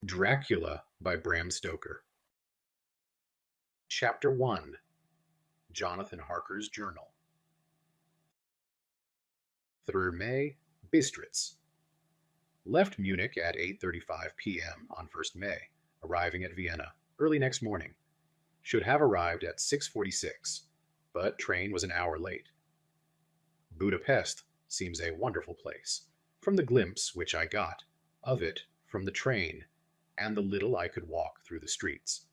Dracula by Bram Stoker. Chapter 1. Jonathan Harker's Journal. Through May, Bistritz. Left Munich at 8:35 p.m. on 1st May, arriving at Vienna early next morning. Should have arrived at 6:46, but train was an hour late. Budapest seems a wonderful place, from the glimpse which I got of it from the train and the little I could walk through the streets.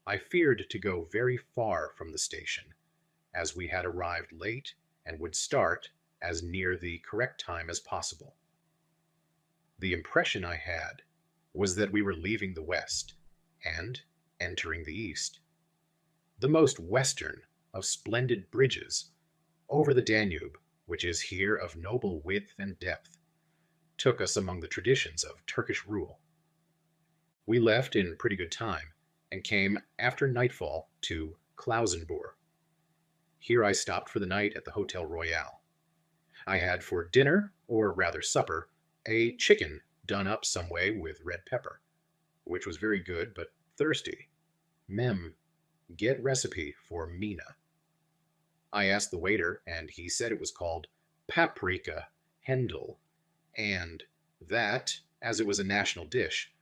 I feared to go very far from the station, as we had arrived late and would start as near the correct time as possible. The impression I had was that we were leaving the West and entering the East. The most western of splendid bridges over the Danube, which is here of noble width and depth, took us among the traditions of Turkish rule. We left in pretty good time, and came after nightfall to Klausenburg. Here I stopped for the night at the Hotel Royal. I had for dinner, or rather supper, a chicken done up some way with red pepper, which was very good but thirsty. Mem, get recipe for Mina. I asked the waiter, and he said it was called paprika Hendel, and that, as it was a national dish,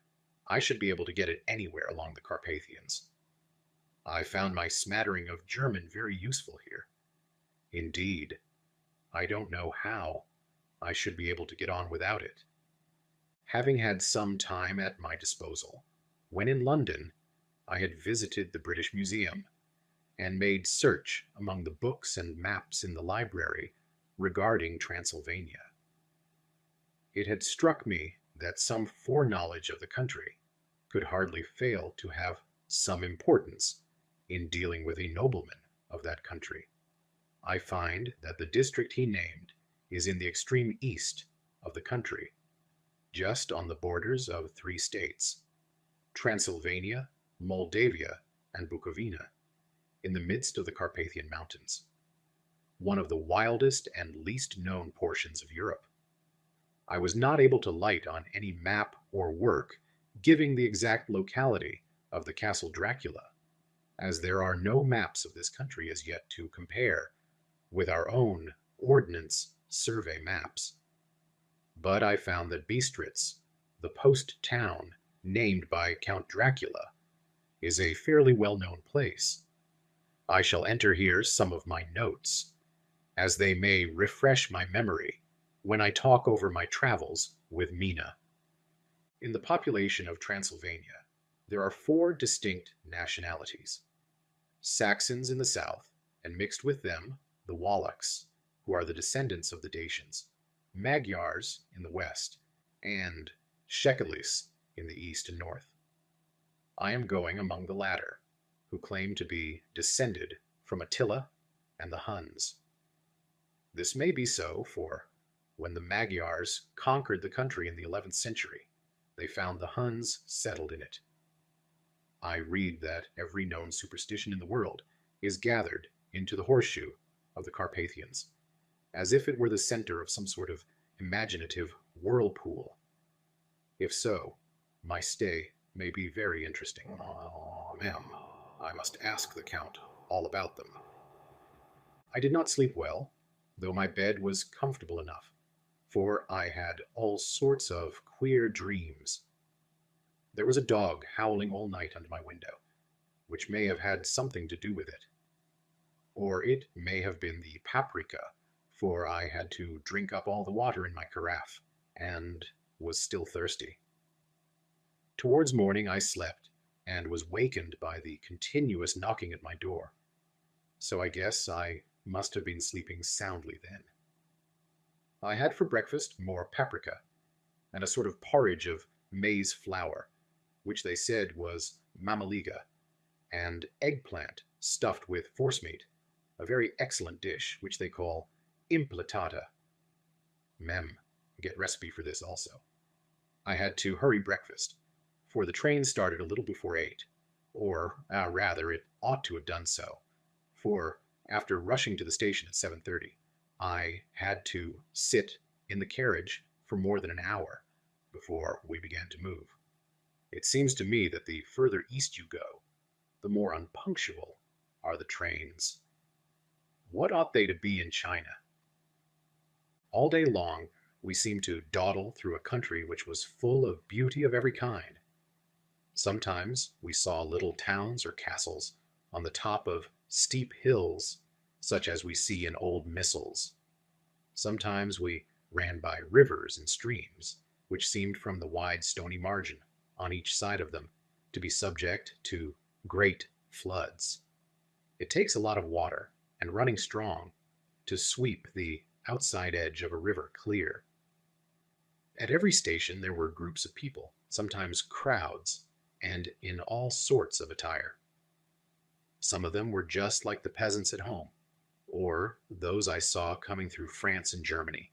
I should be able to get it anywhere along the Carpathians. I found my smattering of German very useful here. Indeed, I don't know how I should be able to get on without it. Having had some time at my disposal, when in London, I had visited the British Museum and made search among the books and maps in the library regarding Transylvania. It had struck me that some foreknowledge of the country could hardly fail to have some importance in dealing with a nobleman of that country. I find that the district he named is in the extreme east of the country, just on the borders of 3 states, Transylvania, Moldavia, and Bukovina, in the midst of the Carpathian Mountains, one of the wildest and least known portions of Europe. I was not able to light on any map or work giving the exact locality of the Castle Dracula, as there are no maps of this country as yet to compare with our own Ordnance Survey maps. But I found that Bistritz, the post town named by Count Dracula, is a fairly well-known place. I shall enter here some of my notes, as they may refresh my memory when I talk over my travels with Mina. In the population of Transylvania, there are 4 distinct nationalities. Saxons in the south, and mixed with them, the Wallachs, who are the descendants of the Dacians, Magyars in the west, and Shekelis in the east and north. I am going among the latter, who claim to be descended from Attila and the Huns. This may be so, for when the Magyars conquered the country in the 11th century, they found the Huns settled in it. I read that every known superstition in the world is gathered into the horseshoe of the Carpathians, as if it were the center of some sort of imaginative whirlpool. If so, my stay may be very interesting. Ma'am, I must ask the Count all about them. I did not sleep well, though my bed was comfortable enough, for I had all sorts of queer dreams. There was a dog howling all night under my window, which may have had something to do with it. Or it may have been the paprika, for I had to drink up all the water in my carafe, and was still thirsty. Towards morning I slept, and was wakened by the continuous knocking at my door, so I guess I must have been sleeping soundly then. I had for breakfast more paprika, and a sort of porridge of maize flour, which they said was mamaliga, and eggplant stuffed with forcemeat, a very excellent dish, which they call impletata. Mem, get recipe for this also. I had to hurry breakfast, for the train started a little before 8, or rather it ought to have done so, for after rushing to the station at 7:30, I had to sit in the carriage for more than an hour before we began to move. It seems to me that the further east you go, the more unpunctual are the trains. What ought they to be in China? All day long we seemed to dawdle through a country which was full of beauty of every kind. Sometimes we saw little towns or castles on the top of steep hills, such as we see in old missals. Sometimes we ran by rivers and streams, which seemed from the wide stony margin on each side of them to be subject to great floods. It takes a lot of water and running strong to sweep the outside edge of a river clear. At every station there were groups of people, sometimes crowds, and in all sorts of attire. Some of them were just like the peasants at home, or those I saw coming through France and Germany,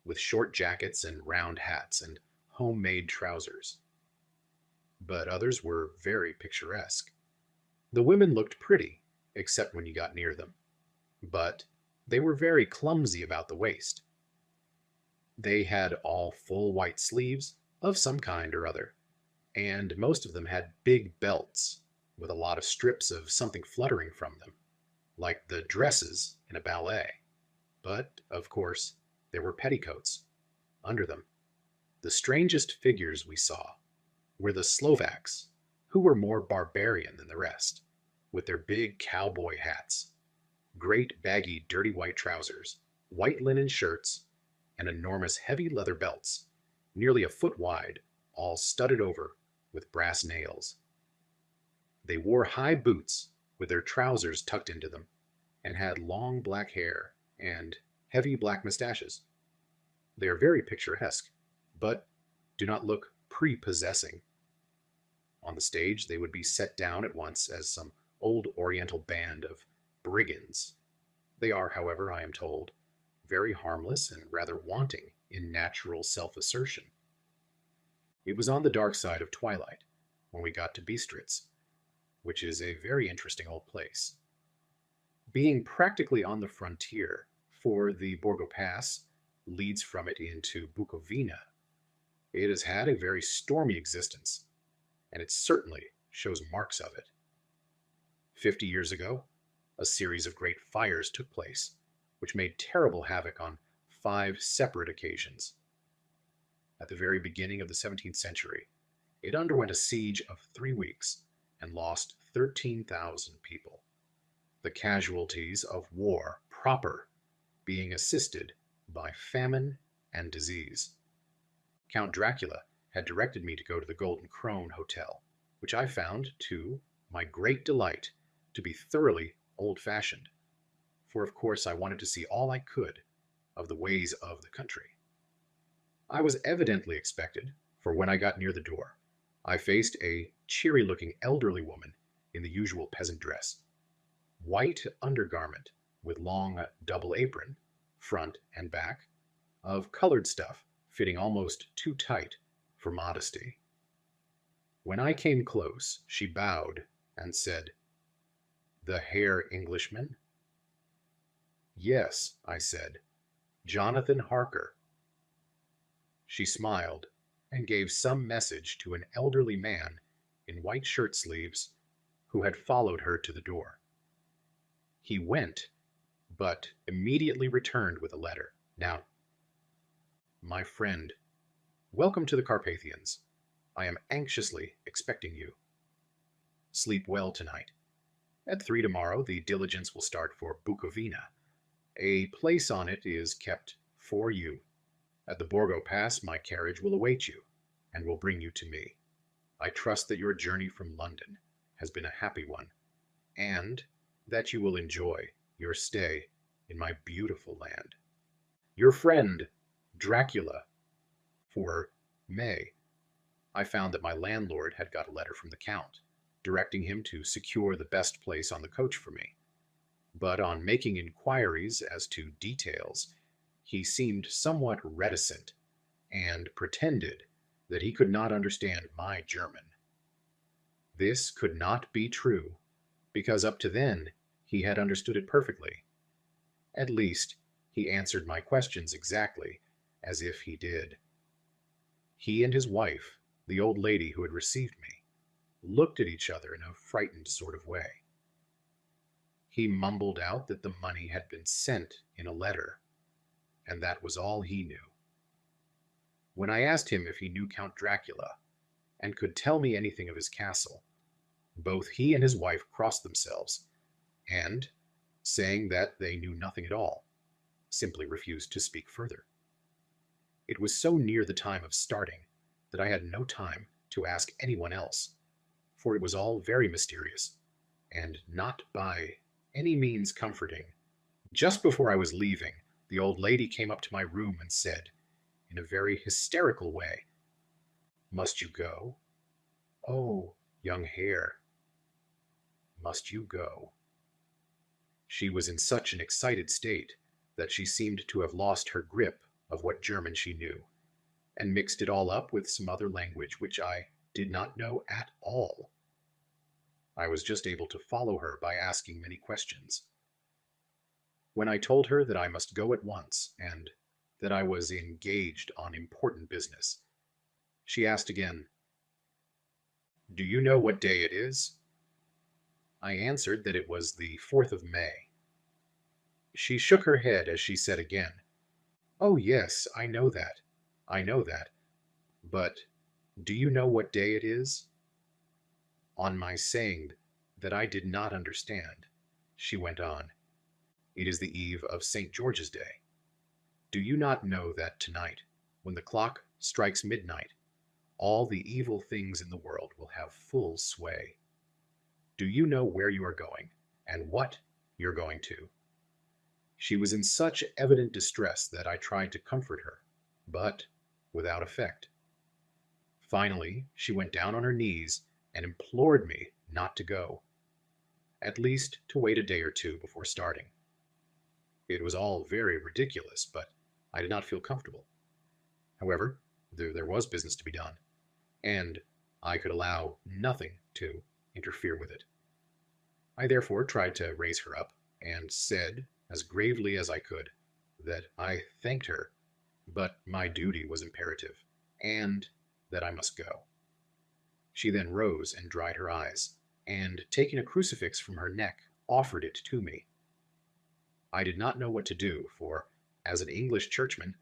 with short jackets and round hats and homemade trousers. But others were very picturesque. The women looked pretty, except when you got near them, but they were very clumsy about the waist. They had all full white sleeves of some kind or other, and most of them had big belts with a lot of strips of something fluttering from them, like the dresses in a ballet. But, of course, there were petticoats under them. The strangest figures we saw were the Slovaks, who were more barbarian than the rest, with their big cowboy hats, great baggy dirty white trousers, white linen shirts, and enormous heavy leather belts, nearly a foot wide, all studded over with brass nails. They wore high boots with their trousers tucked into them, and had long black hair and heavy black mustaches. They are very picturesque, but do not look prepossessing. On the stage they would be set down at once as some old oriental band of brigands. They are, however, I am told, very harmless and rather wanting in natural self-assertion. It was on the dark side of twilight when we got to Bistritz, which is a very interesting old place. Being practically on the frontier, for the Borgo Pass leads from it into Bukovina, it has had a very stormy existence, and it certainly shows marks of it. 50 years ago, a series of great fires took place, which made terrible havoc on 5 separate occasions. At the very beginning of the 17th century, it underwent a siege of 3 weeks and lost 13,000 people. The casualties of war proper being assisted by famine and disease. Count Dracula had directed me to go to the Golden Krone Hotel, which I found, to my great delight, to be thoroughly old-fashioned, for of course I wanted to see all I could of the ways of the country. I was evidently expected, for when I got near the door, I faced a cheery-looking elderly woman in the usual peasant dress, white undergarment with long double apron, front and back, of colored stuff fitting almost too tight for modesty. When I came close, she bowed and said, "The Herr Englishman?" "Yes," I said, "Jonathan Harker." She smiled and gave some message to an elderly man in white shirt sleeves who had followed her to the door. He went, but immediately returned with a letter. "Now, my friend, welcome to the Carpathians. I am anxiously expecting you. Sleep well tonight. At 3 tomorrow the diligence will start for Bukovina. A place on it is kept for you. At the Borgo Pass my carriage will await you, and will bring you to me. I trust that your journey from London has been a happy one, and that you will enjoy your stay in my beautiful land. Your friend, Dracula." For May. I found that my landlord had got a letter from the Count, directing him to secure the best place on the coach for me. But on making inquiries as to details, he seemed somewhat reticent, and pretended that he could not understand my German. This could not be true, because up to then he had understood it perfectly. At least, he answered my questions exactly as if he did. He and his wife the old lady who had received me, looked at each other in a frightened sort of way. He mumbled out that the money had been sent in a letter, and that was all he knew. When I asked him if he knew Count Dracula and could tell me anything of his castle, both he and his wife crossed themselves, and, saying that they knew nothing at all, simply refused to speak further. It was so near the time of starting that I had no time to ask anyone else, for it was all very mysterious, and not by any means comforting. Just before I was leaving, the old lady came up to my room and said, in a very hysterical way, "Must you go? Oh, young hare, must you go?" She was in such an excited state that she seemed to have lost her grip of what German she knew, and mixed it all up with some other language which I did not know at all. I was just able to follow her by asking many questions. When I told her that I must go at once, and that I was engaged on important business, she asked again, "Do you know what day it is?" I answered that it was the 4th of May. She shook her head as she said again, "Oh yes, I know that. But do you know what day it is?" On my saying that I did not understand, she went on, "It is the eve of St. George's Day. Do you not know that tonight, when the clock strikes midnight, all the evil things in the world will have full sway? Do you know where you are going, and what you're going to?" She was in such evident distress that I tried to comfort her, but without effect. Finally, she went down on her knees and implored me not to go, at least to wait a day or two before starting. It was all very ridiculous, but I did not feel comfortable. However, there was business to be done, and I could allow nothing to interfere with it. I therefore tried to raise her up, and said, as gravely as I could, that I thanked her, but my duty was imperative, and that I must go. She then rose and dried her eyes, and taking a crucifix from her neck, offered it to me. I did not know what to do, for, as an English churchman,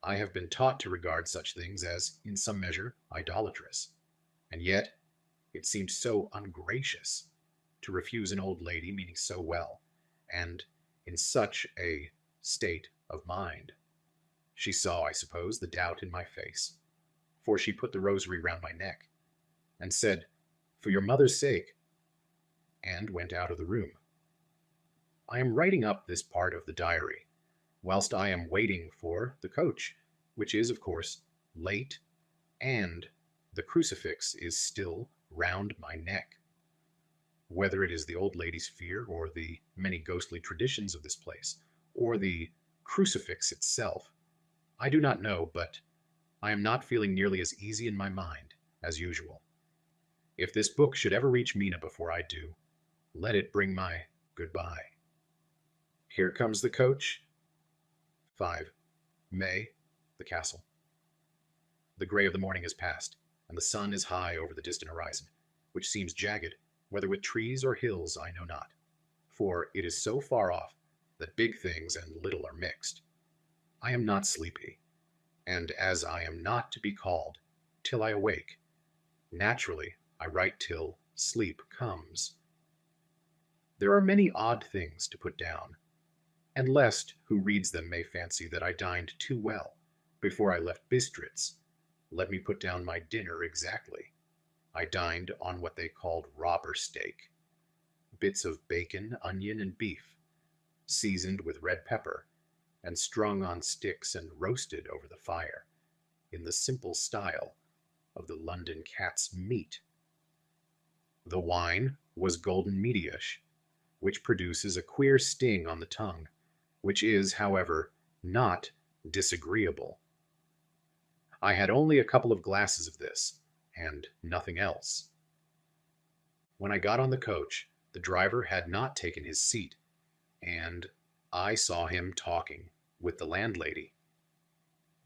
I have been taught to regard such things as, in some measure, idolatrous, and yet it seemed so ungracious to refuse an old lady meaning so well, and in such a state of mind. She saw, I suppose, the doubt in my face, for she put the rosary round my neck, and said, "For your mother's sake," and went out of the room. I am writing up this part of the diary whilst I am waiting for the coach, which is, of course, late, and the crucifix is still round my neck. Whether it is the old lady's fear, or the many ghostly traditions of this place, or the crucifix itself, I do not know, but I am not feeling nearly as easy in my mind as usual. If this book should ever reach Mina before I do, let it bring my goodbye. Here comes the coach. 5. May, the castle. The gray of the morning is past, and the sun is high over the distant horizon, which seems jagged, whether with trees or hills I know not, for it is so far off that big things and little are mixed. I am not sleepy, and as I am not to be called till I awake, naturally I write till sleep comes. There are many odd things to put down, and lest who reads them may fancy that I dined too well before I left Bistritz, let me put down my dinner exactly. I dined on what they called robber steak, bits of bacon, onion, and beef, seasoned with red pepper, and strung on sticks and roasted over the fire, in the simple style of the London cat's meat. The wine was golden mediash, which produces a queer sting on the tongue, which is, however, not disagreeable. I had only a couple of glasses of this, and nothing else. When I got on the coach, the driver had not taken his seat, and I saw him talking with the landlady.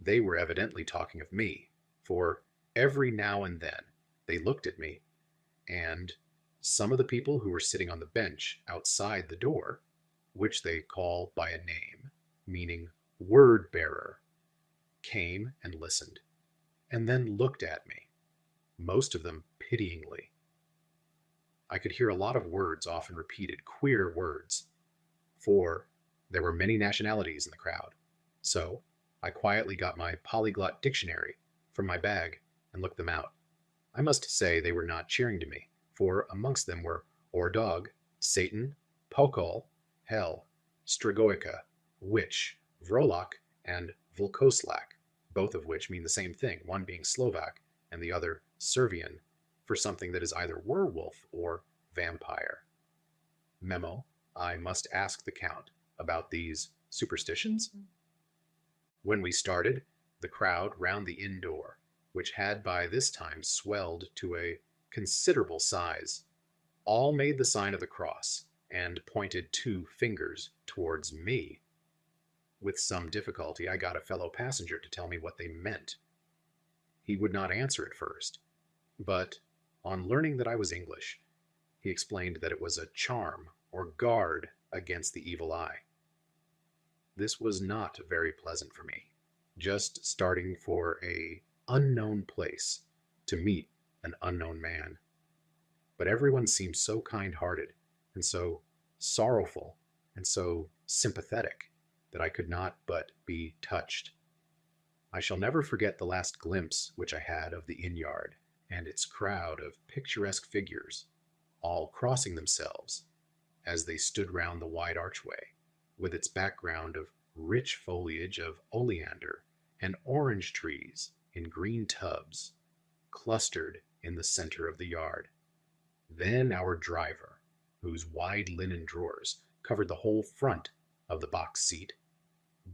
They were evidently talking of me, for Every now and then they looked at me, and some of the people who were sitting on the bench outside the door, which they call by a name, meaning word bearer, came and listened, and then looked at me, most of them pityingly. I could hear a lot of words often repeated, queer words, for there were many nationalities in the crowd. So I quietly got my polyglot dictionary from my bag and looked them out. I must say they were not cheering to me, for amongst them were Ordog, Satan, Pokol, Hell, Stregoica, Witch, Vrolak, and Volkoslak, both of which mean the same thing, one being Slovak and the other Servian, for something that is either werewolf or vampire. Memo: I must ask the Count about these superstitions. When we started, the crowd round the inn door, which had by this time swelled to a considerable size, all made the sign of the cross and pointed 2 fingers towards me. With some difficulty, I got a fellow passenger to tell me what they meant. He would not answer at first, but on learning that I was English, he explained that it was a charm or guard against the evil eye. This was not very pleasant for me, just starting for an unknown place to meet an unknown man. But everyone seemed so kind-hearted and so sorrowful and so sympathetic that I could not but be touched. I shall never forget the last glimpse which I had of the inn yard and its crowd of picturesque figures, all crossing themselves as they stood round the wide archway, with its background of rich foliage of oleander and orange trees in green tubs, clustered in the center of the yard. Then our driver, whose wide linen drawers covered the whole front of the box seat,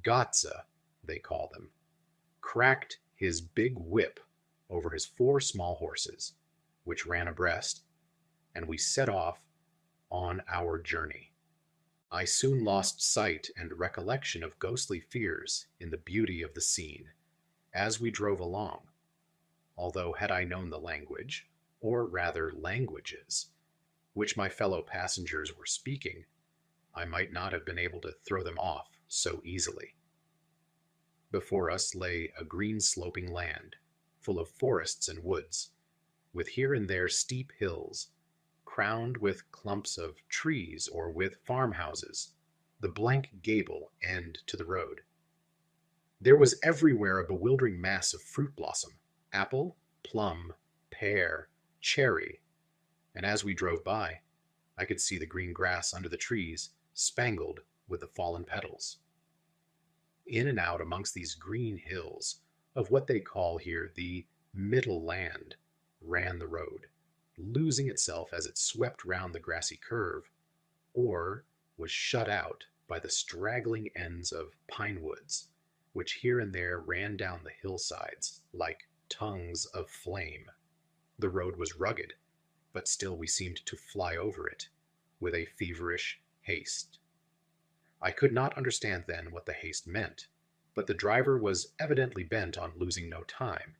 Gotza, they call them, cracked his big whip over his 4 small horses, which ran abreast, and we set off on our journey. I soon lost sight and recollection of ghostly fears in the beauty of the scene as we drove along, although had I known the language, or rather languages, which my fellow passengers were speaking, I might not have been able to throw them off so easily. Before us lay a green sloping land, full of forests and woods, with here and there steep hills, crowned with clumps of trees or with farmhouses, the blank gable end to the road. There was everywhere a bewildering mass of fruit blossom, apple, plum, pear, cherry, and as we drove by, I could see the green grass under the trees spangled with the fallen petals. In and out amongst these green hills, of what they call here the middle land, ran the road, losing itself as it swept round the grassy curve, or was shut out by the straggling ends of pine woods, which here and there ran down the hillsides like tongues of flame. The road was rugged, but still we seemed to fly over it with a feverish haste. I could not understand then what the haste meant, but the driver was evidently bent on losing no time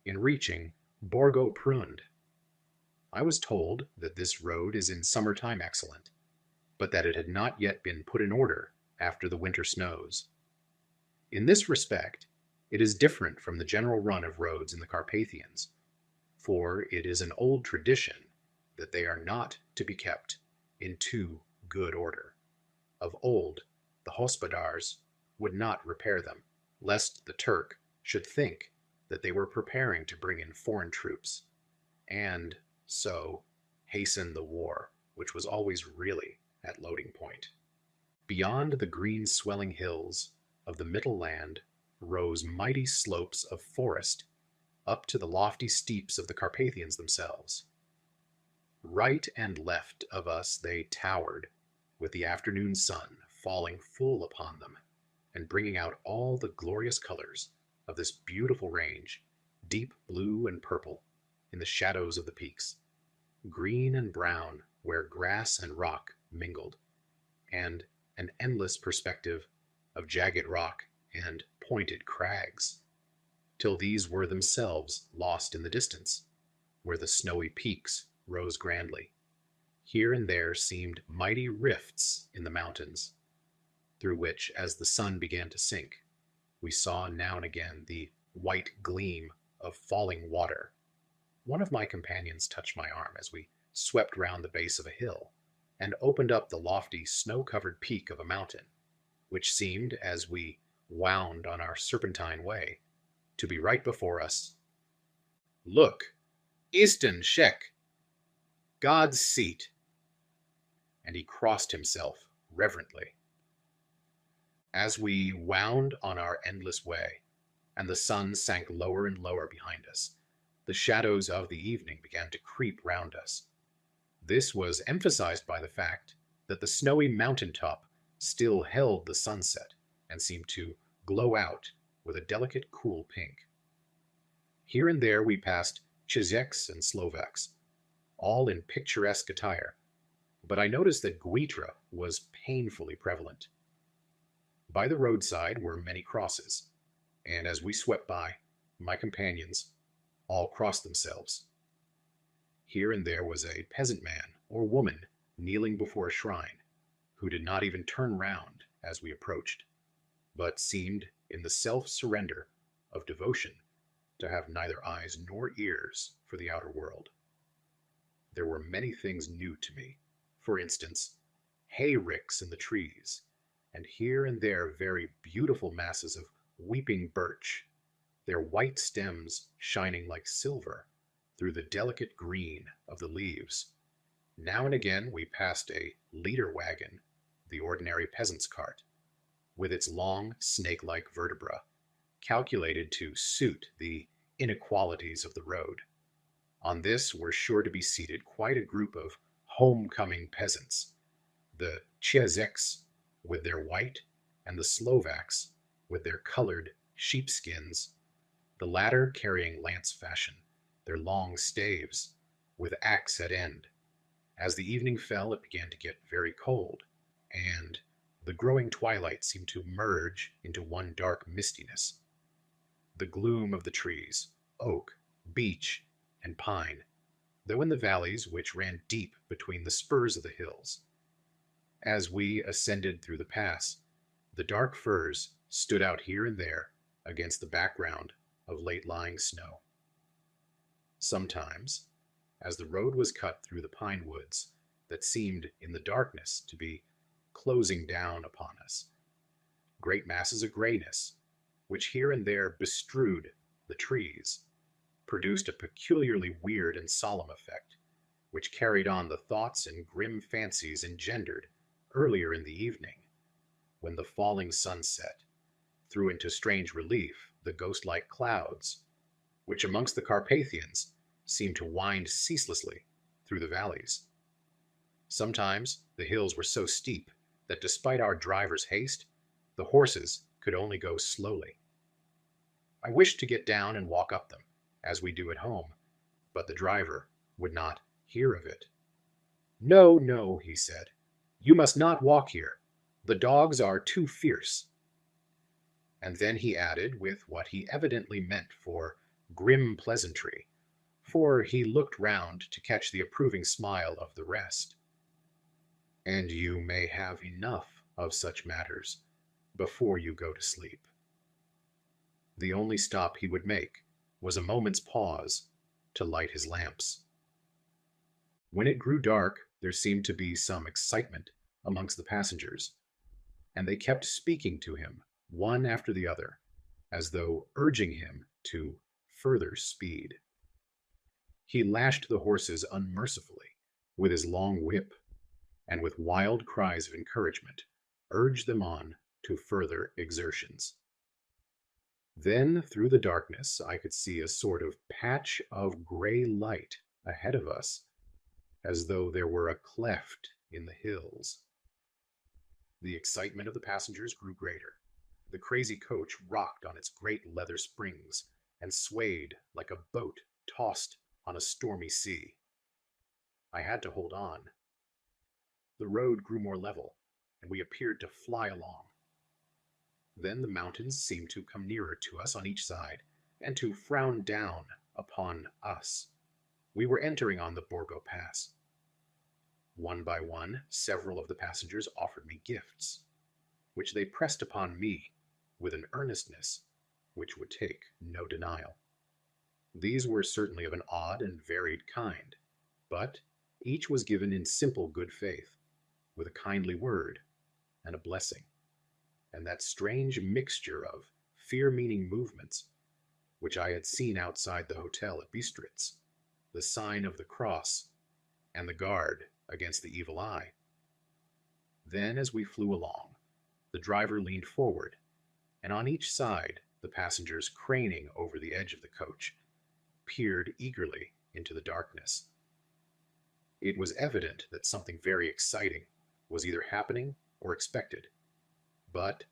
in reaching Borgo Prund. I was told that this road is in summertime excellent, but that it had not yet been put in order after the winter snows. In this respect, it is different from the general run of roads in the Carpathians, for it is an old tradition that they are not to be kept in too good order. Of old, the hospodars would not repair them, lest the Turk should think that they were preparing to bring in foreign troops, and so hasten the war, which was always really at loading point. Beyond the green swelling hills of the middle land rose mighty slopes of forest up to the lofty steeps of the Carpathians themselves. Right and left of us they towered, with the afternoon sun falling full upon them and bringing out all the glorious colors of this beautiful range, deep blue and purple in the shadows of the peaks, green and brown where grass and rock mingled, and an endless perspective of jagged rock and pointed crags. till these were themselves lost in the distance, where the snowy peaks rose grandly. Here and there seemed mighty rifts in the mountains, through which, as the sun began to sink, we saw now and again the white gleam of falling water. One of my companions touched my arm as we swept round the base of a hill, and opened up the lofty snow-covered peak of a mountain, which seemed, as we wound on our serpentine way, to be right before us. "Look, Easton Shek, God's seat!" And he crossed himself reverently. As we wound on our endless way, and the sun sank lower and lower behind us, the shadows of the evening began to creep round us. This was emphasized by the fact that the snowy mountaintop still held the sunset and seemed to glow out with a delicate cool pink. Here and there we passed Czechs and Slovaks, all in picturesque attire, but I noticed that Guitra was painfully prevalent. By the roadside were many crosses, and as we swept by, my companions all crossed themselves. Here and there was a peasant man or woman kneeling before a shrine, who did not even turn round as we approached, but seemed, in the self-surrender of devotion, to have neither eyes nor ears for the outer world. There were many things new to me. For instance, hay ricks in the trees, and here and there very beautiful masses of weeping birch, their white stems shining like silver through the delicate green of the leaves. Now and again we passed a leader wagon, the ordinary peasant's cart, with its long snake-like vertebra, calculated to suit the inequalities of the road. On this were sure to be seated quite a group of homecoming peasants, the Czechs with their white, and the Slovaks with their colored sheepskins, the latter carrying lance fashion, their long staves, with axe at end. As the evening fell, it began to get very cold, and the growing twilight seemed to merge into one dark mistiness. The gloom of the trees, oak, beech, and pine, though in the valleys which ran deep between the spurs of the hills. As we ascended through the pass, the dark firs stood out here and there against the background of late-lying snow. Sometimes, as the road was cut through the pine woods that seemed in the darkness to be closing down upon us, great masses of grayness, which here and there bestrewed the trees, produced a peculiarly weird and solemn effect, which carried on the thoughts and grim fancies engendered earlier in the evening, when the falling sunset threw into strange relief the ghost-like clouds, which amongst the Carpathians seemed to wind ceaselessly through the valleys. Sometimes the hills were so steep that despite our driver's haste, the horses could only go slowly. I wished to get down and walk up them, as we do at home, but the driver would not hear of it. "No, no," he said, "you must not walk here. The dogs are too fierce." And then he added, with what he evidently meant for grim pleasantry, for he looked round to catch the approving smile of the rest, "And you may have enough of such matters before you go to sleep." The only stop he would make was a moment's pause to light his lamps. When it grew dark, there seemed to be some excitement amongst the passengers, and they kept speaking to him, one after the other, as though urging him to further speed. He lashed the horses unmercifully with his long whip, and with wild cries of encouragement urged them on to further exertions. Then, through the darkness, I could see a sort of patch of gray light ahead of us, as though there were a cleft in the hills. The excitement of the passengers grew greater. The crazy coach rocked on its great leather springs and swayed like a boat tossed on a stormy sea. I had to hold on. The road grew more level, and we appeared to fly along. Then the mountains seemed to come nearer to us on each side, and to frown down upon us. We were entering on the Borgo Pass. One by one, several of the passengers offered me gifts, which they pressed upon me with an earnestness which would take no denial. These were certainly of an odd and varied kind, but each was given in simple good faith, with a kindly word and a blessing, and that strange mixture of fear-meaning movements which I had seen outside the hotel at Bistritz, the sign of the cross, and the guard against the evil eye. Then, as we flew along, the driver leaned forward, and on each side the passengers, craning over the edge of the coach, peered eagerly into the darkness. It was evident that something very exciting was either happening or expected, but,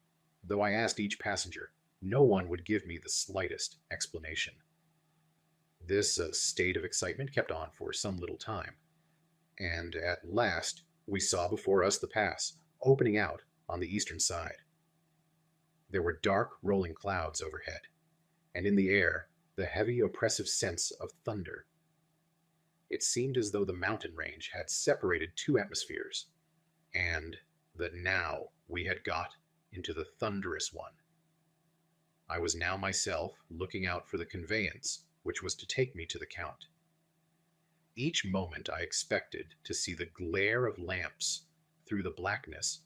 though I asked each passenger, no one would give me the slightest explanation. This state of excitement kept on for some little time, and at last we saw before us the pass, opening out on the eastern side. There were dark, rolling clouds overhead, and in the air the heavy, oppressive sense of thunder. It seemed as though the mountain range had separated two atmospheres, and that now we had got into the thunderous one. I was now myself looking out for the conveyance which was to take me to the Count. Each moment I expected to see the glare of lamps through the blackness,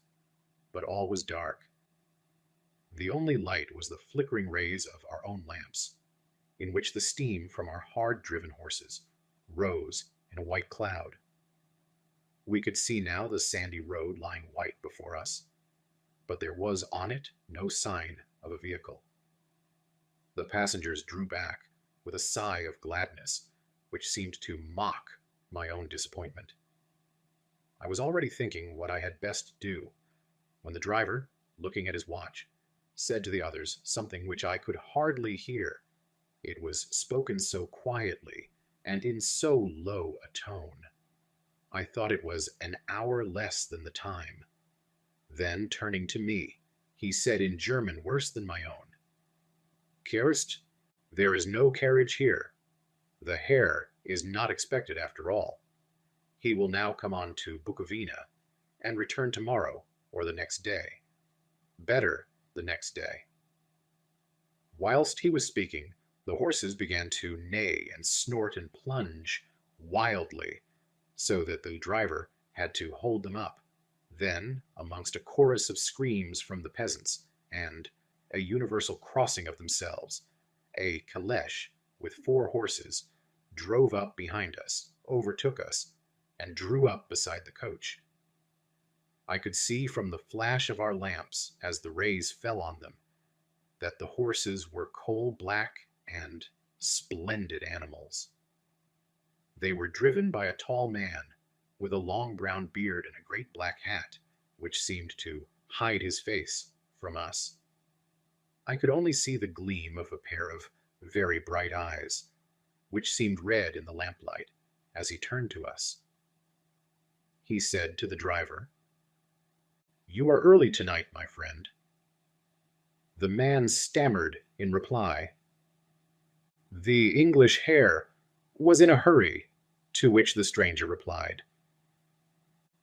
but all was dark. The only light was the flickering rays of our own lamps, in which the steam from our hard-driven horses rose in a white cloud. We could see now the sandy road lying white before us, but there was on it no sign of a vehicle. The passengers drew back with a sigh of gladness, which seemed to mock my own disappointment. I was already thinking what I had best do, when the driver, looking at his watch, said to the others something which I could hardly hear. It was spoken so quietly and in so low a tone. I thought it was an hour less than the time. Then, turning to me, he said in German worse than my own, "Kerst, there is no carriage here. The Herr is not expected after all. He will now come on to Bukovina and return tomorrow or the next day. Better the next day." Whilst he was speaking, the horses began to neigh and snort and plunge wildly, so that the driver had to hold them up. Then, amongst a chorus of screams from the peasants, and a universal crossing of themselves, a caleche with 4 horses drove up behind us, overtook us, and drew up beside the coach. I could see from the flash of our lamps, as the rays fell on them, that the horses were coal-black and splendid animals. They were driven by a tall man with a long brown beard and a great black hat, which seemed to hide his face from us. I could only see the gleam of a pair of very bright eyes, which seemed red in the lamplight, as he turned to us. He said to the driver, "You are early tonight, my friend." The man stammered in reply, "The English Herr was in a hurry," to which the stranger replied,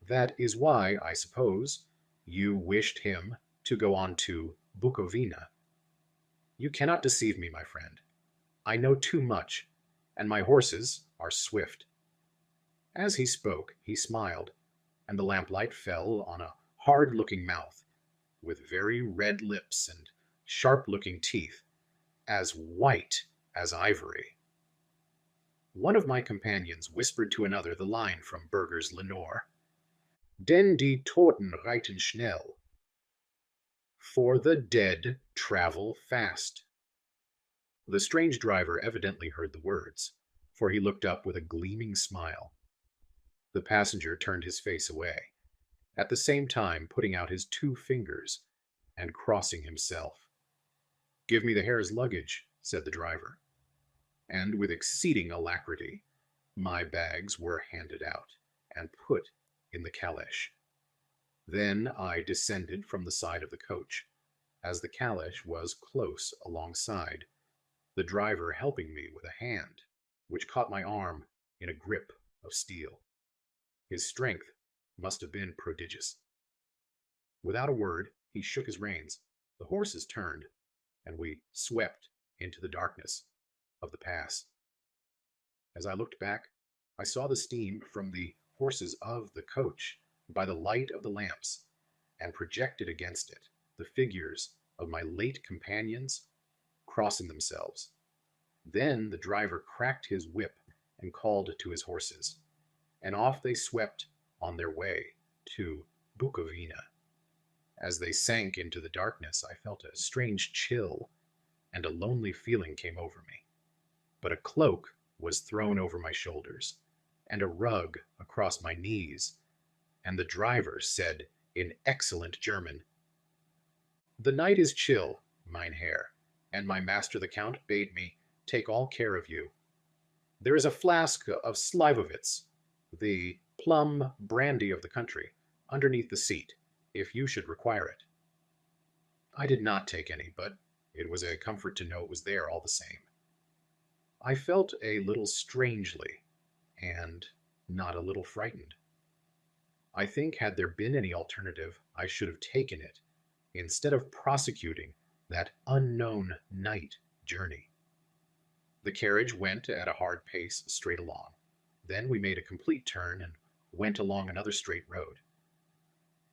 "That is why, I suppose, you wished him to go on to Bukovina. You cannot deceive me, my friend. I know too much, and my horses are swift." As he spoke, he smiled, and the lamplight fell on a hard-looking mouth, with very red lips and sharp-looking teeth, as white as ivory. One of my companions whispered to another the line from Burger's Lenore, "Denn die Toten reiten schnell," for the dead travel fast. The strange driver evidently heard the words, for he looked up with a gleaming smile. The passenger turned his face away, at the same time putting out his 2 fingers and crossing himself. "Give me the Herr's luggage," said the driver, and with exceeding alacrity my bags were handed out and put in the caleche. Then I descended from the side of the coach, as the caleche was close alongside. The the driver helping me with a hand, which caught my arm in a grip of steel. His strength must have been prodigious. Without a word, he shook his reins, the horses turned, and we swept into the darkness of the pass. As I looked back, I saw the steam from the horses of the coach by the light of the lamps, and projected against it the figures of my late companions crossing themselves. Then the driver cracked his whip and called to his horses, and off they swept on their way to Bukovina. As they sank into the darkness, I felt a strange chill, and a lonely feeling came over me. But a cloak was thrown over my shoulders, and a rug across my knees, and the driver said in excellent German, "The night is chill, mein Herr, and my master the Count bade me take all care of you. There is a flask of Slivovitz, the plum brandy of the country, underneath the seat, if you should require it." I did not take any, but it was a comfort to know it was there all the same. I felt a little strangely, and not a little frightened. I think had there been any alternative, I should have taken it, instead of prosecuting that unknown night journey. The carriage went at a hard pace straight along. Then we made a complete turn and went along another straight road.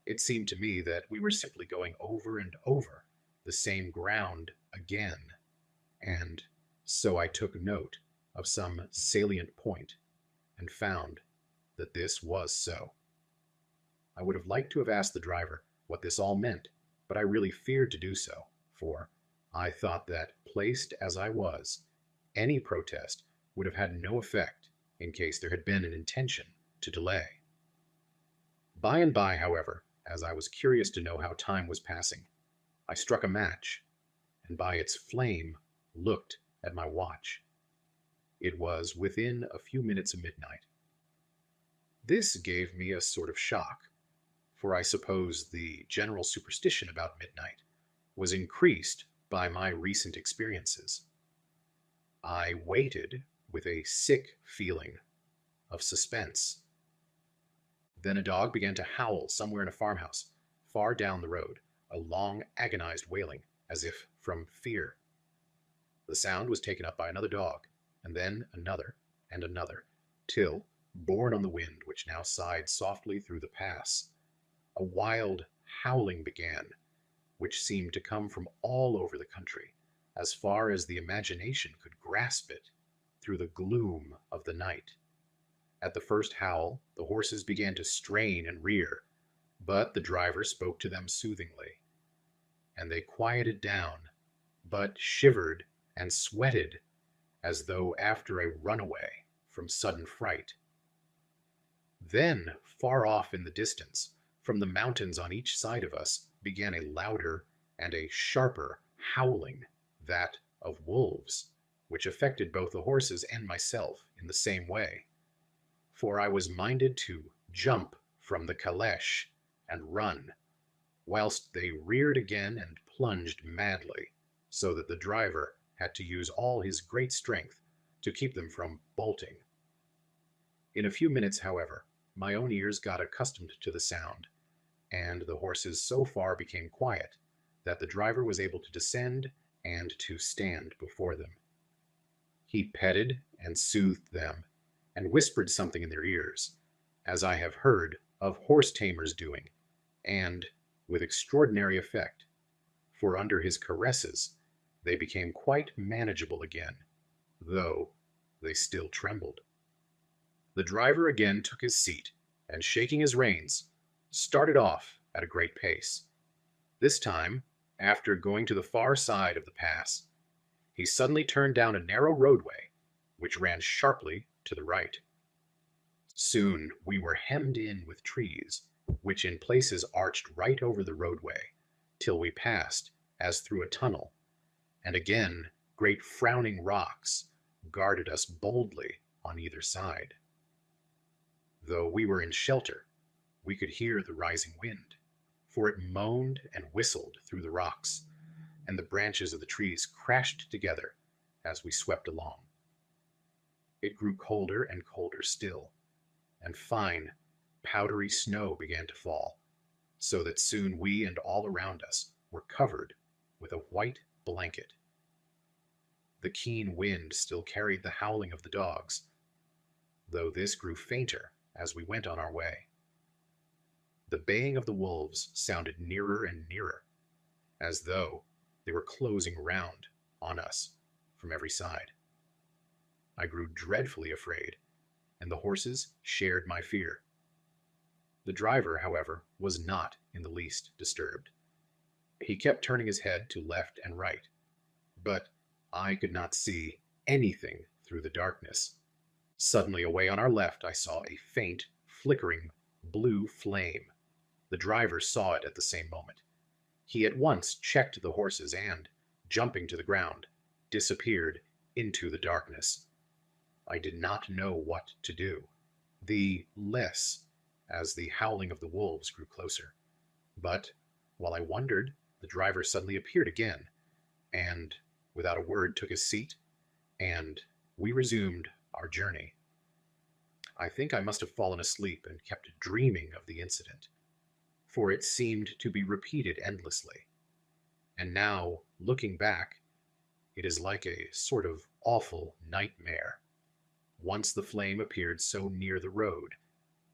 It seemed to me that we were simply going over and over the same ground again, and so I took note of some salient point and found that this was so. I would have liked to have asked the driver what this all meant, but I really feared to do so, for I thought that, placed as I was, any protest would have had no effect in case there had been an intention to delay. By and by, however, as I was curious to know how time was passing, I struck a match, and by its flame looked at my watch. It was within a few minutes of midnight. This gave me a sort of shock, for I suppose the general superstition about midnight was increased by my recent experiences. I waited with a sick feeling of suspense. Then a dog began to howl somewhere in a farmhouse, far down the road, a long, agonized wailing, as if from fear. The sound was taken up by another dog, and then another, and another, till, borne on the wind which now sighed softly through the pass, a wild howling began, which seemed to come from all over the country, as far as the imagination could grasp it, through the gloom of the night. At the first howl, the horses began to strain and rear, but the driver spoke to them soothingly, and they quieted down, but shivered and sweated as though after a runaway from sudden fright. Then, far off in the distance, from the mountains on each side of us, began a louder and a sharper howling, that of wolves, which affected both the horses and myself in the same way. For I was minded to jump from the caleche and run, whilst they reared again and plunged madly, so that the driver had to use all his great strength to keep them from bolting. In a few minutes, however, my own ears got accustomed to the sound, and the horses so far became quiet that the driver was able to descend and to stand before them. He petted and soothed them, and whispered something in their ears, as I have heard of horse tamers doing, and with extraordinary effect, for under his caresses they became quite manageable again, though they still trembled. The driver again took his seat, and shaking his reins, started off at a great pace. This time, after going to the far side of the pass, he suddenly turned down a narrow roadway, which ran sharply to the right. Soon we were hemmed in with trees, which in places arched right over the roadway, till we passed, as through a tunnel, and again great frowning rocks guarded us boldly on either side. Though we were in shelter, we could hear the rising wind, for it moaned and whistled through the rocks, and the branches of the trees crashed together as we swept along. It grew colder and colder still, and fine, powdery snow began to fall, so that soon we and all around us were covered with a white blanket. The keen wind still carried the howling of the dogs, though this grew fainter as we went on our way. The baying of the wolves sounded nearer and nearer, as though they were closing round on us from every side. I grew dreadfully afraid, and the horses shared my fear. The driver, however, was not in the least disturbed. He kept turning his head to left and right, but I could not see anything through the darkness. Suddenly, away on our left, I saw a faint, flickering blue flame. The driver saw it at the same moment. He at once checked the horses and, jumping to the ground, disappeared into the darkness. I did not know what to do, the less as the howling of the wolves grew closer. But while I wondered, the driver suddenly appeared again, and without a word took his seat, and we resumed our journey. I think I must have fallen asleep and kept dreaming of the incident, for it seemed to be repeated endlessly. And now, looking back, it is like a sort of awful nightmare. Once the flame appeared so near the road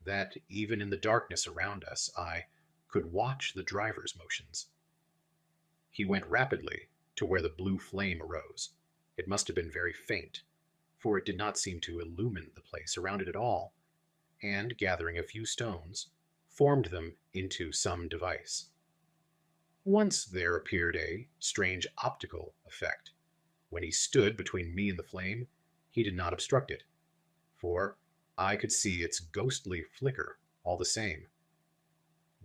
that even in the darkness around us I could watch the driver's motions. He went rapidly to where the blue flame arose. It must have been very faint, for it did not seem to illumine the place around it at all, and gathering a few stones, formed them into some device. Once there appeared a strange optical effect. When he stood between me and the flame, he did not obstruct it, for I could see its ghostly flicker all the same.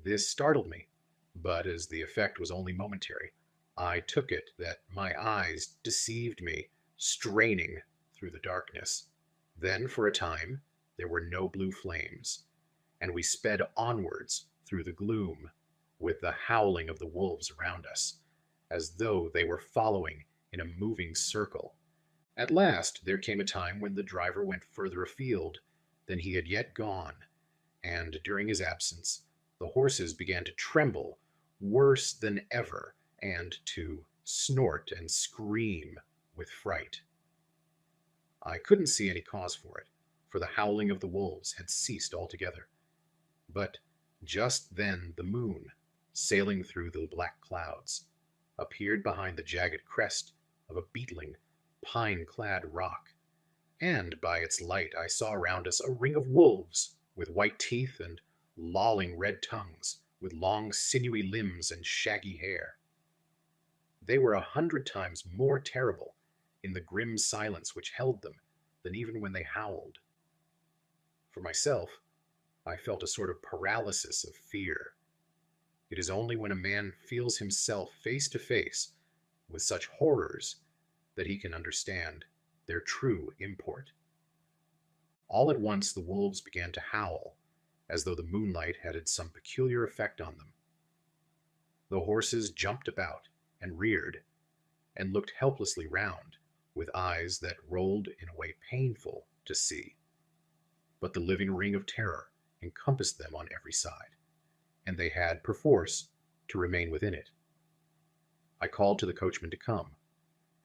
This startled me, but as the effect was only momentary, I took it that my eyes deceived me, straining through the darkness. Then, for a time, there were no blue flames, and we sped onwards through the gloom, with the howling of the wolves around us, as though they were following in a moving circle. At last there came a time when the driver went further afield than he had yet gone, and during his absence the horses began to tremble worse than ever, and to snort and scream with fright. I couldn't see any cause for it, for the howling of the wolves had ceased altogether. But just then the moon, sailing through the black clouds, appeared behind the jagged crest of a beetling, pine-clad rock, and by its light I saw around us a ring of wolves, with white teeth and lolling red tongues, with long sinewy limbs and shaggy hair. They were 100 times more terrible in the grim silence which held them than even when they howled. For myself, I felt a sort of paralysis of fear. It is only when a man feels himself face to face with such horrors that he can understand their true import. All at once the wolves began to howl, as though the moonlight had some peculiar effect on them. The horses jumped about and reared, and looked helplessly round, with eyes that rolled in a way painful to see. But the living ring of terror encompassed them on every side, and they had, perforce, to remain within it. I called to the coachman to come,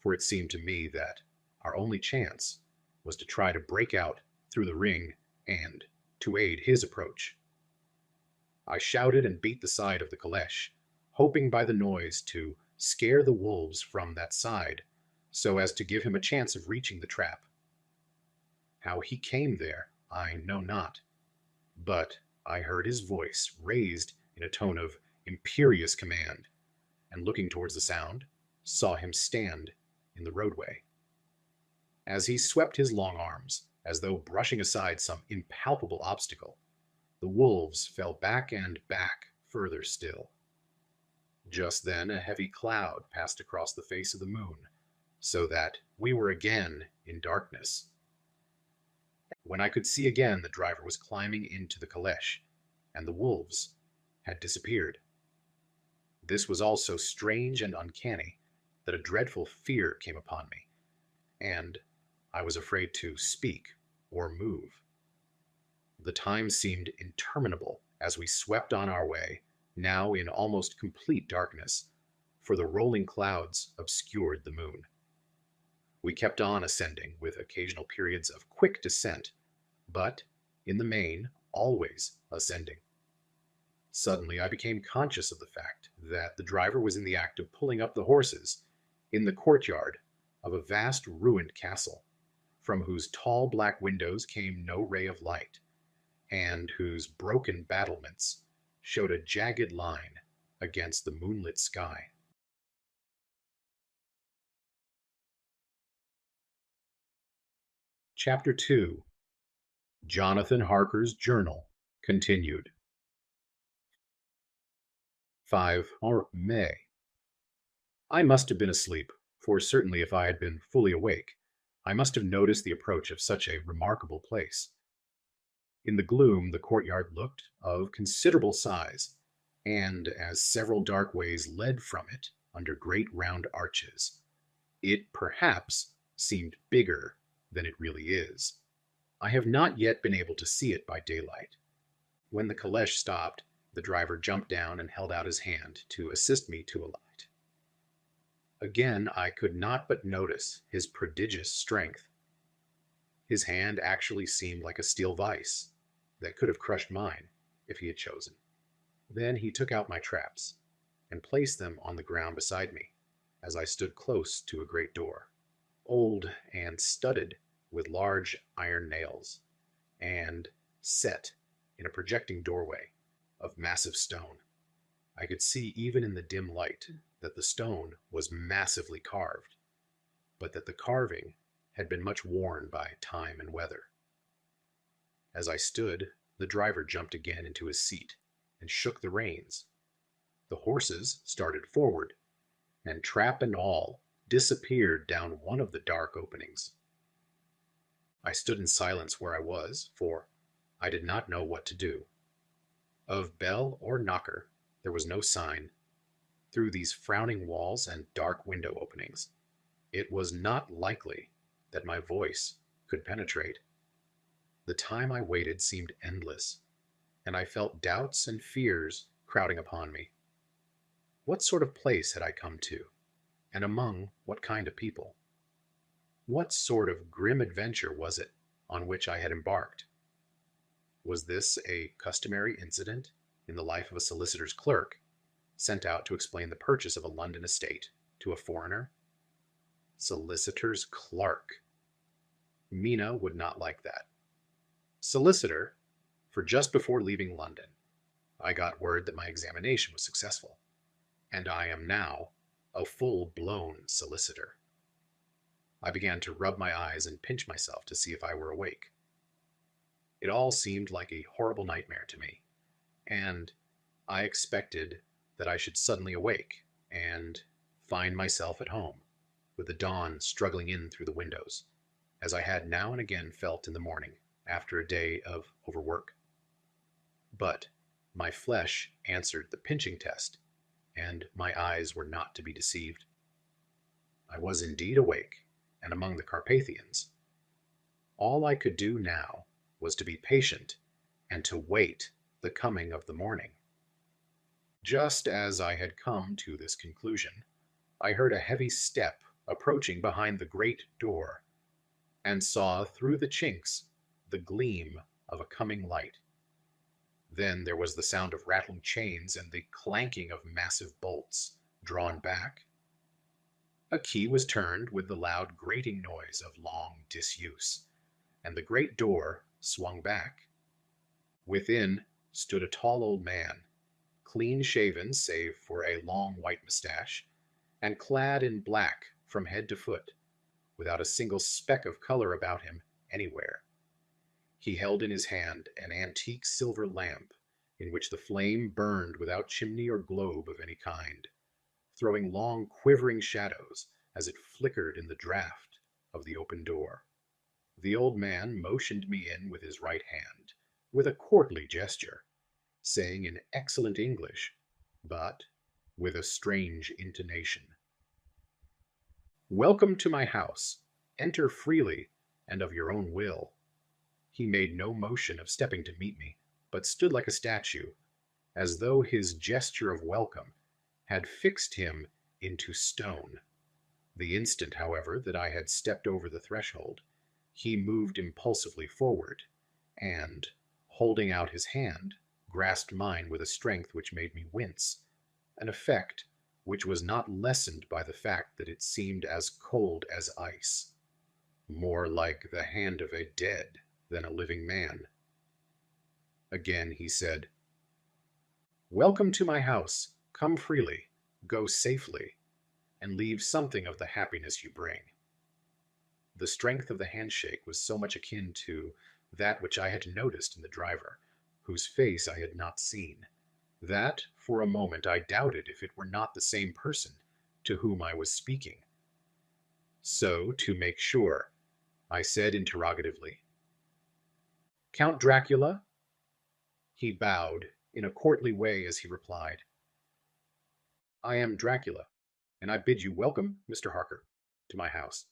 for it seemed to me that our only chance was to try to break out through the ring and to aid his approach. I shouted and beat the side of the caleche, hoping by the noise to scare the wolves from that side, so as to give him a chance of reaching the trap. How he came there, I know not, but I heard his voice raised in a tone of imperious command, and looking towards the sound, saw him stand in the roadway. As he swept his long arms, as though brushing aside some impalpable obstacle, the wolves fell back and back further still. Just then a heavy cloud passed across the face of the moon, so that we were again in darkness. When I could see again, the driver was climbing into the caleche, and the wolves had disappeared. This was all so strange and uncanny that a dreadful fear came upon me, and I was afraid to speak or move. The time seemed interminable as we swept on our way, now in almost complete darkness, for the rolling clouds obscured the moon. We kept on ascending, with occasional periods of quick descent, but, in the main, always ascending. Suddenly I became conscious of the fact that the driver was in the act of pulling up the horses in the courtyard of a vast ruined castle, from whose tall black windows came no ray of light, and whose broken battlements showed a jagged line against the moonlit sky. Chapter 2. Jonathan Harker's Journal, continued. 5 May. I must have been asleep, for certainly if I had been fully awake, I must have noticed the approach of such a remarkable place. In the gloom, the courtyard looked of considerable size, and as several dark ways led from it under great round arches, it perhaps seemed bigger than it really is. I have not yet been able to see it by daylight. When the caleche stopped, the driver jumped down and held out his hand to assist me to alight. Again, I could not but notice his prodigious strength. His hand actually seemed like a steel vise that could have crushed mine if he had chosen. Then he took out my traps and placed them on the ground beside me as I stood close to a great door, old and studded with large iron nails, and set in a projecting doorway of massive stone. I could see even in the dim light that the stone was massively carved, but that the carving had been much worn by time and weather. As I stood, the driver jumped again into his seat and shook the reins. The horses started forward, and trap and all disappeared down one of the dark openings. I stood in silence where I was, for I did not know what to do. Of bell or knocker there was no sign. Through these frowning walls and dark window openings, it was not likely that my voice could penetrate. The time I waited seemed endless, and I felt doubts and fears crowding upon me. What sort of place had I come to, and among what kind of people? What sort of grim adventure was it on which I had embarked? Was this a customary incident in the life of a solicitor's clerk, sent out to explain the purchase of a London estate to a foreigner? Solicitor's clerk. Mina would not like that. Solicitor, for just before leaving London, I got word that my examination was successful, and I am now a full-blown solicitor. I began to rub my eyes and pinch myself to see if I were awake. It all seemed like a horrible nightmare to me, and I expected that I should suddenly awake and find myself at home, with the dawn struggling in through the windows, as I had now and again felt in the morning after a day of overwork. But my flesh answered the pinching test, and my eyes were not to be deceived. I was indeed awake, and among the Carpathians. All I could do now was to be patient and to wait the coming of the morning. Just as I had come to this conclusion, I heard a heavy step approaching behind the great door, and saw through the chinks the gleam of a coming light. Then there was the sound of rattling chains and the clanking of massive bolts drawn back. A key was turned with the loud grating noise of long disuse, and the great door swung back. Within stood a tall old man, clean-shaven save for a long white mustache, and clad in black from head to foot, without a single speck of color about him anywhere. He held in his hand an antique silver lamp, in which the flame burned without chimney or globe of any kind, throwing long quivering shadows as it flickered in the draught of the open door. The old man motioned me in with his right hand, with a courtly gesture, saying in excellent English, but with a strange intonation, "Welcome to my house. Enter freely and of your own will." He made no motion of stepping to meet me, but stood like a statue, as though his gesture of welcome had fixed him into stone. The instant, however, that I had stepped over the threshold, he moved impulsively forward, and, holding out his hand, grasped mine with a strength which made me wince, an effect which was not lessened by the fact that it seemed as cold as ice, more like the hand of a dead than a living man. Again he said, "Welcome to my house. Come freely, go safely, and leave something of the happiness you bring." The strength of the handshake was so much akin to that which I had noticed in the driver, whose face I had not seen, that for a moment I doubted if it were not the same person to whom I was speaking. So, to make sure, I said interrogatively, "Count Dracula?" He bowed in a courtly way as he replied, "I am Dracula, and I bid you welcome, Mr. Harker, to my house.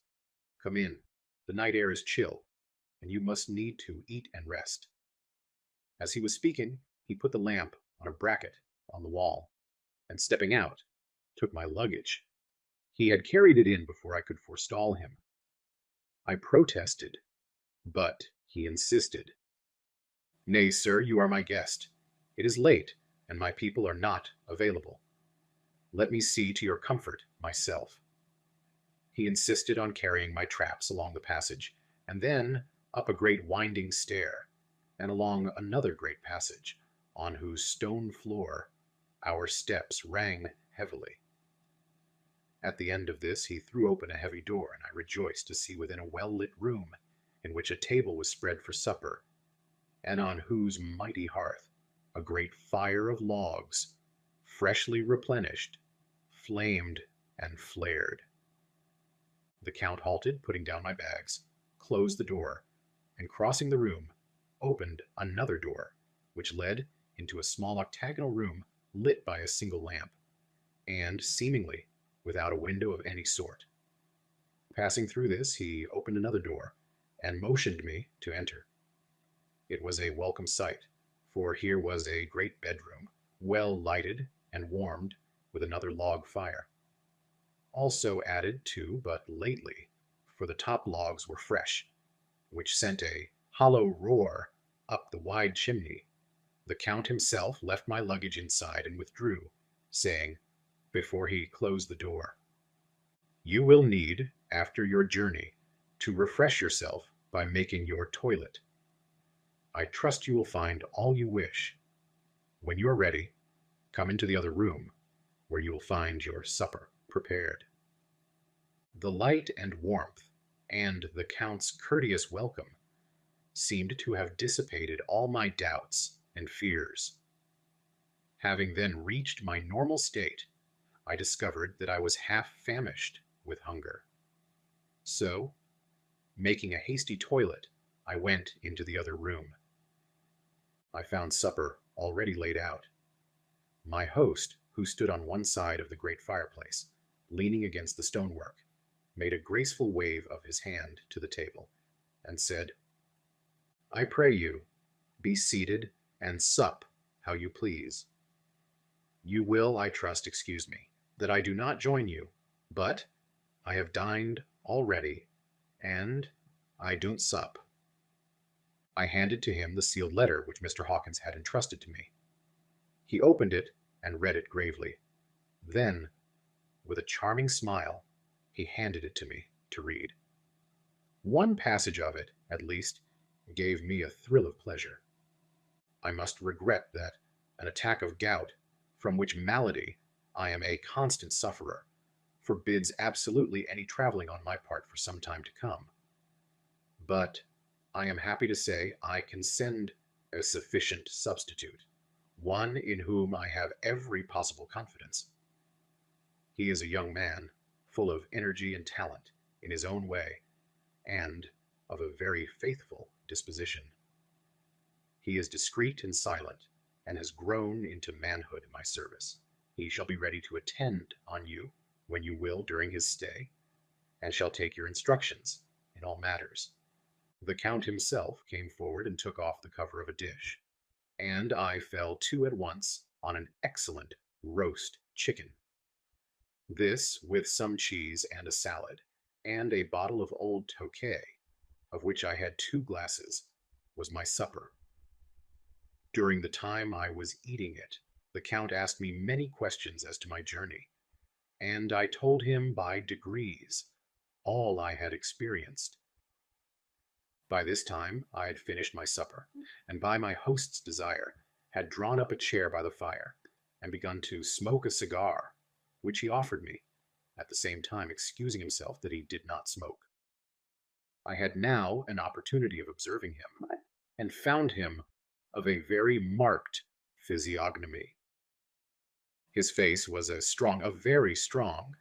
Come in. The night air is chill, and you must need to eat and rest." As he was speaking, he put the lamp on a bracket on the wall, and stepping out, took my luggage. He had carried it in before I could forestall him. I protested, but he insisted. "Nay, sir, you are my guest. It is late, and my people are not available. Let me see to your comfort myself." He insisted on carrying my traps along the passage, and then up a great winding stair, and along another great passage, on whose stone floor our steps rang heavily. At the end of this he threw open a heavy door, and I rejoiced to see within a well-lit room, in which a table was spread for supper, and on whose mighty hearth a great fire of logs, freshly replenished, flamed and flared. The Count halted, putting down my bags, closed the door, and crossing the room, opened another door, which led into a small octagonal room lit by a single lamp, and seemingly without a window of any sort. Passing through this, he opened another door, and motioned me to enter. It was a welcome sight, for here was a great bedroom, well lighted and warmed with another log fire. Also added to but lately, for the top logs were fresh, which sent a hollow roar up the wide chimney. The Count himself left my luggage inside and withdrew, saying, before he closed the door, "You will need, after your journey, to refresh yourself by making your toilet. I trust you will find all you wish. When you are ready, come into the other room, where you will find your supper prepared." The light and warmth, and the Count's courteous welcome, seemed to have dissipated all my doubts and fears. Having then reached my normal state, I discovered that I was half famished with hunger. So, making a hasty toilet, I went into the other room. I found supper already laid out. My host, who stood on one side of the great fireplace, leaning against the stonework, made a graceful wave of his hand to the table, and said, "I pray you, be seated and sup how you please. You will, I trust, excuse me, that I do not join you, but I have dined already, and I don't sup." I handed to him the sealed letter which Mr. Hawkins had entrusted to me. He opened it and read it gravely. Then, with a charming smile, he handed it to me to read. One passage of it, at least, gave me a thrill of pleasure. I must regret that an attack of gout, from which malady I am a constant sufferer, forbids absolutely any traveling on my part for some time to come. But I am happy to say I can send a sufficient substitute, one in whom I have every possible confidence. He is a young man, full of energy and talent in his own way, and of a very faithful disposition. He is discreet and silent, and has grown into manhood in my service. He shall be ready to attend on you when you will during his stay, and shall take your instructions, in all matters. The Count himself came forward and took off the cover of a dish, and I fell to at once on an excellent roast chicken. This, with some cheese and a salad, and a bottle of old Tokay, of which I had 2 glasses, was my supper. During the time I was eating it, the Count asked me many questions as to my journey, and I told him by degrees all I had experienced. By this time I had finished my supper, and by my host's desire had drawn up a chair by the fire, and begun to smoke a cigar, which he offered me, at the same time excusing himself that he did not smoke. I had now an opportunity of observing him, and found him of a very marked physiognomy. His face was a very strong,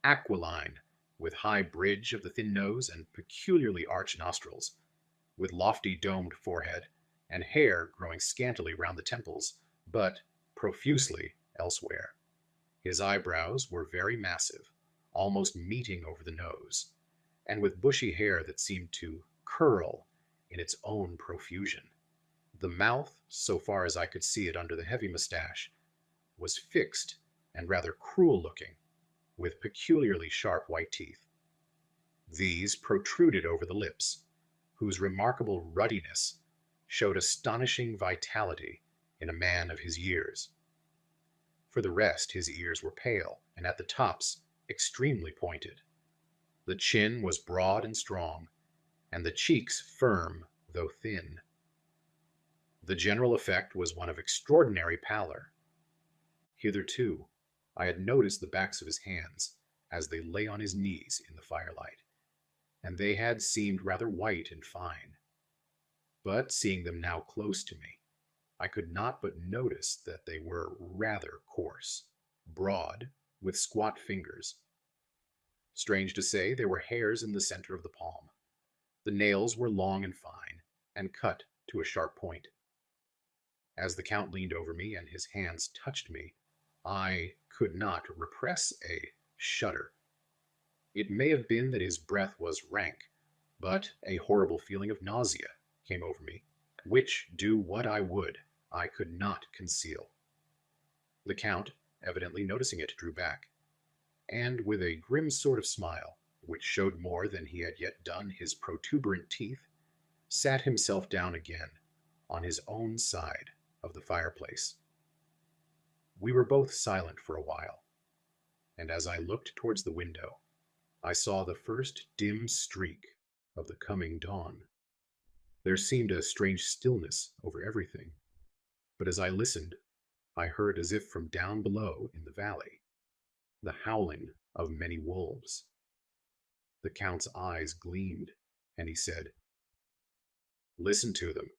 aquiline, with high bridge of the thin nose and peculiarly arched nostrils, with lofty domed forehead, and hair growing scantily round the temples, but profusely elsewhere. His eyebrows were very massive, almost meeting over the nose, and with bushy hair that seemed to curl in its own profusion. The mouth, so far as I could see it under the heavy moustache, was fixed and rather cruel-looking, with peculiarly sharp white teeth. These protruded over the lips, whose remarkable ruddiness showed astonishing vitality in a man of his years. For the rest, his ears were pale, and at the tops extremely pointed. The chin was broad and strong, and the cheeks firm, though thin. The general effect was one of extraordinary pallor. Hitherto, I had noticed the backs of his hands as they lay on his knees in the firelight, and they had seemed rather white and fine. But seeing them now close to me, I could not but notice that they were rather coarse, broad, with squat fingers. Strange to say, there were hairs in the center of the palm. The nails were long and fine, and cut to a sharp point. As the Count leaned over me and his hands touched me, I could not repress a shudder. It may have been that his breath was rank, but a horrible feeling of nausea came over me, which, do what I would, I could not conceal. The Count, evidently noticing it, drew back, and with a grim sort of smile, which showed more than he had yet done his protuberant teeth, sat himself down again on his own side of the fireplace. We were both silent for a while, and as I looked towards the window, I saw the first dim streak of the coming dawn. There seemed a strange stillness over everything, but as I listened, I heard, as if from down below in the valley, the howling of many wolves. The Count's eyes gleamed, and he said, "Listen to them,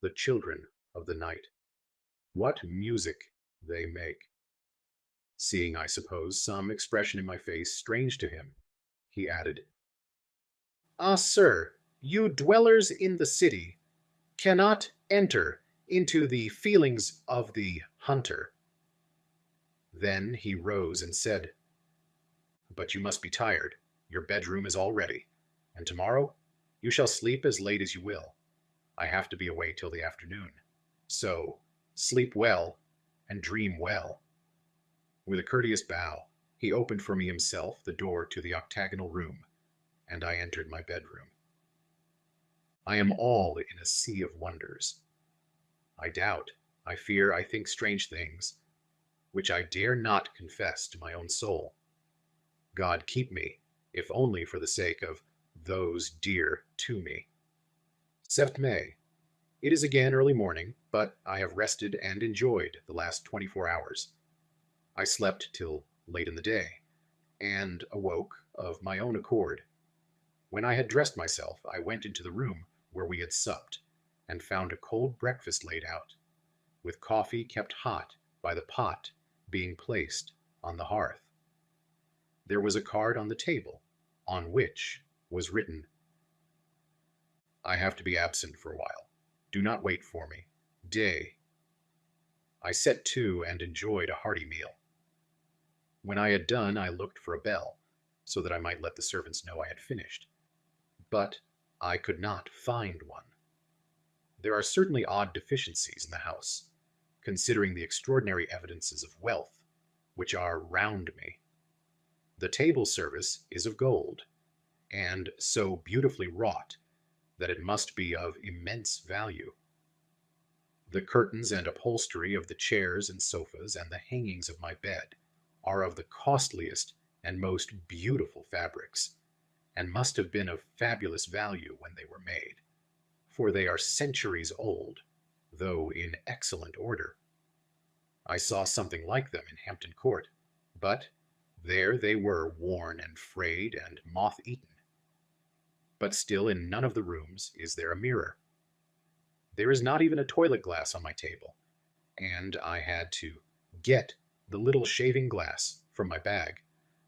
the children of the night. What music they make." Seeing, I suppose, some expression in my face strange to him, he added, "Ah, sir, you dwellers in the city cannot enter into the feelings of the hunter." Then he rose and said, "But you must be tired. Your bedroom is all ready, and tomorrow you shall sleep as late as you will. I have to be away till the afternoon. So sleep well and dream well." With a courteous bow, he opened for me himself the door to the octagonal room, and I entered my bedroom. I am all in a sea of wonders. I doubt, I fear, I think strange things, which I dare not confess to my own soul. God keep me, if only for the sake of those dear to me. 7th May. It is again early morning, but I have rested and enjoyed the last 24 hours. I slept till late in the day, and awoke of my own accord. When I had dressed myself, I went into the room where we had supped, and found a cold breakfast laid out, with coffee kept hot by the pot being placed on the hearth. There was a card on the table, on which was written, "I have to be absent for a while. Do not wait for me. Day." I set to and enjoyed a hearty meal. When I had done, I looked for a bell, so that I might let the servants know I had finished. but I could not find one. There are certainly odd deficiencies in the house, considering the extraordinary evidences of wealth which are round me. The table service is of gold, and so beautifully wrought that it must be of immense value. The curtains and upholstery of the chairs and sofas and the hangings of my bed are of the costliest and most beautiful fabrics, and must have been of fabulous value when they were made, for they are centuries old, though in excellent order. I saw something like them in Hampton Court, but there they were worn and frayed and moth-eaten. But still in none of the rooms is there a mirror. There is not even a toilet glass on my table, and I had to get the little shaving glass from my bag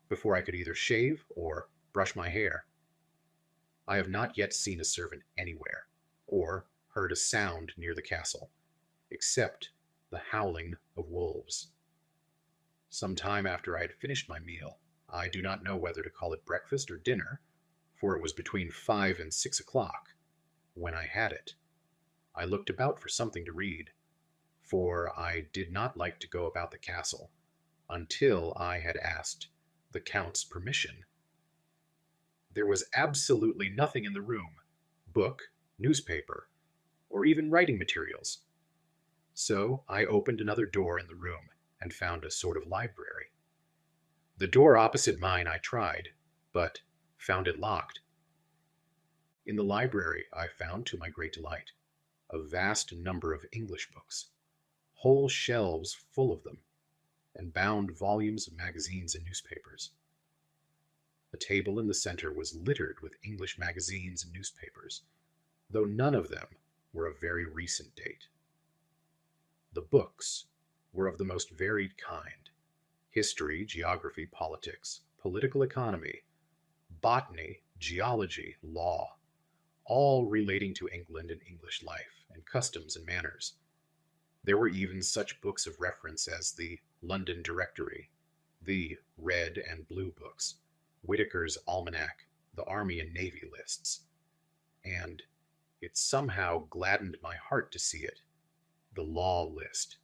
before I could either shave or brush my hair. I have not yet seen a servant anywhere, or heard a sound near the castle, except the howling of wolves. Some time after I had finished my meal, I do not know whether to call it breakfast or dinner, for it was between 5 and 6 o'clock when I had it. I looked about for something to read, for I did not like to go about the castle until I had asked the Count's permission. There was absolutely nothing in the room, book, newspaper, or even writing materials. So I opened another door in the room and found a sort of library. The door opposite mine I tried, but found it locked. In the library I found, to my great delight, a vast number of English books, whole shelves full of them, and bound volumes of magazines and newspapers. A table in the center was littered with English magazines and newspapers, though none of them were of very recent date. The books were of the most varied kind: history, geography, politics, political economy, botany, geology, law, all relating to England and English life and customs and manners. There were even such books of reference as the London Directory, the Red and Blue books, Whitaker's Almanac, the Army and Navy lists, and it somehow gladdened my heart to see it, the Law list.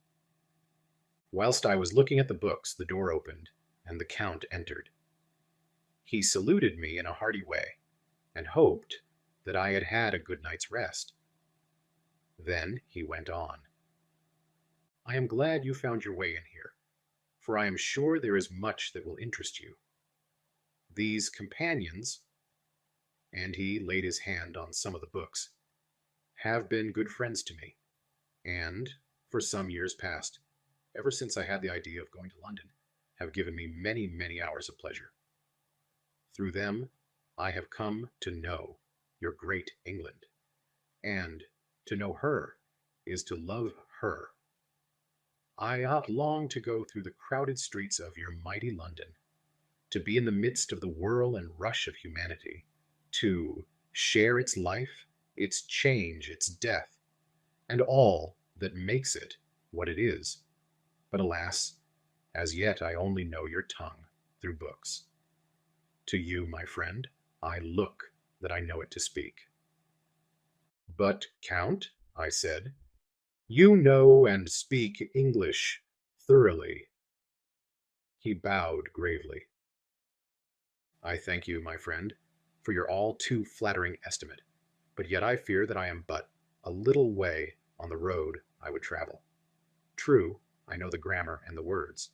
Whilst I was looking at the books, the door opened, and the Count entered. He saluted me in a hearty way, and hoped that I had had a good night's rest. Then he went on. "I am glad you found your way in here, for I am sure there is much that will interest you. These companions," and he laid his hand on some of the books, "have been good friends to me, and, for some years past, ever since I had the idea of going to London, have given me many, many hours of pleasure. Through them, I have come to know your great England, and to know her is to love her. I ought long to go through the crowded streets of your mighty London, to be in the midst of the whirl and rush of humanity, to share its life, its change, its death, and all that makes it what it is. But alas, as yet I only know your tongue through books. To you, my friend, I look that I know it to speak." "But, Count," I said, "you know and speak English thoroughly." He bowed gravely. "I thank you, my friend, for your all too flattering estimate, but yet I fear that I am but a little way on the road I would travel. True, I know the grammar and the words,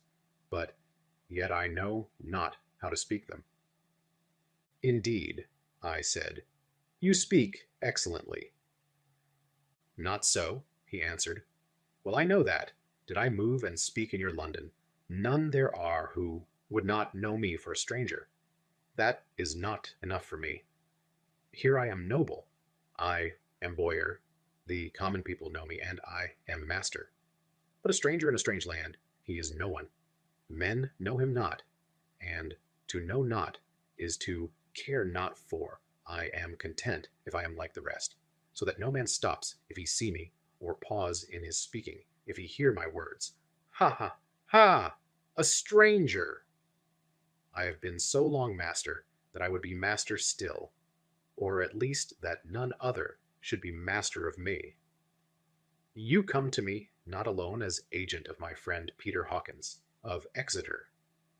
but yet I know not how to speak them." "Indeed," I said, "you speak excellently." "Not so," he answered. "Well, I know that, did I move and speak in your London, none there are who would not know me for a stranger. That is not enough for me. Here I am noble, I am Bowyer, the common people know me, and I am master. But a stranger in a strange land, he is no one. Men know him not, and to know not is to care not for. I am content if I am like the rest, so that no man stops if he see me, or pause in his speaking if he hear my words. Ha, ha, ha! A stranger! I have been so long master that I would be master still. or at least that none other should be master of me. You come to me not alone as agent of my friend Peter Hawkins of Exeter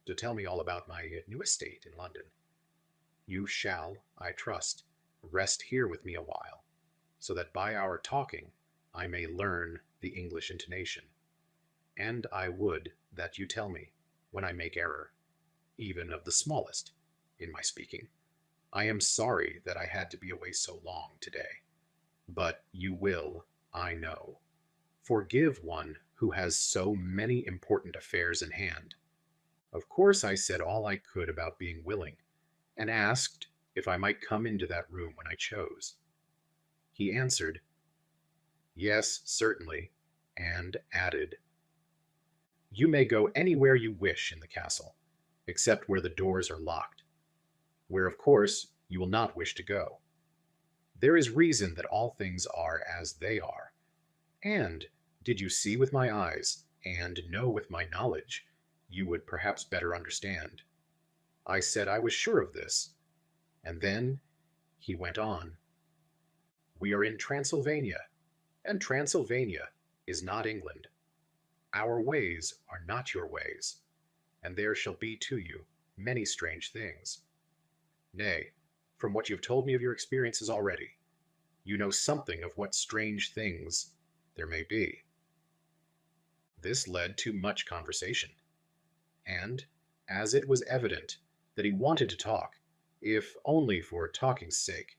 to tell me all about my new estate in London. You shall, I trust, rest here with me a while, so that by our talking I may learn the English intonation. And I would that you tell me, when I make error, even of the smallest, in my speaking. I am sorry that I had to be away so long today, but you will, I know, forgive one who has so many important affairs in hand. Of course I said all I could about being willing, and asked if I might come into that room when I chose. He answered, yes, certainly, and added, you may go anywhere you wish in the castle, except where the doors are locked, where of course you will not wish to go. There is reason that all things are as they are, and did you see with my eyes, and know with my knowledge, you would perhaps better understand. I said I was sure of this, and then he went on. We are in Transylvania, and Transylvania is not England. Our ways are not your ways, and there shall be to you many strange things. Nay, from what you have told me of your experiences already, you know something of what strange things there may be. This led to much conversation, and as it was evident that he wanted to talk, if only for talking's sake,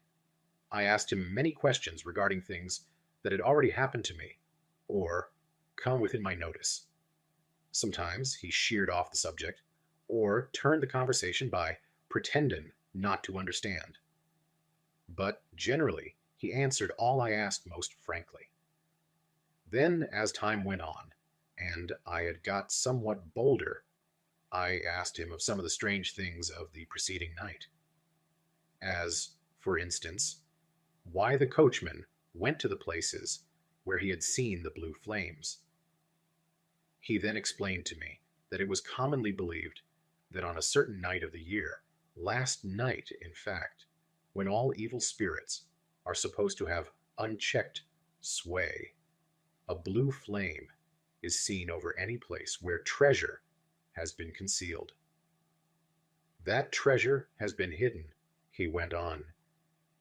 I asked him many questions regarding things that had already happened to me, or come within my notice. Sometimes he sheered off the subject, or turned the conversation by pretending not to understand. But generally he answered all I asked most frankly. Then, as time went on, and I had got somewhat bolder, I asked him of some of the strange things of the preceding night. As, for instance, why the coachman went to the places where he had seen the blue flames. He then explained to me that it was commonly believed that on a certain night of the year, last night in fact, when all evil spirits are supposed to have unchecked sway, a blue flame is seen over any place where treasure has been concealed. That treasure has been hidden, he went on,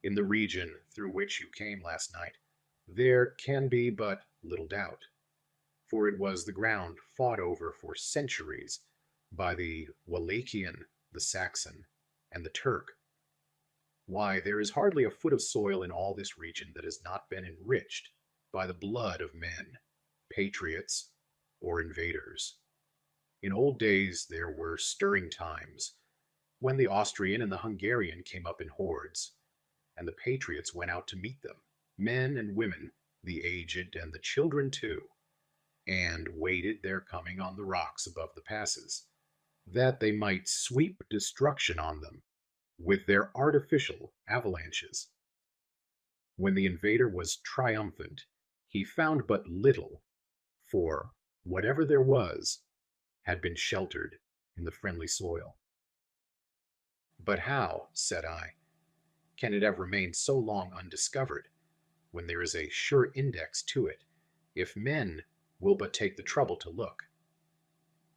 in the region through which you came last night. There can be but little doubt, for it was the ground fought over for centuries by the Wallachian, the Saxon, and the Turk. Why, there is hardly a foot of soil in all this region that has not been enriched by the blood of men, patriots, or invaders. In old days there were stirring times, when the Austrian and the Hungarian came up in hordes, and the patriots went out to meet them, men and women, the aged and the children too, and waited their coming on the rocks above the passes, that they might sweep destruction on them with their artificial avalanches. When the invader was triumphant, he found but little, for whatever there was had been sheltered in the friendly soil. But how, said I, can it have remained so long undiscovered, when there is a sure index to it, if men will but take the trouble to look?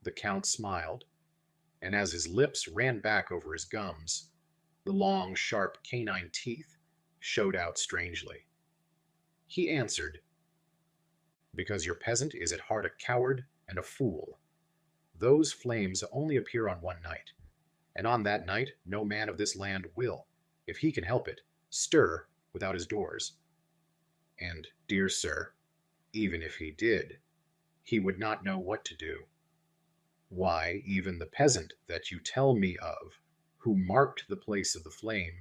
The Count smiled, and as his lips ran back over his gums, the long, sharp canine teeth showed out strangely. He answered, because your peasant is at heart a coward and a fool. Those flames only appear on one night, and on that night no man of this land will, if he can help it, stir without his doors. And, dear sir, even if he did, he would not know what to do. Why, even the peasant that you tell me of, who marked the place of the flame,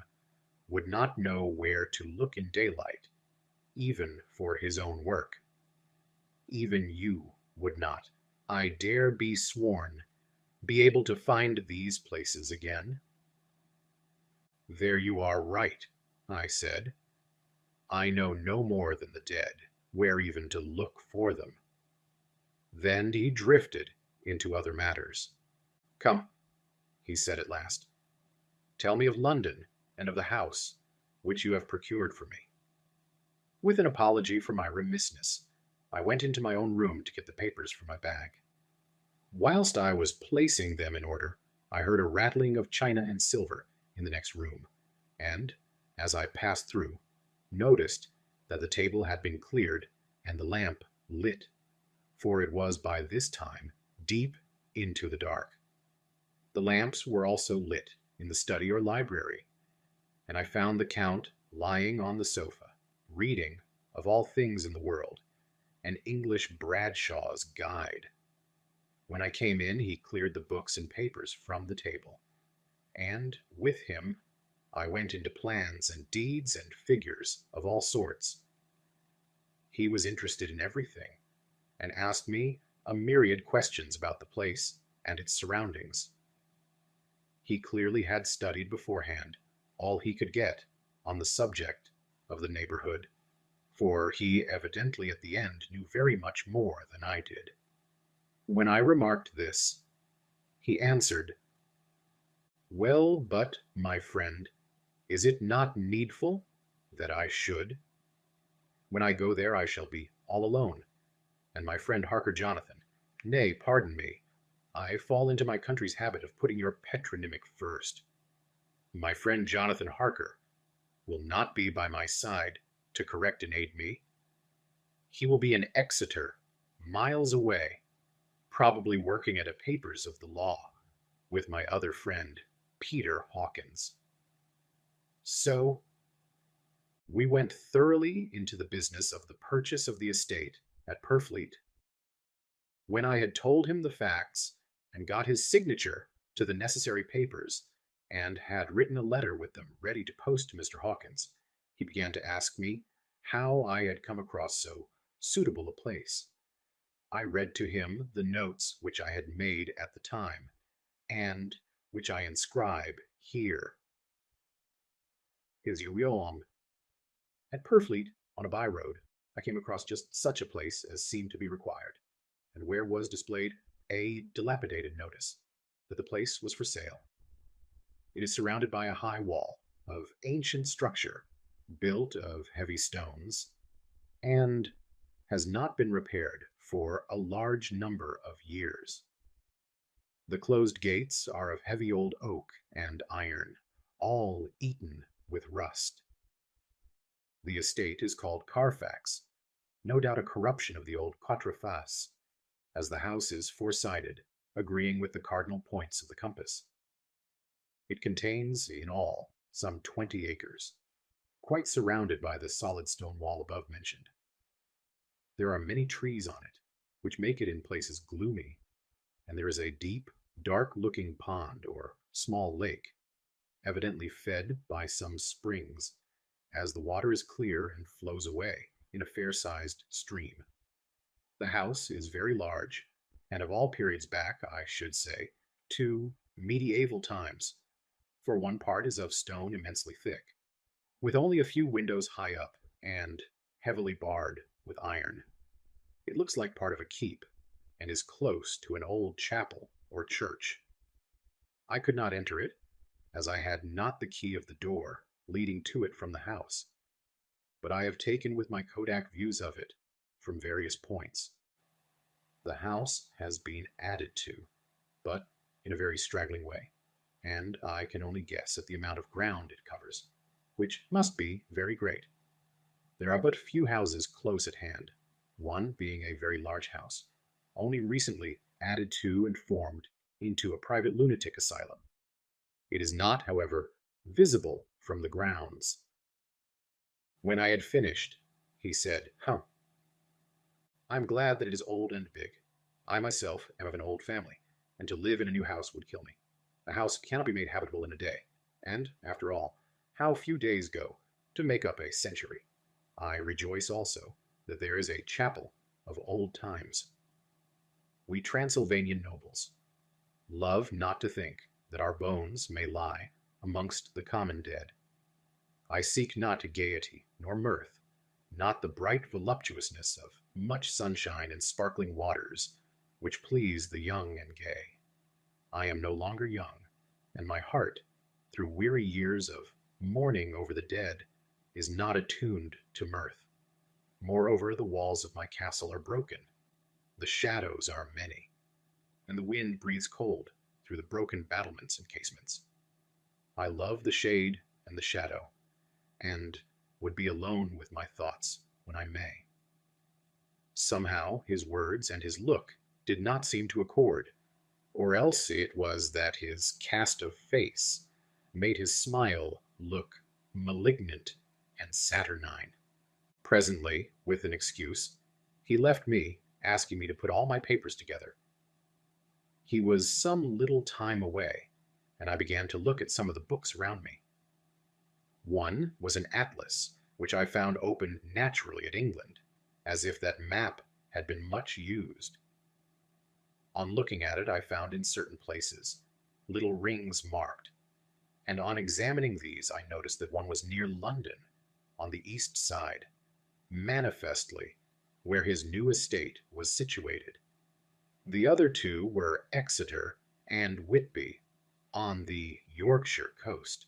would not know where to look in daylight, even for his own work. Even you would not, I dare be sworn, be able to find these places again. There you are right, I said. I know no more than the dead, where even to look for them. Then he drifted into other matters. Come, he said at last, tell me of London and of the house which you have procured for me." With an apology for my remissness, I went into my own room to get the papers from my bag. Whilst I was placing them in order, I heard a rattling of china and silver in the next room, and, as I passed through, noticed that the table had been cleared and the lamp lit, for it was by this time deep into the dark. The lamps were also lit in the study or library, and I found the Count lying on the sofa, reading, of all things in the world, an English Bradshaw's Guide. When I came in, he cleared the books and papers from the table, and with him I went into plans and deeds and figures of all sorts. He was interested in everything, and asked me a myriad questions about the place and its surroundings. He clearly had studied beforehand all he could get on the subject of the neighborhood, for he evidently at the end knew very much more than I did. When I remarked this, he answered, "Well, but, my friend, is it not needful that I should? When I go there I shall be all alone, and my friend Harker Jonathan, nay, pardon me, I fall into my country's habit of putting your patronymic first. My friend Jonathan Harker will not be by my side to correct and aid me. He will be in Exeter, miles away, probably working at a papers of the law, with my other friend, Peter Hawkins." So we went thoroughly into the business of the purchase of the estate at Purfleet. When I had told him the facts, and got his signature to the necessary papers, and had written a letter with them ready to post to Mr. Hawkins, he began to ask me how I had come across so suitable a place. I read to him the notes which I had made at the time, and which I inscribe here. His Uiom. At Purfleet, on a by-road, I came across just such a place as seemed to be required, and where was displayed a dilapidated notice that the place was for sale. It is surrounded by a high wall of ancient structure, built of heavy stones, and has not been repaired for a large number of years. The closed gates are of heavy old oak and iron, all eaten with rust. The estate is called Carfax, no doubt a corruption of the old Quatre Faces, as the house is four-sided, agreeing with the cardinal points of the compass. It contains, in all, some 20 acres, quite surrounded by the solid stone wall above mentioned. There are many trees on it, which make it in places gloomy, and there is a deep, dark-looking pond or small lake, evidently fed by some springs, as the water is clear and flows away in a fair-sized stream. The house is very large, and of all periods back, I should say, to medieval times, for one part is of stone immensely thick, with only a few windows high up, and heavily barred with iron. It looks like part of a keep, and is close to an old chapel or church. I could not enter it, as I had not the key of the door leading to it from the house, but I have taken with my Kodak views of it from various points. The house has been added to, but in a very straggling way, and I can only guess at the amount of ground it covers, which must be very great. There are but few houses close at hand, one being a very large house, only recently added to and formed into a private lunatic asylum. It is not, however, visible from the grounds. When I had finished, he said, "I'm glad that it is old and big. I myself am of an old family, and to live in a new house would kill me. A house cannot be made habitable in a day, and, after all, how few days go to make up a century. I rejoice also that there is a chapel of old times. We Transylvanian nobles love not to think that our bones may lie amongst the common dead. I seek not gaiety nor mirth, not the bright voluptuousness of much sunshine and sparkling waters, which please the young and gay. I am no longer young, and my heart, through weary years of mourning over the dead, is not attuned to mirth. Moreover, the walls of my castle are broken, the shadows are many, and the wind breathes cold through the broken battlements and casements. I love the shade and the shadow, and would be alone with my thoughts when I may. Somehow his words and his look did not seem to accord, or else it was that his cast of face made his smile look malignant and saturnine. Presently, with an excuse, he left me, asking me to put all my papers together. He was some little time away, and I began to look at some of the books around me. One was an atlas, which I found open naturally at England, as if that map had been much used. On looking at it, I found in certain places little rings marked, and on examining these, I noticed that one was near London, on the east side, manifestly where his new estate was situated. The other two were Exeter and Whitby, on the Yorkshire coast.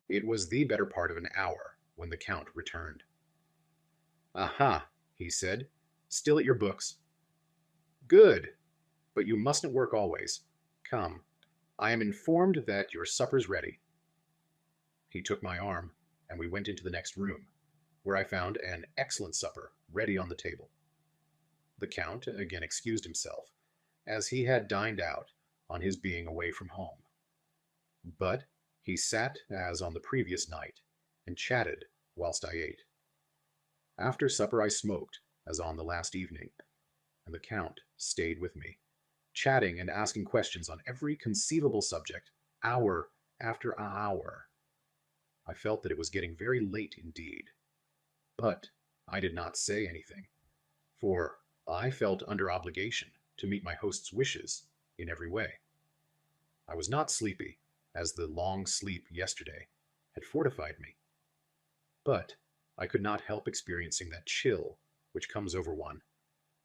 It was the better part of an hour when the Count returned. "Aha," he said, "still at your books? Good, but you mustn't work always. Come, I am informed that your supper's ready." He took my arm, and we went into the next room, where I found an excellent supper ready on the table. The Count again excused himself, as he had dined out on his being away from home. But he sat as on the previous night, and chatted whilst I ate. After supper I smoked, as on the last evening, and the Count stayed with me, chatting and asking questions on every conceivable subject, hour after hour. I felt that it was getting very late indeed, but I did not say anything, for I felt under obligation to meet my host's wishes in every way. I was not sleepy, as the long sleep yesterday had fortified me, but I could not help experiencing that chill which comes over one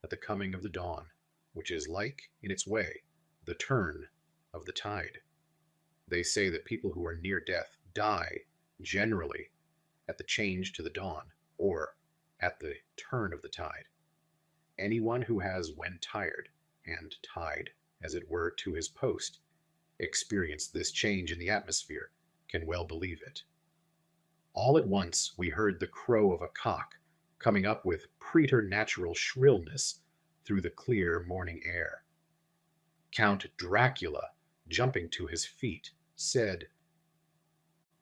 at the coming of the dawn, which is like, in its way, the turn of the tide. They say that people who are near death die, generally, at the change to the dawn, or at the turn of the tide. Anyone who has, when tired, and tied, as it were, to his post, experienced this change in the atmosphere, can well believe it. All at once we heard the crow of a cock coming up with preternatural shrillness through the clear morning air. Count Dracula, jumping to his feet, said,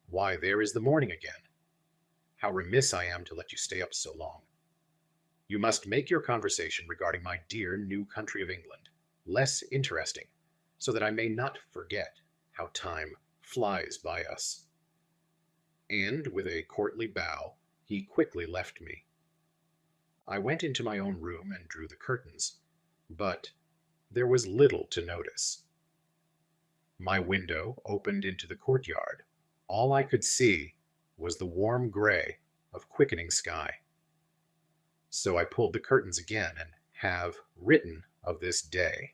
"Why, there is the morning again. How remiss I am to let you stay up so long. You must make your conversation regarding my dear new country of England less interesting, so that I may not forget how time flies by us." And with a courtly bow, he quickly left me. I went into my own room and drew the curtains, but there was little to notice. My window opened into the courtyard. All I could see was the warm gray of quickening sky. So I pulled the curtains again and have written of this day.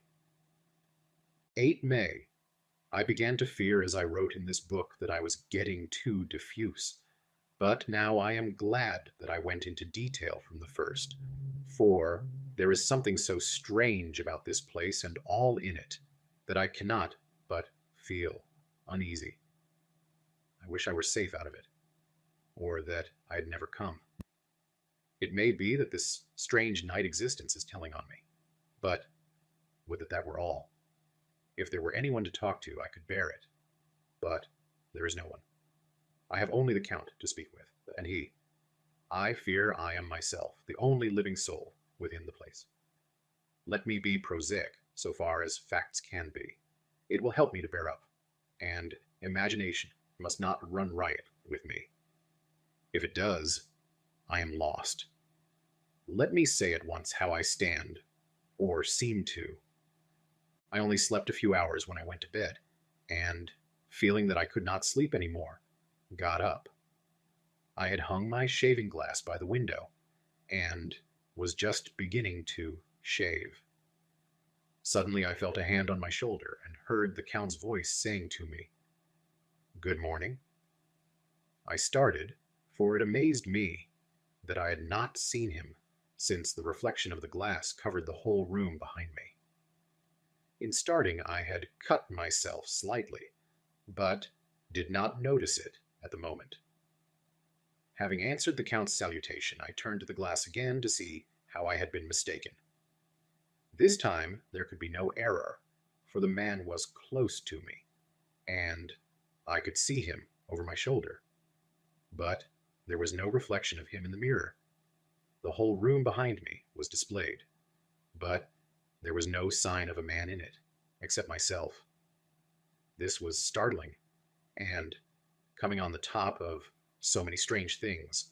8 May. I began to fear as I wrote in this book that I was getting too diffuse, but now I am glad that I went into detail from the first, for there is something so strange about this place and all in it that I cannot but feel uneasy. I wish I were safe out of it, or that I had never come. It may be that this strange night existence is telling on me, but would that that were all. If there were anyone to talk to, I could bear it, but there is no one. I have only the Count to speak with, and I fear I am myself, the only living soul within the place. Let me be prosaic so far as facts can be. It will help me to bear up, and imagination must not run riot with me. If it does, I am lost. Let me say at once how I stand, or seem to. I only slept a few hours when I went to bed, and, feeling that I could not sleep any more, got up. I had hung my shaving glass by the window, and was just beginning to shave. Suddenly I felt a hand on my shoulder, and heard the Count's voice saying to me, "Good morning." I started, for it amazed me that I had not seen him since the reflection of the glass covered the whole room behind me. In starting, I had cut myself slightly, but did not notice it at the moment. Having answered the Count's salutation, I turned to the glass again to see how I had been mistaken. This time there could be no error, for the man was close to me, and I could see him over my shoulder. But there was no reflection of him in the mirror. The whole room behind me was displayed, but there was no sign of a man in it, except myself. This was startling, and, coming on the top of so many strange things,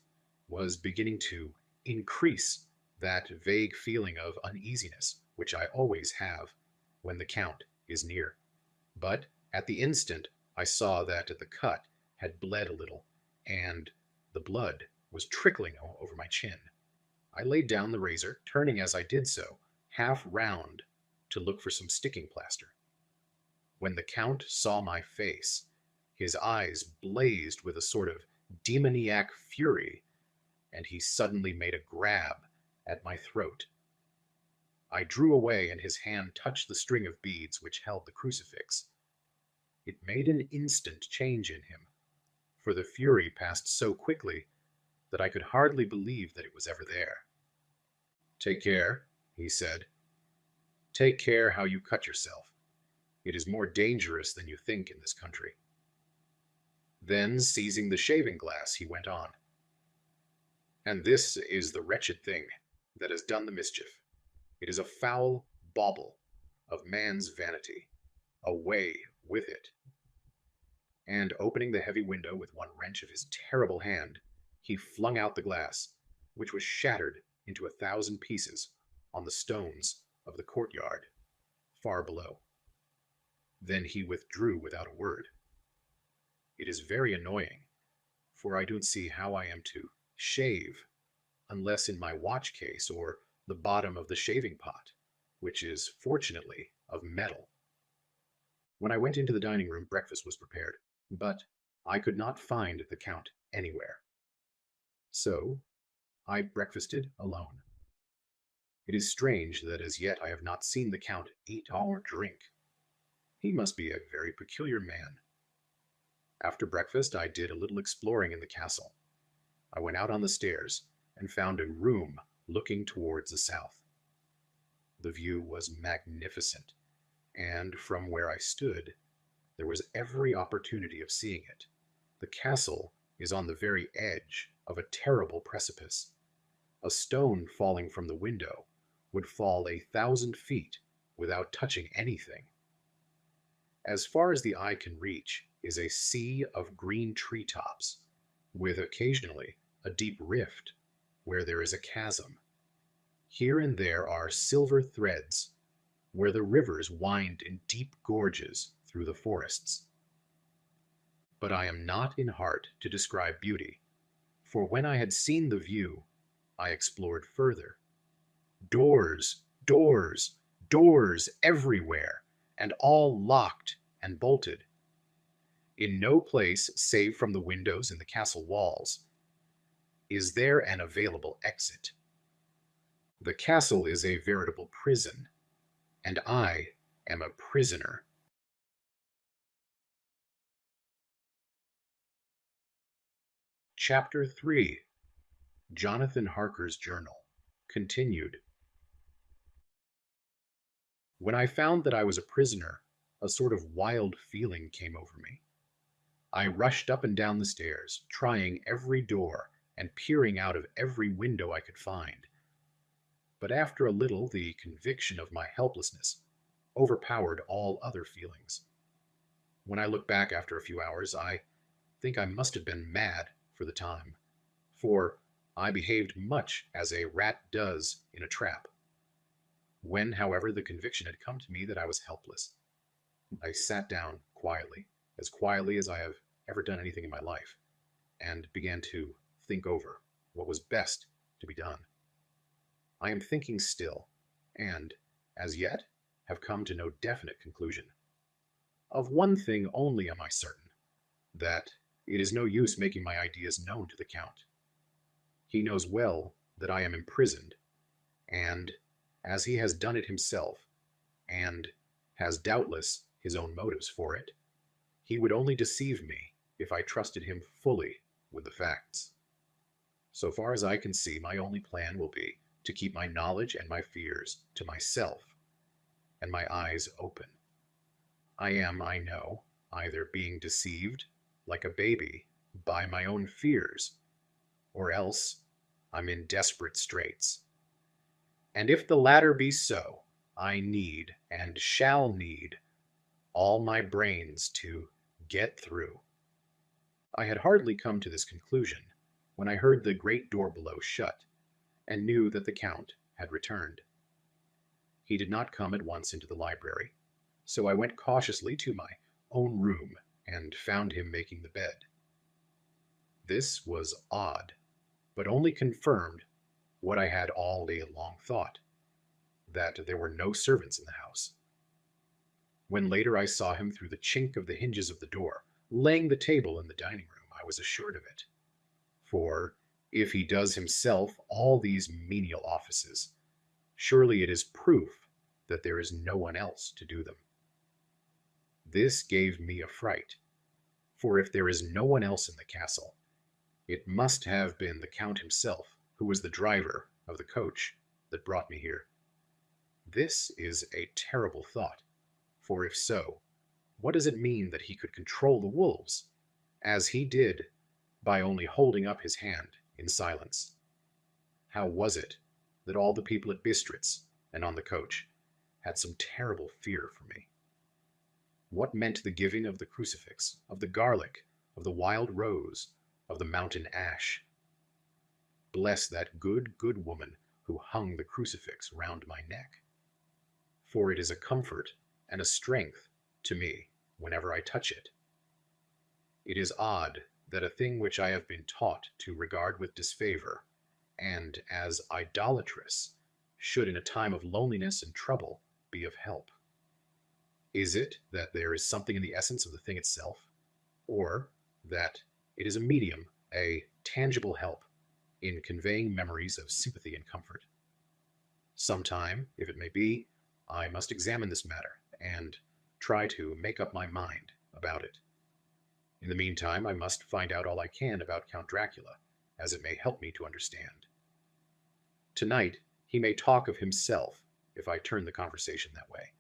was beginning to increase that vague feeling of uneasiness which I always have when the Count is near. But at the instant I saw that the cut had bled a little, and the blood was trickling over my chin. I laid down the razor, turning as I did so, half round to look for some sticking plaster. When the Count saw my face, his eyes blazed with a sort of demoniac fury, and he suddenly made a grab at my throat. I drew away, and his hand touched the string of beads which held the crucifix. It made an instant change in him, for the fury passed so quickly that I could hardly believe that it was ever there. "Take care," he said. "Take care how you cut yourself. It is more dangerous than you think in this country." Then, seizing the shaving glass, he went on. "And this is the wretched thing that has done the mischief. It is a foul bauble of man's vanity. Away with it." And opening the heavy window with one wrench of his terrible hand, he flung out the glass, which was shattered into 1,000 pieces on the stones of the courtyard far below. Then he withdrew without a word. It is very annoying, for I don't see how I am to shave unless in my watch case or the bottom of the shaving pot, which is fortunately of metal. When I went into the dining room, breakfast was prepared, but I could not find the Count anywhere. So I breakfasted alone. It is strange that as yet I have not seen the Count eat or drink. He must be a very peculiar man. After breakfast, I did a little exploring in the castle. I went out on the stairs and found a room looking towards the south. The view was magnificent, and from where I stood, there was every opportunity of seeing it. The castle is on the very edge of a terrible precipice. A stone falling from the window would fall 1,000 feet without touching anything. As far as the eye can reach is a sea of green treetops, with occasionally a deep rift where there is a chasm. Here and there are silver threads, where the rivers wind in deep gorges through the forests. But I am not in heart to describe beauty, for when I had seen the view, I explored further. Doors, doors, doors everywhere, and all locked and bolted. In no place, save from the windows in the castle walls, is there an available exit. The castle is a veritable prison, and I am a prisoner. Chapter 3. Jonathan Harker's Journal. Continued. When I found that I was a prisoner, a sort of wild feeling came over me. I rushed up and down the stairs, trying every door and peering out of every window I could find. But after a little, the conviction of my helplessness overpowered all other feelings. When I look back after a few hours, I think I must have been mad for the time, for I behaved much as a rat does in a trap. When, however, the conviction had come to me that I was helpless, I sat down quietly as I have ever done anything in my life, and began to think over what was best to be done. I am thinking still, and, as yet, have come to no definite conclusion. Of one thing only am I certain, that It is no use making my ideas known to the Count. He knows well that I am imprisoned, and, as he has done it himself, and has doubtless his own motives for it, he would only deceive me if I trusted him fully with the facts. So far as I can see, my only plan will be to keep my knowledge and my fears to myself, and my eyes open. I am, I know, either being deceived, like a baby, by my own fears, or else I'm in desperate straits. And if the latter be so, I need, and shall need, all my brains to get through. I had hardly come to this conclusion when I heard the great door below shut, and knew that the Count had returned. He did not come at once into the library, so I went cautiously to my own room and found him making the bed. This was odd, but only confirmed what I had all day long thought, that there were no servants in the house. When later I saw him through the chink of the hinges of the door, laying the table in the dining room, I was assured of it. For if he does himself all these menial offices, surely it is proof that there is no one else to do them. This gave me a fright, for if there is no one else in the castle, it must have been the Count himself who was the driver of the coach that brought me here. This is a terrible thought, for if so, what does it mean that he could control the wolves, as he did by only holding up his hand in silence? How was it that all the people at Bistritz and on the coach had some terrible fear for me? What meant the giving of the crucifix, of the garlic, of the wild rose, of the mountain ash? Bless that good, good woman who hung the crucifix round my neck, for it is a comfort and a strength to me whenever I touch it. It is odd that a thing which I have been taught to regard with disfavor, and as idolatrous, should in a time of loneliness and trouble be of help. Is it that there is something in the essence of the thing itself, or that it is a medium, a tangible help, in conveying memories of sympathy and comfort? Sometime, if it may be, I must examine this matter, and try to make up my mind about it. In the meantime, I must find out all I can about Count Dracula, as it may help me to understand. Tonight, he may talk of himself if I turn the conversation that way.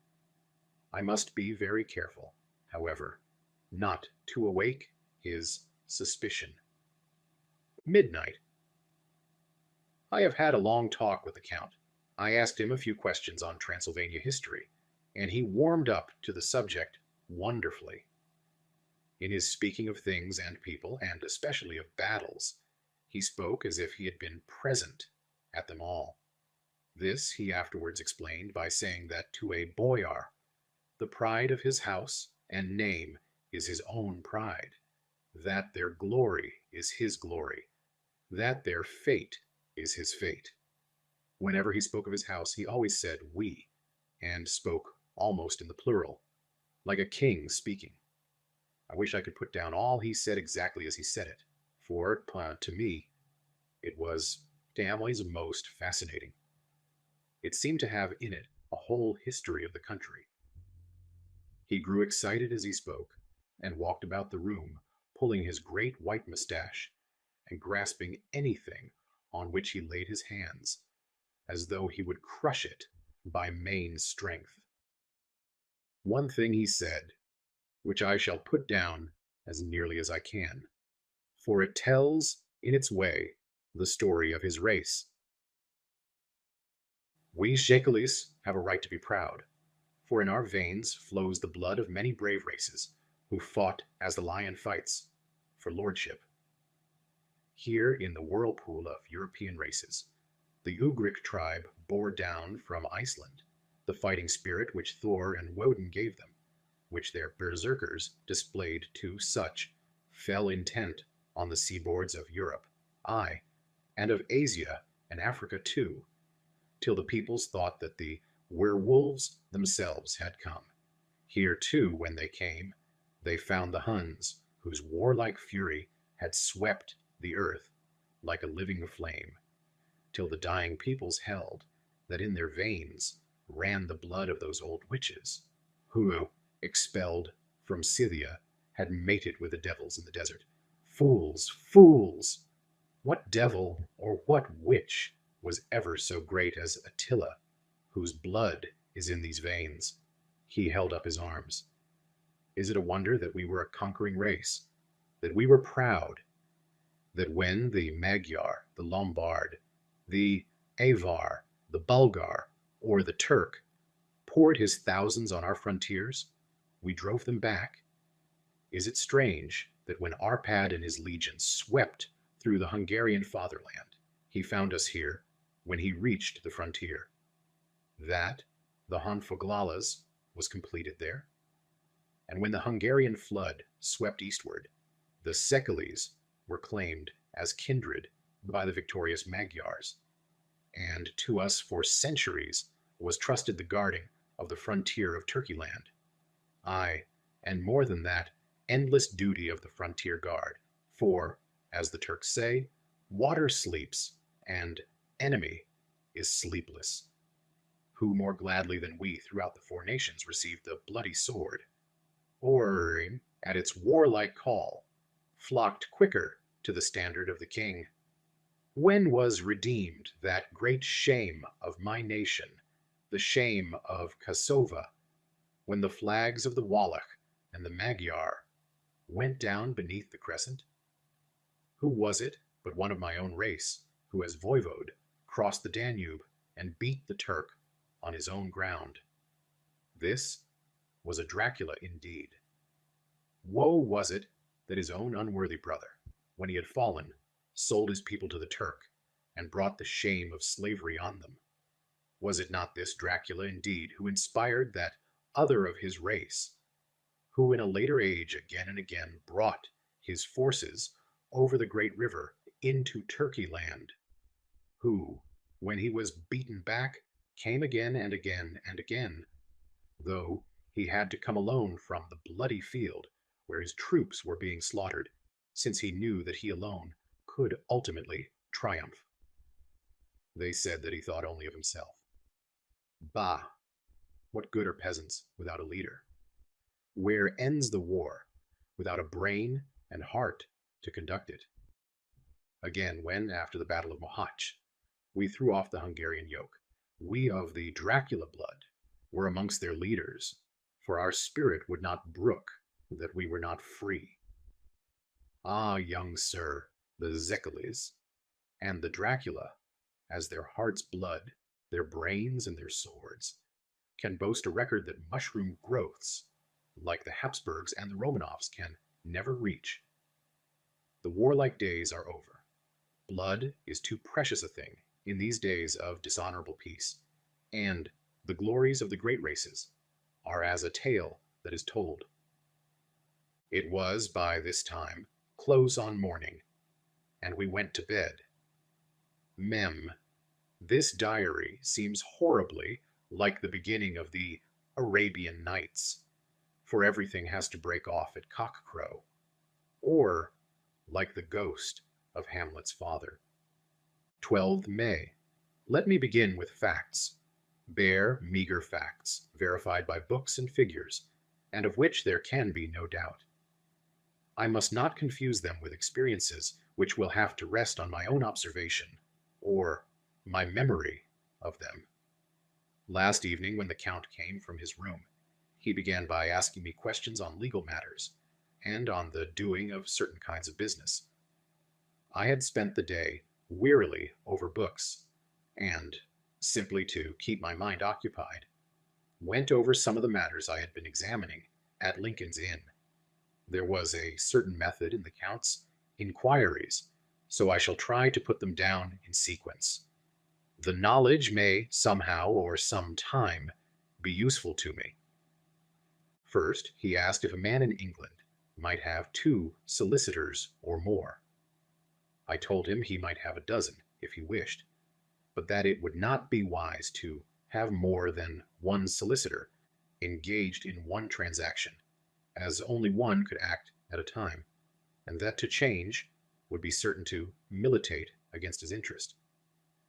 I must be very careful, however, not to awake his suspicion. Midnight. I have had a long talk with the Count. I asked him a few questions on Transylvania history, and he warmed up to the subject wonderfully. In his speaking of things and people, and especially of battles, he spoke as if he had been present at them all. This he afterwards explained by saying that to a boyar, the pride of his house and name is his own pride, that their glory is his glory, that their fate is his fate. Whenever he spoke of his house, he always said we, and spoke almost in the plural, like a king speaking. I wish I could put down all he said exactly as he said it, for, to me, it was Stanley's most fascinating. It seemed to have in it a whole history of the country. He grew excited as he spoke, and walked about the room, pulling his great white mustache, and grasping anything on which he laid his hands, as though he would crush it by main strength. One thing he said, which I shall put down as nearly as I can, for it tells, in its way, the story of his race. We Jacquelis have a right to be proud, for in our veins flows the blood of many brave races who fought as the lion fights, for lordship. Here in the whirlpool of European races, the Ugric tribe bore down from Iceland the fighting spirit which Thor and Woden gave them, which their berserkers displayed to such fell intent on the seaboards of Europe, aye, and of Asia and Africa too, till the peoples thought that the werewolves themselves had come. Here too, when they came, they found the Huns, whose warlike fury had swept the earth like a living flame, till the dying peoples held that in their veins ran the blood of those old witches, who, expelled from Scythia, had mated with the devils in the desert. Fools, fools! What devil or what witch was ever so great as Attila, whose blood is in these veins? He held up his arms. Is it a wonder that we were a conquering race, that we were proud, that when the Magyar, the Lombard, the Avar, the Bulgar, or the Turk poured his thousands on our frontiers, we drove them back? Is it strange that when Arpad and his legions swept through the Hungarian fatherland, he found us here when he reached the frontier? That the Honfoglalas was completed there? And when the Hungarian flood swept eastward, the Szekelyes were claimed as kindred by the victorious Magyars, and to us for centuries was trusted the guarding of the frontier of Turkeyland. Aye, and more than that, endless duty of the frontier guard, for, as the Turks say, water sleeps, and enemy is sleepless. Who more gladly than we throughout the four nations received the bloody sword, or, at its warlike call, flocked quicker to the standard of the king? When was redeemed that great shame of my nation, the shame of Kosova, when the flags of the Wallach and the Magyar went down beneath the crescent? Who was it but one of my own race, who as voivode crossed the Danube and beat the Turk on his own ground? This was a Dracula indeed. Woe was it that his own unworthy brother, when he had fallen, sold his people to the Turk, and brought the shame of slavery on them. Was it not this Dracula indeed who inspired that other of his race, who in a later age again and again brought his forces over the great river into Turkey land, who, when he was beaten back, came again and again and again, though he had to come alone from the bloody field where his troops were being slaughtered, since he knew that he alone could ultimately triumph? They said that he thought only of himself. Bah! What good are peasants without a leader? Where ends the war without a brain and heart to conduct it? Again, when, after the Battle of Mohacs, we threw off the Hungarian yoke, we of the Dracula blood were amongst their leaders, for our spirit would not brook that we were not free. Ah, young sir, the Szekelyes and the Dracula, as their heart's blood, their brains, and their swords, can boast a record that mushroom growths, like the Habsburgs and the Romanovs, can never reach. The warlike days are over. Blood is too precious a thing in these days of dishonorable peace, and the glories of the great races are as a tale that is told. It was by this time close on morning, and we went to bed. Mem, this diary seems horribly like the beginning of the Arabian Nights, for everything has to break off at cockcrow, or like the ghost of Hamlet's father. 12th May. Let me begin with facts, bare, meager facts, verified by books and figures, and of which there can be no doubt. I must not confuse them with experiences which will have to rest on my own observation, or my memory of them. Last evening, when the Count came from his room, he began by asking me questions on legal matters, and on the doing of certain kinds of business. I had spent the day wearily over books, and, simply to keep my mind occupied, went over some of the matters I had been examining at Lincoln's Inn. There was a certain method in the Count's inquiries, so I shall try to put them down in sequence. The knowledge may somehow or some time be useful to me. First, he asked if a man in England might have 2 solicitors or more. I told him he might have a dozen if he wished, but that it would not be wise to have more than 1 solicitor engaged in one transaction, as only one could act at a time. and that to change would be certain to militate against his interest.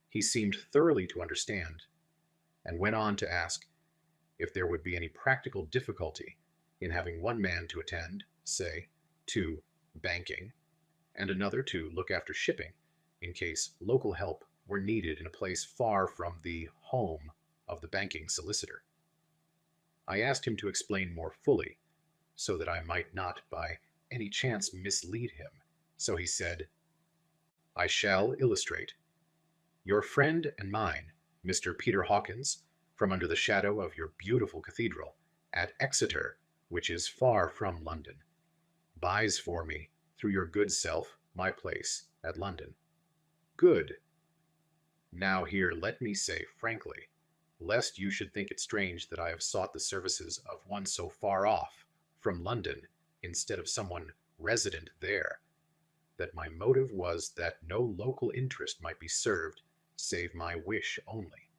He seemed thoroughly to understand, and went on to ask if there would be any practical difficulty in having one man to attend, say, to banking, and another to look after shipping, in case local help were needed in a place far from the home of the banking solicitor. I asked him to explain more fully, so that I might not by any chance mislead him. So he said, "I shall illustrate. Your friend and mine, Mr. Peter Hawkins, from under the shadow of your beautiful cathedral at Exeter, which is far from London, buys for me, through your good self, my place at London." Good. Now here let me say frankly, lest you should think it strange that I have sought the services of one so far off from London instead of someone resident there, that my motive was that no local interest might be served save my wish only.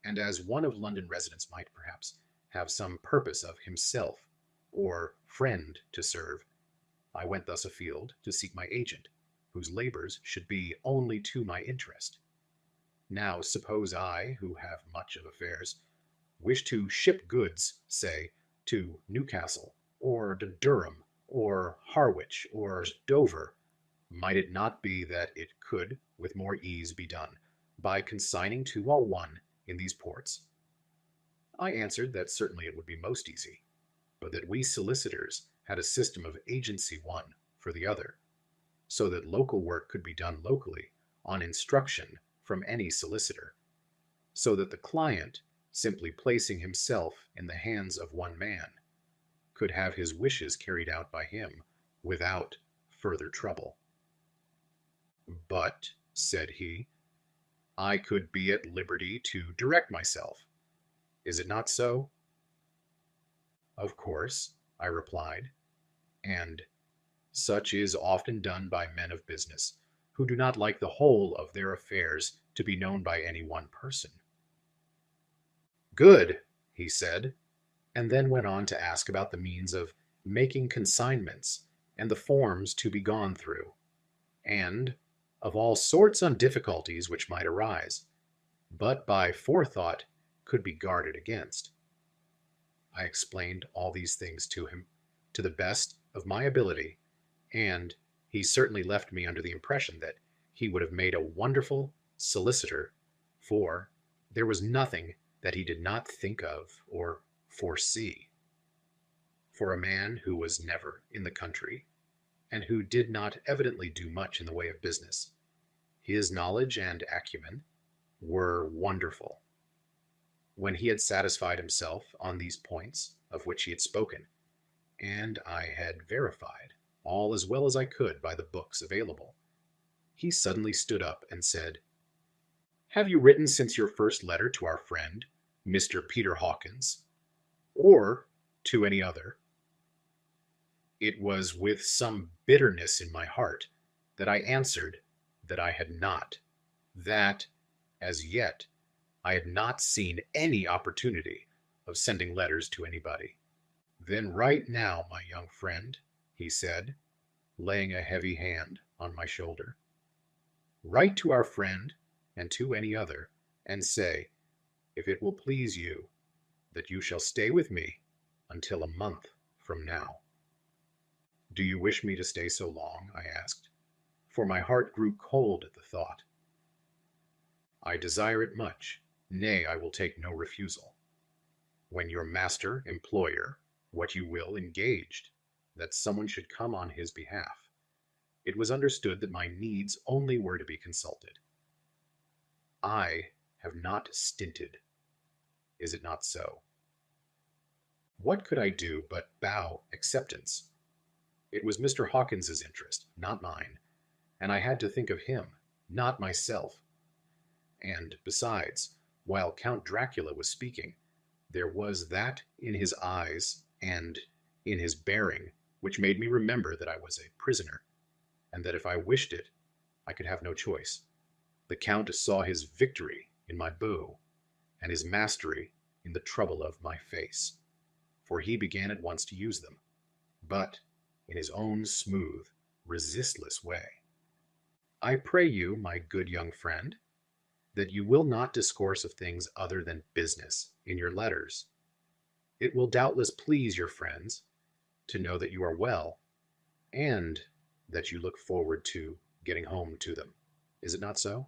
And as one of London residents might perhaps have some purpose of himself or friend to serve, I went thus afield to seek my agent, whose labors should be only to my interest. Now suppose I, who have much of affairs, wish to ship goods, say, to Newcastle, or to Durham, or Harwich, or Dover, might it not be that it could with more ease be done by consigning to all one in these ports? I answered that certainly it would be most easy, but that we solicitors had a system of agency one for the other, so that local work could be done locally on instruction from any solicitor, so that the client, simply placing himself in the hands of one man, could have his wishes carried out by him without further trouble. "But," said he, "I could be at liberty to direct myself. Is it not so?" "Of course," I replied, "and such is often done by men of business, who do not like the whole of their affairs to be known by any one person." "Good," he said, and then went on to ask about the means of making consignments and the forms to be gone through, and of all sorts of difficulties which might arise, but by forethought could be guarded against. I explained all these things to him to the best of my ability, and he certainly left me under the impression that he would have made a wonderful solicitor, for there was nothing that he did not think of or foresee. For a man who was never in the country, and who did not evidently do much in the way of business, his knowledge and acumen were wonderful. When he had satisfied himself on these points of which he had spoken, and I had verified all as well as I could by the books available, he suddenly stood up and said, "Have you written since your first letter to our friend, Mr. Peter Hawkins, or to any other?" It was with some bitterness in my heart that I answered that I had not, that, as yet, I had not seen any opportunity of sending letters to anybody. "Then write now, my young friend," he said, laying a heavy hand on my shoulder. "Write to our friend and to any other, and say, if it will please you, that you shall stay with me until a month from now." "Do you wish me to stay so long?" I asked, for my heart grew cold at the thought. "I desire it much, nay, I will take no refusal. When your master, employer, what you will, engaged that someone should come on his behalf, it was understood that my needs only were to be consulted. I have not stinted. Is it not so?" What could I do but bow acceptance? It was Mr. Hawkins's interest, not mine, and I had to think of him, not myself. And besides, while Count Dracula was speaking, there was that in his eyes and in his bearing which made me remember that I was a prisoner, and that if I wished it, I could have no choice. The Count saw his victory in my bow, and his mastery in the trouble of my face, for he began at once to use them, but in his own smooth, resistless way. I pray you, my good young friend, that you will not discourse of things other than business in your letters. It will doubtless please your friends to know that you are well, and that you look forward to getting home to them. Is it not so?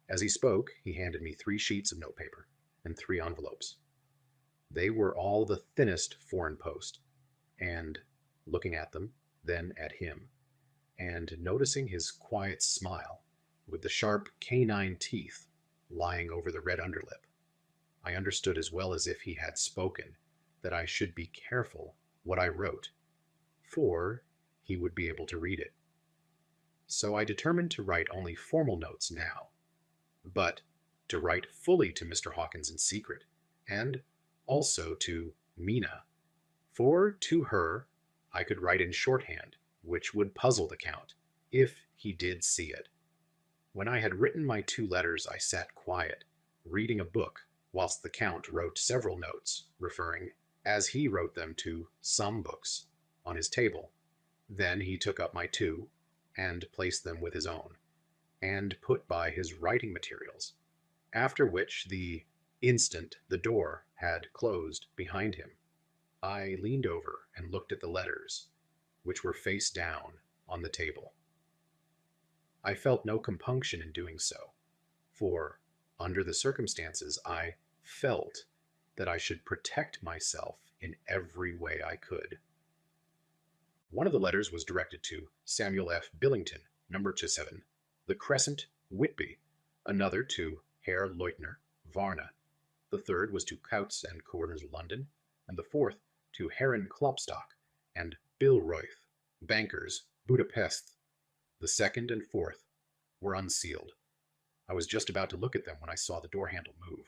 As he spoke, he handed me 3 sheets of notepaper and 3 envelopes. They were all the thinnest foreign post, and looking at them, then at him, and noticing his quiet smile with the sharp canine teeth lying over the red underlip, I understood as well as if he had spoken that I should be careful what I wrote, for he would be able to read it. So I determined to write only formal notes now, but to write fully to Mr. Hawkins in secret, and also to Mina, for to her I could write in shorthand, which would puzzle the Count, if he did see it. When I had written my 2 letters, I sat quiet, reading a book, whilst the Count wrote several notes, referring, as he wrote them, to some books, on his table. Then he took up my 2, and placed them with his own, and put by his writing materials, after which the instant the door had closed behind him, I leaned over and looked at the letters, which were face down on the table. I felt no compunction in doing so, for, under the circumstances, I felt that I should protect myself in every way I could. One of the letters was directed to Samuel F. Billington, number 27, The Crescent, Whitby, another to Herr Leutner, Varna. The third was to Coutts and Corners, London, and the fourth to Herren Klopstock and Billroyth, bankers, Budapest. The second and fourth were unsealed. I was just about to look at them when I saw the door handle move.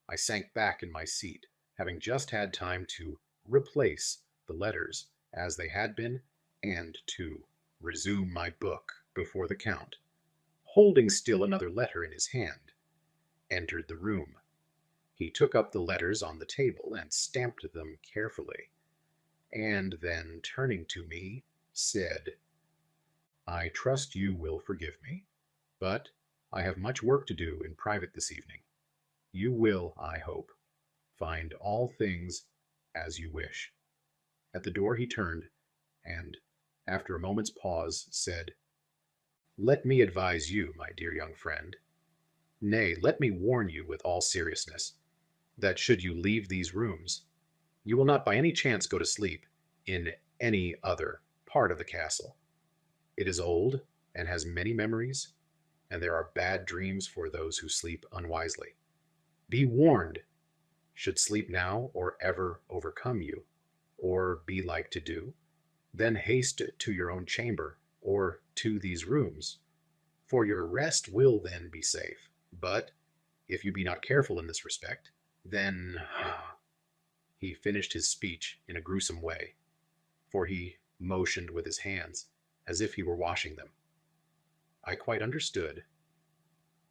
I sank back in my seat, having just had time to replace the letters as they had been, and to resume my book before the Count, holding still another letter in his hand, entered the room. He took up the letters on the table and stamped them carefully, and then, turning to me, said, "I trust you will forgive me, but I have much work to do in private this evening. You will, I hope, find all things as you wish." At the door he turned, and, after a moment's pause, said, "Let me advise you, my dear young friend, nay, let me warn you with all seriousness, that should you leave these rooms, you will not by any chance go to sleep in any other part of the castle. It is old, and has many memories, and there are bad dreams for those who sleep unwisely. Be warned, should sleep now or ever overcome you, or be like to do, then haste to your own chamber, or to these rooms, for your rest will then be safe. But if you be not careful in this respect, then—" He finished his speech in a gruesome way, for he motioned with his hands, as if he were washing them. I quite understood.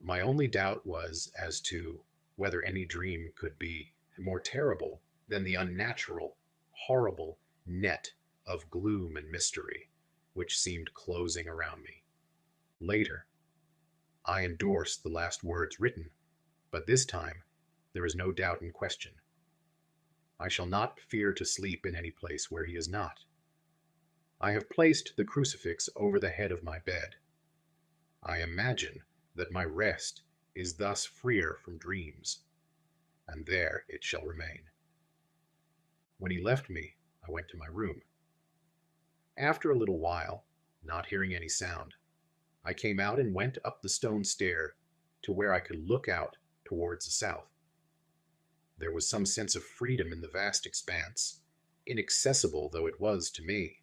My only doubt was as to whether any dream could be more terrible than the unnatural, horrible net of gloom and mystery which seemed closing around me. Later, I endorsed the last words written, but this time there is no doubt in question. I shall not fear to sleep in any place where he is not. I have placed the crucifix over the head of my bed. I imagine that my rest is thus freer from dreams, and there it shall remain. When he left me, I went to my room. After a little while, not hearing any sound, I came out and went up the stone stair to where I could look out towards the south. There was some sense of freedom in the vast expanse, inaccessible though it was to me,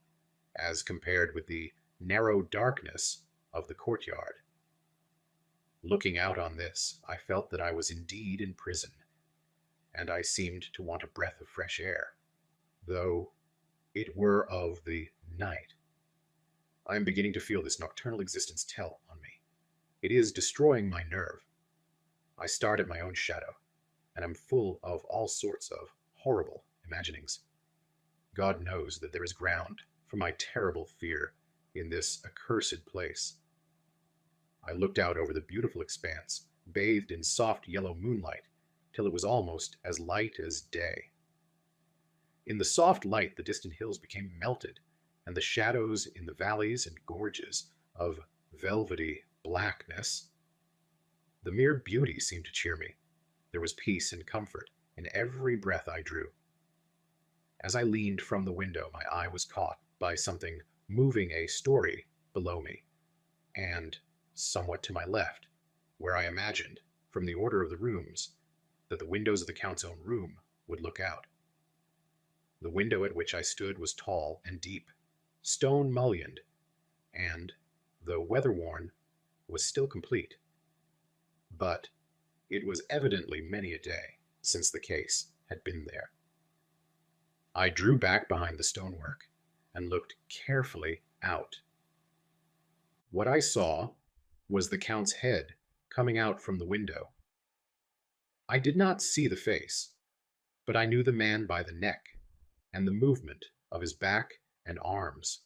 as compared with the narrow darkness of the courtyard. Looking out on this, I felt that I was indeed in prison, and I seemed to want a breath of fresh air, though it were of the night. I am beginning to feel this nocturnal existence tell on me. It is destroying my nerve. I start at my own shadow, and am full of all sorts of horrible imaginings. God knows that there is ground for my terrible fear in this accursed place. I looked out over the beautiful expanse, bathed in soft yellow moonlight, till it was almost as light as day. In the soft light, the distant hills became melted, and the shadows in the valleys and gorges of velvety blackness. The mere beauty seemed to cheer me. There was peace and comfort in every breath I drew. As I leaned from the window, my eye was caught by something moving a story below me, and somewhat to my left, where I imagined, from the order of the rooms, that the windows of the Count's own room would look out. The window at which I stood was tall and deep, stone mullioned, and, though weather-worn, was still complete. But it was evidently many a day since the case had been there. I drew back behind the stonework and looked carefully out. What I saw was the Count's head coming out from the window. I did not see the face, but I knew the man by the neck and the movement of his back and arms.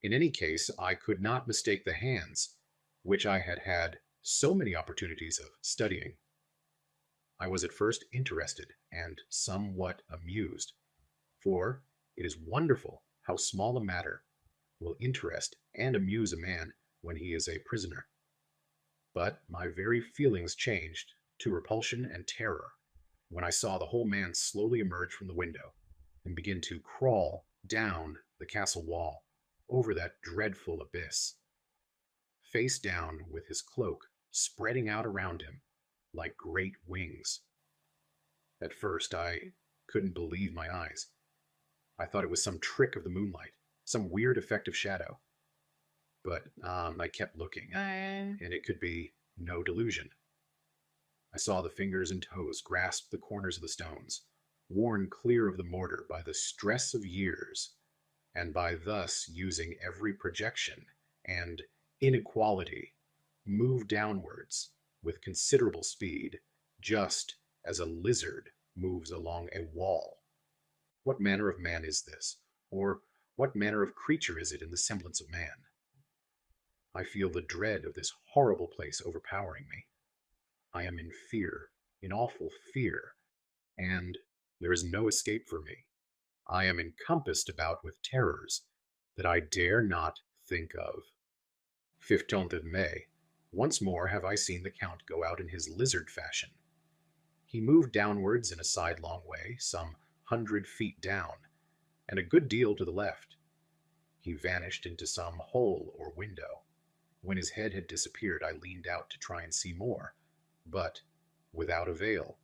In any case, I could not mistake the hands, which I had had so many opportunities of studying. I was at first interested and somewhat amused, for it is wonderful how small a matter will interest and amuse a man when he is a prisoner. But my very feelings changed to repulsion and terror when I saw the whole man slowly emerge from the window and begin to crawl down the castle wall over that dreadful abyss, face down with his cloak spreading out around him like great wings. At first, I couldn't believe my eyes. I thought it was some trick of the moonlight, some weird effect of shadow. But I kept looking, and it could be no delusion. I saw the fingers and toes grasp the corners of the stones, worn clear of the mortar by the stress of years, and by thus using every projection and inequality, move downwards with considerable speed, just as a lizard moves along a wall. What manner of man is this? Or what manner of creature is it in the semblance of man? I feel the dread of this horrible place overpowering me. I am in fear, in awful fear, and there is no escape for me. I am encompassed about with terrors that I dare not think of. 15th of May. Once more have I seen the Count go out in his lizard fashion. He moved downwards in a sidelong way, some 100 feet down, and a good deal to the left. He vanished into some hole or window. When his head had disappeared, I leaned out to try and see more, but without avail.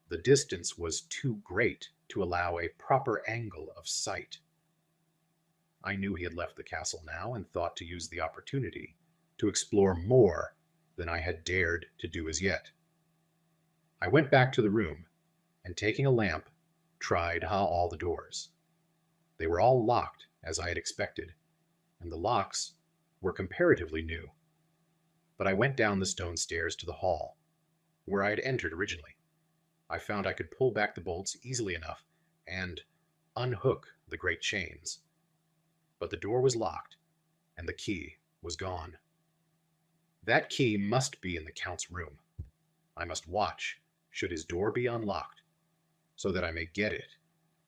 The distance was too great to allow a proper angle of sight. I knew he had left the castle now, and thought to use the opportunity to explore more than I had dared to do as yet. I went back to the room, and taking a lamp, tried all the doors. They were all locked, as I had expected, and the locks were comparatively new. But I went down the stone stairs to the hall, where I had entered originally. I found I could pull back the bolts easily enough and unhook the great chains. But the door was locked, and the key was gone. That key must be in the Count's room. I must watch, should his door be unlocked, so that I may get it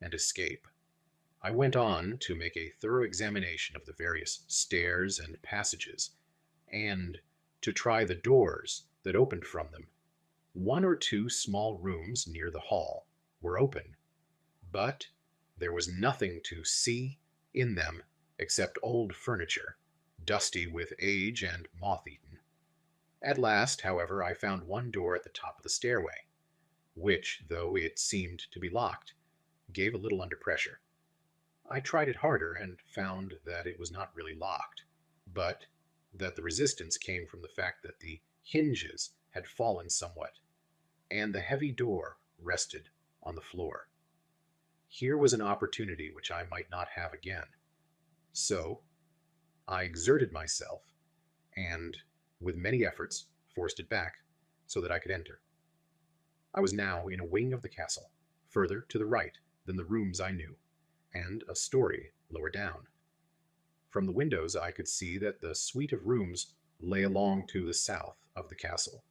and escape. I went on to make a thorough examination of the various stairs and passages, and to try the doors that opened from them. 1 or 2 small rooms near the hall were open, but there was nothing to see in them except old furniture, dusty with age and moth-eaten. At last, however, I found one door at the top of the stairway, which, though it seemed to be locked, gave a little under pressure. I tried it harder and found that it was not really locked, but that the resistance came from the fact that the hinges had fallen somewhat, and the heavy door rested on the floor. Here was an opportunity which I might not have again. So I exerted myself, and with many efforts forced it back so that I could enter. I was now in a wing of the castle, further to the right than the rooms I knew, and a story lower down. From the windows I could see that the suite of rooms lay along to the south of the castle,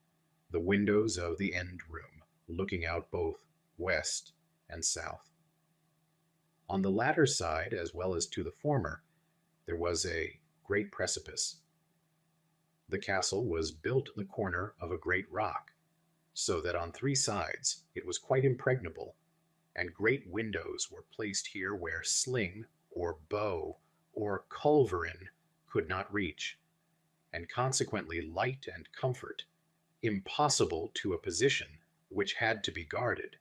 the windows of the end room looking out both west and south. On the latter side, as well as to the former, there was a great precipice. The castle was built in the corner of a great rock, so that on three sides it was quite impregnable, and great windows were placed here where sling or bow or culverin could not reach, and consequently light and comfort, impossible to a position which had to be guarded,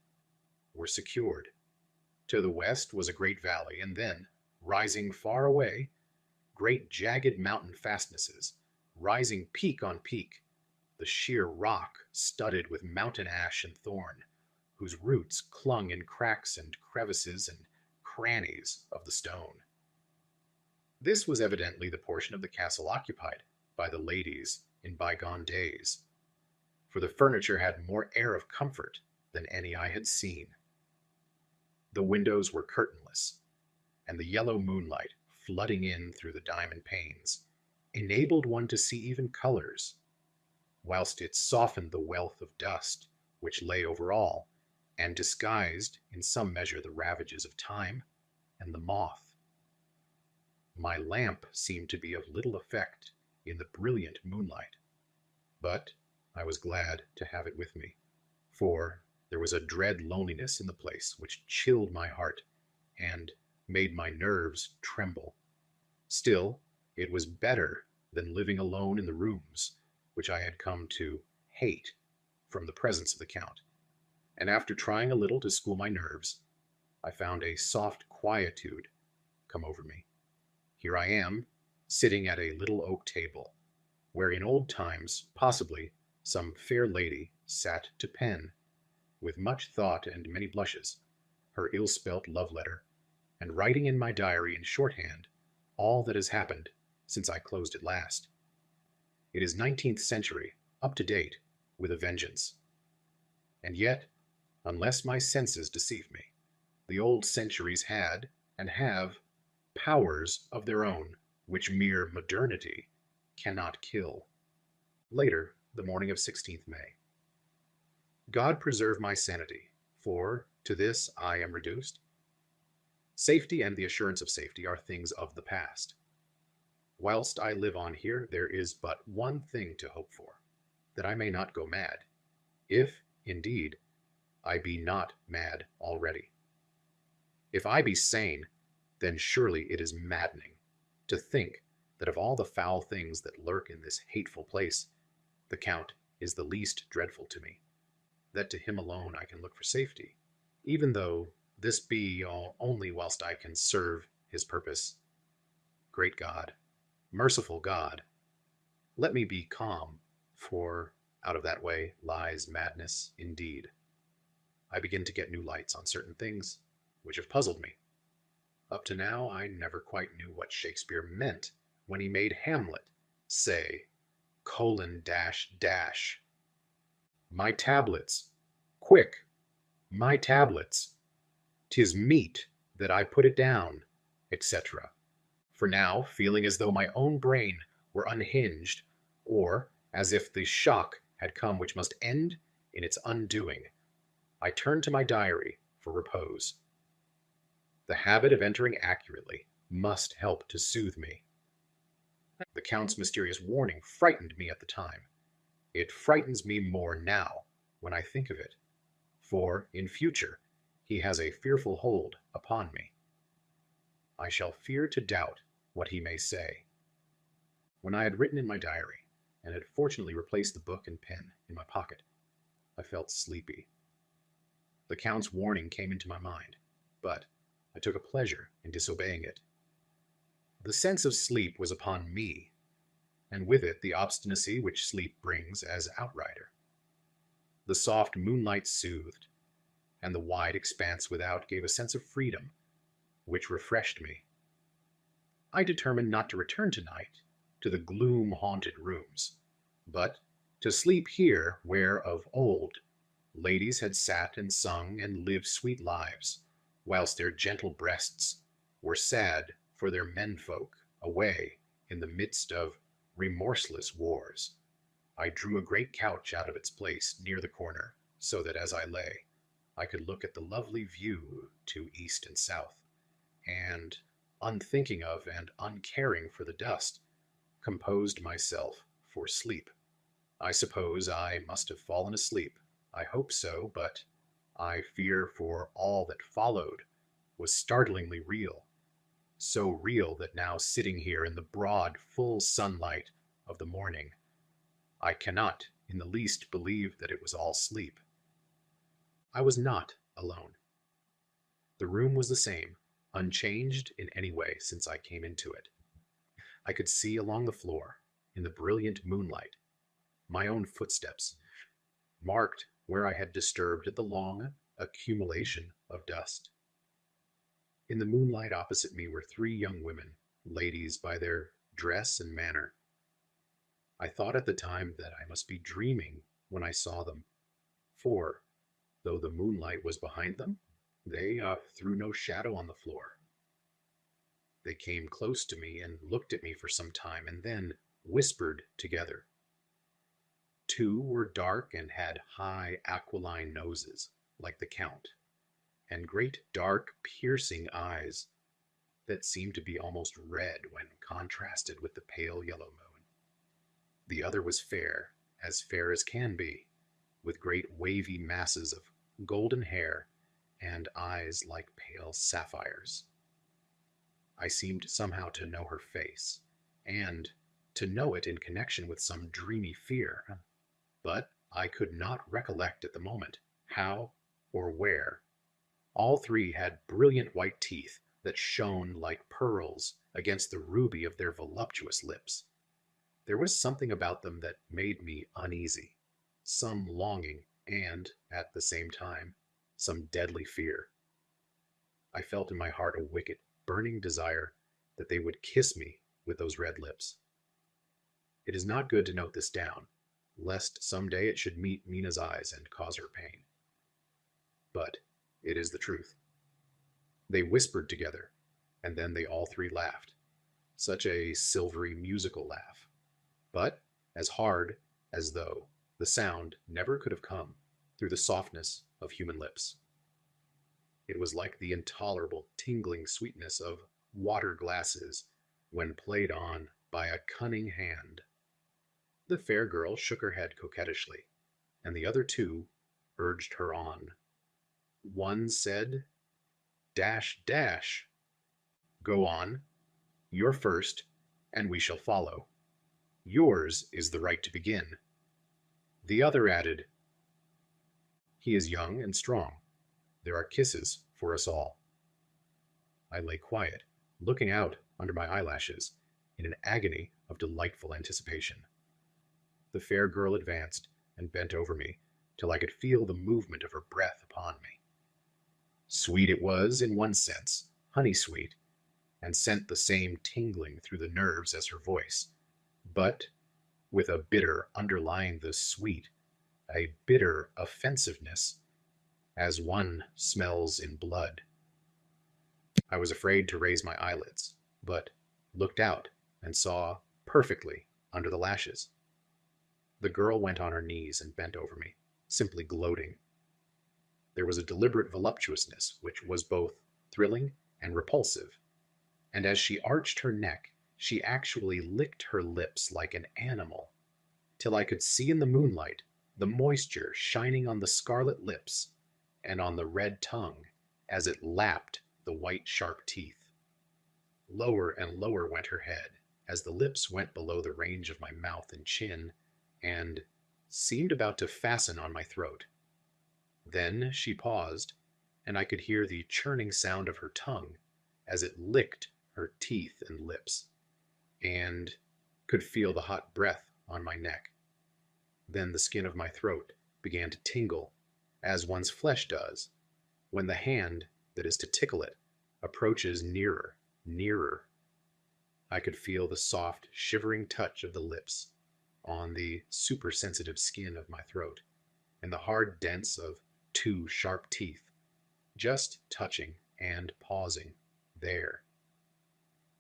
were secured. To the west was a great valley, and then, rising far away, great jagged mountain fastnesses, rising peak on peak, the sheer rock studded with mountain ash and thorn, whose roots clung in cracks and crevices and crannies of the stone. This was evidently the portion of the castle occupied by the ladies in bygone days, for the furniture had more air of comfort than any I had seen. The windows were curtainless, and the yellow moonlight flooding in through the diamond panes enabled one to see even colors, whilst it softened the wealth of dust which lay over all, and disguised in some measure the ravages of time and the moth. My lamp seemed to be of little effect in the brilliant moonlight, but I was glad to have it with me, for there was a dread loneliness in the place which chilled my heart and made my nerves tremble. Still, it was better than living alone in the rooms which I had come to hate from the presence of the Count, and after trying a little to school my nerves, I found a soft quietude come over me. Here I am, sitting at a little oak table, where in old times, possibly, some fair lady sat to pen, with much thought and many blushes, her ill-spelt love letter, and writing in my diary in shorthand all that has happened since I closed it last. It is 19th century, up to date, with a vengeance. And yet, unless my senses deceive me, the old centuries had, and have, powers of their own which mere modernity cannot kill. Later, the morning of 16th May. God preserve my sanity, for to this I am reduced. Safety and the assurance of safety are things of the past. Whilst I live on here, there is but one thing to hope for, that I may not go mad, if, indeed, I be not mad already. If I be sane, then surely it is maddening to think that of all the foul things that lurk in this hateful place, the Count is the least dreadful to me, that to him alone I can look for safety, even though this be only whilst I can serve his purpose. Great God, merciful God, let me be calm, for out of that way lies madness indeed. I begin to get new lights on certain things which have puzzled me. Up to now, I never quite knew what Shakespeare meant when he made Hamlet say, : My tablets, quick, my tablets, 'tis meet that I put it down, etc. For now, feeling as though my own brain were unhinged, or as if the shock had come which must end in its undoing, I turned to my diary for repose. The habit of entering accurately must help to soothe me. The Count's mysterious warning frightened me at the time. It frightens me more now when I think of it, for in future he has a fearful hold upon me. I shall fear to doubt what he may say. When I had written in my diary, and had fortunately replaced the book and pen in my pocket, I felt sleepy. The Count's warning came into my mind, but I took a pleasure in disobeying it. The sense of sleep was upon me, and with it the obstinacy which sleep brings as outrider. The soft moonlight soothed, and the wide expanse without gave a sense of freedom, which refreshed me. I determined not to return tonight to the gloom-haunted rooms, but to sleep here where of old ladies had sat and sung and lived sweet lives, whilst their gentle breasts were sad for their menfolk away in the midst of remorseless wars. I drew a great couch out of its place near the corner, so that as I lay, I could look at the lovely view to east and south, and, unthinking of and uncaring for the dust, composed myself for sleep. I suppose I must have fallen asleep. I hope so, but I fear for all that followed was startlingly real. So real that now sitting here in the broad, full sunlight of the morning, I cannot in the least believe that it was all sleep. I was not alone. The room was the same, unchanged in any way since I came into it. I could see along the floor, in the brilliant moonlight, my own footsteps, marked where I had disturbed the long accumulation of dust. In the moonlight opposite me were 3 young women, ladies by their dress and manner. I thought at the time that I must be dreaming when I saw them, for, though the moonlight was behind them, they threw no shadow on the floor. They came close to me and looked at me for some time, and then whispered together. 2 were dark and had high aquiline noses, like the Count, and great dark piercing eyes that seemed to be almost red when contrasted with the pale yellow moon. The other was fair as can be, with great wavy masses of golden hair and eyes like pale sapphires. I seemed somehow to know her face, and to know it in connection with some dreamy fear, but I could not recollect at the moment how or where. All 3 had brilliant white teeth that shone like pearls against the ruby of their voluptuous lips. There was something about them that made me uneasy, some longing, and, at the same time, some deadly fear. I felt in my heart a wicked, burning desire that they would kiss me with those red lips. It is not good to note this down, lest some day it should meet Mina's eyes and cause her pain. But it is the truth. They whispered together, and then they all 3 laughed. Such a silvery musical laugh, but as hard as though the sound never could have come through the softness of human lips. It was like the intolerable tingling sweetness of water glasses when played on by a cunning hand. The fair girl shook her head coquettishly, and the other 2 urged her on. One said, "Dash, dash! Go on, you're first, and we shall follow. Yours is the right to begin." The other added, "He is young and strong. There are kisses for us all." I lay quiet, looking out under my eyelashes, in an agony of delightful anticipation. The fair girl advanced and bent over me till I could feel the movement of her breath upon me. Sweet it was in one sense, honey-sweet, and sent the same tingling through the nerves as her voice, but with a bitter underlying the sweet, a bitter offensiveness, as one smells in blood. I was afraid to raise my eyelids, but looked out and saw perfectly under the lashes. The girl went on her knees and bent over me, simply gloating. There was a deliberate voluptuousness which was both thrilling and repulsive, and as she arched her neck, she actually licked her lips like an animal, till I could see in the moonlight the moisture shining on the scarlet lips and on the red tongue as it lapped the white sharp teeth. Lower and lower went her head, as the lips went below the range of my mouth and chin, and seemed about to fasten on my throat. Then she paused, and I could hear the churning sound of her tongue as it licked her teeth and lips, and could feel the hot breath on my neck. Then the skin of my throat began to tingle, as one's flesh does, when the hand that is to tickle it approaches nearer, nearer. I could feel the soft, shivering touch of the lips on the supersensitive skin of my throat, and the hard dents of 2 sharp teeth, just touching and pausing there.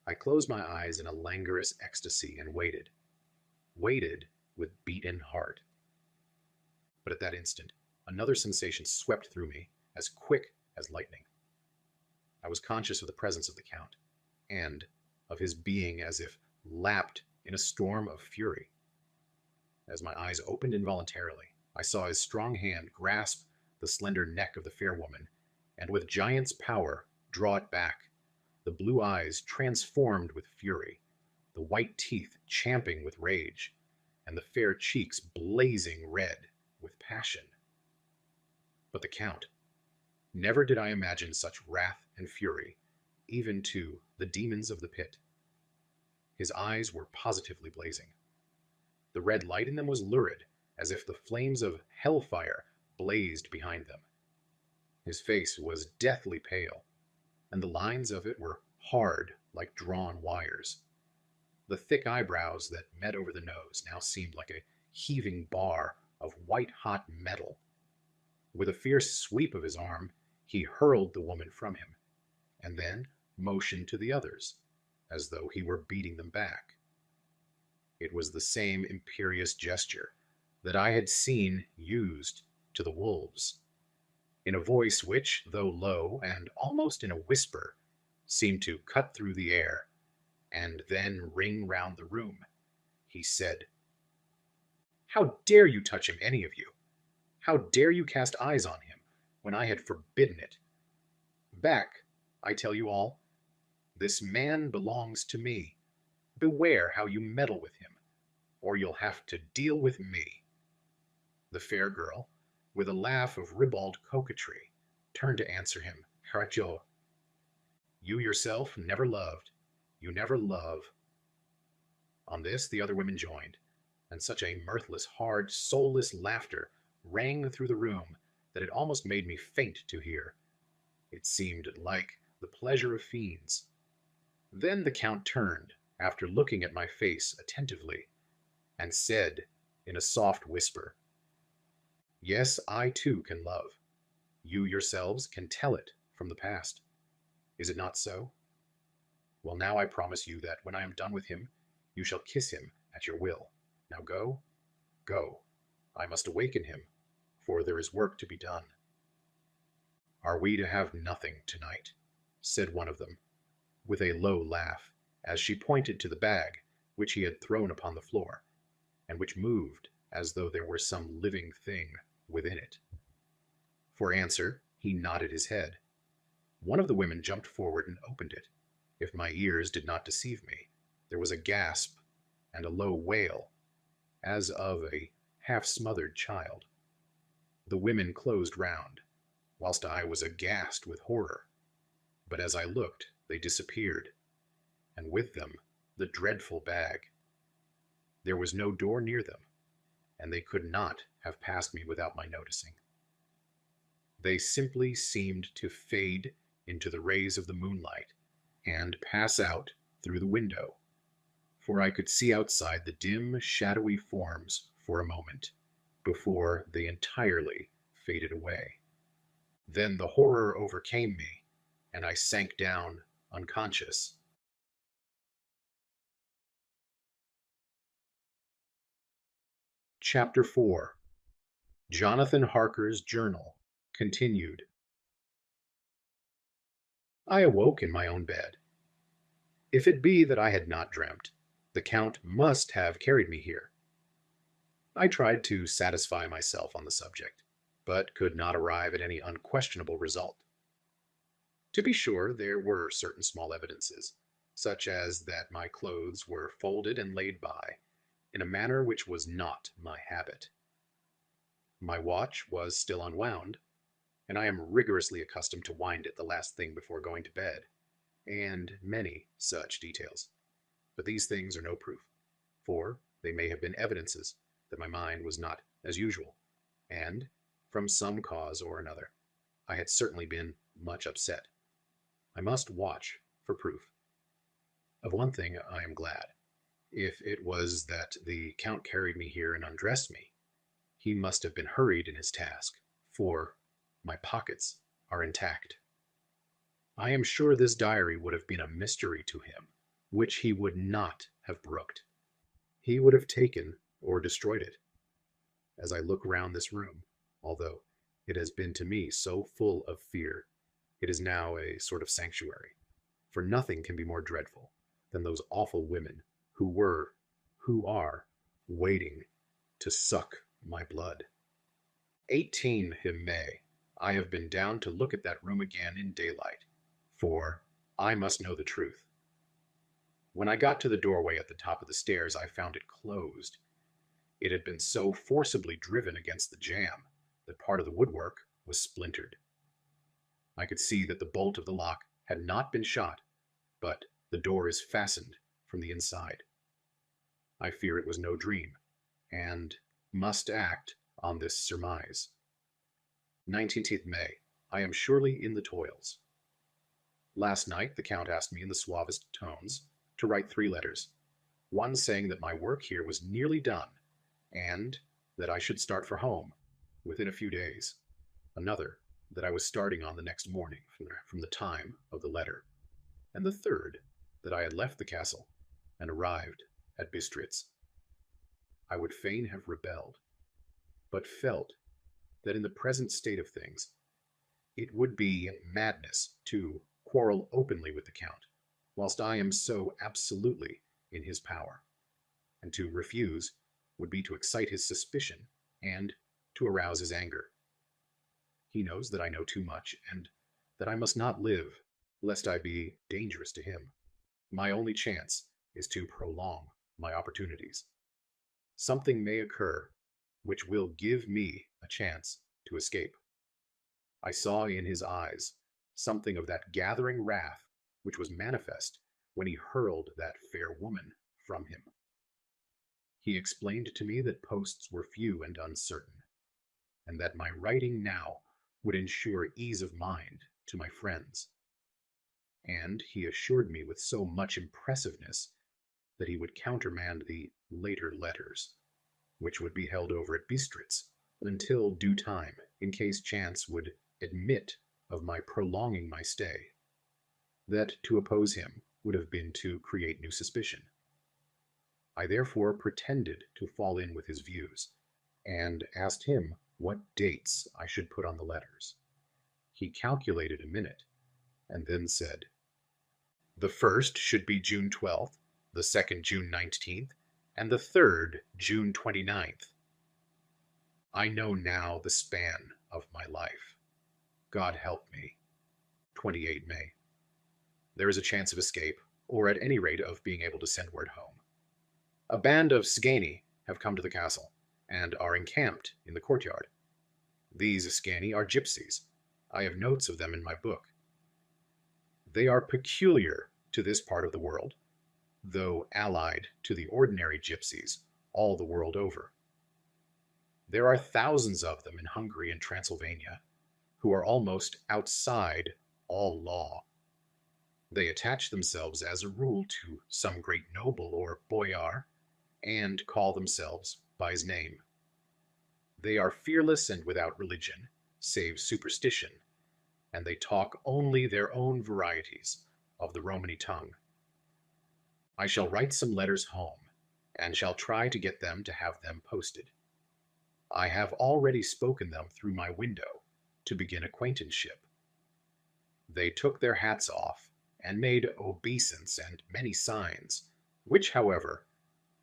I closed my eyes in a languorous ecstasy and waited with beating heart. But at that instant, another sensation swept through me, as quick as lightning. I was conscious of the presence of the Count, and of his being as if lapped in a storm of fury. As my eyes opened involuntarily, I saw his strong hand grasp the slender neck of the fair woman, and with giant's power draw it back, the blue eyes transformed with fury, the white teeth champing with rage, and the fair cheeks blazing red with passion. But the Count, never did I imagine such wrath and fury, even to the demons of the pit. His eyes were positively blazing. The red light in them was lurid, as if the flames of hellfire blazed behind them. His face was deathly pale, and the lines of it were hard like drawn wires. The thick eyebrows that met over the nose now seemed like a heaving bar of white-hot metal. With a fierce sweep of his arm, he hurled the woman from him, and then motioned to the others, as though he were beating them back. It was the same imperious gesture that I had seen used to the wolves, in a voice which, though low and almost in a whisper, seemed to cut through the air, and then ring round the room. He said, "How dare you touch him, any of you? How dare you cast eyes on him, when I had forbidden it? Back, I tell you all. This man belongs to me. Beware how you meddle with him, or you'll have to deal with me." The fair girl, with a laugh of ribald coquetry, turned to answer him, "Carajou, you yourself never loved. You never love." On this the other women joined, and such a mirthless, hard, soulless laughter rang through the room that it almost made me faint to hear. It seemed like the pleasure of fiends. Then the Count turned, after looking at my face attentively, and said in a soft whisper, "Yes, I too can love. You yourselves can tell it from the past. Is it not so? Well, now I promise you that when I am done with him, you shall kiss him at your will. Now go, go. I must awaken him, for there is work to be done." "Are we to have nothing tonight?" said one of them, with a low laugh, as she pointed to the bag which he had thrown upon the floor, and which moved as though there were some living thing within it. For answer, he nodded his head. One of the women jumped forward and opened it. If my ears did not deceive me, there was a gasp and a low wail, as of a half-smothered child. The women closed round, whilst I was aghast with horror. But as I looked, they disappeared, and with them the dreadful bag. There was no door near them, and they could not have passed me without my noticing. They simply seemed to fade into the rays of the moonlight and pass out through the window, for I could see outside the dim, shadowy forms for a moment, before they entirely faded away. Then the horror overcame me, and I sank down unconscious. Chapter 4. Jonathan Harker's Journal, continued. I awoke in my own bed. If it be that I had not dreamt, the Count must have carried me here. I tried to satisfy myself on the subject, but could not arrive at any unquestionable result. To be sure, there were certain small evidences, such as that my clothes were folded and laid by, in a manner which was not my habit. My watch was still unwound, and I am rigorously accustomed to wind it the last thing before going to bed, and many such details. But these things are no proof, for they may have been evidences that my mind was not as usual, and, from some cause or another, I had certainly been much upset. I must watch for proof. Of one thing I am glad. If it was that the Count carried me here and undressed me, he must have been hurried in his task, for my pockets are intact. I am sure this diary would have been a mystery to him, which he would not have brooked. He would have taken or destroyed it. As I look round this room, although it has been to me so full of fear, it is now a sort of sanctuary, for nothing can be more dreadful than those awful women who are, waiting to suck my blood. 18 May. I have been down to look at that room again in daylight, for I must know the truth. When I got to the doorway at the top of the stairs, I found it closed. It had been so forcibly driven against the jamb that part of the woodwork was splintered. I could see that the bolt of the lock had not been shot, but the door is fastened from the inside. I fear it was no dream, and must act on this surmise. 19th May. I am surely in the toils. Last night the Count asked me in the suavest tones to write 3 letters, one saying that my work here was nearly done, and that I should start for home within a few days, another that I was starting on the next morning from the time of the letter, and the third that I had left the castle and arrived at Bistritz. I would fain have rebelled, but felt that in the present state of things it would be madness to quarrel openly with the Count, whilst I am so absolutely in his power, and to refuse would be to excite his suspicion and to arouse his anger. He knows that I know too much, and that I must not live, lest I be dangerous to him. My only chance is to prolong my opportunities. Something may occur which will give me a chance to escape. I saw in his eyes something of that gathering wrath which was manifest when he hurled that fair woman from him. He explained to me that posts were few and uncertain, and that my writing now would ensure ease of mind to my friends. And he assured me with so much impressiveness that he would countermand the later letters, which would be held over at Bistritz until due time, in case chance would admit of my prolonging my stay, that to oppose him would have been to create new suspicion. I therefore pretended to fall in with his views, and asked him what dates I should put on the letters. He calculated a minute, and then said, "The first should be June 12th, the second June 19th, and the third June 29th. I know now the span of my life. God help me. 28 May. There is a chance of escape, or at any rate of being able to send word home. A band of Scani have come to the castle, and are encamped in the courtyard. These Scani are gypsies. I have notes of them in my book. They are peculiar to this part of the world, though allied to the ordinary gypsies all the world over. There are thousands of them in Hungary and Transylvania, who are almost outside all law. They attach themselves as a rule to some great noble or boyar, and call themselves by his name. They are fearless and without religion, save superstition, and they talk only their own varieties of the Romany tongue. I shall write some letters home, and shall try to get them to have them posted. I have already spoken them through my window to begin acquaintanceship. They took their hats off, and made obeisance and many signs, which, however,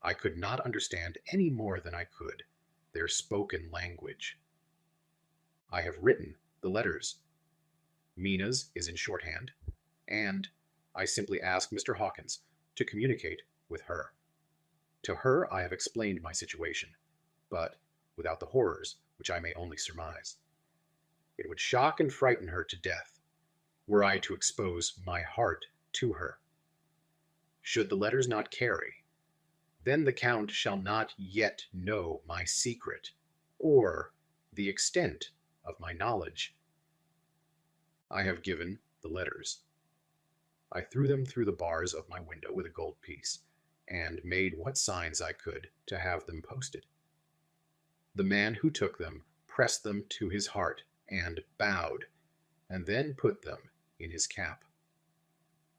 I could not understand any more than I could their spoken language. I have written the letters. Mina's is in shorthand, and I simply ask Mr. Hawkins to communicate with her. To her I have explained my situation, but without the horrors which I may only surmise. It would shock and frighten her to death were I to expose my heart to her. Should the letters not carry, then the Count shall not yet know my secret, or the extent of my knowledge. I have given the letters. I threw them through the bars of my window with a gold piece, and made what signs I could to have them posted. The man who took them pressed them to his heart, and bowed, and then put them in his cap.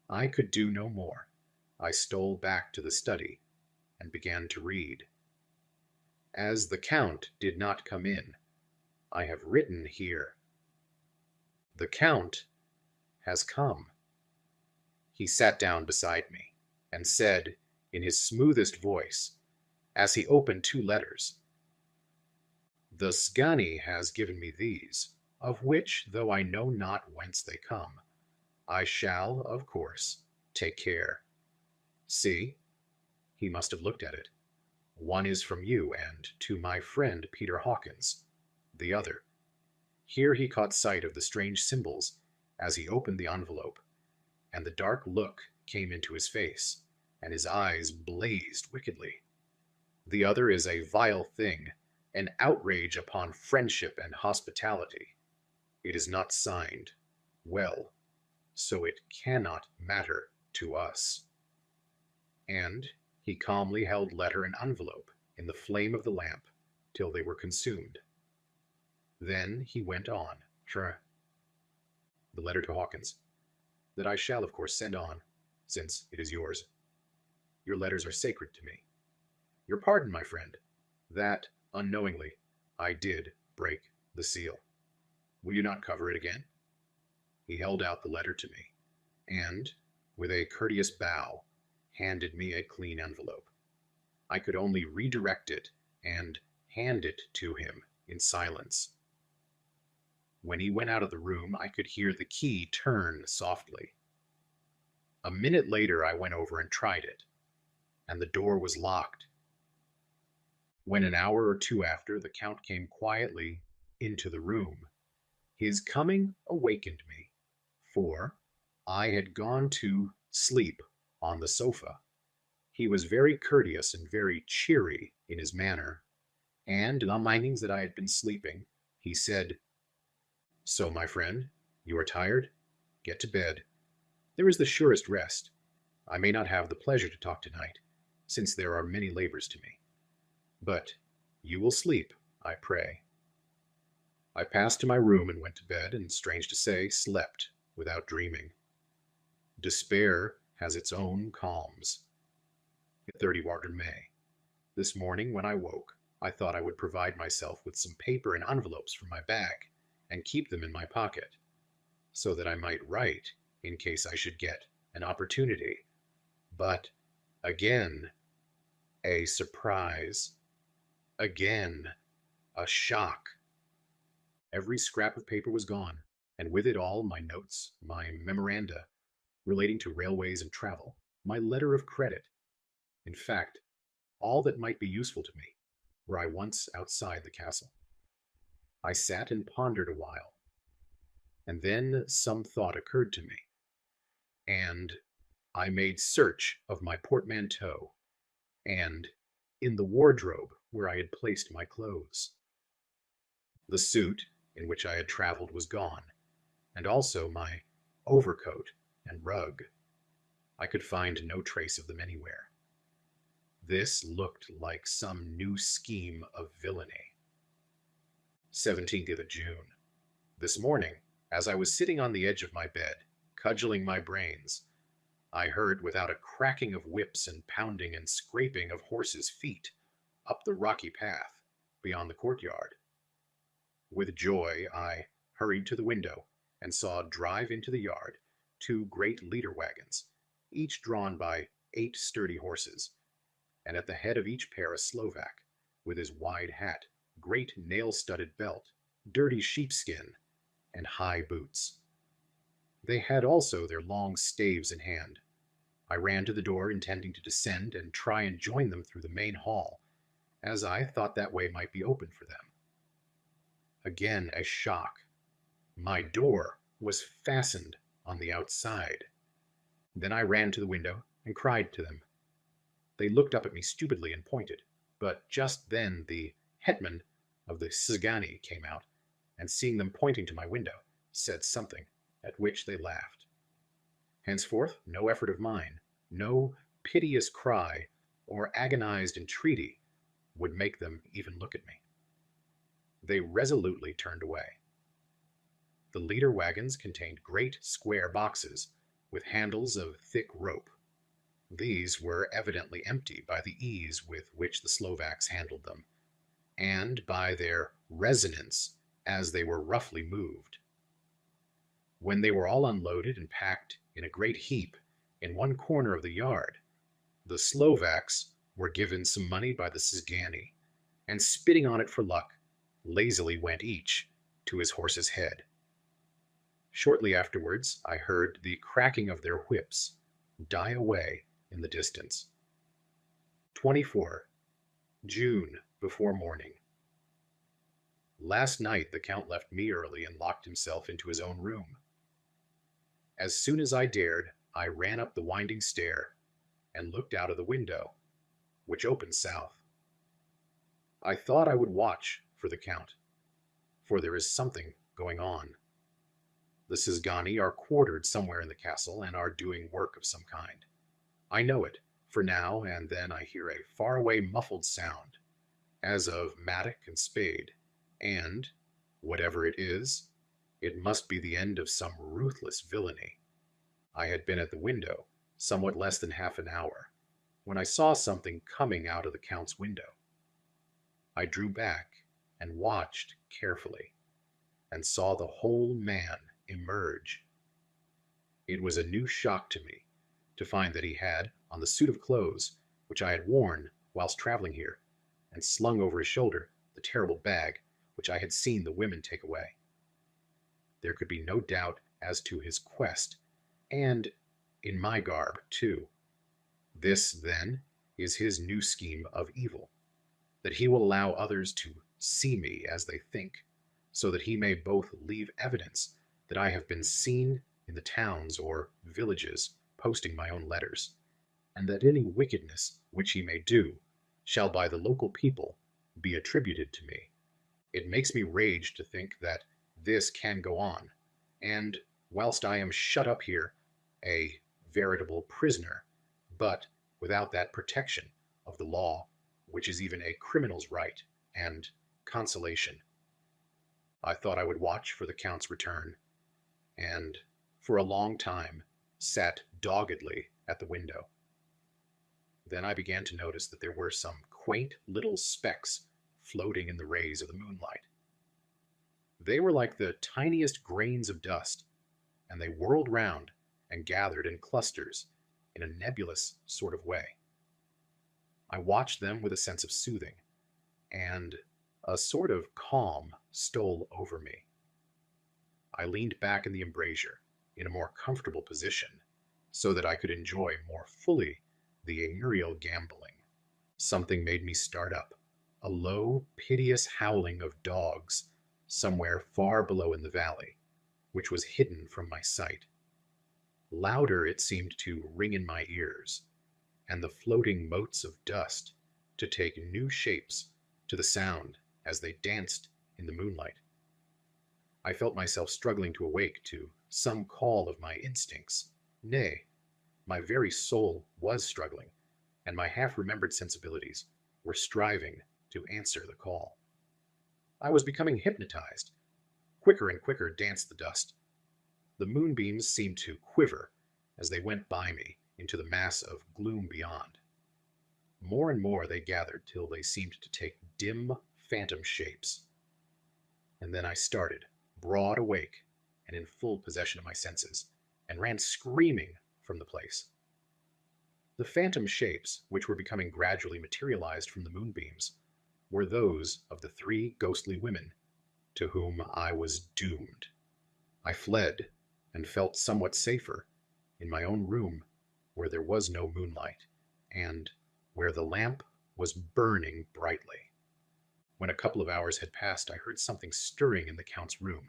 I could do no more. I stole back to the study and began to read. As the Count did not come in, I have written here, "The Count has come." He sat down beside me and said in his smoothest voice, as he opened two letters, "The Sgani has given me these, of which, though I know not whence they come, I shall, of course, take care. See," he must have looked at it, "one is from you and to my friend Peter Hawkins, the other." Here he caught sight of the strange symbols as he opened the envelope, and the dark look came into his face, and his eyes blazed wickedly. "The other is a vile thing, an outrage upon friendship and hospitality. It is not signed. Well, so it cannot matter to us." And he calmly held letter and envelope in the flame of the lamp till they were consumed. Then he went on, "The letter to Hawkins, that I shall of course send on, since it is yours. Your letters are sacred to me. Your pardon, my friend, that, unknowingly, I did break the seal. Will you not cover it again?" He held out the letter to me, and, with a courteous bow, handed me a clean envelope. I could only redirect it and hand it to him in silence. When he went out of the room, I could hear the key turn softly. A minute later, I went over and tried it, and the door was locked. When an hour or two after, the Count came quietly into the room, his coming awakened me, for I had gone to sleep on the sofa. He was very courteous and very cheery in his manner, and, not minding that I had been sleeping, he said, "So, my friend, you are tired? Get to bed. There is the surest rest. I may not have the pleasure to talk tonight, since there are many labors to me. But you will sleep, I pray." I passed to my room and went to bed, and, strange to say, slept without dreaming. Despair has its own calms. 30 May. This morning, when I woke, I thought I would provide myself with some paper and envelopes from my bag, and keep them in my pocket, so that I might write in case I should get an opportunity. But again, a surprise. Again, a shock. Every scrap of paper was gone, and with it all my notes, my memoranda relating to railways and travel, my letter of credit. In fact, all that might be useful to me, were I once outside the castle. I sat and pondered a while, and then some thought occurred to me, and I made search of my portmanteau, and in the wardrobe where I had placed my clothes. The suit in which I had traveled was gone, and also my overcoat and rug. I could find no trace of them anywhere. This looked like some new scheme of villainy. 17th of June. This morning, as I was sitting on the edge of my bed, cudgeling my brains, I heard, without a cracking of whips and pounding and scraping of horses' feet, up the rocky path beyond the courtyard. With joy, I hurried to the window and saw drive into the yard 2 great leader wagons, each drawn by 8 sturdy horses, and at the head of each pair a Slovak, with his wide hat, great nail-studded belt, dirty sheepskin, and high boots. They had also their long staves in hand. I ran to the door, intending to descend and try and join them through the main hall, as I thought that way might be open for them. Again a shock. My door was fastened on the outside. Then I ran to the window and cried to them. They looked up at me stupidly and pointed, but just then the hetman of the Sgani came out, and seeing them pointing to my window, said something, at which they laughed. Henceforth, no effort of mine, no piteous cry or agonized entreaty would make them even look at me. They resolutely turned away. The leader wagons contained great square boxes with handles of thick rope. These were evidently empty by the ease with which the Slovaks handled them, and by their resonance as they were roughly moved. When they were all unloaded and packed in a great heap in one corner of the yard, the Slovaks were given some money by the XVI, and spitting on it for luck, lazily went each to his horse's head. Shortly afterwards, I heard the cracking of their whips die away in the distance. 24. June before morning. Last night the Count left me early and locked himself into his own room. As soon as I dared, I ran up the winding stair and looked out of the window, which opened south. I thought I would watch for the Count, for there is something going on. The Szgany are quartered somewhere in the castle and are doing work of some kind. I know it, for now and then I hear a faraway muffled sound, as of mattock and spade, and, whatever it is, it must be the end of some ruthless villainy. I had been at the window somewhat less than half an hour, when I saw something coming out of the Count's window. I drew back and watched carefully, and saw the whole man emerge. It was a new shock to me to find that he had on the suit of clothes which I had worn whilst traveling here, and slung over his shoulder the terrible bag which I had seen the women take away. There could be no doubt as to his quest, and in my garb, too. This, then, is his new scheme of evil, that he will allow others to see me as they think, so that he may both leave evidence that I have been seen in the towns or villages posting my own letters, and that any wickedness which he may do shall by the local people be attributed to me. It makes me rage to think that this can go on, and whilst I am shut up here, a veritable prisoner, but without that protection of the law which is even a criminal's right and consolation. I thought I would watch for the Count's return, and for a long time sat doggedly at the window. Then I began to notice that there were some quaint little specks floating in the rays of the moonlight. They were like the tiniest grains of dust, and they whirled round and gathered in clusters in a nebulous sort of way. I watched them with a sense of soothing, and a sort of calm stole over me. I leaned back in the embrasure in a more comfortable position, so that I could enjoy more fully the aerial gambling. Something made me start up, a low, piteous howling of dogs somewhere far below in the valley, which was hidden from my sight. Louder it seemed to ring in my ears, and the floating motes of dust to take new shapes to the sound as they danced in the moonlight. I felt myself struggling to awake to some call of my instincts. Nay, my very soul was struggling, and my half-remembered sensibilities were striving to answer the call. I was becoming hypnotized. Quicker and quicker danced the dust. The moonbeams seemed to quiver as they went by me into the mass of gloom beyond. More and more they gathered till they seemed to take dim, phantom shapes. And then I started, broad awake and in full possession of my senses, and ran screaming from the place. The phantom shapes, which were becoming gradually materialized from the moonbeams, were those of the three ghostly women to whom I was doomed. I fled, and felt somewhat safer in my own room, where there was no moonlight, and where the lamp was burning brightly. When a couple of hours had passed, I heard something stirring in the Count's room,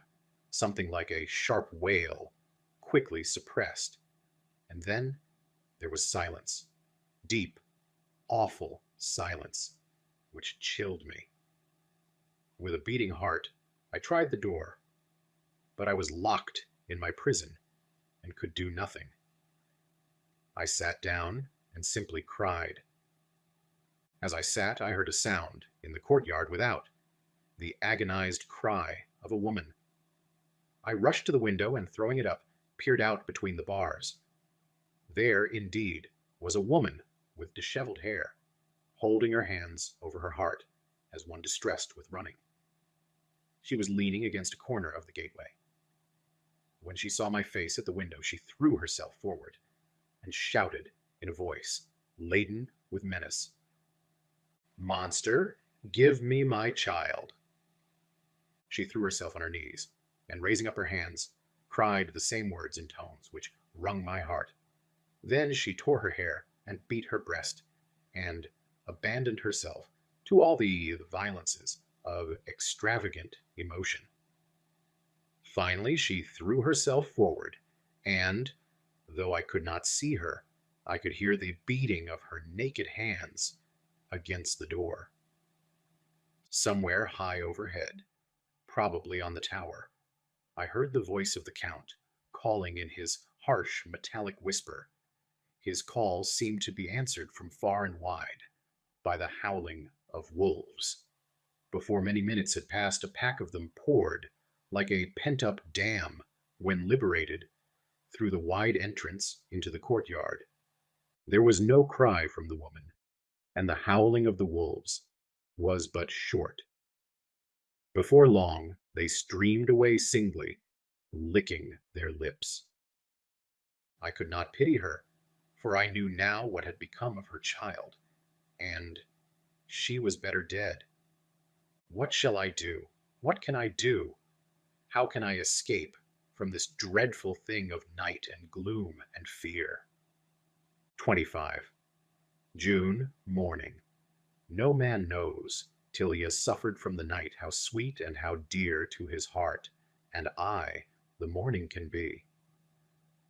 something like a sharp wail, quickly suppressed. And then there was silence, deep, awful silence, which chilled me. With a beating heart, I tried the door, but I was locked in my prison and could do nothing. I sat down and simply cried. As I sat, I heard a sound in the courtyard without, the agonized cry of a woman. I rushed to the window and, throwing it up, peered out between the bars. There, indeed, was a woman with disheveled hair, holding her hands over her heart as one distressed with running. She was leaning against a corner of the gateway. When she saw my face at the window, she threw herself forward and shouted in a voice laden with menace, "Monster, give me my child." She threw herself on her knees, and raising up her hands, cried the same words in tones which wrung my heart. Then she tore her hair and beat her breast, and abandoned herself to all the violences of extravagant emotion. Finally, she threw herself forward, and, though I could not see her, I could hear the beating of her naked hands against the door. Somewhere high overhead, probably on the tower, I heard the voice of the Count calling in his harsh metallic whisper. His call seemed to be answered from far and wide by the howling of wolves. Before many minutes had passed, a pack of them poured like a pent-up dam when liberated through the wide entrance into the courtyard. There was no cry from the woman, and the howling of the wolves was but short. Before long, they streamed away singly, licking their lips. I could not pity her, for I knew now what had become of her child, and she was better dead. What shall I do? What can I do? How can I escape from this dreadful thing of night and gloom and fear? 25. June morning. No man knows, till he has suffered from the night, how sweet and how dear to his heart, and I, the morning can be.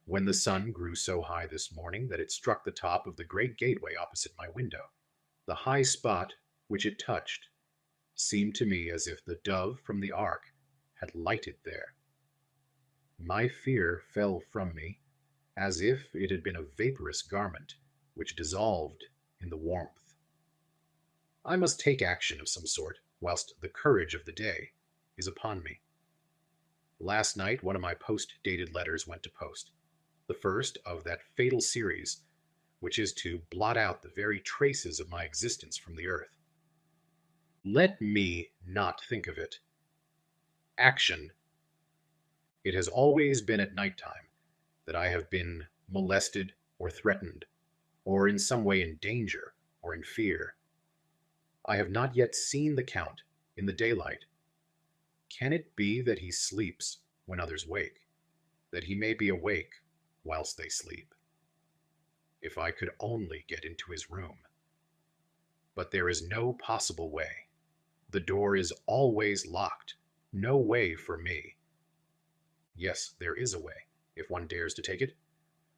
When the sun grew so high this morning that it struck the top of the great gateway opposite my window, the high spot which it touched seemed to me as if the dove from the ark had lighted there. My fear fell from me, as if it had been a vaporous garment which dissolved in the warmth. I must take action of some sort whilst the courage of the day is upon me. Last night one of my post-dated letters went to post, the first of that fatal series which is to blot out the very traces of my existence from the earth. Let me not think of it. Action. It has always been at night time that I have been molested or threatened, or in some way in danger or in fear. I have not yet seen the Count in the daylight. Can it be that he sleeps when others wake, that he may be awake whilst they sleep? If I could only get into his room. But there is no possible way. The door is always locked. No way for me. Yes, there is a way, if one dares to take it.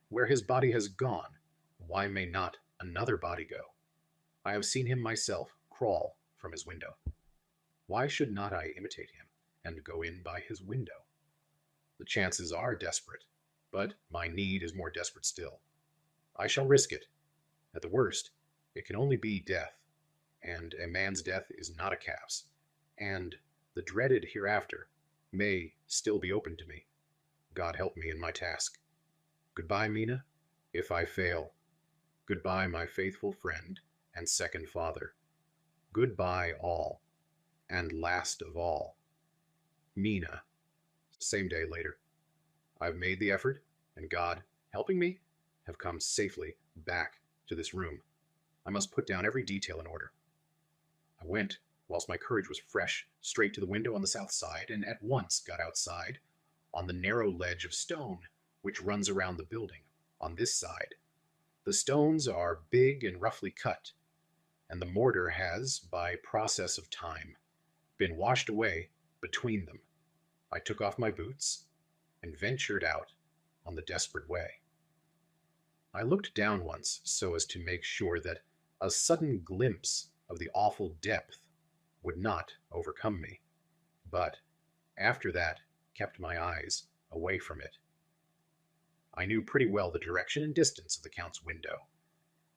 Where his body has gone, why may not another body go? I have seen him myself crawl from his window. Why should not I imitate him and go in by his window? The chances are desperate, but my need is more desperate still. I shall risk it. At the worst, it can only be death, and a man's death is not a calf's, and the dreaded hereafter may still be open to me. God help me in my task. Goodbye, Mina, if I fail. Goodbye, my faithful friend and second father. Goodbye, all, and last of all, Mina. Same day later. I've made the effort, and God, helping me, have come safely back to this room. I must put down every detail in order. I went, whilst my courage was fresh, straight to the window on the south side, and at once got outside, on the narrow ledge of stone which runs around the building, on this side. The stones are big and roughly cut, and the mortar has, by process of time, been washed away between them. I took off my boots and ventured out on the desperate way. I looked down once so as to make sure that a sudden glimpse of the awful depth would not overcome me, but after that kept my eyes away from it. I knew pretty well the direction and distance of the Count's window,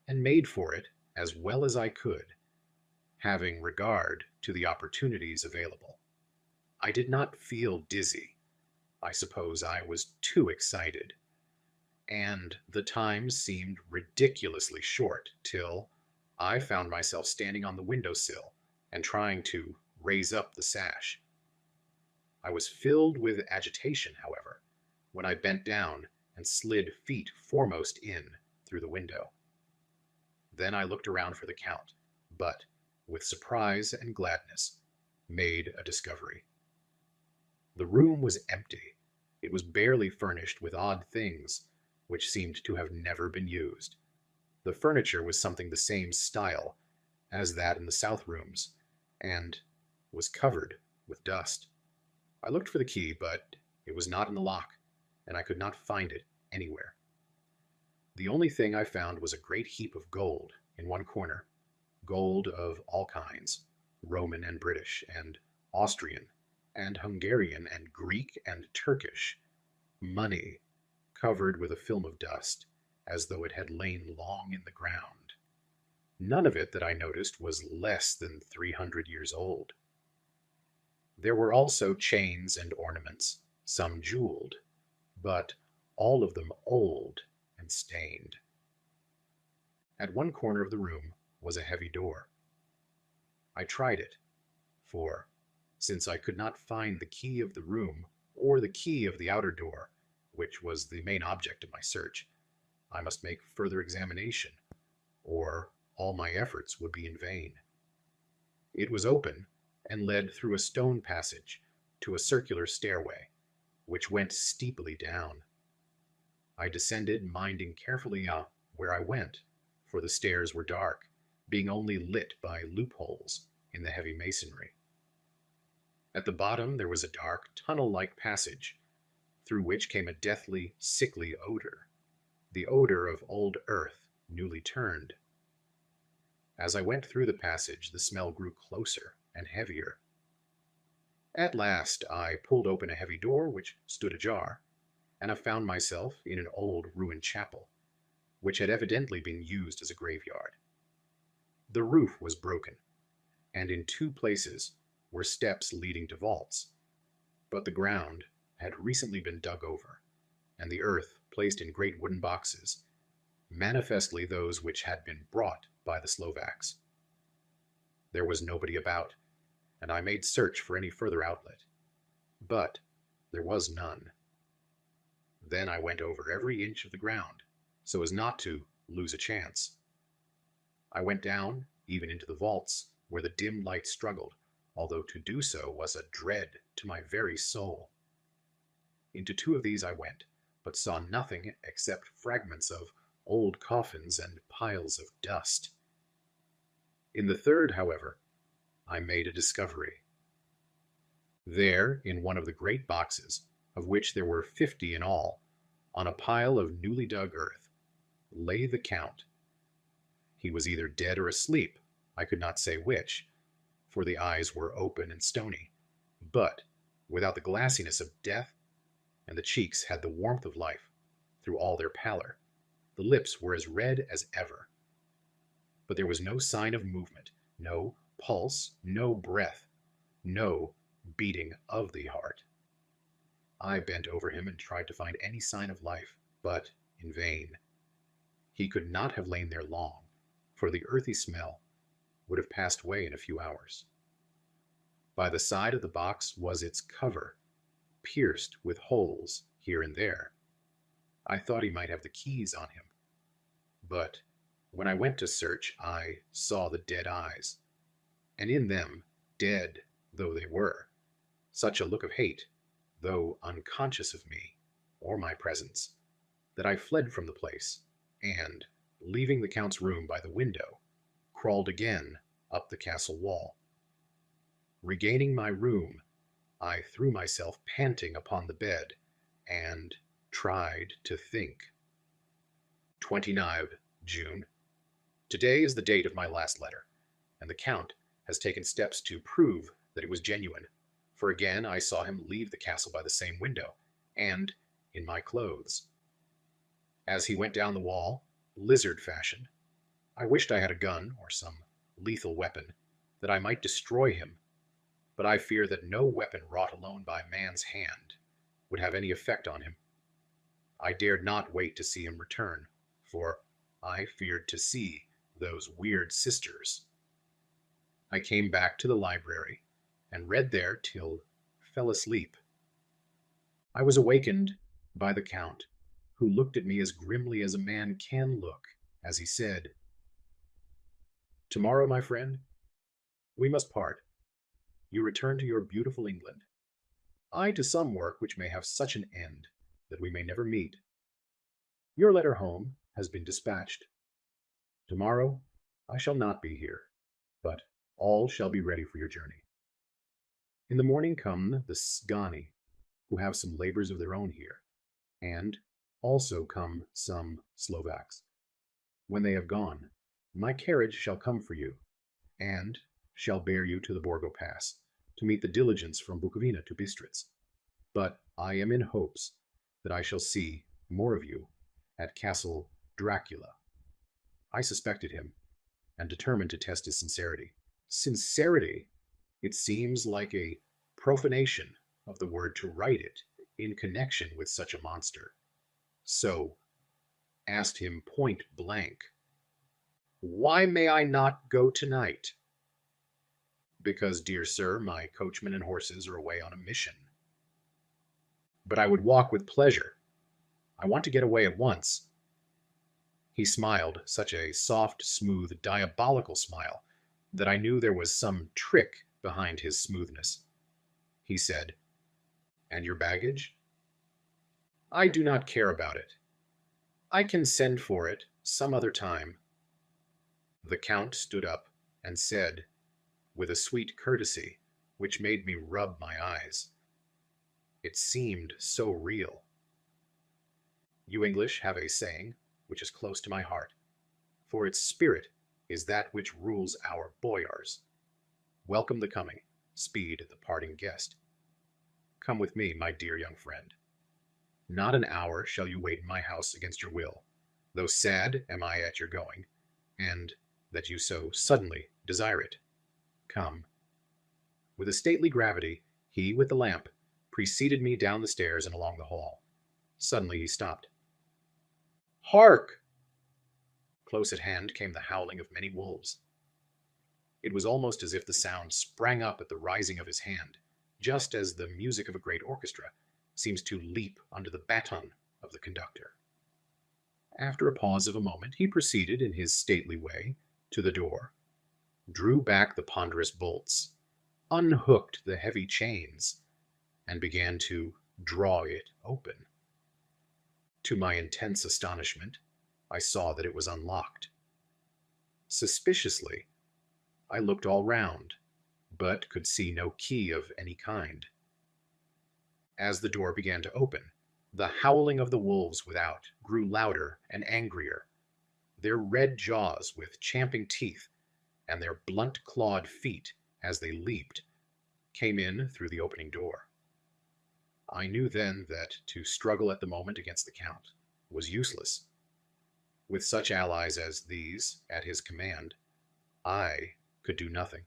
and made for it as well as I could, having regard to the opportunities available. I did not feel dizzy. I suppose I was too excited. and the time seemed ridiculously short till I found myself standing on the windowsill and trying to raise up the sash. I was filled with agitation, however, when I bent down and slid feet foremost in through the window. Then I looked around for the Count, but, with surprise and gladness, made a discovery. The room was empty. It was barely furnished with odd things, which seemed to have never been used. The furniture was something the same style as that in the south rooms, and was covered with dust. I looked for the key, but it was not in the lock, and I could not find it anywhere. The only thing I found was a great heap of gold in one corner, gold of all kinds, Roman and British, and Austrian, and Hungarian, and Greek, and Turkish, money covered with a film of dust, as though it had lain long in the ground. None of it that I noticed was less than 300 years old. There were also chains and ornaments, some jeweled, but all of them old and stained. At one corner of the room was a heavy door. I tried it, for, since I could not find the key of the room or the key of the outer door, which was the main object of my search, I must make further examination, or all my efforts would be in vain. It was open, and led through a stone passage to a circular stairway, which went steeply down. I descended, minding carefully where I went, for the stairs were dark, being only lit by loopholes in the heavy masonry. At the bottom there was a dark, tunnel-like passage, through which came a deathly, sickly odor, the odor of old earth newly turned. As I went through the passage, the smell grew closer and heavier. At last I pulled open a heavy door which stood ajar, and I found myself in an old ruined chapel, which had evidently been used as a graveyard. The roof was broken, and in 2 places were steps leading to vaults, but the ground had recently been dug over, and the earth placed in great wooden boxes, manifestly those which had been brought by the Slovaks. There was nobody about, and I made search for any further outlet, but there was none. Then I went over every inch of the ground, so as not to lose a chance. I went down, even into the vaults, where the dim light struggled, although to do so was a dread to my very soul. Into 2 of these I went, but saw nothing except fragments of old coffins and piles of dust. In the 3rd, however, I made a discovery. There, in one of the great boxes, of which there were 50 in all, on a pile of newly dug earth, lay the Count. He was either dead or asleep, I could not say which, for the eyes were open and stony, but without the glassiness of death, and the cheeks had the warmth of life through all their pallor. The lips were as red as ever. But there was no sign of movement, no pulse, no breath, no beating of the heart. I bent over him and tried to find any sign of life, but in vain. He could not have lain there long, for the earthy smell would have passed away in a few hours. By the side of the box was its cover, pierced with holes here and there. I thought he might have the keys on him, but when I went to search, I saw the dead eyes, and in them, dead though they were, such a look of hate, though unconscious of me or my presence, that I fled from the place, and, leaving the Count's room by the window, crawled again up the castle wall. Regaining my room, I threw myself panting upon the bed, and tried to think. 29 June. Today is the date of my last letter, and the Count has taken steps to prove that it was genuine, for again I saw him leave the castle by the same window, and in my clothes. As he went down the wall, lizard fashion, I wished I had a gun or some lethal weapon, that I might destroy him, but I fear that no weapon wrought alone by man's hand would have any effect on him. I dared not wait to see him return, for I feared to see those weird sisters. I came back to the library and read there till fell asleep. I was awakened by the Count, who looked at me as grimly as a man can look, as he said, "Tomorrow, my friend, we must part. You return to your beautiful England. I to some work which may have such an end that we may never meet. Your letter home has been dispatched. Tomorrow I shall not be here, but all shall be ready for your journey. In the morning come the Sgani, who have some labors of their own here, and also come some Slovaks. When they have gone, my carriage shall come for you, and shall bear you to the Borgo Pass, to meet the diligence from Bukovina to Bistritz. But I am in hopes that I shall see more of you at Castle Dracula." I suspected him, and determined to test his sincerity. Sincerity? It seems like a profanation of the word to write it in connection with such a monster. So, asked him point blank, "Why may I not go tonight?" "Because, dear sir, my coachman and horses are away on a mission." "But I would walk with pleasure. I want to get away at once." He smiled, such a soft, smooth, diabolical smile, that I knew there was some trick behind his smoothness. He said, "And your baggage?" "I do not care about it. I can send for it some other time." The Count stood up and said, with a sweet courtesy which made me rub my eyes, it seemed so real, "You English have a saying which is close to my heart, for its spirit is that which rules our boyars. Welcome the coming, speed the parting guest. Come with me, my dear young friend. Not an hour shall you wait in my house against your will, though sad am I at your going, and that you so suddenly desire it. Come." With a stately gravity, he with the lamp preceded me down the stairs and along the hall. Suddenly he stopped. "Hark!" Close at hand came the howling of many wolves. It was almost as if the sound sprang up at the rising of his hand, just as the music of a great orchestra seems to leap under the baton of the conductor. After a pause of a moment, he proceeded in his stately way to the door, drew back the ponderous bolts, unhooked the heavy chains, and began to draw it open. To my intense astonishment, I saw that it was unlocked. Suspiciously, I looked all round, but could see no key of any kind. As the door began to open, the howling of the wolves without grew louder and angrier. Their red jaws with champing teeth, and their blunt-clawed feet as they leaped, came in through the opening door. I knew then that to struggle at the moment against the Count was useless. With such allies as these at his command, I could do nothing.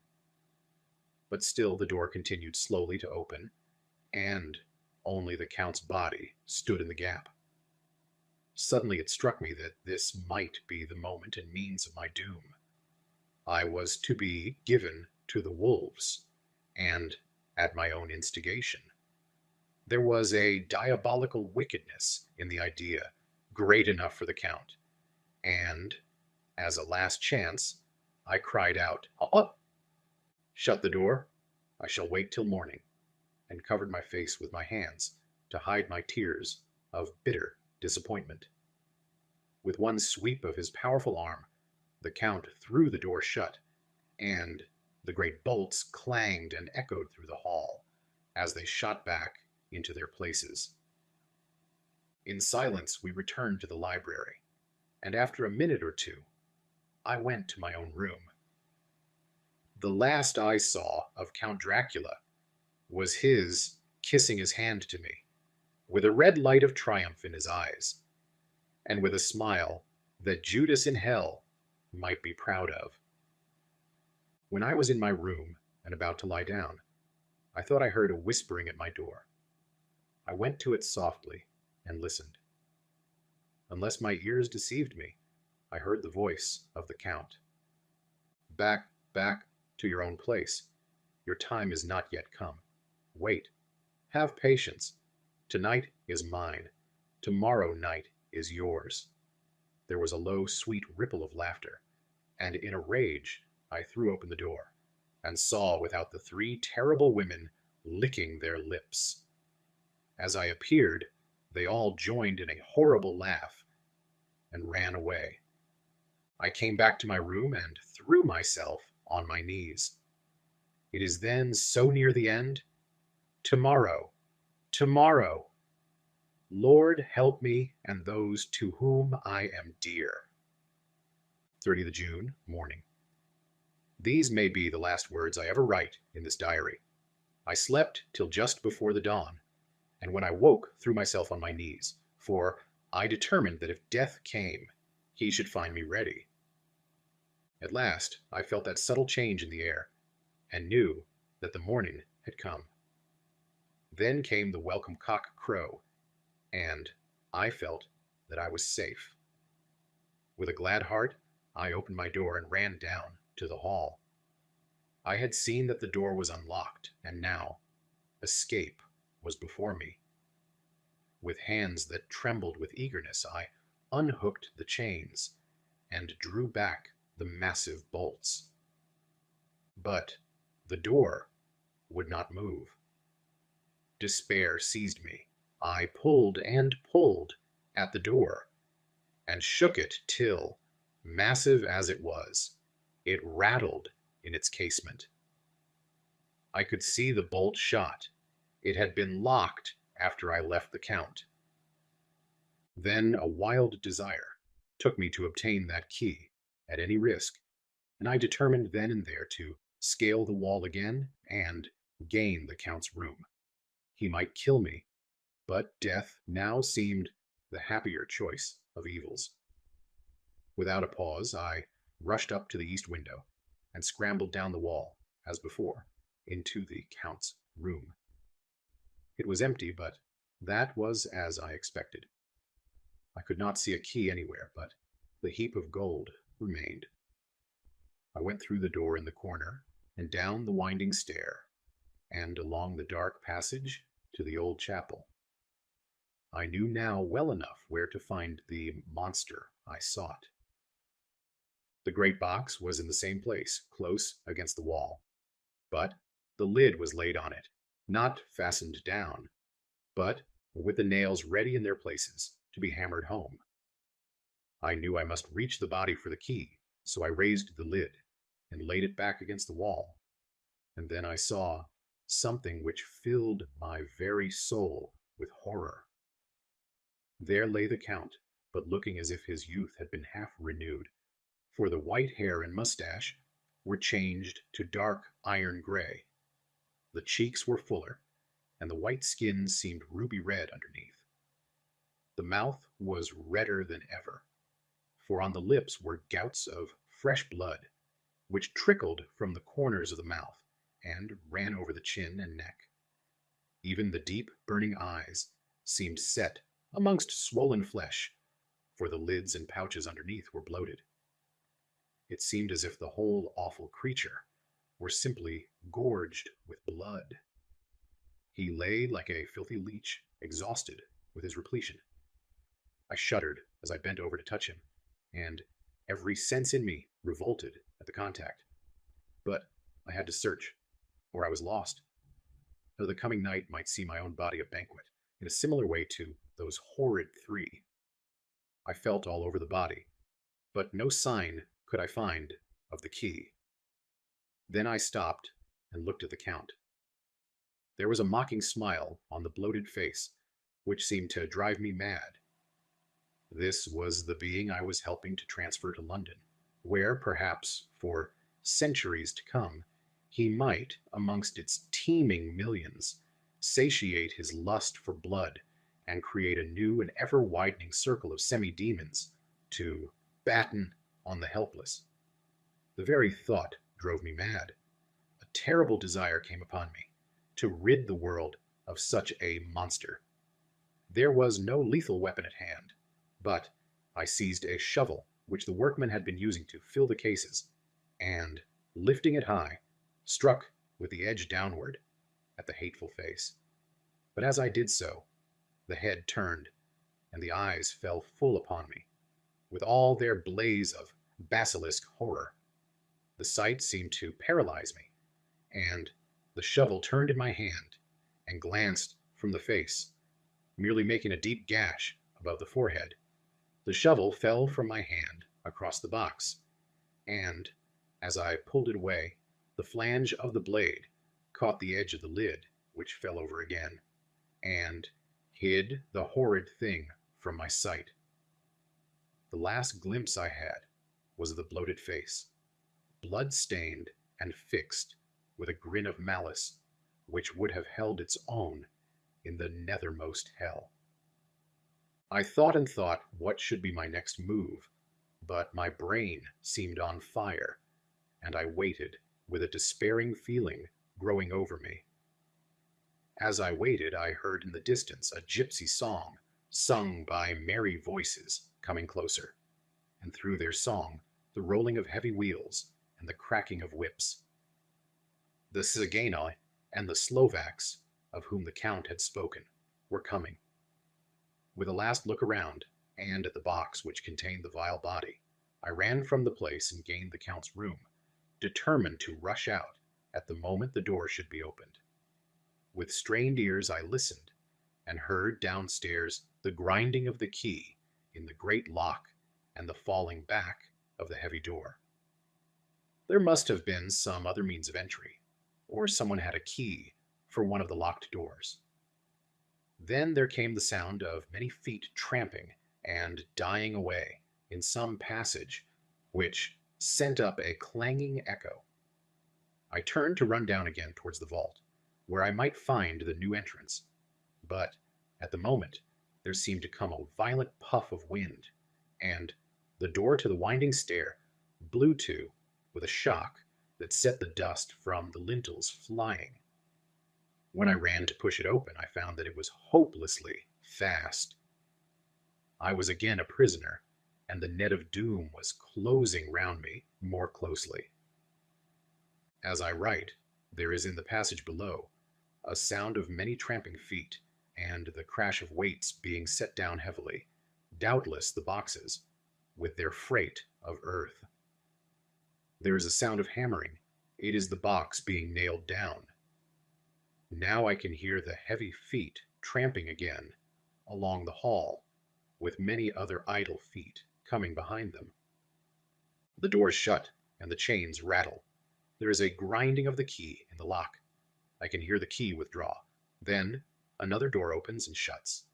But still the door continued slowly to open, and only the Count's body stood in the gap. Suddenly it struck me that this might be the moment and means of my doom. I was to be given to the wolves, and at my own instigation. There was a diabolical wickedness in the idea, great enough for the Count, and, as a last chance, I cried out, "Up! Shut the door, I shall wait till morning," and covered my face with my hands to hide my tears of bitter disappointment. With one sweep of his powerful arm, the Count threw the door shut, and the great bolts clanged and echoed through the hall as they shot back into their places. In silence we returned to the library, and after a minute or two, I went to my own room. The last I saw of Count Dracula was his kissing his hand to me, with a red light of triumph in his eyes, and with a smile that Judas in hell might be proud of. When I was in my room and about to lie down, I thought I heard a whispering at my door. I went to it softly and listened. Unless my ears deceived me, I heard the voice of the Count. Back, back to your own place. Your time is not yet come. Wait. Have patience. Tonight is mine. Tomorrow night is yours. There was a low, sweet ripple of laughter, and in a rage I threw open the door, and saw without the three terrible women licking their lips. As I appeared, they all joined in a horrible laugh, and ran away. I came back to my room and threw myself on my knees. It is then so near the end. Tomorrow, tomorrow. Lord, help me and those to whom I am dear. 30th June, morning. These may be the last words I ever write in this diary. I slept till just before the dawn, and when I woke, threw myself on my knees, for I determined that if death came, he should find me ready. At last, I felt that subtle change in the air, and knew that the morning had come. Then came the welcome cock crow, and I felt that I was safe. With a glad heart, I opened my door and ran down to the hall. I had seen that the door was unlocked, and now escape was before me. With hands that trembled with eagerness, I unhooked the chains and drew back the massive bolts. But the door would not move. Despair seized me. I pulled and pulled at the door, and shook it till, massive as it was, it rattled in its casement. I could see the bolt shot. It had been locked after I left the Count. Then a wild desire took me to obtain that key at any risk, and I determined then and there to scale the wall again and gain the Count's room. He might kill me, but death now seemed the happier choice of evils. Without a pause, I rushed up to the east window and scrambled down the wall, as before, into the Count's room. It was empty, but that was as I expected. I could not see a key anywhere, but the heap of gold remained. I went through the door in the corner, and down the winding stair, and along the dark passage to the old chapel. I knew now well enough where to find the monster I sought. The great box was in the same place, close against the wall, but the lid was laid on it, not fastened down, but with the nails ready in their places to be hammered home. I knew I must reach the body for the key, so I raised the lid and laid it back against the wall, and then I saw something which filled my very soul with horror. There lay the Count, but looking as if his youth had been half renewed, for the white hair and mustache were changed to dark iron gray. The cheeks were fuller, and the white skin seemed ruby red underneath. The mouth was redder than ever, for on the lips were gouts of fresh blood, which trickled from the corners of the mouth and ran over the chin and neck. Even the deep, burning eyes seemed set amongst swollen flesh, for the lids and pouches underneath were bloated. It seemed as if the whole awful creature were simply gorged with blood. He lay like a filthy leech, exhausted with his repletion. I shuddered as I bent over to touch him, and every sense in me revolted at the contact. But I had to search, or I was lost, though the coming night might see my own body a banquet, in a similar way to those horrid three. I felt all over the body, but no sign could I find of the key. Then I stopped and looked at the Count. There was a mocking smile on the bloated face, which seemed to drive me mad. This was the being I was helping to transfer to London, where, perhaps, for centuries to come, he might, amongst its teeming millions, satiate his lust for blood and create a new and ever-widening circle of semi-demons to batten on the helpless. The very thought drove me mad. A terrible desire came upon me to rid the world of such a monster. There was no lethal weapon at hand, but I seized a shovel, which the workmen had been using to fill the cases, and, lifting it high, struck with the edge downward at the hateful face. But as I did so, the head turned, and the eyes fell full upon me, with all their blaze of basilisk horror. The sight seemed to paralyze me, and the shovel turned in my hand and glanced from the face, merely making a deep gash above the forehead. The shovel fell from my hand across the box, and, as I pulled it away, the flange of the blade caught the edge of the lid, which fell over again, and hid the horrid thing from my sight. The last glimpse I had was of the bloated face, blood-stained and fixed with a grin of malice which would have held its own in the nethermost hell. I thought and thought what should be my next move, but my brain seemed on fire, and I waited with a despairing feeling growing over me. As I waited, I heard in the distance a gypsy song sung by merry voices coming closer, and through their song the rolling of heavy wheels and the cracking of whips. The Tsigani and the Slovaks, of whom the Count had spoken, were coming. With a last look around, and at the box which contained the vile body, I ran from the place and gained the Count's room, determined to rush out at the moment the door should be opened. With strained ears I listened, and heard downstairs the grinding of the key in the great lock and the falling back of the heavy door. There must have been some other means of entry, or someone had a key for one of the locked doors. Then there came the sound of many feet tramping and dying away in some passage, which sent up a clanging echo. I turned to run down again towards the vault, where I might find the new entrance, but at the moment there seemed to come a violent puff of wind, and the door to the winding stair blew to with a shock that set the dust from the lintels flying. When I ran to push it open, I found that it was hopelessly fast. I was again a prisoner, and the net of doom was closing round me more closely. As I write, there is in the passage below a sound of many tramping feet, and the crash of weights being set down heavily, doubtless the boxes, with their freight of earth. There is a sound of hammering. It is the box being nailed down. Now I can hear the heavy feet tramping again along the hall, with many other idle feet coming behind them. The doors shut, and the chains rattle. There is a grinding of the key in the lock. I can hear the key withdraw. Then another door opens and shuts.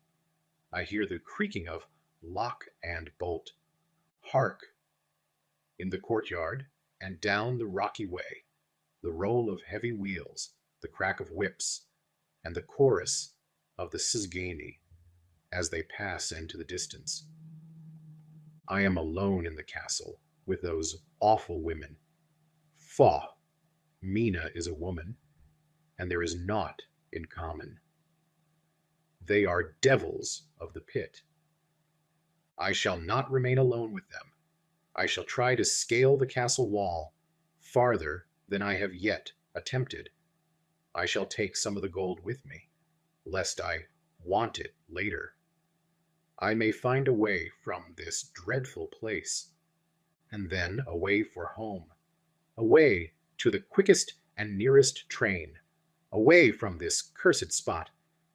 I hear the creaking of lock and bolt. Hark! In the courtyard and down the rocky way, the roll of heavy wheels, the crack of whips, and the chorus of the Tsigani as they pass into the distance. I am alone in the castle with those awful women. Faugh! Mina is a woman, and there is naught in common. They are devils of the pit. I shall not remain alone with them. I shall try to scale the castle wall farther than I have yet attempted. I shall take some of the gold with me, lest I want it later. I may find a way from this dreadful place, and then a way for home, a way to the quickest and nearest train, away from this cursed spot,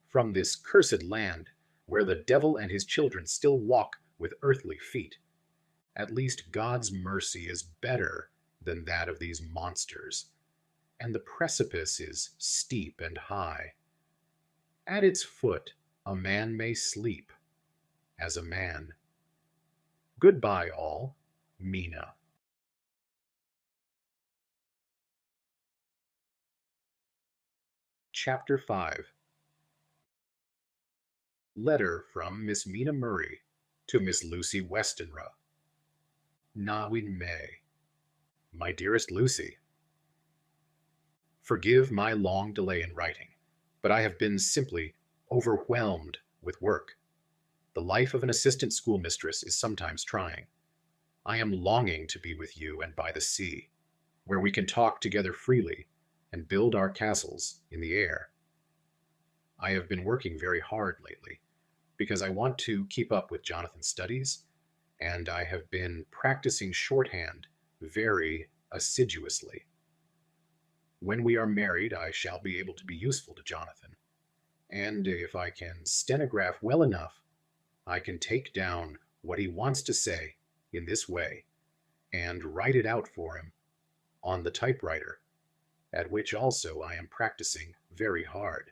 from this cursed land, where the devil and his children still walk with earthly feet. At least God's mercy is better than that of these monsters, and the precipice is steep and high. At its foot a man may sleep as a man. Goodbye all, Mina. Chapter 5. Letter from Miss Mina Murray to Miss Lucy Westenra. Nawin May. My dearest Lucy, forgive my long delay in writing, but I have been simply overwhelmed with work. The life of an assistant schoolmistress is sometimes trying. I am longing to be with you and by the sea, where we can talk together freely and build our castles in the air. I have been working very hard lately because I want to keep up with Jonathan's studies, and I have been practicing shorthand very assiduously. When we are married, I shall be able to be useful to Jonathan, and if I can stenograph well enough, I can take down what he wants to say in this way and write it out for him on the typewriter, at which also I am practicing very hard.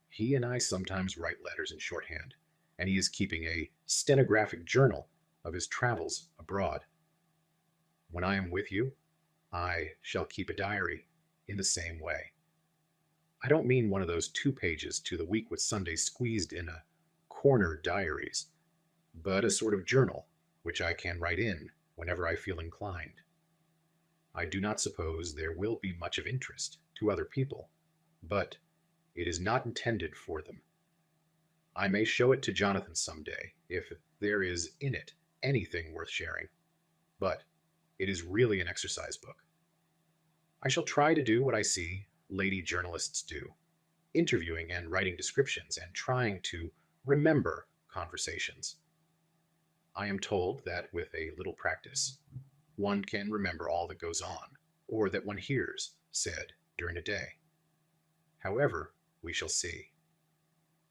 He and I sometimes write letters in shorthand, and he is keeping a stenographic journal of his travels abroad. When I am with you, I shall keep a diary in the same way. I don't mean one of those 2 pages to the week with Sundays squeezed in a corner diaries, but a sort of journal which I can write in whenever I feel inclined. I do not suppose there will be much of interest to other people, but it is not intended for them. I may show it to Jonathan some day if there is in it anything worth sharing, but it is really an exercise book. I shall try to do what I see lady journalists do, interviewing and writing descriptions and trying to remember conversations. I am told that with a little practice, one can remember all that goes on, or that one hears said during a day. However, we shall see.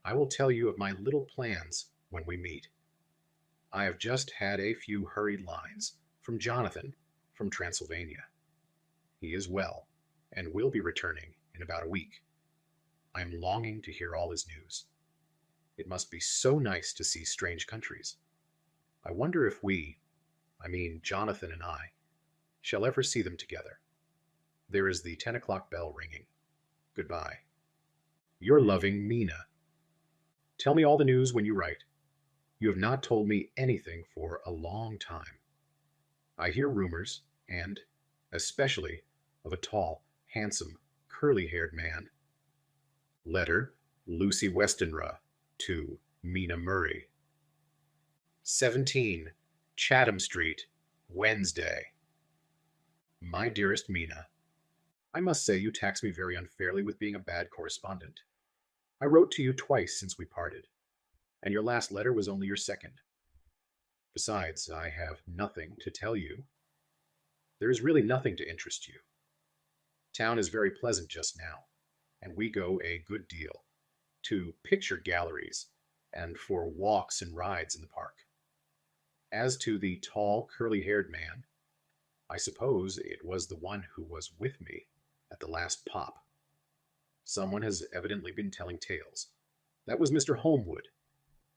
I will tell you of my little plans when we meet. I have just had a few hurried lines from Jonathan from Transylvania. He is well, and will be returning in about a week. I am longing to hear all his news. It must be so nice to see strange countries. I wonder if we, I mean Jonathan and I, shall ever see them together. There is the 10 o'clock bell ringing. Goodbye. Your loving Mina. Tell me all the news when you write. You have not told me anything for a long time. I hear rumors, and especially of a tall, handsome, curly-haired man. Letter, Lucy Westenra, to Mina Murray. 17, Chatham Street, Wednesday. My dearest Mina, I must say you tax me very unfairly with being a bad correspondent. I wrote to you twice since we parted, and your last letter was only your second. Besides, I have nothing to tell you. There is really nothing to interest you. Town is very pleasant just now, and we go a good deal to picture galleries and for walks and rides in the park. As to the tall, curly-haired man, I suppose it was the one who was with me at the last pop. Someone has evidently been telling tales. That was Mr. HOLMWOOD.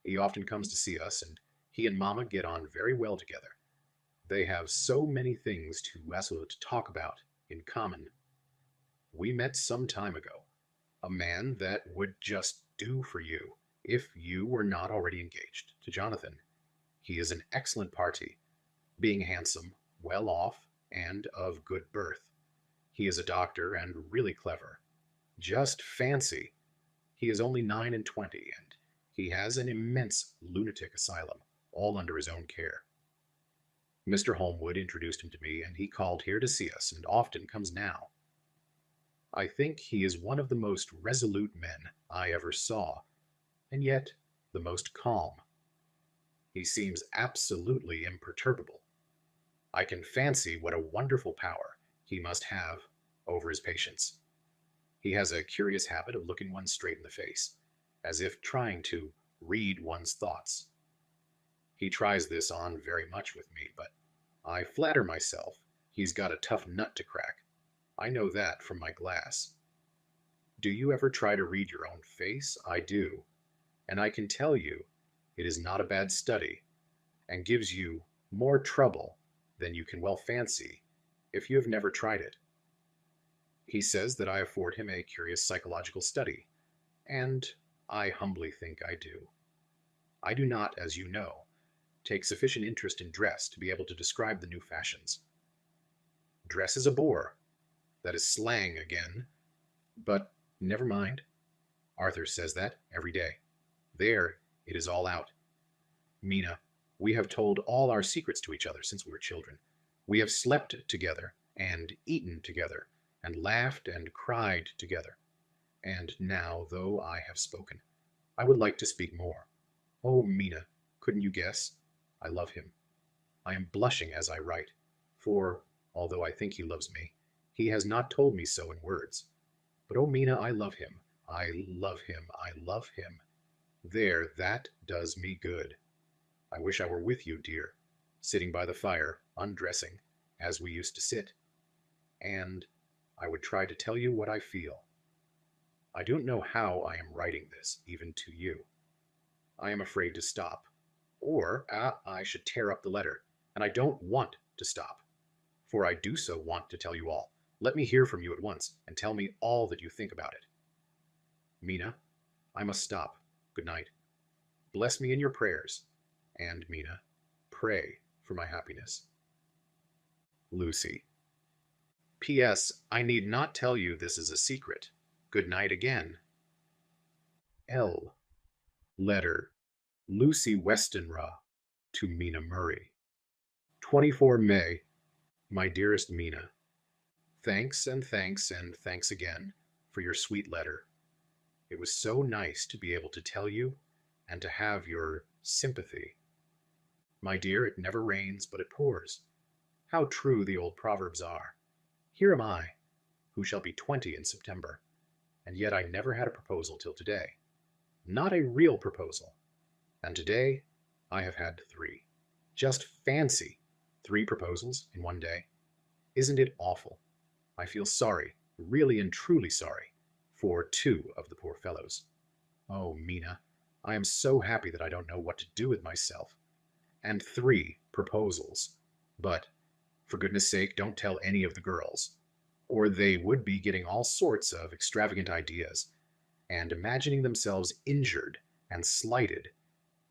He often comes to see us, and he and Mamma get on very well together. They have so many things to talk about in common. We met some time ago. A man that would just do for you if you were not already engaged to Jonathan. He is an excellent party, being handsome, well off, and of good birth. He is a doctor and really clever. Just fancy. He is only 9 and 20, and he has an immense lunatic asylum, all under his own care. Mr. HOLMWOOD introduced him to me, and he called here to see us, and often comes now. I think he is one of the most resolute men I ever saw, and yet the most calm. He seems absolutely imperturbable. I can fancy what a wonderful power he must have over his patients. He has a curious habit of looking one straight in the face, as if trying to read one's thoughts. He tries this on very much with me, but I flatter myself he's got a tough nut to crack. I know that from my glass. Do you ever try to read your own face? I do, and I can tell you it is not a bad study, and gives you more trouble than you can well fancy if you have never tried it. He says that I afford him a curious psychological study, and I humbly think I do. I do not, as you know, take sufficient interest in dress to be able to describe the new fashions. Dress is a bore. That is slang again. But never mind. Arthur says that every day. There It is all out. Mina, we have told all our secrets to each other since we were children. We have slept together, and eaten together, and laughed and cried together. And now, though I have spoken, I would like to speak more. Oh, Mina, couldn't you guess? I love him. I am blushing as I write, for, although I think he loves me, he has not told me so in words. But oh, Mina, I love him. I love him. I love him. There, that does me good. I wish I were with you, dear, sitting by the fire, undressing, as we used to sit. And I would try to tell you what I feel. I don't know how I am writing this, even to you. I am afraid to stop, or I should tear up the letter, and I don't want to stop, for I do so want to tell you all. Let me hear from you at once, and tell me all that you think about it. Mina, I must stop. Good night. Bless me in your prayers, and, Mina, pray for my happiness. Lucy. P.S. I need not tell you this is a secret. Good night again. L. Letter. Lucy Westenra to Mina Murray. 24 May. My dearest Mina, thanks and thanks and thanks again for your sweet letter. It was so nice to be able to tell you and to have your sympathy. My dear, it never rains, but it pours. How true the old proverbs are. Here am I, who shall be 20 in September, and yet I never had a proposal till today. Not a real proposal. And today I have had 3. Just fancy 3 proposals in one day. Isn't it awful? I feel sorry, really and truly sorry, for 2 of the poor fellows. Oh, Mina, I am so happy that I don't know what to do with myself. And 3 proposals. But, for goodness sake, don't tell any of the girls, or they would be getting all sorts of extravagant ideas, and imagining themselves injured and slighted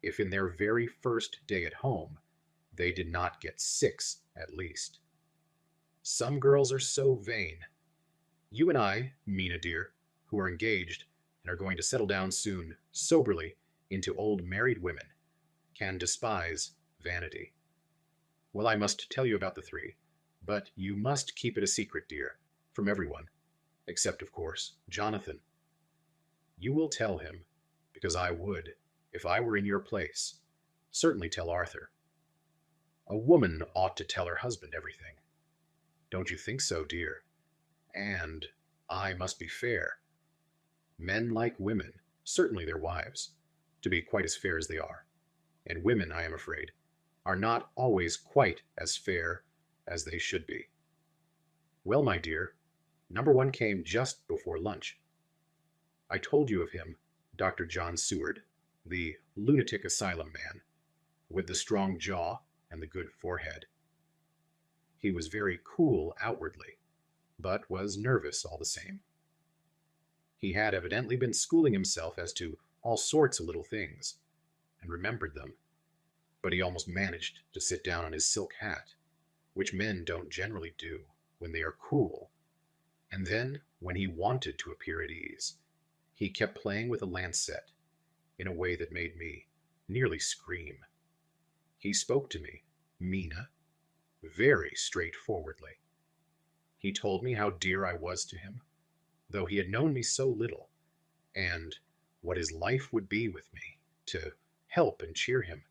if in their very first day at home they did not get 6 at least. Some girls are so vain. You and I, Mina dear, who are engaged and are going to settle down soon, soberly, into old married women, can despise vanity. Well, I must tell you about the 3, but you must keep it a secret, dear, from everyone, except, of course, Jonathan. You will tell him, because I would, if I were in your place, certainly tell Arthur. A woman ought to tell her husband everything. Don't you think so, dear? And I must be fair. Men like women, certainly their wives, to be quite as fair as they are. And women, I am afraid, are not always quite as fair as they should be. Well, my dear, number 1 came just before lunch. I told you of him, Dr. John Seward, the lunatic asylum man, with the strong jaw and the good forehead. He was very cool outwardly, but was nervous all the same. He had evidently been schooling himself as to all sorts of little things, and remembered them, but he almost managed to sit down on his silk hat, which men don't generally do when they are cool, and then, when he wanted to appear at ease, he kept playing with a lancet in a way that made me nearly scream. He spoke to me, Mina, very straightforwardly. He told me how dear I was to him, though he had known me so little, and what his life would be with me, to help and cheer him.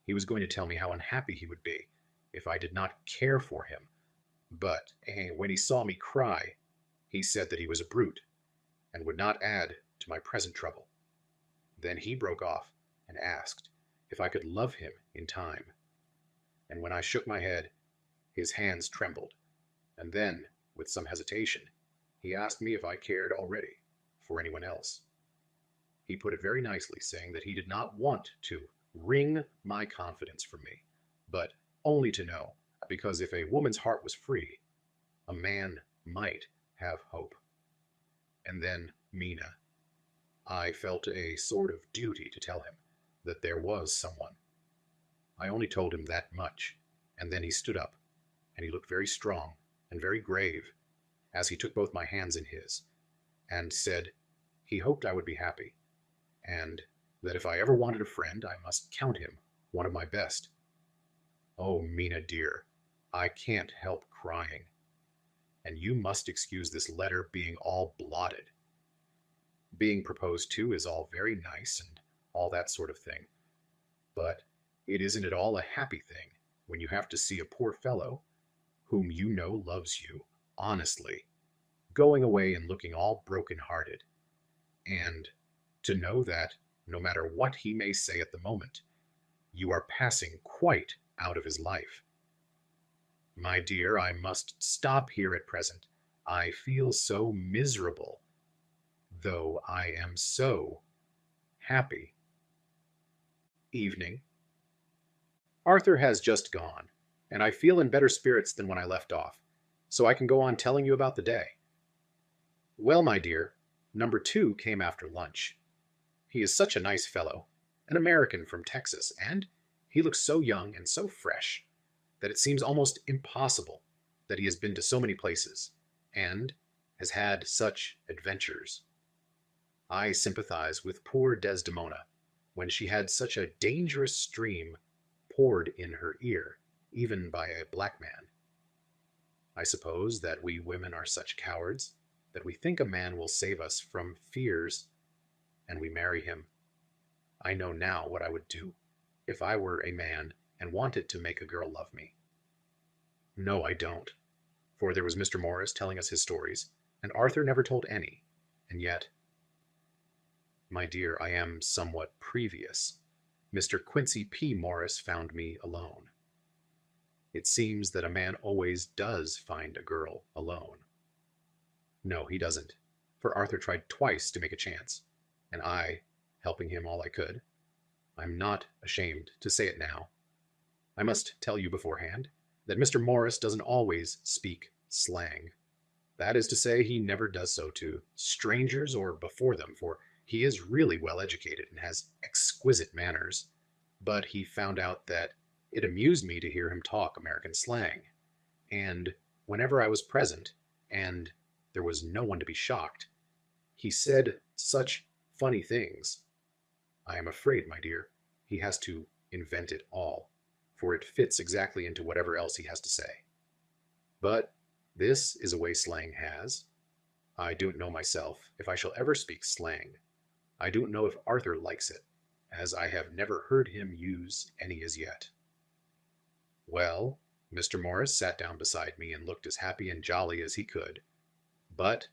He was going to tell me how unhappy he would be if I did not care for him, but when he saw me cry, he said that he was a brute, and would not add to my present trouble. Then he broke off and asked if I could love him in time. And when I shook my head, his hands trembled, and then, with some hesitation, he asked me if I cared already for anyone else. He put it very nicely, saying that he did not want to wring my confidence from me, but only to know, because if a woman's heart was free, a man might have hope. And then, Mina, I felt a sort of duty to tell him that there was someone. I only told him that much, and then he stood up, and he looked very strong and very grave as he took both my hands in his, and said he hoped I would be happy, and that if I ever wanted a friend, I must count him one of my best. Oh, Mina dear, I can't help crying, and you must excuse this letter being all blotted. Being proposed to is all very nice and all that sort of thing, but it isn't at all a happy thing when you have to see a poor fellow, whom you know loves you honestly, going away and looking all broken-hearted, and to know that, no matter what he may say at the moment, you are passing quite out of his life. My dear, I must stop here at present. I feel so miserable, though I am so happy. Evening. Arthur has just gone, and I feel in better spirits than when I left off, so I can go on telling you about the day. Well, my dear, number 2 came after lunch. He is such a nice fellow, an American from Texas, and he looks so young and so fresh that it seems almost impossible that he has been to so many places and has had such adventures. I sympathize with poor Desdemona when she had such a dangerous stream poured in her ear, even by a black man. I suppose that we women are such cowards that we think a man will save us from fears, and we marry him. I know now what I would do if I were a man and wanted to make a girl love me. No, I don't, for there was Mr. Morris telling us his stories, and Arthur never told any, and yet, my dear, I am somewhat previous. Mr. Quincy P. Morris found me alone. It seems that a man always does find a girl alone. No, he doesn't, for Arthur tried twice to make a chance, and I, helping him all I could. I'm not ashamed to say it now. I must tell you beforehand that Mr. Morris doesn't always speak slang. That is to say, he never does so to strangers or before them, for he is really well educated and has exquisite manners. But he found out that it amused me to hear him talk American slang. And whenever I was present, and there was no one to be shocked, he said such funny things. I am afraid, my dear, he has to invent it all, for it fits exactly into whatever else he has to say. But this is a way slang has. I don't know myself if I shall ever speak slang. I don't know if Arthur likes it, as I have never heard him use any as yet. Well, Mr. Morris sat down beside me and looked as happy and jolly as he could, but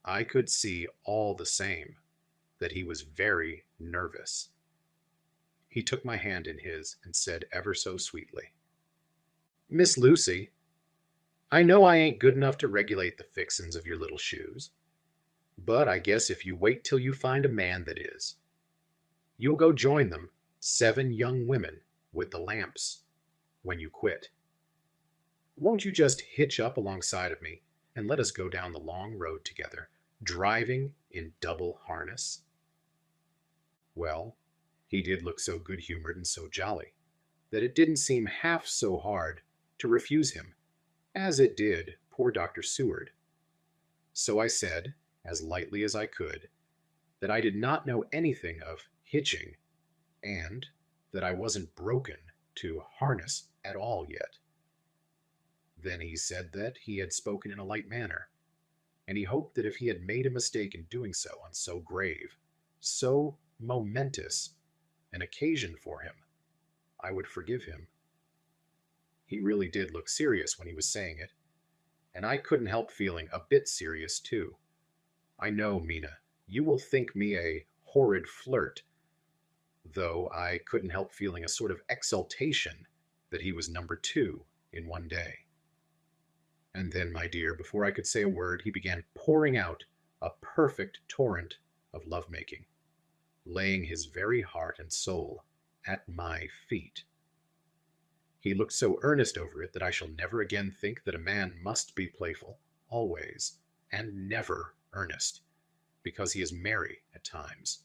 I could see all the same that he was very nervous. He took my hand in his and said ever so sweetly, "Miss Lucy, I know I ain't good enough to regulate the fixin's of your little shoes, but I guess if you wait till you find a man that is, you'll go join them 7 young women with the lamps when you quit. Won't you just hitch up alongside of me and let us go down the long road together, driving in double harness?" Well, he did look so good-humored and so jolly that it didn't seem half so hard to refuse him as it did poor Dr. Seward. So I said, as lightly as I could, that I did not know anything of hitching, and that I wasn't broken to harness at all yet. Then he said that he had spoken in a light manner, and he hoped that if he had made a mistake in doing so on so grave, so momentous an occasion for him, I would forgive him. He really did look serious when he was saying it, and I couldn't help feeling a bit serious too. I know, Mina, you will think me a horrid flirt, though I couldn't help feeling a sort of exultation that he was number 2 in one day. And then, my dear, before I could say a word, he began pouring out a perfect torrent of lovemaking, laying his very heart and soul at my feet. He looked so earnest over it that I shall never again think that a man must be playful, always, and never earnest, because he is merry at times.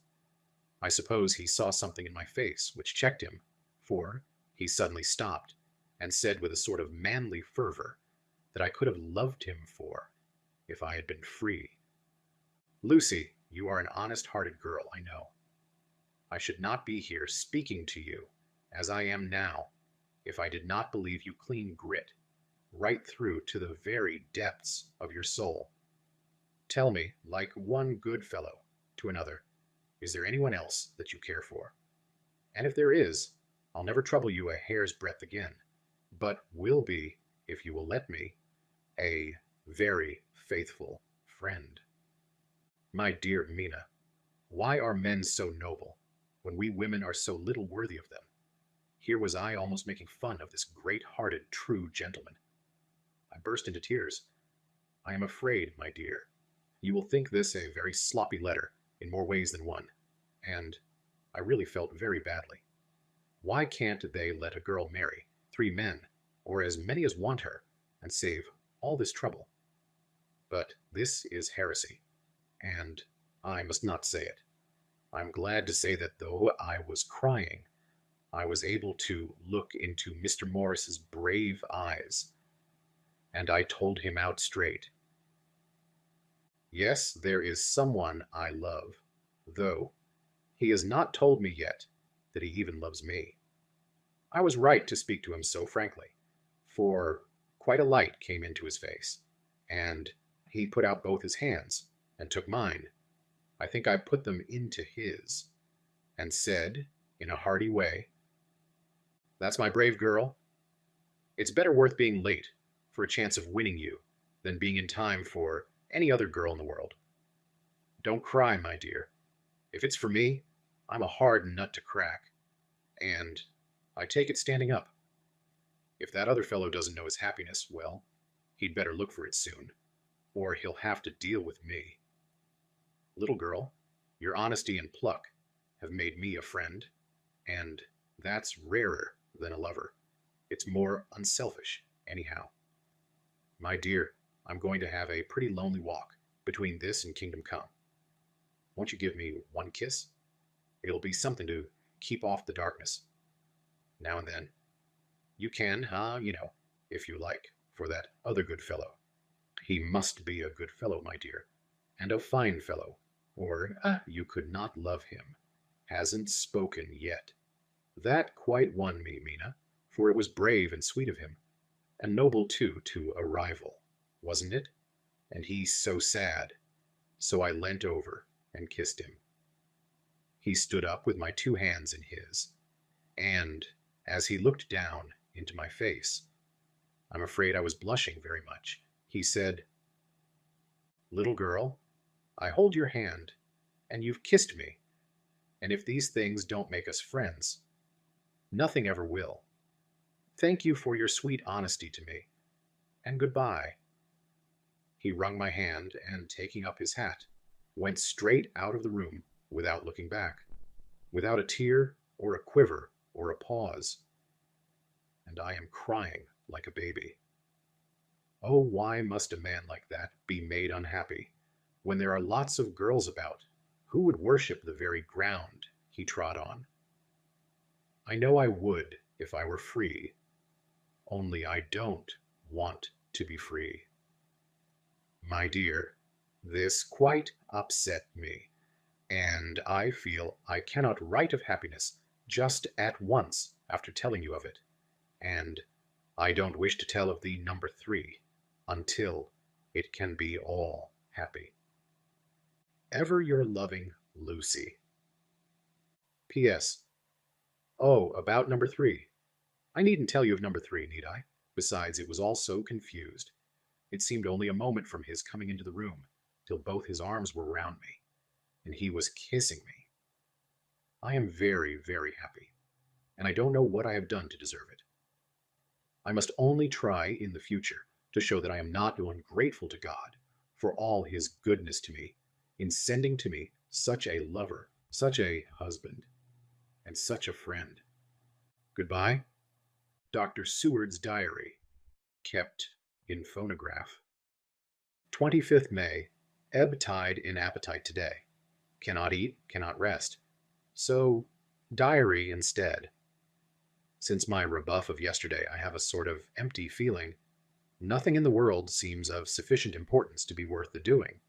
I suppose he saw something in my face which checked him, for he suddenly stopped and said with a sort of manly fervor that I could have loved him for if I had been free. "Lucy, you are an honest-hearted girl, I know. I should not be here speaking to you, as I am now, if I did not believe you clean grit, right through to the very depths of your soul. Tell me, like one good fellow to another, is there anyone else that you care for? And if there is, I'll never trouble you a hair's breadth again, but will be, if you will let me, a very faithful friend. My dear Mina, why are men so noble, when we women are so little worthy of them? Here was I almost making fun of this great-hearted, true gentleman. I burst into tears. I am afraid, my dear, you will think this a very sloppy letter in more ways than one, and I really felt very badly. Why can't they let a girl marry 3 men, or as many as want her, and save all this trouble? But this is heresy, and I must not say it. I'm glad to say that though I was crying, I was able to look into Mr. Morris's brave eyes, and I told him out straight. Yes, there is someone I love, though he has not told me yet that he even loves me. I was right to speak to him so frankly, for quite a light came into his face, and he put out both his hands and took mine. I think I put them into his, and said, in a hearty way, "That's my brave girl. It's better worth being late for a chance of winning you than being in time for any other girl in the world. Don't cry, my dear. If it's for me, I'm a hard nut to crack, and I take it standing up. If that other fellow doesn't know his happiness, well, he'd better look for it soon, or he'll have to deal with me. Little girl, your honesty and pluck have made me a friend, and that's rarer than a lover. It's more unselfish, anyhow. My dear, I'm going to have a pretty lonely walk between this and Kingdom Come. Won't you give me one kiss? It'll be something to keep off the darkness. Now and then. You can, if you like, for that other good fellow. He must be a good fellow, my dear, and a fine fellow, or you could not love him. Hasn't spoken yet. That quite won me, Mina, for it was brave and sweet of him, and noble, too, to a rival, wasn't it? And he so sad. So I leant over and kissed him. He stood up with my 2 hands in his, and as he looked down into my face, I'm afraid I was blushing very much, he said, "Little girl, I hold your hand, and you've kissed me, and if these things don't make us friends, nothing ever will. Thank you for your sweet honesty to me, and goodbye." He wrung my hand, and taking up his hat, went straight out of the room without looking back, without a tear or a quiver or a pause. And I am crying like a baby. Oh, why must a man like that be made unhappy, when there are lots of girls about who would worship the very ground he trod on? I know I would if I were free, only I don't want to be free. My dear, this quite upset me, and I feel I cannot write of happiness just at once after telling you of it, and I don't wish to tell of the number 3 until it can be all happy. Ever your loving Lucy. P.S. Oh, about number 3. I needn't tell you of number 3, need I? Besides, it was all so confused. It seemed only a moment from his coming into the room till both his arms were round me, and he was kissing me. I am very, very happy, and I don't know what I have done to deserve it. I must only try in the future to show that I am not ungrateful to God for all his goodness to me in sending to me such a lover, such a husband, and such a friend. Goodbye. Dr. Seward's Diary, kept in phonograph. 25th May. Ebb tide in appetite today. Cannot eat, cannot rest. So, diary instead. Since my rebuff of yesterday, I have a sort of empty feeling. Nothing in the world seems of sufficient importance to be worth the doing.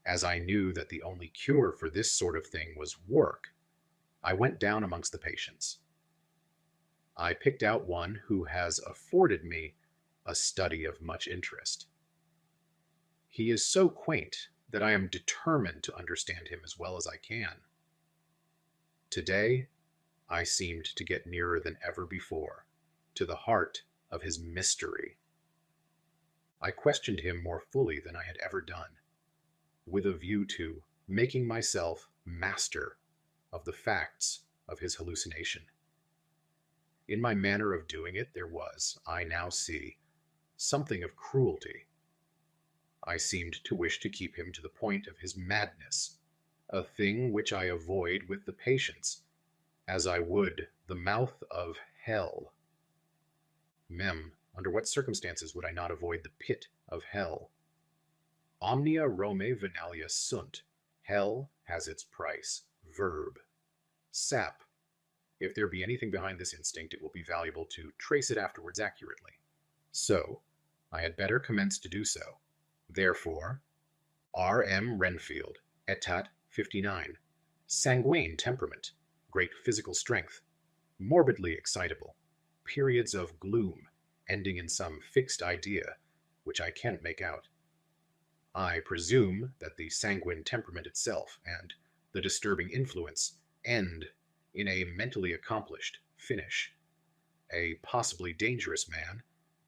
As I knew that the only cure for this sort of thing was work, I went down amongst the patients. I picked out one who has afforded me a study of much interest. He is so quaint that I am determined to understand him as well as I can. Today, I seemed to get nearer than ever before to the heart of his mystery. I questioned him more fully than I had ever done, with a view to making myself master of the facts of his hallucination. In my manner of doing it, there was, I now see, something of cruelty. I seemed to wish to keep him to the point of his madness, a thing which I avoid with the patients, as I would the mouth of hell. Under what circumstances would I not avoid the pit of hell? Omnia Rome venalia sunt. Hell has its price. Verb. Sap. If there be anything behind this instinct, it will be valuable to trace it afterwards accurately. So, I had better commence to do so. Therefore, R. M. Renfield, Etat 59. Sanguine temperament, great physical strength, morbidly excitable, periods of gloom, ending in some fixed idea, which I can't make out. I presume that the sanguine temperament itself and the disturbing influence end in a mentally accomplished finish. A possibly dangerous man,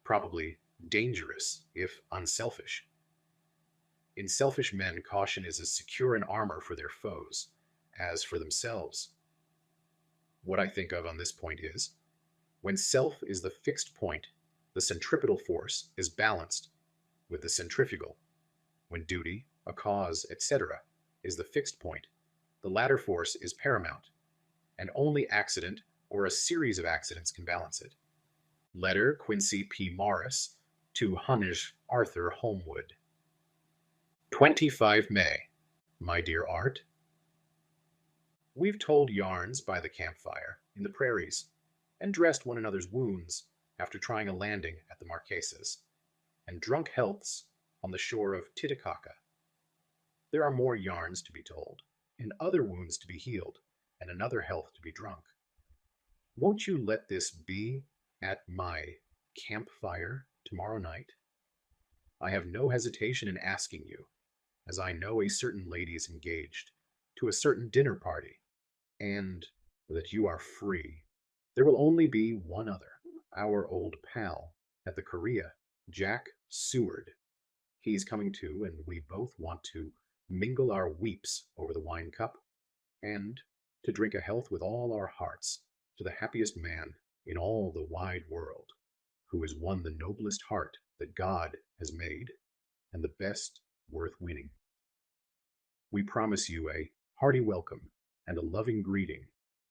probably dangerous if unselfish. In selfish men, caution is as secure an armor for their foes as for themselves. What I think of on this point is, when self is the fixed point, the centripetal force is balanced with the centrifugal. When duty, a cause, etc., is the fixed point, the latter force is paramount, and only accident or a series of accidents can balance it. Letter Quincy P. Morris to Hunish Arthur Holmwood. 25 May. My dear Art, we've told yarns by the campfire in the prairies, and dressed one another's wounds after trying a landing at the Marquesas, and drunk healths on the shore of Titicaca. There are more yarns to be told, and other wounds to be healed, and another health to be drunk. Won't you let this be at my campfire tomorrow night? I have no hesitation in asking you, as I know a certain lady is engaged to a certain dinner party, and that you are free. There will only be one other, our old pal at the Korea, Jack Seward. He's coming too, and we both want to mingle our weeps over the wine cup, and to drink a health with all our hearts to the happiest man in all the wide world, who has won the noblest heart that God has made, and the best worth winning. We promise you a hearty welcome, and a loving greeting,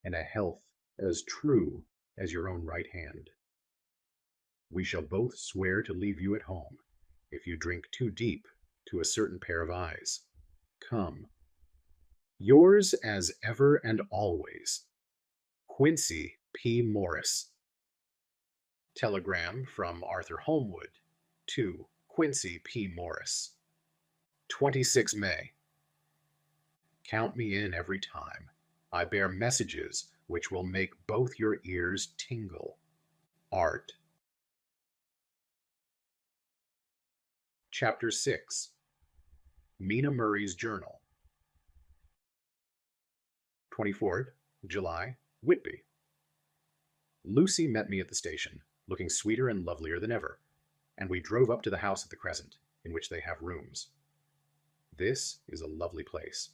and a health as true as your own right hand. We shall both swear to leave you at home, if you drink too deep to a certain pair of eyes. Come. Yours as ever and always, Quincy P. Morris. Telegram from Arthur Holmwood to Quincy P. Morris. 26 May. Count me in every time. I bear messages which will make both your ears tingle. Art. Chapter 6. Mina Murray's Journal. 24th July, Whitby. Lucy met me at the station, looking sweeter and lovelier than ever, and we drove up to the house at the Crescent, in which they have rooms. This is a lovely place.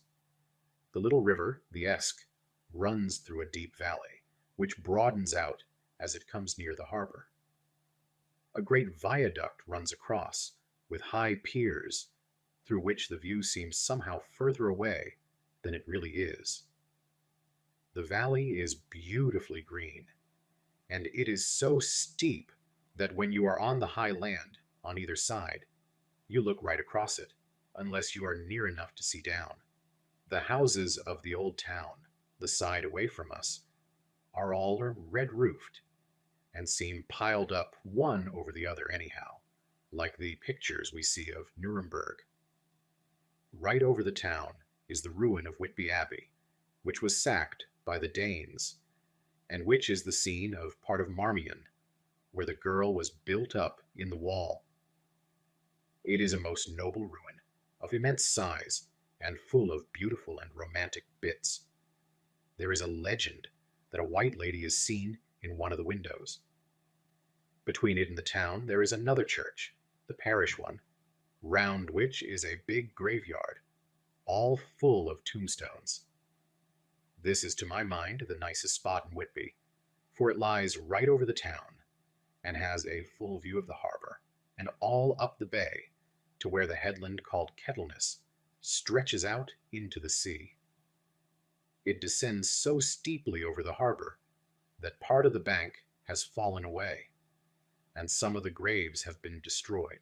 The little river, the Esk, runs through a deep valley, which broadens out as it comes near the harbor. A great viaduct runs across, with high piers, through which the view seems somehow further away than it really is. The valley is beautifully green, and it is so steep that when you are on the high land on either side, you look right across it, unless you are near enough to see down. The houses of the old town, the side away from us, are all red-roofed, and seem piled up one over the other anyhow, like the pictures we see of Nuremberg. Right over the town is the ruin of Whitby Abbey, which was sacked by the Danes, and which is the scene of part of Marmion, where the girl was built up in the wall. It is a most noble ruin, of immense size, and full of beautiful and romantic bits. There is a legend that a white lady is seen in one of the windows. Between it and the town there is another church, the parish one, round which is a big graveyard, all full of tombstones. This is to my mind the nicest spot in Whitby, for it lies right over the town, and has a full view of the harbor, and all up the bay, to where the headland called Kettleness stretches out into the sea. It descends so steeply over the harbor that part of the bank has fallen away, and some of the graves have been destroyed.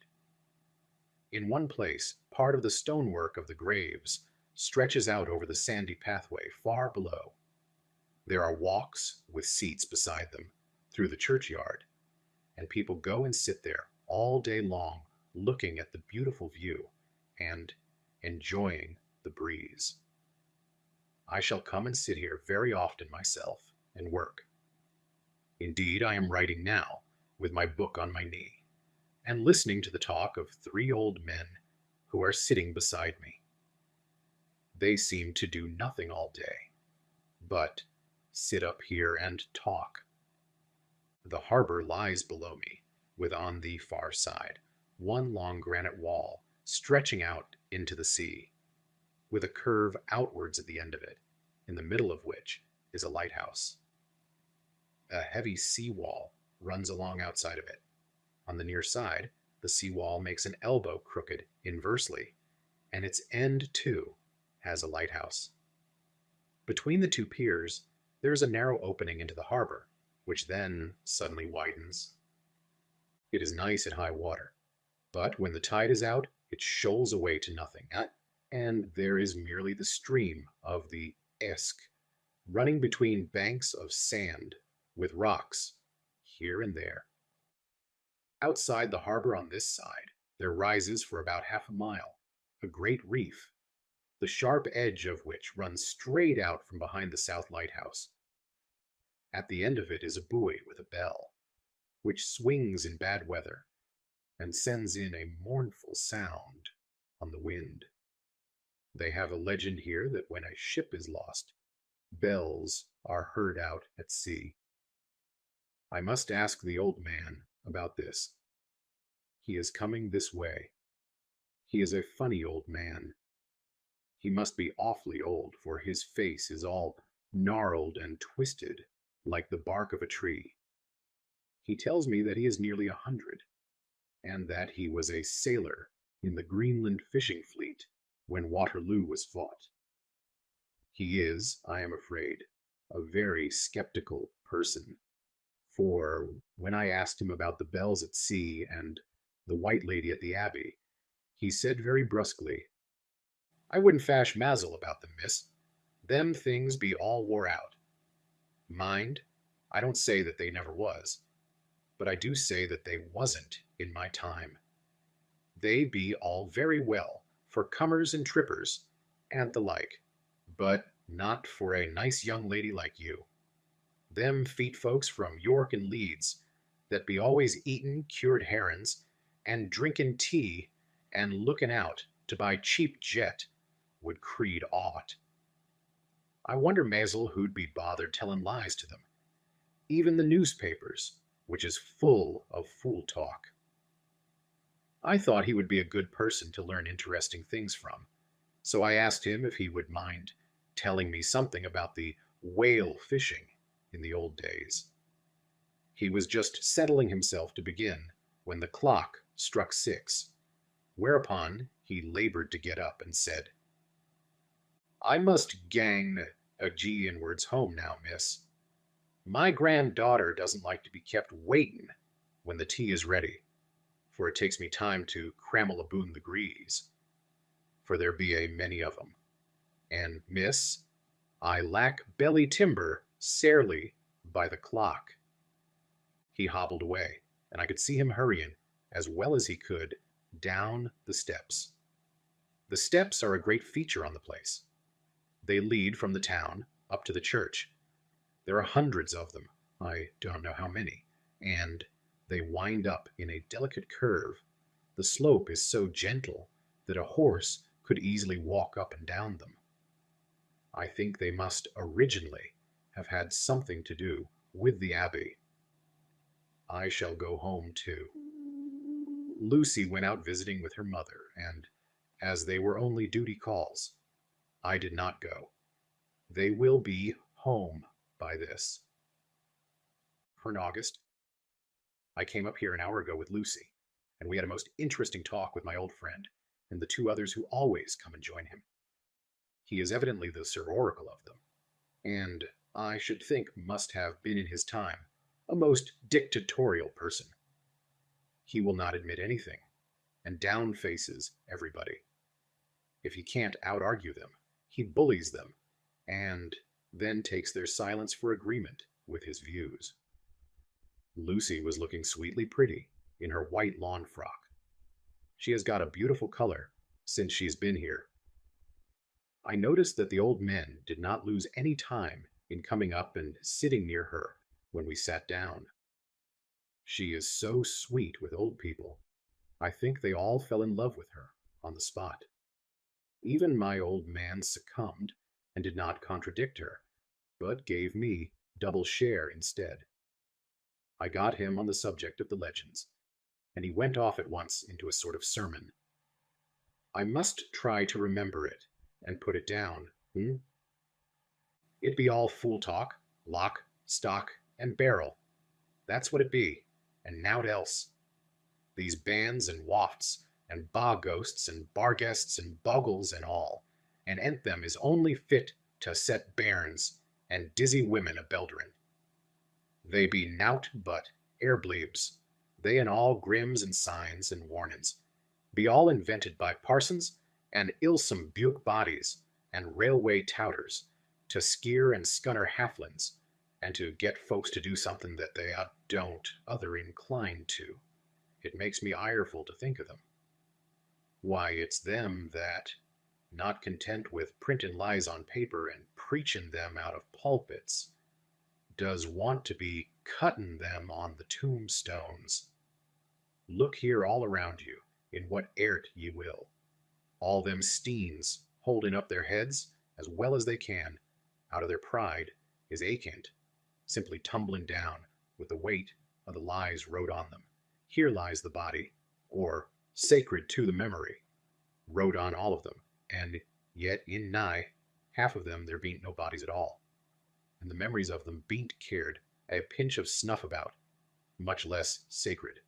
In one place, part of the stonework of the graves stretches out over the sandy pathway far below. There are walks with seats beside them through the churchyard, and people go and sit there all day long, looking at the beautiful view and enjoying the breeze. I shall come and sit here very often myself and work. Indeed, I am writing now, with my book on my knee, and listening to the talk of 3 old men who are sitting beside me. They seem to do nothing all day, but sit up here and talk. The harbor lies below me, with on the far side one long granite wall stretching out into the sea, with a curve outwards at the end of it, in the middle of which is a lighthouse. A heavy sea wall runs along outside of it. On the near side, the sea wall makes an elbow crooked inversely, and its end, too, has a lighthouse. Between the 2 piers, there is a narrow opening into the harbor, which then suddenly widens. It is nice at high water, but when the tide is out, it shoals away to nothing, and there is merely the stream of the Esk, running between banks of sand, with rocks here and there. Outside the harbor on this side, there rises for about half a mile a great reef, the sharp edge of which runs straight out from behind the south lighthouse. At the end of it is a buoy with a bell, which swings in bad weather and sends in a mournful sound on the wind. They have a legend here that when a ship is lost, bells are heard out at sea. I must ask the old man about this. He is coming this way. He is a funny old man. He must be awfully old, for his face is all gnarled and twisted like the bark of a tree. He tells me that he is nearly 100, and that he was a sailor in the Greenland fishing fleet when Waterloo was fought. He is, I am afraid, a very skeptical person, for when I asked him about the bells at sea and the White Lady at the Abbey, he said very brusquely, "I wouldn't fash mazel about them, miss. Them things be all wore out. Mind, I don't say that they never was, but I do say that they wasn't in my time. They be all very well for cummers and trippers, and the like, but not for a nice young lady like you. Them feet folks from York and Leeds, that be always eatin' cured herrins, and drinkin' tea, and lookin' out to buy cheap jet, would creed aught. I wonder mazel who'd be bothered tellin' lies to them. Even the newspapers, which is full of fool talk." I thought he would be a good person to learn interesting things from, so I asked him if he would mind telling me something about the whale fishing in the old days. He was just settling himself to begin when the clock struck 6, whereupon he labored to get up and said, "I must gang a G inwards home now, miss. My granddaughter doesn't like to be kept waitin' when the tea is ready, for it takes me time to crammel aboon the grease, for there be a many of 'em. And, miss, I lack belly timber sairly by the clock." He hobbled away, and I could see him hurrying, as well as he could, down the steps. The steps are a great feature on the place. They lead from the town up to the church, There are hundreds of them, I don't know how many, and they wind up in a delicate curve. The slope is so gentle that a horse could easily walk up and down them. I think they must originally have had something to do with the abbey. I shall go home too. Lucy went out visiting with her mother, and as they were only duty calls, I did not go. They will be home by this. For in August, I came up here an hour ago with Lucy, and we had a most interesting talk with my old friend, and the two others who always come and join him. He is evidently the Sir Oracle of them, and I should think must have been in his time a most dictatorial person. He will not admit anything, and downfaces everybody. If he can't out-argue them, he bullies them, and then takes their silence for agreement with his views. Lucy was looking sweetly pretty in her white lawn frock. She has got a beautiful color since she's been here. I noticed that the old men did not lose any time in coming up and sitting near her when we sat down. She is so sweet with old people. I think they all fell in love with her on the spot. Even my old man succumbed and did not contradict her, but gave me double share instead. I got him on the subject of the legends, and he went off at once into a sort of sermon. I must try to remember it and put it down, It be all fool talk, lock, stock, and barrel. That's what it be, and nowt else. These bands and wafts, and bar ghosts, and bar guests, and bogles, and all, and ent them is only fit to set bairns and dizzy women a-belderin'. They be nowt but airblebes. They and all grims and signs and warnin's be all invented by parsons and ilsome buke bodies and railway touters to skeer and scunner halflins, and to get folks to do something that they don't other inclined to. It makes me ireful to think of them. Why, it's them that, not content with printin' lies on paper and preachin' them out of pulpits, does want to be cuttin' them on the tombstones. Look here all around you, in what airt ye will. All them steens holding up their heads as well as they can, out of their pride, is acant, simply tumbling down with the weight of the lies wrote on them. Here lies the body, or sacred to the memory, wrote on all of them, and yet in nigh half of them there bean't no bodies at all, and the memories of them bean't cared a pinch of snuff about, much less sacred.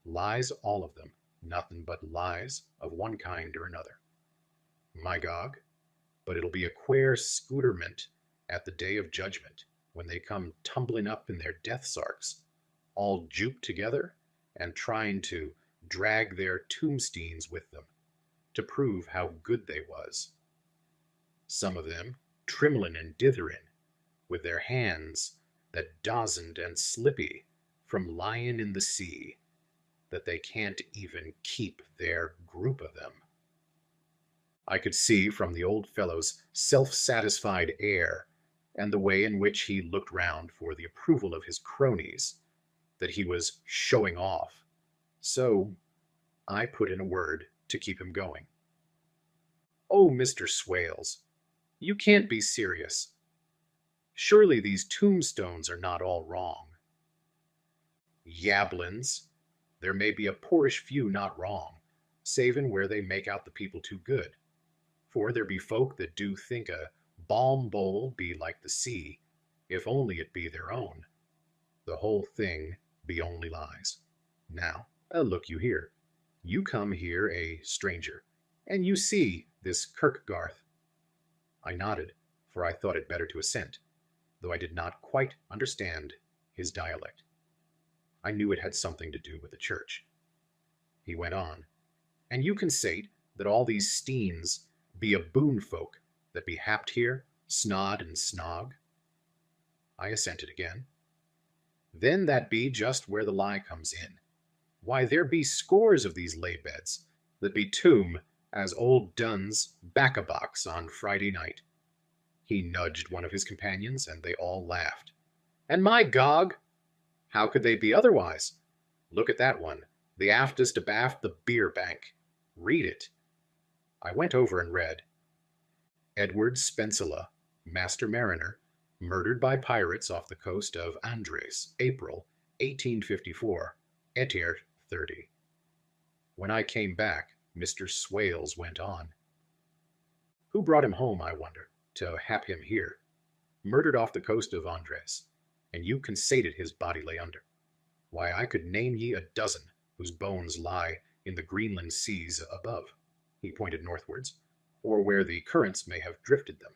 Lies all of them, nothing but lies of one kind or another. My gog, but it'll be a quare scooterment at the day of judgment, when they come tumbling up in their death sarks, all juped together, and trying to drag their tombsteins with them, to prove how good they was. Some of them trimlin' and ditherin', with their hands that dozened and slippy from lyin' in the sea, that they can't even keep their group of them. I could see from the old fellow's self-satisfied air, and the way in which he looked round for the approval of his cronies, that he was showing off. So I put in a word to keep him going. "Oh, Mr. Swales, you can't be serious. Surely these tombstones are not all wrong." "Yablins, there may be a poorish few not wrong, savin' where they make out the people too good. For there be folk that do think a balm bowl be like the sea, if only it be their own. The whole thing be only lies. Now, look you here. You come here a stranger, and you see this Kirkgarth." I nodded, for I thought it better to assent, though I did not quite understand his dialect. I knew it had something to do with the church. He went on, "And you consait that all these steens be a boon folk that be happed here, snod and snog?" I assented again. "Then that be just where the lie comes in. Why, there be scores of these lay beds that be tomb as old Dunn's back-a-box on Friday night. He nudged one of his companions, and they all laughed. And my Gog! How could they be otherwise? Look at that one, the aftest abaft the beer bank. Read it. I went over and read. Edward Spensula, master mariner, murdered by pirates off the coast of Andres, April 1854, Etier 30. When I came back, Mr. Swales went on. Who brought him home, I wonder, to hap him here? Murdered off the coast of Andres, and you conceited his body lay under. Why, I could name ye a dozen whose bones lie in the Greenland seas above, he pointed northwards, or where the currents may have drifted them.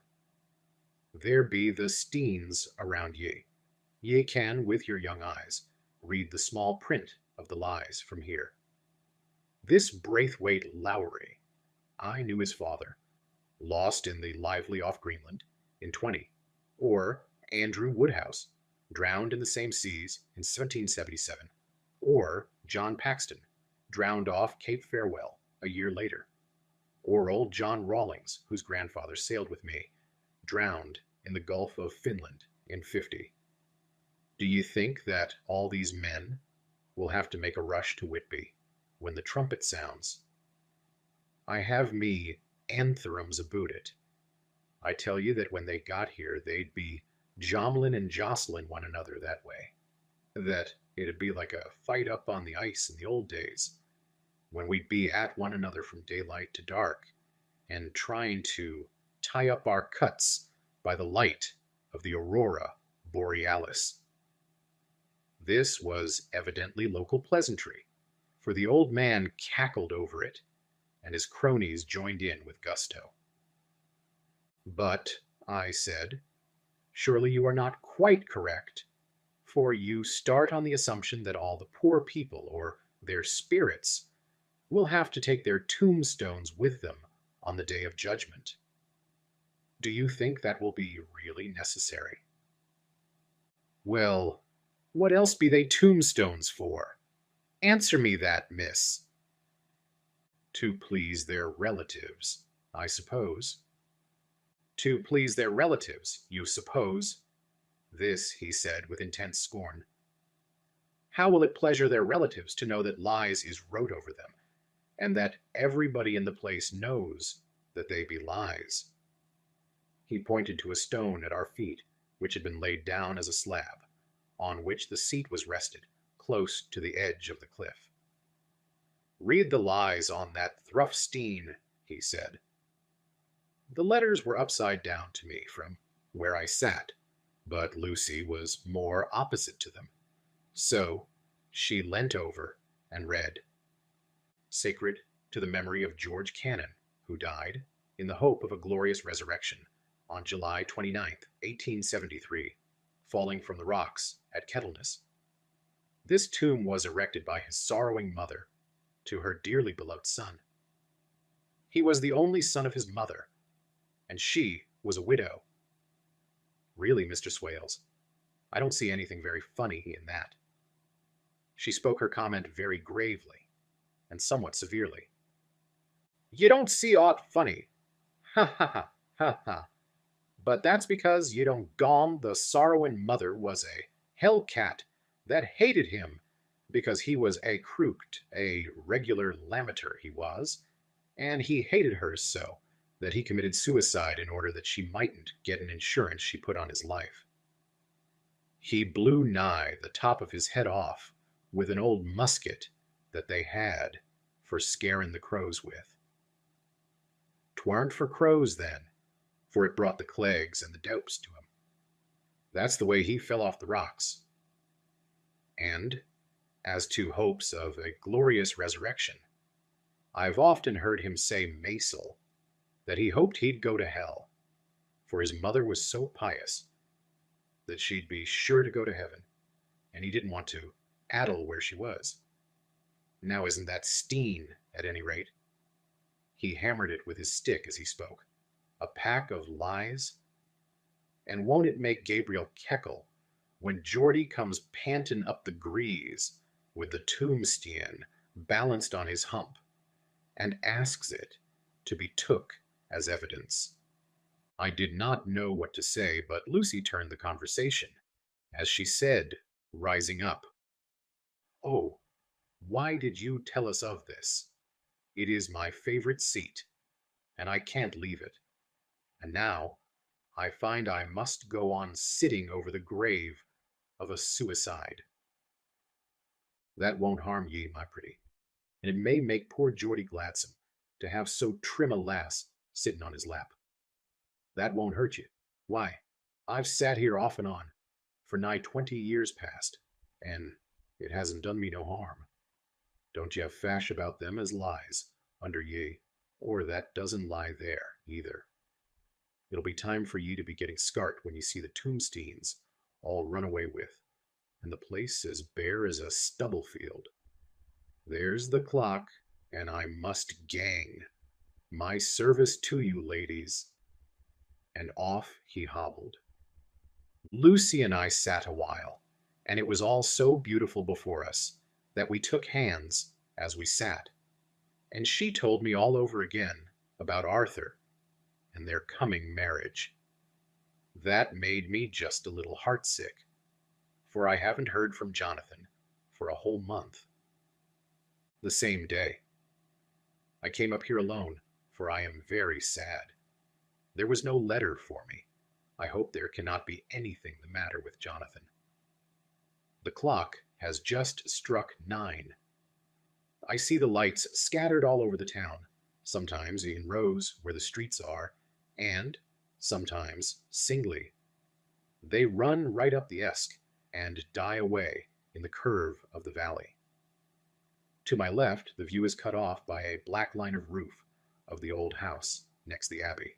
There be the steens around ye. Ye can, with your young eyes, read the small print of the lies from here. This Braithwaite Lowry, I knew his father, lost in the lively off Greenland in 20, or Andrew Woodhouse, drowned in the same seas in 1777, or John Paxton, drowned off Cape Farewell a year later, or old John Rawlings, whose grandfather sailed with me, drowned in the Gulf of Finland in 50. Do you think that all these men will have to make a rush to Whitby when the trumpet sounds? I have me antherums aboot it. I tell you that when they got here, they'd be jomlin' and jostlin' one another that way. That it'd be like a fight up on the ice in the old days, when we'd be at one another from daylight to dark, and trying to tie up our cuts by the light of the aurora borealis. This was evidently local pleasantry, for the old man cackled over it, and his cronies joined in with gusto. But, I said, surely you are not quite correct, for you start on the assumption that all the poor people, or their spirits, will have to take their tombstones with them on the day of judgment. Do you think that will be really necessary? Well, what else be they tombstones for? Answer me that, miss. To please their relatives, I suppose. To please their relatives, you suppose? This he said with intense scorn. How will it pleasure their relatives to know that lies is wrote over them, and that everybody in the place knows that they be lies? He pointed to a stone at our feet, which had been laid down as a slab, on which the seat was rested, close to the edge of the cliff. Read the lies on that Thruffstein, he said. The letters were upside down to me from where I sat, but Lucy was more opposite to them. So she leant over and read. Sacred to the memory of George Cannon, who died in the hope of a glorious resurrection on July 29th, 1873, falling from the rocks at Kettleness. This tomb was erected by his sorrowing mother to her dearly beloved son. He was the only son of his mother, and she was a widow. Really, Mr. Swales, I don't see anything very funny in that. She spoke her comment very gravely and somewhat severely. You don't see aught funny. Ha ha ha ha ha. But that's because you don't gone the sorrowing mother was a hell-cat that hated him because he was a crooked, a regular lamenter he was, and he hated her so that he committed suicide in order that she mightn't get an insurance she put on his life. He blew nigh the top of his head off with an old musket that they had for scaring the crows with. 'Twarn't for crows then, for it brought the clegs and the dopes to him. That's the way he fell off the rocks. And as to hopes of a glorious resurrection, I've often heard him say maciel that he hoped he'd go to hell, for his mother was so pious that she'd be sure to go to heaven, and he didn't want to addle where she was. Now isn't that Steen, at any rate? He hammered it with his stick as he spoke. A pack of lies? And won't it make Gabriel keckle when Geordie comes pantin' up the grease with the tombstone balanced on his hump, and asks it to be took as evidence? I did not know what to say, but Lucy turned the conversation, as she said, rising up, "Oh, why did you tell us of this? It is my favorite seat, and I can't leave it. And now I find I must go on sitting over the grave of a suicide. That won't harm ye, my pretty, and it may make poor Geordie gladsome to have so trim a lass sitting on his lap. That won't hurt you. Why, I've sat here off and on for nigh 20 years past, and it hasn't done me no harm. Don't ye have fash about them as lies under ye, or that doesn't lie there either. It'll be time for ye to be getting scart when ye see the tombsteins all run away with, and the place as bare as a stubble field. There's the clock, and I must gang. My service to you, ladies." And off he hobbled. Lucy and I sat a while, and it was all so beautiful before us that we took hands as we sat, and she told me all over again about Arthur and their coming marriage. That made me just a little heartsick, for I haven't heard from Jonathan for a whole month. The same day, I came up here alone, for I am very sad. There was no letter for me. I hope there cannot be anything the matter with Jonathan. The clock has just struck 9. I see the lights scattered all over the town, sometimes in rows where the streets are, and sometimes singly. They run right up the Esk and die away in the curve of the valley. To my left, the view is cut off by a black line of roof of the old house next the abbey.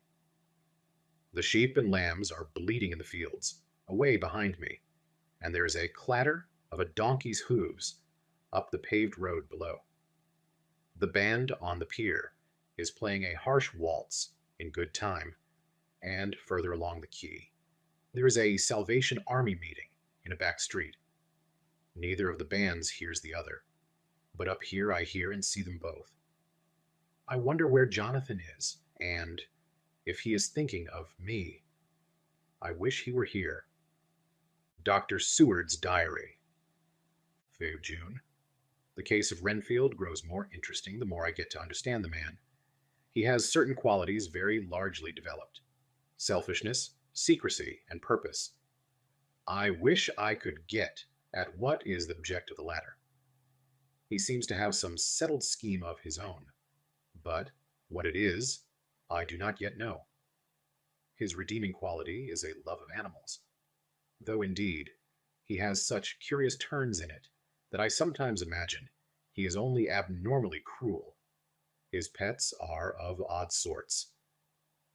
The sheep and lambs are bleating in the fields, away behind me, and there is a clatter of a donkey's hooves up the paved road below. The band on the pier is playing a harsh waltz in good time, and further along the quay, there is a Salvation Army meeting in a back street. Neither of the bands hears the other, but up here I hear and see them both. I wonder where Jonathan is, and if he is thinking of me. I wish he were here. Dr. Seward's Diary. 5th June. The case of Renfield grows more interesting the more I get to understand the man. He has certain qualities very largely developed: selfishness, secrecy, and purpose. I wish I could get at what is the object of the latter. He seems to have some settled scheme of his own, but what it is, I do not yet know. His redeeming quality is a love of animals, though indeed he has such curious turns in it that I sometimes imagine he is only abnormally cruel. His pets are of odd sorts.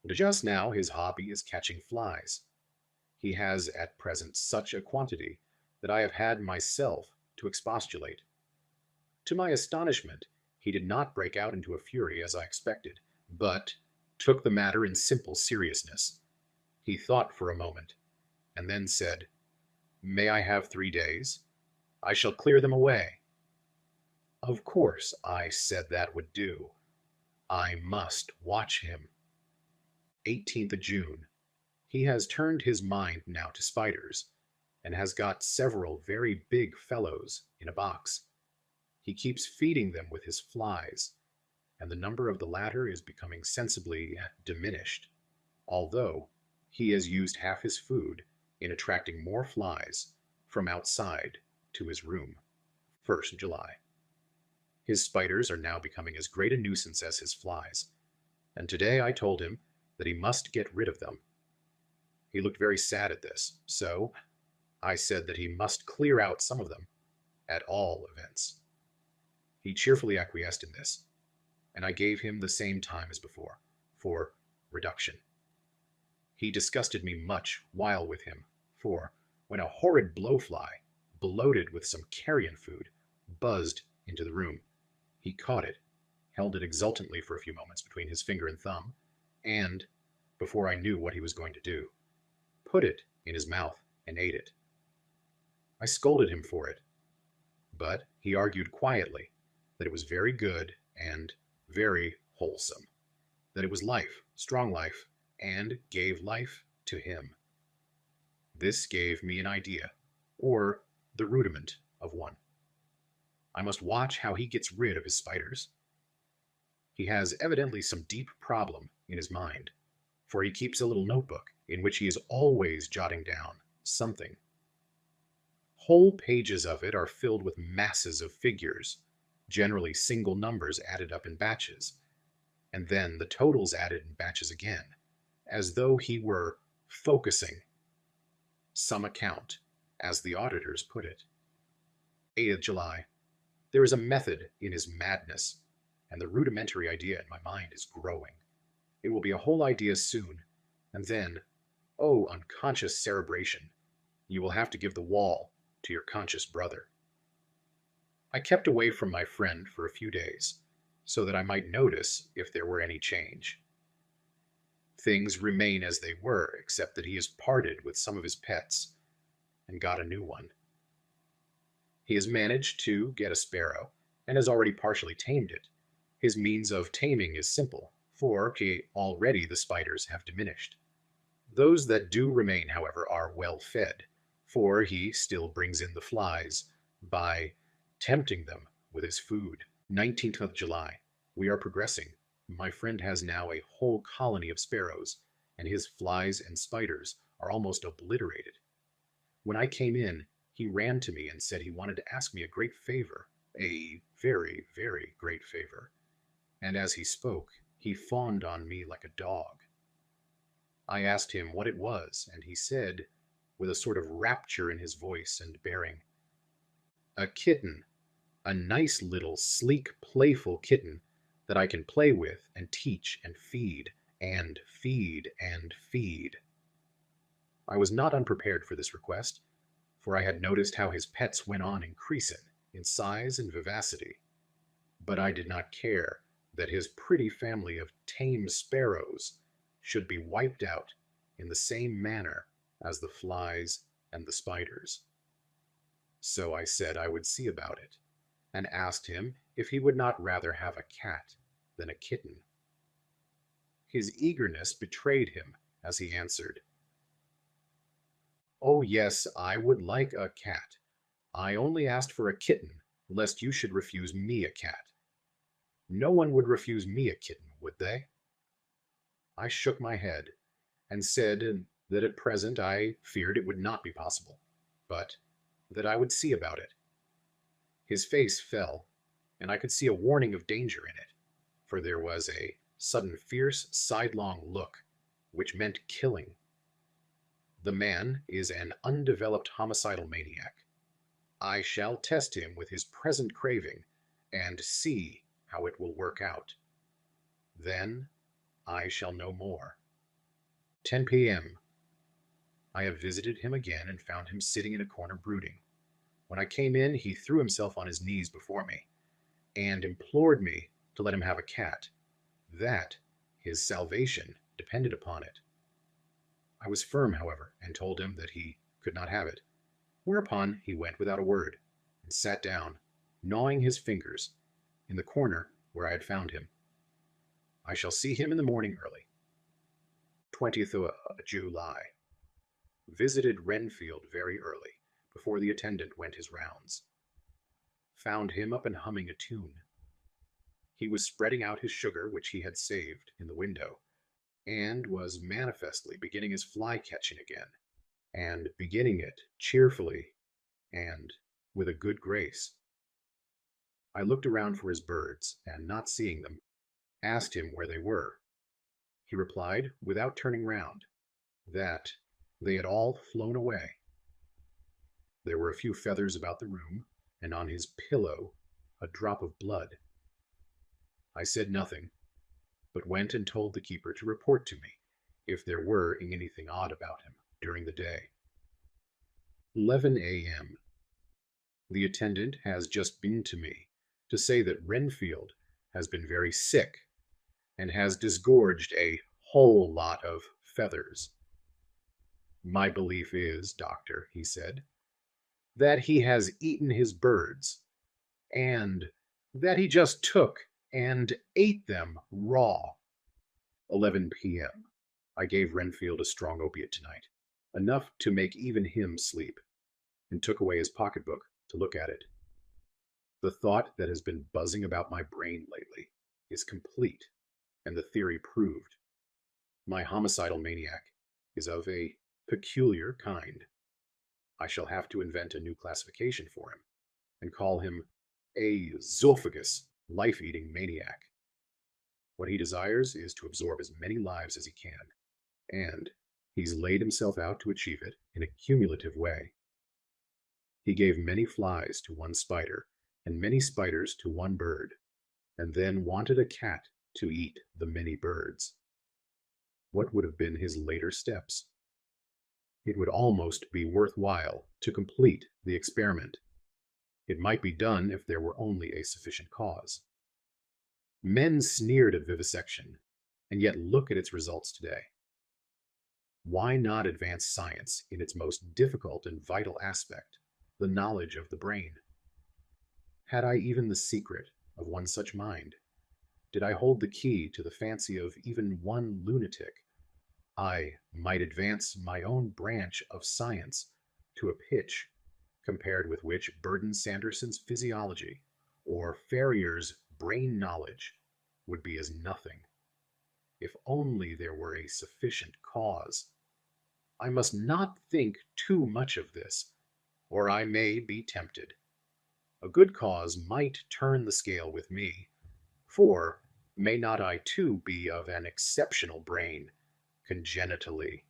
Just now his hobby is catching flies. He has at present such a quantity that I have had myself to expostulate. To my astonishment, he did not break out into a fury as I expected, but took the matter in simple seriousness. He thought for a moment, and then said, "May I have 3 days? I shall clear them away." Of course I said that would do. I must watch him. 18th of June. He has turned his mind now to spiders, and has got several very big fellows in a box. He keeps feeding them with his flies, and the number of the latter is becoming sensibly diminished, although he has used half his food in attracting more flies from outside to his room. 1st July. His spiders are now becoming as great a nuisance as his flies, and today I told him that he must get rid of them. He looked very sad at this, so I said that he must clear out some of them, at all events. He cheerfully acquiesced in this, and I gave him the same time as before, for reduction. He disgusted me much while with him, for when a horrid blowfly, bloated with some carrion food, buzzed into the room, he caught it, held it exultantly for a few moments between his finger and thumb, and, before I knew what he was going to do, put it in his mouth and ate it. I scolded him for it, but he argued quietly that it was very good and very wholesome, that it was life, strong life, and gave life to him. This gave me an idea, or the rudiment of one. I must watch how he gets rid of his spiders. He has evidently some deep problem in his mind, for he keeps a little notebook in which he is always jotting down something. Whole pages of it are filled with masses of figures, generally single numbers added up in batches, and then the totals added in batches again, as though he were focusing some account, as the auditors put it. 8th of July. There is a method in his madness, and the rudimentary idea in my mind is growing. It will be a whole idea soon, and then, oh, unconscious cerebration, you will have to give the wall to your conscious brother. I kept away from my friend for a few days, so that I might notice if there were any change. Things remain as they were, except that he has parted with some of his pets and got a new one. He has managed to get a sparrow and has already partially tamed it. His means of taming is simple, for already the spiders have diminished. Those that do remain, however, are well fed, for he still brings in the flies by tempting them with his food. 19th of July. We are progressing. My friend has now a whole colony of sparrows, and his flies and spiders are almost obliterated. When I came in, he ran to me and said he wanted to ask me a great favor, a very, very great favor. And as he spoke, he fawned on me like a dog. I asked him what it was, and he said, with a sort of rapture in his voice and bearing, "A kitten, a nice little, sleek, playful kitten that I can play with and teach and feed and feed and feed." I was not unprepared for this request, for I had noticed how his pets went on increasing in size and vivacity. But I did not care that his pretty family of tame sparrows should be wiped out in the same manner as the flies and the spiders. So I said I would see about it, and asked him if he would not rather have a cat than a kitten. His eagerness betrayed him as he answered, "Oh yes, I would like a cat. I only asked for a kitten, lest you should refuse me a cat. No one would refuse me a kitten, would they?" I shook my head, and said that at present I feared it would not be possible, but that I would see about it. His face fell, and I could see a warning of danger in it, for there was a sudden fierce sidelong look, which meant killing. The man is an undeveloped homicidal maniac. I shall test him with his present craving, and see how it will work out. Then I shall know more. 10 p.m. I have visited him again and found him sitting in a corner brooding. When I came in, he threw himself on his knees before me, and implored me to let him have a cat, that his salvation depended upon it. I was firm, however, and told him that he could not have it, whereupon he went without a word, and sat down, gnawing his fingers, in the corner where I had found him. I shall see him in the morning early. 20th of July. Visited Renfield very early, before the attendant went his rounds. Found him up and humming a tune. He was spreading out his sugar, which he had saved, in the window, and was manifestly beginning his fly-catching again, and beginning it cheerfully and with a good grace. I looked around for his birds, and not seeing them, asked him where they were. He replied, without turning round, that they had all flown away. There were a few feathers about the room, and on his pillow a drop of blood. I said nothing, but went and told the keeper to report to me if there were anything odd about him during the day. 11 a.m. The attendant has just been to me to say that Renfield has been very sick and has disgorged a whole lot of feathers. My belief is, doctor, he said, that he has eaten his birds, and that he just took and ate them raw. 11 p.m. I gave Renfield a strong opiate tonight, enough to make even him sleep, and took away his pocketbook to look at it. The thought that has been buzzing about my brain lately is complete, and the theory proved. My homicidal maniac is of a peculiar kind. I shall have to invent a new classification for him, and call him a zoophagous, life-eating maniac. What he desires is to absorb as many lives as he can, and he's laid himself out to achieve it in a cumulative way. He gave many flies to one spider, and many spiders to one bird, and then wanted a cat to eat the many birds. What would have been his later steps? It would almost be worthwhile to complete the experiment. It might be done if there were only a sufficient cause. Men sneered at vivisection, and yet look at its results today. Why not advance science in its most difficult and vital aspect, the knowledge of the brain? Had I even the secret of one such mind? Did I hold the key to the fancy of even one lunatic, I might advance my own branch of science to a pitch compared with which Burden Sanderson's physiology or Ferrier's brain knowledge would be as nothing. If only there were a sufficient cause. I must not think too much of this, or I may be tempted. A good cause might turn the scale with me, for may not I too be of an exceptional brain, congenitally?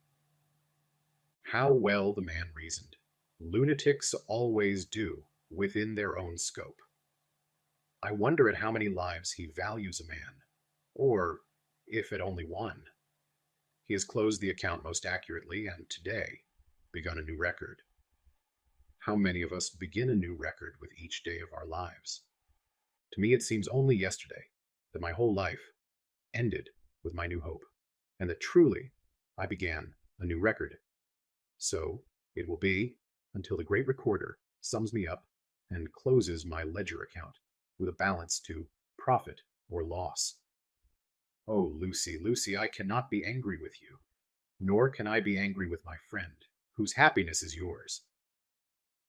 How well the man reasoned. Lunatics always do, within their own scope. I wonder at how many lives he values a man, or if at only one. He has closed the account most accurately, and today begun a new record. How many of us begin a new record with each day of our lives? To me it seems only yesterday that my whole life ended with my new hope, and that truly I began a new record. So it will be until the great recorder sums me up and closes my ledger account with a balance to profit or loss. Oh, Lucy, Lucy, I cannot be angry with you, nor can I be angry with my friend, whose happiness is yours.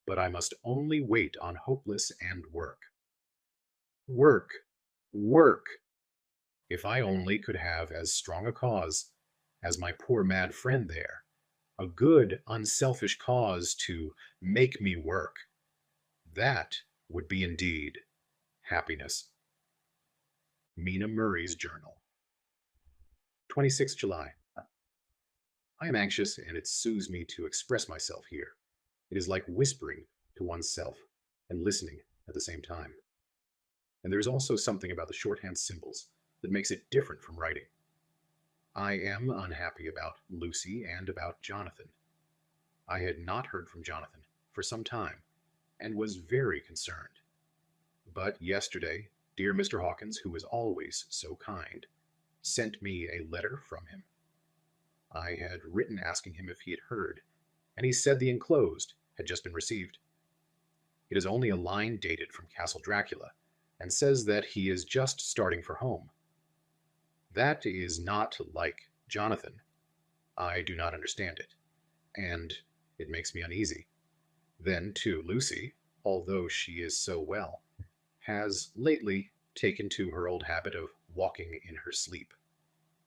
But I must only wait on hopeless and work. Work, work! If I only could have as strong a cause as my poor mad friend there, a good, unselfish cause to make me work, that would be indeed happiness. Mina Murray's Journal. 26th July. I am anxious, and it soothes me to express myself here. It is like whispering to oneself and listening at the same time. And there is also something about the shorthand symbols that makes it different from writing. I am unhappy about Lucy and about Jonathan. I had not heard from Jonathan for some time, and was very concerned. But yesterday, dear Mr. Hawkins, who is always so kind, sent me a letter from him. I had written asking him if he had heard, and he said the enclosed had just been received. It is only a line dated from Castle Dracula, and says that he is just starting for home. That is not like Jonathan. I do not understand it, and it makes me uneasy. Then, too, Lucy, although she is so well, has lately taken to her old habit of walking in her sleep.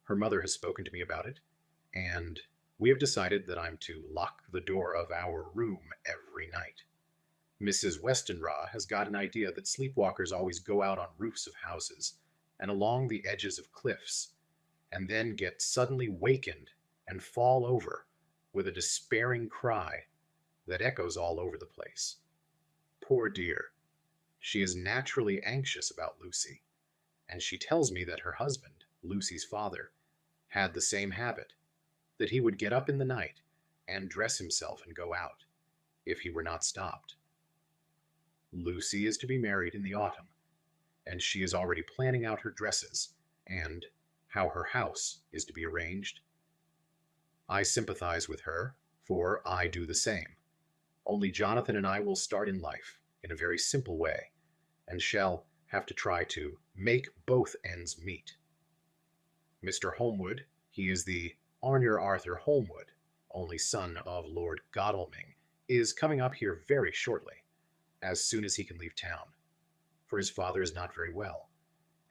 Her mother has spoken to me about it, and we have decided that I'm to lock the door of our room every night. Mrs. Westenra has got an idea that sleepwalkers always go out on roofs of houses and along the edges of cliffs, and then get suddenly wakened and fall over with a despairing cry that echoes all over the place. Poor dear, she is naturally anxious about Lucy, and she tells me that her husband, Lucy's father, had the same habit, that he would get up in the night and dress himself and go out, if he were not stopped. Lucy is to be married in the autumn, and she is already planning out her dresses and how her house is to be arranged. I sympathize with her, for I do the same. Only Jonathan and I will start in life in a very simple way, and shall have to try to make both ends meet. Mr. Holmwood, he is the Arnor Arthur Holmwood, only son of Lord Godalming, is coming up here very shortly, as soon as he can leave town, for his father is not very well,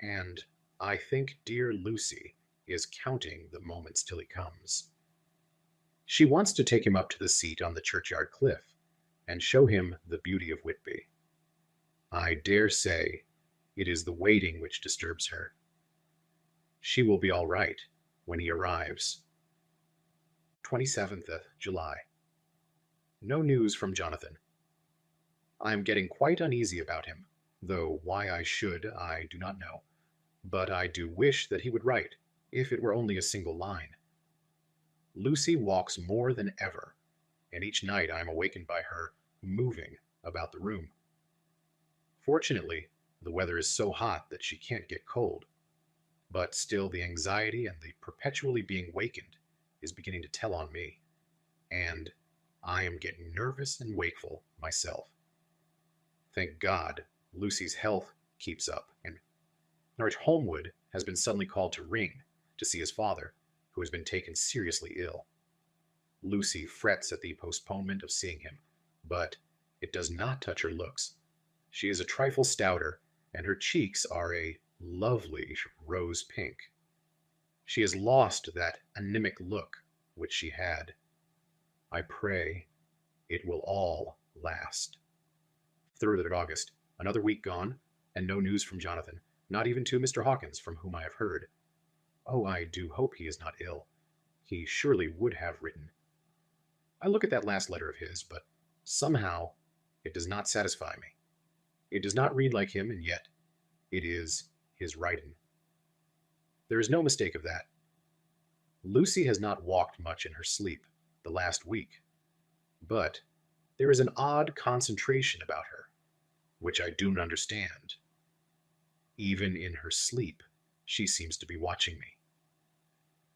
and I think dear Lucy is counting the moments till he comes. She wants to take him up to the seat on the churchyard cliff, and show him the beauty of Whitby. I dare say it is the waiting which disturbs her. She will be all right when he arrives. 27th July. No news from Jonathan. I am getting quite uneasy about him, though why I should I do not know, but I do wish that he would write, if it were only a single line. Lucy walks more than ever, and each night I am awakened by her moving about the room. Fortunately, the weather is so hot that she can't get cold, but still the anxiety and the perpetually being wakened is beginning to tell on me, and I am getting nervous and wakeful myself. Thank God, Lucy's health keeps up, and Norwich Holmwood has been suddenly called to Ring to see his father, who has been taken seriously ill. Lucy frets at the postponement of seeing him, but it does not touch her looks. She is a trifle stouter, and her cheeks are a lovely rose pink. She has lost that anemic look which she had. I pray it will all last. 3rd of August. Another week gone, and no news from Jonathan, not even to Mr. Hawkins, from whom I have heard. Oh, I do hope he is not ill. He surely would have written. I look at that last letter of his, but somehow it does not satisfy me. It does not read like him, and yet it is his writing. There is no mistake of that. Lucy has not walked much in her sleep the last week, but there is an odd concentration about her, which I do not understand. Even in her sleep, she seems to be watching me.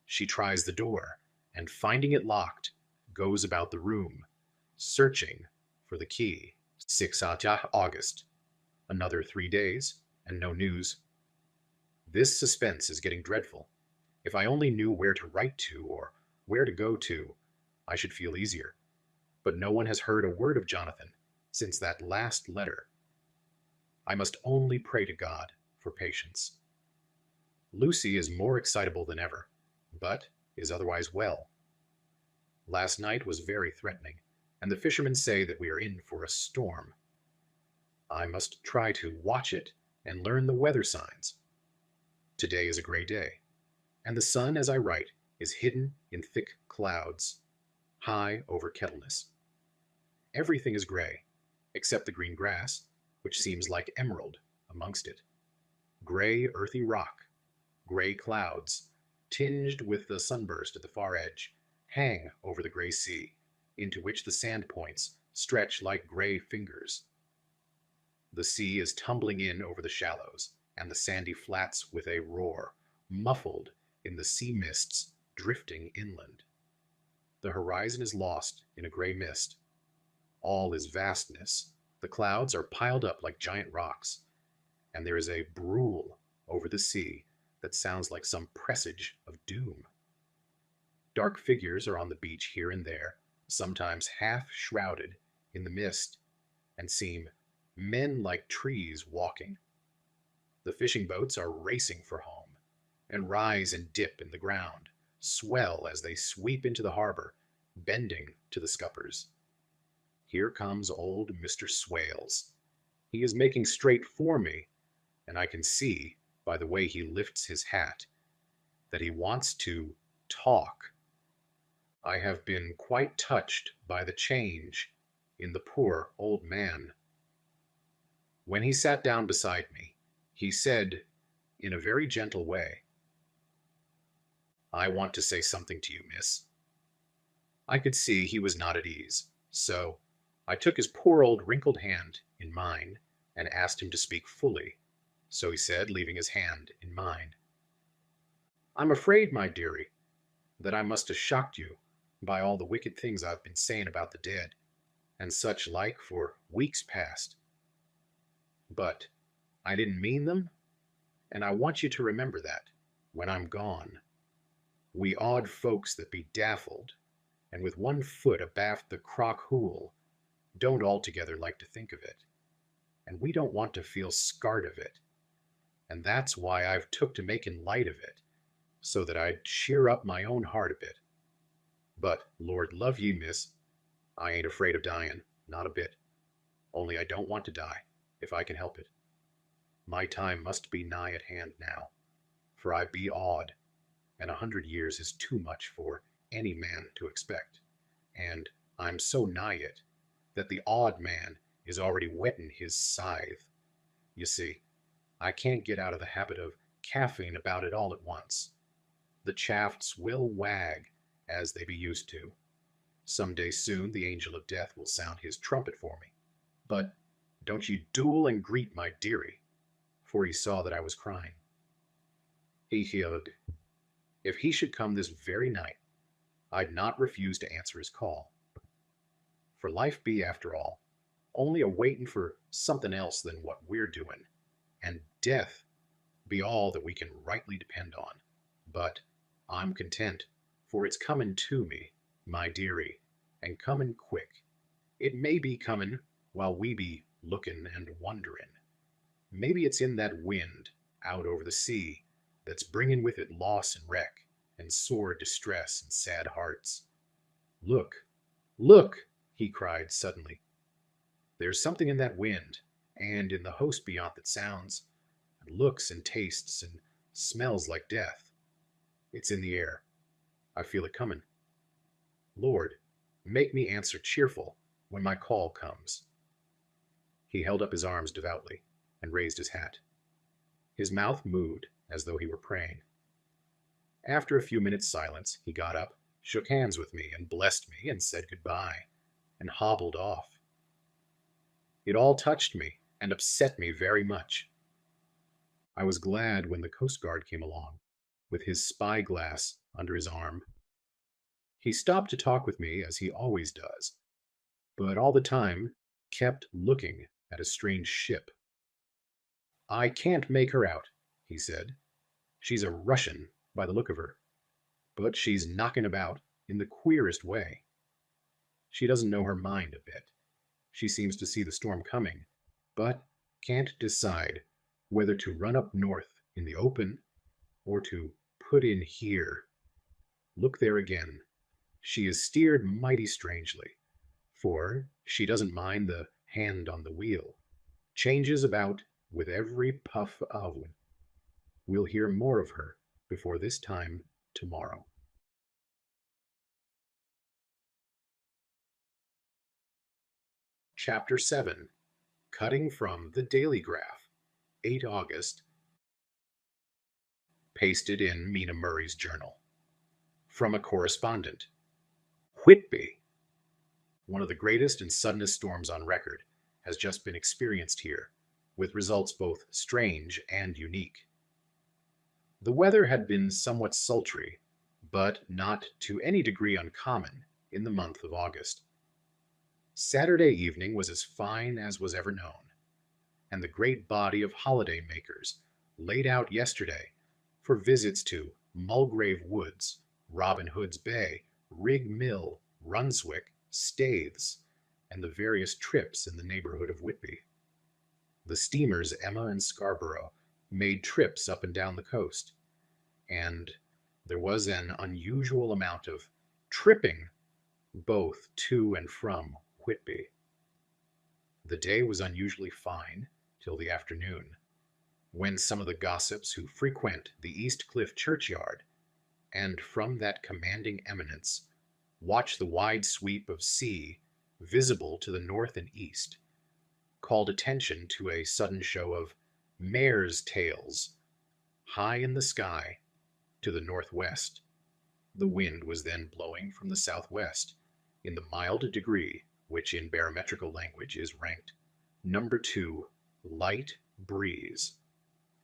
She tries the door, and finding it locked, goes about the room, searching for the key. 6th August. Another 3 days, and no news. This suspense is getting dreadful. If I only knew where to write to, or where to go to, I should feel easier. But no one has heard a word of Jonathan since that last letter. I must only pray to God for patience. Lucy is more excitable than ever, but is otherwise well. Last night was very threatening, and the fishermen say that we are in for a storm. I must try to watch it and learn the weather signs. Today is a gray day, and the sun, as I write, is hidden in thick clouds, high over Kettleness. Everything is gray, except the green grass, which seems like emerald amongst it. Gray, earthy rock, gray clouds, tinged with the sunburst at the far edge, hang over the gray sea, into which the sand points stretch like gray fingers. The sea is tumbling in over the shallows, and the sandy flats with a roar, muffled in the sea mists drifting inland. The horizon is lost in a gray mist. All is vastness. The clouds are piled up like giant rocks, and there is a brool over the sea that sounds like some presage of doom. Dark figures are on the beach here and there, sometimes half shrouded in the mist, and seem men like trees walking. The fishing boats are racing for home, and rise and dip in the ground, swell as they sweep into the harbor, bending to the scuppers. Here comes old Mr. Swales. He is making straight for me, and I can see, by the way he lifts his hat, that he wants to talk. I have been quite touched by the change in the poor old man. When he sat down beside me, he said, in a very gentle way, "I want to say something to you, miss." I could see he was not at ease, so I took his poor old wrinkled hand in mine and asked him to speak fully. So he said, leaving his hand in mine, "I'm afraid, my dearie, that I must have shocked you by all the wicked things I've been saying about the dead, and such like for weeks past. But I didn't mean them, and I want you to remember that when I'm gone." We odd folks that be daffled, and with one foot abaft the crock hool, don't altogether like to think of it, and we don't want to feel scarred of it, and that's why I've took to making light of it, so that I'd cheer up my own heart a bit. But, Lord love ye, miss, I ain't afraid of dying, not a bit, only I don't want to die, if I can help it. My time must be nigh at hand now, for I be odd, and 100 years is too much for any man to expect, and I'm so nigh it that the odd man is already whetting his scythe. You see, I can't get out of the habit of caffing about it all at once. The shafts will wag as they be used to. Some day soon the angel of death will sound his trumpet for me. But don't you duel and greet my dearie, for he saw that I was crying. He healed. If he should come this very night, I'd not refuse to answer his call. For life be, after all, only a waitin' for something else than what we're doing, and death be all that we can rightly depend on. But I'm content, for it's comin' to me, my dearie, and comin' quick. It may be comin' while we be lookin' and wonderin'. Maybe it's in that wind out over the sea that's bringin' with it loss and wreck, and sore distress and sad hearts. Look, look, he cried suddenly. There's something in that wind, and in the host beyond that sounds, and looks and tastes and smells like death. It's in the air. I feel it comin'. Lord, make me answer cheerful when my call comes. He held up his arms devoutly and raised his hat. His mouth moved as though he were praying. After a few minutes' silence, he got up, shook hands with me, and blessed me, and said goodbye, and hobbled off. It all touched me and upset me very much. I was glad when the Coast Guard came along, with his spy-glass under his arm. He stopped to talk with me, as he always does, but all the time kept looking at a strange ship. I can't make her out, he said. She's a Russian, by the look of her, but she's knocking about in the queerest way. She doesn't know her mind a bit. She seems to see the storm coming, but can't decide whether to run up north in the open or to put in here. Look there again. She is steered mighty strangely, for she doesn't mind the hand on the wheel. Changes about with every puff of wind. We'll hear more of her before this time tomorrow. Chapter 7. Cutting from the Dailygraph, 8 August. Pasted in Mina Murray's journal. From a correspondent. Whitby. One of the greatest and suddenest storms on record has just been experienced here, with results both strange and unique. The weather had been somewhat sultry, but not to any degree uncommon in the month of August. Saturday evening was as fine as was ever known, and the great body of holiday makers laid out yesterday for visits to Mulgrave Woods, Robin Hood's Bay, Rig Mill, Runswick, Staithes, and the various trips in the neighborhood of Whitby. The steamers Emma and Scarborough made trips up and down the coast, and there was an unusual amount of tripping both to and from Whitby. The day was unusually fine till the afternoon, when some of the gossips who frequent the East Cliff churchyard, and from that commanding eminence watch the wide sweep of sea visible to the north and east, called attention to a sudden show of mares' tails high in the sky to the northwest. The wind was then blowing from the southwest in the mild degree which in barometrical language is ranked number 2, light breeze.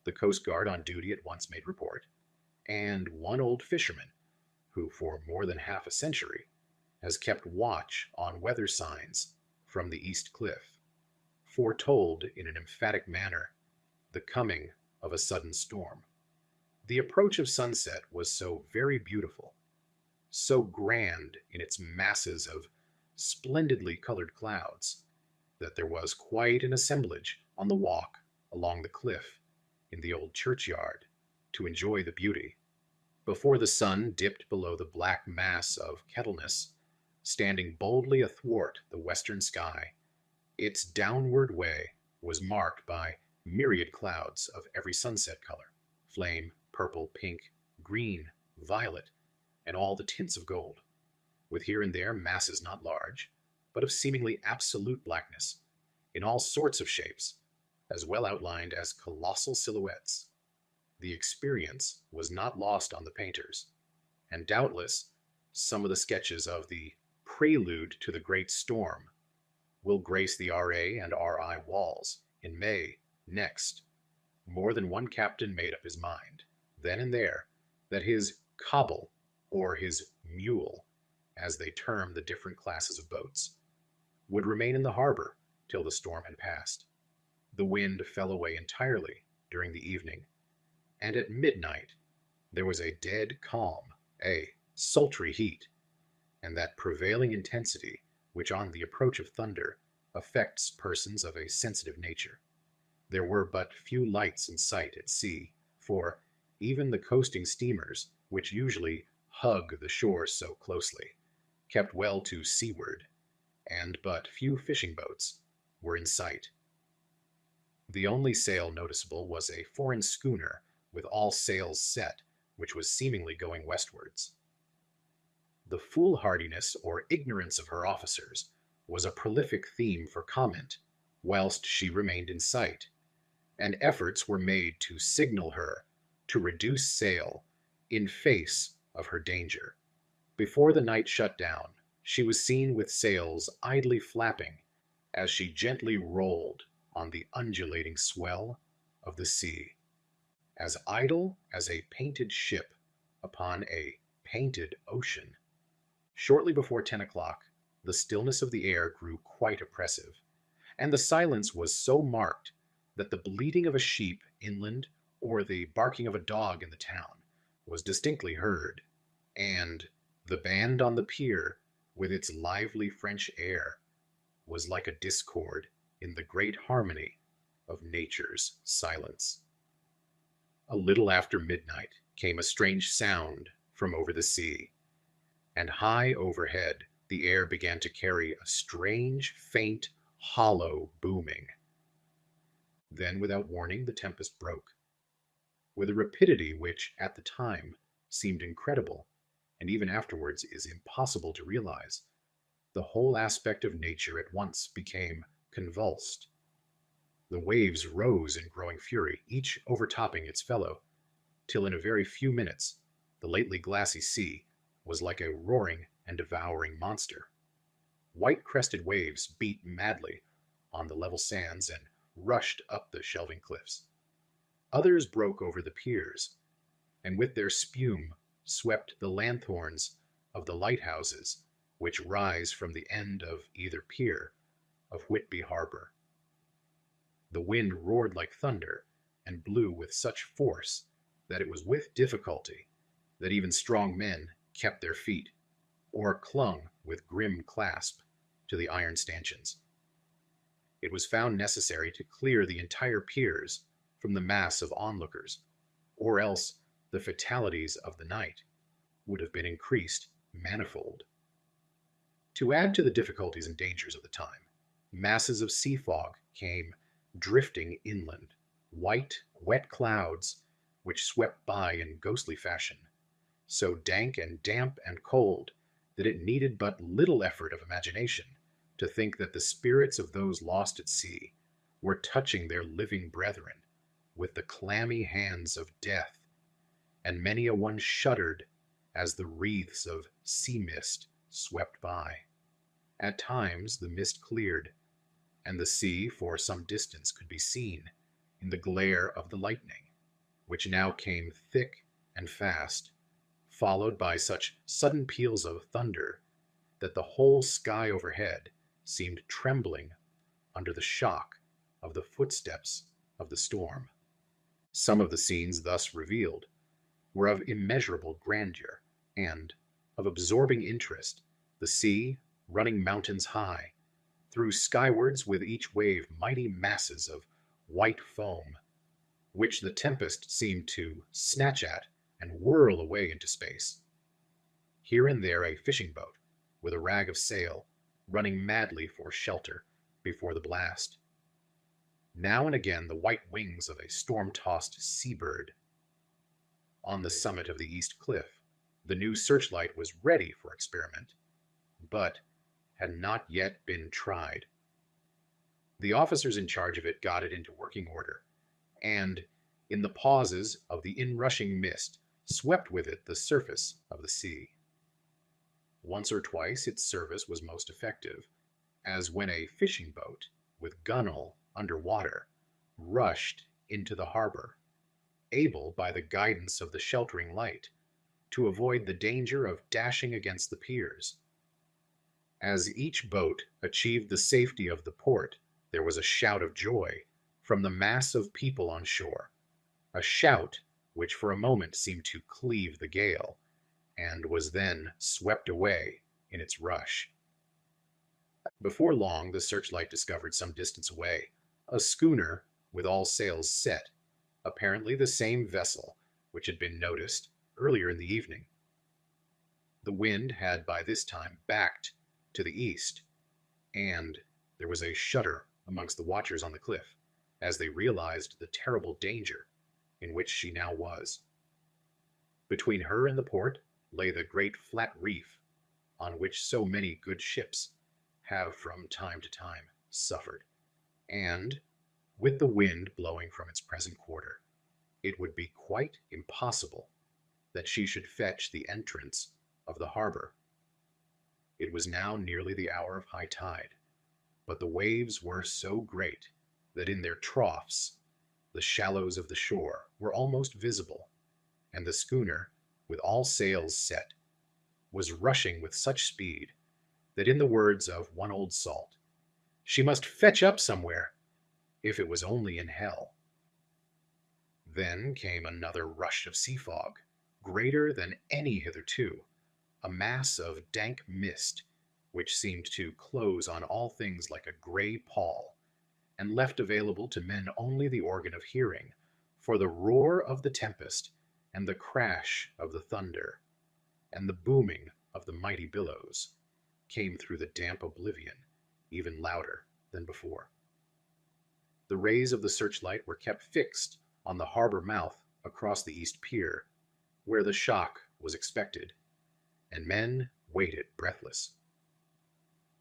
The Coast Guard on duty at once made report, and one old fisherman, who for more than half a century has kept watch on weather signs from the East Cliff, foretold in an emphatic manner the coming of a sudden storm. The approach of sunset was so very beautiful, so grand in its masses of splendidly colored clouds, that there was quite an assemblage on the walk along the cliff in the old churchyard to enjoy the beauty. Before the sun dipped below the black mass of Kettleness, standing boldly athwart the western sky, its downward way was marked by myriad clouds of every sunset color: flame, purple, pink, green, violet, and all the tints of gold, with here and there masses not large, but of seemingly absolute blackness, in all sorts of shapes, as well outlined as colossal silhouettes. The experience was not lost on the painters, and doubtless some of the sketches of the Prelude to the Great Storm will grace the RA and RI walls in May next. More than one captain made up his mind, then and there, that his cobble, or his mule, as they term the different classes of boats, would remain in the harbor till the storm had passed. The wind fell away entirely during the evening, and at midnight there was a dead calm, a sultry heat, and that prevailing intensity which on the approach of thunder affects persons of a sensitive nature. There were but few lights in sight at sea, for even the coasting steamers, which usually hug the shore so closely, kept well to seaward, and but few fishing boats were in sight. The only sail noticeable was a foreign schooner with all sails set, which was seemingly going westwards. The foolhardiness or ignorance of her officers was a prolific theme for comment whilst she remained in sight, and efforts were made to signal her to reduce sail in face of her danger. Before the night shut down, she was seen with sails idly flapping as she gently rolled on the undulating swell of the sea, as idle as a painted ship upon a painted ocean. Shortly before 10 o'clock, the stillness of the air grew quite oppressive, and the silence was so marked that the bleating of a sheep inland or the barking of a dog in the town was distinctly heard, and the band on the pier, with its lively French air, was like a discord in the great harmony of nature's silence. A little after midnight came a strange sound from over the sea, and high overhead the air began to carry a strange, faint, hollow booming. Then, without warning, the tempest broke. With a rapidity which, at the time, seemed incredible, and even afterwards is impossible to realize, the whole aspect of nature at once became convulsed. The waves rose in growing fury, each overtopping its fellow, till in a very few minutes the lately glassy sea was like a roaring and devouring monster. White-crested waves beat madly on the level sands and rushed up the shelving cliffs. Others broke over the piers, and with their spume swept the lanthorns of the lighthouses which rise from the end of either pier of Whitby Harbor. The wind roared like thunder and blew with such force that it was with difficulty that even strong men kept their feet, or clung with grim clasp to the iron stanchions. It was found necessary to clear the entire piers from the mass of onlookers, or else the fatalities of the night would have been increased manifold. To add to the difficulties and dangers of the time, masses of sea fog came drifting inland, white, wet clouds which swept by in ghostly fashion, so dank and damp and cold that it needed but little effort of imagination to think that the spirits of those lost at sea were touching their living brethren with the clammy hands of death, and many a one shuddered as the wreaths of sea mist swept by. At times the mist cleared, and the sea for some distance could be seen in the glare of the lightning, which now came thick and fast, followed by such sudden peals of thunder that the whole sky overhead seemed trembling under the shock of the footsteps of the storm. Some of the scenes thus revealed were of immeasurable grandeur and of absorbing interest, the sea, running mountains high, threw skywards with each wave mighty masses of white foam, which the tempest seemed to snatch at and whirl away into space. Here and there a fishing boat, with a rag of sail, running madly for shelter before the blast. Now and again the white wings of a storm-tossed seabird. On the summit of the east cliff, the new searchlight was ready for experiment, but had not yet been tried. The officers in charge of it got it into working order, and, in the pauses of the inrushing mist, swept with it the surface of the sea. Once or twice its service was most effective, as when a fishing boat, with gunwale under water, rushed into the harbor, able, by the guidance of the sheltering light, to avoid the danger of dashing against the piers. As each boat achieved the safety of the port, there was a shout of joy from the mass of people on shore, a shout which for a moment seemed to cleave the gale, and was then swept away in its rush. Before long, the searchlight discovered some distance away a schooner with all sails set, apparently the same vessel which had been noticed earlier in the evening. The wind had by this time backed to the east, and there was a shudder amongst the watchers on the cliff as they realized the terrible danger in which she now was. Between her and the port lay the great flat reef on which so many good ships have from time to time suffered, and, with the wind blowing from its present quarter, it would be quite impossible that she should fetch the entrance of the harbor. It was now nearly the hour of high tide, but the waves were so great that in their troughs the shallows of the shore were almost visible, and the schooner, with all sails set, was rushing with such speed that, in the words of one old salt, she must fetch up somewhere, if it was only in hell. Then came another rush of sea fog, greater than any hitherto, a mass of dank mist, which seemed to close on all things like a gray pall, and left available to men only the organ of hearing, for the roar of the tempest, and the crash of the thunder, and the booming of the mighty billows, came through the damp oblivion, even louder than before. The rays of the searchlight were kept fixed on the harbor mouth across the east pier, where the shock was expected, and men waited breathless.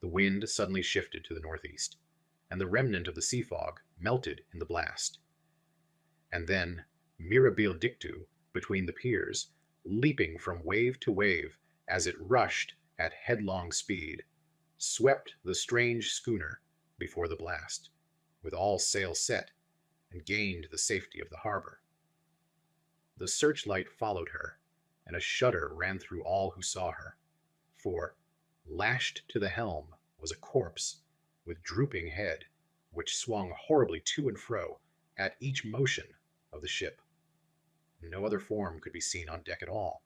The wind suddenly shifted to the northeast, and the remnant of the sea fog melted in the blast. And then, mirabile dictu, between the piers, leaping from wave to wave as it rushed at headlong speed, swept the strange schooner before the blast, with all sail set, and gained the safety of the harbor. The searchlight followed her, and a shudder ran through all who saw her, for, lashed to the helm, was a corpse with drooping head, which swung horribly to and fro at each motion of the ship. No other form could be seen on deck at all.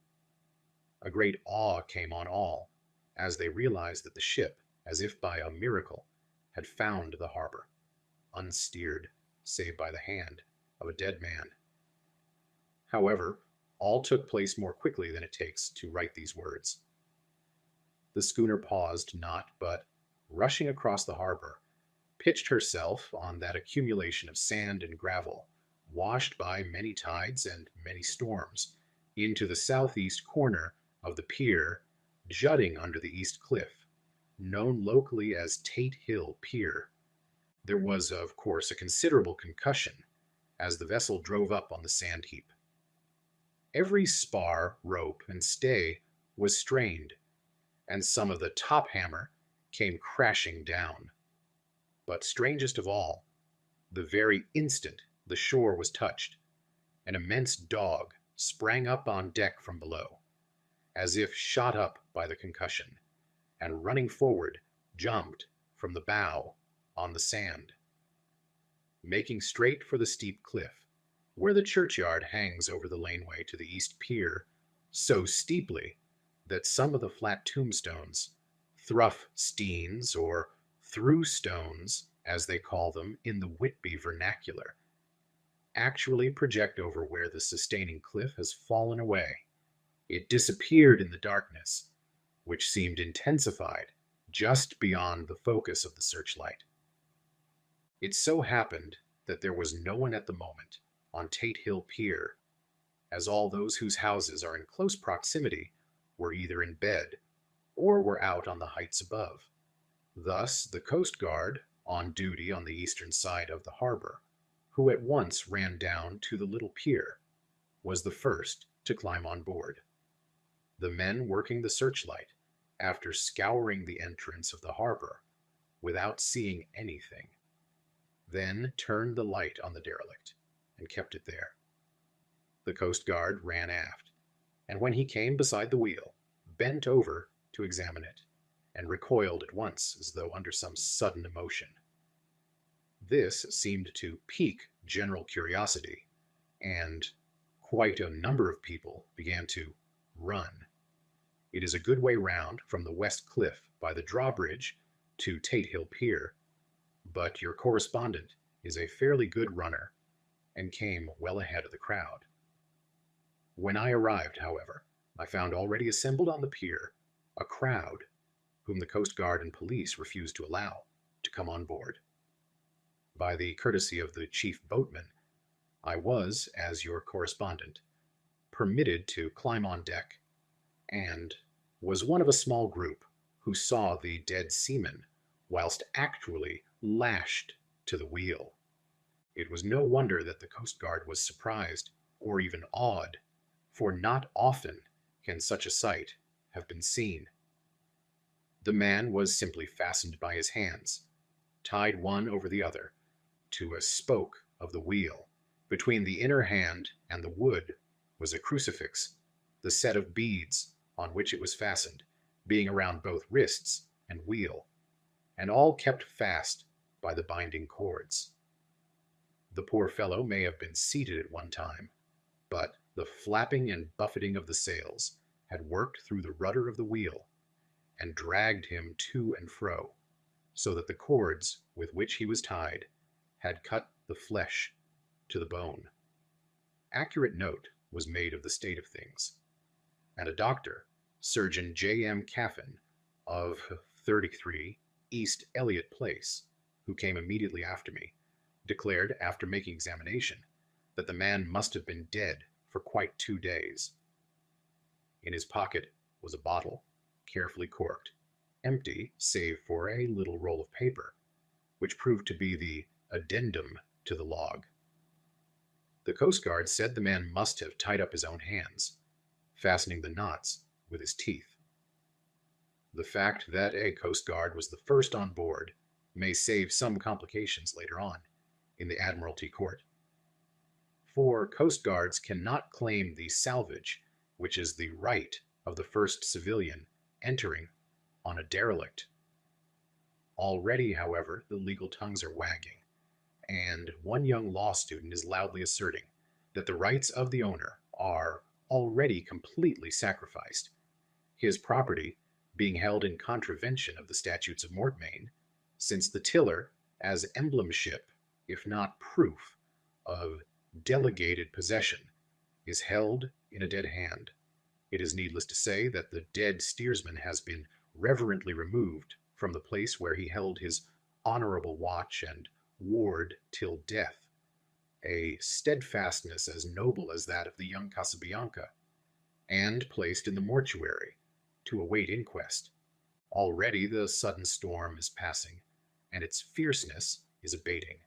A great awe came on all, as they realized that the ship, as if by a miracle, had found the harbor, unsteered, save by the hand of a dead man. However, all took place more quickly than it takes to write these words. The schooner paused not, but, rushing across the harbor, pitched herself on that accumulation of sand and gravel, washed by many tides and many storms, into the southeast corner of the pier, jutting under the east cliff, known locally as Tate Hill Pier. There was, of course, a considerable concussion as the vessel drove up on the sand heap. Every spar, rope, and stay was strained, and some of the top hammer came crashing down. But strangest of all, the very instant the shore was touched, an immense dog sprang up on deck from below, as if shot up by the concussion, and running forward, jumped from the bow on the sand. Making straight for the steep cliff, where the churchyard hangs over the laneway to the east pier so steeply that some of the flat tombstones, thruff-steens or through-stones, as they call them in the Whitby vernacular, actually project over where the sustaining cliff has fallen away. It disappeared in the darkness, which seemed intensified just beyond the focus of the searchlight. It so happened that there was no one at the moment on Tate Hill Pier, as all those whose houses are in close proximity were either in bed or were out on the heights above. Thus, the Coast Guard, on duty on the eastern side of the harbor, who at once ran down to the little pier, was the first to climb on board. The men working the searchlight, after scouring the entrance of the harbor without seeing anything, then turned the light on the derelict and kept it there. The Coast Guard ran aft, and when he came beside the wheel, bent over to examine it, and recoiled at once as though under some sudden emotion. This seemed to pique general curiosity, and quite a number of people began to run. It is a good way round from the West Cliff by the drawbridge to Tate Hill Pier, but your correspondent is a fairly good runner and came well ahead of the crowd. When I arrived, however, I found already assembled on the pier a crowd whom the Coast Guard and police refused to allow to come on board. By the courtesy of the chief boatman, I was, as your correspondent, permitted to climb on deck, and was one of a small group who saw the dead seaman whilst actually lashed to the wheel. It was no wonder that the Coast Guard was surprised, or even awed, for not often can such a sight have been seen. The man was simply fastened by his hands, tied one over the other, to a spoke of the wheel. Between the inner hand and the wood was a crucifix, the set of beads on which it was fastened being around both wrists and wheel, and all kept fast by the binding cords. The poor fellow may have been seated at one time, but the flapping and buffeting of the sails had worked through the rudder of the wheel and dragged him to and fro, so that the cords with which he was tied had cut the flesh to the bone. Accurate note was made of the state of things, and a doctor, Surgeon J.M. Caffin of 33 East Elliot Place, who came immediately after me, declared after making examination that the man must have been dead for quite 2 days. In his pocket was a bottle, carefully corked, empty save for a little roll of paper, which proved to be the addendum to the log. The Coast Guard said the man must have tied up his own hands, fastening the knots with his teeth. The fact that a Coast Guard was the first on board may save some complications later on in the Admiralty Court. For Coast Guards cannot claim the salvage, which is the right of the first civilian entering on a derelict. Already, however, the legal tongues are wagging, and one young law student is loudly asserting that the rights of the owner are already completely sacrificed, his property being held in contravention of the statutes of Mortmain, since the tiller, as emblemship, if not proof, of delegated possession, is held in a dead hand. It is needless to say that the dead steersman has been reverently removed from the place where he held his honorable watch and ward till death, a steadfastness as noble as that of the young Casabianca, and placed in the mortuary to await inquest. Already the sudden storm is passing, and its fierceness is abating.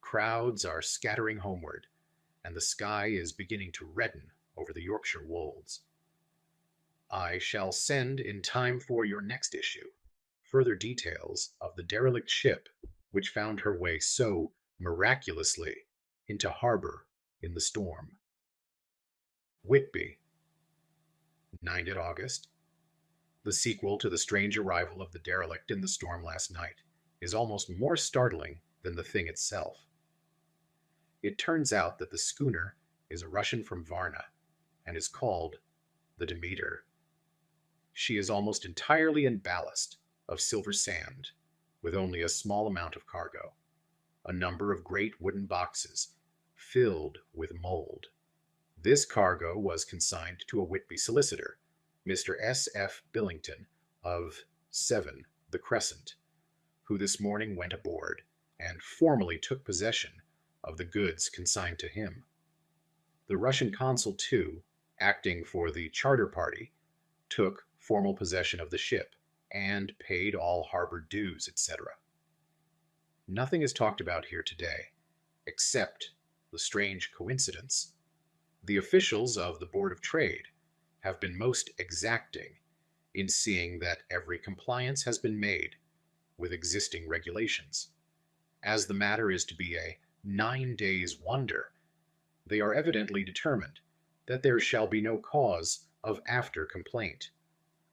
Crowds are scattering homeward, and the sky is beginning to redden over the Yorkshire wolds. I shall send in time for your next issue further details of the derelict ship which found her way so miraculously into harbor in the storm. Whitby, 9th August. The sequel to the strange arrival of the derelict in the storm last night is almost more startling than the thing itself. It turns out that the schooner is a Russian from Varna and is called the Demeter. She is almost entirely in ballast of silver sand, with only a small amount of cargo, a number of great wooden boxes filled with mold. This cargo was consigned to a Whitby solicitor, Mr. S. F. Billington of 7 the Crescent, who this morning went aboard and formally took possession of the goods consigned to him. The Russian consul, too, acting for the charter party, took formal possession of the ship and paid all harbor dues, etc. Nothing is talked about here today, except the strange coincidence. The officials of the Board of Trade have been most exacting in seeing that every compliance has been made with existing regulations. As the matter is to be a 9 days wonder, they are evidently determined that there shall be no cause of after complaint.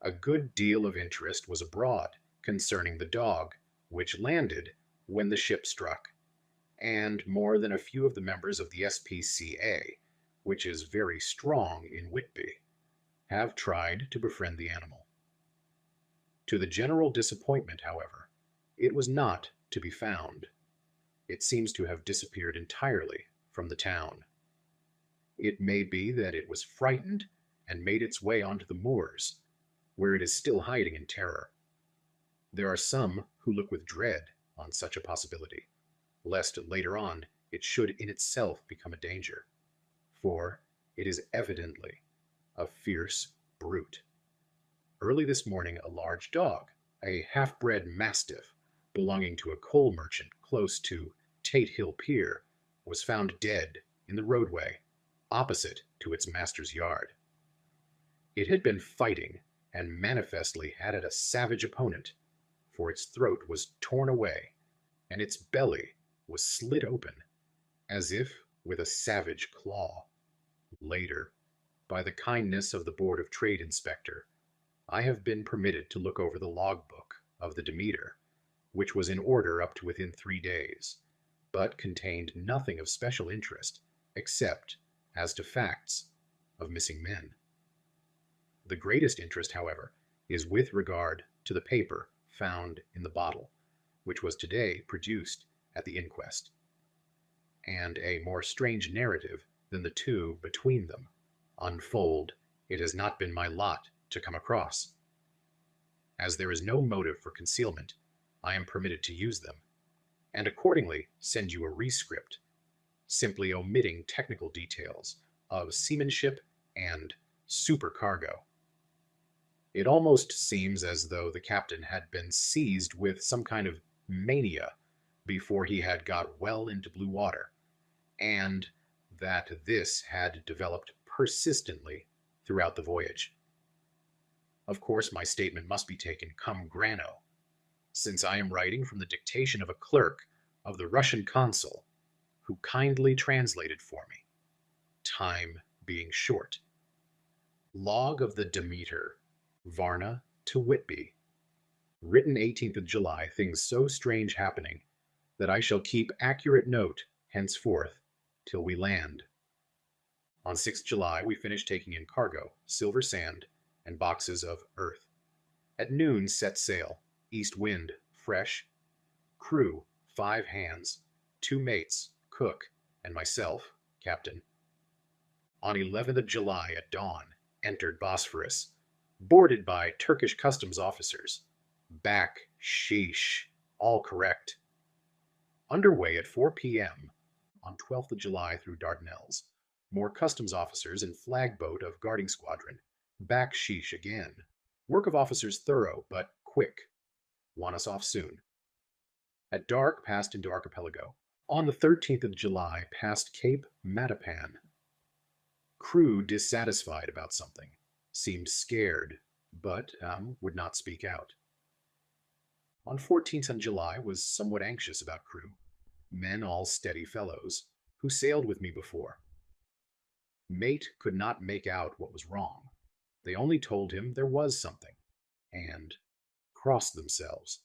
A good deal of interest was abroad concerning the dog which landed when the ship struck, and more than a few of the members of the SPCA, which is very strong in Whitby, have tried to befriend the animal. To the general disappointment, however, it was not to be found. It seems to have disappeared entirely from the town. It may be that it was frightened and made its way onto the moors, where it is still hiding in terror. There are some who look with dread on such a possibility, lest later on it should in itself become a danger, for it is evidently a fierce brute. Early this morning a large dog, a half-bred mastiff belonging to a coal merchant close to Tate Hill Pier, was found dead in the roadway opposite to its master's yard. It had been fighting and manifestly had a savage opponent, for its throat was torn away and its belly was slit open, as if with a savage claw. Later, by the kindness of the Board of Trade inspector, I have been permitted to look over the logbook of the Demeter, which was in order up to within 3 days, but contained nothing of special interest except as to facts of missing men. The greatest interest, however, is with regard to the paper found in the bottle, which was today produced at the inquest, and a more strange narrative than the two between them unfold it has not been my lot to come across. As there is no motive for concealment, I am permitted to use them, and accordingly send you a rescript, simply omitting technical details of seamanship and supercargo. It almost seems as though the captain had been seized with some kind of mania before he had got well into blue water, and that this had developed persistently throughout the voyage. Of course, my statement must be taken cum grano, since I am writing from the dictation of a clerk of the Russian consul, who kindly translated for me, time being short. Log of the Demeter, Varna to Whitby. Written 18th of July, things so strange happening that I shall keep accurate note henceforth till we land. On 6th July, we finished taking in cargo, silver sand, and boxes of earth. At noon set sail, east wind, fresh. Crew, 5 hands, 2 mates, cook, and myself, captain. On 11th of July at dawn, entered Bosphorus, boarded by Turkish customs officers. Back, sheesh, all correct. Underway at 4 p.m. on 12th of July through Dardanelles, more customs officers and flag boat of guarding squadron. Back sheesh again. Work of officers thorough, but quick. Want us off soon. At dark, passed into archipelago. On the 13th of July, passed Cape Matapan. Crew dissatisfied about something. Seemed scared, but would not speak out. On 14th of July, was somewhat anxious about crew. Men all steady fellows, who sailed with me before. Mate could not make out what was wrong. They only told him there was something, and crossed themselves.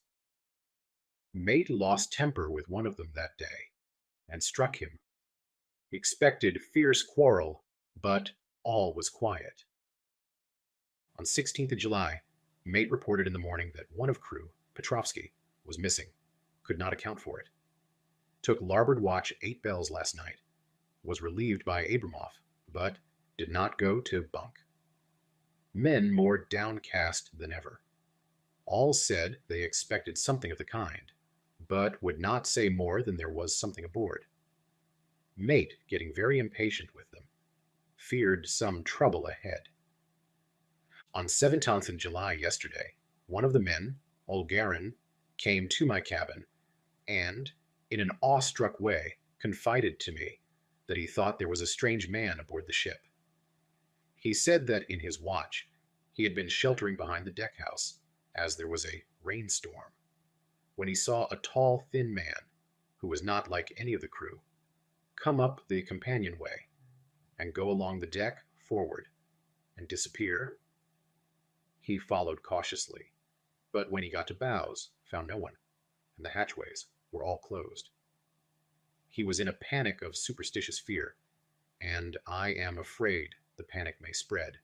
Mate lost temper with one of them that day, and struck him. Expected fierce quarrel, but all was quiet. On 16th of July, mate reported in the morning that one of crew, Petrovsky, was missing. Could not account for it. Took larboard watch 8 bells last night. Was relieved by Abramoff, but did not go to bunk. Men more downcast than ever. All said they expected something of the kind, but would not say more than there was something aboard. Mate getting very impatient with them. Feared some trouble ahead. On 17th of July yesterday, one of the men, Olgarin, came to my cabin and, in an awestruck way, confided to me that he thought there was a strange man aboard the ship. He said that in his watch he had been sheltering behind the deckhouse, as there was a rainstorm, when he saw a tall, thin man, who was not like any of the crew, come up the companionway and go along the deck forward and disappear. He followed cautiously, but when he got to bows, found no one, and the hatchways were all closed. He was in a panic of superstitious fear, and I am afraid the panic may spread.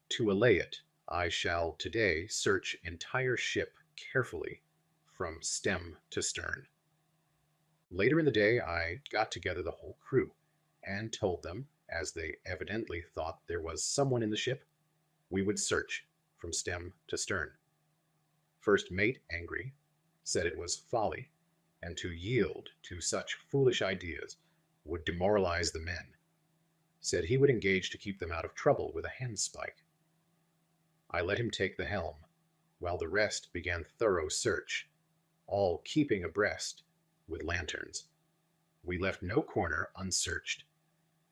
To allay it, I shall today search entire ship carefully from stem to stern. Later in the day, I got together the whole crew and told them, as they evidently thought there was someone in the ship, we would search from stem to stern. First mate, angry, said it was folly, and to yield to such foolish ideas would demoralize the men. Said he would engage to keep them out of trouble with a handspike. I let him take the helm, while the rest began thorough search, all keeping abreast with lanterns. We left no corner unsearched.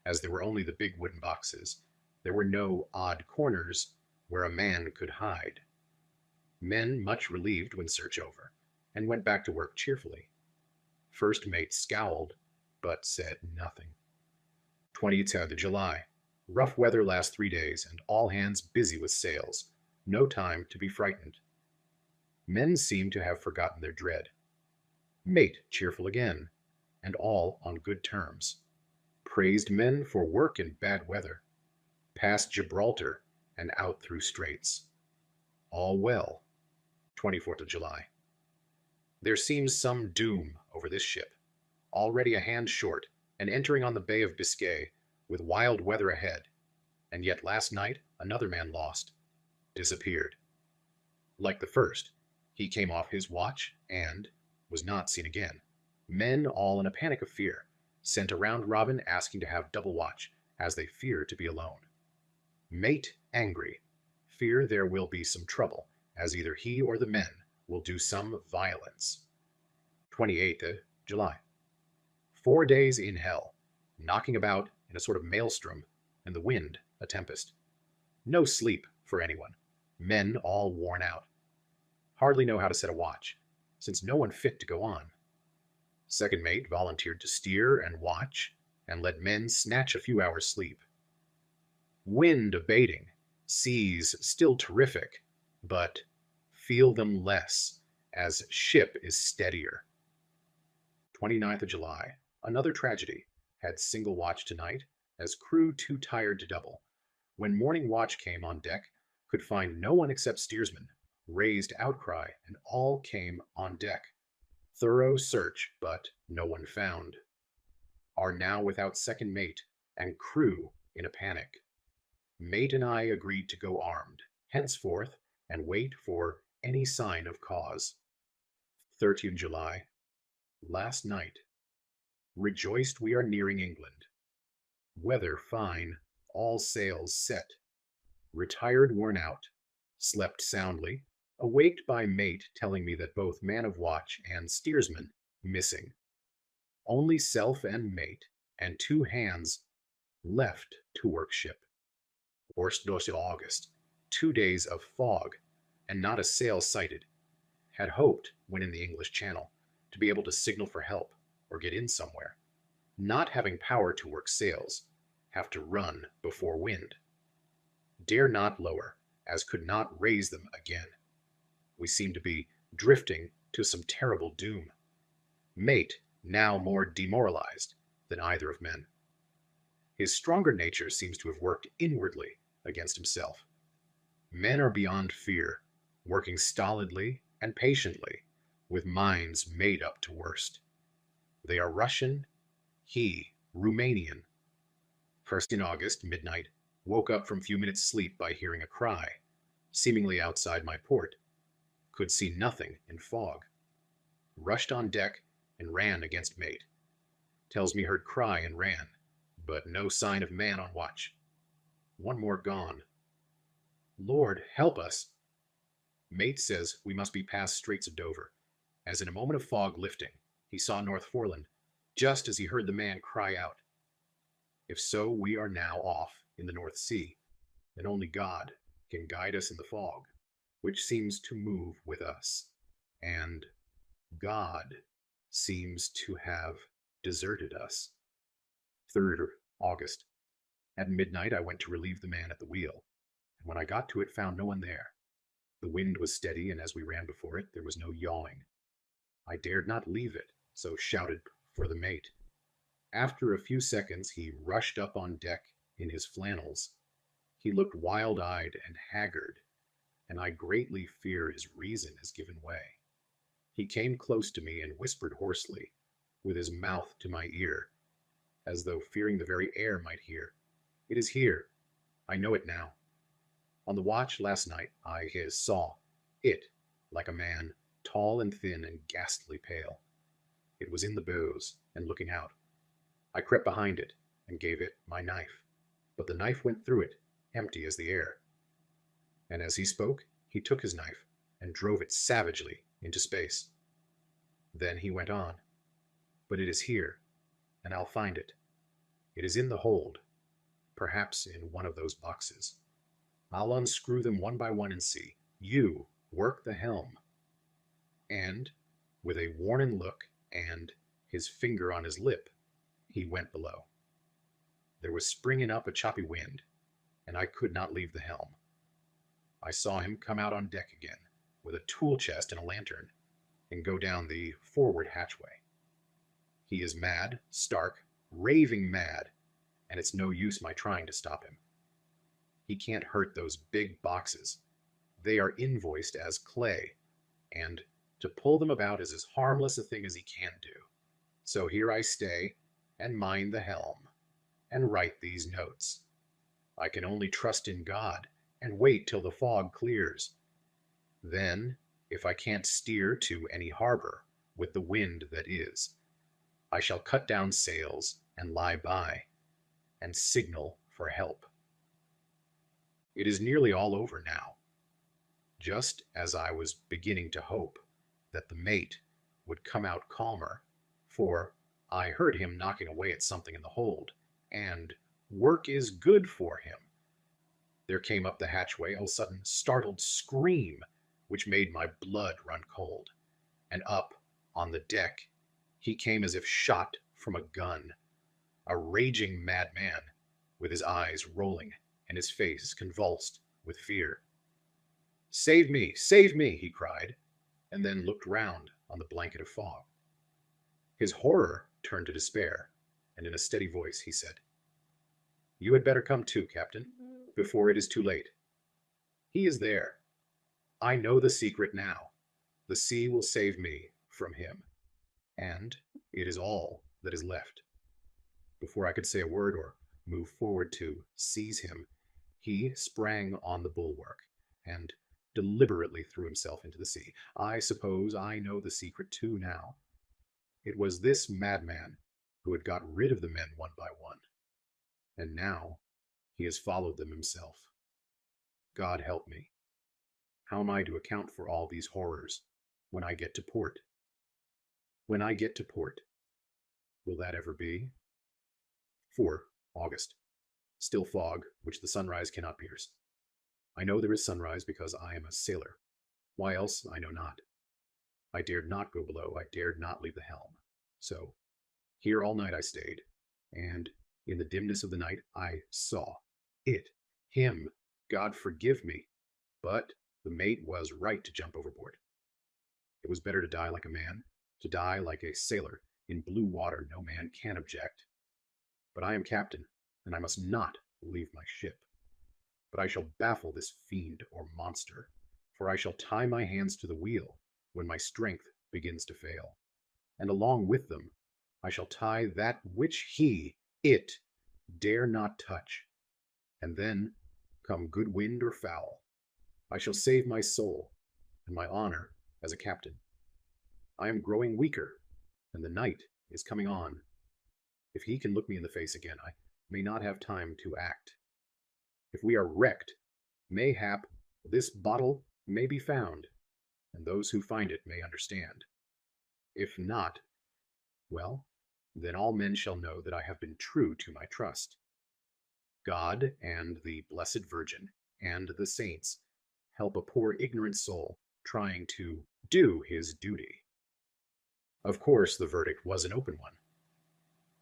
As there were only the big wooden boxes, there were no odd corners where a man could hide. Men much relieved when search over, and went back to work cheerfully. First mate scowled, but said nothing. 23rd of July. Rough weather last 3 days, and all hands busy with sails. No time to be frightened. Men seem to have forgotten their dread. Mate cheerful again, and all on good terms. Praised men for work in bad weather. Past Gibraltar and out through straits. All well. 24th of July. There seems some doom over this ship. Already a hand short, and entering on the Bay of Biscay, with wild weather ahead. And yet last night another man lost. Disappeared. Like the first, he came off his watch and was not seen again. Men all in a panic of fear, sent a round robin asking to have double watch, as they fear to be alone. Mate angry, fear there will be some trouble, as either he or the men will do some violence. 28th July. 4 days in hell, knocking about in a sort of maelstrom, and the wind a tempest. No sleep for anyone. Men all worn out. Hardly know how to set a watch, since no one fit to go on. Second mate volunteered to steer and watch, and let men snatch a few hours' sleep. Wind abating, seas still terrific, but feel them less, as ship is steadier. 29th of July. Another tragedy. Had single watch tonight, as crew too tired to double. When morning watch came on deck, could find no one except steersman. Raised outcry, and all came on deck. Thorough search, but no one found. Are now without second mate, and crew in a panic. Mate and I agreed to go armed, henceforth, and wait for any sign of cause. 30th July. Last night. Rejoiced we are nearing England. Weather fine, all sails set. Retired worn out. Slept soundly. Awaked by mate telling me that both man of watch and steersman missing. Only self and mate, and 2 hands left to work ship. Worst dose of August. 2 days of fog, and not a sail sighted. Had hoped, when in the English Channel, to be able to signal for help, or get in somewhere. Not having power to work sails, have to run before wind. Dare not lower, as could not raise them again. We seem to be drifting to some terrible doom. Mate, now more demoralized, than either of men. His stronger nature seems to have worked inwardly against himself. Men are beyond fear, working stolidly and patiently, with minds made up to worst. They are Russian, he Romanian. First in August, midnight, woke up from few minutes' sleep by hearing a cry, seemingly outside my port. Could see nothing in fog. Rushed on deck and ran against mate. Tells me heard cry and ran, but no sign of man on watch. One more gone. Lord, help us. Mate says we must be past Straits of Dover, as in a moment of fog lifting, he saw North Foreland, just as he heard the man cry out. If so, we are now off in the North Sea, and only God can guide us in the fog, which seems to move with us, and God seems to have deserted us. 3rd August. At midnight I went to relieve the man at the wheel, and when I got to it found no one there. The wind was steady, and as we ran before it, there was no yawing. I dared not leave it, so shouted for the mate. After a few seconds he rushed up on deck in his flannels. He looked wild-eyed and haggard, and I greatly fear his reason has given way. He came close to me and whispered hoarsely, with his mouth to my ear, as though fearing the very air might hear. It is here. I know it now. On the watch last night I saw it like a man, tall and thin and ghastly pale. It was in the bows and looking out. I crept behind it and gave it my knife, but the knife went through it, empty as the air. And as he spoke, he took his knife and drove it savagely into space. Then he went on. But it is here, and I'll find it. It is in the hold, perhaps in one of those boxes. I'll unscrew them one by one and see. You work the helm. And, with a warning look and his finger on his lip, he went below. There was springing up a choppy wind, and I could not leave the helm. I saw him come out on deck again, with a tool chest and a lantern, and go down the forward hatchway. He is mad, stark, raving mad, and it's no use my trying to stop him. He can't hurt those big boxes. They are invoiced as clay, and to pull them about is as harmless a thing as he can do. So here I stay, and mind the helm, and write these notes. I can only trust in God, and wait till the fog clears. Then, if I can't steer to any harbor with the wind that is, I shall cut down sails and lie by, and signal for help. It is nearly all over now. Just as I was beginning to hope that the mate would come out calmer, for I heard him knocking away at something in the hold, and work is good for him. There came up the hatchway a sudden startled scream, which made my blood run cold, and up on the deck he came as if shot from a gun, a raging madman, with his eyes rolling and his face convulsed with fear. Save me, he cried, and then looked round on the blanket of fog. His horror turned to despair, and in a steady voice he said, You had better come too, Captain, before it is too late. He is there. I know the secret now. The sea will save me from him, and it is all that is left. Before I could say a word or move forward to seize him, he sprang on the bulwark and deliberately threw himself into the sea. I suppose I know the secret too now. It was this madman who had got rid of the men one by one, and now he has followed them himself. God help me. How am I to account for all these horrors when I get to port? When I get to port, will that ever be? 4 August. Still fog, which the sunrise cannot pierce. I know there is sunrise because I am a sailor. Why else, I know not. I dared not go below. I dared not leave the helm. So, here all night I stayed, and in the dimness of the night I saw it, him. God forgive me. But the mate was right to jump overboard. It was better to die like a man, to die like a sailor in blue water no man can object, But I am captain, and I must not leave my ship. But I shall baffle this fiend or monster, for I shall tie my hands to the wheel when my strength begins to fail, and along with them I shall tie that which it, dare not touch. And then, come good wind or foul, I shall save my soul and my honor as a captain. I am growing weaker, and the night is coming on. If he can look me in the face again, I may not have time to act. If we are wrecked, mayhap this bottle may be found, and those who find it may understand. If not, well, then all men shall know that I have been true to my trust. God and the Blessed Virgin and the saints help a poor ignorant soul trying to do his duty. Of course, the verdict was an open one.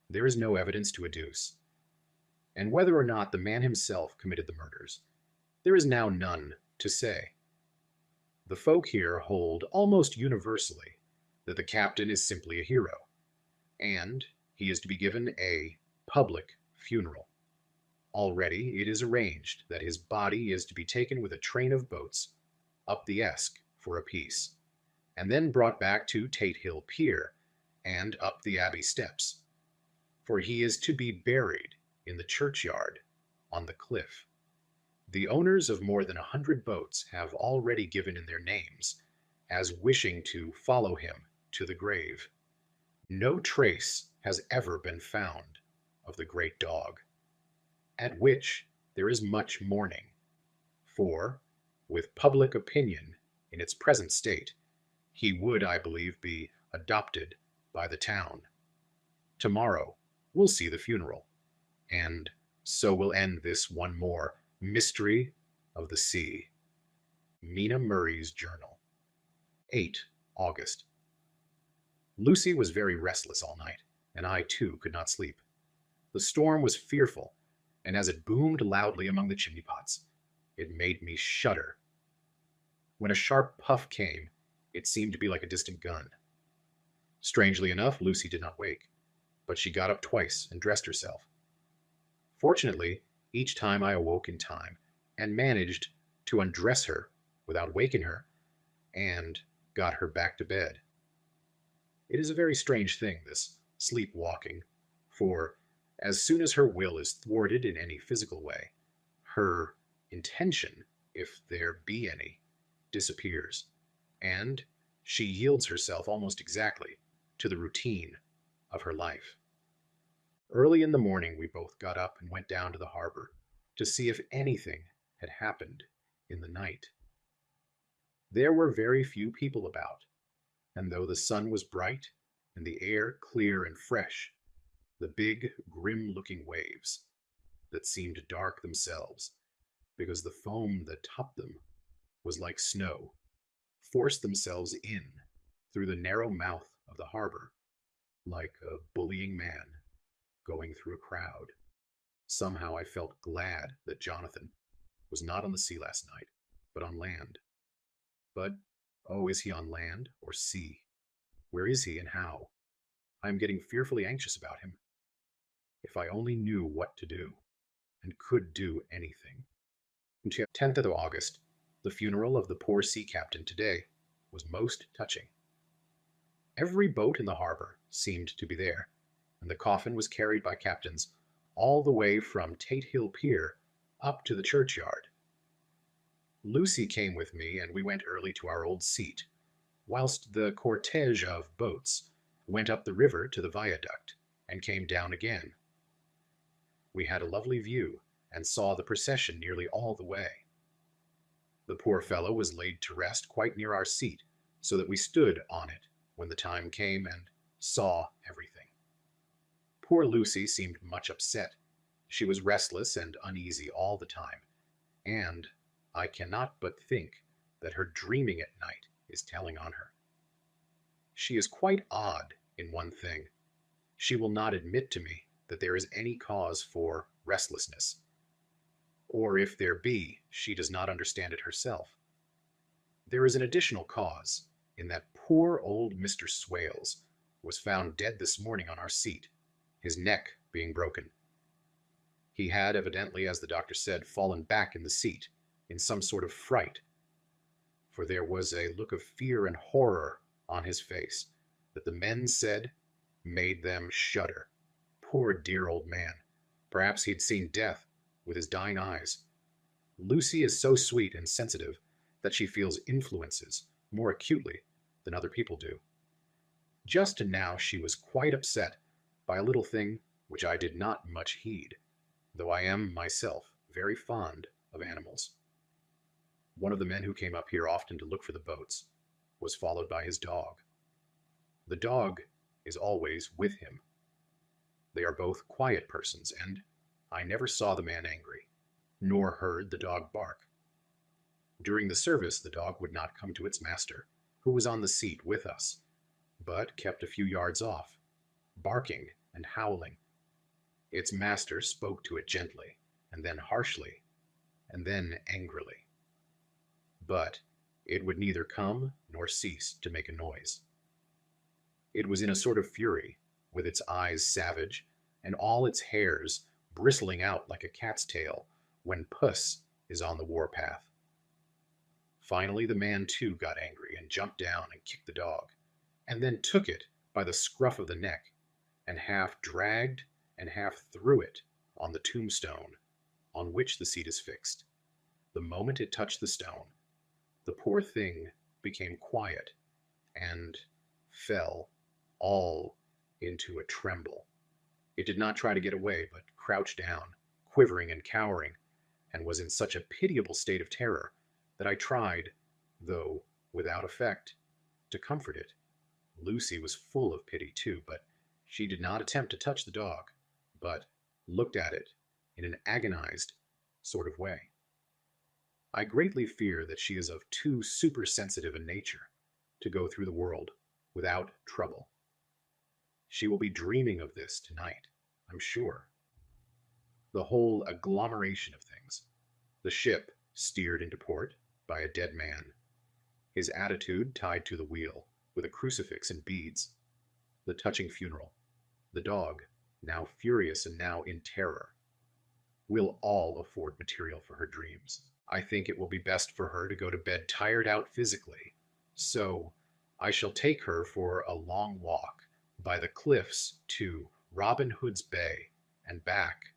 There is no evidence to adduce, and whether or not the man himself committed the murders, there is now none to say. The folk here hold almost universally that the captain is simply a hero, and he is to be given a public funeral. Already it is arranged that his body is to be taken with a train of boats up the Esk for a piece, and then brought back to Tate Hill Pier and up the Abbey steps, for he is to be buried in the churchyard on the cliff. The owners of more than 100 boats have already given in their names as wishing to follow him to the grave. No trace has ever been found of the great dog, at which there is much mourning, for, with public opinion in its present state, he would, I believe, be adopted by the town. Tomorrow we'll see the funeral, and so will end this one more mystery of the sea. Mina Murray's Journal. 8 August. Lucy was very restless all night, and I too could not sleep. The storm was fearful, and as it boomed loudly among the chimney pots, it made me shudder. When a sharp puff came, it seemed to be like a distant gun. Strangely enough, Lucy did not wake, but she got up twice and dressed herself. Fortunately, each time I awoke in time and managed to undress her without waking her and got her back to bed. It is a very strange thing, this sleepwalking, for as soon as her will is thwarted in any physical way, her intention, if there be any, disappears, and she yields herself almost exactly to the routine of her life. Early in the morning we both got up and went down to the harbor to see if anything had happened in the night. There were very few people about, and though the sun was bright and the air clear and fresh, the big, grim-looking waves that seemed dark themselves because the foam that topped them was like snow forced themselves in through the narrow mouth of the harbor like a bullying man going through a crowd. Somehow I felt glad that Jonathan was not on the sea last night, but on land. But, oh, is he on land or sea? Where is he and how? I am getting fearfully anxious about him. If I only knew what to do, and could do anything. 10th of August, the funeral of the poor sea captain today was most touching. Every boat in the harbor seemed to be there, and the coffin was carried by captains all the way from Tate Hill Pier up to the churchyard. Lucy came with me, and we went early to our old seat, whilst the cortege of boats went up the river to the viaduct and came down again. We had a lovely view and saw the procession nearly all the way. The poor fellow was laid to rest quite near our seat, so that we stood on it when the time came and saw everything. Poor Lucy seemed much upset. She was restless and uneasy all the time, and I cannot but think that her dreaming at night is telling on her. She is quite odd in one thing. She will not admit to me that there is any cause for restlessness, or if there be, she does not understand it herself. There is an additional cause in that poor old Mr. Swales was found dead this morning on our seat, his neck being broken, He had evidently, as the doctor said, fallen back in the seat, in some sort of fright, for there was a look of fear and horror on his face that the men said made them shudder. Poor dear old man. Perhaps he'd seen death with his dying eyes. Lucy is so sweet and sensitive that she feels influences more acutely than other people do. Just now she was quite upset by a little thing which I did not much heed, though I am myself very fond of animals. One of the men who came up here often to look for the boats was followed by his dog. The dog is always with him. They are both quiet persons, and I never saw the man angry, nor heard the dog bark. During the service, the dog would not come to its master, who was on the seat with us, but kept a few yards off, barking and howling. Its master spoke to it gently, and then harshly, and then angrily. But it would neither come nor cease to make a noise. It was in a sort of fury, with its eyes savage, and all its hairs bristling out like a cat's tail when puss is on the warpath. Finally the man too got angry and jumped down and kicked the dog, and then took it by the scruff of the neck, and half dragged and half threw it on the tombstone on which the seat is fixed. The moment it touched the stone, the poor thing became quiet and fell all into a tremble. It did not try to get away, but crouched down, quivering and cowering, and was in such a pitiable state of terror that I tried, though without effect, to comfort it. Lucy was full of pity too, but she did not attempt to touch the dog, but looked at it in an agonized sort of way. I greatly fear that she is of too supersensitive a nature to go through the world without trouble. She will be dreaming of this tonight, I'm sure. The whole agglomeration of things. The ship steered into port by a dead man, his attitude tied to the wheel with a crucifix and beads, the touching funeral, the dog, now furious and now in terror, will all afford material for her dreams. I think it will be best for her to go to bed tired out physically, so I shall take her for a long walk by the cliffs to Robin Hood's Bay and back.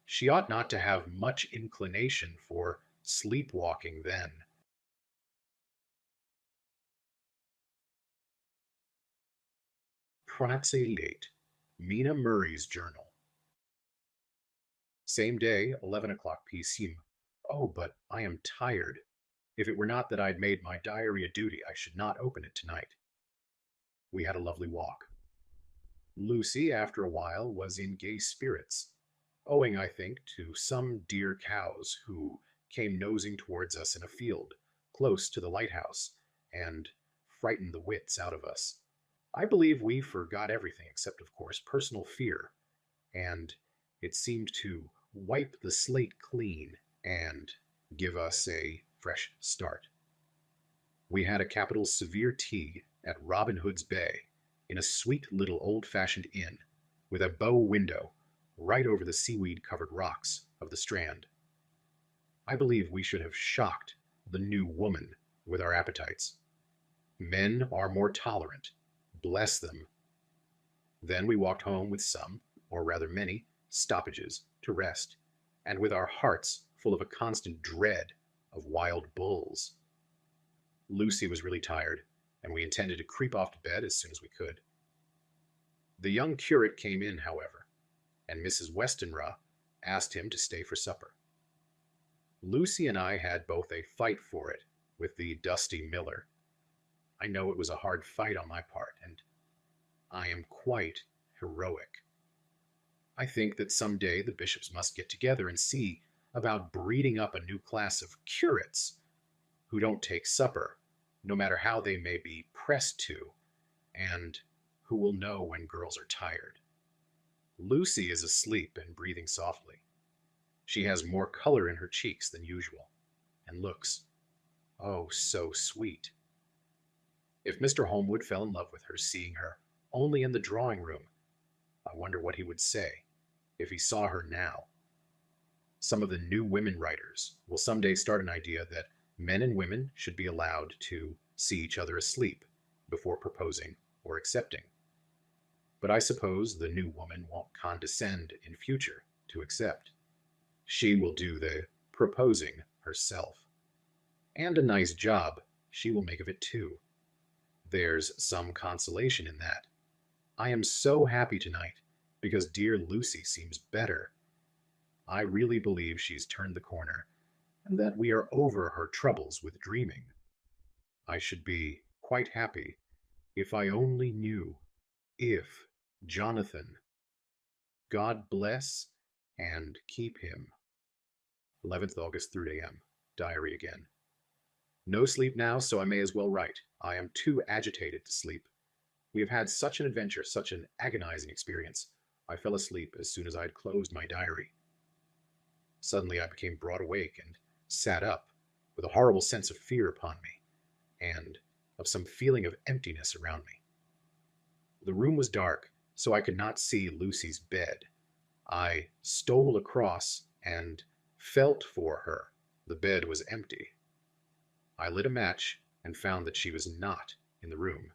She ought not to have much inclination for sleepwalking then. Transylvania, Mina Murray's journal. Same day, 11 o'clock p.m. Oh, but I am tired. If it were not that I'd made my diary a duty, I should not open it tonight. We had a lovely walk. Lucy, after a while, was in gay spirits, owing, I think, to some dear cows who came nosing towards us in a field close to the lighthouse and frightened the wits out of us. I believe we forgot everything except, of course, personal fear, and it seemed to wipe the slate clean and give us a fresh start. We had a capital severe tea at Robin Hood's Bay in a sweet little old-fashioned inn with a bow window right over the seaweed-covered rocks of the Strand. I believe we should have shocked the new woman with our appetites. Men are more tolerant, bless them. Then we walked home with some, or rather many, stoppages to rest, and with our hearts full of a constant dread of wild bulls. Lucy was really tired, and we intended to creep off to bed as soon as we could. The young curate came in, however, and Mrs. Westenra asked him to stay for supper. Lucy and I had both a fight for it with the dusty miller. I know it was a hard fight on my part, and I am quite heroic. I think that some day the bishops must get together and see about breeding up a new class of curates who don't take supper, no matter how they may be pressed to, and who will know when girls are tired. Lucy is asleep and breathing softly. She has more color in her cheeks than usual, and looks, oh, so sweet. If Mr. Holmwood fell in love with her, seeing her only in the drawing room, I wonder what he would say. if he saw her now. Some of the new women writers will someday start an idea that men and women should be allowed to see each other asleep before proposing or accepting. But I suppose the new woman won't condescend in future to accept. She will do the proposing herself. And a nice job she will make of it too. There's some consolation in that. I am so happy tonight because dear Lucy seems better. I really believe she's turned the corner and that we are over her troubles with dreaming. I should be quite happy if I only knew. If Jonathan. God bless and keep him. 11th August, 3 a.m. Diary again. No sleep now, so I may as well write. I am too agitated to sleep. We have had such an adventure, such an agonizing experience. I fell asleep as soon as I had closed my diary. Suddenly I became broad awake and sat up, with a horrible sense of fear upon me, and of some feeling of emptiness around me. The room was dark, so I could not see Lucy's bed. I stole across and felt for her. The bed was empty. I lit a match and found that she was not in the room.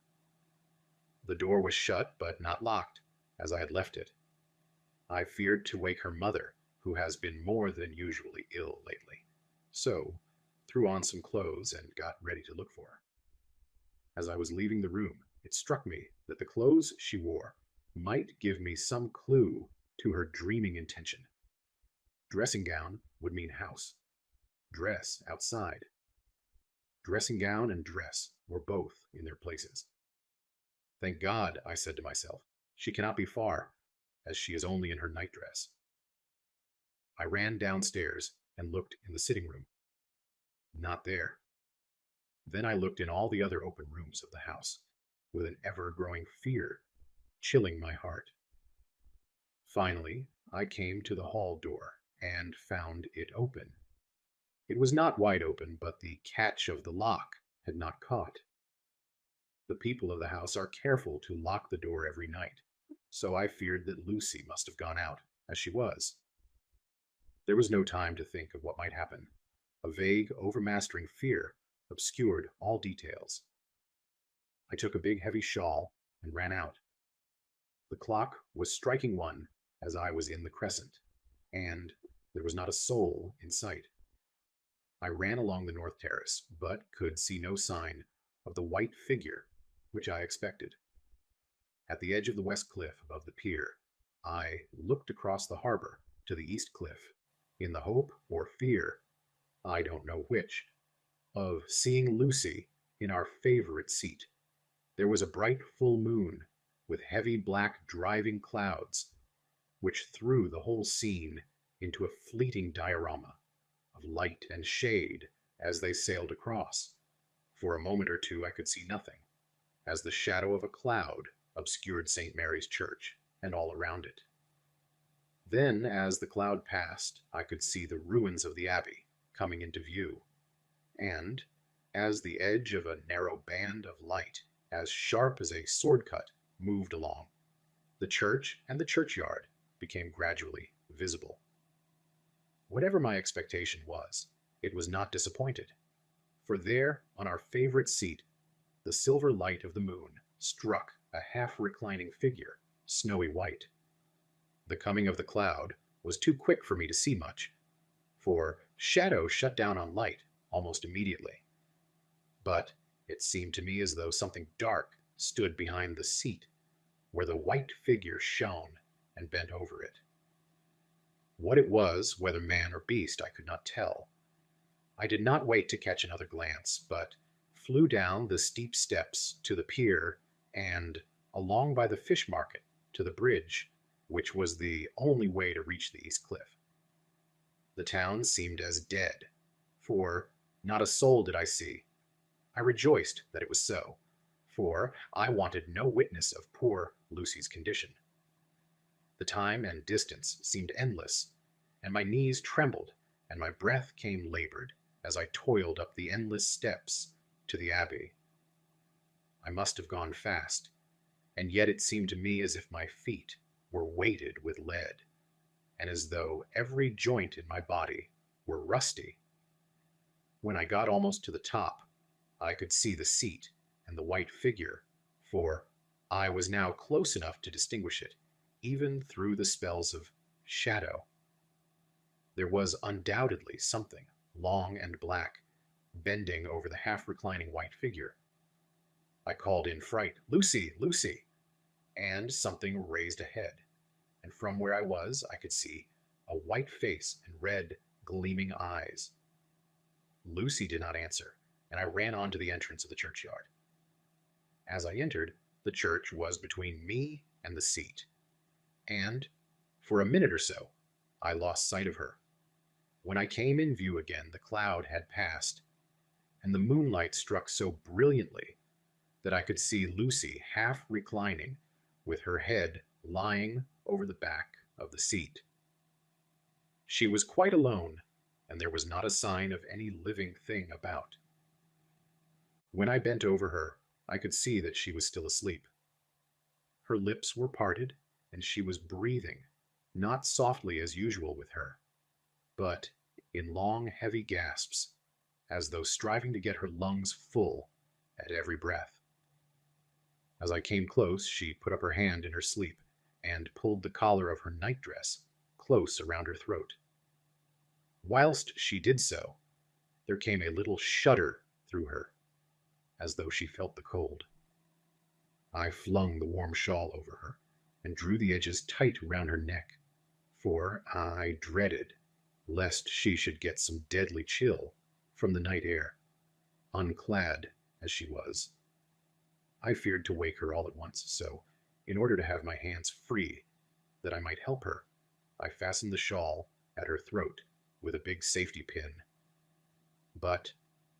The door was shut but not locked, as I had left it. I feared to wake her mother, who has been more than usually ill lately, so threw on some clothes and got ready to look for her. As I was leaving the room, it struck me that the clothes she wore might give me some clue to her dreaming intention. Dressing gown would mean house. Dress outside. Dressing gown and dress were both in their places. Thank God, I said to myself, she cannot be far, as she is only in her nightdress. I ran downstairs and looked in the sitting room. Not there. Then I looked in all the other open rooms of the house, with an ever-growing fear chilling my heart. Finally, I came to the hall door and found it open. It was not wide open, but the catch of the lock had not caught. The people of the house are careful to lock the door every night, so I feared that Lucy must have gone out, as she was. There was no time to think of what might happen. A vague, overmastering fear obscured all details. I took a big heavy shawl and ran out. The clock was striking 1 as I was in the crescent, and there was not a soul in sight. I ran along the north terrace, but could see no sign of the white figure which I expected. At the edge of the west cliff above the pier, I looked across the harbor to the east cliff, in the hope or fear, I don't know which, of seeing Lucy in our favorite seat. There was a bright full moon, with heavy black driving clouds, which threw the whole scene into a fleeting diorama of light and shade as they sailed across. For a moment or two I could see nothing, as the shadow of a cloud obscured St. Mary's Church and all around it. Then, as the cloud passed, I could see the ruins of the abbey coming into view, and, as the edge of a narrow band of light, as sharp as a sword cut, moved along, the church and the churchyard became gradually visible. Whatever my expectation was, it was not disappointed, for there, on our favorite seat, the silver light of the moon struck a half-reclining figure, snowy white. The coming of the cloud was too quick for me to see much, for shadow shut down on light almost immediately. But it seemed to me as though something dark stood behind the seat, where the white figure shone and bent over it. What it was, whether man or beast, I could not tell. I did not wait to catch another glance, but flew down the steep steps to the pier and along by the fish market to the bridge, which was the only way to reach the east cliff. The town seemed as dead, for not a soul did I see. I rejoiced that it was so, for I wanted no witness of poor Lucy's condition. The time and distance seemed endless, and my knees trembled and my breath came labored as I toiled up the endless steps to the abbey. I must have gone fast, and yet it seemed to me as if my feet were weighted with lead. and as though every joint in my body were rusty. When I got almost to the top, I could see the seat and the white figure, for I was now close enough to distinguish it, even through the spells of shadow. There was undoubtedly something long and black bending over the half-reclining white figure. I called in fright, "Lucy, Lucy!" and something raised a head, and from where I was I could see a white face and red, gleaming eyes. Lucy did not answer, and I ran on to the entrance of the churchyard. As I entered, the church was between me and the seat, and for a minute or so I lost sight of her. When I came in view again, the cloud had passed, and the moonlight struck so brilliantly that I could see Lucy half reclining, with her head lying over the back of the seat. She was quite alone, and there was not a sign of any living thing about. When I bent over her, I could see that she was still asleep. Her lips were parted, and she was breathing, not softly as usual with her, but in long, heavy gasps, as though striving to get her lungs full at every breath. As I came close, she put up her hand in her sleep and pulled the collar of her nightdress close around her throat. Whilst she did so, there came a little shudder through her, as though she felt the cold. I flung the warm shawl over her and drew the edges tight round her neck, for I dreaded lest she should get some deadly chill from the night air, unclad as she was. I feared to wake her all at once, so, in order to have my hands free, that I might help her, I fastened the shawl at her throat with a big safety pin. But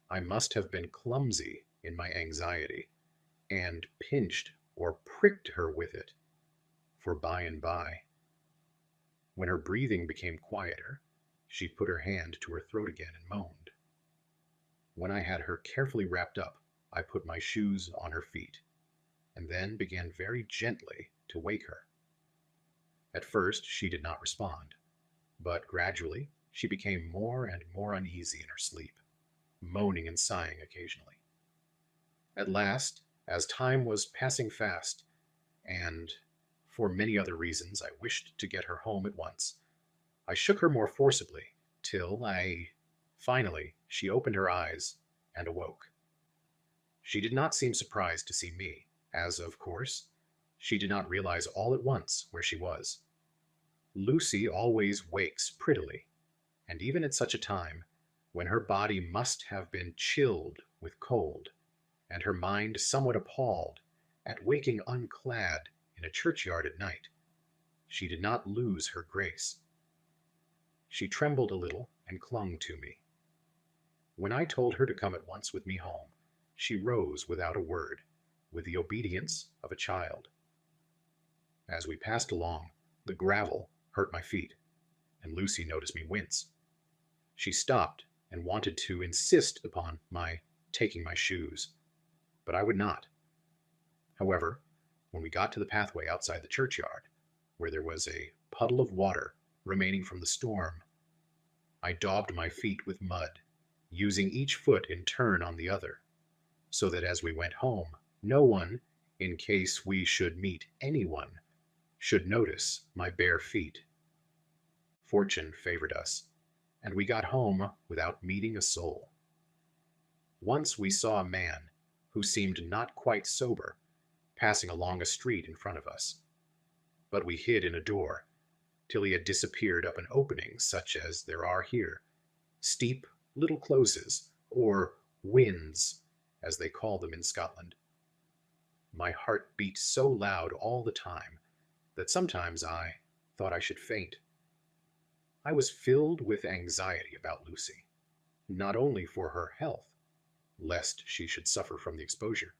I must have been clumsy in my anxiety, and pinched or pricked her with it, for by and by, when her breathing became quieter, she put her hand to her throat again and moaned. When I had her carefully wrapped up, I put my shoes on her feet, and then began very gently to wake her. At first she did not respond, but gradually she became more and more uneasy in her sleep, moaning and sighing occasionally. At last, as time was passing fast, and for many other reasons I wished to get her home at once, I shook her more forcibly, till finally she opened her eyes and awoke. She did not seem surprised to see me, as, of course, she did not realize all at once where she was. Lucy always wakes prettily, and even at such a time, when her body must have been chilled with cold, and her mind somewhat appalled at waking unclad in a churchyard at night, she did not lose her grace. She trembled a little and clung to me. When I told her to come at once with me home, she rose without a word, with the obedience of a child. As we passed along, the gravel hurt my feet, and Lucy noticed me wince. She stopped and wanted to insist upon my taking my shoes, but I would not. However, when we got to the pathway outside the churchyard, where there was a puddle of water remaining from the storm, I daubed my feet with mud, using each foot in turn on the other, so that as we went home, no one, in case we should meet anyone, should notice my bare feet. Fortune favored us, and we got home without meeting a soul. Once we saw a man, who seemed not quite sober, passing along a street in front of us, but we hid in a door, till he had disappeared up an opening such as there are here, steep little closes, or winds, as they call them in Scotland. My heart beat so loud all the time that sometimes I thought I should faint. I was filled with anxiety about Lucy, not only for her health, lest she should suffer from the exposure,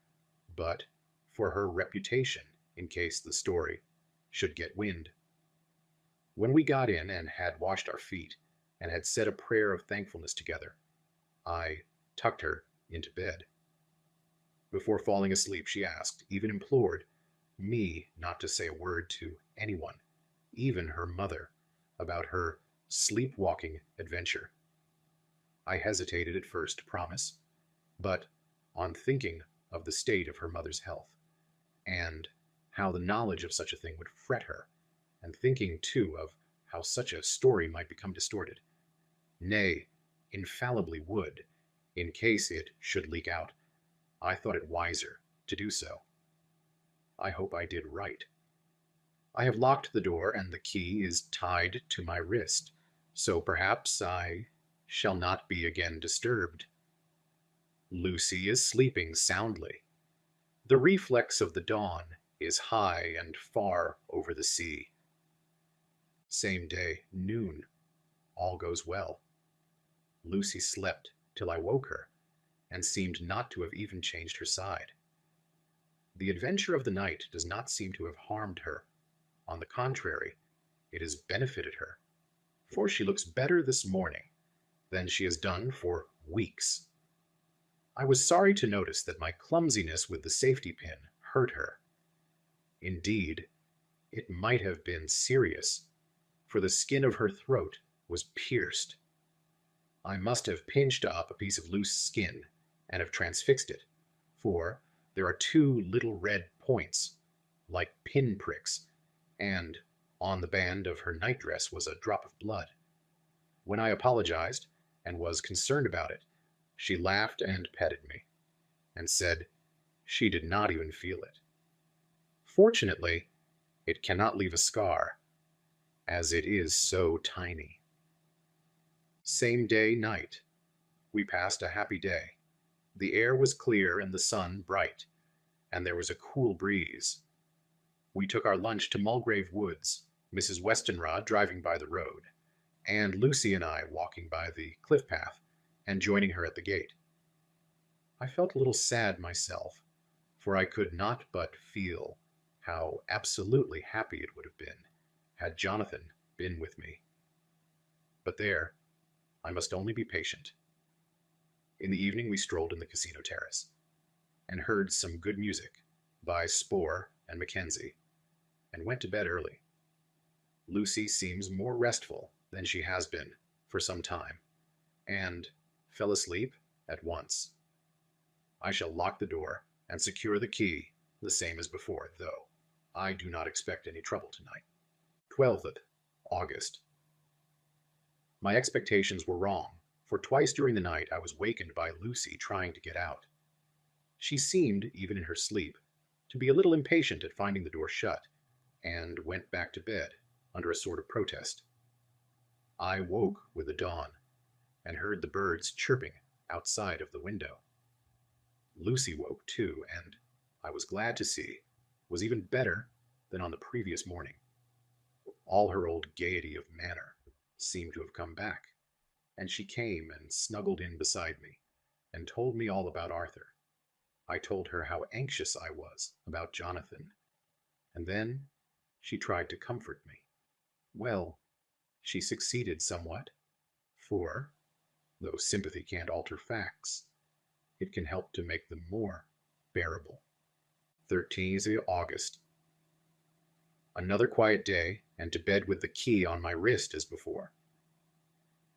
but for her reputation in case the story should get wind. When we got in and had washed our feet and had said a prayer of thankfulness together, I tucked her into bed. Before falling asleep, she asked, even implored, me not to say a word to anyone, even her mother, about her sleepwalking adventure. I hesitated at first to promise, but on thinking of the state of her mother's health, and how the knowledge of such a thing would fret her, and thinking, too, of how such a story might become distorted, nay, infallibly would, in case it should leak out, I thought it wiser to do so. I hope I did right. I have locked the door, and the key is tied to my wrist, so perhaps I shall not be again disturbed. Lucy is sleeping soundly. The reflex of the dawn is high and far over the sea. Same day, noon. All goes well. Lucy slept till I woke her, and seemed not to have even changed her side. The adventure of the night does not seem to have harmed her. On the contrary, it has benefited her, for she looks better this morning than she has done for weeks. I was sorry to notice that my clumsiness with the safety pin hurt her. Indeed, it might have been serious, for the skin of her throat was pierced. I must have pinched up a piece of loose skin and have transfixed it, for there are two little red points, like pin pricks, and on the band of her nightdress was a drop of blood. When I apologized and was concerned about it, she laughed and petted me, and said she did not even feel it. Fortunately, it cannot leave a scar, as it is so tiny. Same day, night. We passed a happy day. The air was clear and the sun bright, and there was a cool breeze. We took our lunch to Mulgrave Woods, Mrs. Westenra driving by the road, and Lucy and I walking by the cliff path and joining her at the gate. I felt a little sad myself, for I could not but feel how absolutely happy it would have been had Jonathan been with me. But there, I must only be patient. In the evening we strolled in the casino terrace, and heard some good music by Spohr and Mackenzie, and went to bed early. Lucy seems more restful than she has been for some time, and fell asleep at once. I shall lock the door and secure the key the same as before, though I do not expect any trouble tonight. 12th August. My expectations were wrong, for twice during the night I was wakened by Lucy trying to get out. She seemed, even in her sleep, to be a little impatient at finding the door shut, and went back to bed under a sort of protest. I woke with the dawn, and heard the birds chirping outside of the window. Lucy woke too, and I was glad to see was even better than on the previous morning. All her old gaiety of manner seemed to have come back, and she came and snuggled in beside me, and told me all about Arthur. I told her how anxious I was about Jonathan, and then she tried to comfort me. Well, she succeeded somewhat, for, though sympathy can't alter facts, it can help to make them more bearable. 13th August. Another quiet day, and to bed with the key on my wrist as before.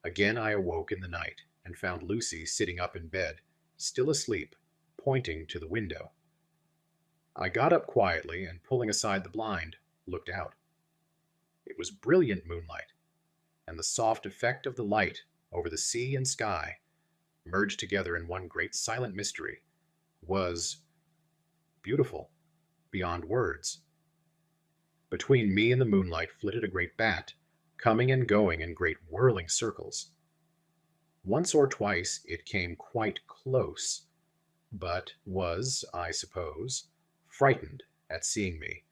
Again I awoke in the night, and found Lucy sitting up in bed, still asleep, pointing to the window. I got up quietly, and pulling aside the blind, looked out. It was brilliant moonlight, and the soft effect of the light over the sea and sky, merged together in one great silent mystery, was beautiful beyond words. Between me and the moonlight flitted a great bat, coming and going in great whirling circles. Once or twice it came quite close, but was, I suppose, frightened at seeing me,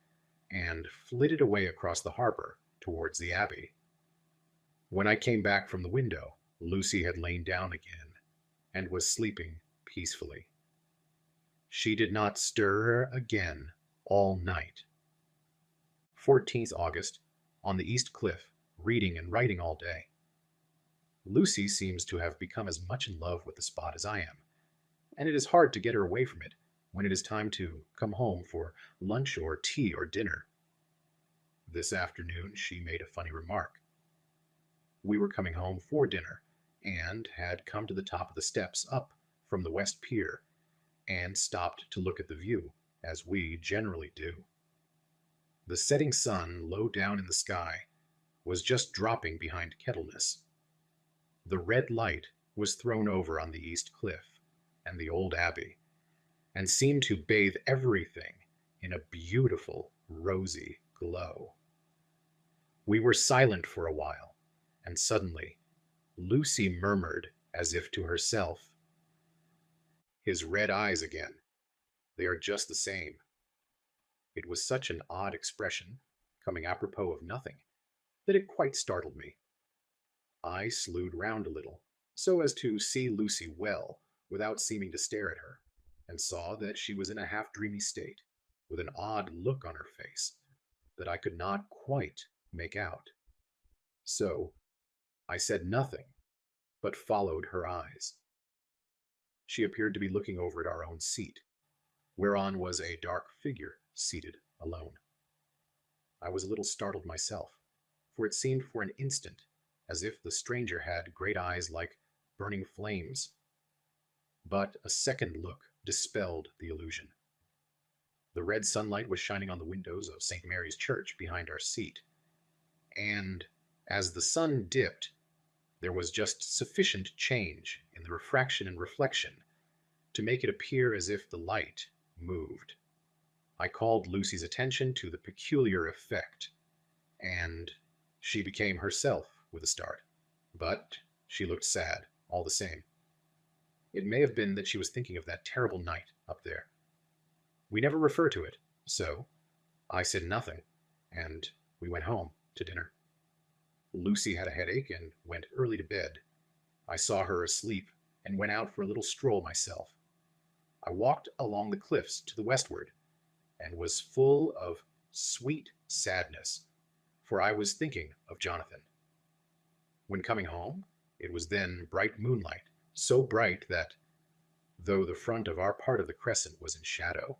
and flitted away across the harbor towards the abbey. When I came back from the window, Lucy had lain down again, and was sleeping peacefully. She did not stir again all night. 14th August, on the East Cliff, reading and writing all day. Lucy seems to have become as much in love with the spot as I am, and it is hard to get her away from it when it is time to come home for lunch or tea or dinner. This afternoon she made a funny remark. We were coming home for dinner, and had come to the top of the steps up from the West Pier, and stopped to look at the view, as we generally do. The setting sun, low down in the sky, was just dropping behind Kettleness. The red light was thrown over on the east cliff and the old abbey, and seemed to bathe everything in a beautiful, rosy glow. We were silent for a while, and suddenly Lucy murmured, as if to herself, "His red eyes again. They are just the same." It was such an odd expression, coming apropos of nothing, that it quite startled me. I slewed round a little, so as to see Lucy well, without seeming to stare at her, and saw that she was in a half-dreamy state, with an odd look on her face that I could not quite make out. So I said nothing, but followed her eyes. She appeared to be looking over at our own seat, whereon was a dark figure seated alone. I was a little startled myself, for it seemed for an instant as if the stranger had great eyes like burning flames. But a second look dispelled the illusion. The red sunlight was shining on the windows of St. Mary's Church behind our seat, and as the sun dipped, there was just sufficient change in the refraction and reflection to make it appear as if the light moved. I called Lucy's attention to the peculiar effect, and she became herself with a start. But she looked sad, all the same. It may have been that she was thinking of that terrible night up there. We never refer to it, so I said nothing, and we went home to dinner. Lucy had a headache and went early to bed. I saw her asleep and went out for a little stroll myself. I walked along the cliffs to the westward, and was full of sweet sadness, for I was thinking of Jonathan. When coming home, it was then bright moonlight, so bright that, though the front of our part of the crescent was in shadow,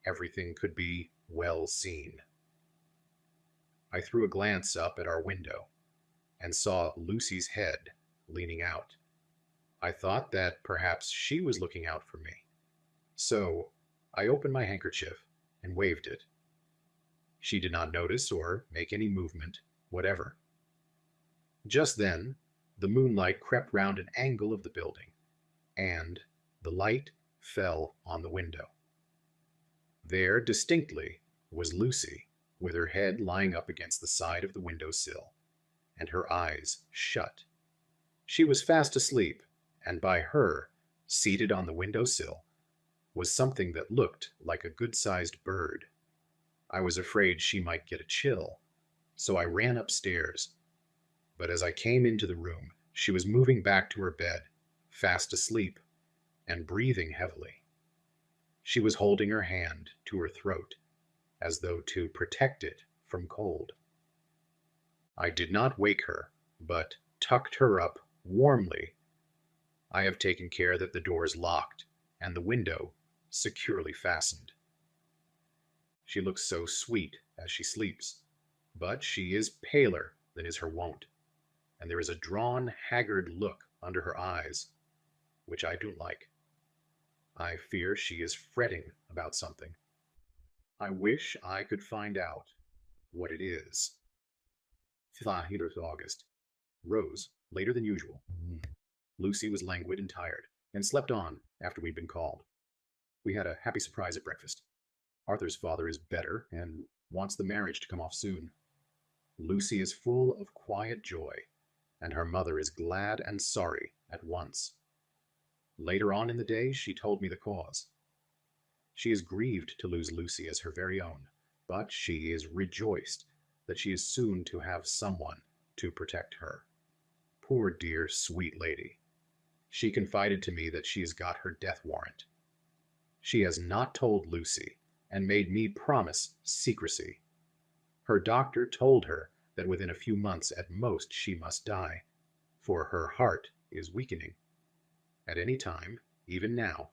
everything could be well seen. I threw a glance up at our window, and saw Lucy's head leaning out. I thought that perhaps she was looking out for me, so I opened my handkerchief and waved it. She did not notice or make any movement whatever. Just then, the moonlight crept round an angle of the building, and the light fell on the window. There, distinctly, was Lucy, with her head lying up against the side of the window sill, and her eyes shut. She was fast asleep, and by her, seated on the window sill, was something that looked like a good-sized bird. I was afraid she might get a chill, so I ran upstairs. But as I came into the room, she was moving back to her bed, fast asleep, and breathing heavily. She was holding her hand to her throat, as though to protect it from cold. I did not wake her, but tucked her up warmly. I have taken care that the door is locked, and the window securely fastened. She looks so sweet as she sleeps, but she is paler than is her wont, and there is a drawn, haggard look under her eyes, which I don't like. I fear she is fretting about something. I wish I could find out what it is. 5th August. Rose later than usual. Lucy was languid and tired, and slept on after we'd been called. We had a happy surprise at breakfast. Arthur's father is better and wants the marriage to come off soon. Lucy is full of quiet joy, and her mother is glad and sorry at once. Later on in the day she told me the cause. She is grieved to lose Lucy as her very own, but she is rejoiced that she is soon to have someone to protect her. Poor dear sweet lady. She confided to me that she has got her death warrant. She has not told Lucy, and made me promise secrecy. Her doctor told her that within a few months at most she must die, for her heart is weakening. At any time, even now,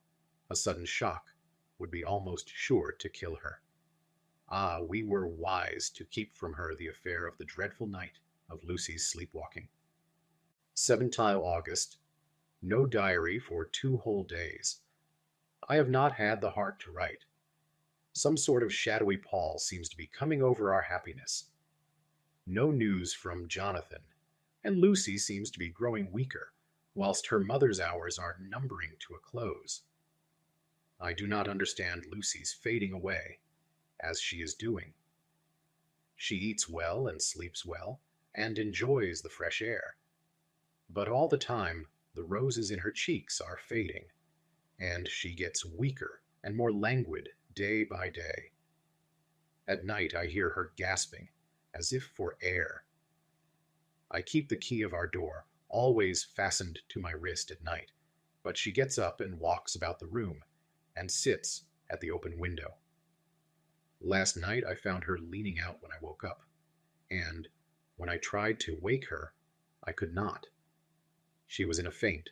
a sudden shock would be almost sure to kill her. Ah, we were wise to keep from her the affair of the dreadful night of Lucy's sleepwalking. 17th August. No diary for 2 whole days. I have not had the heart to write. Some sort of shadowy pall seems to be coming over our happiness. No news from Jonathan, and Lucy seems to be growing weaker, whilst her mother's hours are numbering to a close. I do not understand Lucy's fading away, as she is doing. She eats well and sleeps well, and enjoys the fresh air. But all the time, the roses in her cheeks are fading, and she gets weaker and more languid day by day. At night I hear her gasping, as if for air. I keep the key of our door always fastened to my wrist at night, but she gets up and walks about the room, and sits at the open window. Last night I found her leaning out when I woke up, and when I tried to wake her, I could not. She was in a faint.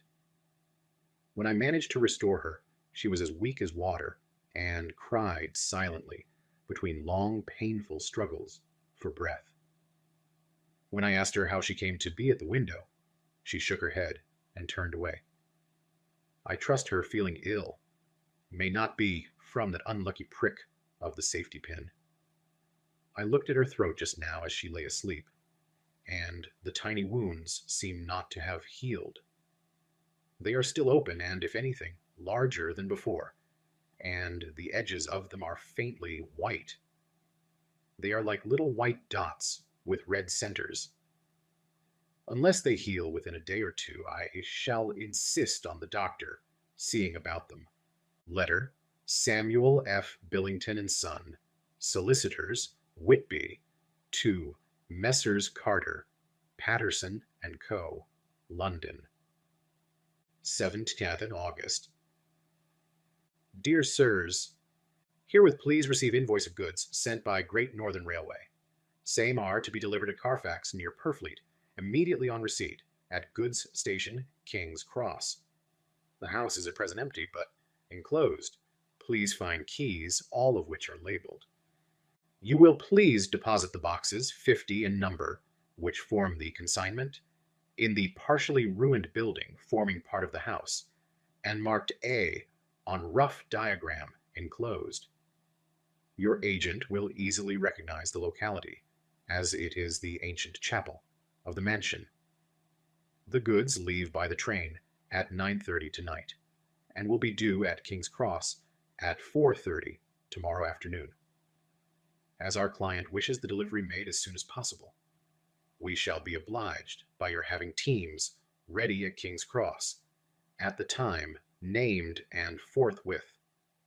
When I managed to restore her, she was as weak as water, and cried silently between long, painful struggles for breath. When I asked her how she came to be at the window, she shook her head and turned away. I trust her feeling ill may not be from that unlucky prick of the safety pin. I looked at her throat just now as she lay asleep, and the tiny wounds seem not to have healed. They are still open and, if anything, larger than before, and the edges of them are faintly white. They are like little white dots with red centers. Unless they heal within a day or two, I shall insist on the doctor seeing about them. Letter, Samuel F. Billington and Son, Solicitors, Whitby, to Messrs. Carter, Patterson and Co., London. 17th August. Dear Sirs, herewith please receive invoice of goods sent by Great Northern Railway. Same are to be delivered at Carfax near Purfleet, immediately on receipt, at Goods Station, King's Cross. The house is at present empty, but enclosed. Please find keys, all of which are labeled. You will please deposit the boxes, 50 in number, which form the consignment, in the partially ruined building forming part of the house, and marked A on rough diagram enclosed. Your agent will easily recognize the locality, as it is the ancient chapel of the mansion. The goods leave by the train at 9:30 tonight, and will be due at King's Cross at 4:30 tomorrow afternoon. As our client wishes the delivery made as soon as possible, we shall be obliged by your having teams ready at King's Cross at the time named and forthwith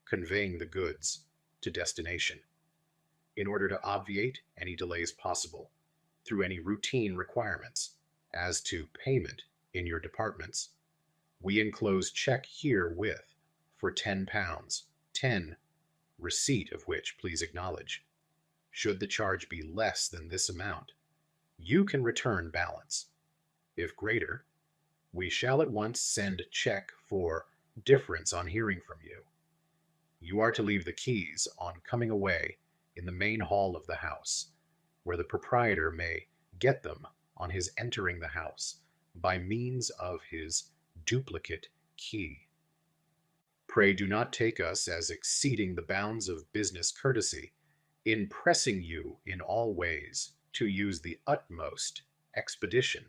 conveying the goods to destination, in order to obviate any delays possible through any routine requirements as to payment in your departments. We enclose check herewith for £10, 10, receipt of which please acknowledge. Should the charge be less than this amount, you can return balance. If greater, we shall at once send check for difference on hearing from you. You are to leave the keys on coming away in the main hall of the house, where the proprietor may get them on his entering the house by means of his duplicate key. Pray do not take us as exceeding the bounds of business courtesy in pressing you in all ways to use the utmost expedition.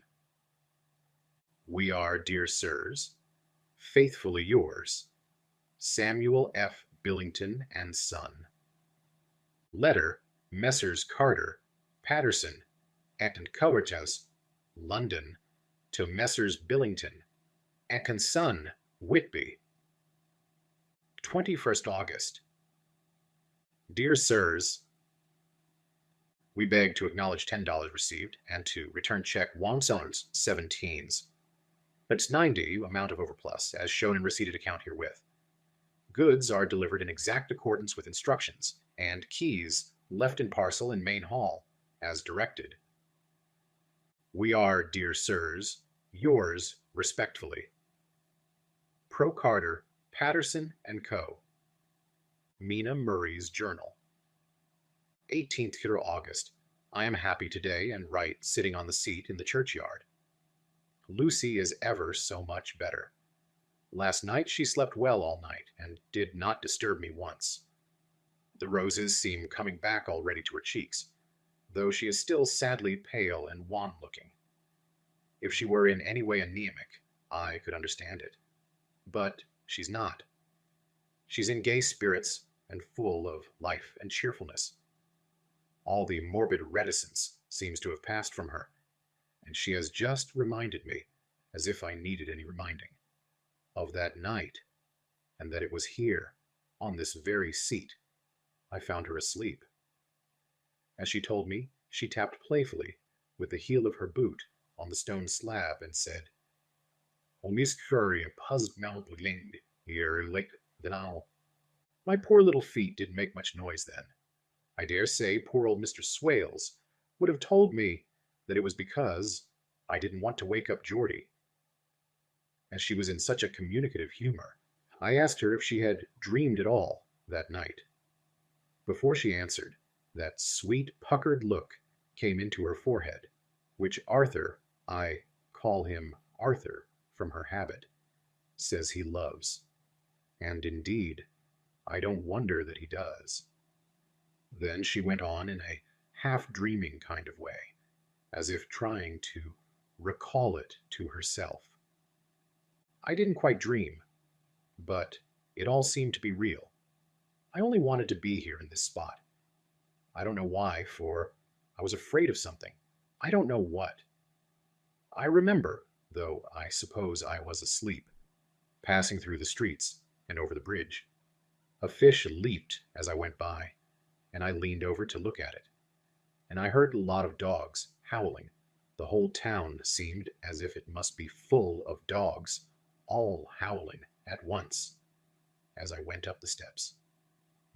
We are, dear sirs, faithfully yours, Samuel F. Billington and Son. Letter, Messrs. Carter, Patterson, and Co., London, to Messrs. Billington, and Son, Whitby. 21st August. Dear Sirs, we beg to acknowledge $10 received and to return check 1 sellers 17s. That's 90 amount of overplus, as shown in receipted account herewith. Goods are delivered in exact accordance with instructions, and keys left in parcel in main hall, as directed. We are, dear sirs, yours respectfully. Pro Carter, Patterson and Co. Mina Murray's Journal. 18th August. I am happy today and write sitting on the seat in the churchyard. Lucy is ever so much better. Last night she slept well all night and did not disturb me once. The roses seem coming back already to her cheeks, though she is still sadly pale and wan-looking. If she were in any way anemic, I could understand it. But she's not. She's in gay spirits and full of life and cheerfulness. All the morbid reticence seems to have passed from her, and she has just reminded me, as if I needed any reminding, of that night, and that it was here, on this very seat, I found her asleep. As she told me, she tapped playfully with the heel of her boot on the stone slab and said, "O Miss Curry, malevolent here late than all." My poor little feet didn't make much noise then. I dare say poor old Mr. Swales would have told me that it was because I didn't want to wake up Geordie. As she was in such a communicative humor, I asked her if she had dreamed at all that night. Before she answered, that sweet puckered look came into her forehead, which Arthur, I call him Arthur from her habit, says he loves. And indeed, I don't wonder that he does. Then she went on in a half-dreaming kind of way, as if trying to recall it to herself. I didn't quite dream, but it all seemed to be real. I only wanted to be here in this spot. I don't know why, for I was afraid of something. I don't know what. I remember, though I suppose I was asleep, passing through the streets and over the bridge. A fish leaped as I went by, and I leaned over to look at it. And I heard a lot of dogs howling. The whole town seemed as if it must be full of dogs, all howling at once, as I went up the steps.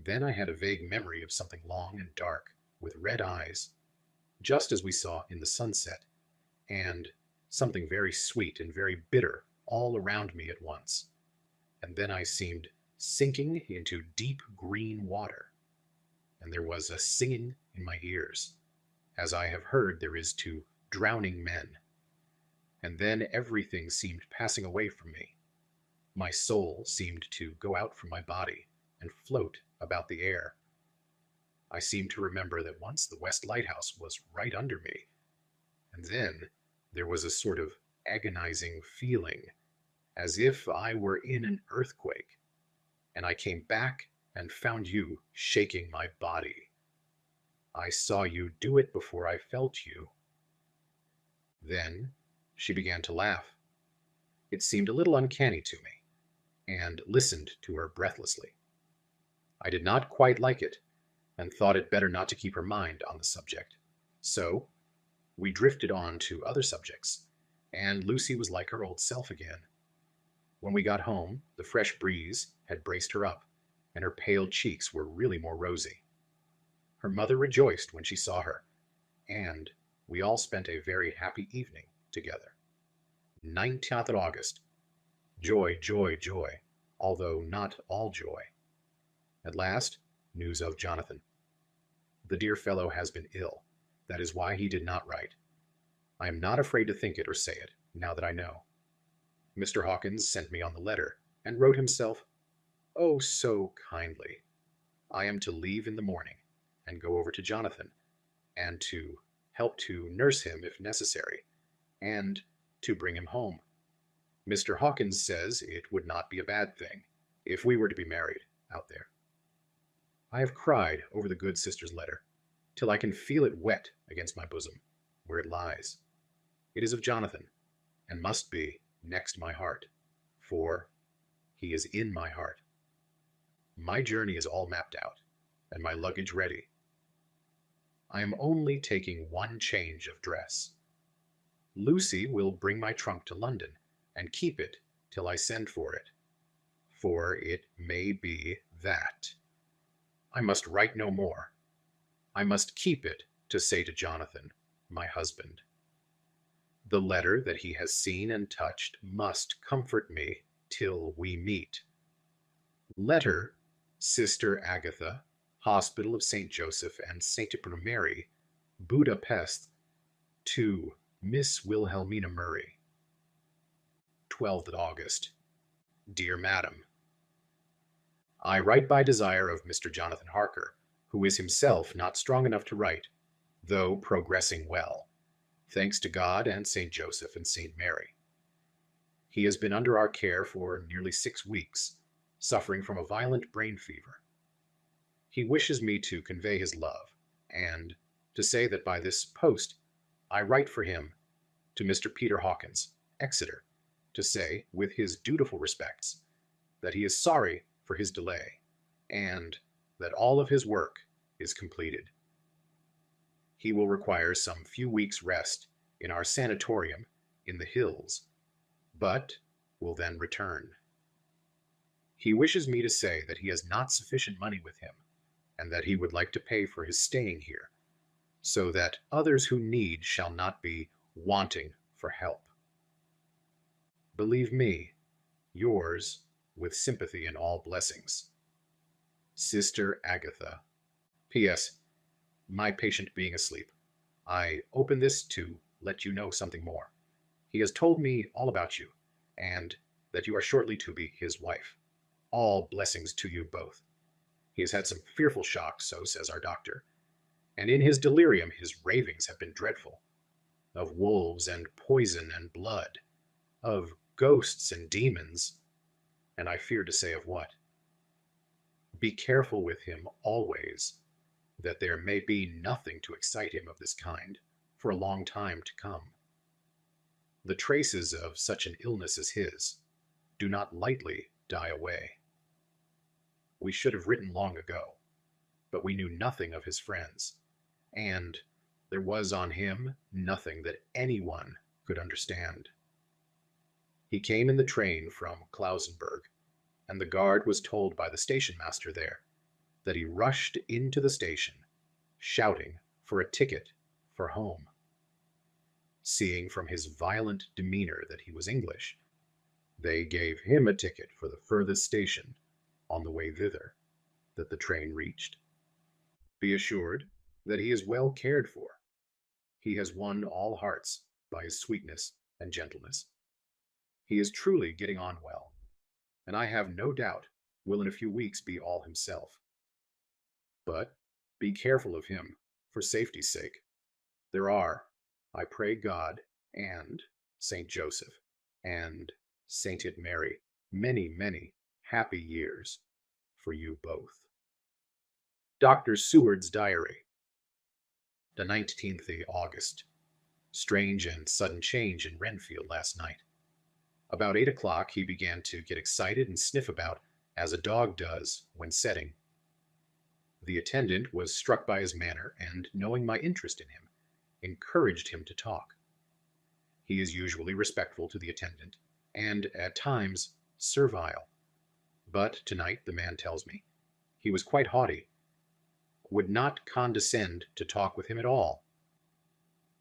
Then I had a vague memory of something long and dark, with red eyes, just as we saw in the sunset, and something very sweet and very bitter all around me at once. And then I seemed sinking into deep green water, and there was a singing in my ears, as I have heard there is to drowning men. And then everything seemed passing away from me. My soul seemed to go out from my body and float about the air. I seemed to remember that once the West Lighthouse was right under me, and then there was a sort of agonizing feeling, as if I were in an earthquake, and I came back and found you shaking my body. I saw you do it before I felt you. Then she began to laugh. It seemed a little uncanny to me, and listened to her breathlessly. I did not quite like it, and thought it better not to keep her mind on the subject. So we drifted on to other subjects, and Lucy was like her old self again. When we got home, the fresh breeze had braced her up, and her pale cheeks were really more rosy. Her mother rejoiced when she saw her, and we all spent a very happy evening together. 19th of August. Joy, joy, joy, although not all joy. At last, news of Jonathan. The dear fellow has been ill. That is why he did not write. I am not afraid to think it or say it, now that I know. Mr. Hawkins sent me on the letter, and wrote himself, "Oh, so kindly. I am to leave in the morning, and go over to Jonathan, and to help to nurse him if necessary, and to bring him home. Mr. Hawkins says it would not be a bad thing, if we were to be married out there." I have cried over the good sister's letter, till I can feel it wet against my bosom, where it lies. It is of Jonathan, and must be next my heart, for he is in my heart. My journey is all mapped out, and my luggage ready. I am only taking one change of dress. Lucy will bring my trunk to London, and keep it till I send for it may be that. I must write no more. I must keep it to say to Jonathan, my husband. The letter that he has seen and touched must comfort me till we meet. Letter, Sister Agatha, Hospital of St. Joseph and St. Mary, Budapest, to Miss Wilhelmina Murray. 12th August. Dear Madam, I write by desire of Mr. Jonathan Harker, who is himself not strong enough to write, though progressing well, thanks to God and St. Joseph and St. Mary. He has been under our care for nearly 6 weeks, suffering from a violent brain fever. He wishes me to convey his love, and to say that by this post I write for him to Mr. Peter Hawkins, Exeter, to say, with his dutiful respects, that he is sorry for his delay, and that all of his work is completed. He will require some few weeks' rest in our sanatorium in the hills, but will then return. He wishes me to say that he has not sufficient money with him, and that he would like to pay for his staying here, so that others who need shall not be wanting for help. Believe me, yours, with sympathy and all blessings, Sister Agatha. P.S. My patient being asleep, I open this to let you know something more. He has told me all about you, and that you are shortly to be his wife. All blessings to you both. He has had some fearful shocks, so says our doctor, and in his delirium his ravings have been dreadful, of wolves and poison and blood, of ghosts and demons, and I fear to say of what. Be careful with him always, that there may be nothing to excite him of this kind for a long time to come. The traces of such an illness as his do not lightly die away. We should have written long ago, but we knew nothing of his friends, and there was on him nothing that anyone could understand. He came in the train from Klausenburg, and the guard was told by the station master there that he rushed into the station, shouting for a ticket for home. Seeing from his violent demeanor that he was English, they gave him a ticket for the furthest station on the way thither that the train reached. Be assured that he is well cared for. He has won all hearts by his sweetness and gentleness. He is truly getting on well, and I have no doubt will in a few weeks be all himself. But be careful of him for safety's sake. There are, I pray God and St. Joseph and Sainted Mary, many, many happy years for you both. Dr. Seward's Diary. The 19th August. Strange and sudden change in Renfield last night. About 8 o'clock he began to get excited and sniff about as a dog does when setting. The attendant was struck by his manner and, knowing my interest in him, encouraged him to talk. He is usually respectful to the attendant, and at times servile. But tonight, the man tells me, he was quite haughty, would not condescend to talk with him at all.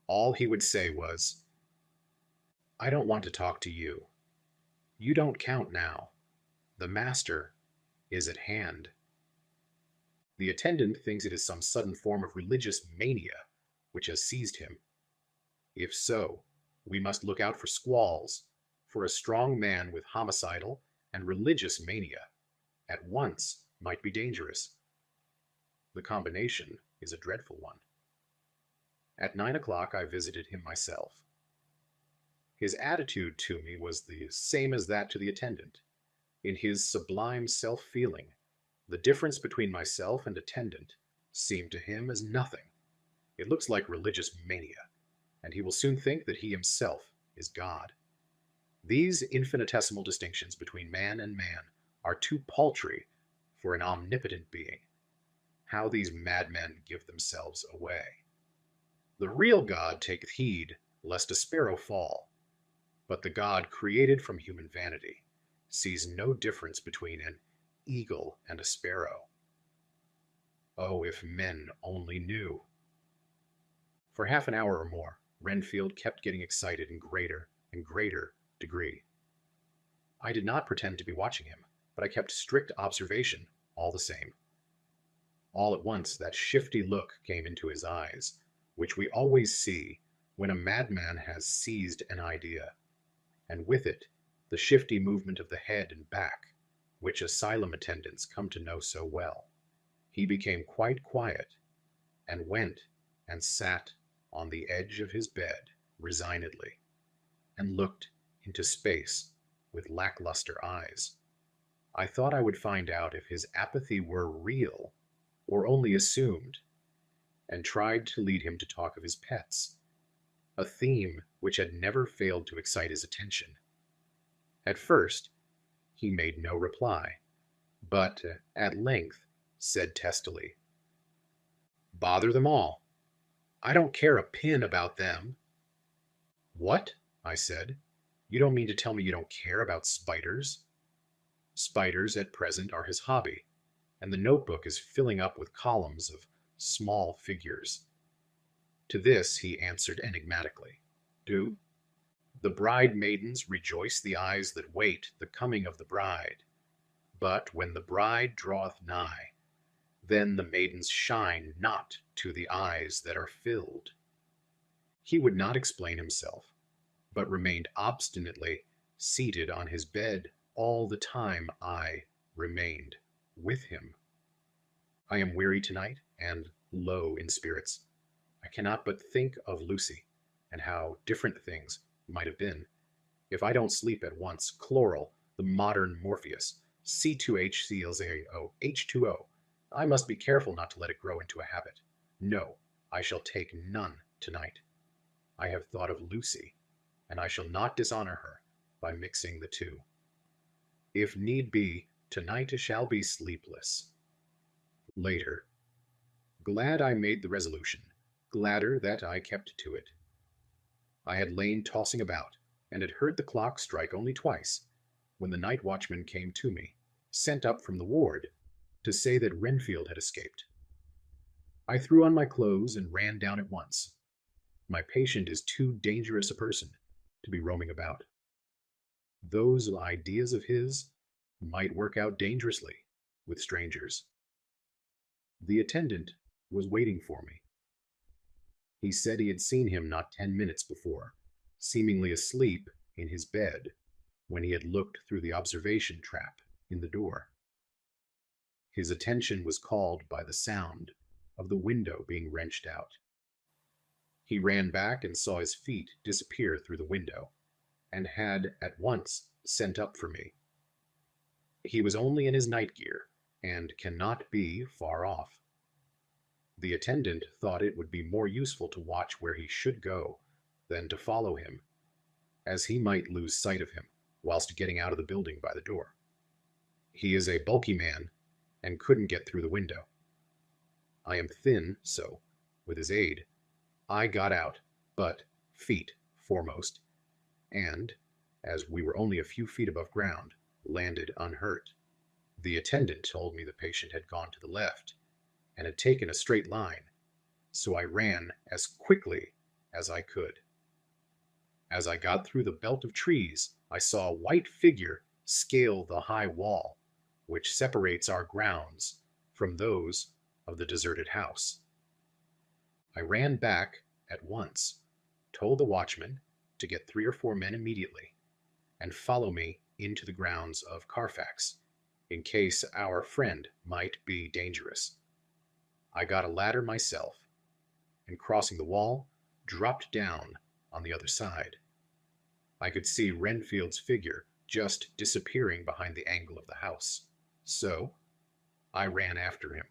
All he would say was, "I don't want to talk to you. You don't count now. The master is at hand." The attendant thinks it is some sudden form of religious mania which has seized him. If so, we must look out for squalls, for a strong man with homicidal and religious mania at once might be dangerous. The combination is a dreadful one. At 9 o'clock I visited him myself. His attitude to me was the same as that to the attendant. In his sublime self-feeling, the difference between myself and attendant seemed to him as nothing. It looks like religious mania, and he will soon think that he himself is God. These infinitesimal distinctions between man and man are too paltry for an omnipotent being. How these madmen give themselves away. The real God taketh heed lest a sparrow fall, but the God created from human vanity sees no difference between an eagle and a sparrow. Oh, if men only knew! For half an hour or more, Renfield kept getting excited in greater and greater degree. I did not pretend to be watching him, but I kept strict observation all the same. All at once that shifty look came into his eyes, which we always see when a madman has seized an idea, and with it the shifty movement of the head and back, which asylum attendants come to know so well. He became quite quiet and went and sat on the edge of his bed resignedly and looked into space with lackluster eyes. I thought I would find out if his apathy were real or only assumed, and tried to lead him to talk of his pets, a theme which had never failed to excite his attention. At first, he made no reply, but at length said testily, "Bother them all. I don't care a pin about them." "What?" I said. "You don't mean to tell me you don't care about spiders?" Spiders at present are his hobby, and the notebook is filling up with columns of small figures. To this he answered enigmatically, "Do the bride maidens rejoice the eyes that wait the coming of the bride? But when the bride draweth nigh, then the maidens shine not to the eyes that are filled." He would not explain himself, but remained obstinately seated on his bed all the time I remained with him. I am weary tonight and low in spirits. I cannot but think of Lucy, and how different things might have been. If I don't sleep at once, chloral, the modern Morpheus, C2HClO, H2O, I must be careful not to let it grow into a habit. No, I shall take none tonight. I have thought of Lucy, and I shall not dishonor her by mixing the two. If need be, tonight shall be sleepless. Later. Glad I made the resolution, gladder that I kept to it. I had lain tossing about, and had heard the clock strike only twice, when the night watchman came to me, sent up from the ward, to say that Renfield had escaped. I threw on my clothes and ran down at once. My patient is too dangerous a person to be roaming about. Those ideas of his might work out dangerously with strangers. The attendant was waiting for me. He said he had seen him not 10 minutes before, seemingly asleep in his bed when he had looked through the observation trap in the door. His attention was called by the sound of the window being wrenched out. He ran back and saw his feet disappear through the window, and had at once sent up for me. He was only in his night gear, and cannot be far off. The attendant thought it would be more useful to watch where he should go than to follow him, as he might lose sight of him whilst getting out of the building by the door. He is a bulky man, and couldn't get through the window. I am thin, so, with his aid, I got out, but feet foremost, and, as we were only a few feet above ground, landed unhurt. The attendant told me the patient had gone to the left, and had taken a straight line, so I ran as quickly as I could. As I got through the belt of trees, I saw a white figure scale the high wall, which separates our grounds from those of the deserted house. I ran back at once, told the watchman to get 3 or 4 men immediately, and follow me into the grounds of Carfax, in case our friend might be dangerous. I got a ladder myself, and crossing the wall, dropped down on the other side. I could see Renfield's figure just disappearing behind the angle of the house, so I ran after him.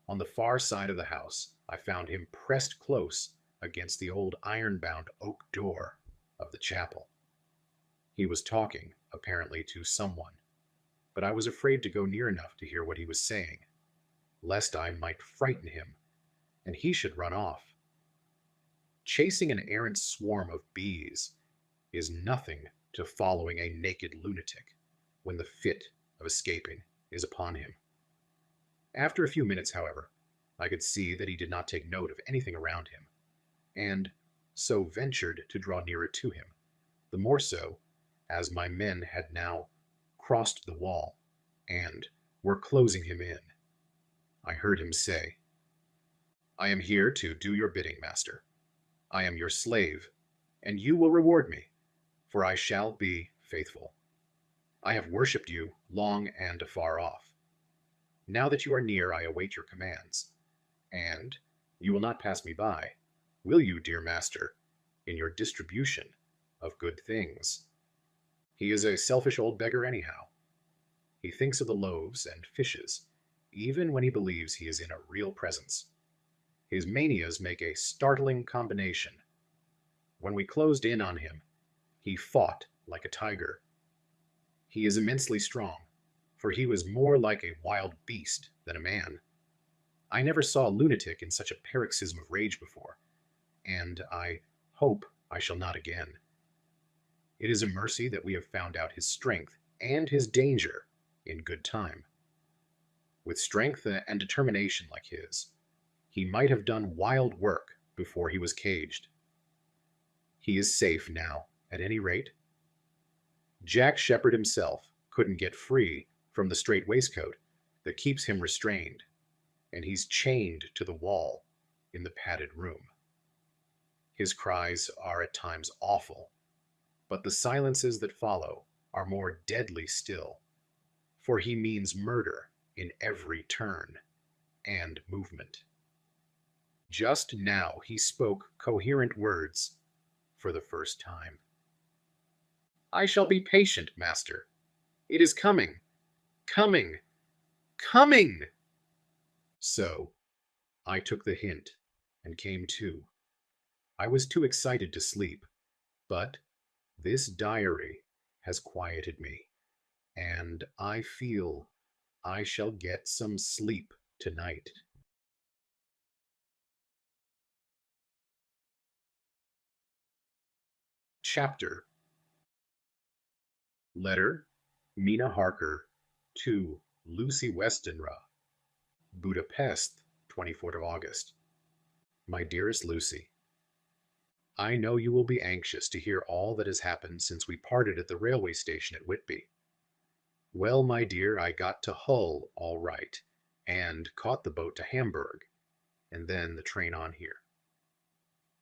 On the far side of the house, I found him pressed close against the old iron-bound oak door of the chapel. He was talking, apparently, to someone, but I was afraid to go near enough to hear what he was saying, lest I might frighten him, and he should run off. Chasing an errant swarm of bees is nothing to following a naked lunatic when the fit of escaping is upon him. After a few minutes, however, I could see that he did not take note of anything around him, and so ventured to draw nearer to him, the more so as my men had now crossed the wall and were closing him in. I heard him say, "I am here to do your bidding, master. I am your slave, and you will reward me, for I shall be faithful. I have worshipped you long and afar off. Now that you are near, I await your commands. And you will not pass me by, will you, dear master, in your distribution of good things? He is a selfish old beggar anyhow. He thinks of the loaves and fishes, even when he believes he is in a real presence. His manias make a startling combination. When we closed in on him, he fought like a tiger. He is immensely strong, for he was more like a wild beast than a man. I never saw a lunatic in such a paroxysm of rage before, and I hope I shall not again. It is a mercy that we have found out his strength and his danger in good time. With strength and determination like his, he might have done wild work before he was caged. He is safe now, at any rate. Jack Sheppard himself couldn't get free from the strait waistcoat that keeps him restrained, and he's chained to the wall in the padded room. His cries are at times awful, but the silences that follow are more deadly still, for he means murder in every turn and movement. Just now he spoke coherent words for the first time. I shall be patient, master. It is coming, coming, coming. So I took the hint and came to. I was too excited to sleep, but this diary has quieted me, and I feel I shall get some sleep tonight. Chapter. Letter, Mina Harker, to Lucy Westenra, Budapest, 24th of August. My dearest Lucy, I know you will be anxious to hear all that has happened since we parted at the railway station at Whitby. Well, my dear, I got to Hull all right, and caught the boat to Hamburg, and then the train on here.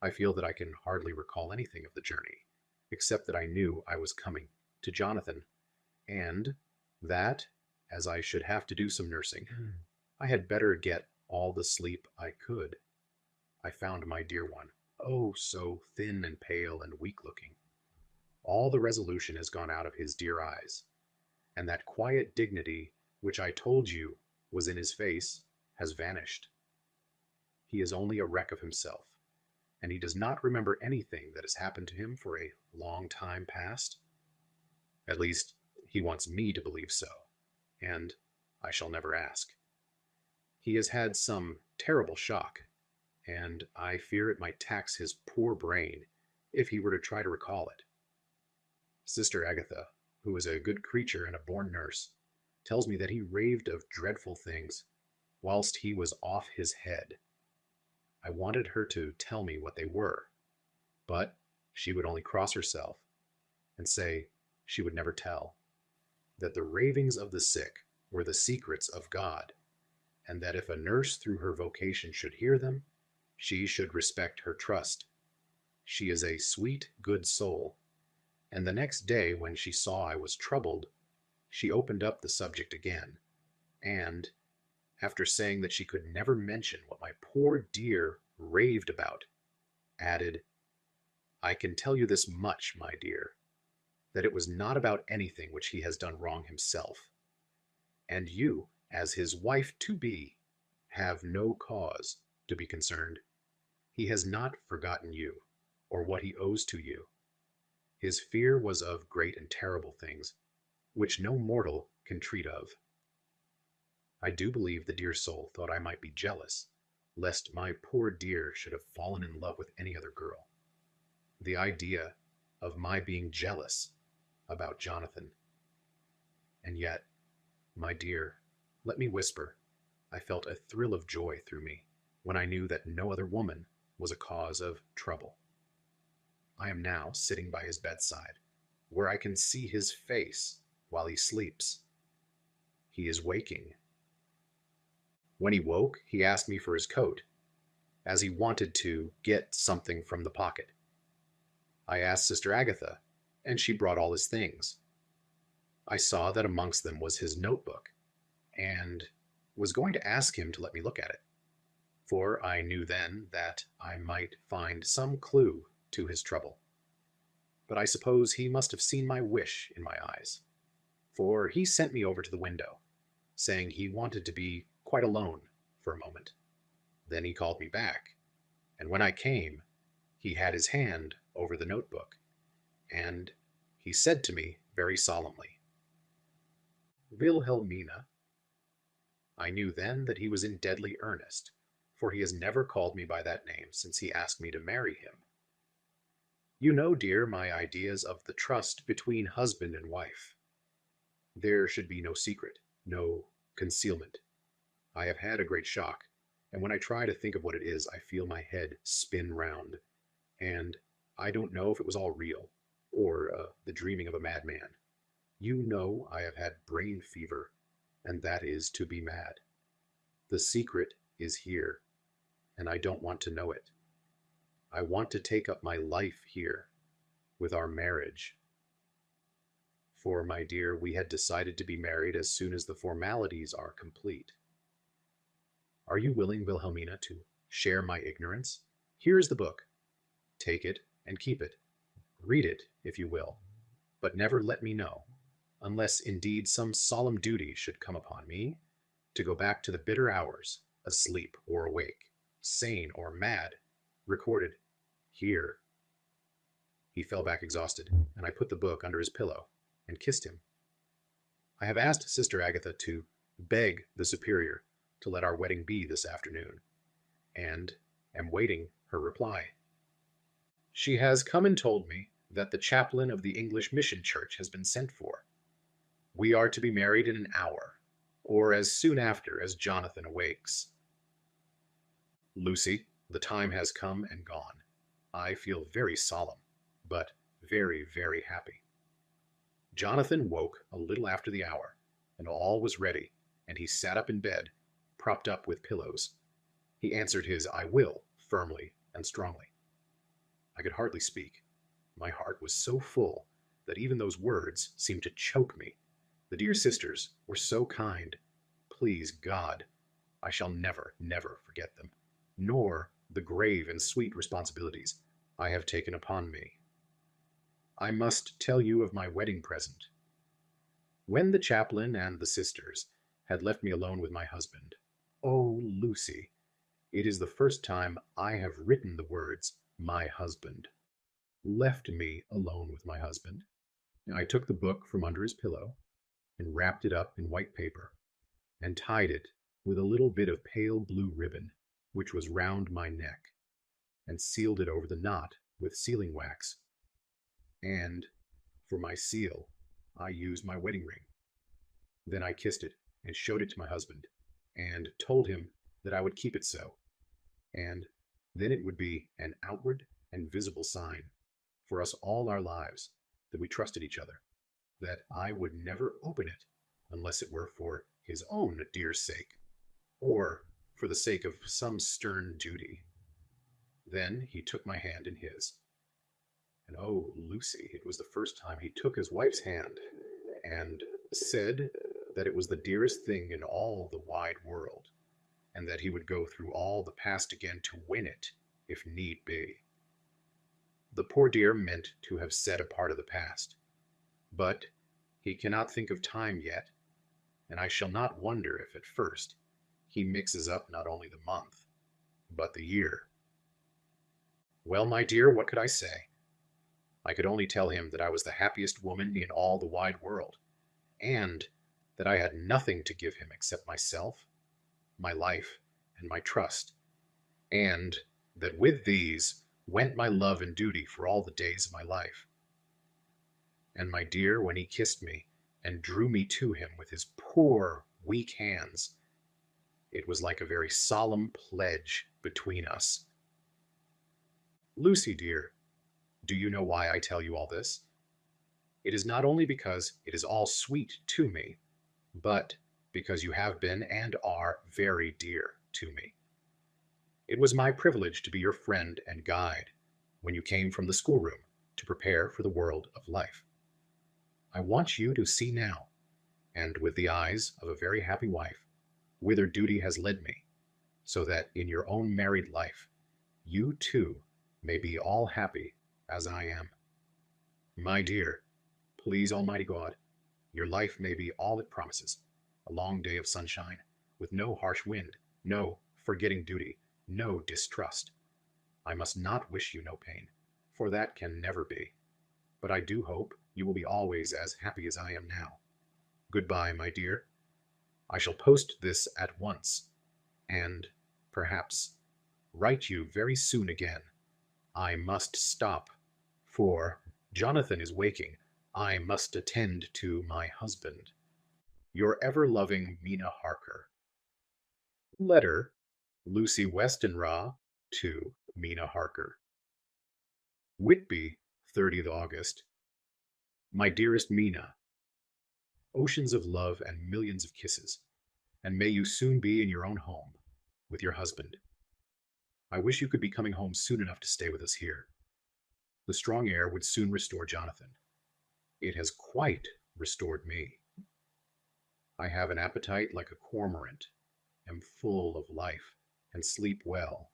I feel that I can hardly recall anything of the journey, except that I knew I was coming to Jonathan, and that, as I should have to do some nursing, I had better get all the sleep I could. I found my dear one, oh, so thin and pale and weak-looking. All the resolution has gone out of his dear eyes, and that quiet dignity which I told you was in his face has vanished. He is only a wreck of himself, and he does not remember anything that has happened to him for a long time past. At least, he wants me to believe so, and I shall never ask. He has had some terrible shock, and I fear it might tax his poor brain if he were to try to recall it. Sister Agatha, who is a good creature and a born nurse, tells me that he raved of dreadful things whilst he was off his head. I wanted her to tell me what they were, but she would only cross herself and say she would never tell, that the ravings of the sick were the secrets of God, and that if a nurse through her vocation should hear them, she should respect her trust. She is a sweet, good soul, and the next day when she saw I was troubled, she opened up the subject again, and, after saying that she could never mention what my poor dear raved about, added, I can tell you this much, my dear, that it was not about anything which he has done wrong himself, and you, as his wife-to-be, have no cause to be concerned. He has not forgotten you, or what he owes to you. His fear was of great and terrible things, which no mortal can treat of. I do believe the dear soul thought I might be jealous, lest my poor dear should have fallen in love with any other girl. The idea of my being jealous about Jonathan. And yet, my dear, let me whisper, I felt a thrill of joy through me when I knew that no other woman was a cause of trouble. I am now sitting by his bedside, where I can see his face while he sleeps. He is waking. When he woke, he asked me for his coat, as he wanted to get something from the pocket. I asked Sister Agatha, and she brought all his things. I saw that amongst them was his notebook, and was going to ask him to let me look at it, for I knew then that I might find some clue to his trouble. But I suppose he must have seen my wish in my eyes, for he sent me over to the window, saying he wanted to be quite alone for a moment. Then he called me back, and when I came, he had his hand over the notebook, and he said to me very solemnly, "Wilhelmina." I knew then that he was in deadly earnest, for he has never called me by that name since he asked me to marry him. You know, dear, my ideas of the trust between husband and wife. There should be no secret, no concealment. I have had a great shock, and when I try to think of what it is, I feel my head spin round, and I don't know if it was all real, or the dreaming of a madman. You know I have had brain fever, and that is to be mad. The secret is here, and I don't want to know it. I want to take up my life here, with our marriage. For, my dear, we had decided to be married as soon as the formalities are complete. Are you willing, Wilhelmina, to share my ignorance? Here is the book. Take it and keep it. Read it, if you will, but never let me know, unless indeed some solemn duty should come upon me, to go back to the bitter hours, asleep or awake, sane or mad, recorded here. He fell back exhausted, and I put the book under his pillow and kissed him. I have asked Sister Agatha to beg the Superior to let our wedding be this afternoon, and am waiting her reply. She has come and told me that the chaplain of the English Mission Church has been sent for. We are to be married in an hour, or as soon after as Jonathan awakes. Lucy, the time has come and gone. I feel very solemn, but very, very happy. Jonathan woke a little after the hour, and all was ready, and he sat up in bed, propped up with pillows. He answered his "I will" firmly and strongly. I could hardly speak. My heart was so full that even those words seemed to choke me. The dear sisters were so kind. Please God, I shall never, never forget them, nor the grave and sweet responsibilities I have taken upon me. I must tell you of my wedding present. When the chaplain and the sisters had left me alone with my husband, oh, Lucy, it is the first time I have written the words, my husband. Left me alone with my husband. I took the book from under his pillow and wrapped it up in white paper and tied it with a little bit of pale blue ribbon, which was round my neck, and sealed it over the knot with sealing wax. And for my seal, I used my wedding ring. Then I kissed it and showed it to my husband, and told him that I would keep it so, and then it would be an outward and visible sign for us all our lives that we trusted each other, that I would never open it unless it were for his own dear sake, or for the sake of some stern duty. Then he took my hand in his. And oh, Lucy, it was the first time he took his wife's hand and said that it was the dearest thing in all the wide world, and that he would go through all the past again to win it, if need be. The poor dear meant to have said a part of the past, but he cannot think of time yet, and I shall not wonder if at first he mixes up not only the month, but the year. Well, my dear, what could I say? I could only tell him that I was the happiest woman in all the wide world, and that I had nothing to give him except myself, my life, and my trust, and that with these went my love and duty for all the days of my life. And my dear, when he kissed me and drew me to him with his poor, weak hands, it was like a very solemn pledge between us. Lucy, dear, do you know why I tell you all this? It is not only because it is all sweet to me, but because you have been and are very dear to me. It was my privilege to be your friend and guide when you came from the schoolroom to prepare for the world of life. I want you to see now, and with the eyes of a very happy wife, whither duty has led me, so that in your own married life, you too may be all happy as I am. My dear, please Almighty God, your life may be all it promises, a long day of sunshine, with no harsh wind, no forgetting duty, no distrust. I must not wish you no pain, for that can never be. But I do hope you will be always as happy as I am now. Goodbye, my dear. I shall post this at once, and perhaps write you very soon again. I must stop, for Jonathan is waking. I must attend to my husband. Your ever-loving Mina Harker. Letter, Lucy Westenra to Mina Harker. Whitby, 30th August. My dearest Mina, oceans of love and millions of kisses, and may you soon be in your own home with your husband. I wish you could be coming home soon enough to stay with us here. The strong air would soon restore Jonathan. It has quite restored me. I have an appetite like a cormorant, am full of life, and sleep well.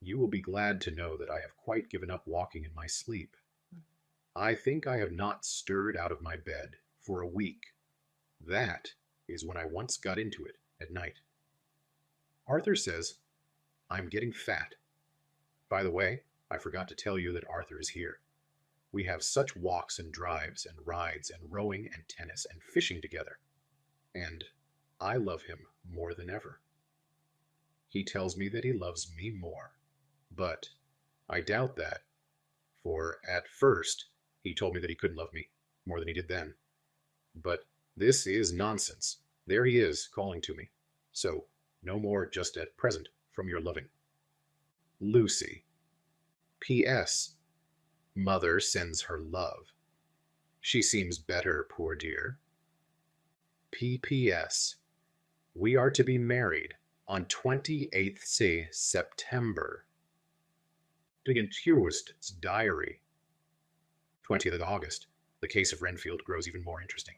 You will be glad to know that I have quite given up walking in my sleep. I think I have not stirred out of my bed for a week. That is when I once got into it at night. Arthur says I'm getting fat. By the way, I forgot to tell you that Arthur is here. We have such walks and drives and rides and rowing and tennis and fishing together. And I love him more than ever. He tells me that he loves me more. But I doubt that, for at first he told me that he couldn't love me more than he did then. But this is nonsense. There he is calling to me. So no more just at present from your loving Lucy. P.S. Mother sends her love. She seems better, poor dear. P.P.S. We are to be married on 28th September. HOLMWOOD'S Diary. 20th of August. The case of Renfield grows even more interesting.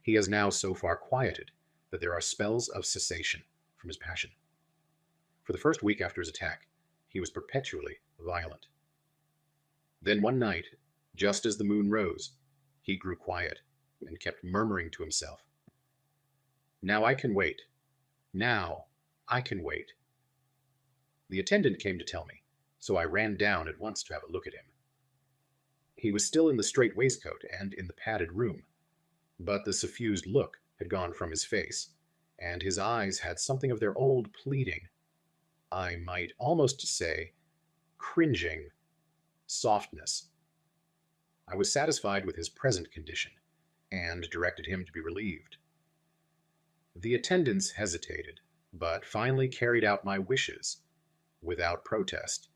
He has now so far quieted that there are spells of cessation from his passion. For the first week after his attack, he was perpetually violent. Then one night, just as the moon rose, he grew quiet and kept murmuring to himself, "Now I can wait. Now I can wait." The attendant came to tell me, so I ran down at once to have a look at him. He was still in the strait waistcoat and in the padded room, but the suffused look had gone from his face, and his eyes had something of their old pleading, I might almost say cringing, softness. I was satisfied with his present condition, and directed him to be relieved. The attendants hesitated, but finally carried out my wishes without protest.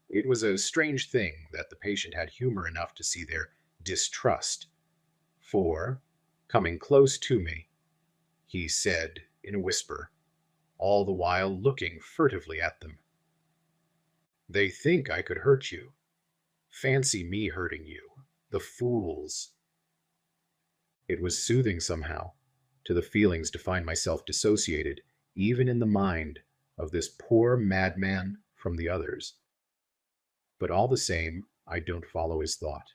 It was a strange thing that the patient had humor enough to see their distrust, for, coming close to me, he said in a whisper, all the while looking furtively at them, "They think I could hurt you. Fancy me hurting you, the fools." It was soothing somehow to the feelings to find myself dissociated, even in the mind of this poor madman, from the others. But all the same, I don't follow his thought.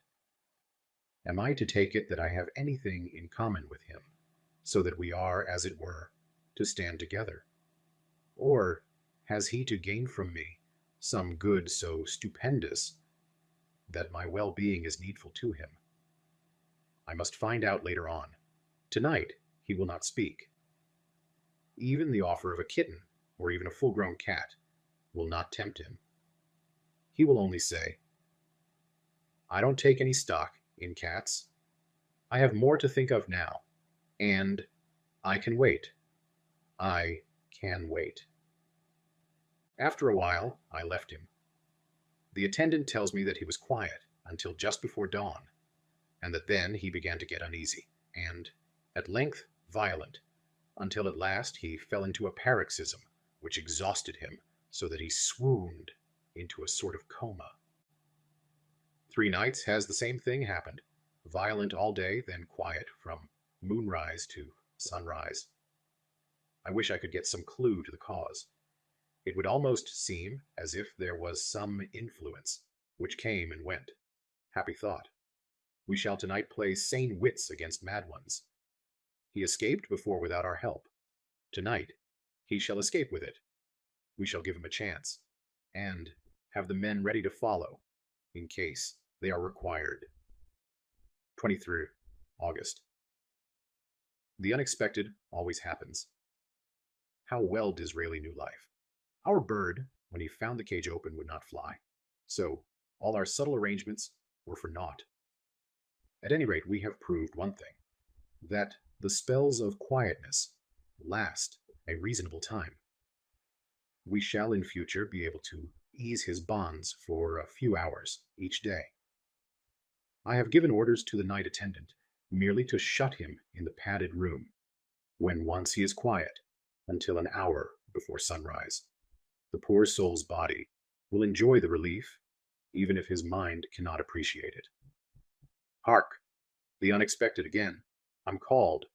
Am I to take it that I have anything in common with him, so that we are, as it were, to stand together? Or has he to gain from me some good so stupendous that my well-being is needful to him? I must find out later on. Tonight he will not speak. Even the offer of a kitten, or even a full-grown cat, will not tempt him. He will only say, "I don't take any stock in cats. I have more to think of now, and I can wait. I can wait." After a while, I left him. The attendant tells me that he was quiet until just before dawn, and that then he began to get uneasy, and, at length, violent, until at last he fell into a paroxysm which exhausted him so that he swooned into a sort of coma. 3 nights has the same thing happened. Violent all day, then quiet from moonrise to sunrise. I wish I could get some clue to the cause. It would almost seem as if there was some influence, which came and went. Happy thought. We shall tonight play sane wits against mad ones. He escaped before without our help. Tonight, he shall escape with it. We shall give him a chance, and have the men ready to follow, in case they are required. 23 August. The unexpected always happens. How well Disraeli knew life. Our bird, when he found the cage open, would not fly. So all our subtle arrangements were for naught. At any rate, we have proved one thing, that the spells of quietness last a reasonable time. We shall in future be able to ease his bonds for a few hours each day. I have given orders to the night attendant merely to shut him in the padded room, when once he is quiet, until an hour before sunrise. The poor soul's body will enjoy the relief, even if his mind cannot appreciate it. Hark! The unexpected again. I'm called.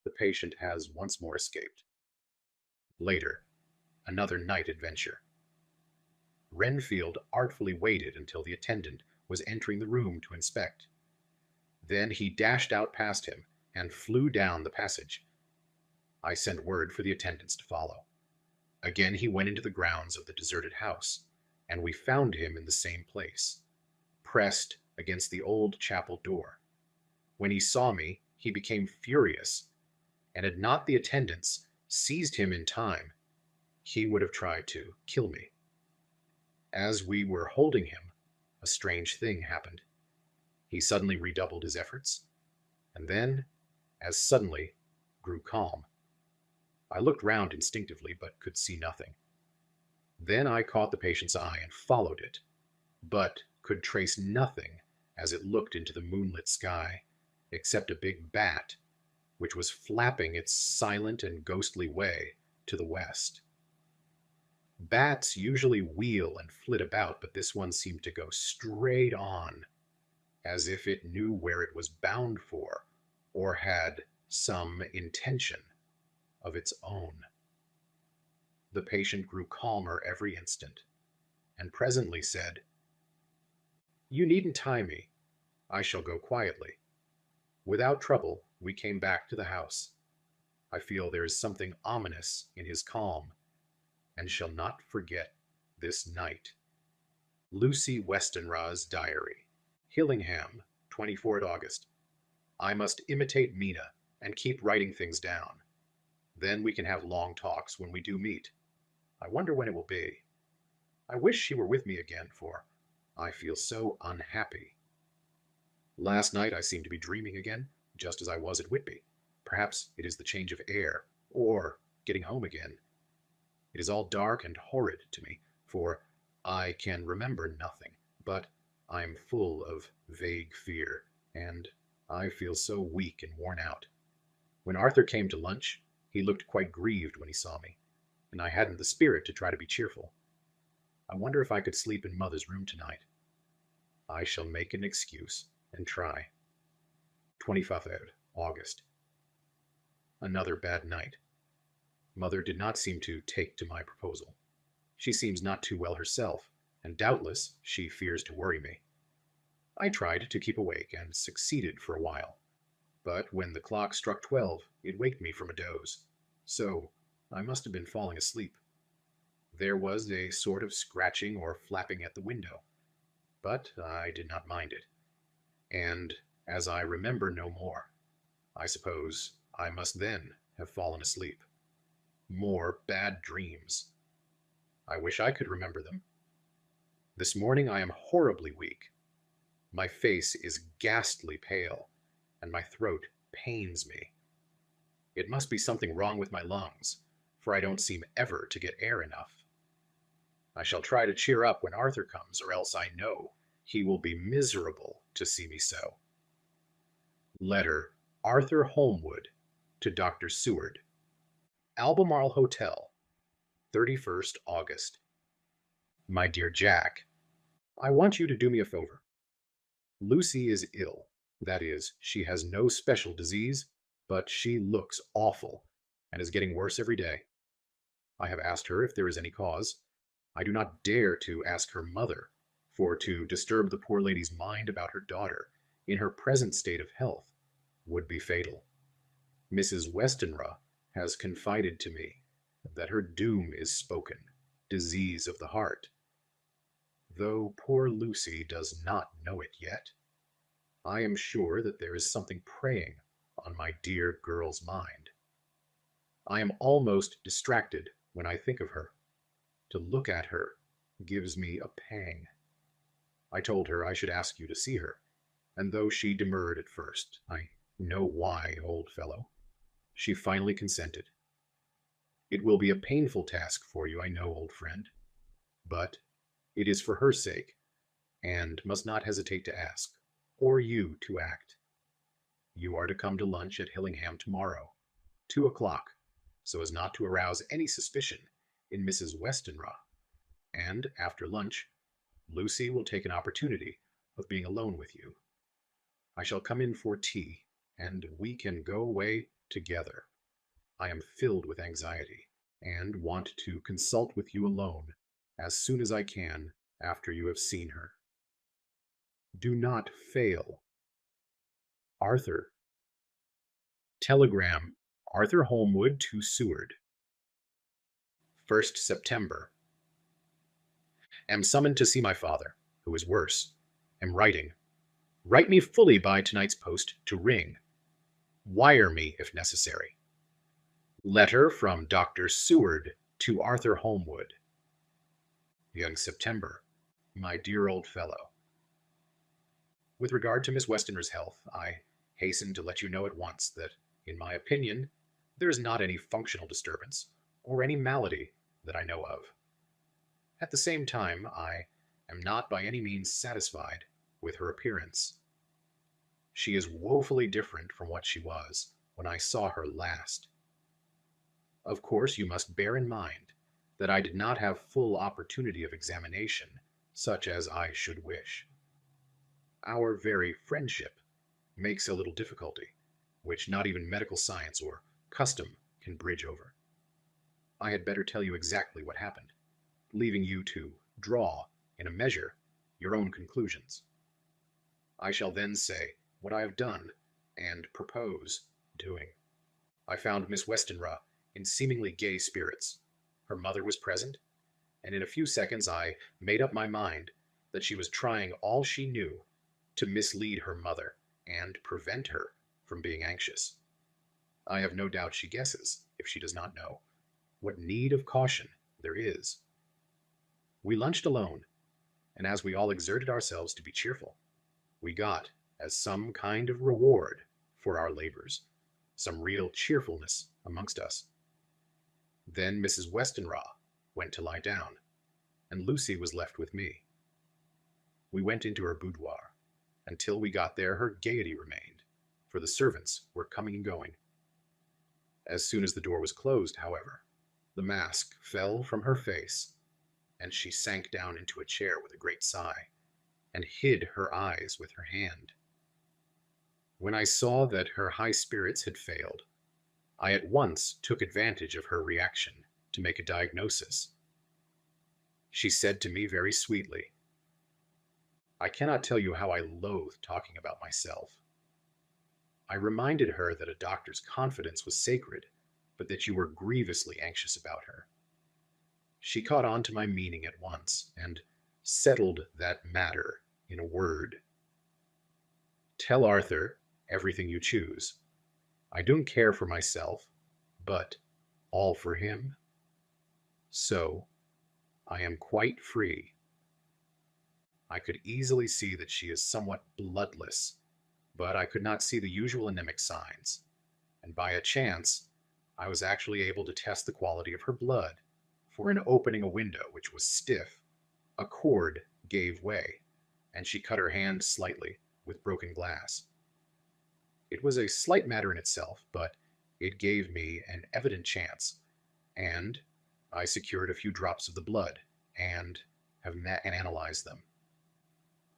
The patient has once more escaped. Later, another night adventure. Renfield artfully waited until the attendant was entering the room to inspect. Then he dashed out past him and flew down the passage. I sent word for the attendants to follow. Again he went into the grounds of the deserted house, and we found him in the same place, pressed against the old chapel door. When he saw me, he became furious, and had not the attendants seized him in time, he would have tried to kill me. As we were holding him, a strange thing happened. He suddenly redoubled his efforts, and then, as suddenly, grew calm. I looked round instinctively, but could see nothing. Then I caught the patient's eye and followed it, but could trace nothing as it looked into the moonlit sky, except a big bat, which was flapping its silent and ghostly way to the west. Bats usually wheel and flit about, but this one seemed to go straight on, as if it knew where it was bound for, or had some intention of its own. The patient grew calmer every instant, and presently said, "You needn't tie me. I shall go quietly." Without trouble, we came back to the house. I feel there is something ominous in his calm, and shall not forget this night. Lucy Westenra's Diary. Hillingham, 24 August. I must imitate Mina and keep writing things down. Then we can have long talks when we do meet. I wonder when it will be. I wish she were with me again, for I feel so unhappy. Last night I seemed to be dreaming again, just as I was at Whitby. Perhaps it is the change of air, or getting home again. It is all dark and horrid to me, for I can remember nothing, but I am full of vague fear, and I feel so weak and worn out. When Arthur came to lunch, he looked quite grieved when he saw me, and I hadn't the spirit to try to be cheerful. I wonder if I could sleep in Mother's room tonight. I shall make an excuse and try. 25 August. Another bad night. Mother did not seem to take to my proposal. She seems not too well herself, and doubtless she fears to worry me. I tried to keep awake and succeeded for a while, but when the clock struck 12, it waked me from a doze, so I must have been falling asleep. There was a sort of scratching or flapping at the window, but I did not mind it, and as I remember no more, I suppose I must then have fallen asleep. More bad dreams. I wish I could remember them. This morning I am horribly weak. My face is ghastly pale, and my throat pains me. It must be something wrong with my lungs, for I don't seem ever to get air enough. I shall try to cheer up when Arthur comes, or else I know he will be miserable to see me so. Letter Arthur Holmwood to Dr. Seward. Albemarle Hotel, 31st August. My dear Jack, I want you to do me a favor. Lucy is ill. That is, she has no special disease, but she looks awful and is getting worse every day. I have asked her if there is any cause. I do not dare to ask her mother, for to disturb the poor lady's mind about her daughter in her present state of health would be fatal. Mrs. Westenra has confided to me that her doom is spoken, disease of the heart, though poor Lucy does not know it yet. I am sure that there is something preying on my dear girl's mind. I am almost distracted when I think of her. To look at her gives me a pang. I told her I should ask you to see her, and though she demurred at first, I know why, old fellow, she finally consented. It will be a painful task for you, I know, old friend, but it is for her sake, and must not hesitate to ask, or you to act. You are to come to lunch at Hillingham tomorrow, 2 o'clock, so as not to arouse any suspicion in Mrs. Westenra, and after lunch, Lucy will take an opportunity of being alone with you. I shall come in for tea, and we can go away together. I am filled with anxiety, and want to consult with you alone as soon as I can after you have seen her. Do not fail. Arthur. Telegram, Arthur Holmwood to Seward. 1st September. Am summoned to see my father, who is worse. Am writing. Write me fully by tonight's post to ring. Wire me if necessary. Letter from Dr. Seward to Arthur Holmwood. Young September, my dear old fellow. With regard to Miss Westenra's health, I hasten to let you know at once that, in my opinion, there is not any functional disturbance or any malady that I know of. At the same time, I am not by any means satisfied with her appearance. She is woefully different from what she was when I saw her last. Of course, you must bear in mind that I did not have full opportunity of examination, such as I should wish. Our very friendship makes a little difficulty, which not even medical science or custom can bridge over. I had better tell you exactly what happened, leaving you to draw, in a measure, your own conclusions. I shall then say what I have done and propose doing. I found Miss Westenra in seemingly gay spirits. Her mother was present, and in a few seconds I made up my mind that she was trying all she knew to mislead her mother and prevent her from being anxious. I have no doubt she guesses, if she does not know, what need of caution there is. We lunched alone, and as we all exerted ourselves to be cheerful, we got, as some kind of reward for our labors, some real cheerfulness amongst us. Then Mrs. Westenra went to lie down, and Lucy was left with me. We went into her boudoir. Until we got there, her gaiety remained, for the servants were coming and going. As soon as the door was closed, however, the mask fell from her face, and she sank down into a chair with a great sigh, and hid her eyes with her hand. When I saw that her high spirits had failed, I at once took advantage of her reaction to make a diagnosis. She said to me very sweetly, "I cannot tell you how I loathe talking about myself." I reminded her that a doctor's confidence was sacred, but that you were grievously anxious about her. She caught on to my meaning at once, and settled that matter in a word. "Tell Arthur everything you choose. I don't care for myself, but all for him. So, I am quite free." I could easily see that she is somewhat bloodless, but I could not see the usual anemic signs, and by a chance, I was actually able to test the quality of her blood, for in opening a window which was stiff, a cord gave way, and she cut her hand slightly with broken glass. It was a slight matter in itself, but it gave me an evident chance, and I secured a few drops of the blood, and have analyzed them.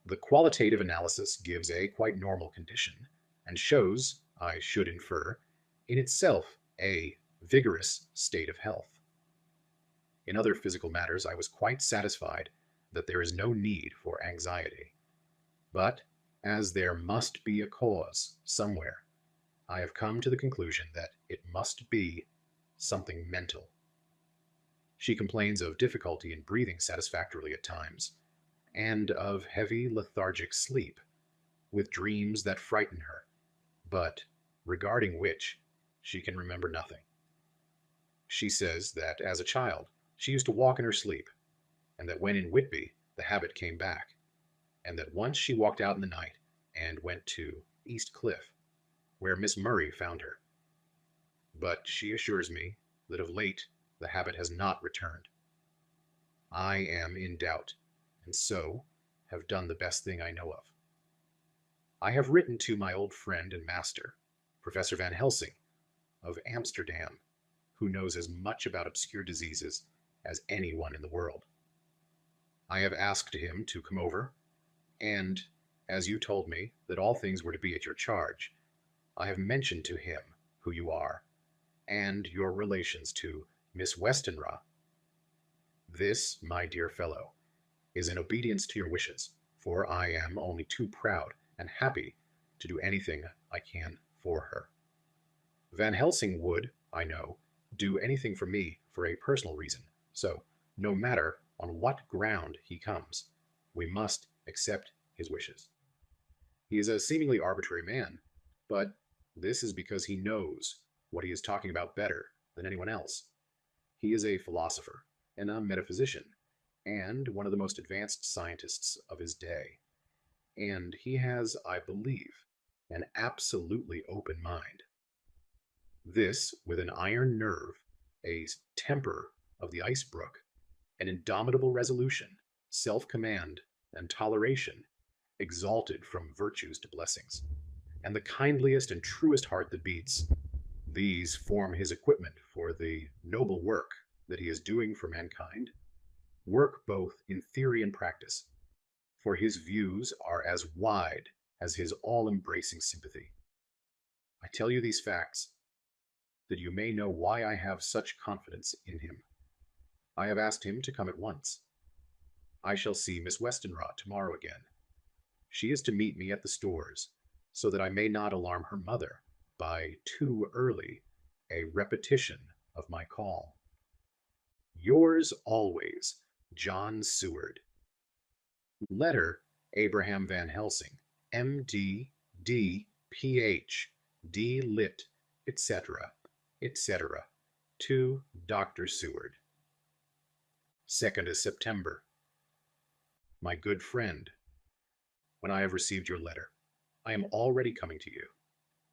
The qualitative analysis gives a quite normal condition and shows, I should infer, in itself a vigorous state of health. In other physical matters, I was quite satisfied that there is no need for anxiety. But, as there must be a cause somewhere, I have come to the conclusion that it must be something mental. She complains of difficulty in breathing satisfactorily at times, and of heavy lethargic sleep, with dreams that frighten her, but regarding which she can remember nothing. She says that as a child she used to walk in her sleep, and that when in Whitby the habit came back, and that once she walked out in the night and went to East Cliff, where Miss Murray found her. But she assures me that of late the habit has not returned. I am in doubt, and so have done the best thing I know of. I have written to my old friend and master, Professor Van Helsing, of Amsterdam, who knows as much about obscure diseases as anyone in the world. I have asked him to come over, and, as you told me that all things were to be at your charge, I have mentioned to him who you are, and your relations to Miss Westenra. This, my dear fellow, is in obedience to your wishes, for I am only too proud and happy to do anything I can for her. Van Helsing would, I know, do anything for me for a personal reason, so, no matter on what ground he comes, we must accept his wishes. He is a seemingly arbitrary man, but this is because he knows what he is talking about better than anyone else. He is a philosopher and a metaphysician, and one of the most advanced scientists of his day. And he has, I believe, an absolutely open mind. This, with an iron nerve, a temper of the ice brook, an indomitable resolution, self-command, and toleration, exalted from virtues to blessings, and the kindliest and truest heart that beats, these form his equipment for the noble work that he is doing for mankind, work both in theory and practice, for his views are as wide as his all-embracing sympathy. I tell you these facts that you may know why I have such confidence in him. I have asked him to come at once. I shall see Miss Westenra tomorrow again. She is to meet me at the stores, so that I may not alarm her mother by too early a repetition of my call. Yours always, John Seward. Letter Abraham Van Helsing, M.D., D, Ph, D. Lit, etc., etc., to Dr. Seward. 2nd September. My good friend, when I have received your letter, I am already coming to you.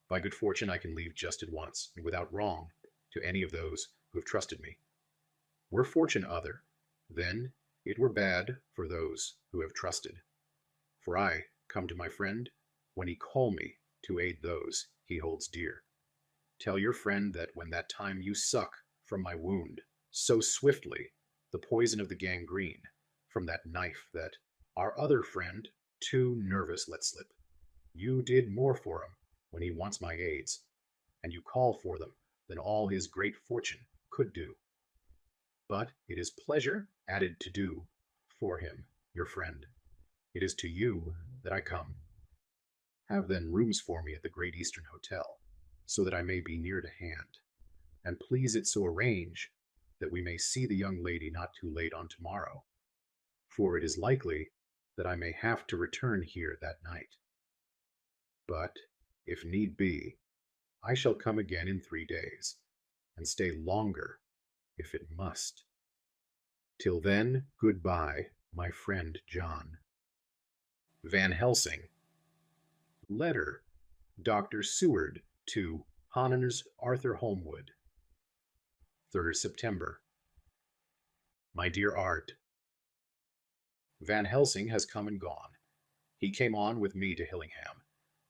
By good fortune I can leave just at once, and without wrong to any of those who have trusted me. Were fortune other, then it were bad for those who have trusted. For I come to my friend when he call me to aid those he holds dear. Tell your friend that when that time you suck from my wound so swiftly the poison of the gangrene from that knife that our other friend, too nervous, let slip, you did more for him when he wants my aids, and you call for them than all his great fortune could do. But it is pleasure added to do for him, your friend. It is to you that I come. Have then rooms for me at the Great Eastern Hotel, so that I may be near to hand, and please it so arrange that we may see the young lady not too late on tomorrow, for it is likely that I may have to return here that night. But, if need be, I shall come again in 3 days, and stay longer if it must. Till then, goodbye, my friend John. Van Helsing. Letter Dr. Seward to Honors Arthur Holmwood. 3rd September. My dear Art, Van Helsing has come and gone. He came on with me to Hillingham,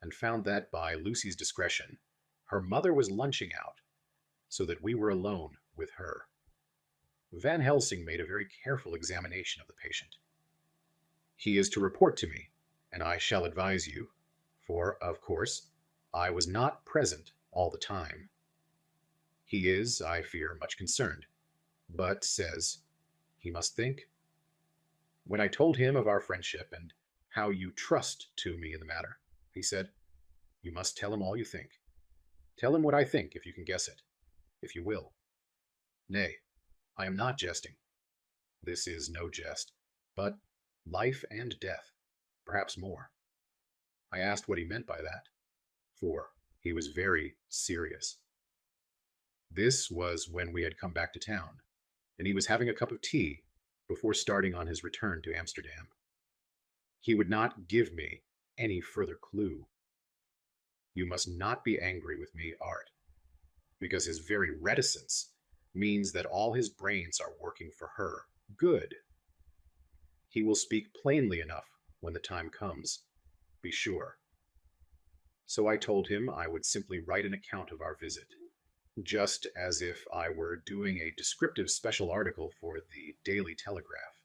and found that by Lucy's discretion, her mother was lunching out, so that we were alone with her. Van Helsing made a very careful examination of the patient. He is to report to me and I shall advise you, for, of course, I was not present all the time. He is, I fear, much concerned, but says he must think. When I told him of our friendship and how you trust to me in the matter, he said, you must tell him all you think. Tell him what I think, if you can guess it, if you will. Nay, I am not jesting. This is no jest, but life and death, perhaps more. I asked what he meant by that, for he was very serious. This was when we had come back to town, and he was having a cup of tea before starting on his return to Amsterdam. He would not give me any further clue. You must not be angry with me, Art, because his very reticence means that all his brains are working for her good. He will speak plainly enough when the time comes, be sure. So I told him I would simply write an account of our visit, just as if I were doing a descriptive special article for the Daily Telegraph.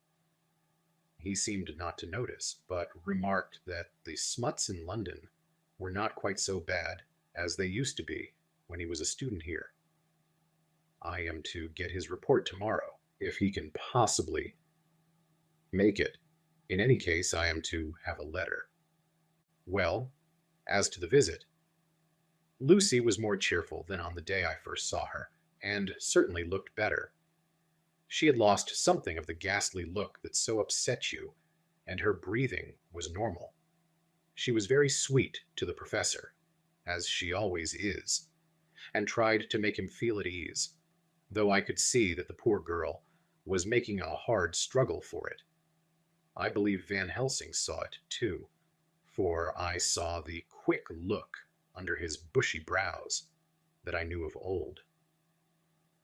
He seemed not to notice, but remarked that the smuts in London were not quite so bad as they used to be when he was a student here. I am to get his report tomorrow, if he can possibly make it. In any case, I am to have a letter. Well, as to the visit, Lucy was more cheerful than on the day I first saw her, and certainly looked better. She had lost something of the ghastly look that so upset you, and her breathing was normal. She was very sweet to the professor, as she always is, and tried to make him feel at ease, though I could see that the poor girl was making a hard struggle for it. I believe Van Helsing saw it, too, for I saw the quick look under his bushy brows that I knew of old.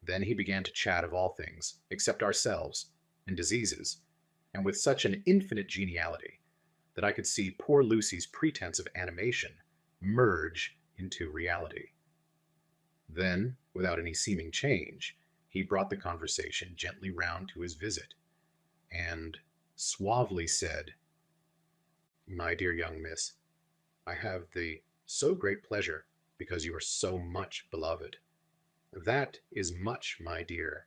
Then he began to chat of all things, except ourselves, and diseases, and with such an infinite geniality that I could see poor Lucy's pretense of animation merge into reality. Then, without any seeming change, he brought the conversation gently round to his visit, and suavely said, "My dear young miss, I have the so great pleasure because you are so much beloved. That is much, my dear,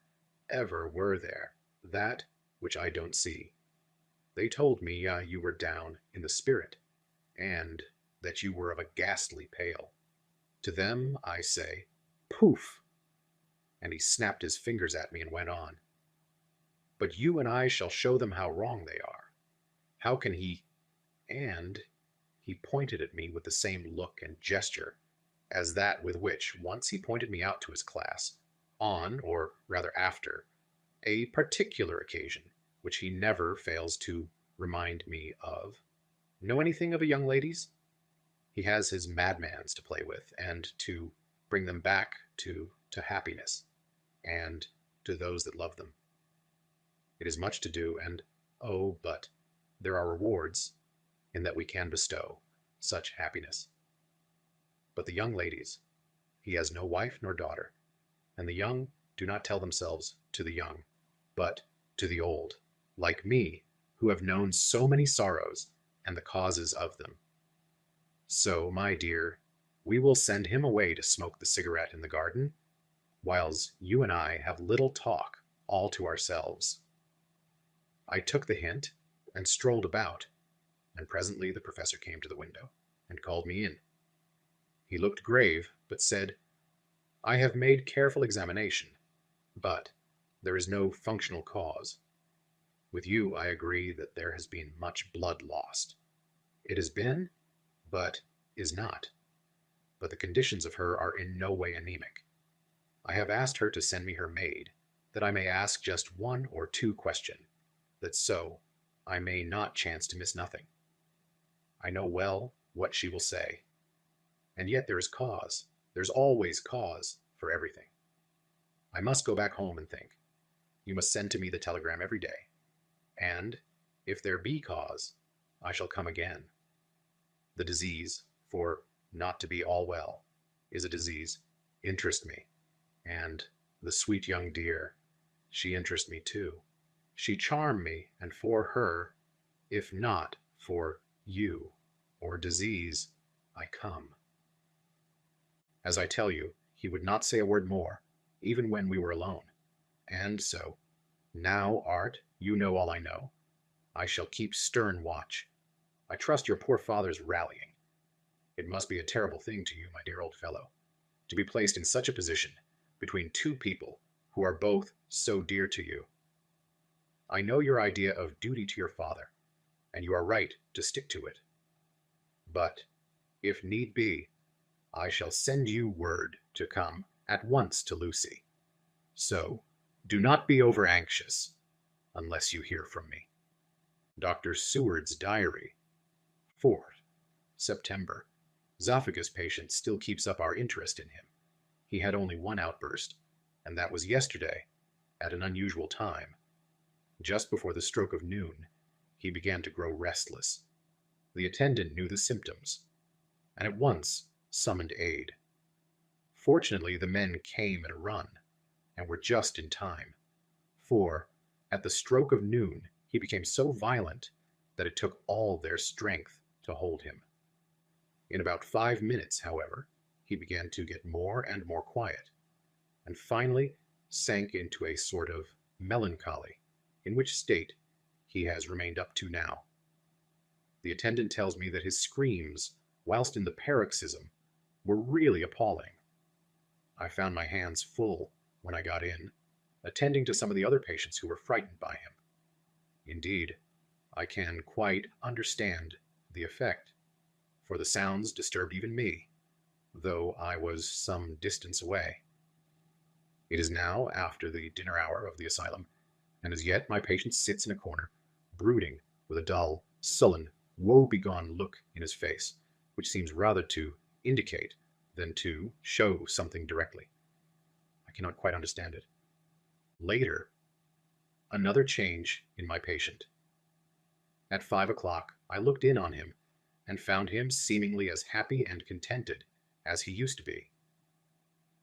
ever were there, that which I don't see. They told me you were down in the spirit, and that you were of a ghastly pale. To them I say, poof!" And he snapped his fingers at me and went on. "But you and I shall show them how wrong they are. How can he—" and he pointed at me with the same look and gesture as that with which once he pointed me out to his class, on, or rather after, a particular occasion which he never fails to remind me of. Know anything of a young lady's? He has his madmans to play with, and to bring them back to happiness, and to those that love them. It is much to do, and oh, but there are rewards in that we can bestow such happiness. But the young ladies, he has no wife nor daughter, and the young do not tell themselves to the young, but to the old, like me, who have known so many sorrows and the causes of them. So, my dear, we will send him away to smoke the cigarette in the garden, whiles you and I have little talk all to ourselves." I took the hint and strolled about, and presently the professor came to the window and called me in. He looked grave, but said, "I have made careful examination, but there is no functional cause. With you I agree that there has been much blood lost. It has been, but is not. But the conditions of her are in no way anemic. I have asked her to send me her maid, that I may ask just one or two questions, that so I may not chance to miss nothing. I know well what she will say. And yet there is cause. There's always cause for everything. I must go back home and think. You must send to me the telegram every day. And, if there be cause, I shall come again. The disease, for not to be all well, is a disease, interest me. And the sweet young dear, she interests me too. She charm me, and for her, if not for You, or disease, I come. As I tell you, he would not say a word more, even when we were alone. And so, now, Art, you know all I know. I shall keep stern watch. I trust your poor father's rallying. It must be a terrible thing to you, my dear old fellow, to be placed in such a position between two people who are both so dear to you. I know your idea of duty to your father, and you are right to stick to it. But, if need be, I shall send you word to come at once to Lucy. So, do not be over anxious, unless you hear from me. Dr. Seward's Diary, 4th September. Esophagus patient still keeps up our interest in him. He had only one outburst, and that was yesterday, at an unusual time. Just before the stroke of noon, he began to grow restless. The attendant knew the symptoms, and at once summoned aid. Fortunately, the men came at a run, and were just in time, for, at the stroke of noon, he became so violent that it took all their strength to hold him. In about 5 minutes, however, he began to get more and more quiet, and finally sank into a sort of melancholy, in which state he has remained up to now. The attendant tells me that his screams, whilst in the paroxysm, were really appalling. I found my hands full when I got in, attending to some of the other patients who were frightened by him. Indeed, I can quite understand the effect, for the sounds disturbed even me, though I was some distance away. It is now after the dinner hour of the asylum, and as yet my patient sits in a corner, brooding with a dull, sullen, woe-begone look in his face, which seems rather to indicate than to show something directly. I cannot quite understand it. Later, another change in my patient. At 5 o'clock, I looked in on him and found him seemingly as happy and contented as he used to be.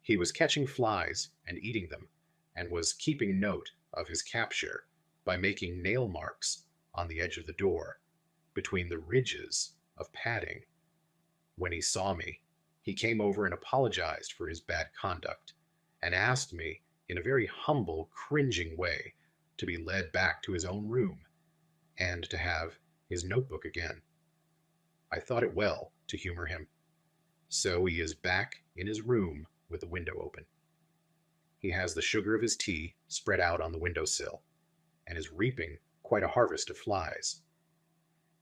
He was catching flies and eating them, and was keeping note of his capture by making nail marks on the edge of the door, between the ridges of padding. When he saw me, he came over and apologized for his bad conduct, and asked me, in a very humble, cringing way, to be led back to his own room, and to have his notebook again. I thought it well to humor him. So he is back in his room with the window open. He has the sugar of his tea spread out on the windowsill, and is reaping quite a harvest of flies.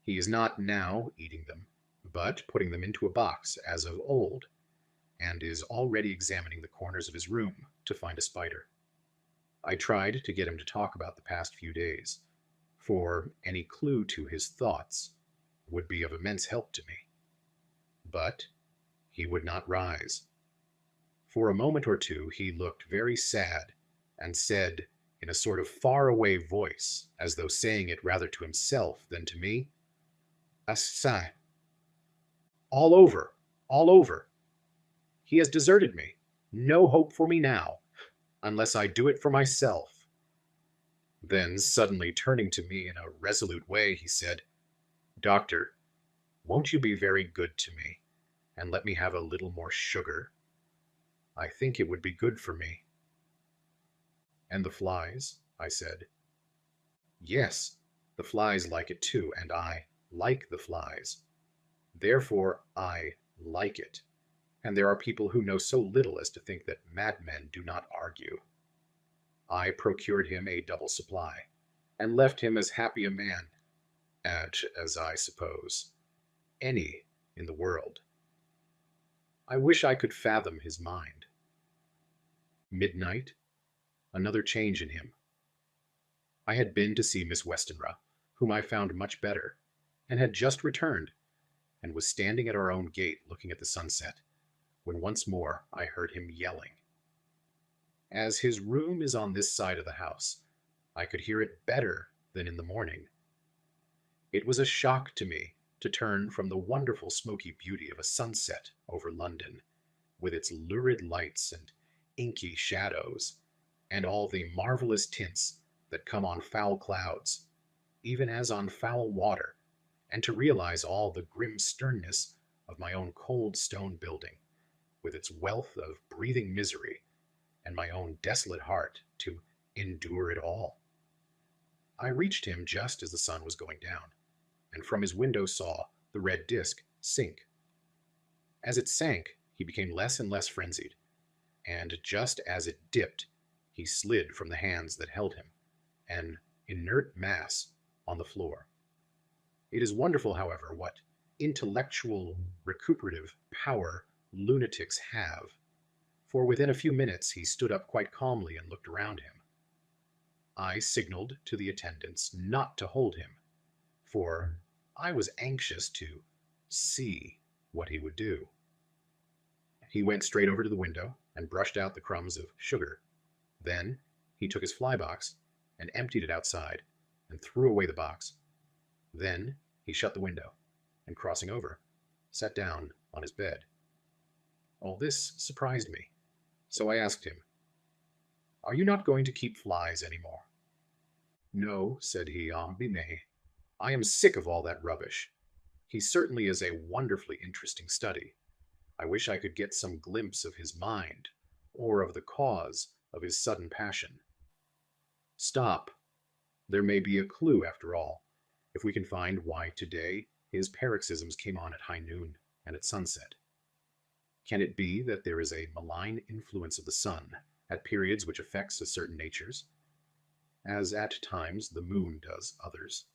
He is not now eating them, but putting them into a box as of old, and is already examining the corners of his room to find a spider. I tried to get him to talk about the past few days, for any clue to his thoughts would be of immense help to me. But he would not rise. For a moment or two he looked very sad, and said, in a sort of far-away voice, as though saying it rather to himself than to me, "Assai. All over, all over. He has deserted me. No hope for me now, unless I do it for myself." Then, suddenly turning to me in a resolute way, he said, "Doctor, won't you be very good to me, and let me have a little more sugar? I think it would be good for me." "And the flies?" I said. "Yes, the flies like it too, and I like the flies. Therefore I like it, and there are people who know so little as to think that madmen do not argue. I procured him a double supply, and left him as happy a man as I suppose any in the world. I wish I could fathom his mind. Midnight, another change in him. I had been to see Miss Westenra, whom I found much better, and had just returned, and was standing at our own gate looking at the sunset, when once more I heard him yelling. As his room is on this side of the house, I could hear it better than in the morning. It was a shock to me to turn from the wonderful smoky beauty of a sunset over London, with its lurid lights and inky shadows, and all the marvelous tints that come on foul clouds, even as on foul water, and to realize all the grim sternness of my own cold stone building, with its wealth of breathing misery, and my own desolate heart to endure it all. I reached him just as the sun was going down, and from his window saw the red disk sink. As it sank, he became less and less frenzied, and just as it dipped, he slid from the hands that held him, an inert mass on the floor. It is wonderful, however, what intellectual recuperative power lunatics have, for within a few minutes he stood up quite calmly and looked around him. I signaled to the attendants not to hold him, for I was anxious to see what he would do. He went straight over to the window and brushed out the crumbs of sugar. Then he took his fly box and emptied it outside and threw away the box. Then he shut the window and, crossing over, sat down on his bed. All this surprised me, so I asked him, "Are you not going to keep flies any more?" "No," said he, "me. I am sick of all that rubbish. He certainly is a wonderfully interesting study. I wish I could get some glimpse of his mind, or of the cause of his sudden passion. Stop. There may be a clue, after all, if we can find why today his paroxysms came on at high noon and at sunset. Can it be that there is a malign influence of the sun at periods which affects certain natures, as at times the moon does others?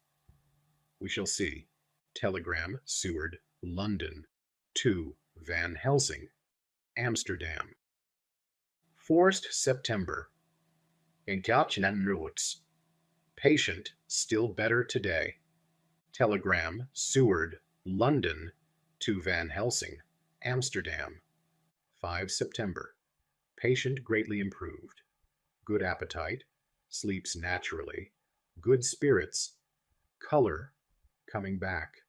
We shall see. Telegram, Seward, London, to Van Helsing, Amsterdam. 4th September. Roots. Patient still better today. Telegram, Seward, London, to Van Helsing, Amsterdam. 5 September. Patient greatly improved. Good appetite, sleeps naturally, good spirits, color coming back.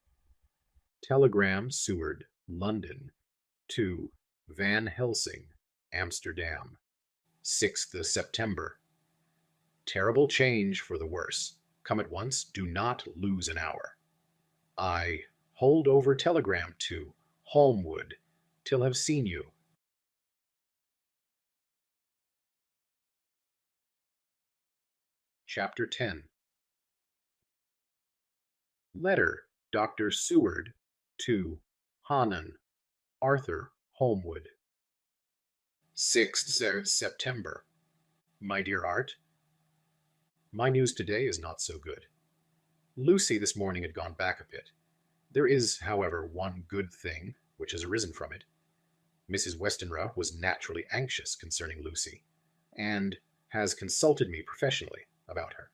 Telegram, Seward, London, to Van Helsing, Amsterdam. 6th September. Terrible change for the worse. Come at once, do not lose an hour. I hold over telegram to HOLMWOOD till have seen you. Chapter 10. Letter, Dr. Seward, to Hanan, Arthur Holmwood. 6th September. My dear Art, my news today is not so good. Lucy this morning had gone back a bit. There is, however, one good thing which has arisen from it. Mrs. Westenra was naturally anxious concerning Lucy, and has consulted me professionally about her.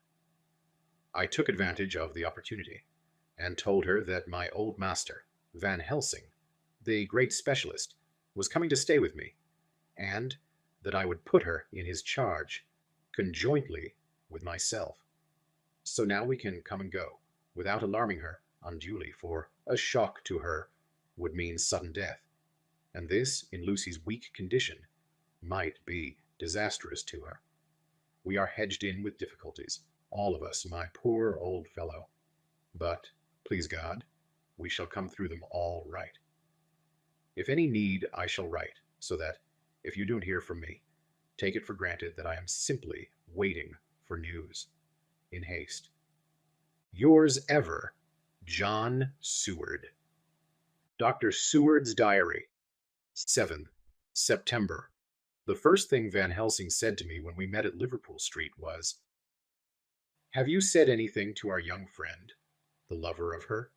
I took advantage of the opportunity, and told her that my old master, Van Helsing, the great specialist, was coming to stay with me, and that I would put her in his charge, conjointly with myself. So now we can come and go, without alarming her unduly, for a shock to her would mean sudden death, and this, in Lucy's weak condition, might be disastrous to her. We are hedged in with difficulties, all of us, my poor old fellow. But, please God, we shall come through them all right. If any need, I shall write, so that, if you don't hear from me, take it for granted that I am simply waiting for news. In haste. Yours ever, John Seward. Dr. Seward's Diary. 7th September. The first thing Van Helsing said to me when we met at Liverpool Street was, "Have you said anything to our young friend, the lover of her?"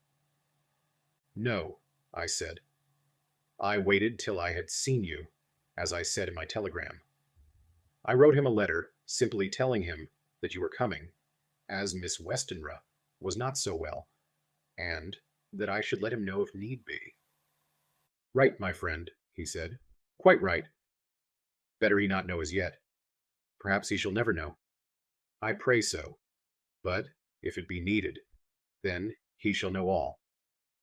"No," I said. "I waited till I had seen you, as I said in my telegram. I wrote him a letter, simply telling him that you were coming, as Miss Westenra was not so well, and that I should let him know if need be." "Right, my friend," he said. "Quite right. Better he not know as yet. Perhaps he shall never know. I pray so. But if it be needed, then he shall know all.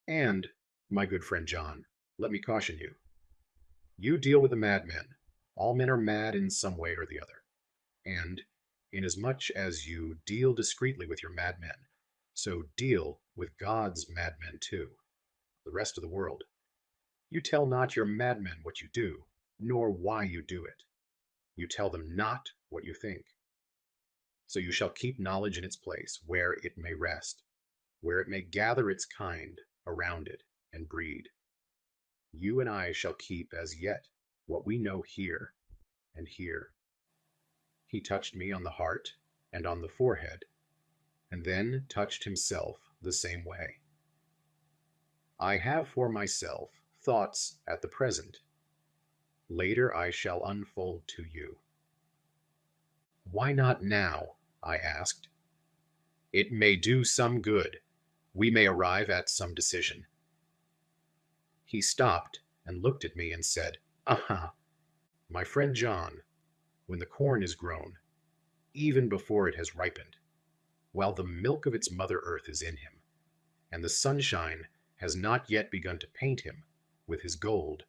And, my good friend John, let me caution you. You deal with the madmen. All men are mad in some way or the other. And, inasmuch as you deal discreetly with your madmen, so deal with God's madmen too, the rest of the world. You tell not your madmen what you do, nor why you do it. You tell them not what you think. So you shall keep knowledge in its place, where it may rest, where it may gather its kind around it and breed. You and I shall keep as yet what we know here and here. He touched me on the heart and on the forehead, and then touched himself the same way. I have for myself thoughts at the present. Later I shall unfold to you. Why not now? I asked. It may do some good. We may arrive at some decision. He stopped and looked at me and said, "Aha, my friend John, when the corn is grown, even before it has ripened, while the milk of its mother earth is in him, and the sunshine has not yet begun to paint him with his gold,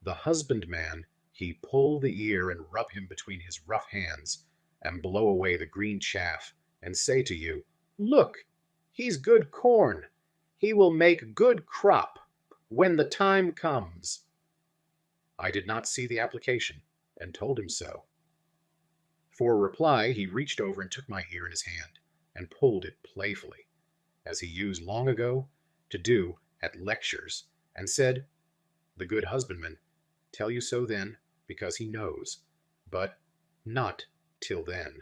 the husbandman he pull the ear and rub him between his rough hands, and blow away the green chaff, and say to you, 'Look, he's good corn. He will make good crop when the time comes.'" I did not see the application, and told him so. For reply, he reached over and took my ear in his hand, and pulled it playfully, as he used long ago to do at lectures, and said, "The good husbandman tell you so then, because he knows, but not till then.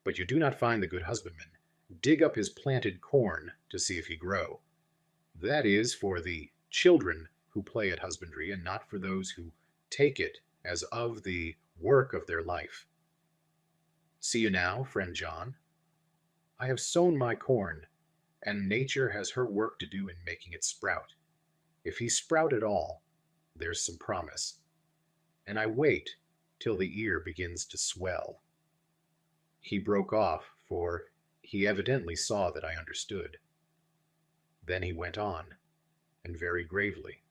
But you do not find the good husbandman dig up his planted corn to see if he grow. That is for the children who play at husbandry, and not for those who take it as of the work of their life. See you now, friend John? I have sown my corn, and nature has her work to do in making it sprout. If he sprout at all, there's some promise. And I wait till the ear begins to swell." He broke off, for he evidently saw that I understood. Then he went on, and very gravely,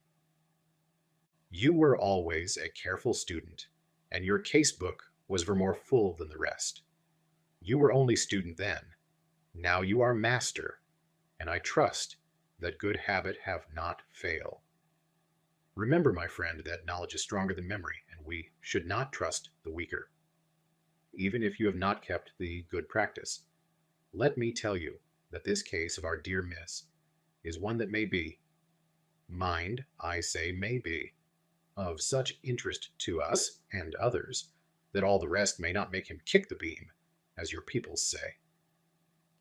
"You were always a careful student, and your case book was more full than the rest. You were only student then. Now you are master, and I trust that good habit have not fail. Remember, my friend, that knowledge is stronger than memory, and we should not trust the weaker, even if you have not kept the good practice. Let me tell you that this case of our dear Miss is one that may be, mind, I say may be, of such interest to us and others, that all the rest may not make him kick the beam, as your peoples say.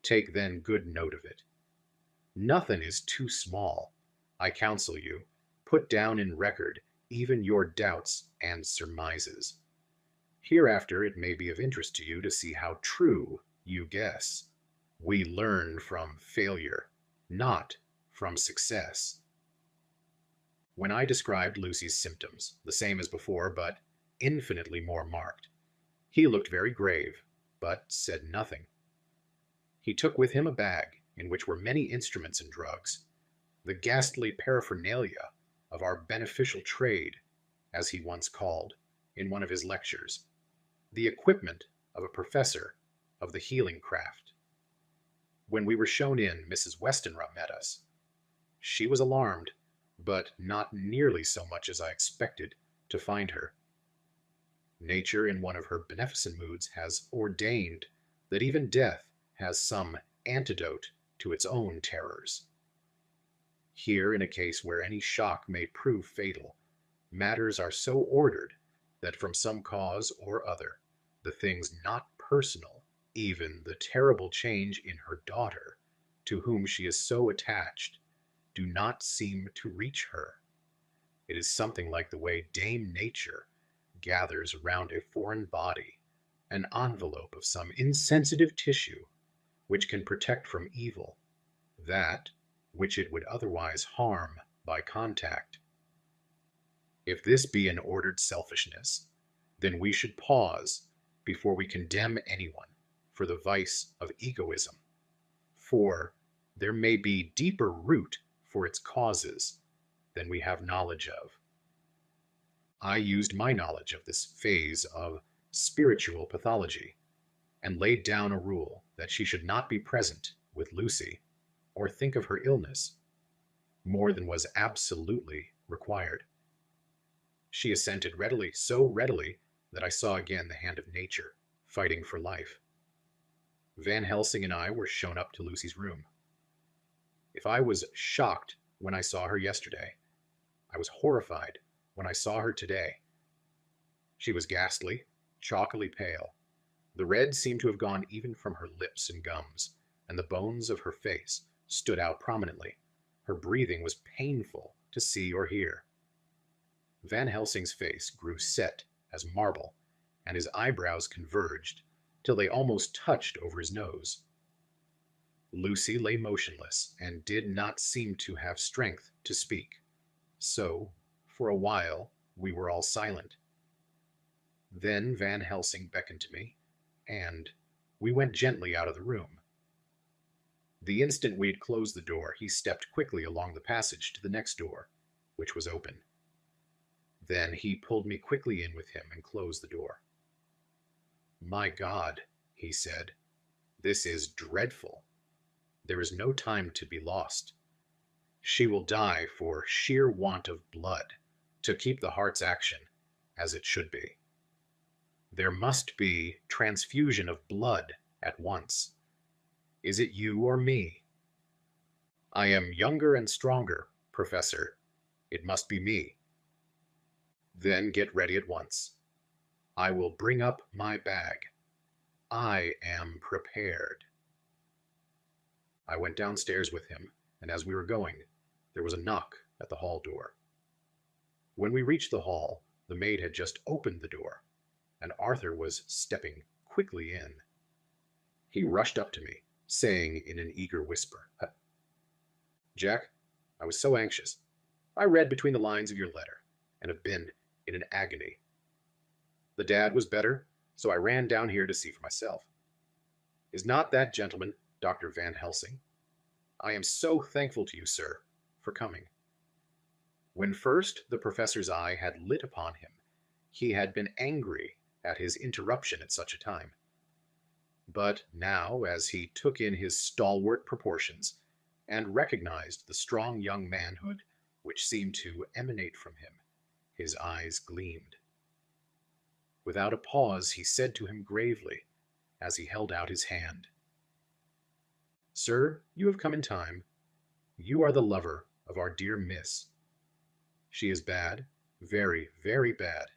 Take then good note of it. Nothing is too small. I counsel you, put down in record even your doubts and surmises. Hereafter it may be of interest to you to see how true you guess. We learn from failure, not from success." When I described Lucy's symptoms, the same as before, but infinitely more marked, he looked very grave, but said nothing. He took with him a bag in which were many instruments and drugs, the ghastly paraphernalia of our beneficial trade, as he once called, in one of his lectures, the equipment of a professor of the healing craft. When we were shown in, Mrs. Westenra met us. She was alarmed, but not nearly so much as I expected to find her. Nature, in one of her beneficent moods, has ordained that even death has some antidote to its own terrors. Here, in a case where any shock may prove fatal, matters are so ordered that from some cause or other, the things not personal, even the terrible change in her daughter, to whom she is so attached, do not seem to reach her. It is something like the way Dame Nature gathers around a foreign body an envelope of some insensitive tissue which can protect from evil that which it would otherwise harm by contact. If this be an ordered selfishness, then we should pause before we condemn anyone for the vice of egoism, for there may be deeper root for its causes than we have knowledge of. I used my knowledge of this phase of spiritual pathology, and laid down a rule that she should not be present with Lucy, or think of her illness, more than was absolutely required. She assented readily, so readily that I saw again the hand of nature fighting for life. Van Helsing and I were shown up to Lucy's room. If I was shocked when I saw her yesterday, I was horrified when I saw her today. She was ghastly, chalkily pale. The red seemed to have gone even from her lips and gums, and the bones of her face stood out prominently. Her breathing was painful to see or hear. Van Helsing's face grew set as marble, and his eyebrows converged till they almost touched over his nose. Lucy lay motionless and did not seem to have strength to speak. So, for a while, we were all silent. Then Van Helsing beckoned to me, and we went gently out of the room. The instant we had closed the door, he stepped quickly along the passage to the next door, which was open. Then he pulled me quickly in with him and closed the door. "My God," he said, "this is dreadful. There is no time to be lost. She will die for sheer want of blood to keep the heart's action as it should be. There must be transfusion of blood at once. Is it you or me? I am younger and stronger, Professor. It must be me. Then get ready at once. I will bring up my bag. I am prepared." I went downstairs with him, and as we were going, there was a knock at the hall door. When we reached the hall, the maid had just opened the door, and Arthur was stepping quickly in. He rushed up to me, saying in an eager whisper, "Jack, I was so anxious. I read between the lines of your letter, and have been in an agony. The dad was better, so I ran down here to see for myself. Is not that gentleman Dr. Van Helsing? I am so thankful to you, sir, for coming." When first the professor's eye had lit upon him, he had been angry at his interruption at such a time. But now, as he took in his stalwart proportions, and recognized the strong young manhood which seemed to emanate from him, his eyes gleamed. Without a pause, he said to him gravely, as he held out his hand, "Sir, you have come in time. You are the lover of our dear Miss. She is bad, very, very bad.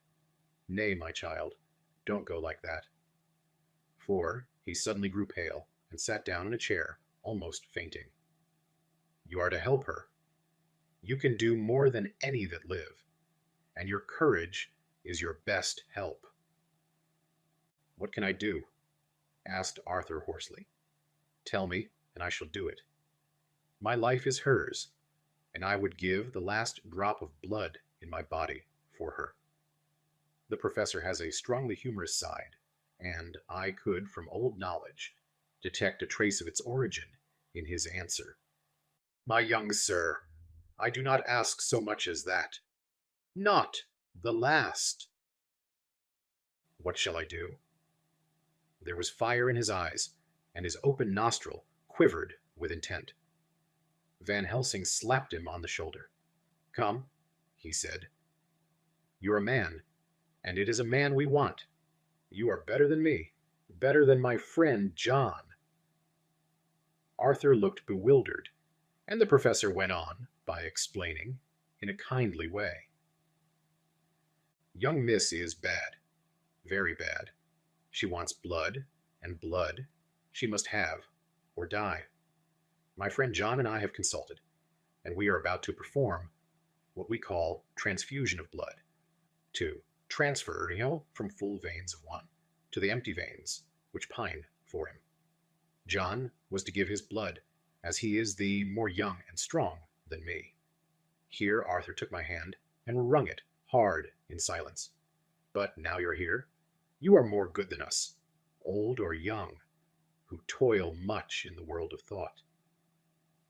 Nay, my child, don't go like that." For he suddenly grew pale and sat down in a chair, almost fainting. "You are to help her. You can do more than any that live, and your courage is your best help." "What can I do?" asked Arthur hoarsely. "Tell me, and I shall do it. My life is hers, and I would give the last drop of blood in my body for her." The professor has a strongly humorous side, and I could, from old knowledge, detect a trace of its origin in his answer. "My young sir, I do not ask so much as that. Not the last." What shall I do? There was fire in his eyes, and his open nostril quivered with intent. Van Helsing slapped him on the shoulder. "Come," he said. "You're a man, and it is a man we want. You are better than me, better than my friend John." Arthur looked bewildered, and the professor went on by explaining in a kindly way. "Young Miss is bad, very bad. She wants blood, and blood she must have or die. My friend John and I have consulted, and we are about to perform what we call transfusion of blood, to transfer, from full veins of one to the empty veins which pine for him. John was to give his blood, as he is the more young and strong than me." Here Arthur took my hand and wrung it hard in silence. "But now you're here, you are more good than us, old or young, who toil much in the world of thought.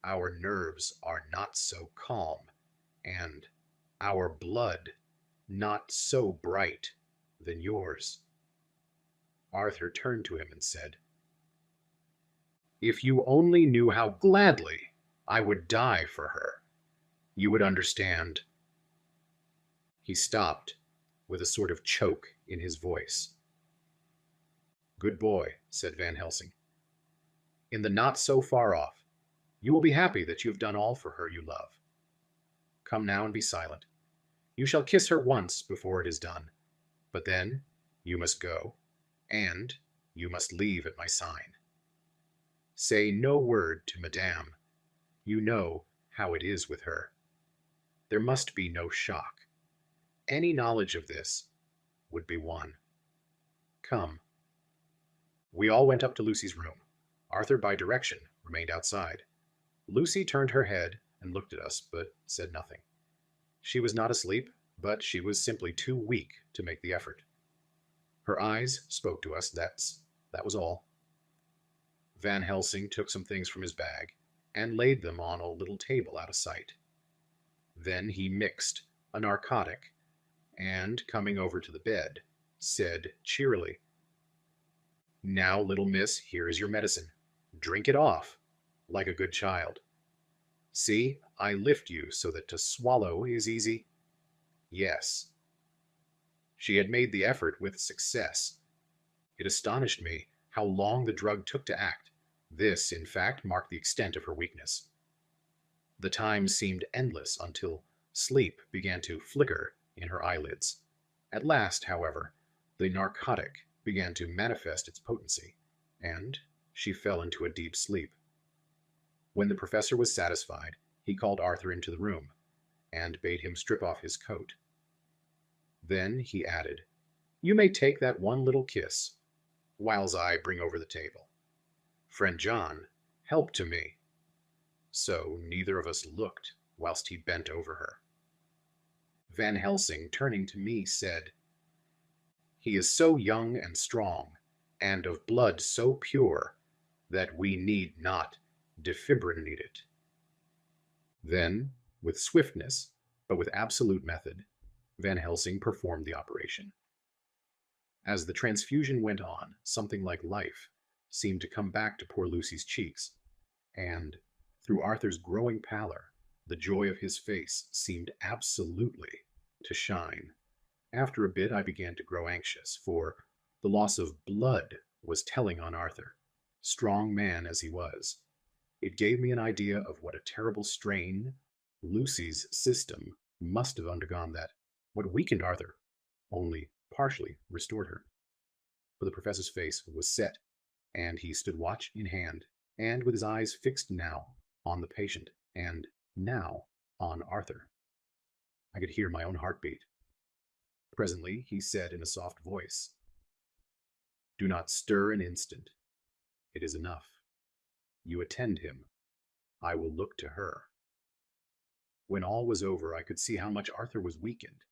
Our nerves are not so calm, and our blood not so bright than yours." Arthur turned to him and said, "If you only knew how gladly I would die for her. You would understand." He stopped, with a sort of choke in his voice. "Good boy," said Van Helsing. "In the not so far off, you will be happy that you have done all for her you love. Come now and be silent. You shall kiss her once before it is done, but then you must go, and you must leave at my sign. Say no word to Madame. You know how it is with her. There must be no shock. Any knowledge of this would be won. Come." We all went up to Lucy's room. Arthur, by direction, remained outside. Lucy turned her head and looked at us, but said nothing. She was not asleep, but she was simply too weak to make the effort. Her eyes spoke to us, that was all. Van Helsing took some things from his bag and laid them on a little table out of sight. Then he mixed a narcotic and, coming over to the bed, said cheerily, "Now, little miss, here is your medicine. Drink it off, like a good child. See, I lift you so that to swallow is easy. Yes." She had made the effort with success. It astonished me how long the drug took to act. This, in fact, marked the extent of her weakness. The time seemed endless until sleep began to flicker in her eyelids. At last, however, the narcotic began to manifest its potency, and she fell into a deep sleep. When the professor was satisfied, he called Arthur into the room and bade him strip off his coat. Then he added, "You may take that one little kiss, whiles I bring over the table. Friend John, help to me." So neither of us looked whilst he bent over her. Van Helsing, turning to me, said, "He is so young and strong, and of blood so pure, that we need not defibrillate it." Then, with swiftness, but with absolute method, Van Helsing performed the operation. As the transfusion went on, something like life seemed to come back to poor Lucy's cheeks, and, through Arthur's growing pallor, the joy of his face seemed absolutely to shine. After a bit I began to grow anxious, for the loss of blood was telling on Arthur, strong man as he was. It gave me an idea of what a terrible strain Lucy's system must have undergone that, what weakened Arthur, only partially restored her. For the professor's face was set, and he stood watch in hand, and with his eyes fixed now on the patient, and now on Arthur. I could hear my own heartbeat. Presently he said in a soft voice, "Do not stir an instant. It is enough. You attend him. I will look to her." When all was over, I could see how much Arthur was weakened.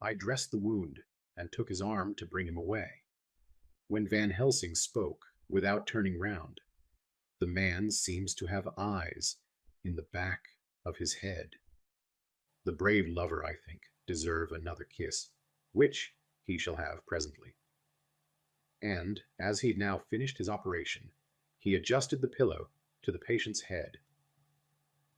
I dressed the wound and took his arm to bring him away, when Van Helsing spoke without turning round. The man seems to have eyes in the back of his head. The brave lover, I think, deserve another kiss, which he shall have presently. And, as he had now finished his operation, he adjusted the pillow to the patient's head.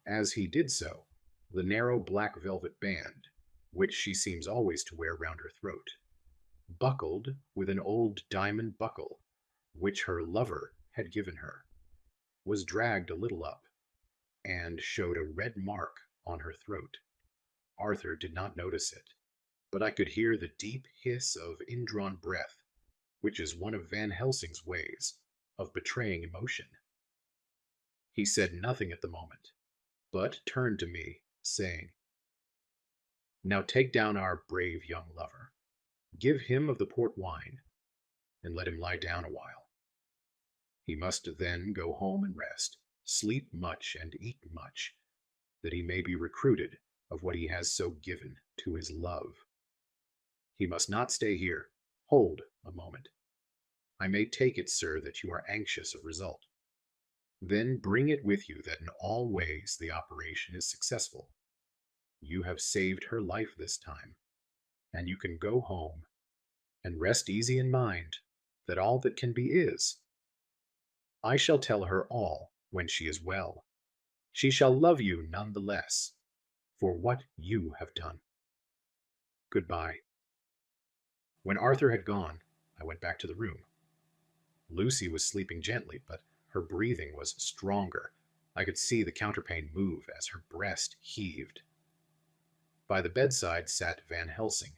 As he did so, the narrow black velvet band, which she seems always to wear round her throat, buckled with an old diamond buckle which her lover had given her, was dragged a little up, and showed a red mark on her throat. Arthur did not notice it, but I could hear the deep hiss of indrawn breath, which is one of Van Helsing's ways of betraying emotion. He said nothing at the moment, but turned to me, saying, "Now take down our brave young lover, give him of the port wine, and let him lie down a while. He must then go home and rest, sleep much and eat much, that he may be recruited of what he has so given to his love. He must not stay here. Hold a moment. I may take it, sir, that you are anxious of result. Then bring it with you that in all ways the operation is successful. You have saved her life this time, and you can go home and rest easy in mind that all that can be is. I shall tell her all when she is well, She shall love you none the less for what you have done. Goodbye. When Arthur had gone, I went back to the room. Lucy was sleeping gently, but her breathing was stronger. I could see the counterpane move as her breast heaved. By the bedside sat Van Helsing,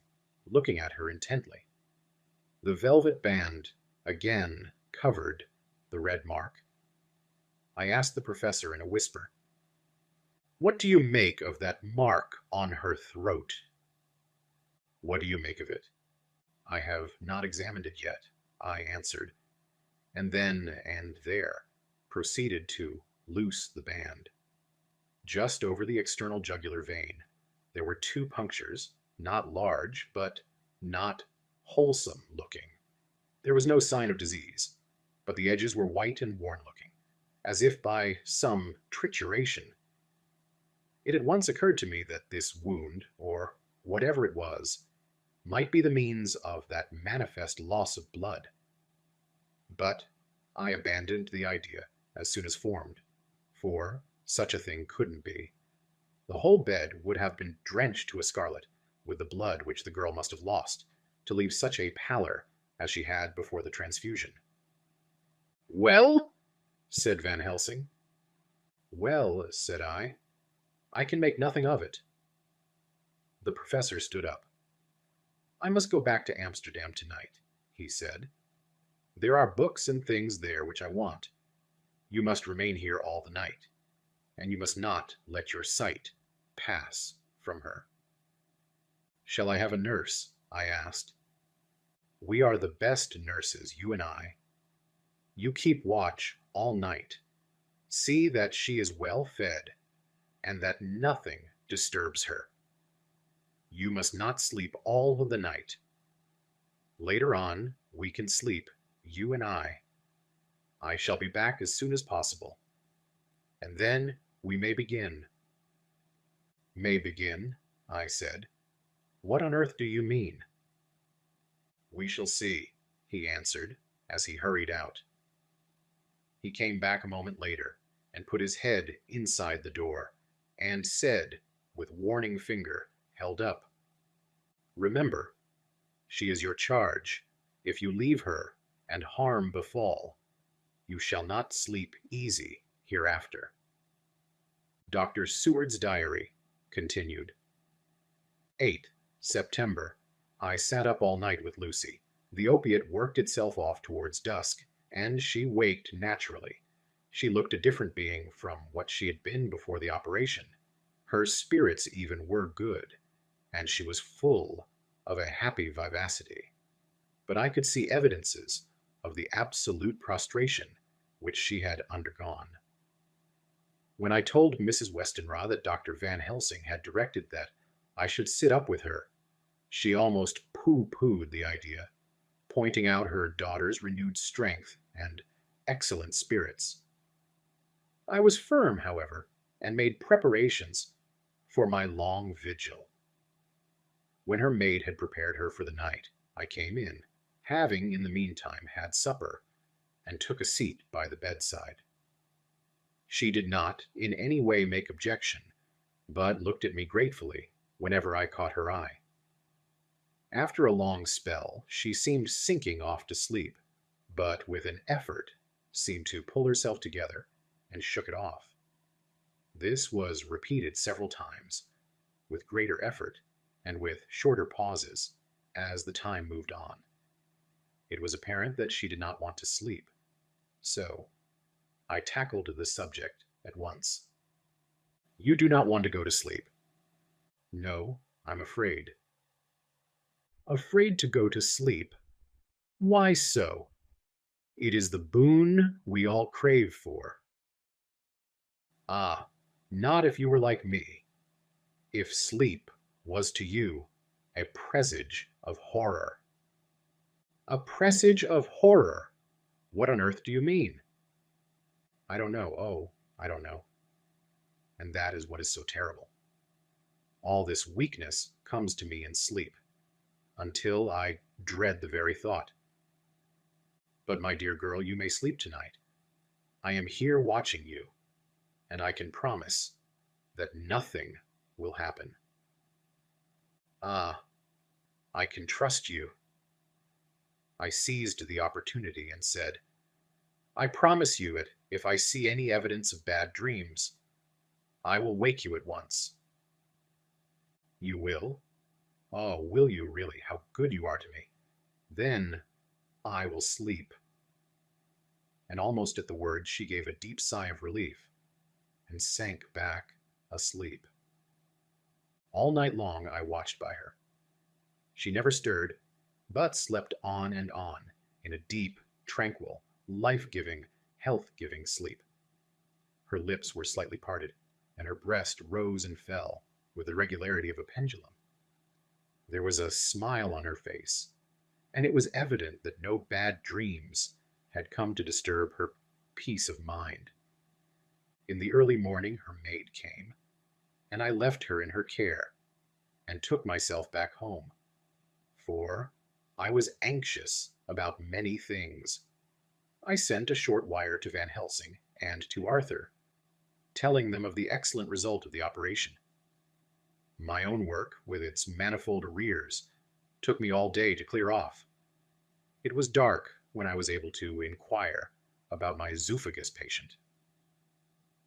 looking at her intently. The velvet band again covered the red mark. I asked the professor in a whisper, "What do you make of that mark on her throat?" "What do you make of it?" "I have not examined it yet," I answered, and then and there proceeded to loose the band. Just over the external jugular vein, there were 2 punctures, not large, but not wholesome looking. There was no sign of disease, but the edges were white and worn-looking, as if by some trituration. It at once occurred to me that this wound, or whatever it was, might be the means of that manifest loss of blood. But I abandoned the idea as soon as formed, for such a thing couldn't be. The whole bed would have been drenched to a scarlet with the blood which the girl must have lost, to leave such a pallor as she had before the transfusion. "Well?" said Van Helsing. "Well," said I can make nothing of it." The professor stood up. "I must go back to Amsterdam tonight," he said. "There are books and things there which I want. You must remain here all the night, and you must not let your sight pass from her." "Shall I have a nurse?" I asked. "We are the best nurses, you and I. You keep watch all night. See that she is well fed, and that nothing disturbs her. You must not sleep all of the night. Later on, we can sleep, you and I. I shall be back as soon as possible, and then we may begin." "May begin?" I said. "What on earth do you mean?" "We shall see," he answered, as he hurried out. He came back a moment later, and put his head inside the door, and said, with warning finger held up, "Remember, she is your charge. If you leave her, and harm befall, you shall not sleep easy hereafter." Dr. Seward's Diary continued. 8 September. I sat up all night with Lucy. The opiate worked itself off towards dusk, and she waked naturally. She looked a different being from what she had been before the operation. Her spirits even were good, and she was full of a happy vivacity. But I could see evidences of the absolute prostration which she had undergone. When I told Mrs. Westenra that Dr. Van Helsing had directed that I should sit up with her, she almost pooh-poohed the idea, pointing out her daughter's renewed strength and excellent spirits. I was firm, however, and made preparations for my long vigil. When her maid had prepared her for the night, I came in, having in the meantime had supper, and took a seat by the bedside. She did not in any way make objection, but looked at me gratefully whenever I caught her eye. After a long spell, she seemed sinking off to sleep, but with an effort seemed to pull herself together and shook it off. This was repeated several times, with greater effort and with shorter pauses, as the time moved on. It was apparent that she did not want to sleep, so I tackled the subject at once. "You do not want to go to sleep?" "No, I'm afraid." "Afraid to go to sleep? Why so? It is the boon we all crave for." "Ah, not if you were like me. If sleep was to you a presage of horror." "A presage of horror? What on earth do you mean?" "I don't know. Oh, I don't know. And that is what is so terrible. All this weakness comes to me in sleep, until I dread the very thought. But, my dear girl, you may sleep tonight. I am here watching you. and I can promise that nothing will happen. Ah, I can trust you. I seized the opportunity and said, I promise you it if I see any evidence of bad dreams. I will wake you at once. You will? Oh, will you really? How good you are to me. Then I will sleep. And almost at the word, she gave a deep sigh of relief and sank back asleep. All night long I watched by her. She never stirred, but slept on and on in a deep, tranquil, life-giving, health-giving sleep. Her lips were slightly parted, and her breast rose and fell with the regularity of a pendulum. There was a smile on her face, and it was evident that no bad dreams had come to disturb her peace of mind. In the early morning her maid came, and I left her in her care and took myself back home, for I was anxious about many things. I sent a short wire to Van Helsing and to Arthur, telling them of the excellent result of the operation. My own work, with its manifold arrears, took me all day to clear off. It was dark when I was able to inquire about my zoophagus patient.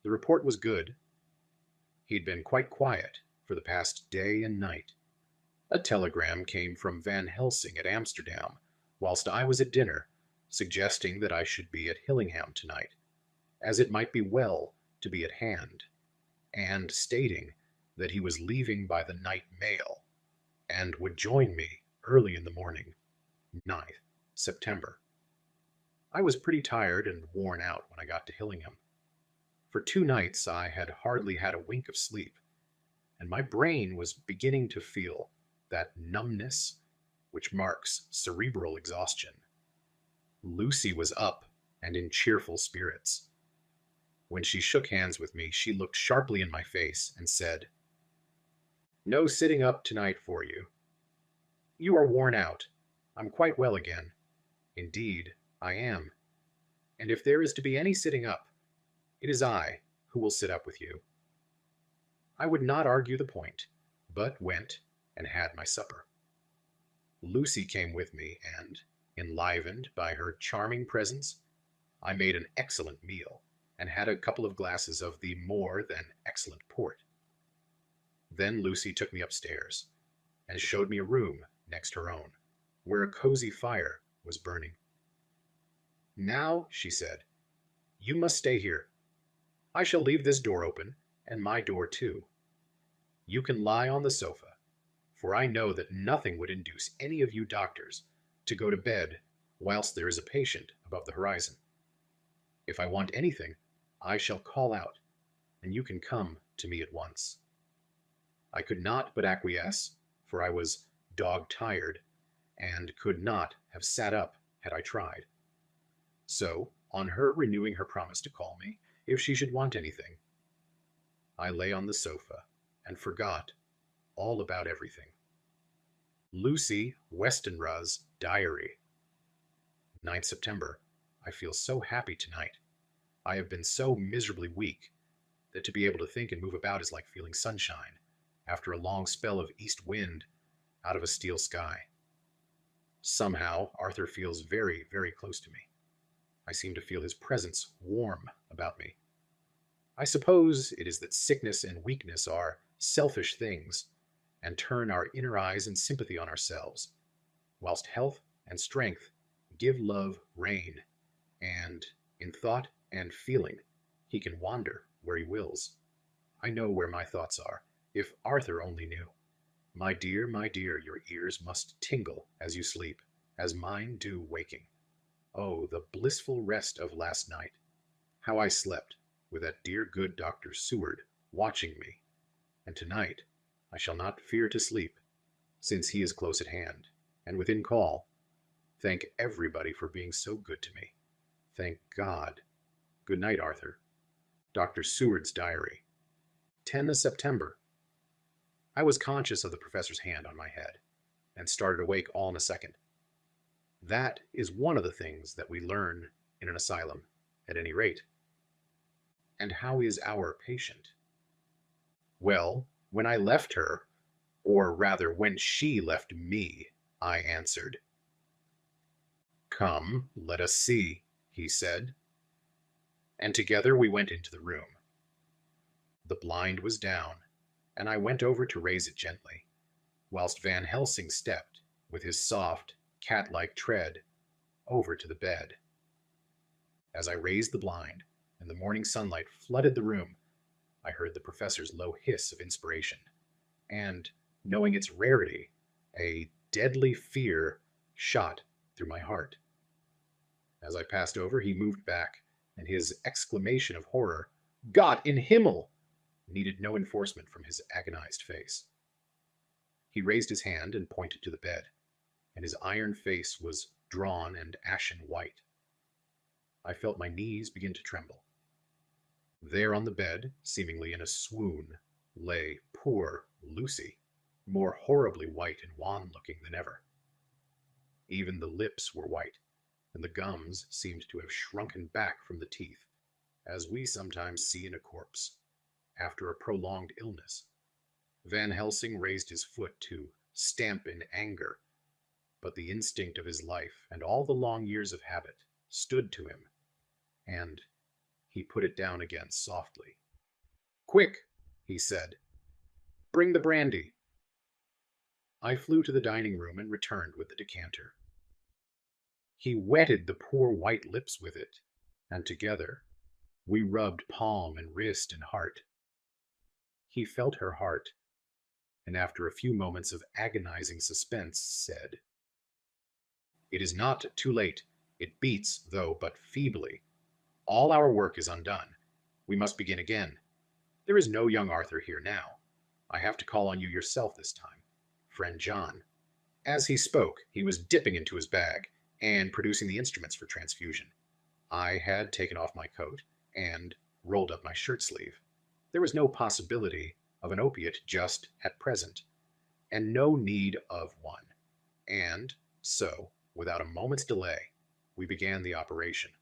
The report was good. He'd been quite quiet for the past day and night. A telegram came from Van Helsing at Amsterdam whilst I was at dinner, suggesting that I should be at Hillingham tonight, as it might be well to be at hand, and stating that he was leaving by the night mail and would join me early in the morning, 9th September. I was pretty tired and worn out when I got to Hillingham. For 2 nights I had hardly had a wink of sleep, and my brain was beginning to feel that numbness which marks cerebral exhaustion. Lucy was up and in cheerful spirits. When she shook hands with me, she looked sharply in my face and said, "No sitting up tonight for you. You are worn out. I'm quite well again. Indeed, I am. And if there is to be any sitting up, it is I who will sit up with you." I would not argue the point, but went and had my supper. Lucy came with me, and, enlivened by her charming presence, I made an excellent meal and had a couple of glasses of the more than excellent port. Then Lucy took me upstairs and showed me a room next her own, where a cozy fire was burning. "Now," she said, "you must stay here. I shall leave this door open, and my door too. You can lie on the sofa, for I know that nothing would induce any of you doctors to go to bed whilst there is a patient above the horizon. If I want anything, I shall call out, and you can come to me at once." I could not but acquiesce, for I was dog-tired, and could not have sat up had I tried. So, on her renewing her promise to call me if she should want anything, I lay on the sofa and forgot all about everything. Lucy Westenra's Diary. 9th September. I feel so happy tonight. I have been so miserably weak that to be able to think and move about is like feeling sunshine after a long spell of east wind out of a steel sky. Somehow, Arthur feels very, very close to me. I seem to feel his presence warm about me. I suppose it is that sickness and weakness are selfish things, and turn our inner eyes and sympathy on ourselves, whilst health and strength give love rein, and, in thought and feeling, he can wander where he wills. I know where my thoughts are, if Arthur only knew. My dear, your ears must tingle as you sleep, as mine do waking. Oh, the blissful rest of last night! How I slept, with that dear good Dr. Seward watching me, and tonight I shall not fear to sleep, since he is close at hand, and within call. Thank everybody for being so good to me. Thank God. Good night, Arthur. Dr. Seward's Diary. 10th September. I was conscious of the professor's hand on my head, and started awake all in a second. That is one of the things that we learn in an asylum, at any rate. And how is our patient? Well, when I left her, or rather when she left me, I answered. Come, let us see, he said. And together we went into the room. The blind was down, and I went over to raise it gently, whilst Van Helsing stepped, with his soft, cat-like tread, over to the bed. As I raised the blind, and the morning sunlight flooded the room, I heard the professor's low hiss of inspiration, and, knowing its rarity, a deadly fear shot through my heart. As I passed over, he moved back, and his exclamation of horror, "Gott in Himmel!" needed no enforcement from his agonized face. He raised his hand and pointed to the bed, and his iron face was drawn and ashen white. I felt my knees begin to tremble. There on the bed, seemingly in a swoon, lay poor Lucy, more horribly white and wan-looking than ever. Even the lips were white, and the gums seemed to have shrunken back from the teeth, as we sometimes see in a corpse, after a prolonged illness. Van Helsing raised his foot to stamp in anger, but the instinct of his life and all the long years of habit stood to him, and he put it down again softly. "Quick," he said. "Bring the brandy." I flew to the dining room and returned with the decanter. He wetted the poor white lips with it, and together we rubbed palm and wrist and heart. He felt her heart, and after a few moments of agonizing suspense said, "It is not too late. It beats, though but feebly. All our work is undone. We must begin again. There is no young Arthur here now. I have to call on you yourself this time, friend John." As he spoke, he was dipping into his bag and producing the instruments for transfusion. I had taken off my coat and rolled up my shirt sleeve. There was no possibility of an opiate just at present, and no need of one. And so, without a moment's delay, we began the operation.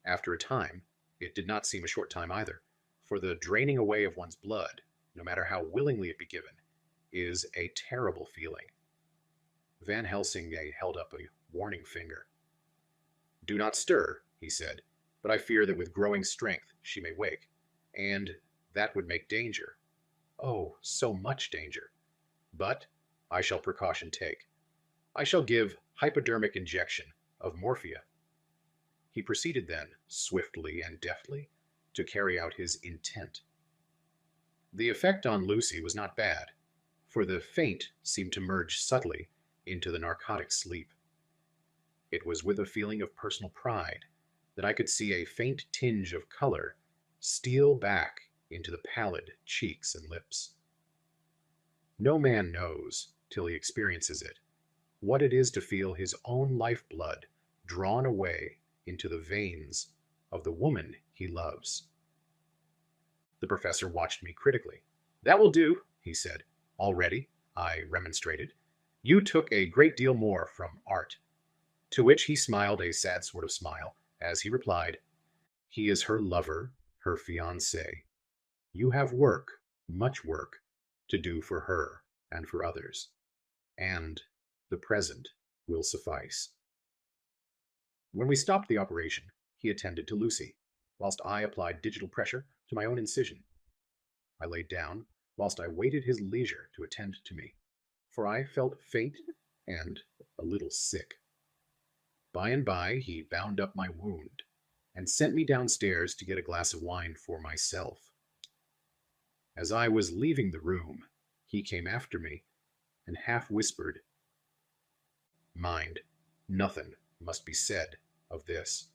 After a time, it did not seem a short time either, for the draining away of one's blood, no matter how willingly it be given, is a terrible feeling. Van Helsing held up a warning finger. "Do not stir," he said, "but I fear that with growing strength she may wake, and that would make danger. Oh, so much danger. But I shall precaution take. I shall give hypodermic injection of morphia." He proceeded then, swiftly and deftly, to carry out his intent. The effect on Lucy was not bad, for the faint seemed to merge subtly into the narcotic sleep. It was with a feeling of personal pride that I could see a faint tinge of color steal back into the pallid cheeks and lips. No man knows, till he experiences it, what it is to feel his own lifeblood drawn away into the veins of the woman he loves. The professor watched me critically. "That will do," he said. "Already," I remonstrated, "you took a great deal more from art." To which he smiled a sad sort of smile, as he replied, "He is her lover, her fiancé. You have work, much work, to do for her and for others, and the present will suffice." When we stopped the operation, he attended to Lucy, whilst I applied digital pressure to my own incision. I laid down, whilst I waited his leisure to attend to me, for I felt faint and a little sick. By and by he bound up my wound, and sent me downstairs to get a glass of wine for myself. As I was leaving the room, he came after me, and half whispered, "Mind, nothing must be said of this.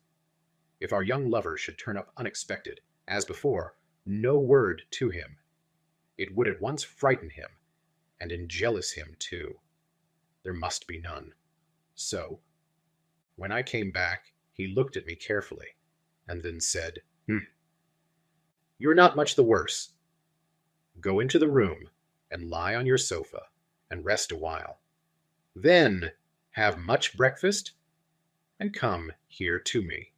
If our young lover should turn up unexpected, as before, no word to him. It would at once frighten him, and enjealous him too. There must be none. So, when I came back, he looked at me carefully, and then said, "You're not much the worse. Go into the room, and lie on your sofa, and rest a while. Then have much breakfast, and come here to me."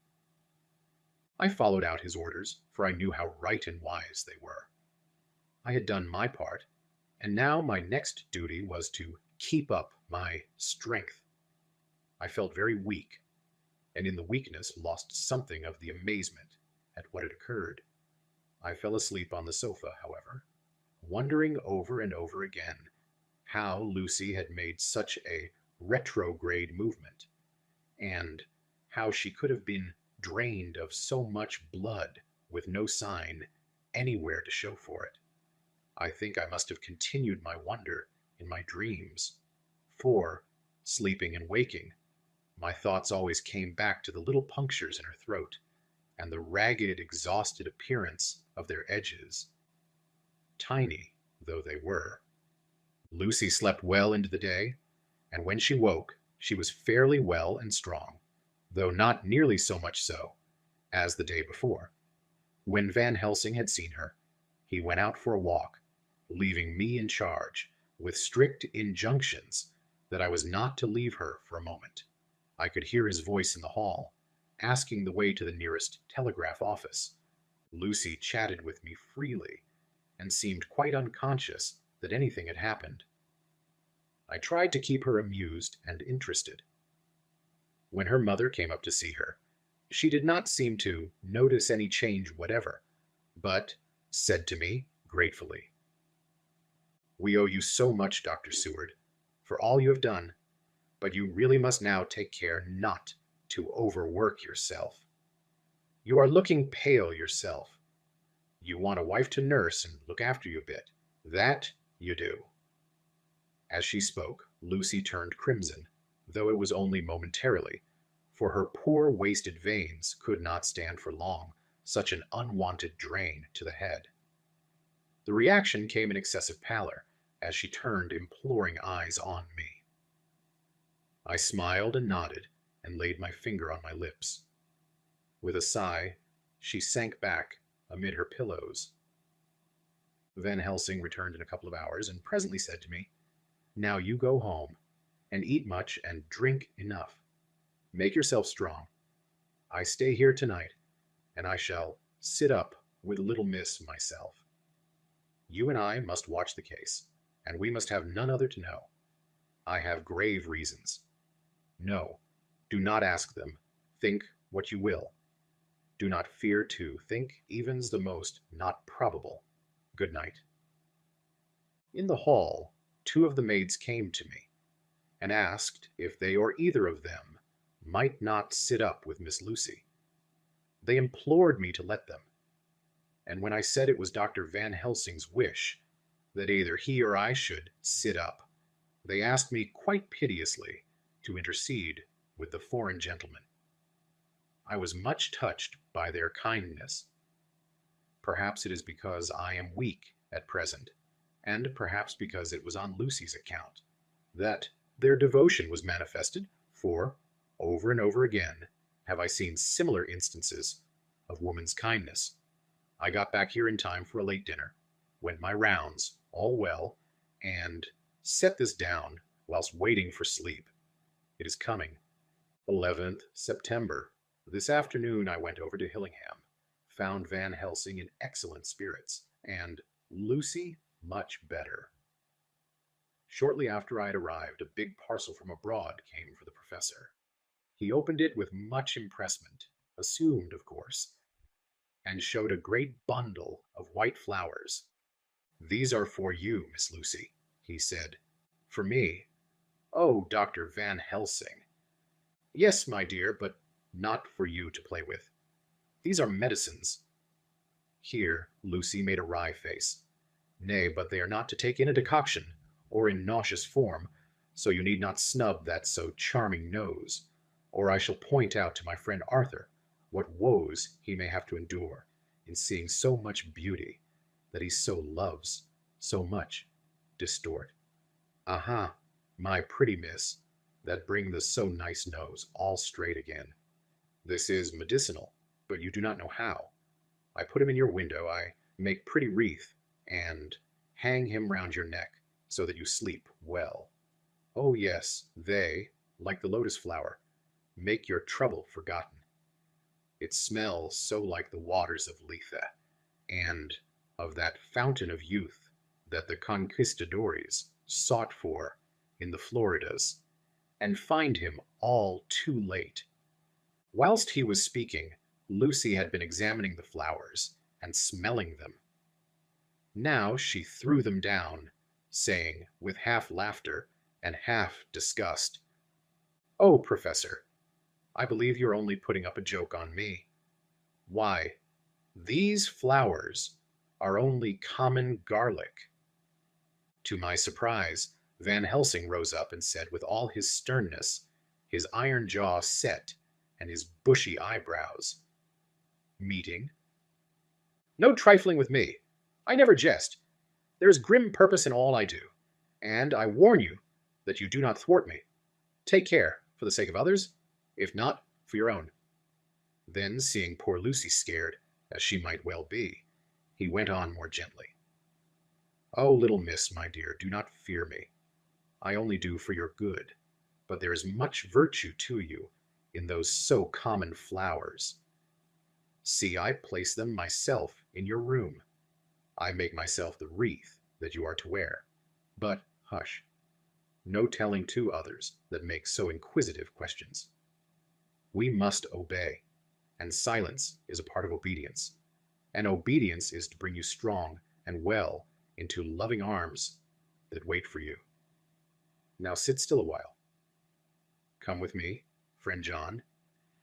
I followed out his orders, for I knew how right and wise they were. I had done my part, and now my next duty was to keep up my strength. I felt very weak, and in the weakness lost something of the amazement at what had occurred. I fell asleep on the sofa, however, wondering over and over again how Lucy had made such a retrograde movement, and how she could have been drained of so much blood with no sign anywhere to show for it. I think I must have continued my wonder in my dreams, for, sleeping and waking, my thoughts always came back to the little punctures in her throat, and the ragged, exhausted appearance of their edges, tiny though they were. Lucy slept well into the day, and when she woke, she was fairly well and strong, though not nearly so much so as the day before. When Van Helsing had seen her, he went out for a walk, leaving me in charge, with strict injunctions that I was not to leave her for a moment. I could hear his voice in the hall, asking the way to the nearest telegraph office. Lucy chatted with me freely, and seemed quite unconscious that anything had happened. I tried to keep her amused and interested. When her mother came up to see her, she did not seem to notice any change whatever, but said to me gratefully, "We owe you so much, Dr. Seward, for all you have done, but you really must now take care not to overwork yourself. You are looking pale yourself. You want a wife to nurse and look after you a bit. That you do." As she spoke, Lucy turned crimson, though it was only momentarily, for her poor wasted veins could not stand for long such an unwanted drain to the head. The reaction came in excessive pallor as she turned imploring eyes on me. I smiled and nodded and laid my finger on my lips. With a sigh, she sank back amid her pillows. Van Helsing returned in a couple of hours and presently said to me, "Now you go home and eat much and drink enough. Make yourself strong. I stay here tonight, and I shall sit up with little miss myself. You and I must watch the case, and we must have none other to know. I have grave reasons. No, do not ask them. Think what you will. Do not fear to think evens the most not probable. Good night." In the hall, two of the maids came to me, and asked if they or either of them might not sit up with Miss Lucy. They implored me to let them, and when I said it was Dr. Van Helsing's wish that either he or I should sit up, they asked me quite piteously to intercede with the foreign gentleman. I was much touched by their kindness. Perhaps it is because I am weak at present, and perhaps because it was on Lucy's account, that their devotion was manifested, for, over and over again, have I seen similar instances of woman's kindness. I got back here in time for a late dinner, went my rounds, all well, and set this down whilst waiting for sleep. It is coming. 11th September. This afternoon I went over to Hillingham, found Van Helsing in excellent spirits, and Lucy much better. Shortly after I had arrived, a big parcel from abroad came for the professor. He opened it with much impressment, assumed, of course, and showed a great bundle of white flowers. "These are for you, Miss Lucy," he said. "For me? Oh, Dr. Van Helsing." "Yes, my dear, but not for you to play with. These are medicines." Here Lucy made a wry face. "Nay, but they are not to take in a decoction, or in nauseous form, so you need not snub that so charming nose, or I shall point out to my friend Arthur what woes he may have to endure in seeing so much beauty that he so loves so much distort. Aha, my pretty miss, that bring the so nice nose all straight again. This is medicinal, but you do not know how. I put him in your window, I make pretty wreath, and hang him round your neck, so that you sleep well. Oh yes, they, like the lotus flower, make your trouble forgotten. It smells so like the waters of Lethe, and of that fountain of youth that the conquistadores sought for in the Floridas, and find him all too late. Whilst he was speaking, Lucy had been examining the flowers and smelling them. Now she threw them down, saying, with half laughter and half disgust, "Oh, Professor, I believe you're only putting up a joke on me. Why, these flowers are only common garlic." To my surprise, Van Helsing rose up and said with all his sternness, his iron jaw set, and his bushy eyebrows, "Meeting? No trifling with me. I never jest. There is grim purpose in all I do, and I warn you that you do not thwart me. Take care, for the sake of others, if not for your own." Then, seeing poor Lucy scared, as she might well be, he went on more gently. "Oh, little miss, my dear, do not fear me. I only do for your good, but there is much virtue to you in those so common flowers. See, I place them myself in your room. I make myself the wreath that you are to wear. But hush, no telling to others that make so inquisitive questions. We must obey, and silence is a part of obedience, and obedience is to bring you strong and well into loving arms that wait for you. Now sit still a while. Come with me, friend John,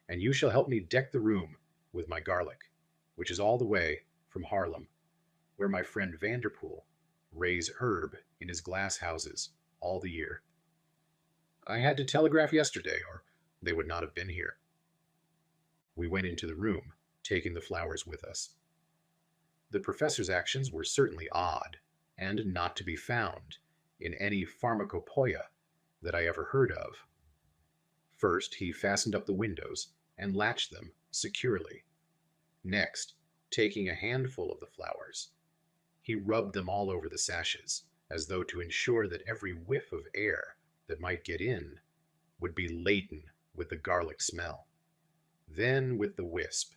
and you shall help me deck the room with my garlic, which is all the way from Haarlem, where my friend Vanderpool raise herb in his glass houses all the year. I had to telegraph yesterday, or they would not have been here." We went into the room, taking the flowers with us. The professor's actions were certainly odd, and not to be found in any pharmacopoeia that I ever heard of. First, he fastened up the windows and latched them securely. Next, taking a handful of the flowers, he rubbed them all over the sashes, as though to ensure that every whiff of air that might get in would be laden with the garlic smell. Then, with the wisp,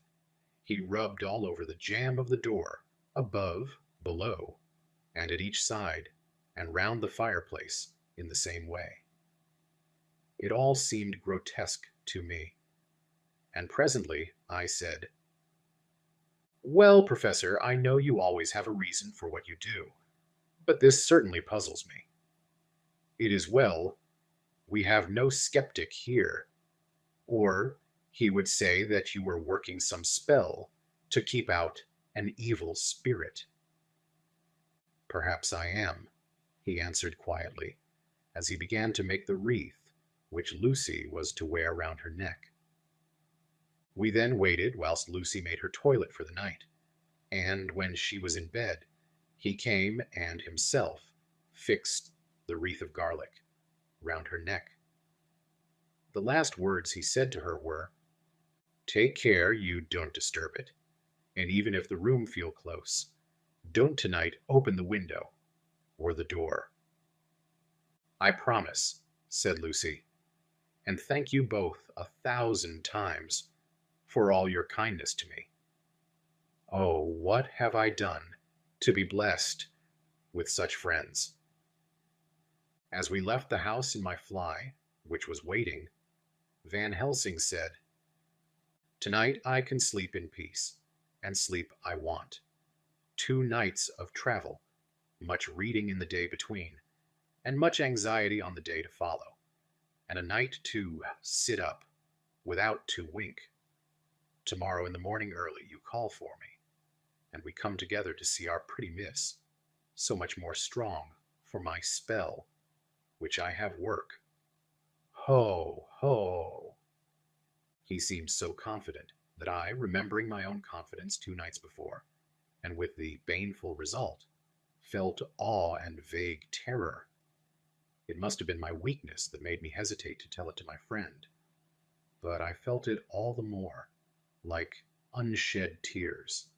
he rubbed all over the jamb of the door, above, below, and at each side, and round the fireplace in the same way. It all seemed grotesque to me, and presently I said, "Well, Professor, I know you always have a reason for what you do, but this certainly puzzles me. It is well we have no skeptic here, or he would say that you were working some spell to keep out an evil spirit." "Perhaps I am," he answered quietly, as he began to make the wreath which Lucy was to wear round her neck. We then waited whilst Lucy made her toilet for the night, and when she was in bed, he came and himself fixed the wreath of garlic round her neck. The last words he said to her were, "Take care you don't disturb it, and even if the room feel close, don't tonight open the window or the door." "I promise," said Lucy, "and thank you both 1,000 times for all your kindness to me. Oh, what have I done to be blessed with such friends?" As we left the house in my fly, which was waiting, Van Helsing said, "Tonight I can sleep in peace, and sleep I want. 2 nights of travel, much reading in the day between, and much anxiety on the day to follow, and a night to sit up without to wink. Tomorrow in the morning early you call for me, and we come together to see our pretty miss, so much more strong for my spell, which I have work. Ho, ho." He seemed so confident that I, remembering my own confidence 2 nights before, and with the baneful result, felt awe and vague terror. It must have been my weakness that made me hesitate to tell it to my friend, but I felt it all the more, like unshed tears.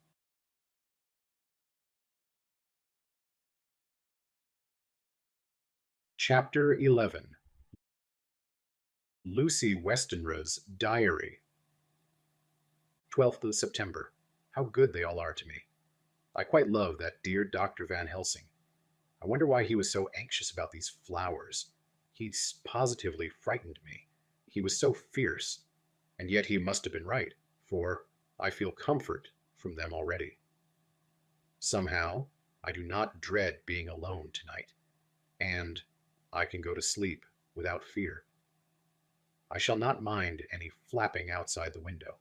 Chapter 11. Lucy Westenra's Diary. 12th of September. How good they all are to me. I quite love that dear Dr. Van Helsing. I wonder why he was so anxious about these flowers. He positively frightened me. He was so fierce, and yet he must have been right, for I feel comfort from them already. Somehow, I do not dread being alone tonight, and I can go to sleep without fear. I shall not mind any flapping outside the window.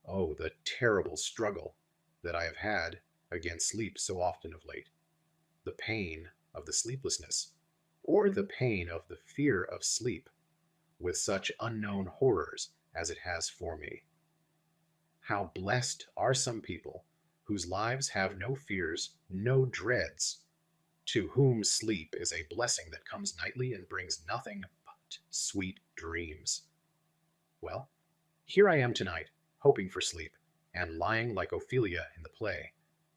Oh, the terrible struggle that I have had against sleep so often of late. The pain of the sleeplessness, or the pain of the fear of sleep, with such unknown horrors as it has for me. How blessed are some people whose lives have no fears, no dreads, to whom sleep is a blessing that comes nightly and brings nothing but sweet dreams. Well, here I am tonight, hoping for sleep, and lying like Ophelia in the play,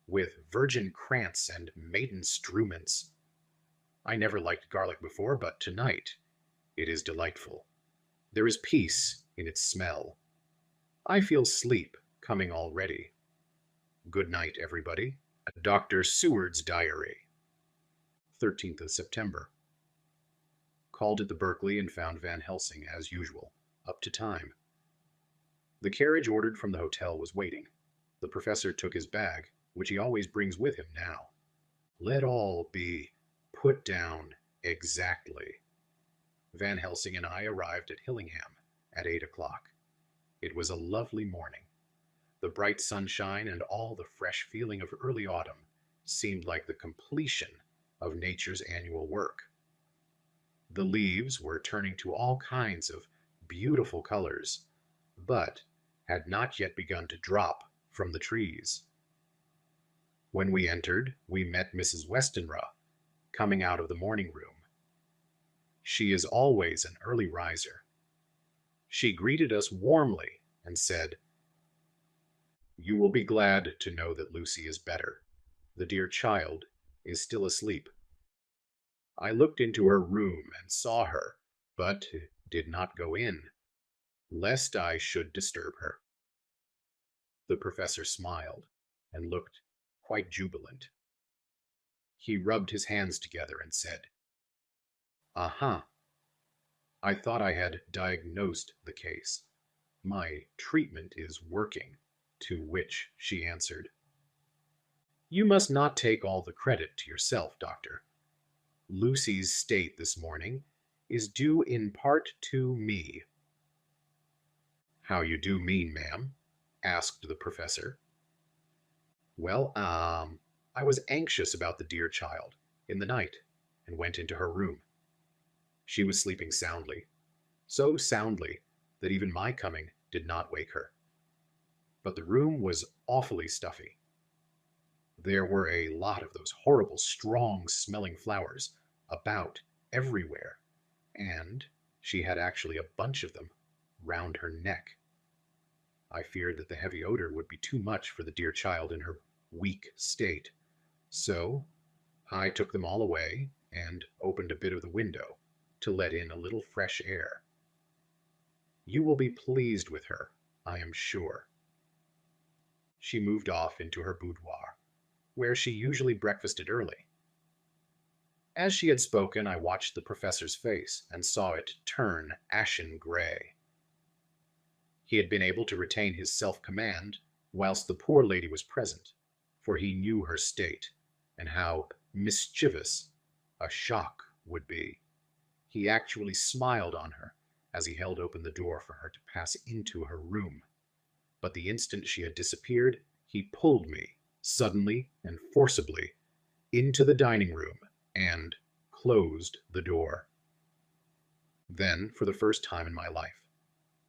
with virgin krantz and maiden struments. I never liked garlic before, but tonight it is delightful. There is peace in its smell. I feel sleep coming already. Good night, everybody. Dr. SEWARD'S Diary. 13th of September. Called at the Berkeley and found Van Helsing, as usual, up to time. The carriage ordered from the hotel was waiting. The professor took his bag, which he always brings with him now. Let all be put down exactly. Van Helsing and I arrived at Hillingham at 8 o'clock. It was a lovely morning. The bright sunshine and all the fresh feeling of early autumn seemed like the completion of nature's annual work. The leaves were turning to all kinds of beautiful colors, but had not yet begun to drop from the trees. When we entered, we met Mrs. Westenra coming out of the morning room. She is always an early riser. She greeted us warmly and said, "You will be glad to know that Lucy is better. The dear child is still asleep." I looked into her room and saw her, but did not go in, lest I should disturb her. The professor smiled and looked quite jubilant. He rubbed his hands together and said, "Aha! I thought I had diagnosed the case. My treatment is working." To which she answered, "You must not take all the credit to yourself, doctor. Lucy's state this morning is due in part to me." "How you do mean, ma'am?" asked the professor. "Well, I was anxious about the dear child in the night and went into her room. She was sleeping soundly, so soundly that even my coming did not wake her. But the room was awfully stuffy. There were a lot of those horrible, strong-smelling flowers about everywhere, and she had actually a bunch of them round her neck. I feared that the heavy odor would be too much for the dear child in her weak state, so I took them all away and opened a bit of the window to let in a little fresh air. You will be pleased with her, I am sure." She moved off into her boudoir, where she usually breakfasted early. As she had spoken, I watched the professor's face and saw it turn ashen gray. He had been able to retain his self-command whilst the poor lady was present, for he knew her state and how mischievous a shock would be. He actually smiled on her as he held open the door for her to pass into her room. But the instant she had disappeared, he pulled me, suddenly and forcibly, into the dining room and closed the door. Then, for the first time in my life,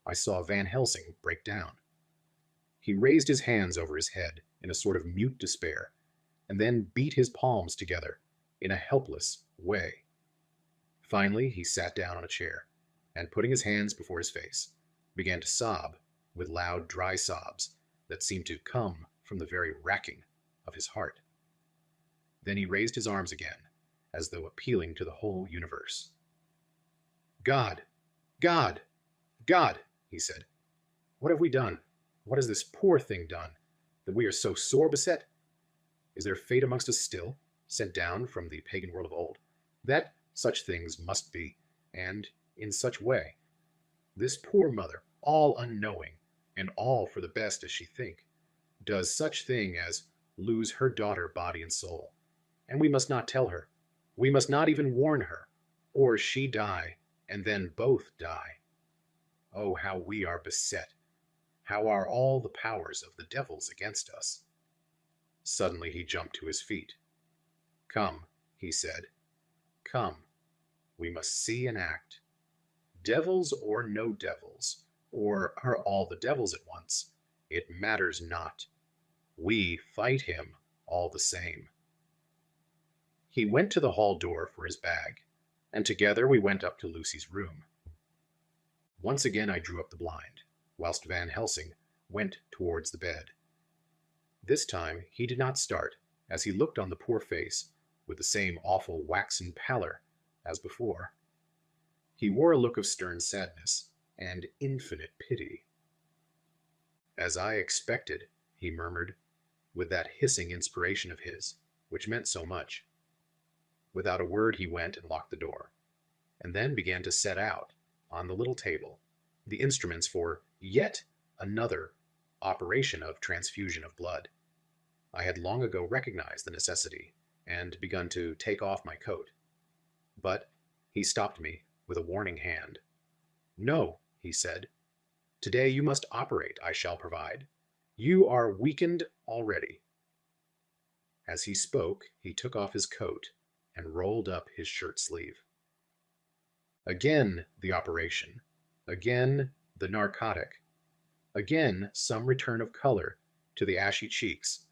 I saw Van Helsing break down. He raised his hands over his head in a sort of mute despair, and then beat his palms together in a helpless way. Finally, he sat down on a chair, and putting his hands before his face, began to sob with loud, dry sobs that seemed to come from the very racking of his heart. Then he raised his arms again, as though appealing to the whole universe. "God! God! God!" he said. "What have we done? What has this poor thing done, that we are so sore beset? Is there fate amongst us still, sent down from the pagan world of old, that such things must be, and in such way? This poor mother, all unknowing, and all for the best as she think, does such thing as lose her daughter body and soul, and we must not tell her, we must not even warn her, or she die, and then both die. Oh, how we are beset! How are all the powers of the devils against us? Suddenly he jumped to his feet. Come, he said, come, we must see and act. Devils or no devils, or are all the devils at once, it matters not. We fight him all the same. He went to the hall door for his bag, and together we went up to Lucy's room. Once again I drew up the blind, whilst Van Helsing went towards the bed. This time he did not start, as he looked on the poor face with the same awful waxen pallor as before. He wore a look of stern sadness and infinite pity. As I expected, he murmured, with that hissing inspiration of his, which meant so much. Without a word he went and locked the door, and then began to set out, on the little table, the instruments for yet another operation of transfusion of blood. I had long ago recognized the necessity, and begun to take off my coat. But he stopped me with a warning hand. No, he said. Today you must operate, I shall provide. You are weakened already. As he spoke, he took off his coat and rolled up his shirt sleeve. Again the operation, again the narcotic, again some return of color to the ashy cheeks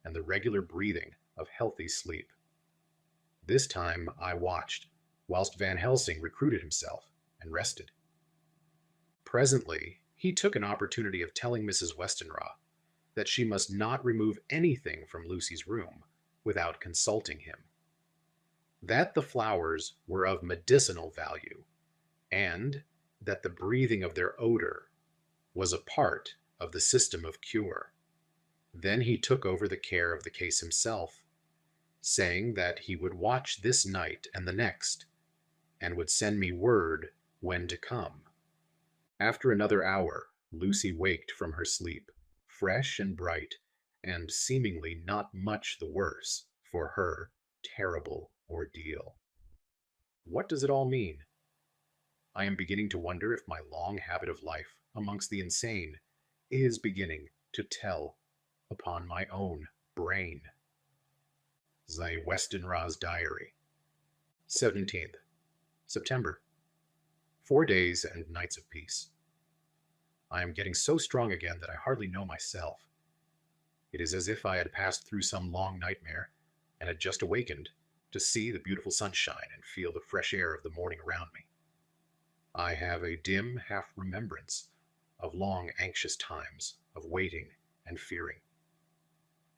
and the regular breathing of healthy sleep. This time I watched, whilst Van Helsing recruited himself and rested. Presently he took an opportunity of telling Mrs. Westenra that she must not remove anything from Lucy's room without consulting him, that the flowers were of medicinal value, and that the breathing of their odor was a part of the system of cure. Then he took over the care of the case himself, saying that he would watch this night and the next, and would send me word when to come. After another hour, Lucy waked from her sleep, fresh and bright, and seemingly not much the worse for her terrible ordeal. What does it all mean? I am beginning to wonder if my long habit of life amongst the insane is beginning to tell upon my own brain. WESTENRA'S diary. 17th September. 4 days and nights of peace. I am getting so strong again that I hardly know myself. It is as if I had passed through some long nightmare and had just awakened to see the beautiful sunshine and feel the fresh air of the morning around me. I have a dim half-remembrance of long anxious times of waiting and fearing.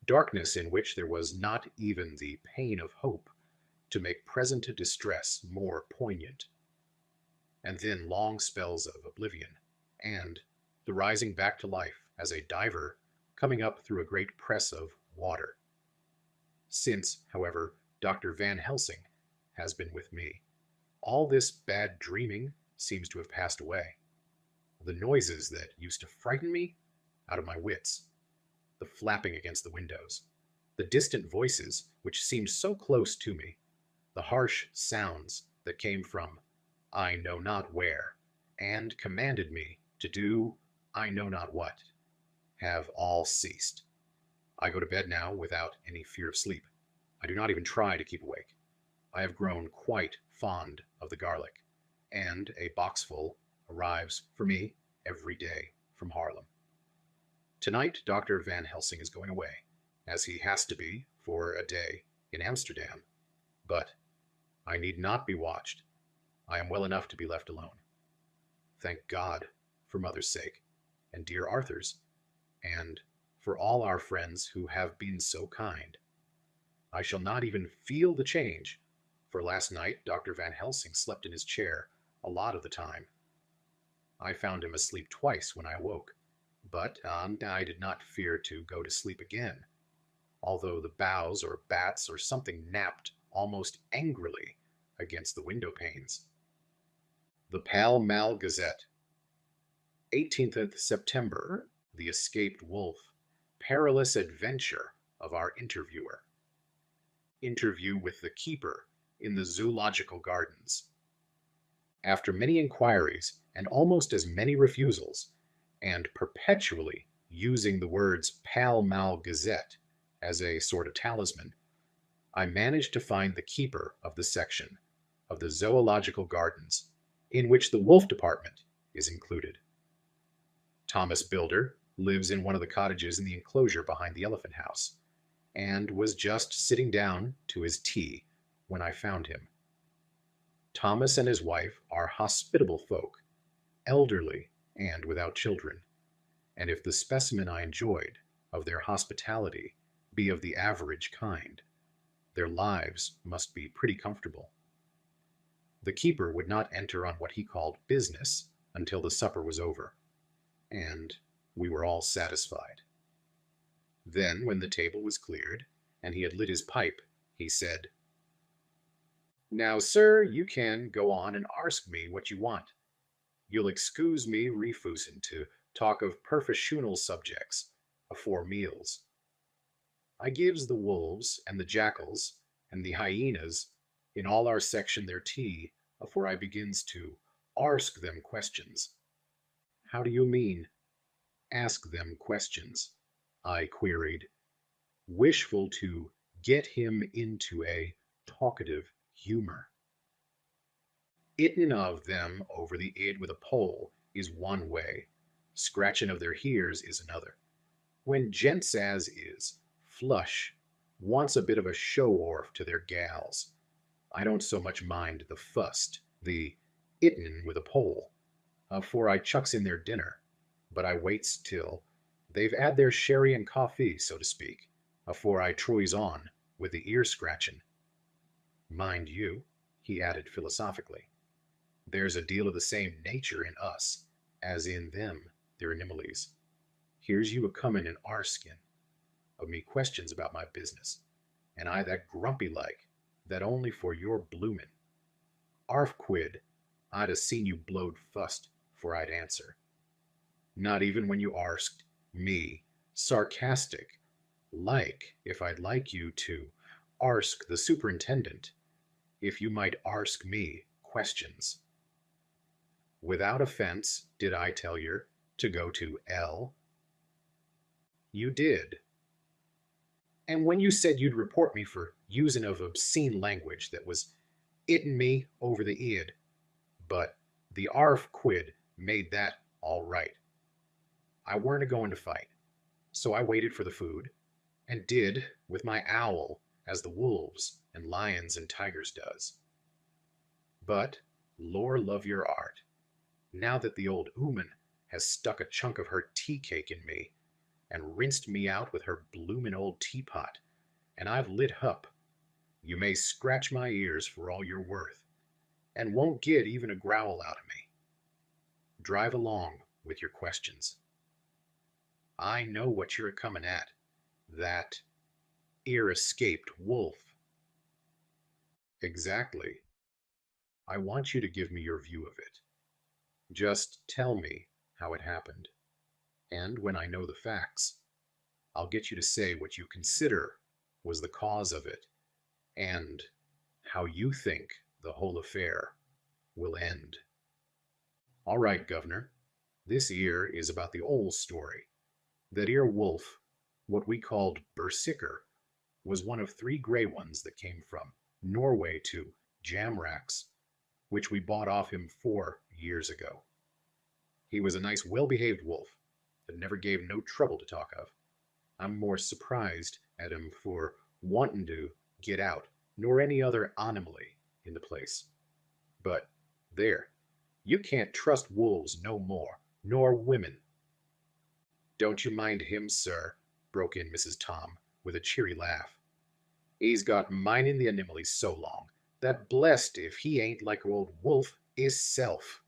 Darkness in which there was not even the pain of hope to make present distress more poignant. And then long spells of oblivion, and the rising back to life as a diver coming up through a great press of water. Since, however, Dr. Van Helsing has been with me, all this bad dreaming seems to have passed away. The noises that used to frighten me out of my wits, the flapping against the windows, the distant voices which seemed so close to me, the harsh sounds that came from I know not where, and commanded me to do I know not what, have all ceased. I go to bed now without any fear of sleep. I do not even try to keep awake. I have grown quite fond of the garlic, and a boxful arrives for me every day from Haarlem. Tonight, Dr. Van Helsing is going away, as he has to be for a day in Amsterdam. But I need not be watched. I am well enough to be left alone. Thank God for Mother's sake, and dear Arthur's, and for all our friends who have been so kind. I shall not even feel the change, for last night Dr. Van Helsing slept in his chair a lot of the time. I found him asleep twice when I awoke, But I did not fear to go to sleep again, although the boughs or bats or something napped almost angrily against the window panes. The Pall Mall Gazette. 18th September, the escaped wolf. Perilous adventure of our interviewer. Interview with the keeper in the Zoological Gardens. After many inquiries and almost as many refusals, and perpetually using the words Pall Mall Gazette as a sort of talisman, I managed to find the keeper of the section of the Zoological Gardens in which the wolf department is included. Thomas Builder lives in one of the cottages in the enclosure behind the elephant house, and was just sitting down to his tea when I found him. Thomas and his wife are hospitable folk, elderly and without children, and if the specimen I enjoyed of their hospitality be of the average kind, their lives must be pretty comfortable. The keeper would not enter on what he called business until the supper was over, and we were all satisfied. Then, when the table was cleared, and he had lit his pipe, he said, "Now, sir, you can go on and arsk me what you want. You'll excuse me refusin' to talk of professional subjects afore meals. I gives the wolves and the jackals and the hyenas in all our section their tea afore I begins to arsk them questions." "How do you mean, ask them questions?" I queried, wishful to get him into a talkative humor. "Ittin' of them over the id with a pole is one way, scratchin' of their hears is another. When gents as is, flush, wants a bit of a show-orf to their gals, I don't so much mind the fust, the ittin' with a pole, afore I chucks in their dinner, but I waits till they've 'ad their sherry and coffee, so to speak, afore I troys on with the ear-scratchin'. Mind you," he added philosophically, "there's a deal of the same nature in us as in them, their animalies. Here's you a-comin' and arskin' of me questions about my business, and I that grumpy like, that only for your bloomin'. Arf quid, I'd a seen you blowed fust 'fore I'd answer. Not even when you arsked me, sarcastic, like if I'd like you to arsk the superintendent if you might arsk me questions. Without offense, did I tell yer to go to L? You did. And when you said you'd report me for usin' of obscene language that was ittin' me over the id, but the arf quid made that all right. I weren't a-goin' to fight, so I waited for the food, and did with my owl as the wolves and lions and tigers does. But, lor love your art, now that the old ooman has stuck a chunk of her tea-cake in me, and rinsed me out with her bloomin' old teapot, and I've lit hup, you may scratch my ears for all you're worth, and won't get even a growl out of me. Drive along with your questions. I know what you're a-comin' at, that ear-escaped wolf." "Exactly. I want you to give me your view of it. Just tell me how it happened, and when I know the facts, I'll get you to say what you consider was the cause of it, and how you think the whole affair will end." "All right, Governor. This 'ere is about the old story. That 'ere wolf, what we called Berserker, was one of 3 gray ones that came from Norway to Jamrach's, which we bought off him 4 years ago. He was a nice well-behaved wolf that never gave no trouble to talk of. I'm more surprised at him for wantin' to get out nor any other anomaly in the place. But there, you can't trust wolves no more, nor women." "Don't you mind him, sir," broke in Mrs. Tom, with a cheery laugh. "He's got mindin' the animalies so long, that blessed if he ain't like old wolf hisself.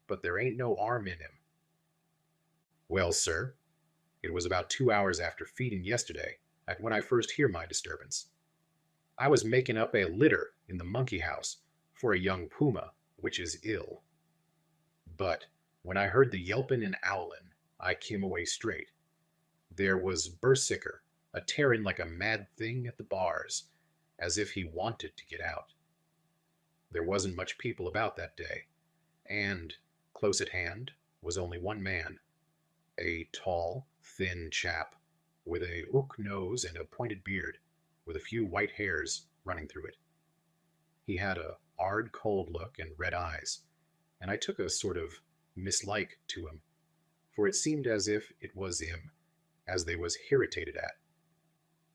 But there ain't no 'arm in him. Well, sir, it was about 2 hours after feeding yesterday when I first hear my disturbance. I was making up a litter in the monkey house for a young puma, which is ill. But when I heard the yelping and owling, I came away straight. There was Bersicker, a tearing like a mad thing at the bars, as if he wanted to get out. There wasn't much people about that day, and close at hand was only one man, a tall, thin chap with a hook nose and a pointed beard, with a few white hairs running through it. He had a hard, cold look and red eyes, and I took a sort of mislike to him, for it seemed as if it was him, as they was irritated at.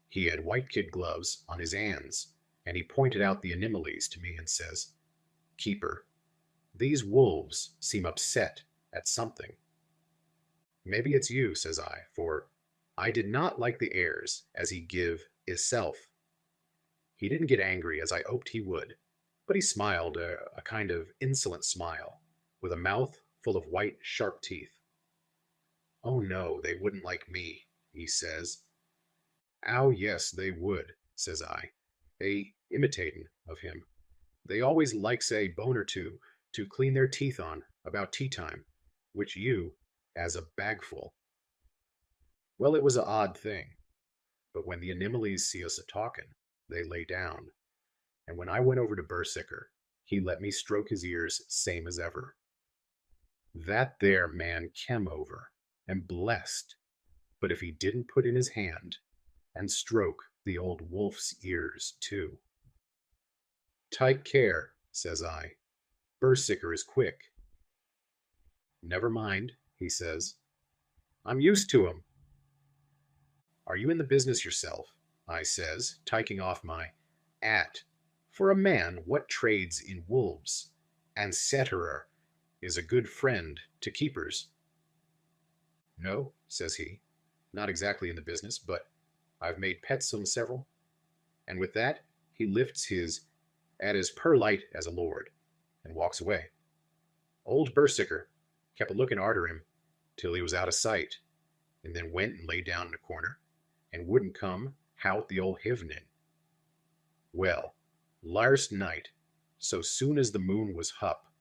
He had white kid gloves on his hands, and he pointed out the anomalies to me and says, "Keeper, these wolves seem upset at something." "Maybe it's you," says I, for I did not like the airs as he give hisself. He didn't get angry as I hoped he would, but he smiled a kind of insolent smile, with a mouth full of white, sharp teeth. "Oh no, they wouldn't like me," he says. "Ow, yes, they would," says I, imitating of him. "They always likes a bone or two to clean their teeth on about tea time, which you as a bagful." Well, it was a odd thing, but when the anomalies see us a-talking, they lay down, and when I went over to Bersicker, he let me stroke his ears same as ever. That there man kem over, and blessed, but if he didn't put in his hand and stroke the old wolf's ears too. "Take care," says I. "Bersicker is quick." "Never mind," he says. "I'm used to 'em." "Are you in the business yourself?" I says, taking off my hat. For a man what trades in wolves, and cetera, is a good friend to keepers. "No," says he, "not exactly in the business, but I've made pets on several." And with that, he lifts his at as perlite as a lord, and walks away. Old Bersicker kept a looking arter him till he was out of sight, and then went and lay down in a corner, and wouldn't come hout the old hivnin. Well, larst night, so soon as the moon was hup,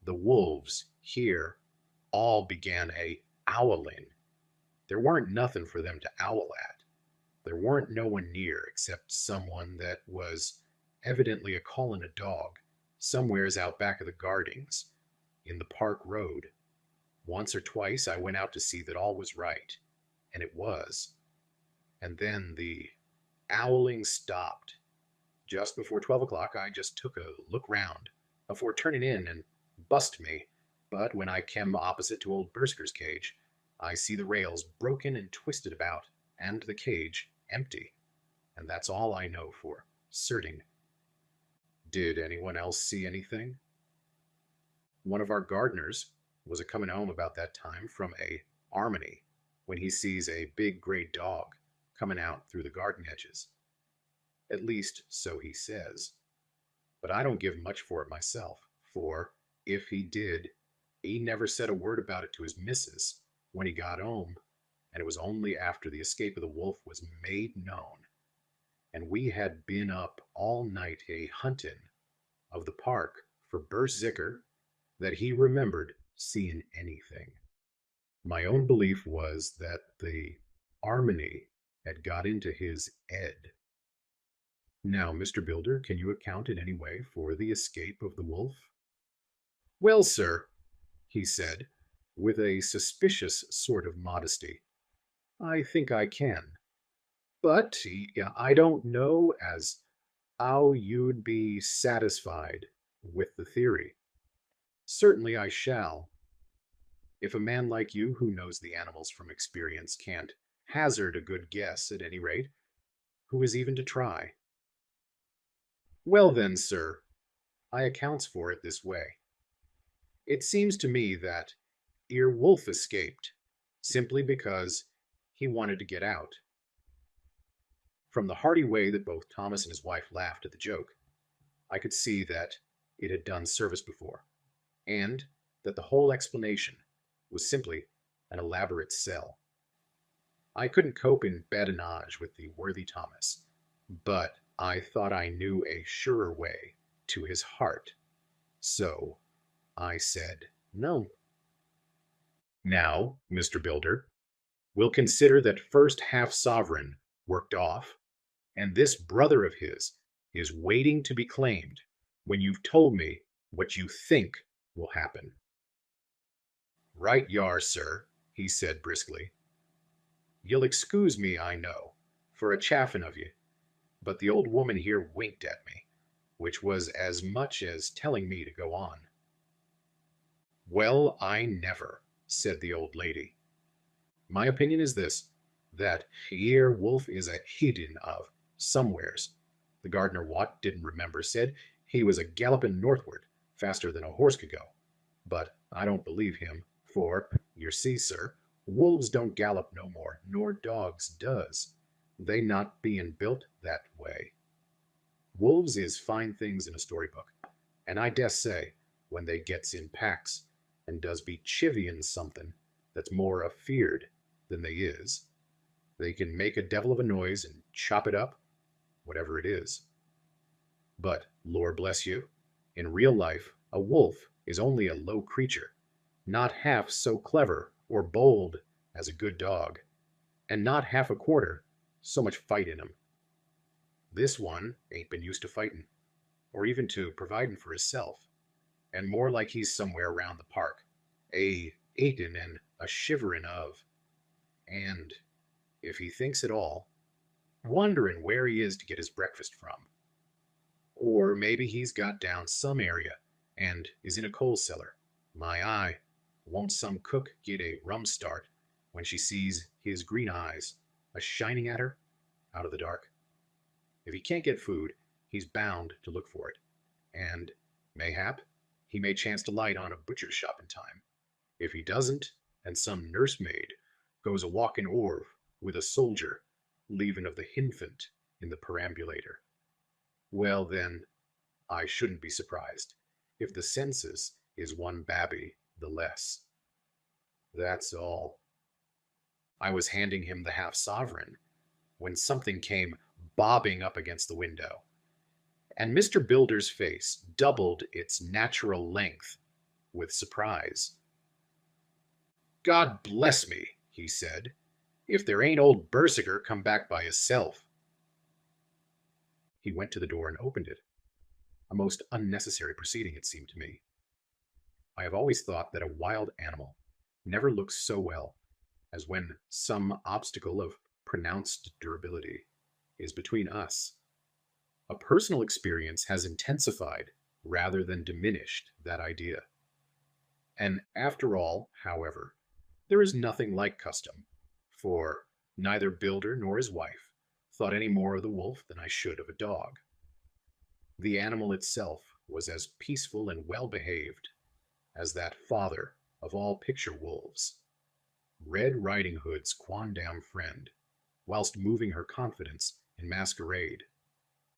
the wolves here all began a owling. There weren't nothing for them to owl at. There weren't no one near except someone that was evidently a callin' a dog somewheres out back of the gardings in the park road. Once or twice I went out to see that all was right, and it was. And then the owling stopped. Just before 12 o'clock I just took a look round afore turning in and bust me, but when I kem opposite to old Bersker's cage, I see the rails broken and twisted about, and the cage empty, and that's all I know for certain. Did anyone else see anything? One of our gardeners was a coming home about that time from a armony when he sees a big gray dog coming out through the garden hedges. At least, so he says. But I don't give much for it myself, for if he did, he never said a word about it to his missus when he got home, and it was only after the escape of the wolf was made known, and we had been up all night a hunting of the park for Bersicker, that he remembered seeing anything. My own belief was that the harmony had got into his head. Now, Mr. Builder, can you account in any way for the escape of the wolf? Well, sir, he said, with a suspicious sort of modesty, I think I can. But I don't know as how you'd be satisfied with the theory. Certainly I shall. If a man like you, who knows the animals from experience, can't hazard a good guess at any rate, who is even to try? Well then, sir, I accounts for it this way. It seems to me that wolf escaped simply because he wanted to get out. From the hearty way that both Thomas and his wife laughed at the joke, I could see that it had done service before, and that the whole explanation was simply an elaborate cell. I couldn't cope in badinage with the worthy Thomas, but I thought I knew a surer way to his heart, so I said no. Now, Mr. Builder, we'll consider that first half sovereign worked off, and this brother of his is waiting to be claimed when you've told me what you think will happen. Right you are, sir, he said briskly. You'll excuse me, I know, for a chaffin' of you, but the old woman here winked at me, which was as much as telling me to go on. Well, I never, said the old lady. My opinion is this, that here Wolf is a hidden of somewheres. The gardener Watt didn't remember, said he was a gallopin' northward, faster than a horse could go. But I don't believe him, for, you see, sir, wolves don't gallop no more, nor dogs does. They not bein' built that way. Wolves is fine things in a storybook, and I dessay, when they gets in packs, and does be chivvyin' something that's more afeard than they is, they can make a devil of a noise and chop it up, whatever it is. But, Lord bless you, in real life, a wolf is only a low creature, not half so clever or bold as a good dog, and not half a quarter so much fight in him. This one ain't been used to fightin', or even to providin' for hisself, and more like he's somewhere round the park, a eatin' and a shiverin' of, and, if he thinks at all, wonderin' where he is to get his breakfast from. Or maybe he's got down some area and is in a coal cellar. My eye, won't some cook get a rum start when she sees his green eyes a-shining at her out of the dark? If he can't get food, he's bound to look for it, and, mayhap, he may chance to light on a butcher's shop in time. If he doesn't, and some nursemaid goes a walkin' orv with a soldier, leavin' of the hinfant in the perambulator, well then, I shouldn't be surprised if the census is one babby the less. That's all. I was handing him the half-sovereign when something came bobbing up against the window, and Mr. Builder's face doubled its natural length with surprise. God bless me, he said, if there ain't old Berserker come back by hisself. He went to the door and opened it. A most unnecessary proceeding, it seemed to me. I have always thought that a wild animal never looks so well as when some obstacle of pronounced durability is between us. A personal experience has intensified rather than diminished that idea. And after all, however, there is nothing like custom, for neither Builder nor his wife thought any more of the wolf than I should of a dog. The animal itself was as peaceful and well-behaved as that father of all picture wolves, Red Riding Hood's quondam friend, whilst moving her confidence in masquerade.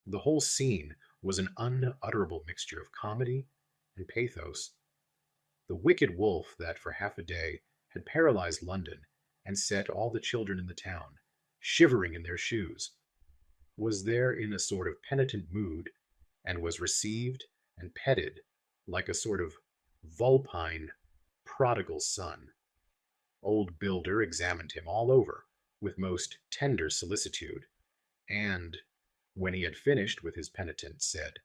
The whole scene was an unutterable mixture of comedy and pathos. The wicked wolf that for half a day had paralyzed London and set all the children in the town shivering in their shoes, was there in a sort of penitent mood, and was received and petted like a sort of vulpine prodigal son. Old Builder examined him all over with most tender solicitude, and, when he had finished with his penitent, said,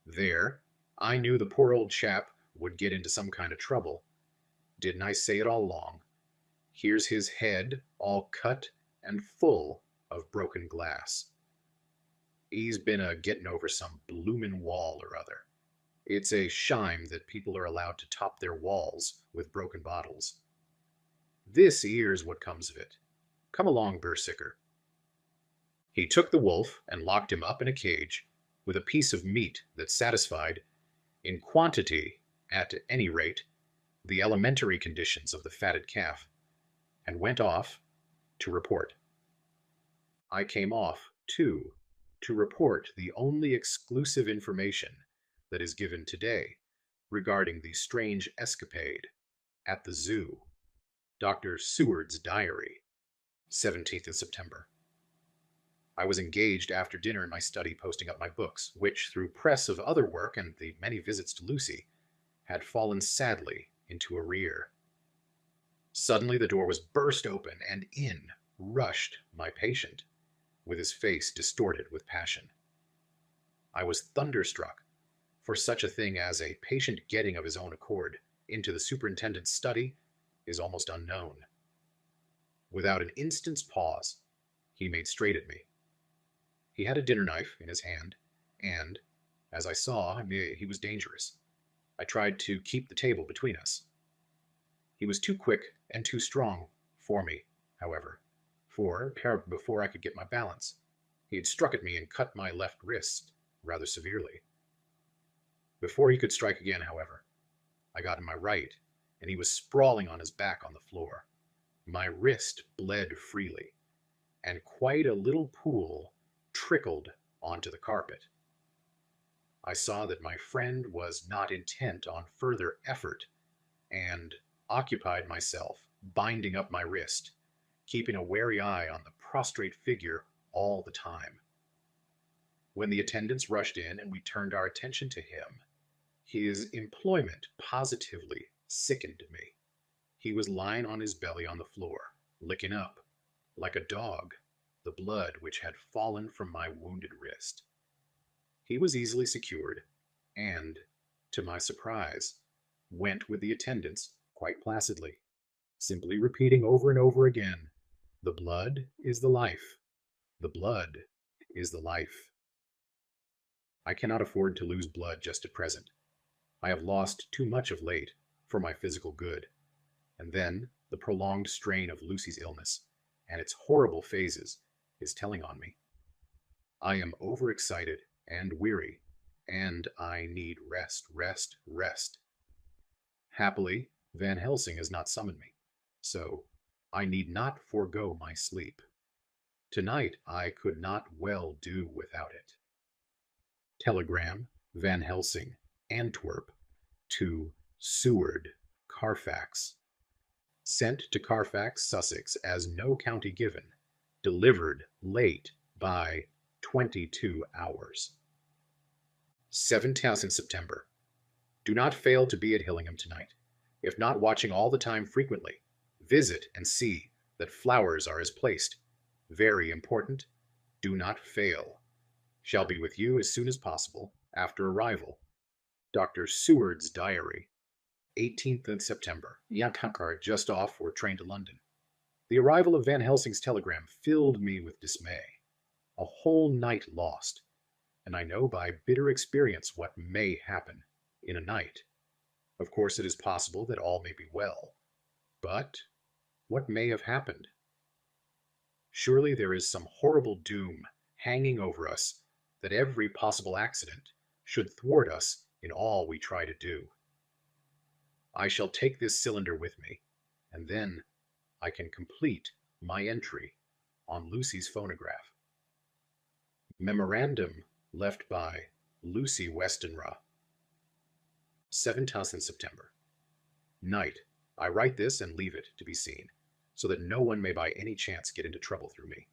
There, I knew the poor old chap would get into some kind of trouble. Didn't I say it all along? Here's his head all cut and full of broken glass. He's been a-getting over some bloomin' wall or other. It's a shime that people are allowed to top their walls with broken bottles. This here's what comes of it. Come along, Berserker. He took the wolf and locked him up in a cage with a piece of meat that satisfied, in quantity at any rate, the elementary conditions of the fatted calf, and went off to report. I came off, too, to report the only exclusive information that is given today regarding the strange escapade at the zoo. Dr. SEWARD'S Diary, 17th of September. I was engaged after dinner in my study posting up my books, which, through press of other work and the many visits to Lucy, had fallen sadly into arrear. Suddenly the door was burst open, and in rushed my patient, with his face distorted with passion. I was thunderstruck, for such a thing as a patient getting of his own accord into the superintendent's study is almost unknown. Without an instant's pause, he made straight at me. He had a dinner knife in his hand, and, as I saw, he was dangerous. I tried to keep the table between us. He was too quick and too strong for me, however, for before I could get my balance, he had struck at me and cut my left wrist rather severely. Before he could strike again, however, I got in my right, and he was sprawling on his back on the floor. My wrist bled freely, and quite a little pool trickled onto the carpet. I saw that my friend was not intent on further effort, and occupied myself binding up my wrist, keeping a wary eye on the prostrate figure all the time. When the attendants rushed in and we turned our attention to him, his employment positively sickened me. He was lying on his belly on the floor, licking up, like a dog, the blood which had fallen from my wounded wrist. He was easily secured, and, to my surprise, went with the attendants quite placidly, simply repeating over and over again, "The blood is the life. The blood is the life." I cannot afford to lose blood just at present. I have lost too much of late for my physical good, and then the prolonged strain of Lucy's illness and its horrible phases is telling on me. I am overexcited and weary, and I need rest, rest, rest. Happily, Van Helsing has not summoned me, so I need not forego my sleep. Tonight I could not well do without it. Telegram, Van Helsing, Antwerp, to Seward, Carfax. Sent to Carfax, Sussex, as no county given. Delivered late by 22 hours. 7th September. Do not fail to be at Hillingham tonight. If not watching all the time frequently, visit and see that flowers are as placed. Very important. Do not fail. Shall be with you as soon as possible after arrival. Dr. SEWARD'S Diary, 18th of September. Jonathan Harker just off for train to London. The arrival of Van Helsing's telegram filled me with dismay. A whole night lost, and I know by bitter experience what may happen in a night. Of course, it is possible that all may be well, but what may have happened? Surely there is some horrible doom hanging over us, that every possible accident should thwart us in all we try to do. I shall take this cylinder with me, and then I can complete my entry on Lucy's phonograph. Memorandum left by Lucy Westenra. 7th September. Night. I write this and leave it to be seen, so that no one may by any chance get into trouble through me.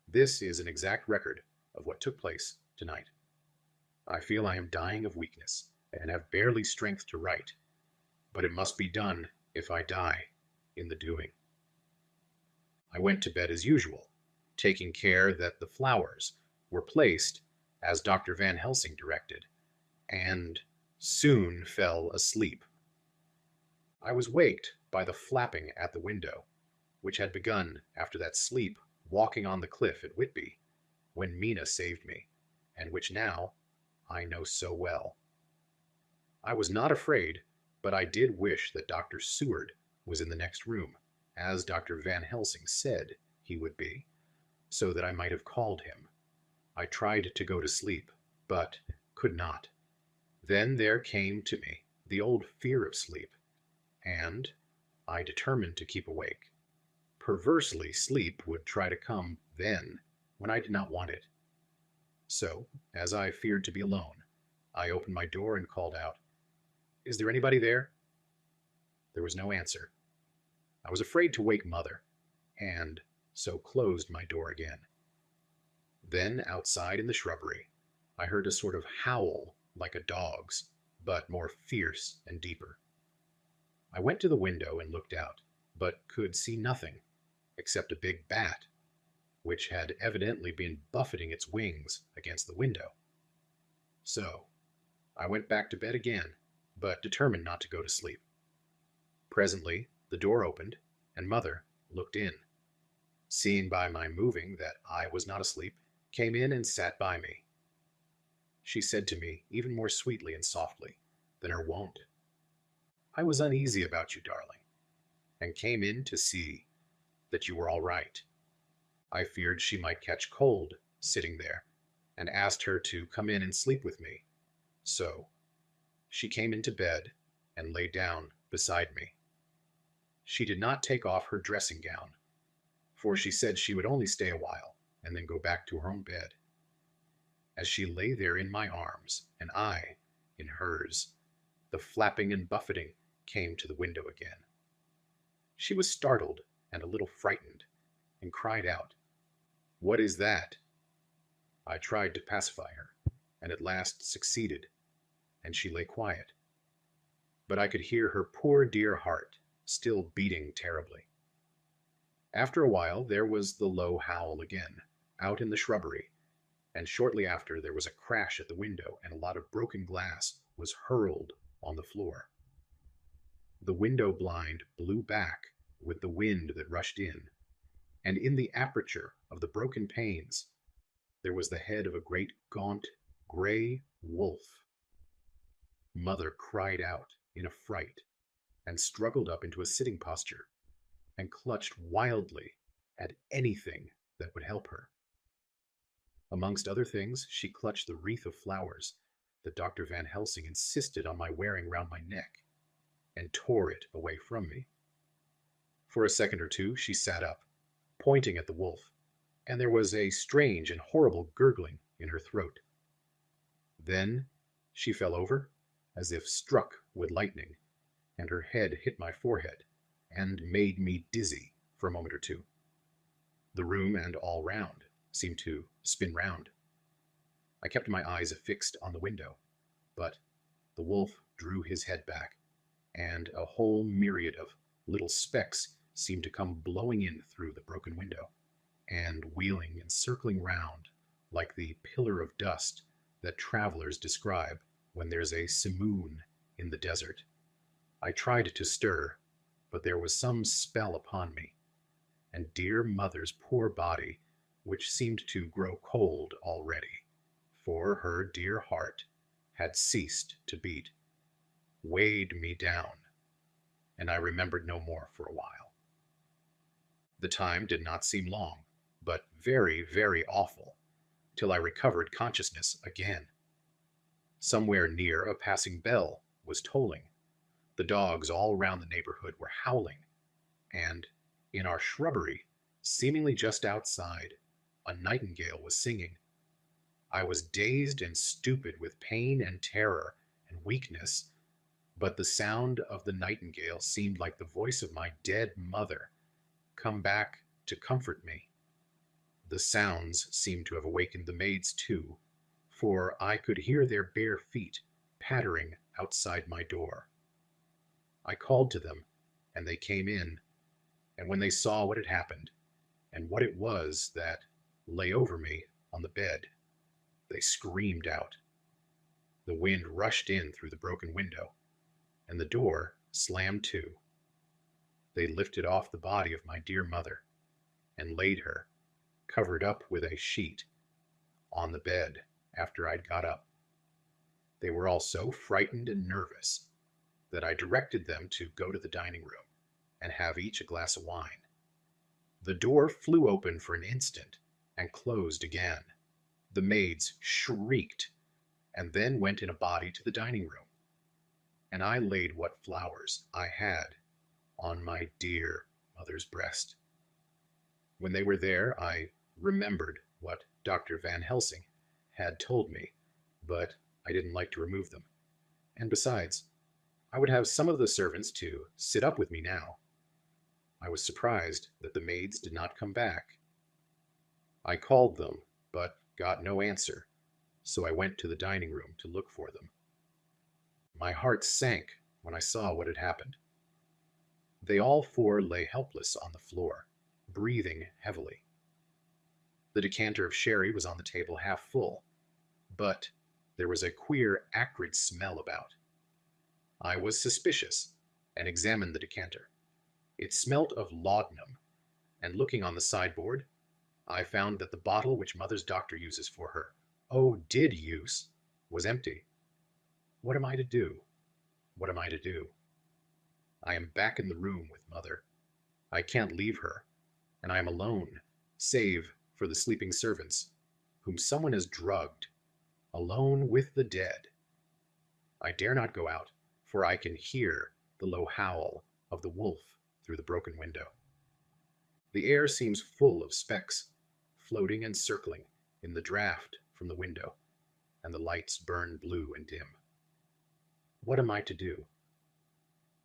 This is an exact record of what took place tonight. I feel I am dying of weakness, and have barely strength to write, but it must be done if I die in the doing. I went to bed as usual, taking care that the flowers were placed as Dr. Van Helsing directed, and soon fell asleep. I was waked by the flapping at the window, which had begun after that sleep walking on the cliff at Whitby, when Mina saved me, and which now I know so well. I was not afraid, but I did wish that Dr. Seward was in the next room, as Dr. Van Helsing said he would be, so that I might have called him. I tried to go to sleep, but could not. Then there came to me the old fear of sleep, and I determined to keep awake. Perversely, sleep would try to come then, when I did not want it. So, as I feared to be alone, I opened my door and called out, "Is there anybody there?" There was no answer. I was afraid to wake Mother, and so closed my door again. Then, outside in the shrubbery, I heard a sort of howl like a dog's, but more fierce and deeper. I went to the window and looked out, but could see nothing except a big bat, which had evidently been buffeting its wings against the window. So, I went back to bed again, but determined not to go to sleep. Presently, the door opened, and Mother looked in. Seeing by my moving that I was not asleep, came in and sat by me. She said to me, even more sweetly and softly than her wont, "I was uneasy about you, darling, and came in to see that you were all right. I feared she might catch cold sitting there, and asked her to come in and sleep with me. So she came into bed and lay down beside me. She did not take off her dressing gown, for she said she would only stay a while and then go back to her own bed. As she lay there in my arms, and I in hers, the flapping and buffeting came to the window again. She was startled and a little frightened, and cried out, 'What is that?' I tried to pacify her, and at last succeeded, and she lay quiet. But I could hear her poor dear heart still beating terribly. After a while there was the low howl again, out in the shrubbery, and shortly after there was a crash at the window, and a lot of broken glass was hurled on the floor. The window blind blew back with the wind that rushed in, and in the aperture of the broken panes there was the head of a great gaunt gray wolf. Mother cried out in a fright, and struggled up into a sitting posture, and clutched wildly at anything that would help her. Amongst other things, she clutched the wreath of flowers that Dr. Van Helsing insisted on my wearing round my neck, and tore it away from me. For a second or two she sat up, pointing at the wolf, and there was a strange and horrible gurgling in her throat. Then she fell over, as if struck with lightning, and her head hit my forehead, and made me dizzy for a moment or two. The room and all round seemed to spin round. I kept my eyes fixed on the window, but the wolf drew his head back, and a whole myriad of little specks seemed to come blowing in through the broken window, and wheeling and circling round like the pillar of dust that travelers describe when there's a simoon in the desert. I tried to stir, but there was some spell upon me, and dear Mother's poor body, which seemed to grow cold already, for her dear heart had ceased to beat, weighed me down, and I remembered no more for a while. The time did not seem long, but very, very awful, till I recovered consciousness again. Somewhere near, a passing bell was tolling. The dogs all round the neighborhood were howling, and in our shrubbery, seemingly just outside, a nightingale was singing. I was dazed and stupid with pain and terror and weakness, but the sound of the nightingale seemed like the voice of my dead mother, come back to comfort me. The sounds seemed to have awakened the maids too, for I could hear their bare feet pattering outside my door. I called to them, and they came in, and when they saw what had happened, and what it was that lay over me on the bed, they screamed out. The wind rushed in through the broken window, and the door slammed to. They lifted off the body of my dear mother, and laid her, covered up with a sheet, on the bed after I'd got up. They were all so frightened and nervous that I directed them to go to the dining room and have each a glass of wine. The door flew open for an instant and closed again. The maids shrieked, and then went in a body to the dining room, and I laid what flowers I had on my dear mother's breast. When they were there, I remembered what Dr. Van Helsing had told me, but I didn't like to remove them. And besides, I would have some of the servants to sit up with me now. I was surprised that the maids did not come back. I called them, but got no answer, so I went to the dining room to look for them. My heart sank when I saw what had happened. They all four lay helpless on the floor, breathing heavily. The decanter of sherry was on the table half full, but there was a queer, acrid smell about. I was suspicious and examined the decanter. It smelt of laudanum, and looking on the sideboard, I found that the bottle which Mother's doctor uses for her, did use, was empty. What am I to do? What am I to do? I am back in the room with Mother. I can't leave her, and I am alone, save for the sleeping servants, whom someone has drugged, alone with the dead. I dare not go out, for I can hear the low howl of the wolf through the broken window. The air seems full of specks, floating and circling in the draught from the window, and the lights burn blue and dim. What am I to do?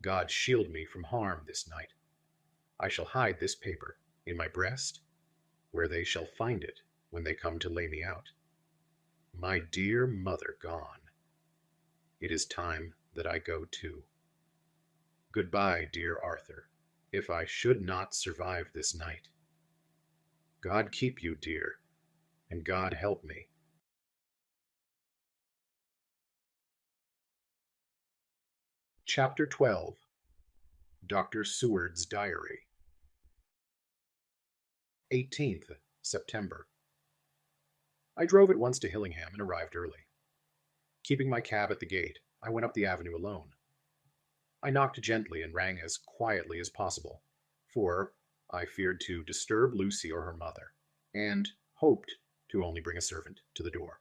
God shield me from harm this night. I shall hide this paper in my breast, where they shall find it when they come to lay me out. My dear mother gone. It is time that I go too. Goodbye, dear Arthur, if I should not survive this night. God keep you, dear, and God help me. Chapter 12. Dr. Seward's Diary. 18th September. I drove at once to Hillingham and arrived early. Keeping my cab at the gate, I went up the avenue alone. I knocked gently and rang as quietly as possible, for I feared to disturb Lucy or her mother, and hoped to only bring a servant to the door.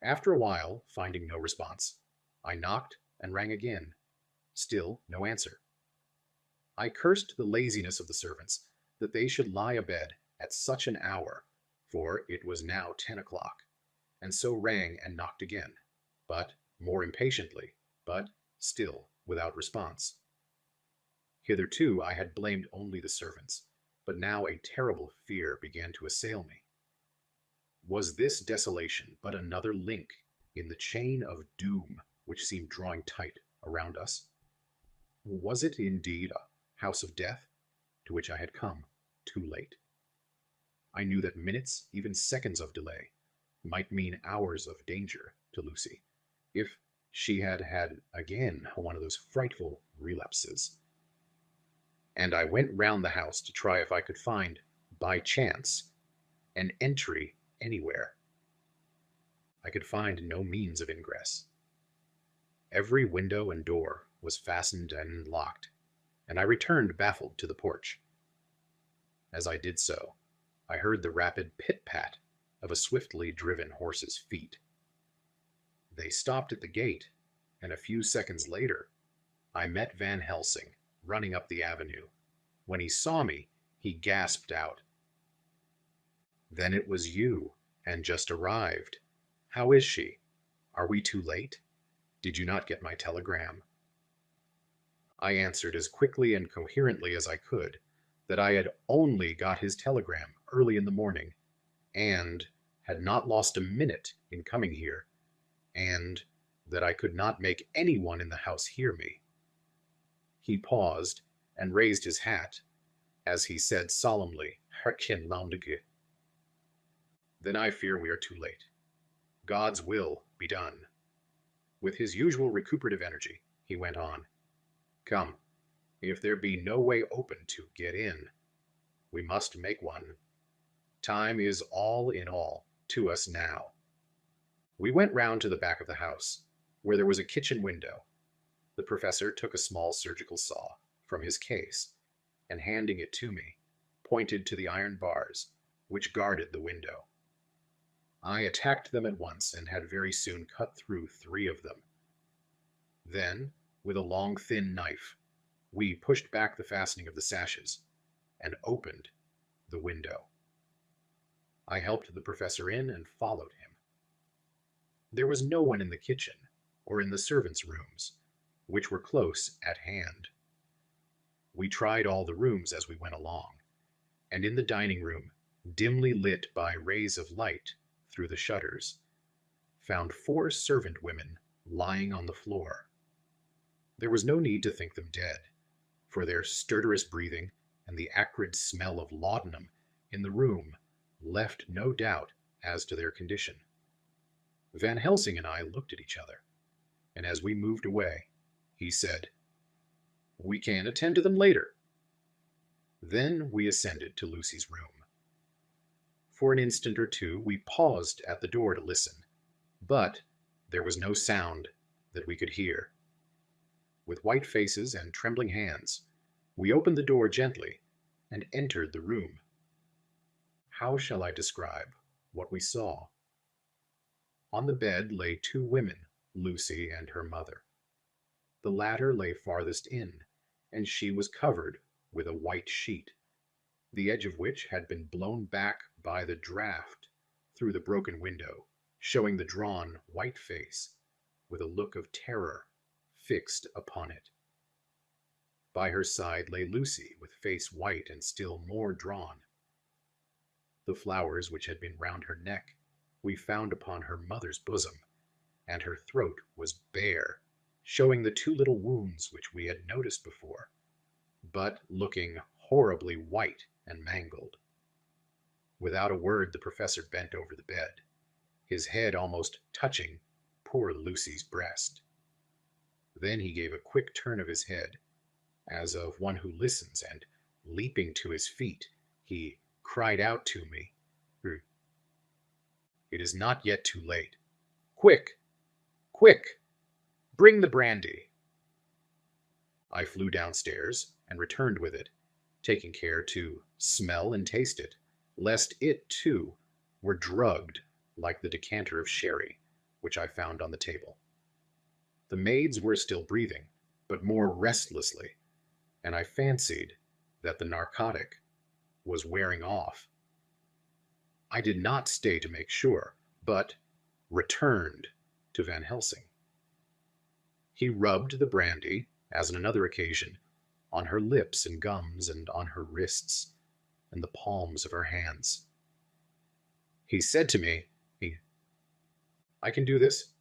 After a while, finding no response, I knocked and rang again. Still no answer. I cursed the laziness of the servants, that they should lie abed at such an hour, for it was now 10 o'clock, and so rang and knocked again, but more impatiently, but still without response. Hitherto I had blamed only the servants, but now a terrible fear began to assail me. Was this desolation but another link in the chain of doom which seemed drawing tight around us? Was it indeed a house of death to which I had come too late? I knew that minutes, even seconds of delay, might mean hours of danger to Lucy, if she had had again one of those frightful relapses. And I went round the house to try if I could find, by chance, an entry anywhere. I could find no means of ingress. Every window and door was fastened and locked, and I returned baffled to the porch. As I did so, I heard the rapid pit-pat of a swiftly driven horse's feet. They stopped at the gate, and a few seconds later, I met Van Helsing running up the avenue. When he saw me, he gasped out, "Then it was you, and just arrived. How is she? Are we too late? Did you not get my telegram?" I answered as quickly and coherently as I could that I had only got his telegram early in the morning, and had not lost a minute in coming here, and that I could not make anyone in the house hear me. He paused and raised his hat as he said solemnly, "HARKER'S." Then I fear we are too late. God's will be done. With his usual recuperative energy, he went on, "Come, if there be no way open to get in, we must make one. Time is all in all to us now." We went round to the back of the house, where there was a kitchen window. The professor took a small surgical saw from his case, and handing it to me, pointed to the iron bars which guarded the window. I attacked them at once, and had very soon cut through 3 of them. Then, with a long thin knife, we pushed back the fastening of the sashes, and opened the window. I helped the professor in and followed him. There was no one in the kitchen or in the servants' rooms, which were close at hand. We tried all the rooms as we went along, and in the dining room, dimly lit by rays of light through the shutters, found 4 servant women lying on the floor. There was no need to think them dead, for their stertorous breathing and the acrid smell of laudanum in the room left no doubt as to their condition. Van Helsing and I looked at each other, and as we moved away, he said, "We can attend to them later." Then we ascended to Lucy's room. For an instant or two we paused at the door to listen, but there was no sound that we could hear. With white faces and trembling hands, we opened the door gently and entered the room. How shall I describe what we saw? On the bed lay 2 women, Lucy and her mother. The latter lay farthest in, and she was covered with a white sheet, the edge of which had been blown back by the draught through the broken window, showing the drawn white face with a look of terror fixed upon it. By her side lay Lucy, with face white and still more drawn. The flowers which had been round her neck we found upon her mother's bosom, and her throat was bare, showing the 2 little wounds which we had noticed before, but looking horribly white and mangled. Without a word the professor bent over the bed, his head almost touching poor Lucy's breast. Then he gave a quick turn of his head, as of one who listens, and leaping to his feet, he cried out to me, "It is not yet too late. Quick, quick, bring the brandy." I flew downstairs and returned with it, taking care to smell and taste it, lest it, too, were drugged like the decanter of sherry which I found on the table. The maids were still breathing, but more restlessly, and I fancied that the narcotic was wearing off. I did not stay to make sure, but returned to Van Helsing. He rubbed the brandy, as on another occasion, on her lips and gums and on her wrists and the palms of her hands. He said to me, "I can do this,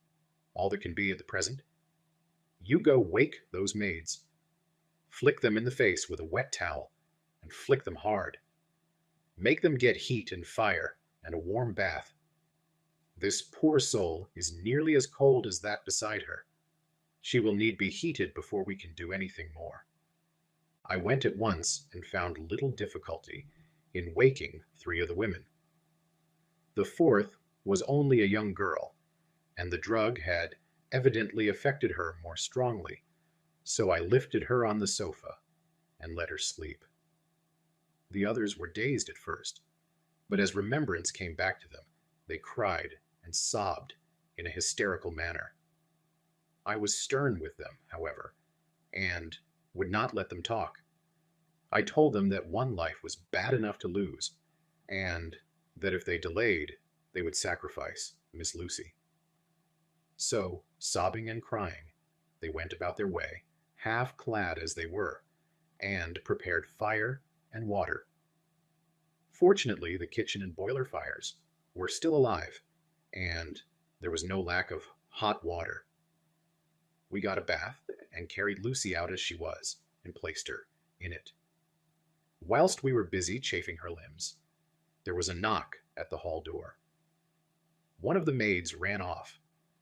all that can be at the present. You go wake those maids. Flick them in the face with a wet towel, and flick them hard. Make them get heat and fire and a warm bath. This poor soul is nearly as cold as that beside her. She will need be heated before we can do anything more." I went at once and found little difficulty in waking 3 of the women. The 4th was only a young girl, and the drug had evidently affected her more strongly, so I lifted her on the sofa and let her sleep. The others were dazed at first, but as remembrance came back to them, they cried and sobbed in a hysterical manner. I was stern with them, however, and would not let them talk. I told them that one life was bad enough to lose, and that if they delayed, they would sacrifice Miss Lucy. So, sobbing and crying, they went about their way, half clad as they were, and prepared fire and water. Fortunately, the kitchen and boiler fires were still alive, and there was no lack of hot water. We got a bath and carried Lucy out as she was, and placed her in it. Whilst we were busy chafing her limbs, there was a knock at the hall door. One of the maids ran off,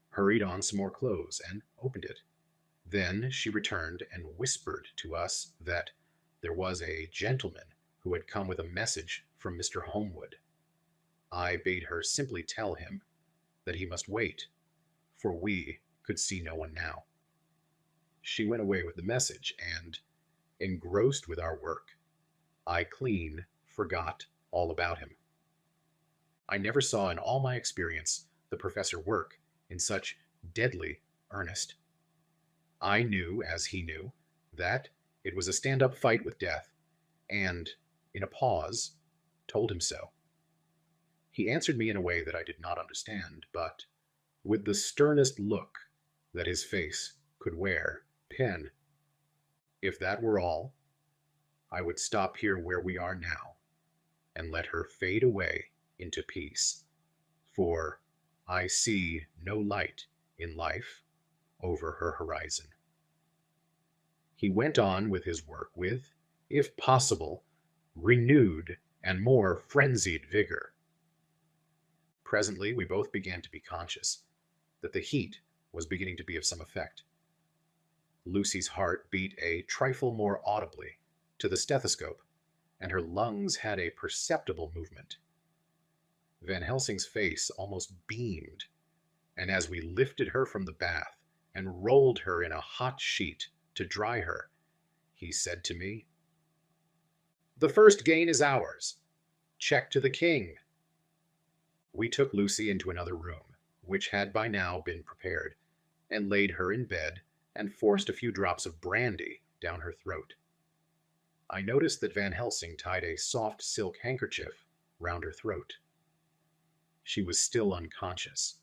hurried on some more clothes, and opened it. Then she returned and whispered to us that there was a gentleman who had come with a message from Mr. Holmwood. I bade her simply tell him that he must wait, for we could see no one now. She went away with the message, and, engrossed with our work, I clean forgot all about him. I never saw in all my experience the professor work in such deadly earnest. I knew, as he knew, that it was a stand-up fight with death, and, in a pause, told him so. He answered me in a way that I did not understand, but with the sternest look that his face could wear, pen. If that were all, I would stop here where we are now and let her fade away into peace, for I see no light in life over her horizon. He went on with his work with, if possible, renewed and more frenzied vigor. Presently, we both began to be conscious that the heat was beginning to be of some effect. Lucy's heart beat a trifle more audibly to the stethoscope, and her lungs had a perceptible movement. Van Helsing's face almost beamed, and as we lifted her from the bath and rolled her in a hot sheet to dry her, he said to me, "The first gain is ours. Check to the king." We took Lucy into another room, which had by now been prepared, and laid her in bed and forced a few drops of brandy down her throat. I noticed that Van Helsing tied a soft silk handkerchief round her throat. She was still unconscious,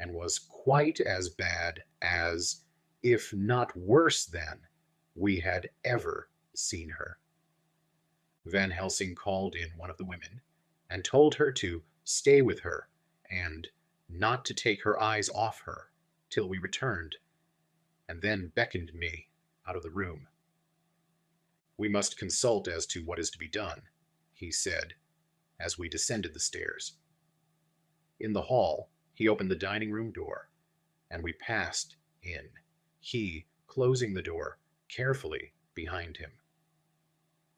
and was quite as bad as, if not worse than, we had ever seen her. Van Helsing called in one of the women, and told her to stay with her, and not to take her eyes off her till we returned, and then beckoned me out of the room. "We must consult as to what is to be done," he said, as we descended the stairs. In the hall, he opened the dining room door, and we passed in, he closing the door carefully behind him.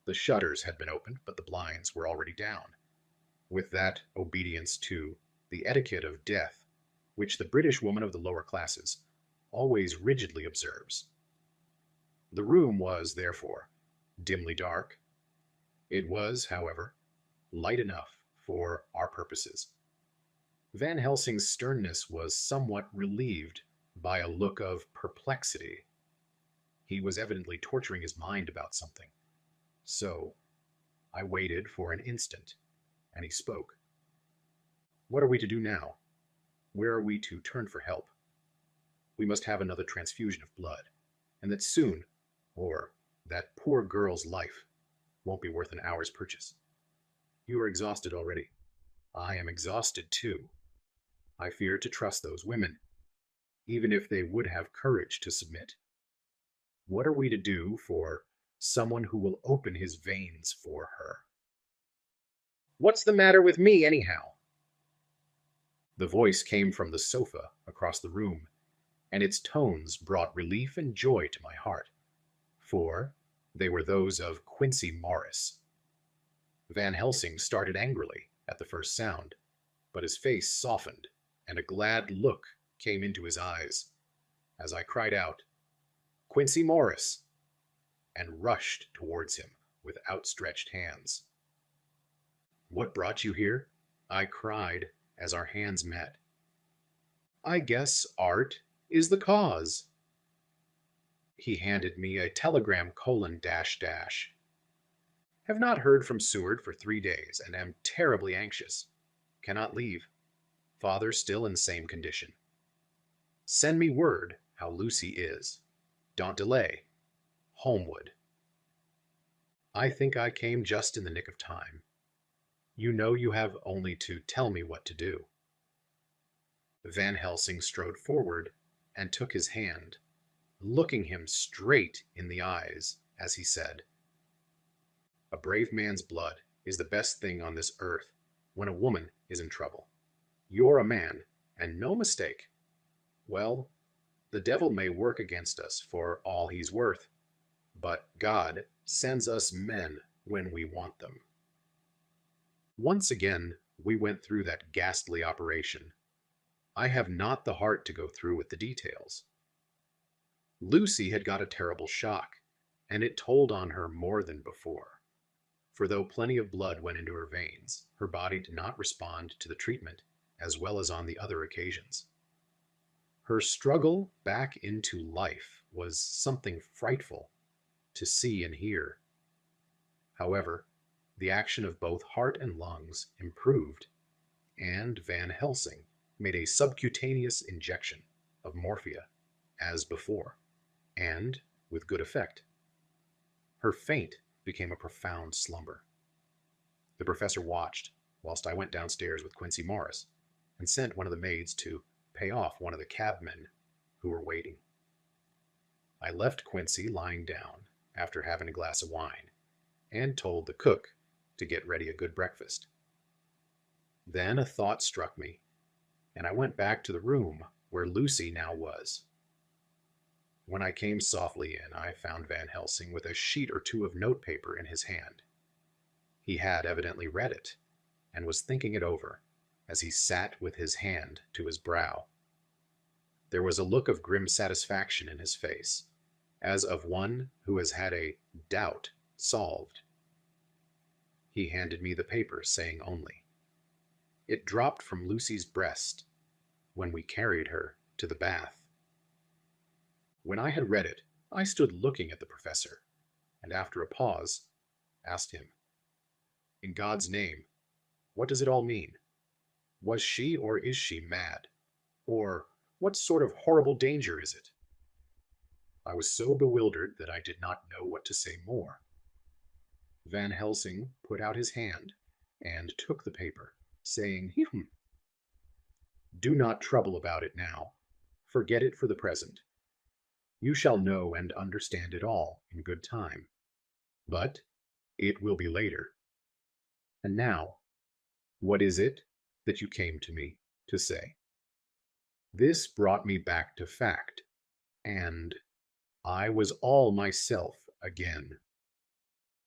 The shutters had been opened, but the blinds were already down, with that obedience to the etiquette of death which the British woman of the lower classes always rigidly observes. The room was, therefore, dimly dark. It was, however, light enough for our purposes. Van Helsing's sternness was somewhat relieved by a look of perplexity. He was evidently torturing his mind about something. So I waited for an instant, and he spoke. "What are we to do now? Where are we to turn for help? We must have another transfusion of blood, and that soon, or that poor girl's life won't be worth an hour's purchase. You are exhausted already. I am exhausted too. I fear to trust those women, even if they would have courage to submit. What are we to do for someone who will open his veins for her?" "What's the matter with me, anyhow?" The voice came from the sofa across the room, and its tones brought relief and joy to my heart, for they were those of Quincy Morris. Van Helsing started angrily at the first sound, but his face softened, and a glad look came into his eyes, as I cried out, "Quincy Morris!" and rushed towards him with outstretched hands. "What brought you here?" I cried as our hands met. "I guess art is the cause." He handed me a telegram :"... Have not heard from Seward for 3 days, and am terribly anxious. Cannot leave. Father still in same condition. Send me word how Lucy is. Don't delay. HOLMWOOD." I think I came just in the nick of time. You know you have only to tell me what to do. Van Helsing strode forward and took his hand, looking him straight in the eyes as he said, "A brave man's blood is the best thing on this earth when a woman is in trouble. You're a man, and no mistake. Well, the devil may work against us for all he's worth, but God sends us men when we want them." Once again, we went through that ghastly operation. I have not the heart to go through with the details. Lucy had got a terrible shock, and it told on her more than before. For though plenty of blood went into her veins, her body did not respond to the treatment as well as on the other occasions. Her struggle back into life was something frightful to see and hear. However, the action of both heart and lungs improved, and Van Helsing made a subcutaneous injection of morphia, as before, and with good effect. Her faint became a profound slumber. The professor watched whilst I went downstairs with Quincy Morris and sent one of the maids to pay off one of the cabmen who were waiting. I left Quincy lying down after having a glass of wine and told the cook to get ready a good breakfast. Then a thought struck me, and I went back to the room where Lucy now was. When I came softly in, I found Van Helsing with a sheet or two of notepaper in his hand. He had evidently read it and was thinking it over as he sat with his hand to his brow. There was a look of grim satisfaction in his face, as of one who has had a doubt solved. He handed me the paper, saying only, "It dropped from Lucy's breast when we carried her to the bath." When I had read it, I stood looking at the professor, and after a pause, asked him, "In God's name, what does it all mean? Was she or is she mad? Or what sort of horrible danger is it?" I was so bewildered that I did not know what to say more. Van Helsing put out his hand and took the paper, saying, "Do not trouble about it now. Forget it for the present. You shall know and understand it all in good time. But it will be later. And now, what is it that you came to me to say?" This brought me back to fact, and I was all myself again.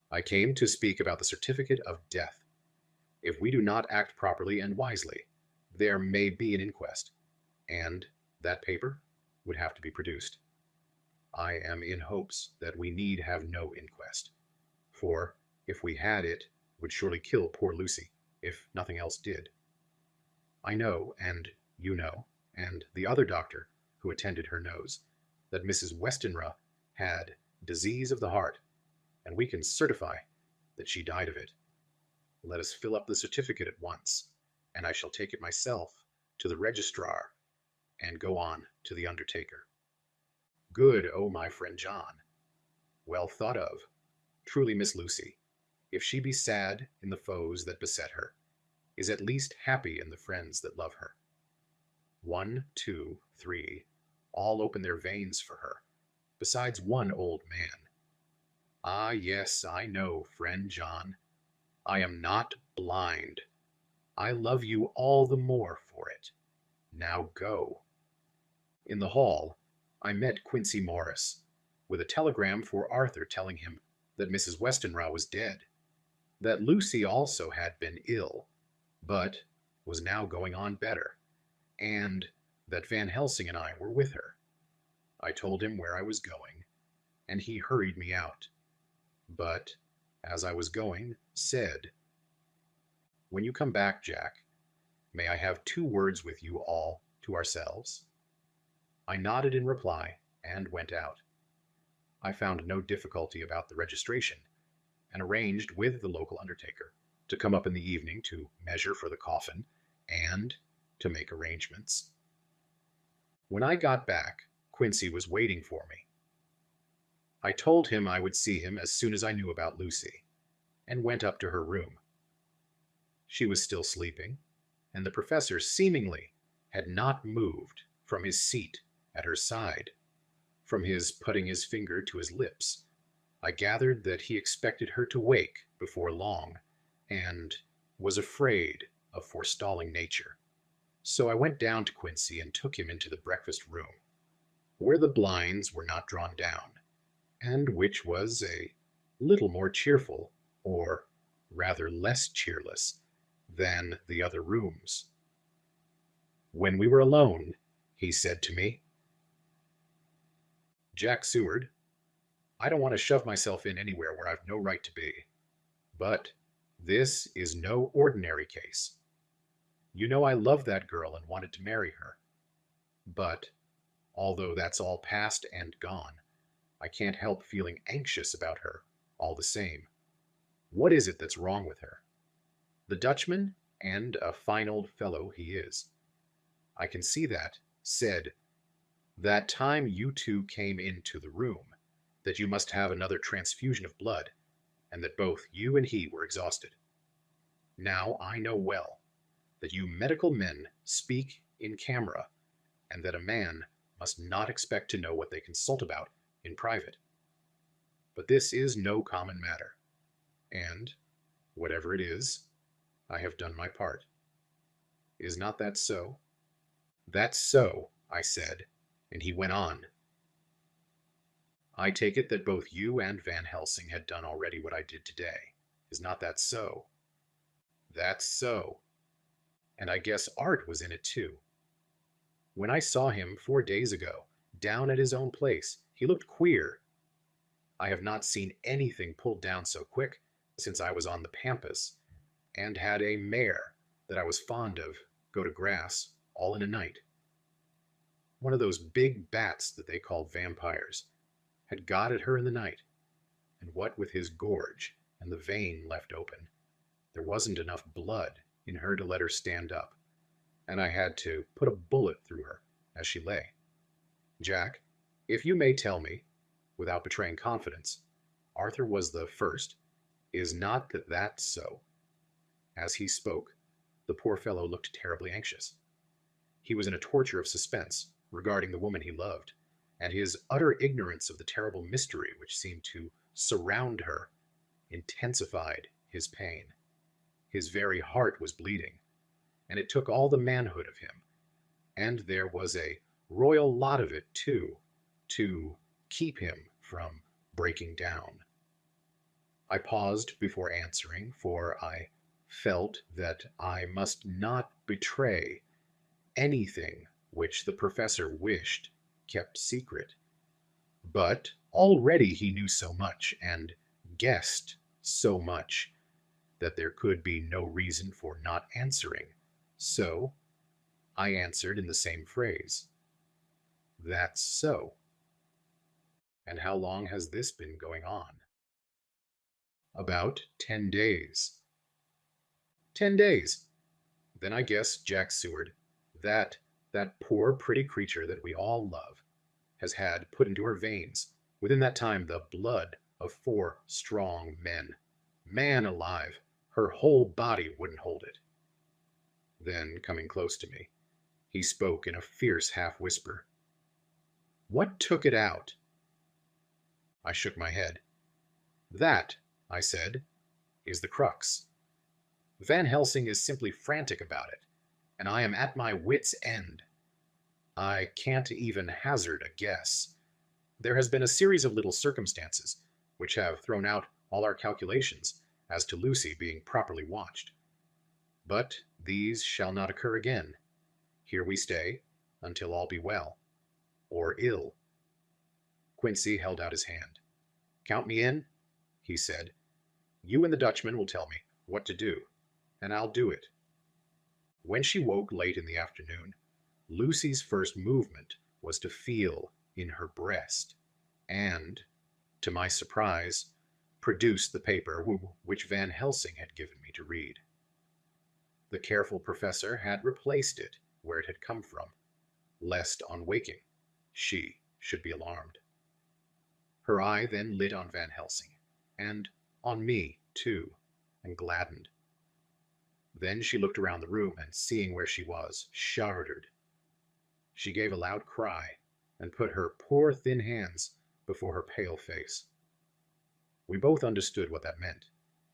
I came to speak about the certificate of death. If we do not act properly and wisely, there may be an inquest, and that paper would have to be produced. I am in hopes that we need have no inquest, for if we had it would surely kill poor Lucy, if nothing else did. I know, and you know, and the other doctor who attended her knows, that Mrs. Westenra had disease of the heart, and we can certify that she died of it. Let us fill up the certificate at once, and I shall take it myself to the registrar and go on to the undertaker. Good, oh my friend John. Well thought of. Truly Miss Lucy, if she be sad in the foes that beset her, is at least happy in the friends that love her. 1, 2, 3, all open their veins for her, besides one old man. Ah, yes, I know, friend John. I am not blind. I love you all the more for it. Now go. In the hall, I met Quincy Morris, with a telegram for Arthur telling him that Mrs. Westenra was dead, that Lucy also had been ill, but was now going on better, and that Van Helsing and I were with her. I told him where I was going, and he hurried me out, but, as I was going, said, "When you come back, Jack, may I have 2 words with you all to ourselves?" I nodded in reply and went out. I found no difficulty about the registration, and arranged with the local undertaker to come up in the evening to measure for the coffin and to make arrangements. When I got back, Quincy was waiting for me. I told him I would see him as soon as I knew about Lucy, and went up to her room. She was still sleeping, and the professor seemingly had not moved from his seat at her side. From his putting his finger to his lips, I gathered that he expected her to wake before long, and was afraid of forestalling nature. So I went down to Quincy and took him into the breakfast room, where the blinds were not drawn down, and which was a little more cheerful, or rather less cheerless, than the other rooms. When we were alone, he said to me, "Jack Seward, I don't want to shove myself in anywhere where I've no right to be, but this is no ordinary case. You know I love that girl and wanted to marry her, but although that's all past and gone, I can't help feeling anxious about her all the same. What is it that's wrong with her? The Dutchman, and a fine old fellow he is, I can see that, said, that time you 2 came into the room, that you must have another transfusion of blood, and that both you and he were exhausted. Now I know well that you medical men speak in camera, and that a man must not expect to know what they consult about in private. But this is no common matter, and, whatever it is, I have done my part. Is not that so? That's so, I said, and he went on. I take it that both you and Van Helsing had done already what I did today. Is not that so? That's so. And I guess Art was in it too. When I saw him 4 days ago, down at his own place, he looked queer. I have not seen anything pulled down so quick since I was on the pampas, and had a mare that I was fond of go to grass all in a night. One of those big bats that they call vampires had got at her in the night, and what with his gorge and the vein left open, there wasn't enough blood in her to let her stand up, and I had to put a bullet through her as she lay. Jack, if you may tell me, without betraying confidence, Arthur was the first, is not that so? As he spoke, the poor fellow looked terribly anxious. He was in a torture of suspense regarding the woman he loved, and his utter ignorance of the terrible mystery which seemed to surround her intensified his pain. His very heart was bleeding, and it took all the manhood of him, and there was a royal lot of it, too, to keep him from breaking down. I paused before answering, for I felt that I must not betray anything which the professor wished kept secret. But already he knew so much, and guessed so much, that there could be no reason for not answering. So I answered in the same phrase. That's so. And how long has this been going on? About 10 days. 10 days. Then I guess Jack Seward, that poor pretty creature that we all love, has had put into her veins, within that time, the blood of 4 strong men. Man alive, her whole body wouldn't hold it. Then, coming close to me, he spoke in a fierce half-whisper. What took it out? I shook my head. That, I said, is the crux. Van Helsing is simply frantic about it, and I am at my wit's end. I can't even hazard a guess. There has been a series of little circumstances which have thrown out all our calculations as to Lucy being properly watched. But these shall not occur again. Here we stay until all be well, or ill. Quincy held out his hand. Count me in, he said. You and the Dutchman will tell me what to do, and I'll do it. When she woke late in the afternoon, Lucy's first movement was to feel in her breast, and, to my surprise, produce the paper which Van Helsing had given me to read. The careful professor had replaced it where it had come from, lest on waking she should be alarmed. Her eye then lit on Van Helsing, and on me, too, and gladdened. Then she looked around the room, and seeing where she was, shuddered. She gave a loud cry, and put her poor thin hands before her pale face. We both understood what that meant,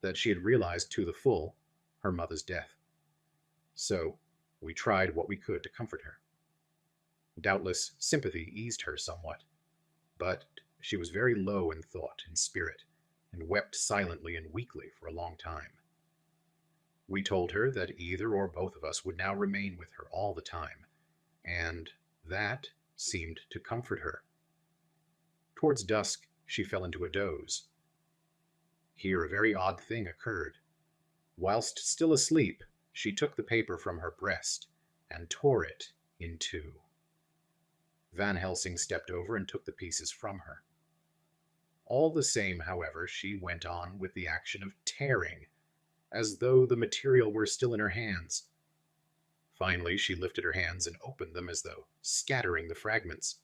that she had realized to the full her mother's death. So we tried what we could to comfort her. Doubtless sympathy eased her somewhat, but she was very low in thought and spirit, and wept silently and weakly for a long time. We told her that either or both of us would now remain with her all the time, and that seemed to comfort her. Towards dusk she fell into a doze. Here a very odd thing occurred. Whilst still asleep, she took the paper from her breast and tore it in two. Van Helsing stepped over and took the pieces from her. All the same, however, she went on with the action of tearing, as though the material were still in her hands. Finally, she lifted her hands and opened them as though scattering the fragments.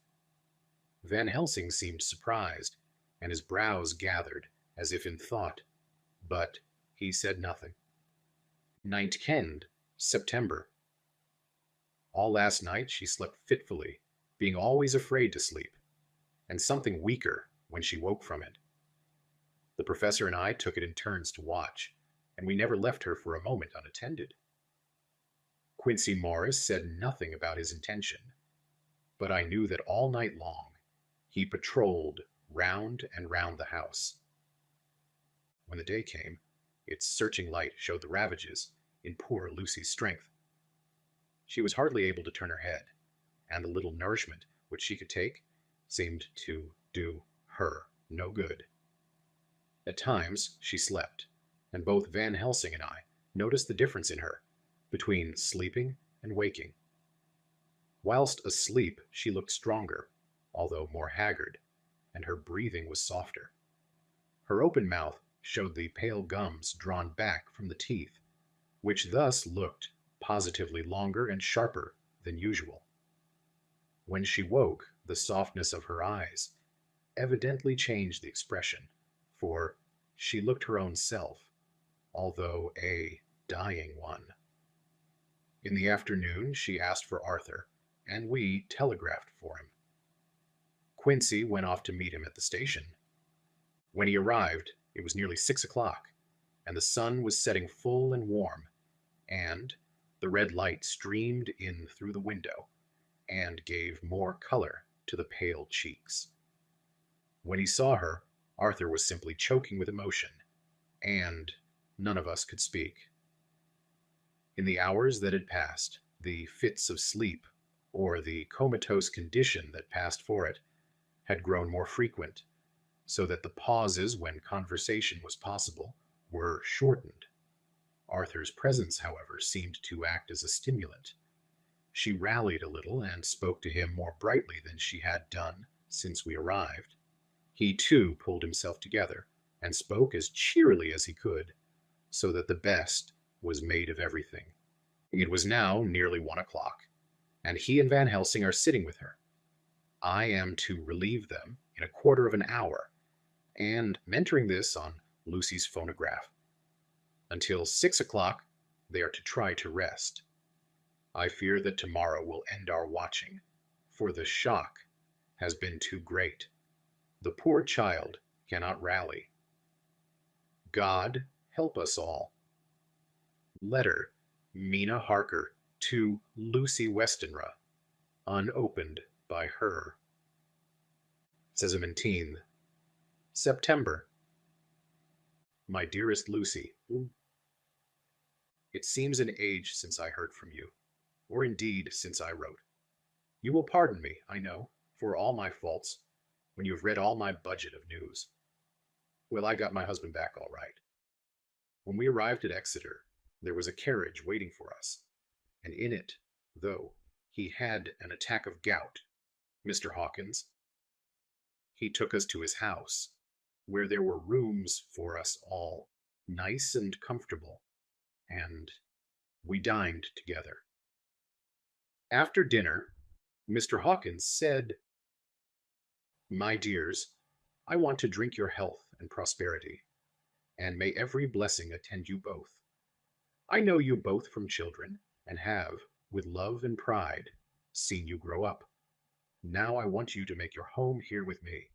Van Helsing seemed surprised, and his brows gathered as if in thought. but he said nothing. 19th September. All last night she slept fitfully, being always afraid to sleep, and something weaker when she woke from it. The professor and I took it in turns to watch, and we never left her for a moment unattended. Quincy Morris said nothing about his intention, but I knew that all night long he patrolled round and round the house. When the day came, its searching light showed the ravages in poor Lucy's strength. She was hardly able to turn her head, and the little nourishment which she could take seemed to do her no good. At times she slept, and both Van Helsing and I noticed the difference in her between sleeping and waking. Whilst asleep she looked stronger, although more haggard, and her breathing was softer. Her open mouth showed the pale gums drawn back from the teeth, which thus looked positively longer and sharper than usual. When she woke, the softness of her eyes evidently changed the expression, for she looked her own self, although a dying one. In the afternoon she asked for Arthur, and we telegraphed for him. Quincy went off to meet him at the station. When he arrived, it was nearly 6 o'clock, and the sun was setting full and warm, and the red light streamed in through the window and gave more color to the pale cheeks. When he saw her, Arthur was simply choking with emotion, and none of us could speak. In the hours that had passed, the fits of sleep, or the comatose condition that passed for it, had grown more frequent, so that the pauses when conversation was possible were shortened. Arthur's presence, however, seemed to act as a stimulant. She rallied a little and spoke to him more brightly than she had done since we arrived. He too pulled himself together and spoke as cheerily as he could, so that the best was made of everything. It was now nearly 1 o'clock, and he and Van Helsing are sitting with her. I am to relieve them in a quarter of an hour, and mentoring this on Lucy's phonograph. Until 6 o'clock, they are to try to rest. I fear that tomorrow will end our watching, for the shock has been too great. The poor child cannot rally. God help us all. Letter, Mina Harker to Lucy Westenra, unopened by her. 17th September. My dearest Lucy, it seems an age since I heard from you, or indeed since I wrote. You will pardon me, I know, for all my faults, when you have read all my budget of news. Well, I got my husband back all right. When we arrived at Exeter, there was a carriage waiting for us, and in it, though he had an attack of gout, Mr. Hawkins, he took us to his house, where there were rooms for us all, nice and comfortable, and we dined together. After dinner, Mr. Hawkins said, "My dears, I want to drink your health and prosperity, and may every blessing attend you both. I know you both from children, and have, with love and pride, seen you grow up. Now I want you to make your home here with me.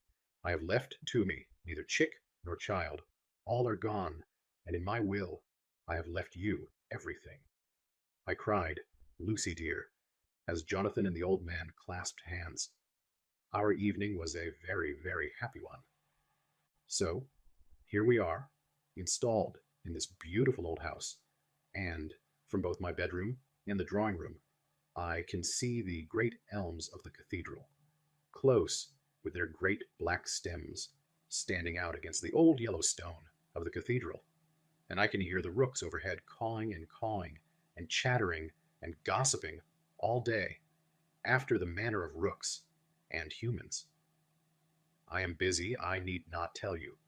I have left to me neither chick nor child. All are gone, and in my will I have left you everything." I cried, "Lucy dear," as Jonathan and the old man clasped hands. Our evening was a very, very happy one. So, here we are, installed in this beautiful old house, and from both my bedroom and the drawing room, I can see the great elms of the cathedral, close with their great black stems standing out against the old yellow stone of the cathedral, and I can hear the rooks overhead cawing and chattering and gossiping all day, after the manner of rooks and humans. I am busy, I need not tell you,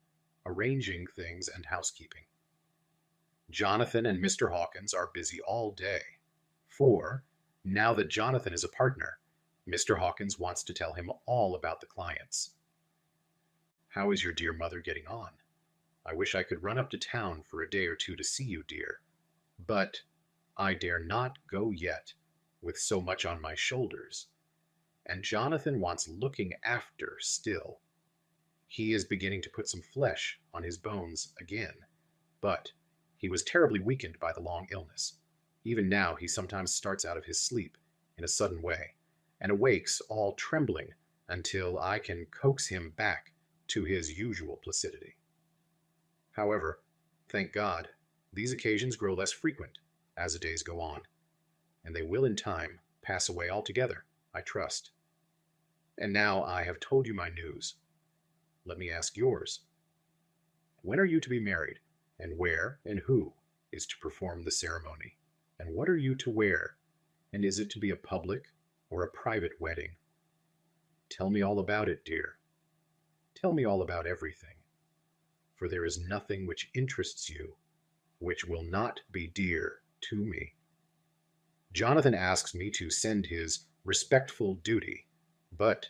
arranging things and housekeeping. Jonathan and Mr. Hawkins are busy all day, for, now that Jonathan is a partner, Mr. Hawkins wants to tell him all about the clients. "How is your dear mother getting on? I wish I could run up to town for a day or two to see you, dear. But I dare not go yet, with so much on my shoulders. And Jonathan wants looking after still. He is beginning to put some flesh on his bones again, but he was terribly weakened by the long illness. Even now he sometimes starts out of his sleep in a sudden way, and awakes all trembling until I can coax him back to his usual placidity. However, thank God, these occasions grow less frequent as the days go on, and they will in time pass away altogether, I trust. And now I have told you my news. Let me ask yours. When are you to be married, and where and who is to perform the ceremony? And what are you to wear, and is it to be a public or a private wedding? Tell me all about it, dear. Tell me all about everything, for there is nothing which interests you which will not be dear to me. Jonathan asks me to send his respectful duty, but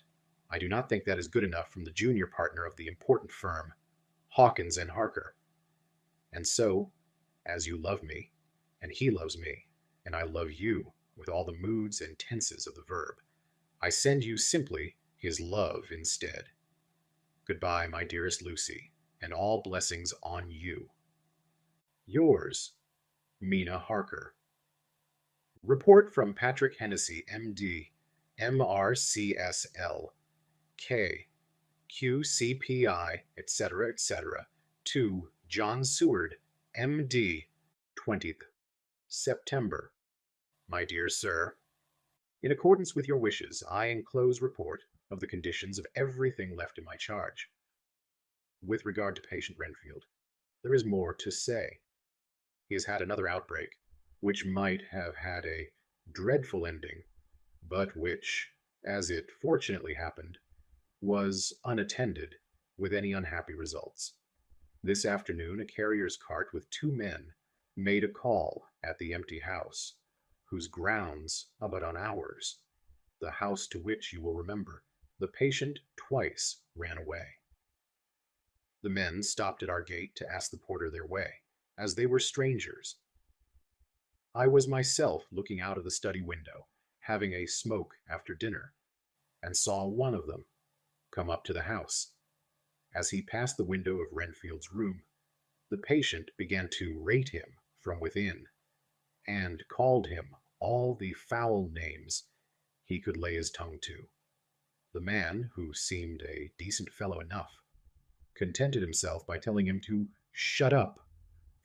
I do not think that is good enough from the junior partner of the important firm, Hawkins and Harker. And so, as you love me, and he loves me, and I love you with all the moods and tenses of the verb, I send you simply his love instead. Goodbye, my dearest Lucy, and all blessings on you. Yours, Mina Harker. Report from Patrick Hennessy, M.D., M.R.C.S.L., K, Q.C.P.I., etc., etc., to John Seward, M.D., 20th September. My dear Sir, in accordance with your wishes, I enclose report of the conditions of everything left in my charge. With regard to patient Renfield, there is more to say. He has had another outbreak, which might have had a dreadful ending, but which, as it fortunately happened, was unattended with any unhappy results. This afternoon, a carrier's cart with 2 men made a call at the empty house, whose grounds abut on ours, the house to which, you will remember, the patient twice ran away. The men stopped at our gate to ask the porter their way, as they were strangers. I was myself looking out of the study window, having a smoke after dinner, and saw one of them come up to the house. As he passed the window of Renfield's room, the patient began to rate him from within, and called him all the foul names he could lay his tongue to. The man, who seemed a decent fellow enough, contented himself by telling him to shut up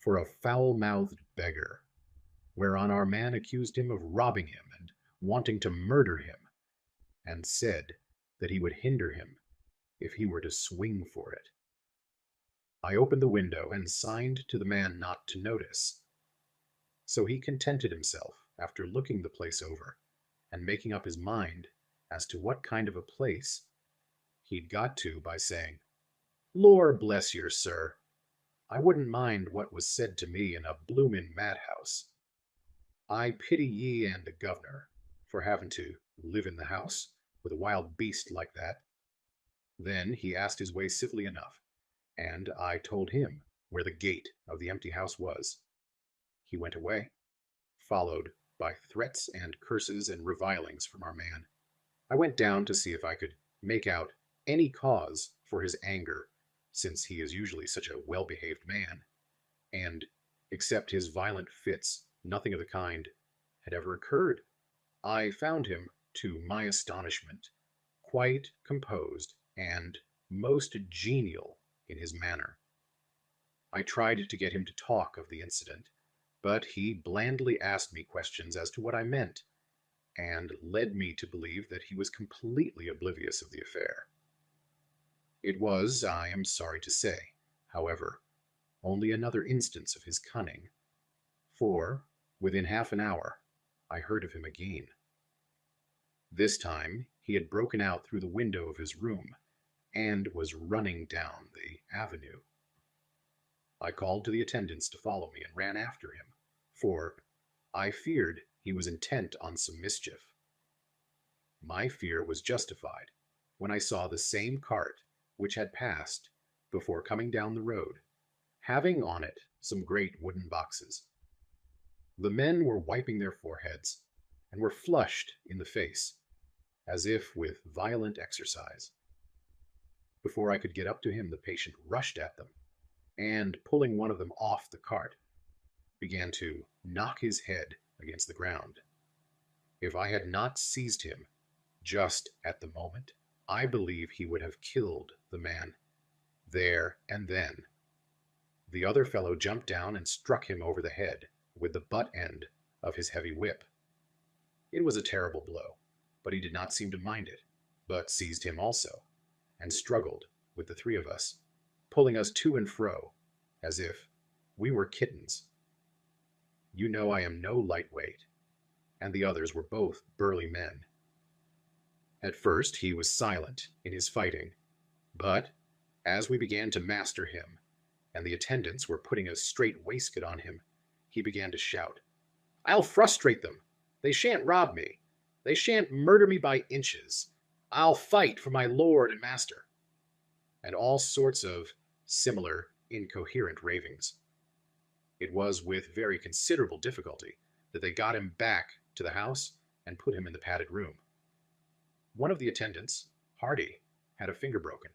for a foul-mouthed beggar, whereon our man accused him of robbing him and wanting to murder him, and said that he would hinder him if he were to swing for it. I opened the window and signed to the man not to notice. So he contented himself, after looking the place over, and making up his mind as to what kind of a place he'd got to by saying, "Lor bless yer, sir, I wouldn't mind what was said to me in a bloomin' madhouse. I pity ye and the governor for having to live in the house with a wild beast like that." Then he asked his way civilly enough, and I told him where the gate of the empty house was. He went away, followed by threats and curses and revilings from our man. I went down to see if I could make out any cause for his anger, since he is usually such a well-behaved man, and, except his violent fits, nothing of the kind had ever occurred. I found him, to my astonishment, quite composed and most genial in his manner. I tried to get him to talk of the incident, but he blandly asked me questions as to what I meant, and led me to believe that he was completely oblivious of the affair. It was, I am sorry to say, however, only another instance of his cunning, for, within half an hour, I heard of him again. This time he had broken out through the window of his room, and was running down the avenue. I called to the attendants to follow me and ran after him, for I feared he was intent on some mischief. My fear was justified when I saw the same cart which had passed before coming down the road having on it some great wooden boxes. The men were wiping their foreheads and were flushed in the face, as if with violent exercise. Before I could get up to him, the patient rushed at them, and, pulling one of them off the cart, began to knock his head against the ground. If I had not seized him just at the moment, I believe he would have killed the man there and then. The other fellow jumped down and struck him over the head with the butt end of his heavy whip. It was a terrible blow, but he did not seem to mind it, but seized him also, and struggled with the three of us, pulling us to and fro, as if we were kittens. You know I am no lightweight, and the others were both burly men. At first he was silent in his fighting, but as we began to master him, and the attendants were putting a straight waistcoat on him, he began to shout, "I'll frustrate them! They shan't rob me! They shan't murder me by inches! I'll fight for my lord and master!" And all sorts of similar incoherent ravings. It was with very considerable difficulty that they got him back to the house and put him in the padded room. One of the attendants, Hardy, had a finger broken.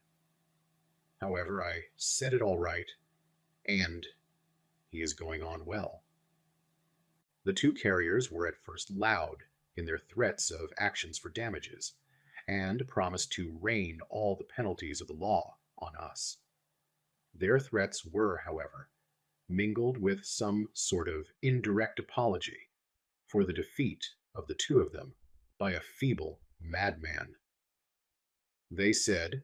However, I set it all right, and he is going on well. The two carriers were at first loud in their threats of actions for damages, and promised to rain all the penalties of the law on us. Their threats were, however, mingled with some sort of indirect apology for the defeat of the two of them by a feeble madman. They said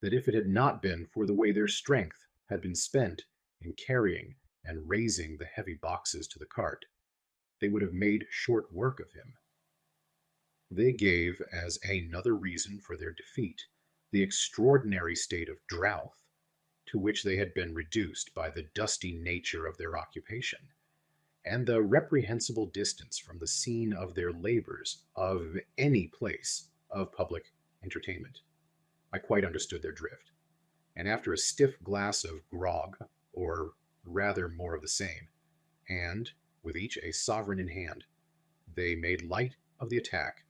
that if it had not been for the way their strength had been spent in carrying and raising the heavy boxes to the cart, they would have made short work of him. They gave as another reason for their defeat the extraordinary state of drouth to which they had been reduced by the dusty nature of their occupation, and the reprehensible distance from the scene of their labors of any place of public entertainment. I quite understood their drift, and after a stiff glass of grog, or rather more of the same, and with each a sovereign in hand, they made light of the attack,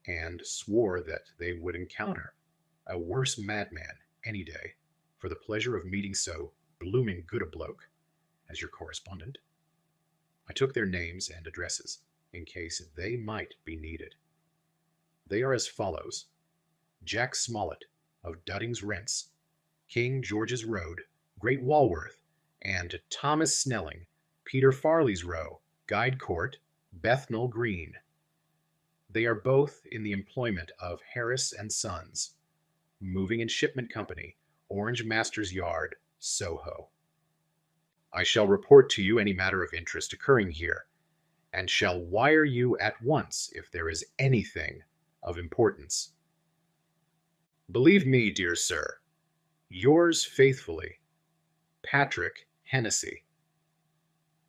and swore that they would encounter a worse madman any day for the pleasure of meeting so blooming good a bloke as your correspondent. I took their names and addresses in case they might be needed. They are as follows: Jack Smollett of Dudding's Rents, King George's Road, Great Walworth, and Thomas Snelling, Peter Farley's Row, Guide Court, Bethnal Green. They are both in the employment of Harris and Sons, Moving and Shipment Company, Orange Masters Yard, Soho. I shall report to you any matter of interest occurring here, and shall wire you at once if there is anything of importance. Believe me, dear sir, yours faithfully, Patrick Hennessy.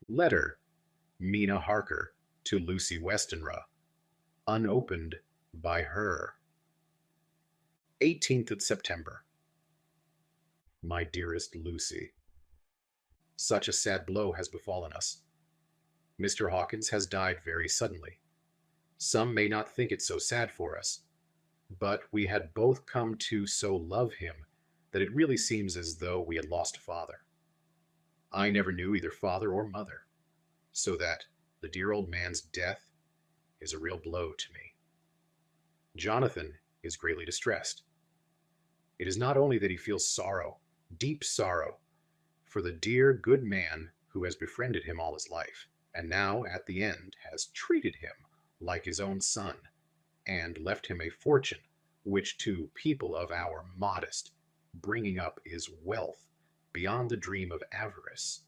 Letter, Mina Harker to Lucy Westenra, unopened by her. 18th of September. My dearest Lucy, such a sad blow has befallen us. Mr. Hawkins has died very suddenly. Some may not think it so sad for us, but we had both come to so love him that it really seems as though we had lost a father. I never knew either father or mother, so that the dear old man's death is a real blow to me. Jonathan is greatly distressed. It is not only that he feels sorrow, deep sorrow, for the dear good man who has befriended him all his life, and now at the end has treated him like his own son, and left him a fortune which to people of our modest bringing up is wealth beyond the dream of avarice.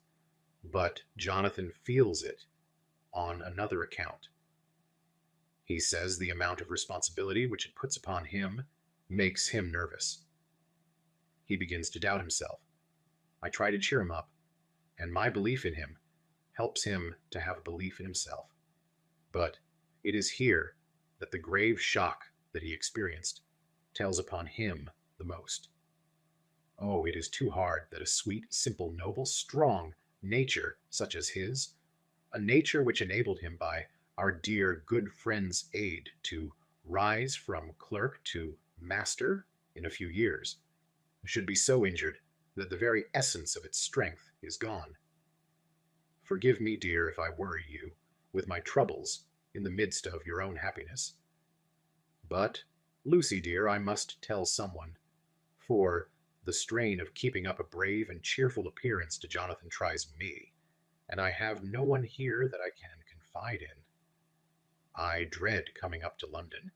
But Jonathan feels it on another account. He says the amount of responsibility which it puts upon him makes him nervous. He begins to doubt himself. I try to cheer him up, and my belief in him helps him to have a belief in himself. But it is here that the grave shock that he experienced tells upon him the most. Oh, it is too hard that a sweet, simple, noble, strong nature such as his, a nature which enabled him by our dear good friend's aid to rise from clerk to master in a few years, should be so injured that the very essence of its strength is gone. Forgive me, dear, if I worry you with my troubles in the midst of your own happiness. But, Lucy, dear, I must tell someone, for the strain of keeping up a brave and cheerful appearance to Jonathan tries me, and I have no one here that I can confide in. I dread coming up to London,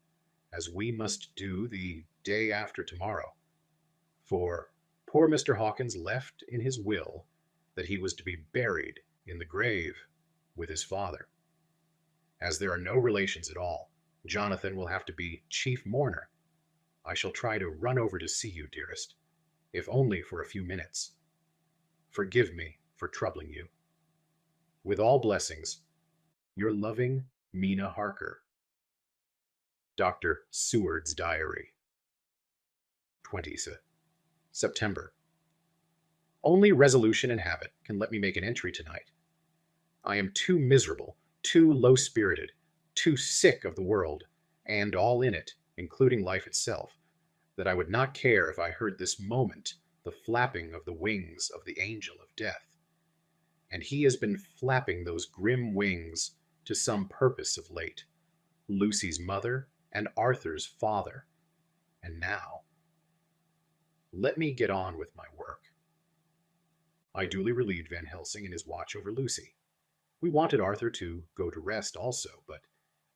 as we must do the day after tomorrow, for poor Mr. Hawkins left in his will that he was to be buried in the grave with his father. As there are no relations at all, Jonathan will have to be chief mourner. I shall try to run over to see you, dearest, if only for a few minutes. Forgive me for troubling you. With all blessings, your loving Mina Harker. Dr. Seward's Diary. 20th September. Only resolution and habit can let me make an entry tonight. I am too miserable, too low-spirited, too sick of the world, and all in it, including life itself, that I would not care if I heard this moment the flapping of the wings of the angel of death. And he has been flapping those grim wings to some purpose of late. Lucy's mother and Arthur's father. And now, let me get on with my work. I duly relieved Van Helsing in his watch over Lucy. We wanted Arthur to go to rest also, but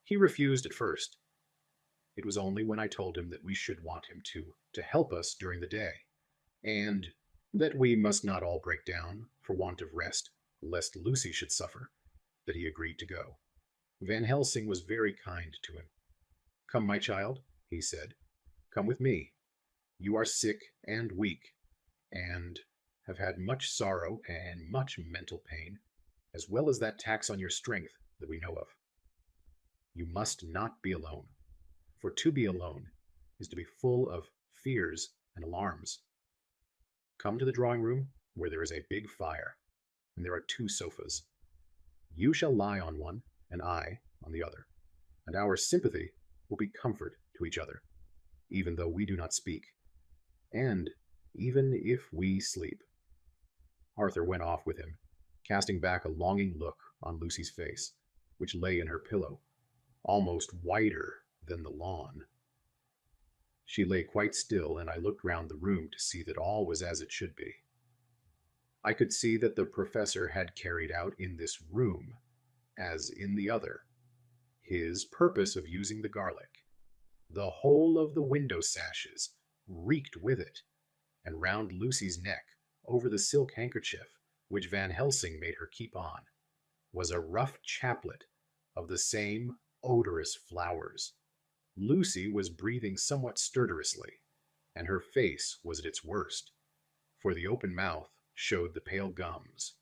he refused at first. It was only when I told him that we should want him to help us during the day, and that we must not all break down for want of rest, lest Lucy should suffer, that he agreed to go. Van Helsing was very kind to him. "Come, my child," he said. "Come with me. You are sick and weak, and have had much sorrow and much mental pain, as well as that tax on your strength that we know of. You must not be alone, for to be alone is to be full of fears and alarms. Come to the drawing room, where there is a big fire, and there are 2 sofas. You shall lie on one, and I on the other, and our sympathy will be comfort to each other, even though we do not speak, and even if we sleep." Arthur went off with him, casting back a longing look on Lucy's face, which lay in her pillow, almost whiter than the lawn. She lay quite still, and I looked round the room to see that all was as it should be. I could see that the professor had carried out in this room, as in the other, his purpose of using the garlic. The whole of the window sashes reeked with it, and round Lucy's neck, over the silk handkerchief which Van Helsing made her keep on, was a rough chaplet of the same odorous flowers. Lucy was breathing somewhat stertorously, and her face was at its worst, for the open mouth showed the pale gums.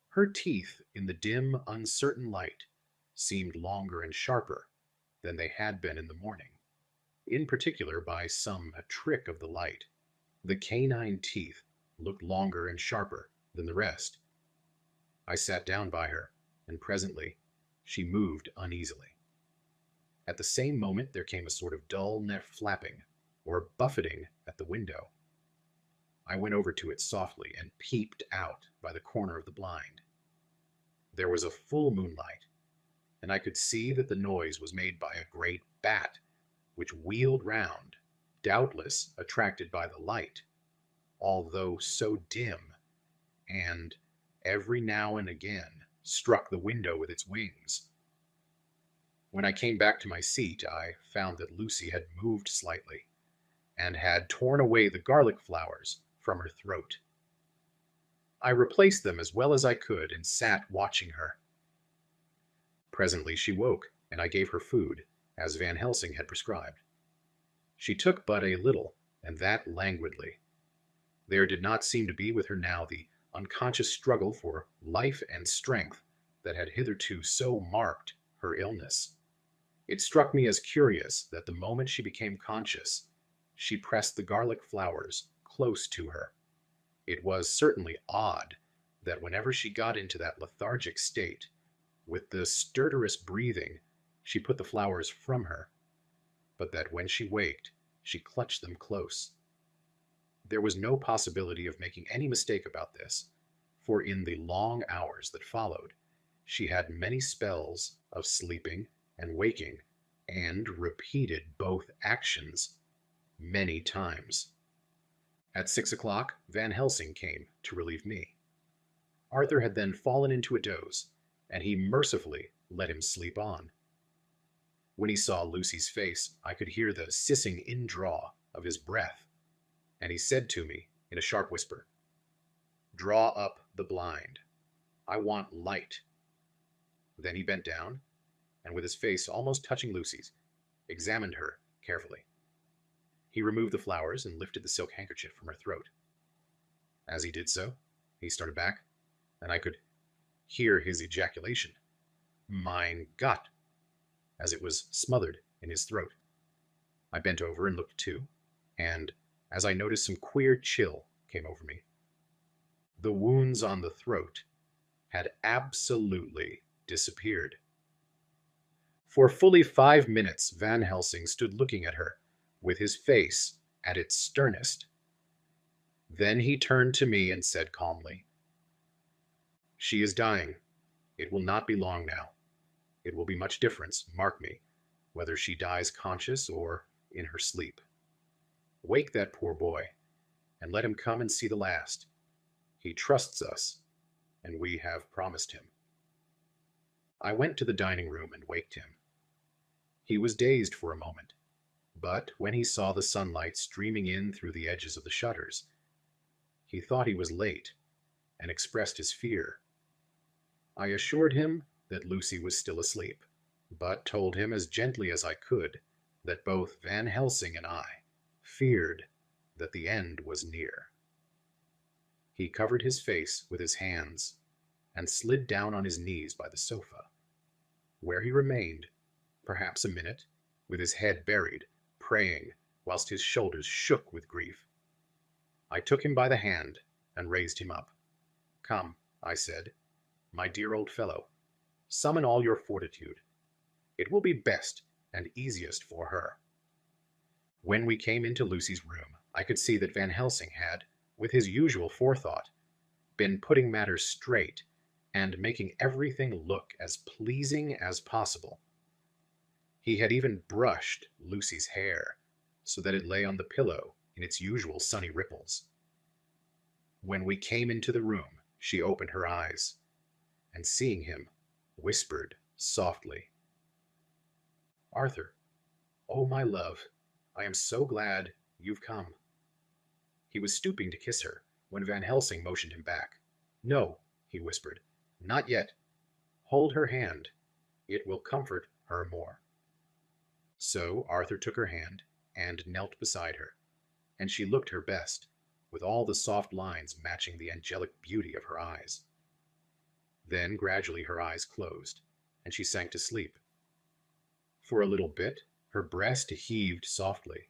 Her teeth, in the dim, uncertain light, seemed longer and sharper than they had been in the morning, in particular by some trick of the light. The canine teeth looked longer and sharper than the rest. I sat down by her, and presently she moved uneasily. At the same moment there came a sort of dull net flapping, or buffeting at the window. I went over to it softly and peeped out by the corner of the blind. There was a full moonlight, and I could see that the noise was made by a great bat, which wheeled round, doubtless attracted by the light, although so dim, and every now and again struck the window with its wings. When I came back to my seat, I found that Lucy had moved slightly, and had torn away the garlic flowers from her throat. I replaced them as well as I could, and sat watching her. Presently she woke, and I gave her food, as Van Helsing had prescribed. She took but a little, and that languidly. There did not seem to be with her now the unconscious struggle for life and strength that had hitherto so marked her illness. It struck me as curious that the moment she became conscious, she pressed the garlic flowers close to her, It was certainly odd that whenever she got into that lethargic state, with the stertorous breathing, she put the flowers from her, but that when she waked, she clutched them close. There was no possibility of making any mistake about this, for in the long hours that followed, she had many spells of sleeping and waking, and repeated both actions many times. At 6 o'clock, Van Helsing came to relieve me. Arthur had then fallen into a doze, and he mercifully let him sleep on. When he saw Lucy's face, I could hear the sissing indraw of his breath, and he said to me in a sharp whisper, "Draw up the blind. I want light." Then he bent down, and with his face almost touching Lucy's, examined her carefully. He removed the flowers and lifted the silk handkerchief from her throat. As he did so, he started back, and I could hear his ejaculation, "Mein Gott," as it was smothered in his throat. I bent over and looked too, and as I noticed, some queer chill came over me. The wounds on the throat had absolutely disappeared. For fully 5 minutes, Van Helsing stood looking at her, with his face at its sternest. Then he turned to me and said calmly, "She is dying. It will not be long now. It will be much difference, mark me, whether she dies conscious or in her sleep. Wake that poor boy, and let him come and see the last. He trusts us, and we have promised him." I went to the dining room and waked him. He was dazed for a moment, but when he saw the sunlight streaming in through the edges of the shutters, he thought he was late and expressed his fear. I assured him that Lucy was still asleep, but told him as gently as I could that both Van Helsing and I feared that the end was near. He covered his face with his hands and slid down on his knees by the sofa, where he remained, perhaps a minute, with his head buried, praying, whilst his shoulders shook with grief. I took him by the hand and raised him up. "Come," I said, "my dear old fellow, summon all your fortitude. It will be best and easiest for her." When we came into Lucy's room, I could see that Van Helsing had, with his usual forethought, been putting matters straight and making everything look as pleasing as possible. He had even brushed Lucy's hair so that it lay on the pillow in its usual sunny ripples. When we came into the room, she opened her eyes, and seeing him, whispered softly, "Arthur, oh my love, I am so glad you've come." He was stooping to kiss her when Van Helsing motioned him back. "No," he whispered, "not yet. Hold her hand. It will comfort her more." So Arthur took her hand and knelt beside her, and she looked her best, with all the soft lines matching the angelic beauty of her eyes. Then gradually her eyes closed, and she sank to sleep. For a little bit her breast heaved softly,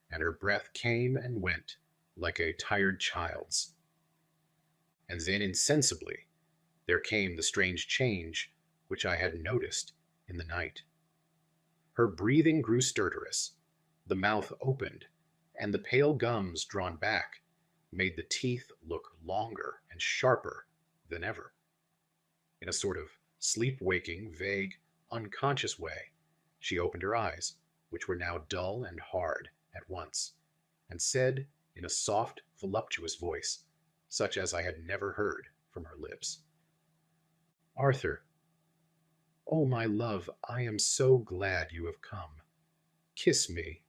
and her breath came and went like a tired child's. And then insensibly there came the strange change which I had noticed in the night. Her breathing grew stertorous, the mouth opened, and the pale gums drawn back made the teeth look longer and sharper than ever. In a sort of sleep-waking, vague, unconscious way, she opened her eyes, which were now dull and hard at once, and said in a soft, voluptuous voice, such as I had never heard from her lips, "Arthur, oh my love, I am so glad you have come. Kiss me."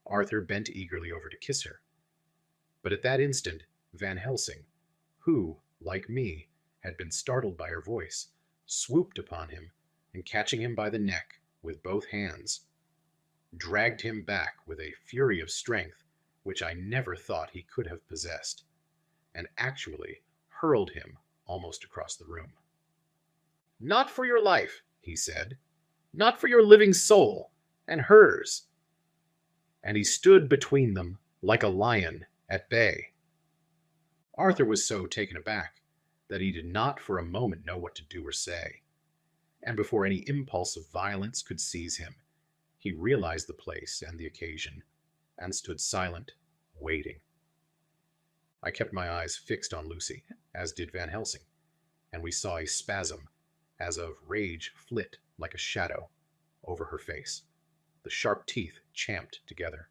Arthur bent eagerly over to kiss her, but at that instant Van Helsing, who, like me, had been startled by her voice, swooped upon him, and catching him by the neck with both hands, dragged him back with a fury of strength which I never thought he could have possessed, and actually hurled him almost across the room. "Not for your life," he said. "Not for your living soul, and hers." And he stood between them like a lion at bay. Arthur was so taken aback that he did not for a moment know what to do or say, and before any impulse of violence could seize him, he realized the place and the occasion, and stood silent, waiting. I kept my eyes fixed on Lucy, as did Van Helsing, and we saw a spasm as of rage flit like a shadow over her face. The sharp teeth champed together.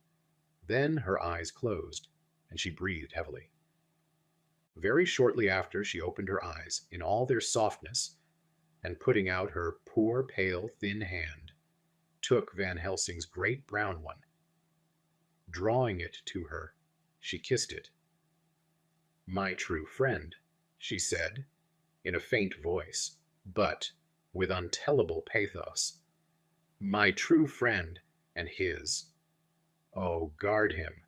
Then her eyes closed, and she breathed heavily. Very shortly after, she opened her eyes in all their softness, and putting out her poor, pale, thin hand, took Van Helsing's great brown one. Drawing it to her, she kissed it. "My true friend," she said, in a faint voice, but with untellable pathos. "My true friend and his. Oh, guard him,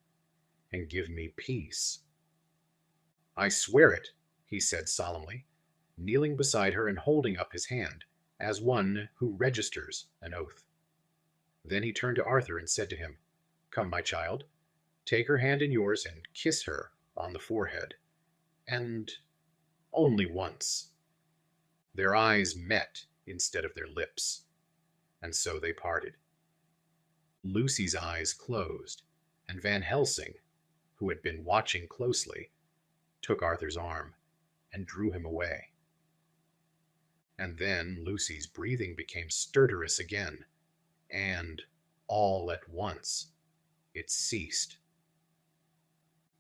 and give me peace." "I swear it," he said solemnly, kneeling beside her and holding up his hand, as one who registers an oath. Then he turned to Arthur and said to him, "Come, my child, take her hand in yours and kiss her on the forehead. And only once." Their eyes met instead of their lips, and so they parted. Lucy's eyes closed, and Van Helsing, who had been watching closely, took Arthur's arm and drew him away. And then Lucy's breathing became stertorous again, and all at once it ceased.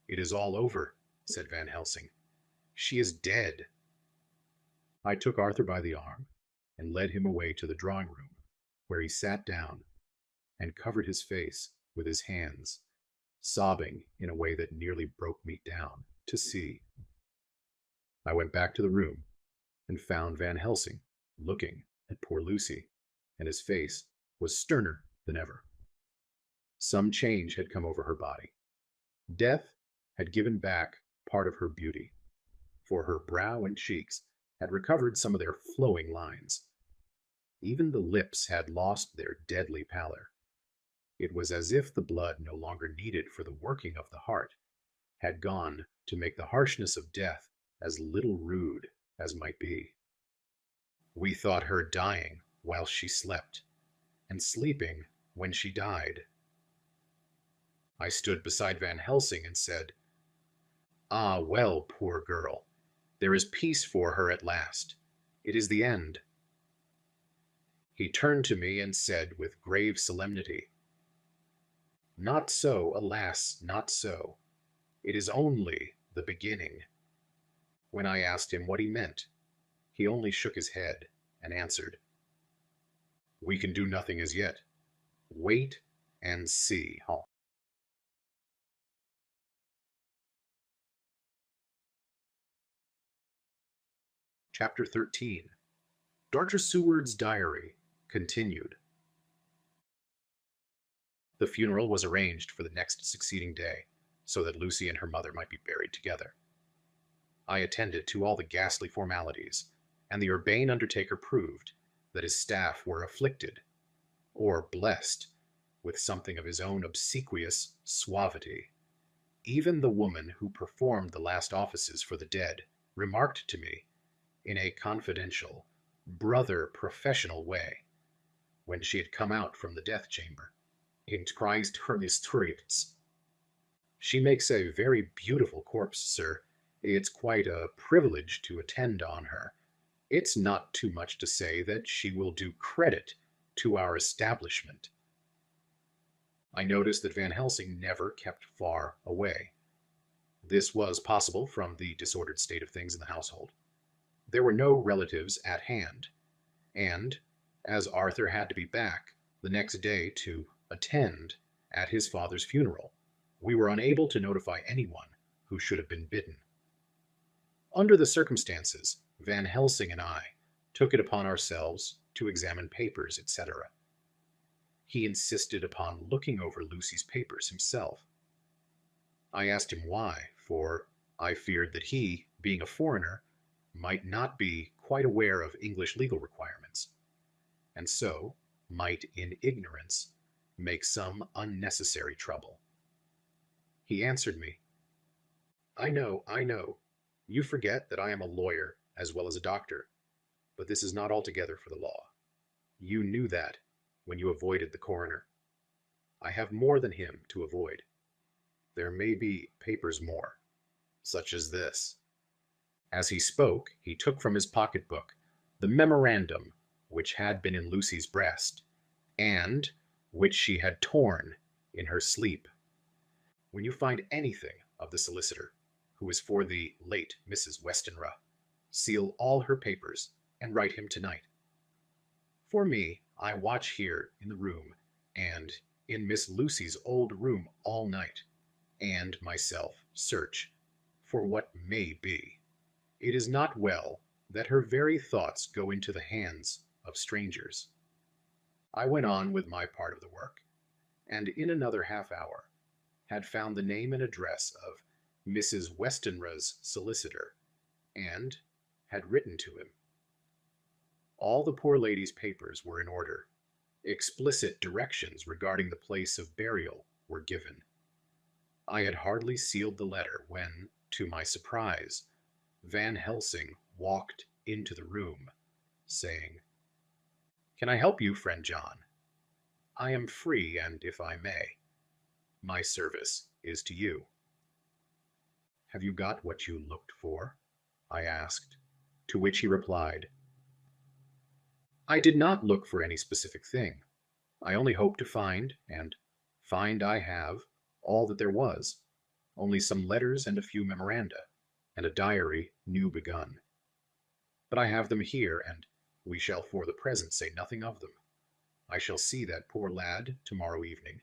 "It is all over," said Van Helsing. "She is dead." I took Arthur by the arm and led him away to the drawing room, where he sat down and covered his face with his hands, sobbing in a way that nearly broke me down to see. I went back to the room and found Van Helsing looking at poor Lucy, and his face was sterner than ever. Some change had come over her body. Death had given back part of her beauty, for her brow and cheeks had recovered some of their flowing lines. Even the lips had lost their deadly pallor. It was as if the blood no longer needed for the working of the heart had gone to make the harshness of death as little rude as might be. We thought her dying while she slept, and sleeping when she died. I stood beside Van Helsing and said, "Ah, well, poor girl, there is peace for her at last. It is the end." He turned to me and said with grave solemnity, "Not so, alas, not so. It is only the beginning." When I asked him what he meant, he only shook his head and answered, "We can do nothing as yet. Wait and see." Chapter 13. Dr. Seward's Diary continued. The funeral was arranged for the next succeeding day, so that Lucy and her mother might be buried together. I attended to all the ghastly formalities, and the urbane undertaker proved that his staff were afflicted, or blessed, with something of his own obsequious suavity. Even the woman who performed the last offices for the dead remarked to me, in a confidential, brother-professional way, when she had come out from the death chamber, "In Christ hermisturics. She makes a very beautiful corpse, sir. It's quite a privilege to attend on her. It's not too much to say that she will do credit to our establishment." I noticed that Van Helsing never kept far away. This was possible from the disordered state of things in the household. There were no relatives at hand, and, as Arthur had to be back the next day to attend at his father's funeral, we were unable to notify anyone who should have been bidden. Under the circumstances, Van Helsing and I took it upon ourselves to examine papers, etc. He insisted upon looking over Lucy's papers himself. I asked him why, for I feared that he, being a foreigner, might not be quite aware of English legal requirements, and so might in ignorance make some unnecessary trouble. He answered me, I know, You forget that I am a lawyer as well as a doctor, but this is not altogether for the law. You knew that when you avoided the coroner. I have more than him to avoid. There may be papers more, such as this." As he spoke, he took from his pocketbook the memorandum which had been in Lucy's breast, and which she had torn in her sleep. "When you find anything of the solicitor, who is for the late Mrs. Westenra, seal all her papers and write him tonight. For me, I watch here in the room and in Miss Lucy's old room all night, and myself search for what may be. It is not well that her very thoughts go into the hands of strangers." I went on with my part of the work, and in another half hour had found the name and address of Mrs. Westenra's solicitor, and had written to him. All the poor lady's papers were in order. Explicit directions regarding the place of burial were given. I had hardly sealed the letter when, to my surprise, Van Helsing walked into the room, saying, "Can I help you, friend John? I am free, and if I may, my service is to you." "Have you got what you looked for?" I asked, to which he replied, "I did not look for any specific thing. I only hoped to find, and find I have, all that there was, only some letters and a few memoranda, and a diary new begun. But I have them here, and we shall for the present say nothing of them. I shall see that poor lad tomorrow evening,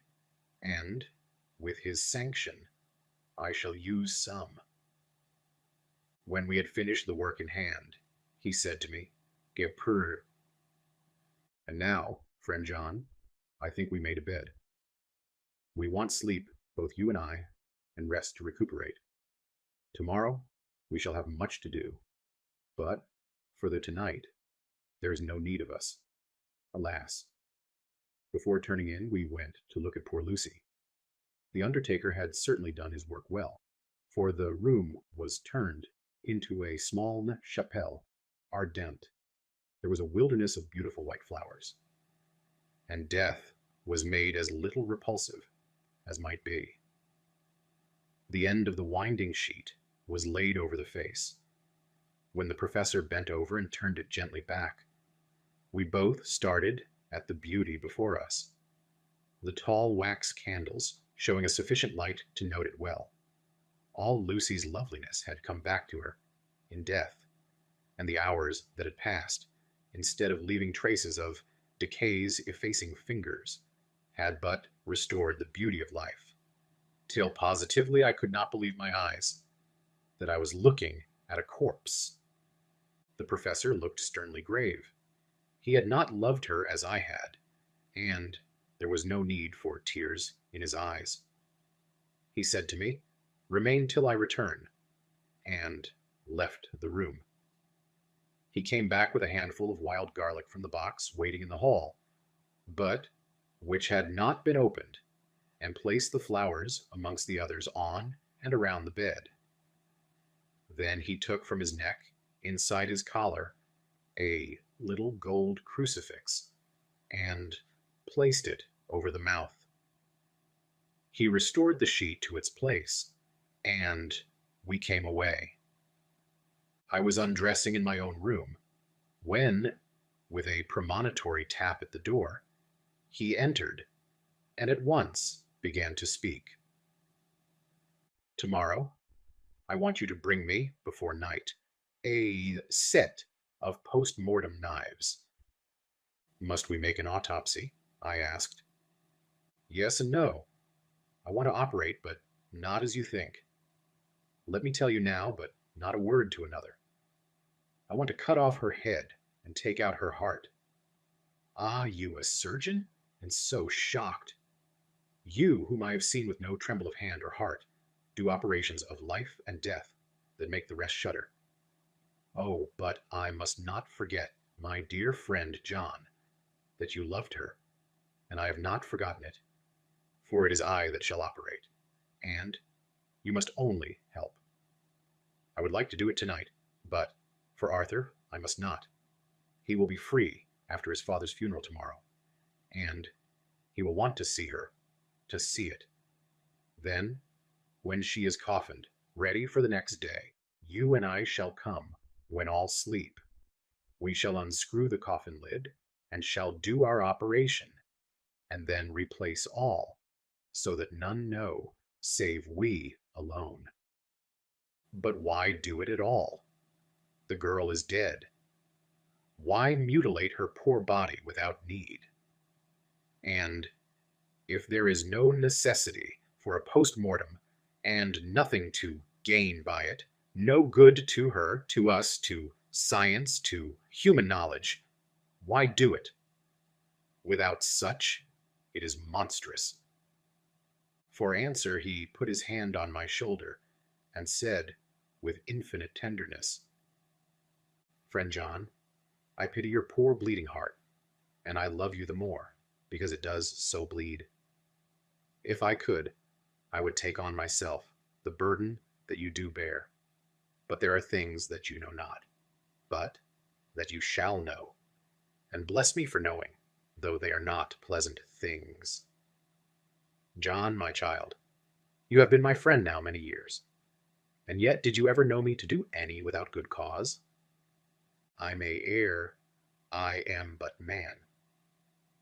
and, with his sanction, I shall use some." When we had finished the work in hand, he said to me, "Give per." "And now, friend John, I think we may to bed. We want sleep, both you and I, and rest to recuperate. Tomorrow we shall have much to do, but for the tonight there is no need of us, alas." Before turning in, we went to look at poor Lucy. The undertaker had certainly done his work well, for the room was turned into a small chapelle ardente. There was a wilderness of beautiful white flowers, and death was made as little repulsive as might be. The end of the winding sheet was laid over the face. When the professor bent over and turned it gently back, we both started at the beauty before us. The tall wax candles showing a sufficient light to note it well. All Lucy's loveliness had come back to her in death, and the hours that had passed, instead of leaving traces of decay's effacing fingers, had but restored the beauty of life, till positively I could not believe my eyes, that I was looking at a corpse. The professor looked sternly grave. He had not loved her as I had, and there was no need for tears in his eyes. He said to me, "Remain till I return," and left the room. He came back with a handful of wild garlic from the box waiting in the hall, but which had not been opened, and placed the flowers amongst the others on and around the bed. Then he took from his neck, inside his collar, a little gold crucifix, and placed it over the mouth. He restored the sheet to its place, and we came away. I was undressing in my own room, when, with a premonitory tap at the door, he entered, and at once began to speak. "Tomorrow, I want you to bring me, before night, a set of post-mortem knives." "Must we make an autopsy?" I asked. "Yes and no. I want to operate, but not as you think. Let me tell you now, but not a word to another. I want to cut off her head and take out her heart." "Ah, you a surgeon? And so shocked. You, whom I have seen with no tremble of hand or heart, do operations of life and death that make the rest shudder. Oh, but I must not forget, my dear friend John, that you loved her, and I have not forgotten it, for it is I that shall operate, and you must only help. I would like to do it tonight, but for Arthur, I must not. He will be free after his father's funeral tomorrow, and he will want to see her, to see it. Then, when she is coffined, ready for the next day, you and I shall come, when all sleep. We shall unscrew the coffin lid, and shall do our operation, and then replace all, so that none know, save we alone. But why do it at all? The girl is dead. Why mutilate her poor body without need? And if there is no necessity for a post-mortem, and nothing to gain by it, no good to her, to us, to science, to human knowledge, why do it? Without such, it is monstrous. For answer, he put his hand on my shoulder, and said, with infinite tenderness, "Friend John, I pity your poor bleeding heart, and I love you the more, because it does so bleed. If I could, I would take on myself the burden that you do bear. But there are things that you know not, but that you shall know, and bless me for knowing, though they are not pleasant things. John, my child, you have been my friend now many years, and yet did you ever know me to do any without good cause? I may err, I am but man,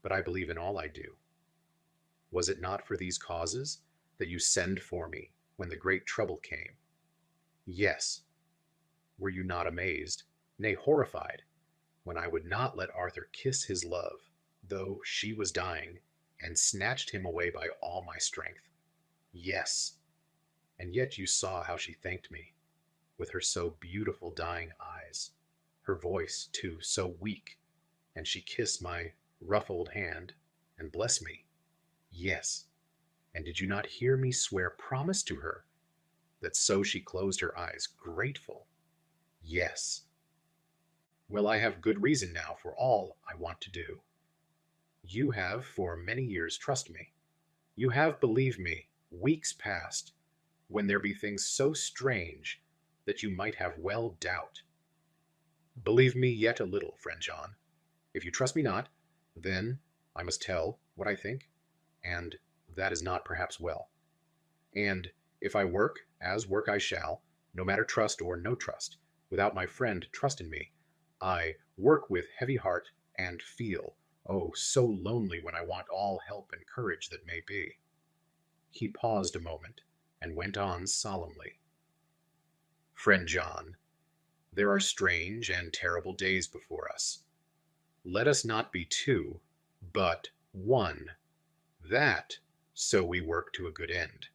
but I believe in all I do. Was it not for these causes that you sent for me when the great trouble came? Yes. Were you not amazed, nay horrified, when I would not let Arthur kiss his love, though she was dying, and snatched him away by all my strength? Yes. And yet you saw how she thanked me, with her so beautiful dying eyes, her voice, too, so weak, and she kissed my rough old hand, and blessed me. Yes. And did you not hear me swear promise to her, that so she closed her eyes, grateful? Yes. Well, I have good reason now for all I want to do. You have for many years trust me. You have believed me weeks past, when there be things so strange that you might have well doubt. Believe me yet a little, friend John. If you trust me not, then I must tell what I think, and that is not perhaps well. And if I work, as work I shall, no matter trust or no trust, without my friend trust in me, I work with heavy heart, and feel, oh, so lonely when I want all help and courage that may be. He paused a moment, and went on solemnly. Friend John, there are strange and terrible days before us. Let us not be two, but one. That, so we work to a good end.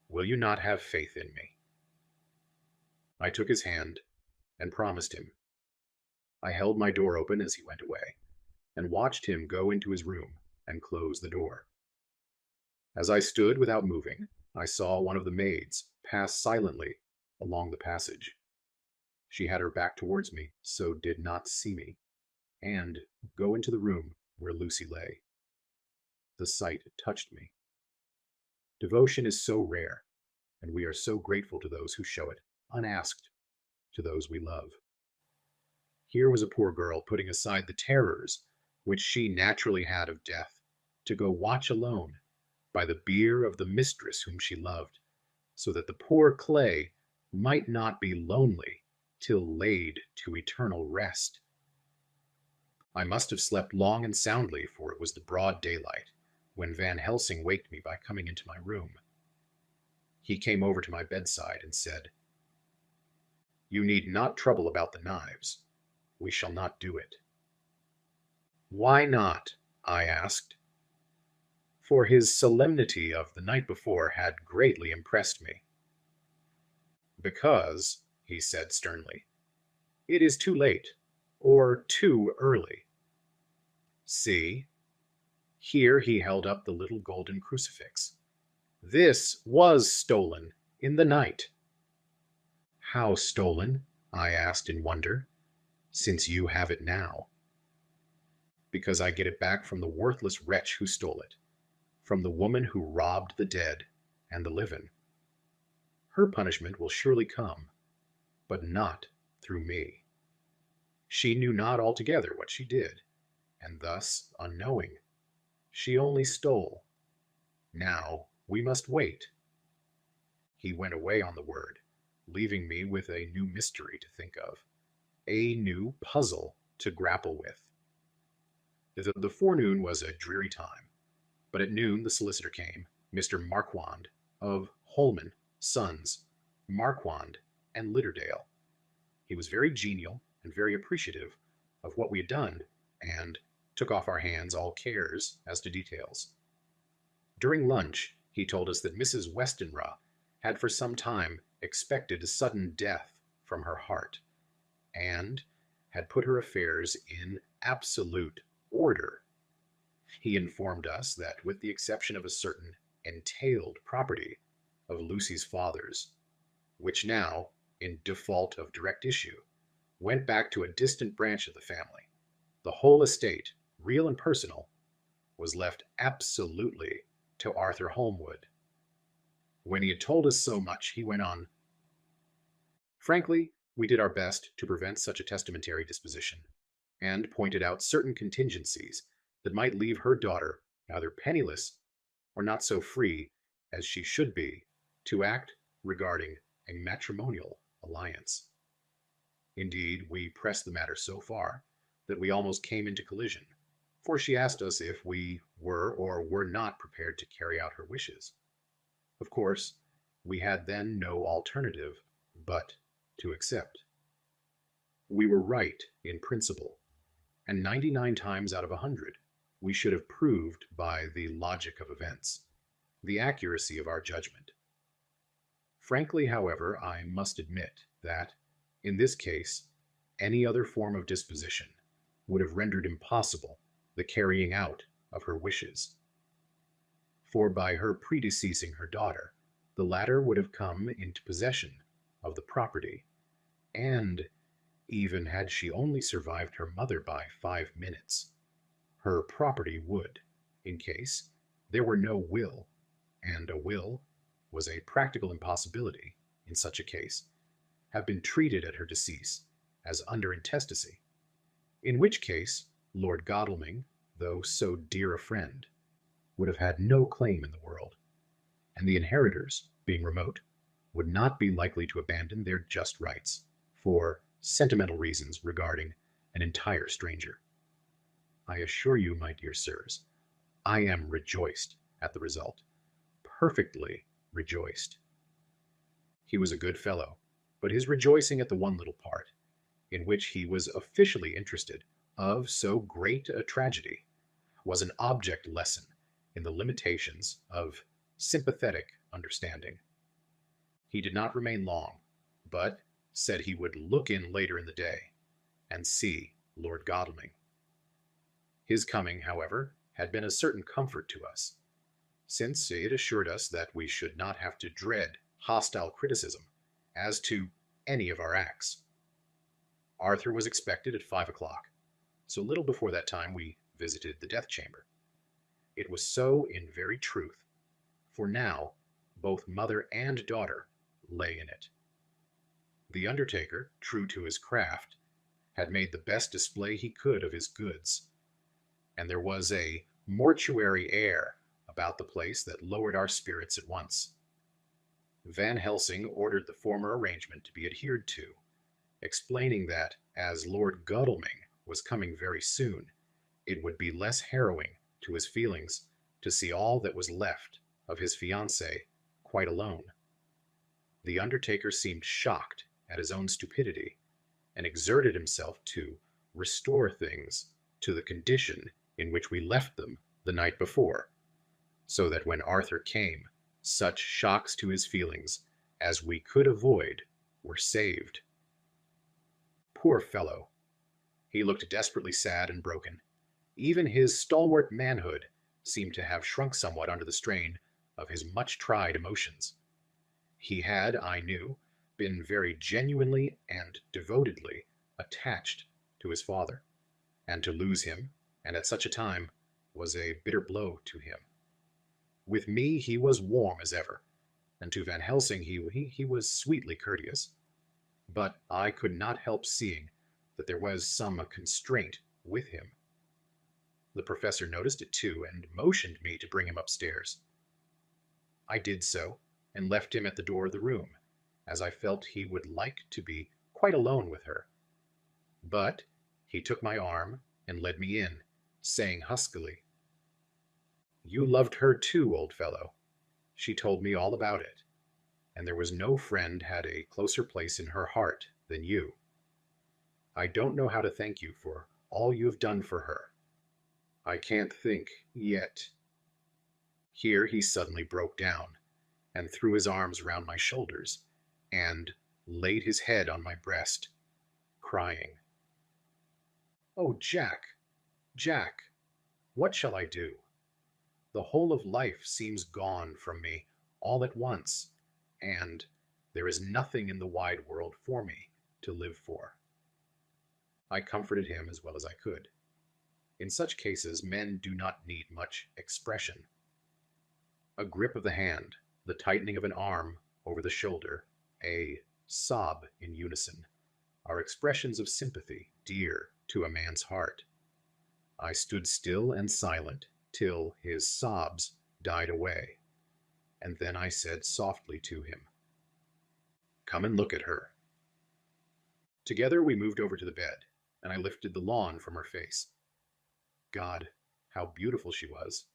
Will you not have faith in me? I took his hand, and promised him. I held my door open as he went away, and watched him go into his room and close the door. As I stood without moving, I saw one of the maids pass silently along the passage. She had her back towards me, so did not see me, and go into the room where Lucy lay. The sight touched me. Devotion is so rare, and we are so grateful to those who show it, unasked, to those we love. Here was a poor girl putting aside the terrors which she naturally had of death, to go watch alone by the bier of the mistress whom she loved, so that the poor clay might not be lonely till laid to eternal rest. I must have slept long and soundly, for it was the broad daylight, when Van Helsing waked me by coming into my room. He came over to my bedside and said, "You need not trouble about the knives. We shall not do it." "Why not?" I asked. For his solemnity of the night before had greatly impressed me. "Because," he said sternly, "it is too late, or too early. See." Here he held up the little golden crucifix. "This was stolen in the night." "How stolen?" I asked in wonder, "since you have it now." "Because I get it back from the worthless wretch who stole it, from the woman who robbed the dead and the living. Her punishment will surely come, but not through me. She knew not altogether what she did, and thus, unknowing, she only stole. Now we must wait. He went away on the word, leaving me with a new mystery to think of, a new puzzle to grapple with. The forenoon was a dreary time, but at noon the solicitor came, Mr. Marquand of Holman, Sons, Marquand and Litterdale. He was very genial and very appreciative of what we had done, and took off our hands all cares as to details. During lunch, he told us that Mrs. Westenra had for some time expected a sudden death from her heart, and had put her affairs in absolute order. He informed us that, with the exception of a certain entailed property of Lucy's father's, which now, in default of direct issue, went back to a distant branch of the family, the whole estate, real and personal, was left absolutely to Arthur Holmwood. When he had told us so much, he went on, "Frankly, we did our best to prevent such a testamentary disposition, and pointed out certain contingencies that might leave her daughter either penniless or not so free as she should be to act regarding a matrimonial alliance. Indeed, we pressed the matter so far that we almost came into collision, for she asked us if we were or were not prepared to carry out her wishes. Of course, we had then no alternative but to accept. We were right in principle, and 99 times out of 100 we should have proved by the logic of events the accuracy of our judgment. Frankly, however, I must admit that, in this case, any other form of disposition would have rendered impossible the carrying out of her wishes. For by her predeceasing her daughter, the latter would have come into possession of the property, and, even had she only survived her mother by 5 minutes, her property would, in case there were no will, and a will was a practical impossibility in such a case, have been treated at her decease as under intestacy, in which case Lord Godalming, though so dear a friend, would have had no claim in the world, and the inheritors, being remote, would not be likely to abandon their just rights for sentimental reasons regarding an entire stranger. I assure you, my dear sirs, I am rejoiced at the result, perfectly rejoiced." He was a good fellow, but his rejoicing at the one little part, in which he was officially interested, of so great a tragedy, was an object lesson in the limitations of sympathetic understanding. He did not remain long, but said he would look in later in the day and see Lord Godalming. His coming, however, had been a certain comfort to us, since it assured us that we should not have to dread hostile criticism as to any of our acts. Arthur was expected at 5 o'clock, so little before that time we visited the death chamber. It was so in very truth, for now both mother and daughter lay in it. The undertaker, true to his craft, had made the best display he could of his goods, and there was a mortuary air about the place that lowered our spirits at once. Van Helsing ordered the former arrangement to be adhered to, explaining that, as Lord Godalming was coming very soon, it would be less harrowing to his feelings to see all that was left of his fiancée quite alone. The undertaker seemed shocked at his own stupidity, and exerted himself to restore things to the condition in which we left them the night before, so that when Arthur came, such shocks to his feelings as we could avoid were saved. Poor fellow! He looked desperately sad and broken. Even his stalwart manhood seemed to have shrunk somewhat under the strain of his much-tried emotions. He had, I knew, been very genuinely and devotedly attached to his father, and to lose him, and at such a time, was a bitter blow to him. With me he was warm as ever, and to Van Helsing he was sweetly courteous. but I could not help seeing that there was some constraint with him. The professor noticed it too and motioned me to bring him upstairs. I did so and left him at the door of the room, as I felt he would like to be quite alone with her. But he took my arm and led me in, saying huskily, "You loved her too, old fellow. She told me all about it, and there was no friend had a closer place in her heart than you. I don't know how to thank you for all you have done for her. I can't think yet." Here he suddenly broke down and threw his arms round my shoulders and laid his head on my breast, crying, "Oh, Jack, Jack, what shall I do? The whole of life seems gone from me all at once, and there is nothing in the wide world for me to live for." I comforted him as well as I could. In such cases, men do not need much expression. A grip of the hand, the tightening of an arm over the shoulder, a sob in unison, are expressions of sympathy dear to a man's heart. I stood still and silent till his sobs died away, and then I said softly to him, "Come and look at her." Together we moved over to the bed, and I lifted the lawn from her face. God, how beautiful she was!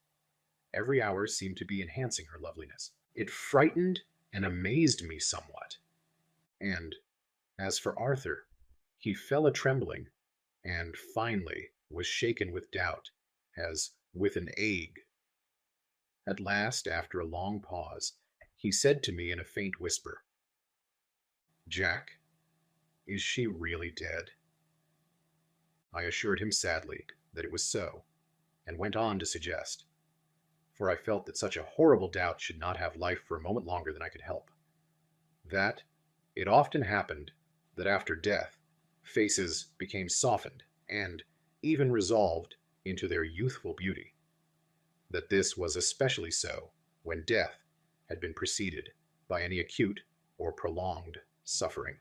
Every hour seemed to be enhancing her loveliness. It frightened and amazed me somewhat. And as for Arthur, he fell a trembling, and finally was shaken with doubt, as with an ague. At last, after a long pause, he said to me in a faint whisper, "Jack, is she really dead?" I assured him sadly that it was so, and went on to suggest, for I felt that such a horrible doubt should not have life for a moment longer than I could help, that it often happened that after death faces became softened and even resolved into their youthful beauty, that this was especially so when death had been preceded by any acute or prolonged suffering.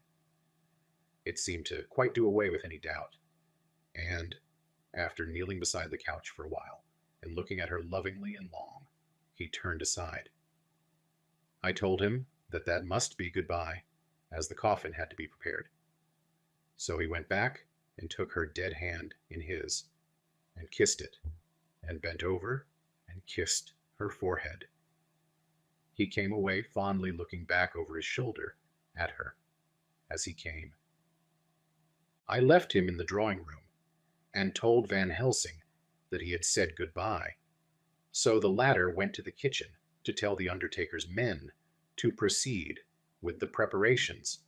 It seemed to quite do away with any doubt, and after kneeling beside the couch for a while and looking at her lovingly and long, he turned aside. I told him that that must be goodbye, as the coffin had to be prepared. So he went back and took her dead hand in his, and kissed it, and bent over and kissed her forehead. He came away fondly looking back over his shoulder at her as he came. I left him in the drawing room and told Van Helsing that he had said goodbye. So the latter went to the kitchen to tell the undertaker's men to proceed with the preparations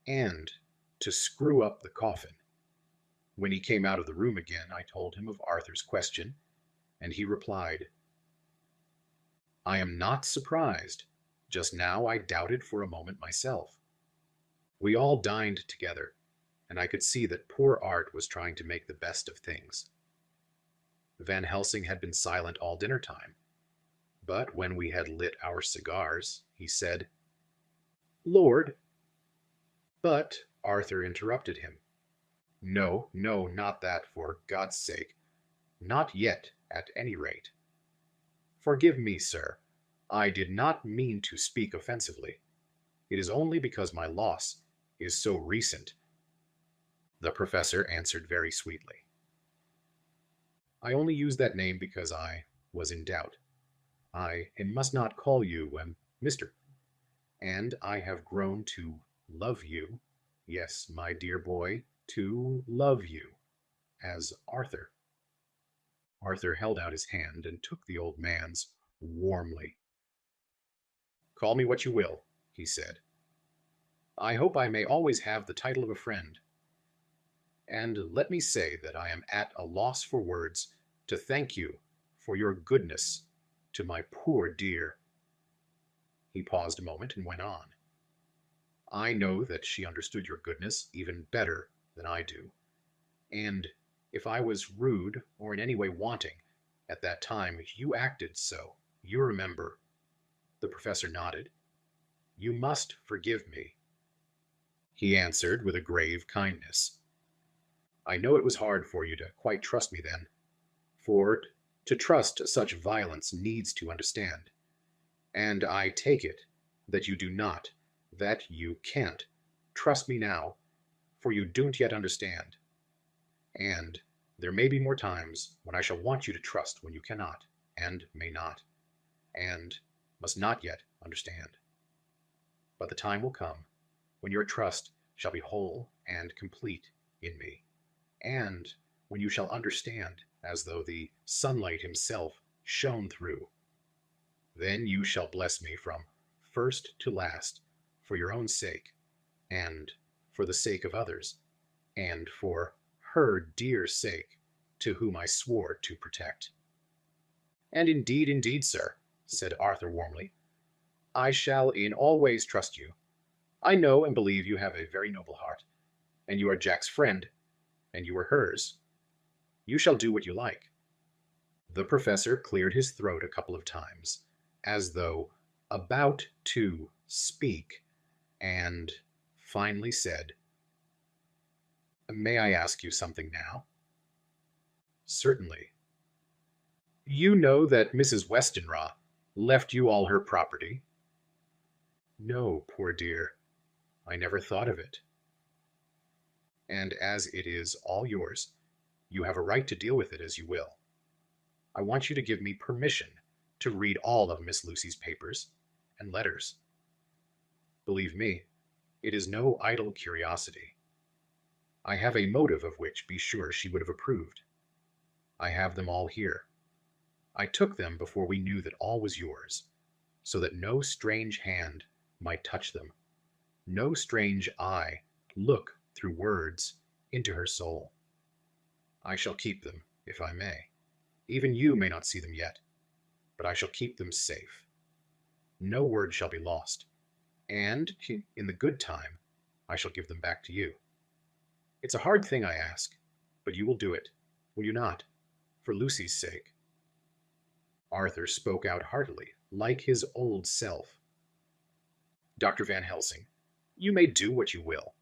and to screw up the coffin. When he came out of the room again, I told him of Arthur's question, and he replied, "I am not surprised. Just now I doubted for a moment myself." We all dined together, and I could see that poor Art was trying to make the best of things. Van Helsing had been silent all dinner time, but when we had lit our cigars, he said, "Lord—" But Arthur interrupted him. "No, no, not that, for God's sake. Not yet, at any rate. Forgive me, sir. I did not mean to speak offensively. It is only because my loss is so recent." The professor answered very sweetly, "I only used that name because I was in doubt. I must not call you, Mr. And I have grown to love you, yes, my dear boy, to love you, as Arthur." Arthur held out his hand and took the old man's warmly. "Call me what you will," he said. "I hope I may always have the title of a friend. And let me say that I am at a loss for words to thank you for your goodness to my poor dear." He paused a moment and went on. "I know that she understood your goodness even better than I do, and if I was rude or in any way wanting at that time, you acted so, you remember." The professor nodded. "You must forgive me." he answered with a grave kindness. I know it was hard for you to quite trust me then, for to trust such violence needs to understand. And I take it that you do not, that you can't, trust me now, for you don't yet understand. And there may be more times when I shall want you to trust when you cannot, and may not, and must not yet understand. But the time will come when your trust shall be whole and complete in me, and when you shall understand as though the sunlight himself shone through. Then you shall bless me from first to last, for your own sake, and for the sake of others, and for her dear sake, to whom I swore to protect. And indeed, sir, said Arthur warmly, I shall in all ways trust you. I know and believe you have a very noble heart, and you are Jack's friend, and you are hers. You shall do what you like. The professor cleared his throat a couple of times, as though about to speak, and finally said, May I ask you something now? Certainly. You know that Mrs. Westenra left you all her property? No, poor dear. I never thought of it. And as it is all yours, you have a right to deal with it as you will. I want you to give me permission to read all of Miss Lucy's papers and letters. Believe me, it is no idle curiosity. I have a motive of which, be sure, she would have approved. I have them all here. I took them before we knew that all was yours, so that no strange hand might touch them, no strange eye look through words into her soul. I shall keep them, if I may. Even you may not see them yet, but I shall keep them safe. No word shall be lost, and in the good time I shall give them back to you. It's a hard thing I ask, but you will do it, will you not, for Lucy's sake? Arthur spoke out heartily, like his old self. Dr. Van Helsing, you may do what you will.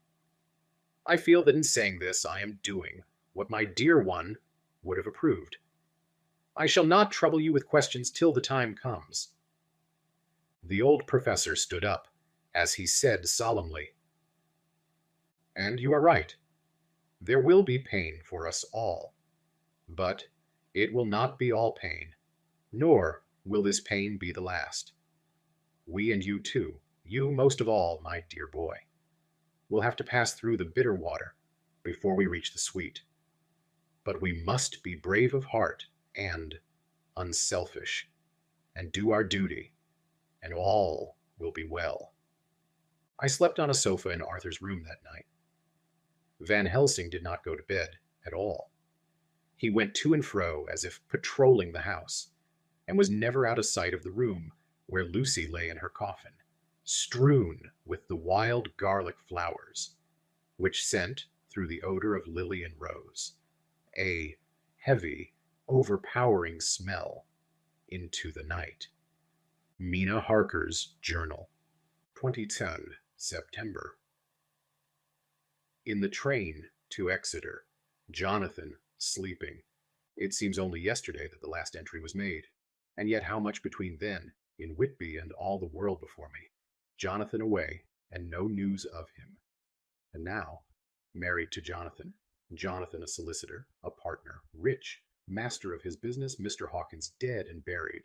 I feel that in saying this I am doing what my dear one would have approved. I shall not trouble you with questions till the time comes. The old professor stood up, as he said solemnly, And you are right. There will be pain for us all, but it will not be all pain, nor will this pain be the last. We and you too, you most of all, my dear boy, will have to pass through the bitter water before we reach the sweet. But we must be brave of heart and unselfish, and do our duty, and all will be well. I slept on a sofa in Arthur's room that night. Van Helsing did not go to bed at all. He went to and fro as if patrolling the house, and was never out of sight of the room where Lucy lay in her coffin, strewn with the wild garlic flowers, which sent, through the odor of lily and rose, a heavy, overpowering smell into the night. Mina Harker's Journal, 2010, September. In the train to Exeter, Jonathan sleeping. It seems only yesterday that the last entry was made, and yet how much between then, in Whitby and all the world before me, Jonathan away, and no news of him. And now, married to Jonathan, Jonathan a solicitor, a partner, rich, master of his business, Mr. Hawkins dead and buried,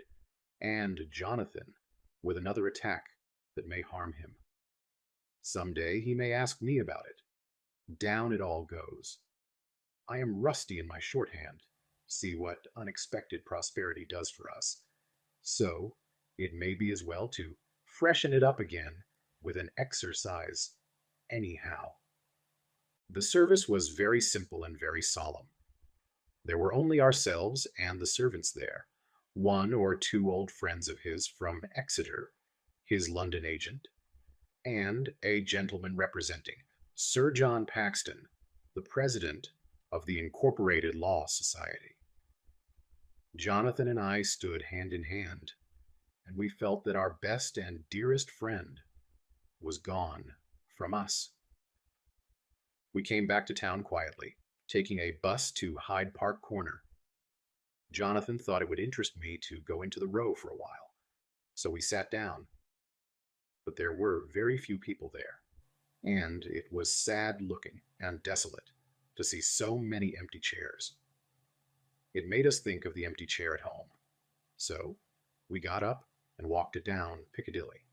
and Jonathan with another attack that may harm him. Some day he may ask me about it. Down it all goes. I am rusty in my shorthand. See what unexpected prosperity does for us. So it may be as well to freshen it up again with an exercise anyhow. The service was very simple and very solemn. There were only ourselves and the servants there, one or two old friends of his from Exeter, his London agent, and a gentleman representing Sir John Paxton, the president of the Incorporated Law Society. Jonathan and I stood hand in hand, and we felt that our best and dearest friend was gone from us. We came back to town quietly, taking a bus to Hyde Park Corner. Jonathan thought it would interest me to go into the Row for a while, so we sat down. But there were very few people there, and it was sad looking and desolate to see so many empty chairs. It made us think of the empty chair at home, so we got up and walked it down Piccadilly.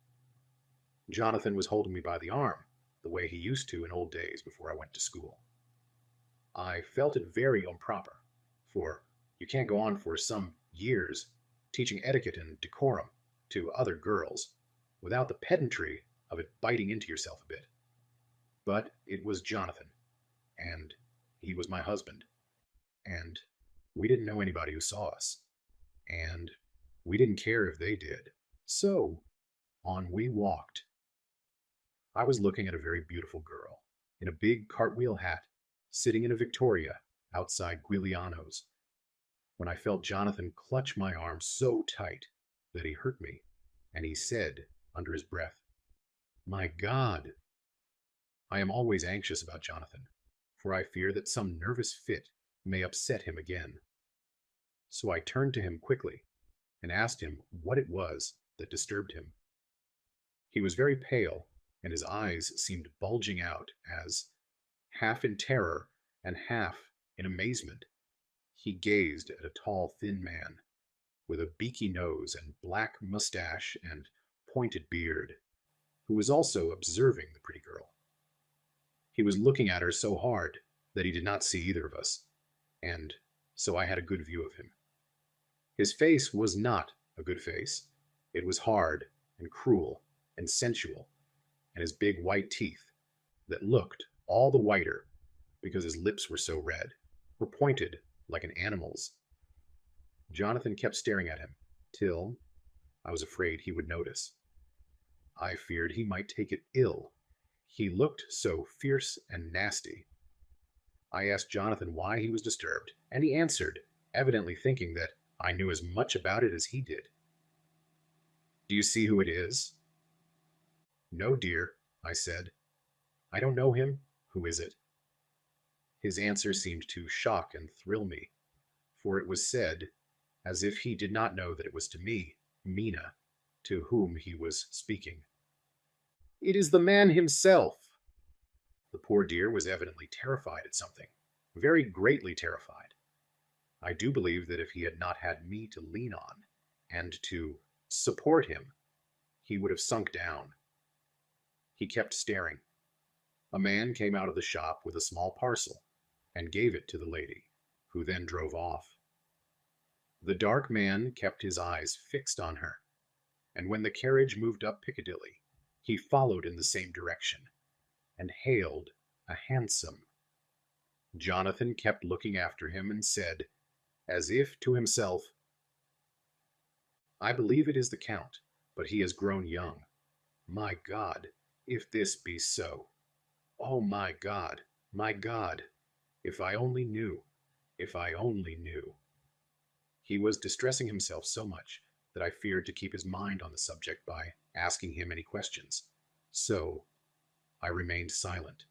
Jonathan was holding me by the arm, the way he used to in old days before I went to school. I felt it very improper, for you can't go on for some years teaching etiquette and decorum to other girls without the pedantry of it biting into yourself a bit. But it was Jonathan, and he was my husband, and we didn't know anybody who saw us, and we didn't care if they did. So on we walked. I was looking at a very beautiful girl in a big cartwheel hat, sitting in a Victoria outside Giuliano's, when I felt Jonathan clutch my arm so tight that he hurt me, and he said under his breath, "My God!" I am always anxious about Jonathan, for I fear that some nervous fit may upset him again. So I turned to him quickly and asked him what it was that disturbed him. He was very pale, and his eyes seemed bulging out as, half in terror and half in amazement, he gazed at a tall, thin man with a beaky nose and black mustache and pointed beard, who was also observing the pretty girl. He was looking at her so hard that he did not see either of us, and so I had a good view of him. His face was not a good face. It was hard and cruel and sensual, and his big white teeth, that looked all the whiter because his lips were so red, were pointed like an animal's. Jonathan kept staring at him, till I was afraid he would notice. I feared he might take it ill. He looked so fierce and nasty. I asked Jonathan why he was disturbed, and he answered, evidently thinking that I knew as much about it as he did. "Do you see who it is?" "No, dear," I said. "I don't know him. Who is it?" His answer seemed to shock and thrill me, for it was said as if he did not know that it was to me, Mina, to whom he was speaking. "It is the man himself." The poor dear was evidently terrified at something, very greatly terrified. I do believe that if he had not had me to lean on and to support him, he would have sunk down. He kept staring. A man came out of the shop with a small parcel and gave it to the lady, who then drove off. The dark man kept his eyes fixed on her, and when the carriage moved up Piccadilly, he followed in the same direction and hailed a hansom. Jonathan kept looking after him and said, as if to himself, "I believe it is the Count, but he has grown young. My God, if this be so! Oh, my God, my God! If I only knew, if I only knew!" He was distressing himself so much that I feared to keep his mind on the subject by asking him any questions. So I remained silent.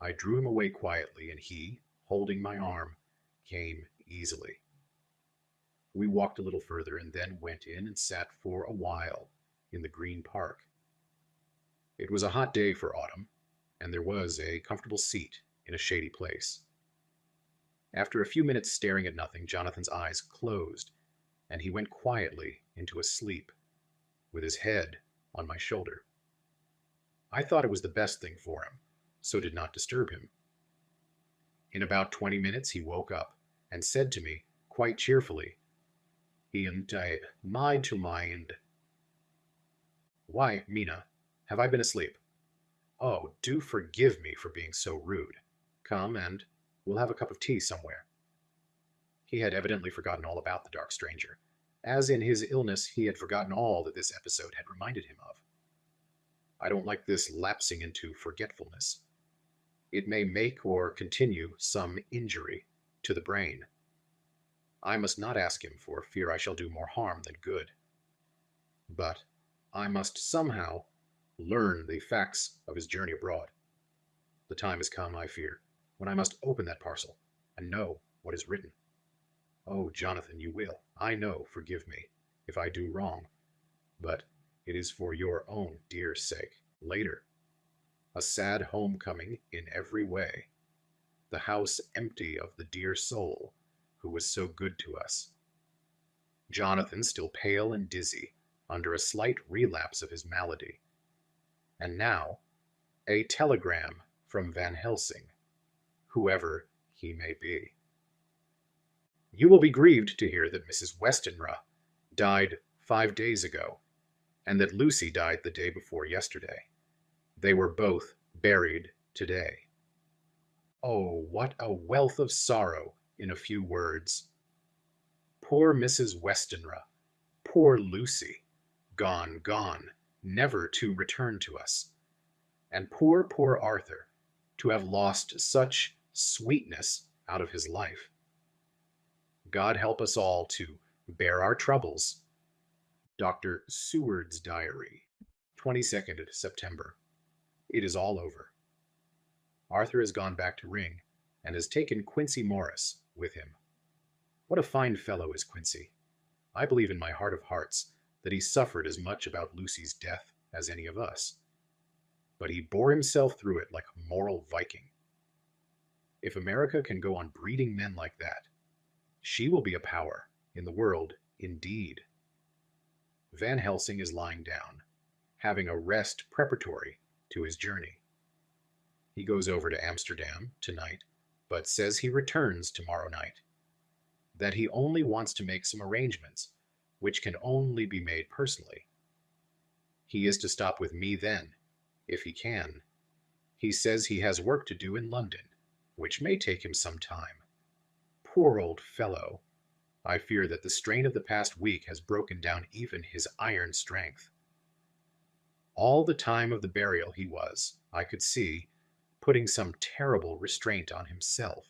I drew him away quietly, and he, holding my arm, came easily. We walked a little further and then went in and sat for a while in the Green Park. It was a hot day for autumn, and there was a comfortable seat in a shady place. After a few minutes staring at nothing, Jonathan's eyes closed, and he went quietly into a sleep, with his head on my shoulder. I thought it was the best thing for him, so did not disturb him. In about 20 minutes he woke up, and said to me, quite cheerfully, mind to mind." "Why, Mina, have I been asleep?" "Oh, do forgive me for being so rude. Come, and we'll have a cup of tea somewhere." He had evidently forgotten all about the dark stranger, as in his illness he had forgotten all that this episode had reminded him of. I don't like this lapsing into forgetfulness. It may make or continue some injury to the brain. I must not ask him for fear I shall do more harm than good. But I must somehow learn the facts of his journey abroad. The time has come, I fear, when I must open that parcel and know what is written. Oh, Jonathan, you will, I know, forgive me if I do wrong, but it is for your own dear sake. Later, a sad homecoming in every way, the house empty of the dear soul who was so good to us. Jonathan still pale and dizzy under a slight relapse of his malady. And now, a telegram from Van Helsing, whoever he may be. You will be grieved to hear that Mrs. Westenra died 5 days ago, and that Lucy died the day before yesterday. They were both buried today. Oh, what a wealth of sorrow in a few words. Poor Mrs. Westenra, poor Lucy, gone, gone, never to return to us. And poor, poor Arthur, to have lost such sweetness out of his life. God help us all to bear our troubles. Dr. Seward's Diary, 22nd September. It is all over. Arthur has gone back to Ring and has taken Quincy Morris with him. What a fine fellow is Quincy. I believe in my heart of hearts that he suffered as much about Lucy's death as any of us. But he bore himself through it like a moral Viking. If America can go on breeding men like that, she will be a power in the world indeed. Van Helsing is lying down, having a rest preparatory to his journey. He goes over to Amsterdam tonight, but says he returns tomorrow night. That he only wants to make some arrangements, which can only be made personally. He is to stop with me then, if he can. He says he has work to do in London, which may take him some time. Poor old fellow. I fear that the strain of the past week has broken down even his iron strength. All the time of the burial he was, I could see, putting some terrible restraint on himself.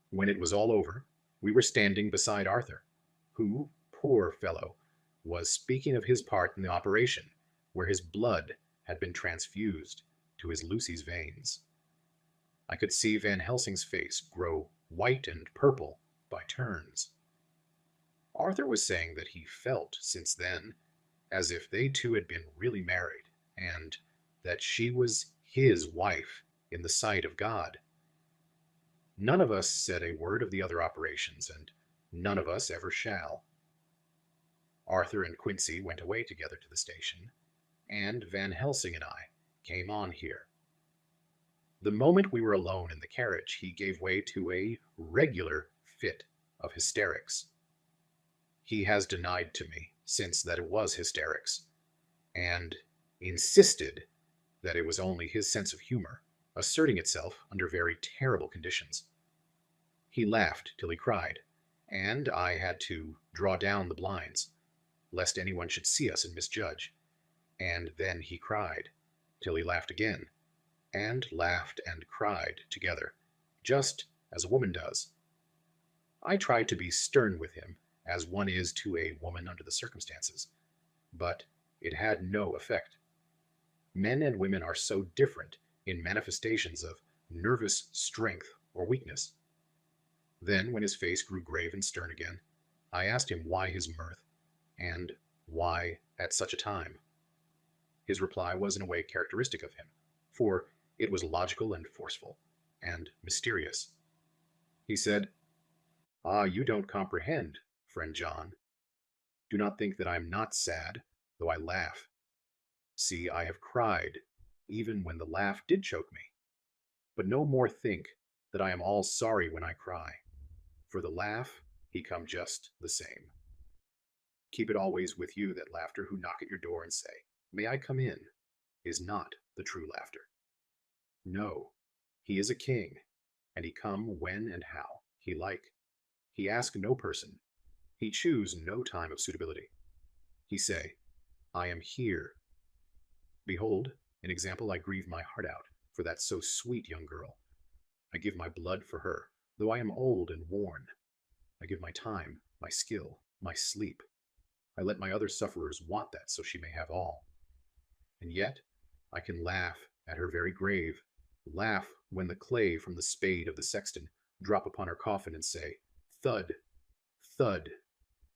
When it was all over, we were standing beside Arthur, who, poor fellow, was speaking of his part in the operation, where his blood had been transfused to his Lucy's veins. I could see Van Helsing's face grow white and purple by turns. Arthur was saying that he felt since then as if they two had been really married, and that she was his wife in the sight of God. None of us said a word of the other operations, and none of us ever shall. Arthur and Quincy went away together to the station, and Van Helsing and I came on here. The moment we were alone in the carriage, he gave way to a regular fit of hysterics. He has denied to me since that it was hysterics, and insisted that it was only his sense of humor, asserting itself under very terrible conditions. He laughed till he cried, and I had to draw down the blinds, lest anyone should see us and misjudge. And then he cried, till he laughed again, and laughed and cried together, just as a woman does. I tried to be stern with him, as one is to a woman under the circumstances, but it had no effect. Men and women are so different in manifestations of nervous strength or weakness. Then, when his face grew grave and stern again, I asked him why his mirth, and why at such a time. His reply was in a way characteristic of him, for it was logical and forceful, and mysterious. He said, "Ah, you don't comprehend, friend John. Do not think that I am not sad, though I laugh. See, I have cried, even when the laugh did choke me. But no more think that I am all sorry when I cry. For the laugh, he come just the same. Keep it always with you that laughter who knock at your door and say, 'May I come in?' is not the true laughter. No, he is a king, and he come when and how he like. He ask no person. He choose no time of suitability. He say, 'I am here.' Behold, an example I grieve my heart out for that so sweet young girl. I give my blood for her, though I am old and worn. I give my time, my skill, my sleep. I let my other sufferers want that so she may have all. And yet I can laugh at her very grave, laugh when the clay from the spade of the sexton drop upon her coffin and say, thud, thud,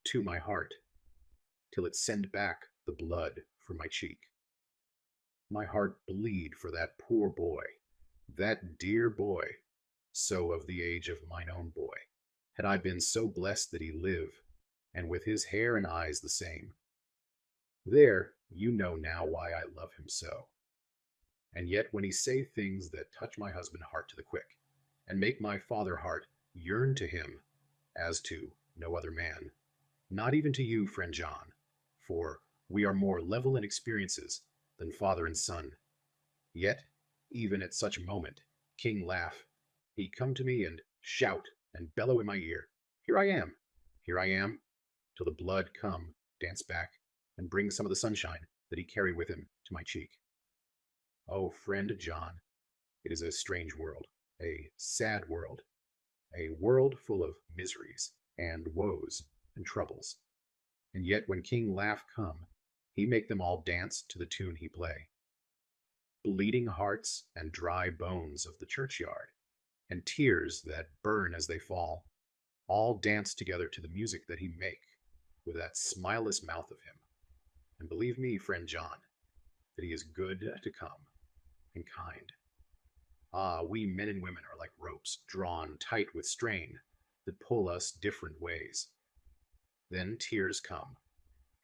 to my heart, till it send back the blood from my cheek. My heart bleed for that poor boy, that dear boy, so of the age of mine own boy, had I been so blessed that he live, and with his hair and eyes the same. There, you know now why I love him so. And yet when he say things that touch my husband heart to the quick, and make my father heart yearn to him, as to no other man, not even to you, friend John, for we are more level in experiences than father and son. Yet, even at such a moment, King laugh, he'd come to me and shout and bellow in my ear, here I am, till the blood come, dance back, and bring some of the sunshine that he carried with him to my cheek. Oh, friend John, it is a strange world, a sad world, a world full of miseries and woes and troubles. And yet when King laugh come, he make them all dance to the tune he play. Bleeding hearts and dry bones of the churchyard, and tears that burn as they fall, all dance together to the music that he make with that smileless mouth of him. And believe me, friend John, that he is good to come, and kind. Ah, we men and women are like ropes drawn tight with strain that pull us different ways. Then tears come,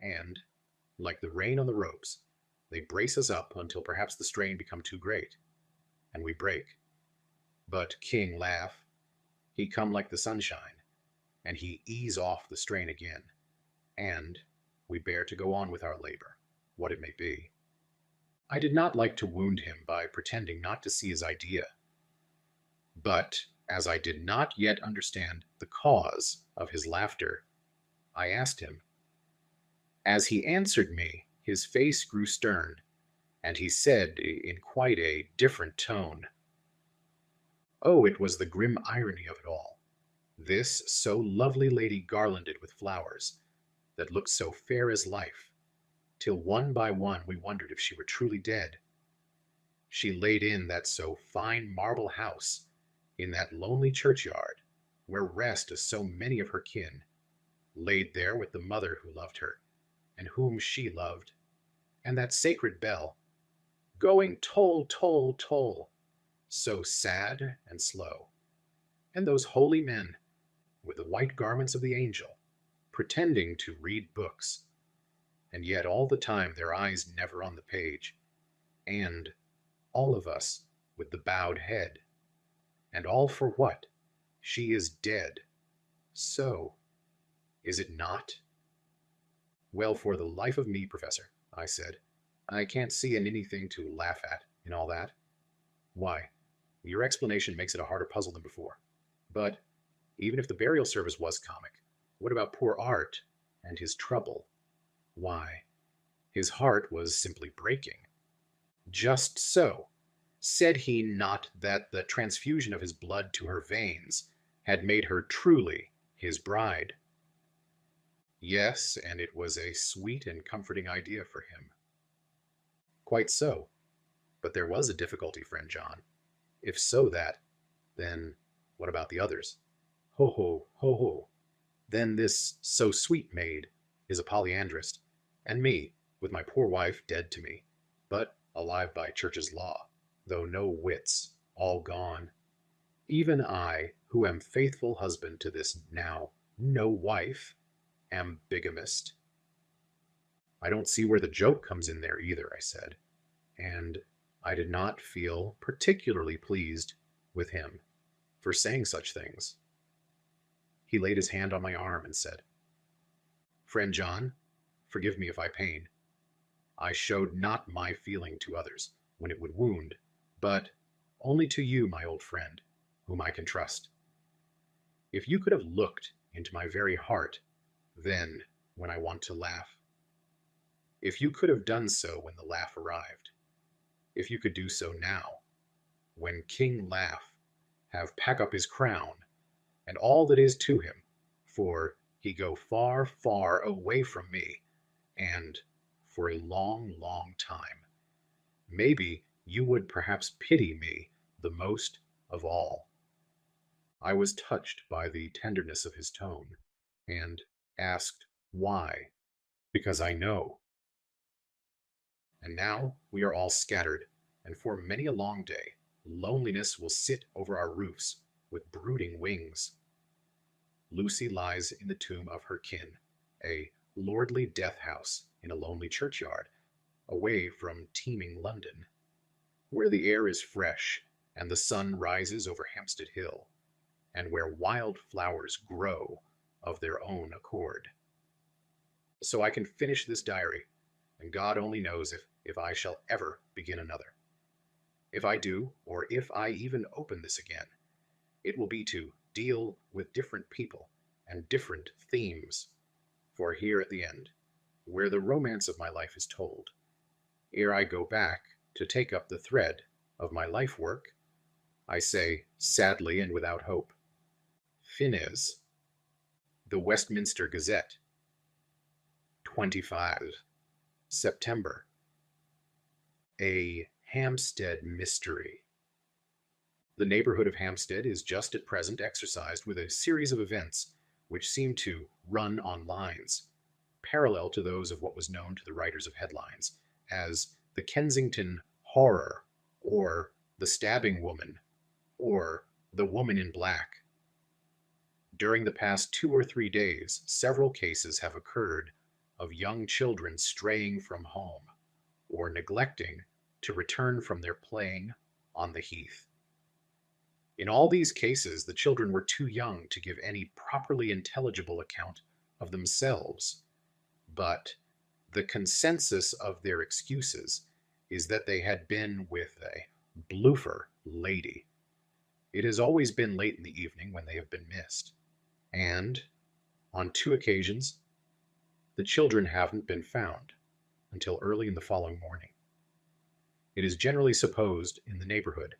and, like the rain on the ropes, they brace us up until perhaps the strain become too great, and we break. But King laugh, he come like the sunshine, and he ease off the strain again, and we bear to go on with our labor, what it may be. I did not like to wound him by pretending not to see his idea. But, as I did not yet understand the cause of his laughter, I asked him. As he answered me, his face grew stern, and he said in quite a different tone, oh, it was the grim irony of it all. This so lovely lady garlanded with flowers, that looked so fair as life, till one by one we wondered if she were truly dead. She laid in that so fine marble house, in that lonely churchyard, where rest so many of her kin, laid there with the mother who loved her, and whom she loved, and that sacred bell, going toll, toll, toll, so sad and slow, and those holy men, with the white garments of the angel, pretending to read books, and yet all the time their eyes never on the page, and all of us with the bowed head, and all for what? She is dead. So, is it not? Well, for the life of me, Professor, I said, I can't see anything to laugh at in all that. Why, your explanation makes it a harder puzzle than before. But even if the burial service was comic, what about poor Art and his trouble? Why, his heart was simply breaking. Just so. Said he not that the transfusion of his blood to her veins had made her truly his bride? Yes, and it was a sweet and comforting idea for him. Quite so. But there was a difficulty, friend John. If so that, then what about the others? Ho ho, ho ho. Then this so sweet maid is a polyandrist, and me, with my poor wife dead to me, but alive by church's law, though no wits, all gone. Even I, who am faithful husband to this now no wife, am bigamist. I don't see where the joke comes in there either, I said, and I did not feel particularly pleased with him for saying such things. He laid his hand on my arm and said, Friend John, forgive me if I pain. I showed not my feeling to others when it would wound, but only to you, my old friend, whom I can trust. If you could have looked into my very heart, then when I want to laugh, if you could have done so when the laugh arrived, if you could do so now, when King Laugh have pack up his crown, and all that is to him, for he go far, far away from me, and for a long, long time. Maybe you would perhaps pity me the most of all. I was touched by the tenderness of his tone, and asked why, because I know. And now we are all scattered, and for many a long day, loneliness will sit over our roofs with brooding wings. Lucy lies in the tomb of her kin, a lordly death house in a lonely churchyard, away from teeming London, where the air is fresh and the sun rises over Hampstead Hill, and where wild flowers grow of their own accord. So I can finish this diary, and God only knows if I shall ever begin another. If I do, or if I even open this again, it will be to deal with different people and different themes. For here at the end, where the romance of my life is told, ere I go back to take up the thread of my life work, I say sadly and without hope, Finis, the Westminster Gazette, 25 September. A Hampstead Mystery. The neighborhood of Hampstead is just at present exercised with a series of events which seem to run on lines, parallel to those of what was known to the writers of headlines as the Kensington Horror, or the Stabbing Woman, or the Woman in Black. During the past 2 or 3 days, several cases have occurred of young children straying from home, or neglecting to return from their playing on the heath. In all these cases, the children were too young to give any properly intelligible account of themselves, but the consensus of their excuses is that they had been with a bloofer lady. It has always been late in the evening when they have been missed, and on 2 occasions, the children haven't been found until early in the following morning. It is generally supposed in the neighborhood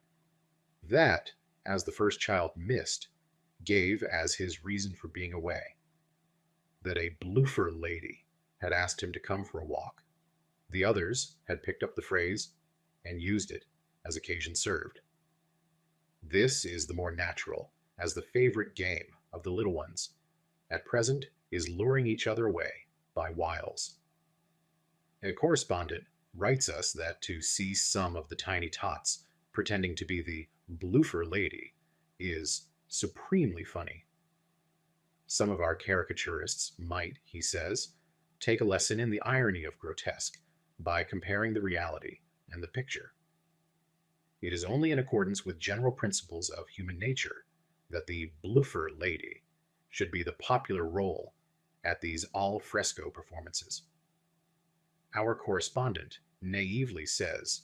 that, as the first child missed, gave as his reason for being away, that a bloofer lady had asked him to come for a walk. The others had picked up the phrase and used it as occasion served. This is the more natural, as the favorite game of the little ones at present is luring each other away by wiles. A correspondent writes us that to see some of the tiny tots pretending to be the bloofer lady is supremely funny. Some of our caricaturists might, he says, take a lesson in the irony of grotesque by comparing the reality and the picture. It is only in accordance with general principles of human nature that the bloofer lady should be the popular role at these al fresco performances. Our correspondent naively says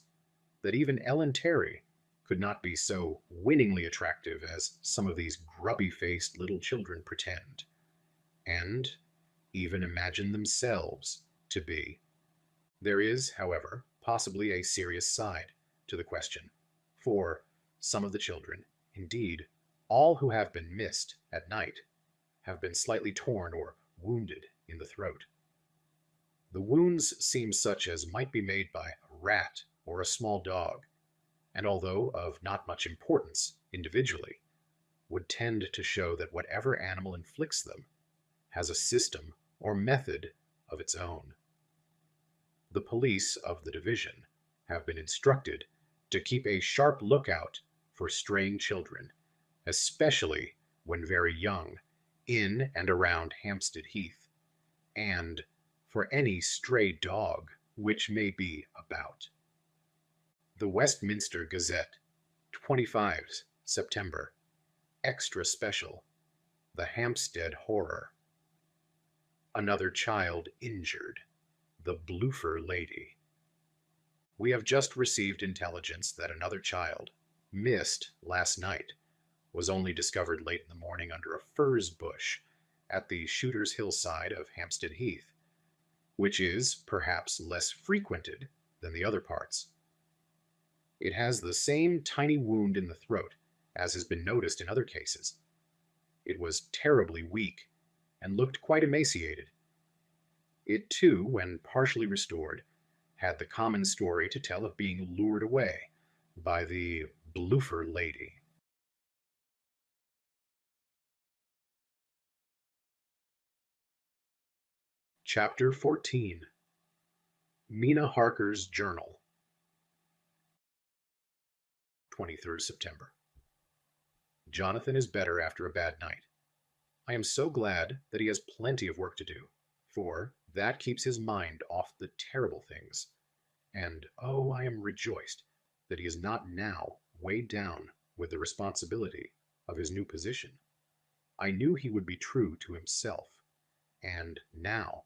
that even Ellen Terry could not be so winningly attractive as some of these grubby-faced little children pretend, and even imagine themselves to be. There is, however, possibly a serious side to the question, for some of the children, indeed all who have been missed at night, have been slightly torn or wounded in the throat. The wounds seem such as might be made by a rat or a small dog, and although of not much importance individually, would tend to show that whatever animal inflicts them has a system or method of its own. The police of the division have been instructed to keep a sharp lookout for straying children, especially when very young, in and around Hampstead Heath, and for any stray dog which may be about. The Westminster Gazette, 25 September. Extra special. The Hampstead Horror. Another child injured. The bloofer lady. We have just received intelligence that another child, missed last night, was only discovered late in the morning under a furze bush at the Shooter's Hillside of Hampstead Heath, which is perhaps less frequented than the other parts. It has the same tiny wound in the throat as has been noticed in other cases. It was terribly weak and looked quite emaciated. It too, when partially restored, had the common story to tell of being lured away by the Bloofer Lady. Chapter 14. Mina Harker's Journal. 23rd September. Jonathan is better after a bad night. I am so glad that he has plenty of work to do, for that keeps his mind off the terrible things. And oh, I am rejoiced that he is not now weighed down with the responsibility of his new position. I knew he would be true to himself, and now,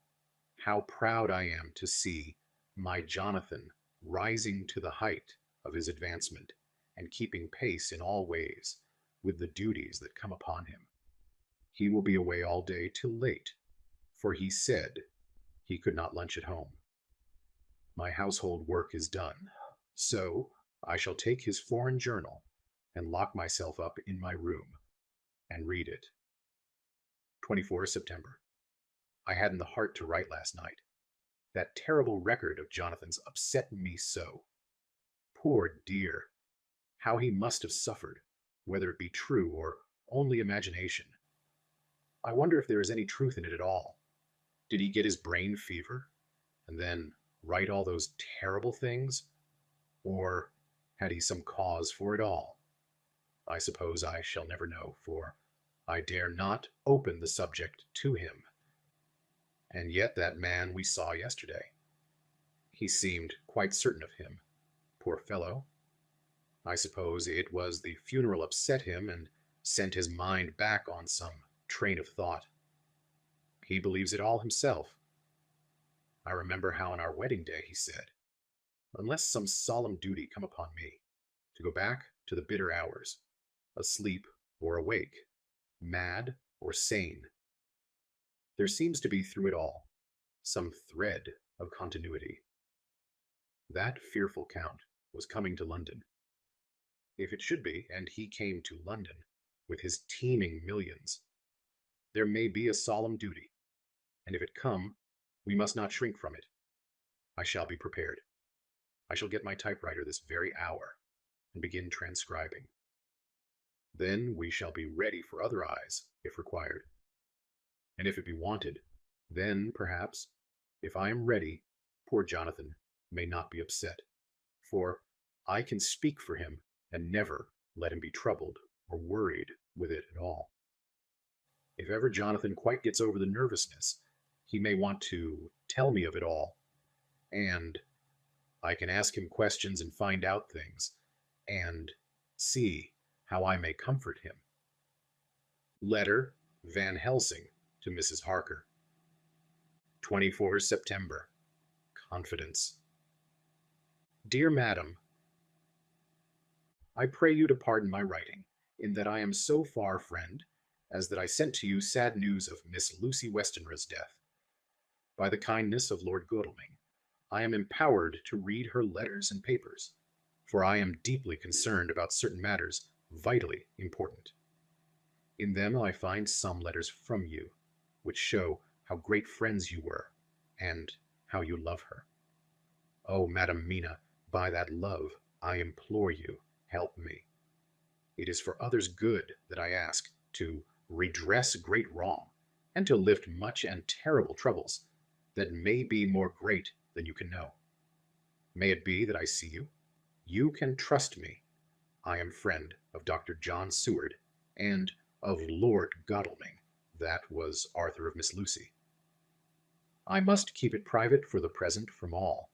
how proud I am to see my Jonathan rising to the height of his advancement and keeping pace in all ways with the duties that come upon him. He will be away all day till late, for he said he could not lunch at home. My household work is done, so I shall take his foreign journal and lock myself up in my room and read it. 24th September. I hadn't the heart to write last night. That terrible record of Jonathan's upset me so. Poor dear! How he must have suffered, whether it be true or only imagination. I wonder if there is any truth in it at all. Did he get his brain fever, and then write all those terrible things? Or had he some cause for it all? I suppose I shall never know, for I dare not open the subject to him. And yet that man we saw yesterday, he seemed quite certain of him, poor fellow. I suppose it was the funeral upset him and sent his mind back on some train of thought. He believes it all himself. I remember how on our wedding day he said, unless some solemn duty come upon me, to go back to the bitter hours, asleep or awake, mad or sane. There seems to be through it all some thread of continuity. That fearful Count was coming to London. If it should be, and he came to London with his teeming millions, there may be a solemn duty, and if it come, we must not shrink from it. I shall be prepared. I shall get my typewriter this very hour and begin transcribing. Then we shall be ready for other eyes, if required. And if it be wanted, then, perhaps, if I am ready, poor Jonathan may not be upset, for I can speak for him and never let him be troubled or worried with it at all. If ever Jonathan quite gets over the nervousness, he may want to tell me of it all, and I can ask him questions and find out things, and see how I may comfort him. Letter Van Helsing to Mrs. Harker. 24th September. Confidence. Dear Madam, I pray you to pardon my writing, in that I am so far friend, as that I sent to you sad news of Miss Lucy Westenra's death. By the kindness of Lord Godalming, I am empowered to read her letters and papers, for I am deeply concerned about certain matters vitally important. In them I find some letters from you, which show how great friends you were, and how you love her. Oh, Madam Mina, by that love, I implore you, help me. It is for others' good that I ask to redress great wrong, and to lift much and terrible troubles that may be more great than you can know. May it be that I see you? You can trust me. I am friend of Dr. John Seward, and of Lord Godalming, that was Arthur of Miss Lucy. I must keep it private for the present from all.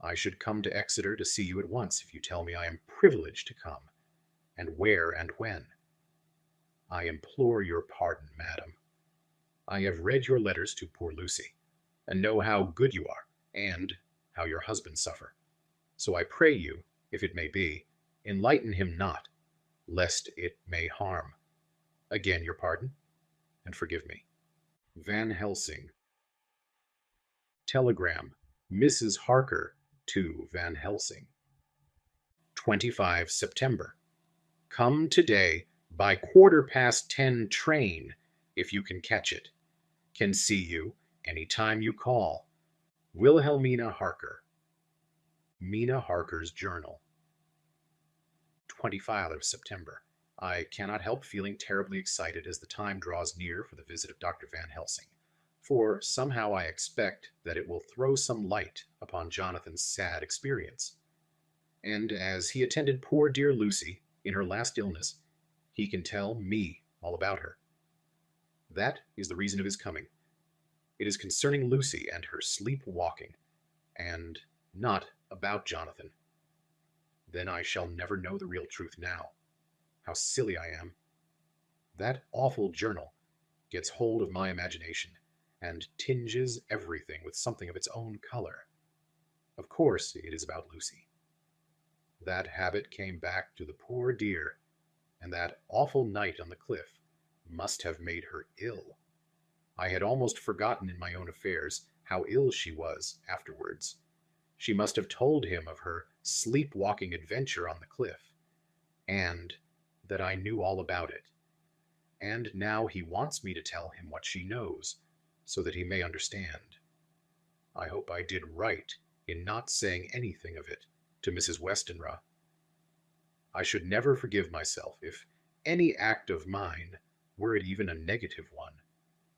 I should come to Exeter to see you at once if you tell me I am privileged to come, and where and when. I implore your pardon, madam. I have read your letters to poor Lucy, and know how good you are, and how your husband suffer. So I pray you, if it may be, enlighten him not, lest it may harm. Again your pardon, and forgive me. Van Helsing. Telegram, Mrs. Harker to Van Helsing. 25 September. Come today by 10:15 train, if you can catch it. Can see you any time you call. Wilhelmina Harker. Mina Harker's Journal. 25th of September. I cannot help feeling terribly excited as the time draws near for the visit of Dr. Van Helsing, for somehow I expect that it will throw some light upon Jonathan's sad experience. And as he attended poor dear Lucy in her last illness, he can tell me all about her. That is the reason of his coming. It is concerning Lucy and her sleepwalking, and not about Jonathan. Then I shall never know the real truth now. How silly I am. That awful journal gets hold of my imagination and tinges everything with something of its own color. Of course it is about Lucy. That habit came back to the poor dear, and that awful night on the cliff must have made her ill. I had almost forgotten in my own affairs how ill she was afterwards. She must have told him of her sleepwalking adventure on the cliff, and that I knew all about it. And now he wants me to tell him what she knows, so that he may understand. I hope I did right in not saying anything of it to Mrs. Westenra. I should never forgive myself if any act of mine, were it even a negative one,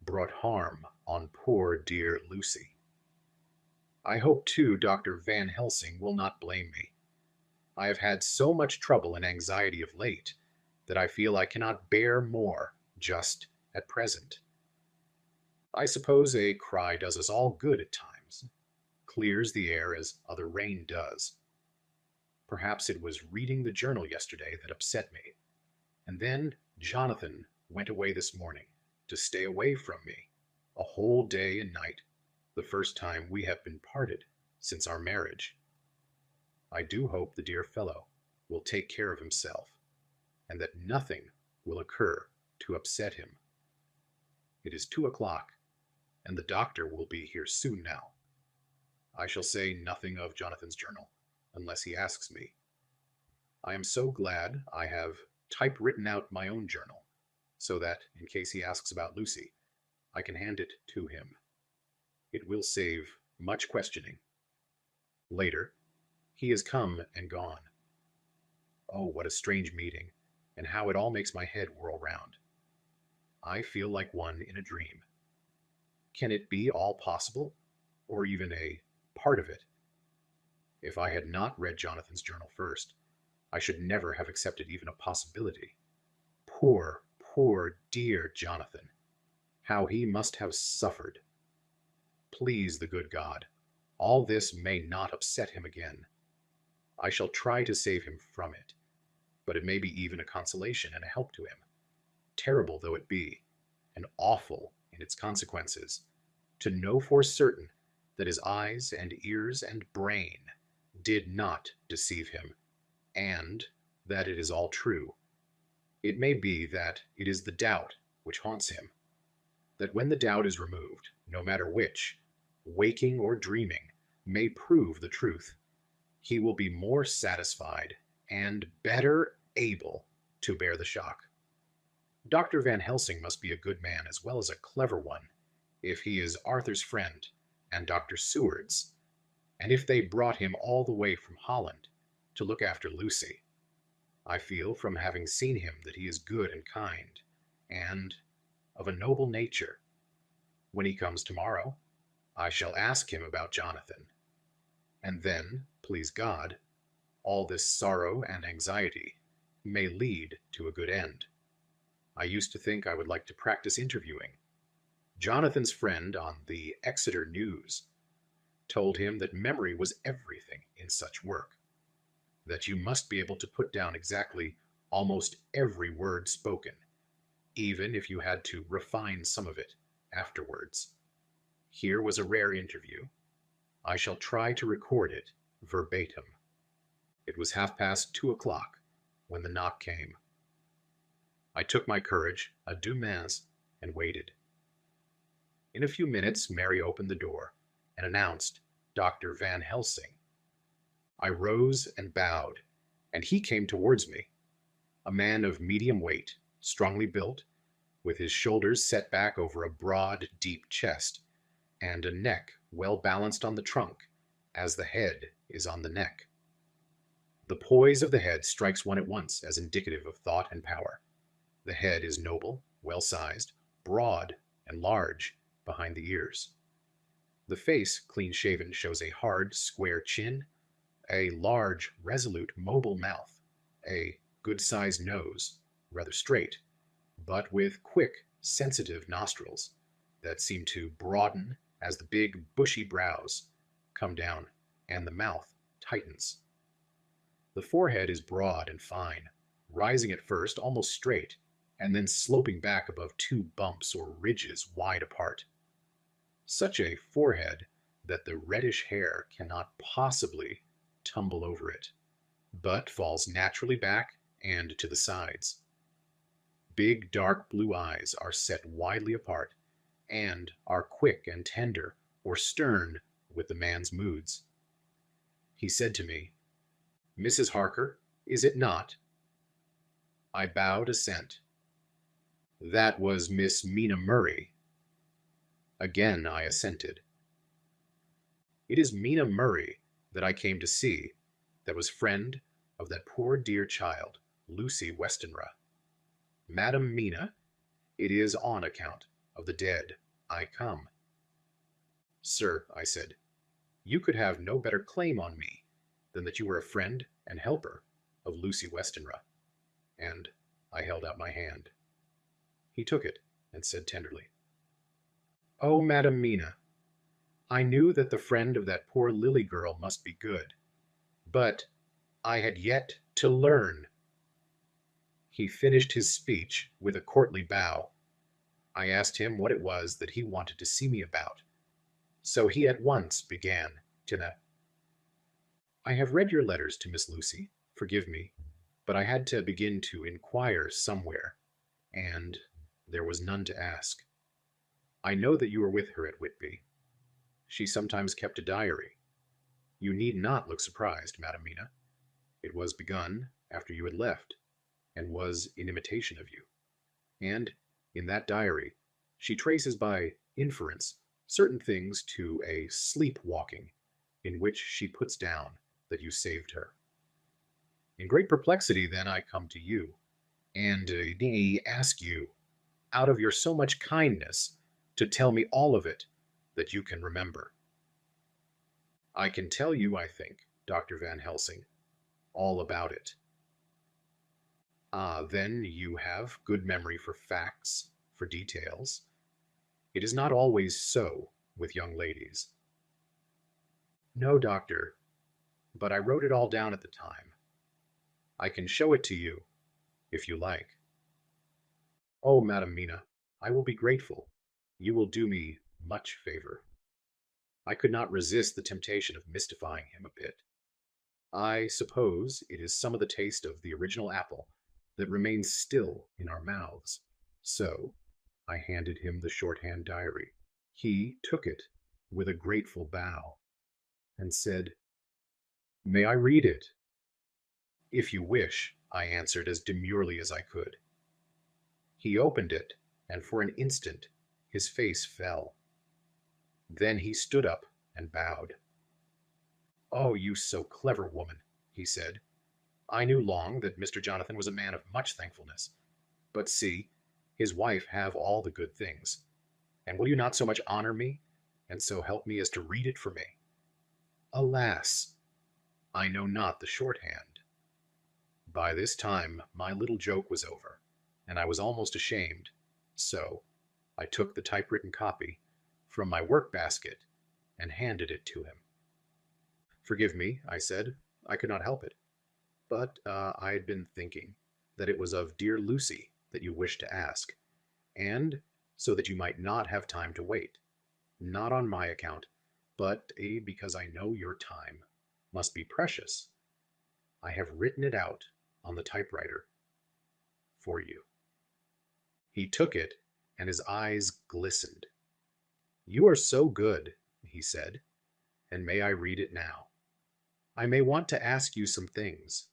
brought harm on poor dear Lucy. I hope, too, Dr. Van Helsing will not blame me. I have had so much trouble and anxiety of late that I feel I cannot bear more just at present. I suppose a cry does us all good at times, clears the air as other rain does. Perhaps it was reading the journal yesterday that upset me, and then Jonathan went away this morning to stay away from me a whole day and night, the first time we have been parted since our marriage. I do hope the dear fellow will take care of himself, and that nothing will occur to upset him. It is 2 o'clock, and the doctor will be here soon now. I shall say nothing of Jonathan's journal, unless he asks me. I am so glad I have typewritten out my own journal, so that, in case he asks about Lucy, I can hand it to him. It will save much questioning. Later, he has come and gone. Oh, what a strange meeting, and how it all makes my head whirl round. I feel like one in a dream. Can it be all possible, or even a part of it? If I had not read Jonathan's journal first, I should never have accepted even a possibility. Poor, poor dear Jonathan! How he must have suffered! Please the good God, all this may not upset him again. I shall try to save him from it, but it may be even a consolation and a help to him, terrible though it be, and awful in its consequences, to know for certain that his eyes and ears and brain did not deceive him, and that it is all true. It may be that it is the doubt which haunts him, that when the doubt is removed, no matter which, waking or dreaming, may prove the truth, he will be more satisfied and better able to bear the shock. Dr. Van Helsing must be a good man as well as a clever one, if he is Arthur's friend and Dr. Seward's, and if they brought him all the way from Holland to look after Lucy. I feel from having seen him that he is good and kind, and of a noble nature. When he comes tomorrow, I shall ask him about Jonathan, and then, please God, all this sorrow and anxiety may lead to a good end. I used to think I would like to practice interviewing. Jonathan's friend on the Exeter News told him that memory was everything in such work, that you must be able to put down exactly almost every word spoken, even if you had to refine some of it afterwards. Here was a rare interview. I shall try to record it verbatim. It was 2:30 when the knock came. I took my courage, à deux mains, and waited. In a few minutes, Mary opened the door and announced Dr. Van Helsing. I rose and bowed, and he came towards me, a man of medium weight, strongly built, with his shoulders set back over a broad, deep chest, and a neck well balanced on the trunk, as the head is on the neck. The poise of the head strikes one at once as indicative of thought and power. The head is noble, well-sized, broad, and large behind the ears. The face, clean-shaven, shows a hard, square chin, a large, resolute, mobile mouth, a good-sized nose, rather straight, but with quick, sensitive nostrils that seem to broaden as the big, bushy brows come down and the mouth tightens. The forehead is broad and fine, rising at first almost straight, and then sloping back above two bumps or ridges wide apart. Such a forehead that the reddish hair cannot possibly tumble over it, but falls naturally back and to the sides. Big dark blue eyes are set widely apart, and are quick and tender or stern with the man's moods. He said to me, "Mrs. Harker, is it not?" I bowed assent. "That was Miss Mina Murray." Again I assented. "It is Mina Murray that I came to see, that was friend of that poor dear child, Lucy Westenra. Madam Mina, it is on account of the dead I come." "Sir," I said, "you could have no better claim on me than that you were a friend and helper of Lucy Westenra." And I held out my hand. He took it and said tenderly, "Oh, Madam Mina, I knew that the friend of that poor Lily girl must be good, but I had yet to learn." He finished his speech with a courtly bow. I asked him what it was that he wanted to see me about, so he at once began to "I have read your letters to Miss Lucy. Forgive me, but I had to begin to inquire somewhere, and there was none to ask. I know that you were with her at Whitby. She sometimes kept a diary. You need not look surprised, Madam Mina. It was begun after you had left, and was in imitation of you. And in that diary she traces by inference certain things to a sleepwalking in which she puts down that you saved her. In great perplexity then I come to you, and ask you, out of your so much kindness, to tell me all of it that you can remember." "I can tell you, I think, Dr. Van Helsing, all about it." "Ah, then you have good memory for facts, for details. It is not always so with young ladies." "No, doctor, but I wrote it all down at the time. I can show it to you, if you like." "Oh, Madam Mina, I will be grateful. You will do me much favor." I could not resist the temptation of mystifying him a bit. I suppose it is some of the taste of the original apple that remains still in our mouths. So I handed him the shorthand diary. He took it with a grateful bow and said, "May I read it?" "If you wish," I answered as demurely as I could. He opened it, and for an instant his face fell. Then he stood up and bowed. "Oh, you so clever woman," he said. "I knew long that Mr. Jonathan was a man of much thankfulness. But see, his wife have all the good things. And will you not so much honor me, and so help me as to read it for me? Alas, I know not the shorthand." By this time my little joke was over, and I was almost ashamed, so I took the typewritten copy from my work basket and handed it to him. "Forgive me," I said, "I could not help it. But I had been thinking that it was of dear Lucy that you wished to ask, and so that you might not have time to wait. Not on my account, but because I know your time must be precious. I have written it out on the typewriter for you." He took it, and his eyes glistened. "You are so good," he said, "and may I read it now? I may want to ask you some things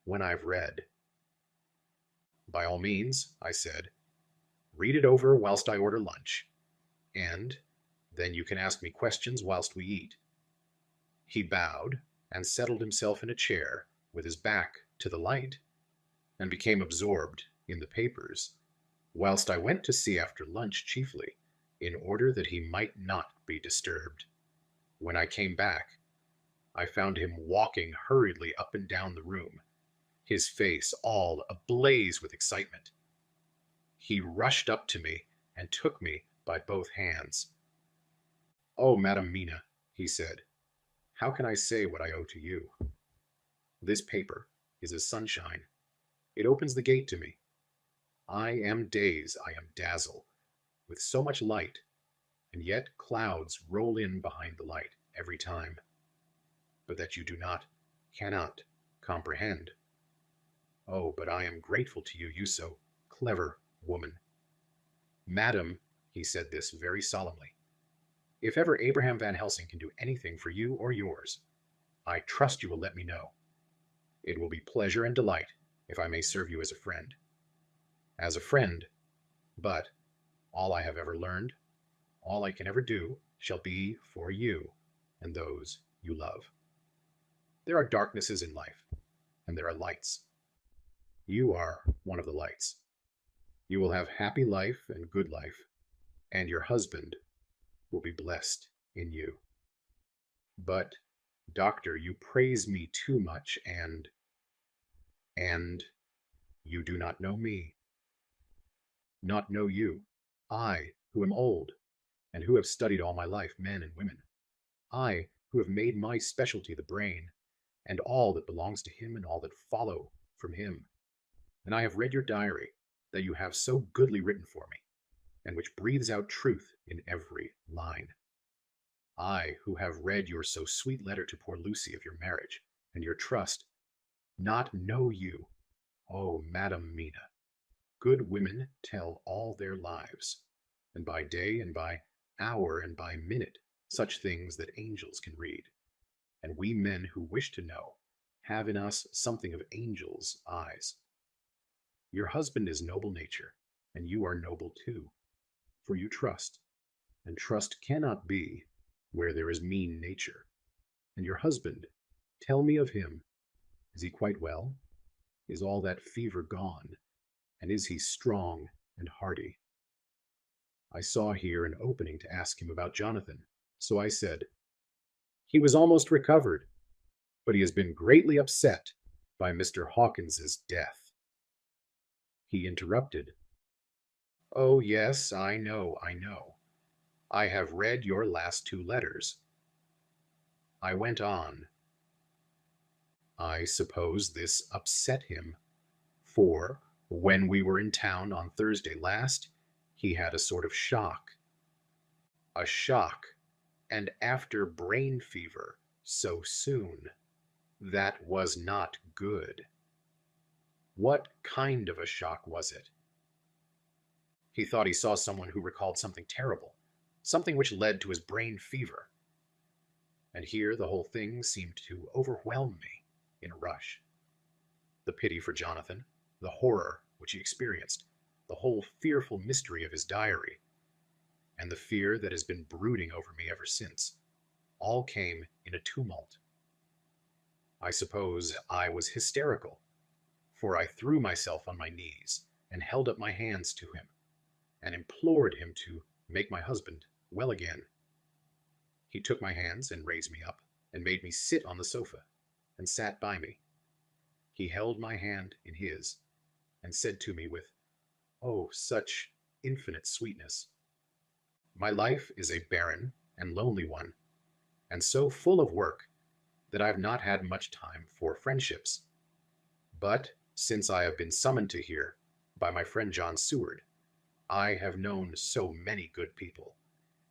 when I've read." "By all means," I said. "Read it over whilst I order lunch, and then you can ask me questions whilst we eat." He bowed and settled himself in a chair with his back to the light, and became absorbed in the papers, whilst I went to see after lunch chiefly, in order that he might not be disturbed. When I came back, I found him walking hurriedly up and down the room, his face all ablaze with excitement. He rushed up to me and took me by both hands. "Oh, Madam Mina," he said, "how can I say what I owe to you? This paper is as sunshine. It opens the gate to me. I am dazed, I am dazzled, with so much light, and yet clouds roll in behind the light every time, but that you cannot comprehend. Oh, but I am grateful to you, you so clever woman. Madam," he said this very solemnly, "if ever Abraham Van Helsing can do anything for you or yours, I trust you will let me know. It will be pleasure and delight if I may serve you as a friend. As a friend, but all I have ever learned, all I can ever do, shall be for you and those you love. There are darknesses in life, and there are lights. You are one of the lights. You will have happy life and good life, and your husband will be blessed in you. But, doctor, you praise me too much, and you do not know me. Not know you, I, who am old, and who have studied all my life men and women. I, who have made my specialty the brain, and all that belongs to him and all that follow from him. And I have read your diary, that you have so goodly written for me, and which breathes out truth in every line. I, who have read your so sweet letter to poor Lucy of your marriage, and your trust, not know you. Oh, Madam Mina, good women tell all their lives, and by day and by hour and by minute, such things that angels can read. And we men who wish to know have in us something of angels' eyes. Your husband is noble nature, and you are noble too, for you trust, and trust cannot be where there is mean nature. And your husband, tell me of him. Is he quite well? Is all that fever gone? And is he strong and hearty? I saw here an opening to ask him about Jonathan, so I said, he was almost recovered, but he has been greatly upset by Mr. Hawkins's death. He interrupted. Oh, yes, I know. I have read your last 2 letters. I went on. I suppose this upset him, for when we were in town on Thursday last, he had a sort of shock. A shock, and after brain fever so soon. That was not good. What kind of a shock was it? He thought he saw someone who recalled something terrible, something which led to his brain fever. And here the whole thing seemed to overwhelm me in a rush. The pity for Jonathan, the horror which he experienced, the whole fearful mystery of his diary, and the fear that has been brooding over me ever since, all came in a tumult. I suppose I was hysterical, for I threw myself on my knees and held up my hands to him, and implored him to make my husband well again. He took my hands and raised me up, and made me sit on the sofa, and sat by me. He held my hand in his, and said to me with, oh, such infinite sweetness, my life is a barren and lonely one, and so full of work that I have not had much time for friendships. But since I have been summoned to here by my friend John Seward, I have known so many good people,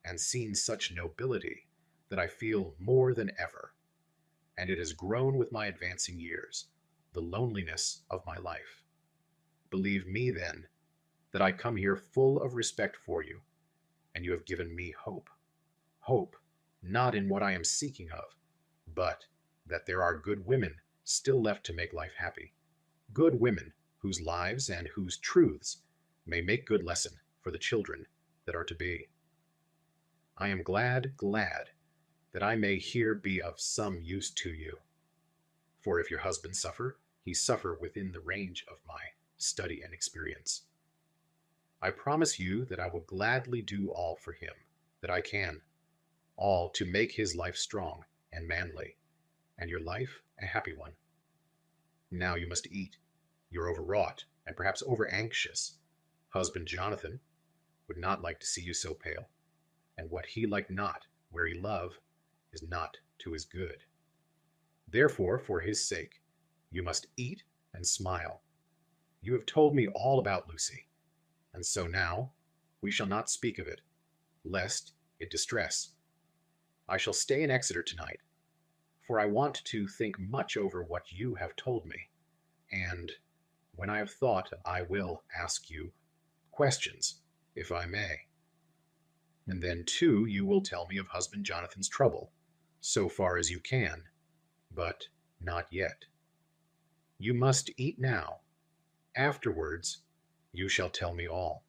and seen such nobility, that I feel more than ever, and it has grown with my advancing years, the loneliness of my life. Believe me, then, that I come here full of respect for you, and you have given me hope. Hope, not in what I am seeking of, but that there are good women still left to make life happy. Good women whose lives and whose truths may make good lesson for the children that are to be. I am glad that I may here be of some use to you. For if your husband suffer, he suffer within the range of my study and experience. I promise you that I will gladly do all for him that I can, all to make his life strong and manly, and your life a happy one. Now you must eat. You're overwrought, and perhaps over-anxious. Husband Jonathan would not like to see you so pale, and what he like not, where he love, is not to his good. Therefore, for his sake, you must eat and smile. You have told me all about Lucy, and so now we shall not speak of it, lest it distress. I shall stay in Exeter tonight, for I want to think much over what you have told me, and when I have thought, I will ask you questions, if I may. And then, too, you will tell me of husband Jonathan's trouble, so far as you can, but not yet. You must eat now. Afterwards, you shall tell me all.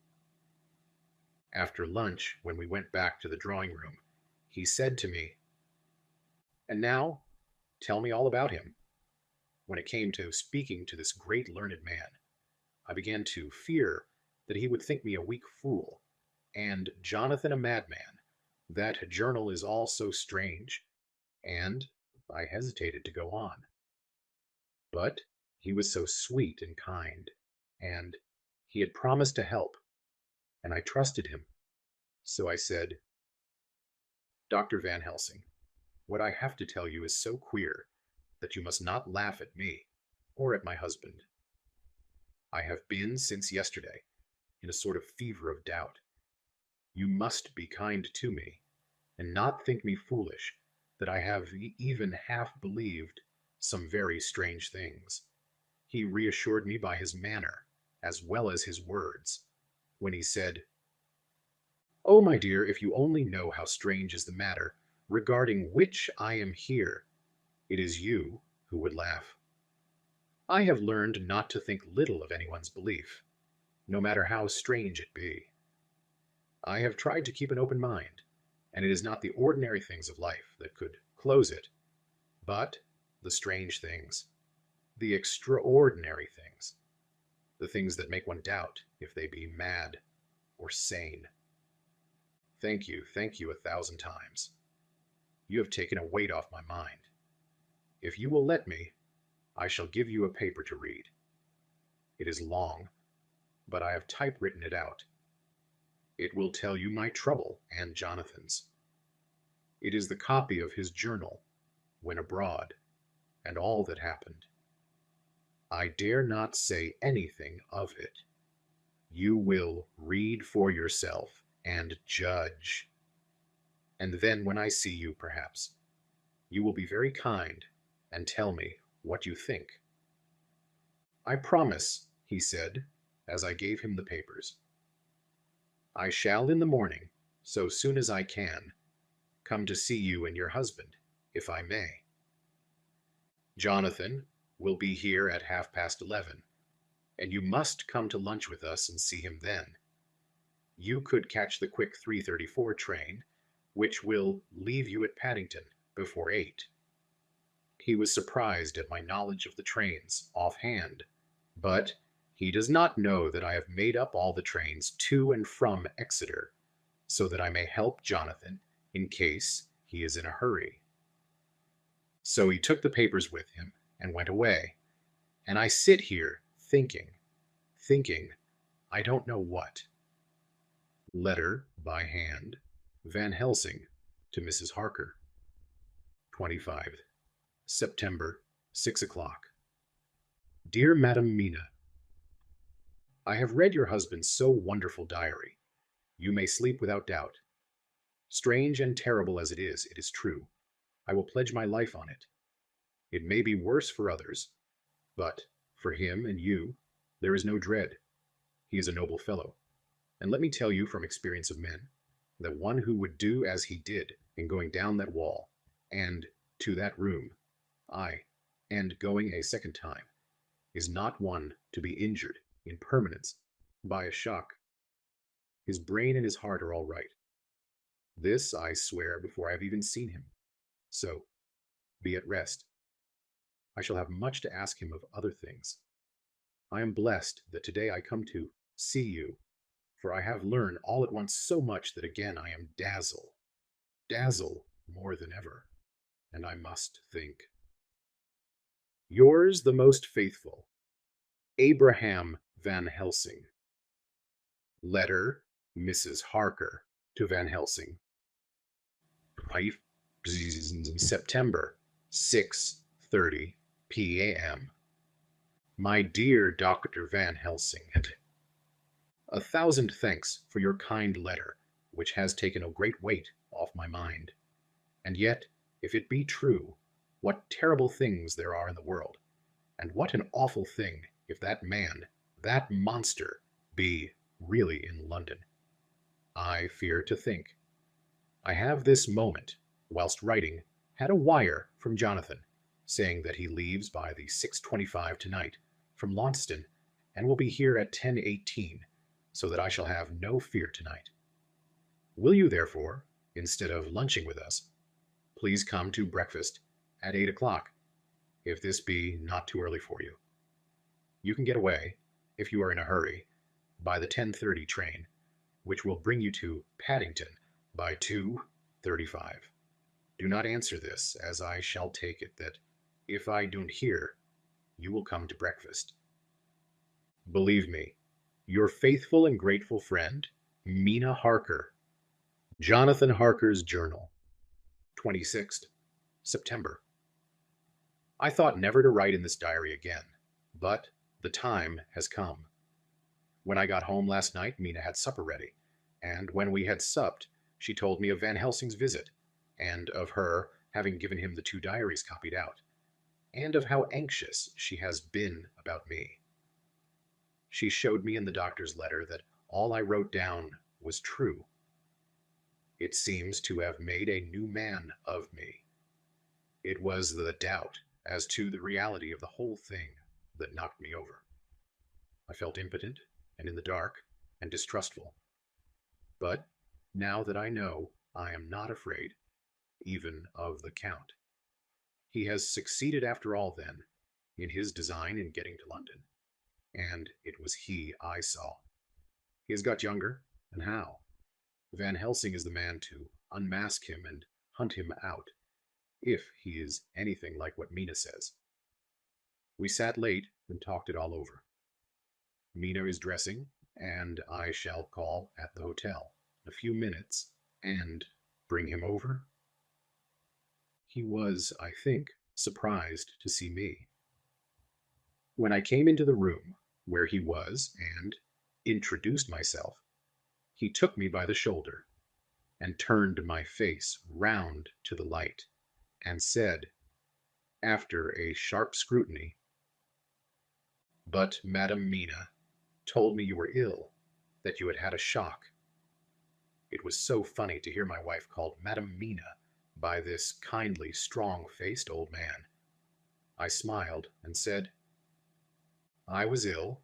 After lunch, when we went back to the drawing room, he said to me, "And now, tell me all about him." When it came to speaking to this great learned man, I began to fear that he would think me a weak fool, and Jonathan a madman. That journal is all so strange, and I hesitated to go on. But he was so sweet and kind, and he had promised to help, and I trusted him. So I said, "Dr. Van Helsing, what I have to tell you is so queer that you must not laugh at me or at my husband. I have been, since yesterday, in a sort of fever of doubt. You must be kind to me, and not think me foolish that I have even half believed some very strange things." He reassured me by his manner, as well as his words, when he said, "Oh, my dear, if you only know how strange is the matter regarding which I am here, it is you who would laugh. I have learned not to think little of anyone's belief, no matter how strange it be. I have tried to keep an open mind, and it is not the ordinary things of life that could close it, but the strange things, the extraordinary things, the things that make one doubt if they be mad or sane. Thank you 1,000 times. You have taken a weight off my mind. If you will let me, I shall give you a paper to read. It is long, but I have typewritten it out. It will tell you my trouble and Jonathan's. It is the copy of his journal when abroad, and all that happened. I dare not say anything of it. You will read for yourself and judge. And then when I see you, perhaps, you will be very kind and tell me what you think." "I promise," he said, as I gave him the papers. "I shall in the morning, so soon as I can, come to see you and your husband, if I may. Jonathan will be here at 11:30, and you must come to lunch with us and see him then. You could catch the quick 3:34 train, which will leave you at Paddington before 8. He was surprised at my knowledge of the trains offhand, but he does not know that I have made up all the trains to and from Exeter, so that I may help Jonathan in case he is in a hurry. So he took the papers with him and went away, and I sit here thinking, I don't know what. Letter by hand, Van Helsing to Mrs. Harker. 25 September, 6 o'clock. Dear Madam Mina, I have read your husband's so wonderful diary. You may sleep without doubt. Strange and terrible as it is true. I will pledge my life on it. It may be worse for others, but for him and you, there is no dread. He is a noble fellow, and let me tell you from experience of men, that one who would do as he did in going down that wall, and to that room, aye, and going a second time, is not one to be injured in permanence by a shock. His brain and his heart are all right. This I swear before I have even seen him. So, be at rest. I shall have much to ask him of other things. I am blessed that today I come to see you, for I have learned all at once so much that again I am dazzle more than ever, and I must think. Yours the most faithful, Abraham Van Helsing. Letter, Mrs. Harker, to Van Helsing. September, 6:30 p.m. My dear Dr. Van Helsing, 1,000 thanks for your kind letter, which has taken a great weight off my mind. And yet, if it be true, what terrible things there are in the world, and what an awful thing if that man, that monster, be really in London. I fear to think. I have this moment, whilst writing, had a wire from Jonathan, saying that he leaves by the 6:25 tonight from Launceston, and will be here at 10:18, so that I shall have no fear tonight. Will you, therefore, instead of lunching with us, please come to breakfast at 8 o'clock, if this be not too early for you. You can get away, if you are in a hurry, by the 10:30 train, which will bring you to Paddington by 2:35. Do not answer this, as I shall take it that, if I don't hear, you will come to breakfast. Believe me, your faithful and grateful friend, Mina Harker. Jonathan Harker's Journal, 26th September. I thought never to write in this diary again, but the time has come. When I got home last night, Mina had supper ready, and when we had supped, she told me of Van Helsing's visit, and of her having given him the 2 diaries copied out, and of how anxious she has been about me. She showed me in the doctor's letter that all I wrote down was true. It seems to have made a new man of me. It was the doubt as to the reality of the whole thing that knocked me over. I felt impotent and in the dark and distrustful. But now that I know, I am not afraid, even of the Count. He has succeeded after all, then, in his design in getting to London, and it was he I saw. He has got younger, and how? Van Helsing is the man to unmask him and hunt him out, if he is anything like what Mina says. We sat late and talked it all over. Mina is dressing, and I shall call at the hotel in a few minutes and bring him over. He was, I think, surprised to see me. When I came into the room where he was and introduced myself, he took me by the shoulder and turned my face round to the light and said, after a sharp scrutiny, "But Madam Mina told me you were ill, that you had had a shock." It was so funny to hear my wife called Madam Mina by this kindly, strong-faced old man. I smiled and said, "I was ill.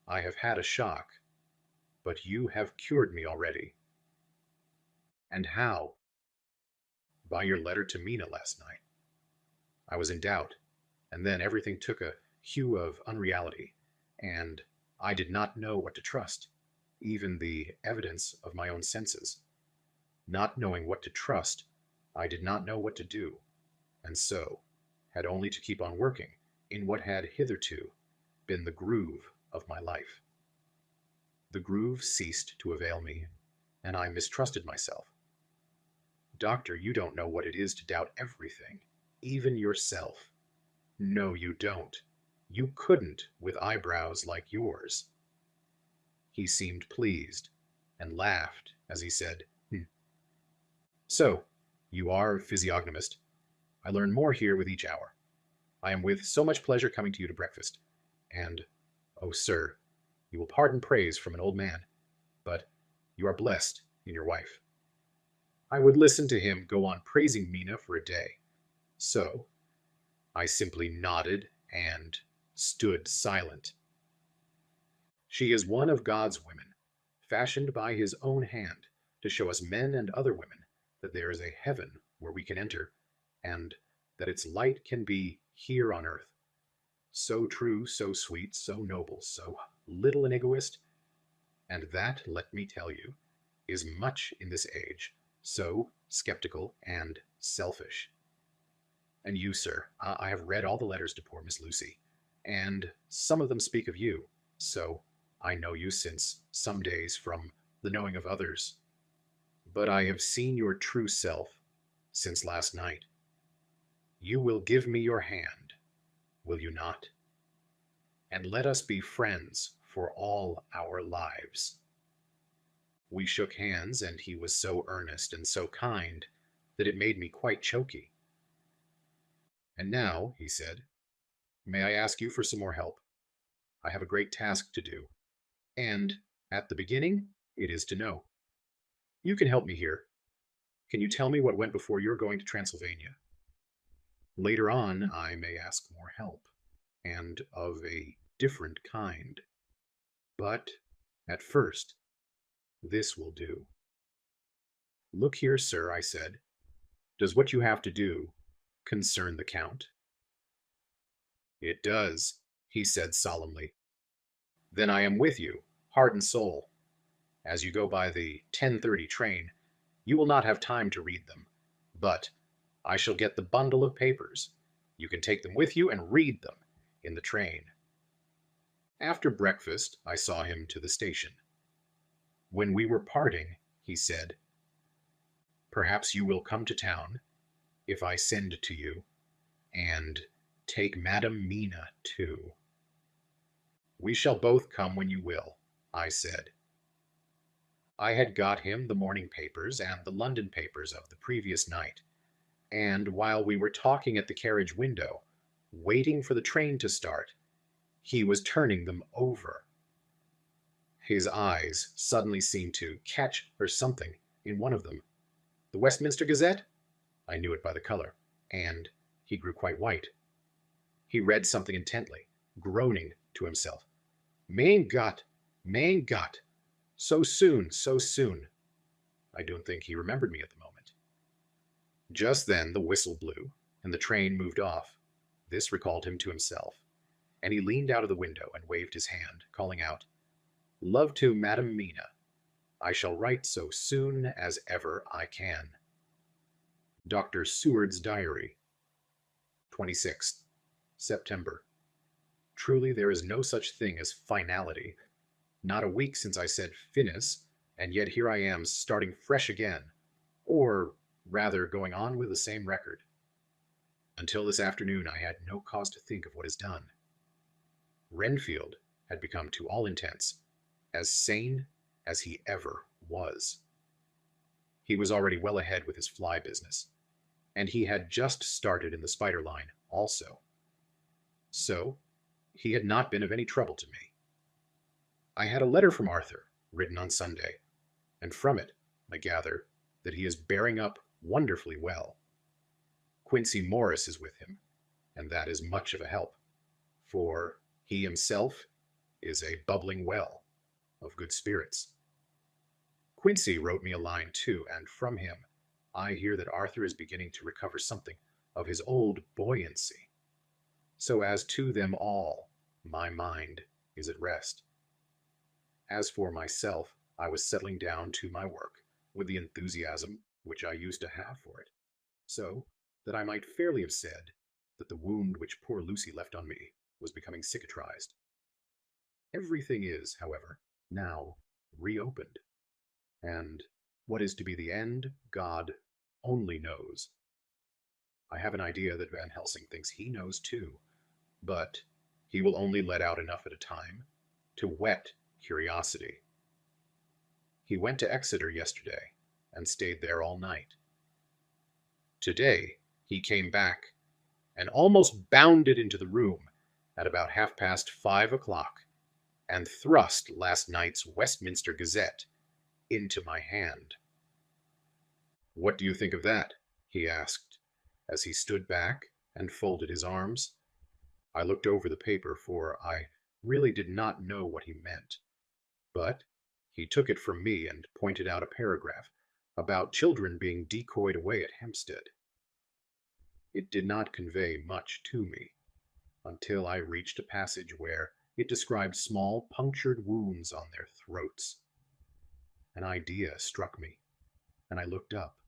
I have had a shock, but you have cured me already." "And how?" "By your letter to Mina last night." I was in doubt, and then everything took a hue of unreality, and I did not know what to trust, even the evidence of my own senses. Not knowing what to trust, I did not know what to do, and so had only to keep on working in what had hitherto been the groove of my life. The groove ceased to avail me, and I mistrusted myself. "Doctor, you don't know what it is to doubt everything, even yourself. No, you don't. You couldn't with eyebrows like yours." He seemed pleased, and laughed as he said, "So, you are a physiognomist. I learn more here with each hour. I am with so much pleasure coming to you to breakfast. And, oh, sir, you will pardon praise from an old man, but you are blessed in your wife." I would listen to him go on praising Mina for a day. So I simply nodded and stood silent. She is one of God's women, fashioned by his own hand to show us men and other women that there is a heaven where we can enter, and that its light can be here on earth. So true, so sweet, so noble, so little an egoist. And that, let me tell you, is much in this age, so skeptical and selfish. And you, sir, I have read all the letters to poor Miss Lucy, and some of them speak of you, so I know you since some days from the knowing of others. But I have seen your true self since last night. You will give me your hand, will you not? And let us be friends for all our lives. We shook hands, and he was so earnest and so kind that it made me quite choky. And now, he said, may I ask you for some more help? I have a great task to do, and at the beginning, it is to know. You can help me here. Can you tell me what went before your going to Transylvania? Later on, I may ask more help, and of a different kind. But at first, this will do. Look here, sir, I said. Does what you have to do concern the Count? It does, he said solemnly. Then I am with you, heart and soul. As you go by the 10:30 train, you will not have time to read them, but I shall get the bundle of papers. You can take them with you and read them in the train. After breakfast, I saw him to the station. When we were parting, he said, perhaps you will come to town, if I send to you, and take Madam Mina too. We shall both come when you will, I said. I had got him the morning papers and the London papers of the previous night, and while we were talking at the carriage window, waiting for the train to start, he was turning them over. His eyes suddenly seemed to catch or something in one of them. The Westminster Gazette? I knew it by the color, and he grew quite white. He read something intently, groaning to himself. Mein Gott, mein Gott, so soon, so soon. I don't think he remembered me at the moment. Just then the whistle blew, and the train moved off. This recalled him to himself, and he leaned out of the window and waved his hand, calling out, Love to Madam Mina. I shall write so soon as ever I can. Dr. SEWARD'S Diary, 26th September. Truly there is no such thing as finality. Not a week since I said finis, and yet here I am starting fresh again, or rather going on with the same record. Until this afternoon I had no cause to think of what is done. Renfield had become to all intents as sane as he ever was. He was already well ahead with his fly business, and he had just started in the spider line also. So he had not been of any trouble to me. I had a letter from Arthur, written on Sunday, and from it I gather that he is bearing up wonderfully well. Quincey Morris is with him, and that is much of a help, for he himself is a bubbling well of good spirits. Quincey wrote me a line too, and from him I hear that Arthur is beginning to recover something of his old buoyancy. So as to them all, my mind is at rest. As for myself, I was settling down to my work with the enthusiasm which I used to have for it, so that I might fairly have said that the wound which poor Lucy left on me was becoming cicatrized. Everything is, however, now reopened, and what is to be the end, God only knows. I have an idea that Van Helsing thinks he knows too, but he will only let out enough at a time to whet curiosity. He went to Exeter yesterday and stayed there all night. Today he came back and almost bounded into the room at about 5:30 and thrust last night's Westminster Gazette into my hand. What do you think of that? He asked, as he stood back and folded his arms. I looked over the paper, for I really did not know what he meant, but he took it from me and pointed out a paragraph about children being decoyed away at Hampstead. It did not convey much to me until I reached a passage where it described small punctured wounds on their throats. An idea struck me, and I looked up.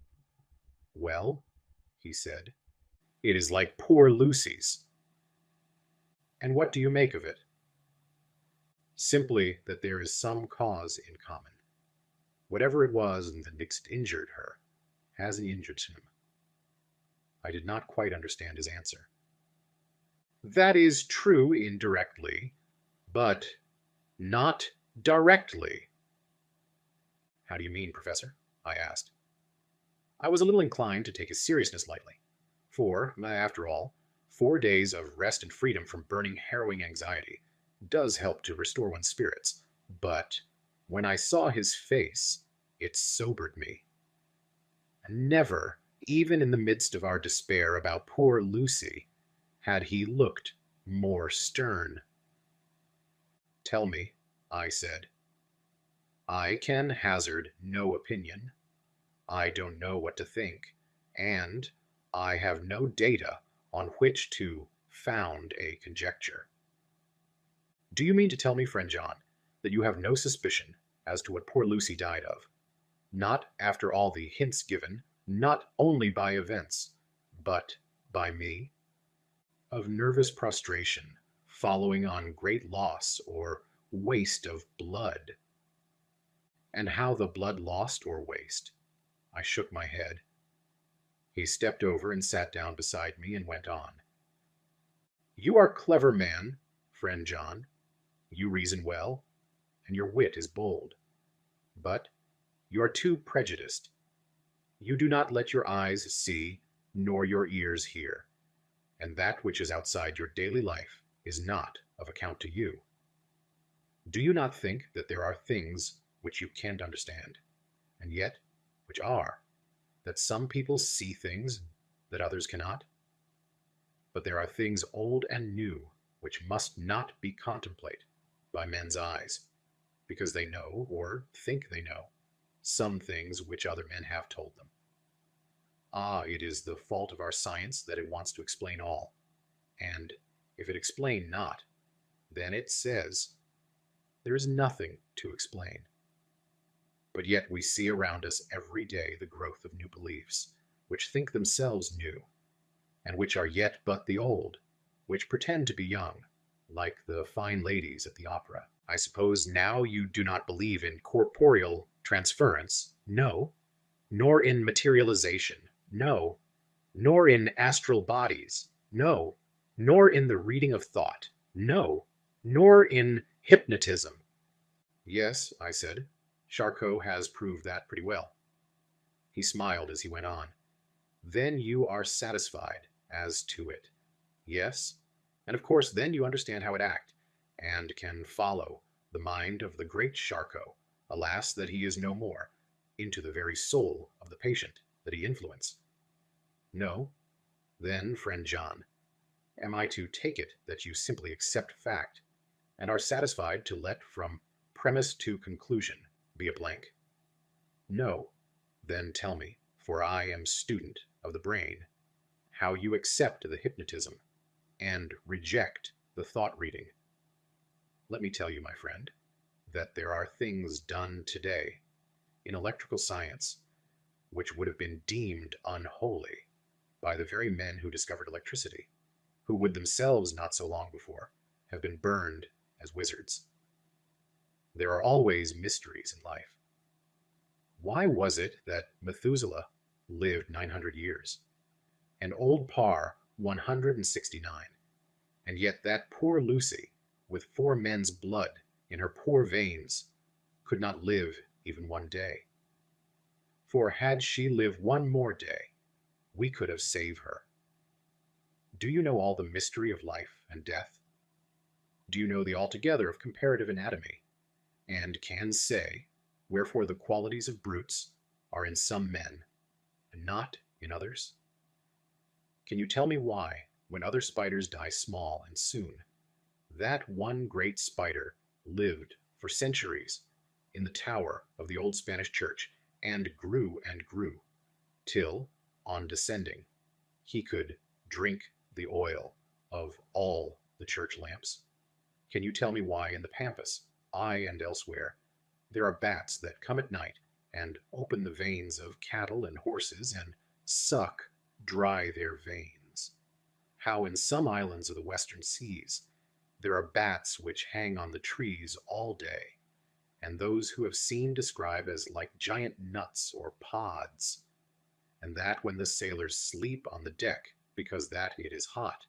"Well," he said, "it is like poor Lucy's." "And what do you make of it?" "Simply that there is some cause in common. Whatever it was that next injured her has injured him." I did not quite understand his answer. "That is true indirectly, but not directly." "How do you mean, Professor?" I asked. I was a little inclined to take his seriousness lightly, for, after all, 4 days of rest and freedom from burning, harrowing anxiety does help to restore one's spirits. But when I saw his face, it sobered me. Never, even in the midst of our despair about poor Lucy, had he looked more stern. "Tell me," I said. "I can hazard no opinion. I don't know what to think, and I have no data on which to found a conjecture." "Do you mean to tell me, friend John, that you have no suspicion as to what poor Lucy died of? Not after all the hints given, not only by events, but by me? Of nervous prostration following on great loss or waste of blood?" "And how the blood lost or waste?" I shook my head. He stepped over and sat down beside me and went on. "You are a clever man, friend John. You reason well, and your wit is bold. But you are too prejudiced. You do not let your eyes see, nor your ears hear, and that which is outside your daily life is not of account to you. Do you not think that there are things which you can't understand, and yet which are, that some people see things that others cannot? But there are things old and new which must not be contemplated by men's eyes, because they know, or think they know, some things which other men have told them. Ah, it is the fault of our science that it wants to explain all, and if it explain not, then it says, there is nothing to explain. But yet we see around us every day the growth of new beliefs, which think themselves new, and which are yet but the old, which pretend to be young, like the fine ladies at the opera. I suppose now you do not believe in corporeal transference? No. Nor in materialization? No. Nor in astral bodies? No. Nor in the reading of thought? No. Nor in hypnotism? Yes, I said. Charcot has proved that pretty well. He smiled as he went on. Then you are satisfied as to it. Yes. And of course then you understand how it acts, and can follow the mind of the great Charcot, alas that he is no more, into the very soul of the patient that he influenced. No. Then, friend John, am I to take it that you simply accept fact, and are satisfied to let from premise to conclusion be a blank? No. Then tell me, for I am student of the brain, how you accept the hypnotism and reject the thought reading. Let me tell you, my friend, that there are things done today in electrical science which would have been deemed unholy by the very men who discovered electricity, who would themselves not so long before have been burned as wizards. There are always mysteries in life. Why was it that Methuselah lived 900 years, and old Parr 169, and yet that poor Lucy, with 4 men's blood in her poor veins, could not live even 1 day? For had she lived 1 more day, we could have saved her. Do you know all the mystery of life and death? Do you know the altogether of comparative anatomy, and can say wherefore the qualities of brutes are in some men, and not in others? Can you tell me why, when other spiders die small and soon, that one great spider lived for centuries in the tower of the old Spanish church, and grew, till, on descending, he could drink the oil of all the church lamps? Can you tell me why in the Pampas, and elsewhere, there are bats that come at night and open the veins of cattle and horses and suck dry their veins? How in some islands of the western seas there are bats which hang on the trees all day, and those who have seen describe as like giant nuts or pods, and that when the sailors sleep on the deck, because that it is hot,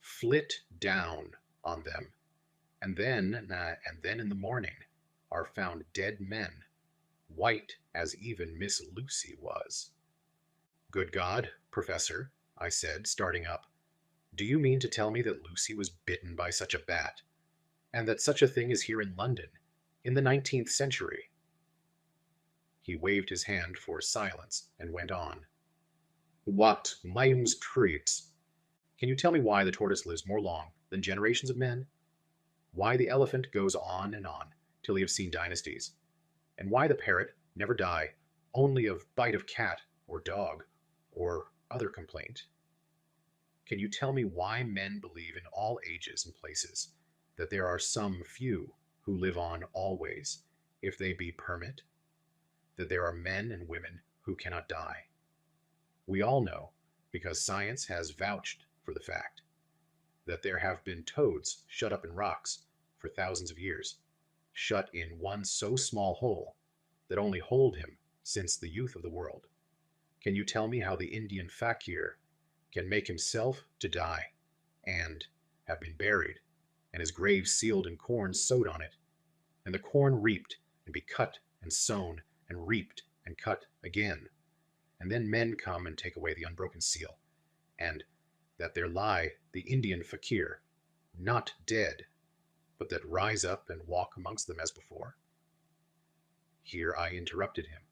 flit down on them, and then in the morning are found dead men, white as even Miss Lucy was. Good God, Professor, I said, starting up, do you mean to tell me that Lucy was bitten by such a bat, and that such a thing is here in London, in the 19th century? He waved his hand for silence and went on. What name's treats? Can you tell me why the tortoise lives more long than generations of men? Why the elephant goes on till he have seen dynasties? And why the parrot never die only of bite of cat or dog or other complaint? Can you tell me why men believe in all ages and places that there are some few who live on always, if they be permit, that there are men and women who cannot die? We all know, because science has vouched for the fact, that there have been toads shut up in rocks for thousands of years, shut in one so small hole that only hold him since the youth of the world. Can you tell me how the Indian fakir can make himself to die, and have been buried, and his grave sealed and corn sowed on it, and the corn reaped, and be cut and sown, and reaped and cut again, and then men come and take away the unbroken seal, and that there lie the Indian fakir, not dead, but that rise up and walk amongst them as before? Here I interrupted him.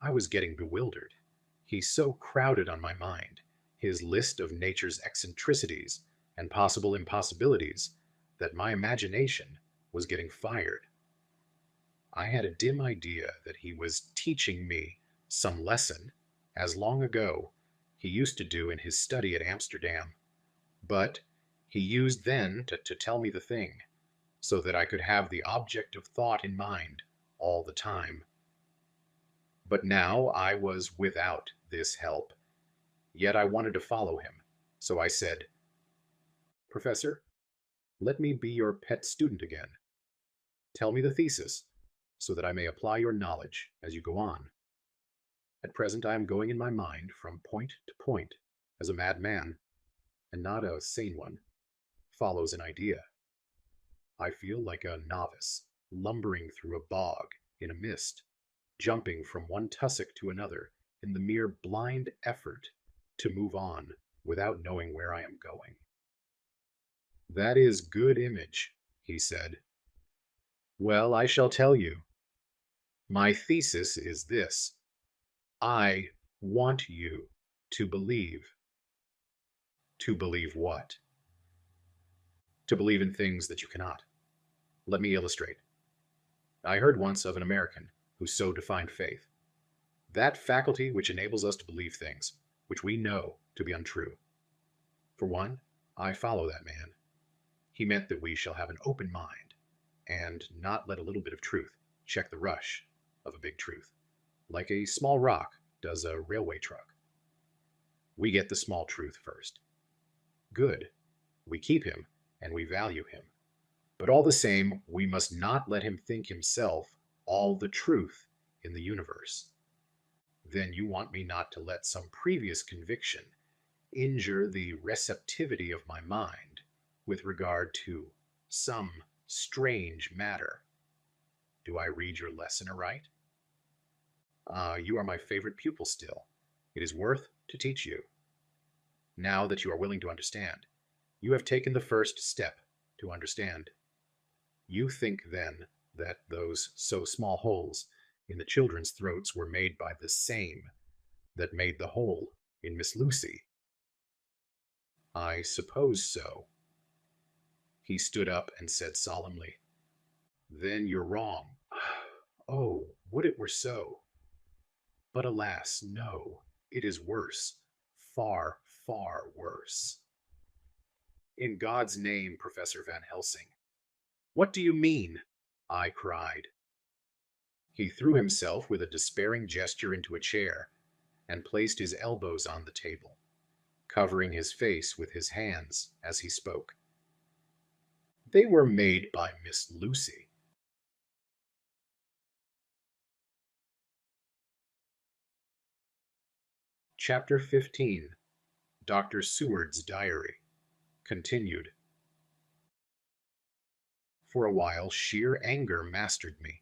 I was getting bewildered. He so crowded on my mind, his list of nature's eccentricities and possible impossibilities, that my imagination was getting fired. I had a dim idea that he was teaching me some lesson, as long ago he used to do in his study at Amsterdam, but he used then to tell me the thing, so that I could have the object of thought in mind all the time. But now I was without this help, yet I wanted to follow him, so I said, Professor, let me be your pet student again. Tell me the thesis, so that I may apply your knowledge as you go on. At present I am going in my mind from point to point, as a madman, and not a sane one, follows an idea. I feel like a novice, lumbering through a bog in a mist, jumping from one tussock to another in the mere blind effort to move on without knowing where I am going. That is good image, he said. Well, I shall tell you. My thesis is this. I want you to believe. To believe what? To believe in things that you cannot. Let me illustrate. I heard once of an American who so defined faith. That faculty which enables us to believe things which we know to be untrue. For one, I follow that man. He meant that we shall have an open mind, and not let a little bit of truth check the rush of a big truth, like a small rock does a railway truck. We get the small truth first. Good. We keep him, and we value him. But all the same, we must not let him think himself all the truth in the universe. Then you want me not to let some previous conviction injure the receptivity of my mind with regard to some strange matter. Do I read your lesson aright? You are my favorite pupil still. It is worth to teach you. Now that you are willing to understand, you have taken the first step to understand. You think then that those so small holes in the children's throats were made by the same that made the hole in Miss Lucy? I suppose so. He stood up and said solemnly, Then you're wrong. Oh, would it were so! But alas, no, it is worse, far, far worse. In God's name, Professor Van Helsing. What do you mean? I cried. He threw himself with a despairing gesture into a chair and placed his elbows on the table, covering his face with his hands as he spoke. They were made by Miss Lucy. Chapter 15. Dr. Seward's Diary. Continued. For a while, sheer anger mastered me.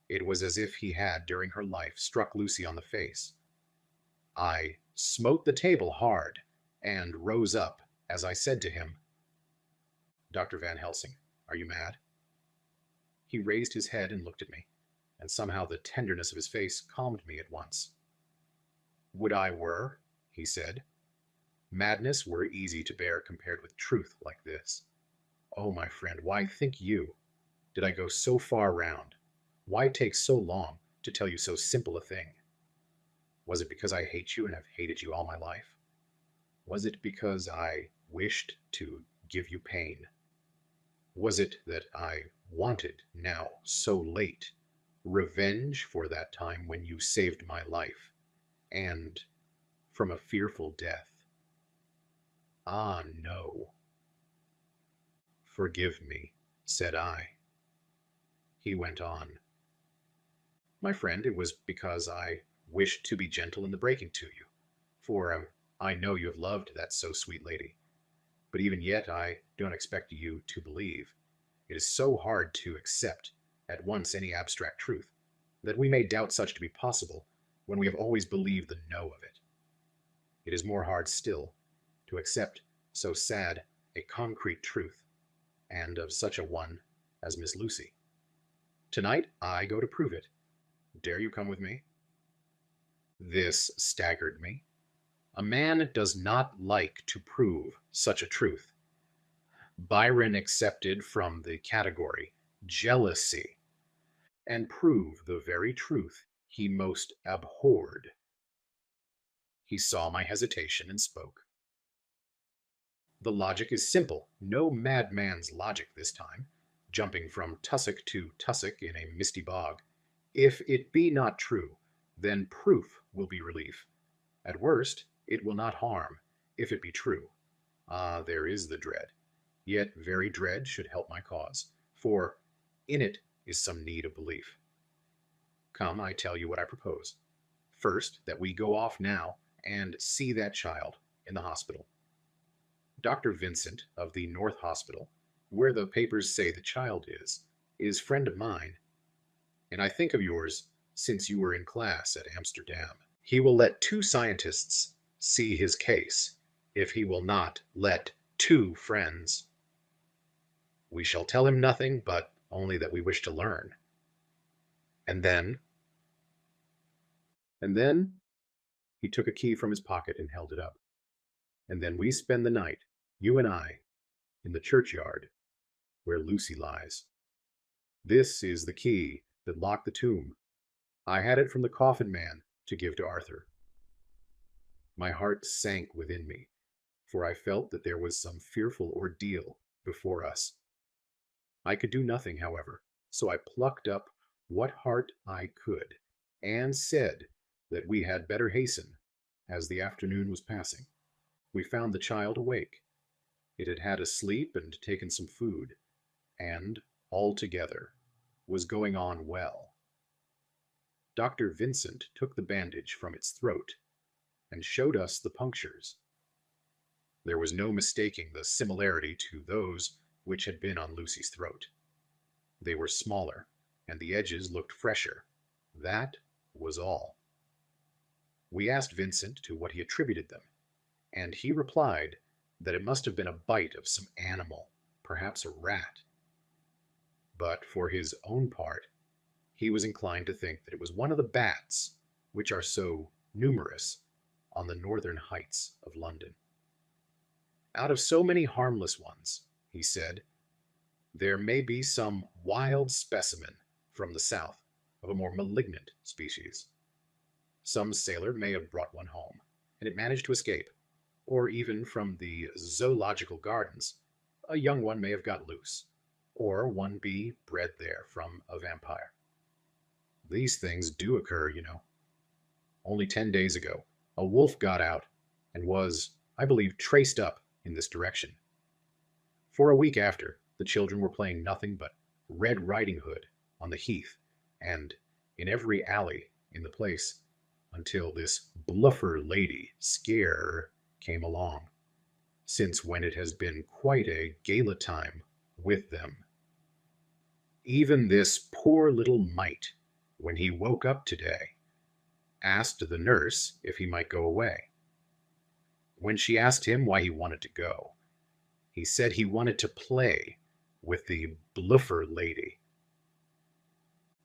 It was as if he had, during her life, struck Lucy on the face. I smote the table hard and rose up as I said to him, Dr. Van Helsing, are you mad? He raised his head and looked at me, and somehow the tenderness of his face calmed me at once. Would I were, he said. Madness were easy to bear compared with truth like this. Oh, my friend, why think you? Did I go so far round? Why take so long to tell you so simple a thing? Was it because I hate you and have hated you all my life? Was it because I wished to give you pain? Was it that I wanted, now so late, revenge for that time when you saved my life, and from a fearful death? Ah, no. Forgive me, said I. He went on. My friend, it was because I wished to be gentle in the breaking to you, for I know you have loved that so sweet lady. But even yet I don't expect you to believe. It is so hard to accept at once any abstract truth, that we may doubt such to be possible when we have always believed the no of it. It is more hard still to accept so sad a concrete truth, and of such a one as Miss Lucy. Tonight I go to prove it. Dare you come with me? This staggered me. A man does not like to prove such a truth. Byron accepted from the category jealousy, and prove the very truth he most abhorred. He saw my hesitation and spoke. The logic is simple, no madman's logic this time, jumping from tussock to tussock in a misty bog. If it be not true, then proof will be relief. At worst, it will not harm, if it be true. Ah, there is the dread. Yet very dread should help my cause, for in it is some need of belief. Come, I tell you what I propose. First, that we go off now and see that child in the hospital. Dr. Vincent of the North Hospital, where the papers say the child is friend of mine, and I think of yours since you were in class at Amsterdam. He will let 2 scientists see his case, if he will not let 2 friends. We shall tell him nothing, but only that we wish to learn. And then, he took a key from his pocket and held it up. And then we spend the night, you and I, in the churchyard where Lucy lies. This is the key that locked the tomb. I had it from the coffin man to give to Arthur. My heart sank within me, for I felt that there was some fearful ordeal before us. I could do nothing, however, so I plucked up what heart I could, and said that we had better hasten, as the afternoon was passing. We found the child awake. It had had a sleep and taken some food, and, altogether, was going on well. Dr. Vincent took the bandage from its throat, and showed us the punctures. There was no mistaking the similarity to those which had been on Lucy's throat. They were smaller, and the edges looked fresher. That was all. We asked Vincent to what he attributed them, and he replied that it must have been a bite of some animal, perhaps a rat. But for his own part, he was inclined to think that it was one of the bats, which are so numerous on the northern heights of London. Out of so many harmless ones, he said, there may be some wild specimen from the south of a more malignant species. Some sailor may have brought one home, and it managed to escape. or even from the zoological gardens, a young one may have got loose, or one be bred there from a vampire. These things do occur, you know. Only 10 days ago, a wolf got out and was, I believe, traced up in this direction. For a week after, the children were playing nothing but Red Riding Hood on the heath and in every alley in the place until this bluffer lady scare came along, since when it has been quite a gala time with them. Even this poor little mite, when he woke up today, asked the nurse if he might go away. When she asked him why he wanted to go, he said he wanted to play with the bluffer lady.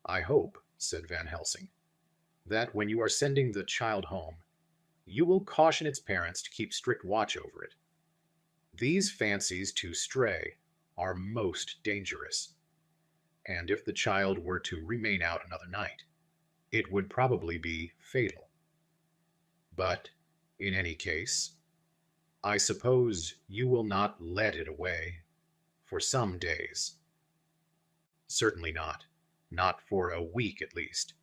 I hope, said Van Helsing, that when you are sending the child home, you will caution its parents to keep strict watch over it. These fancies to stray are most dangerous, and if the child were to remain out another night, it would probably be fatal. But, in any case, I suppose you will not let it away for some days. Certainly not. Not for a week at least.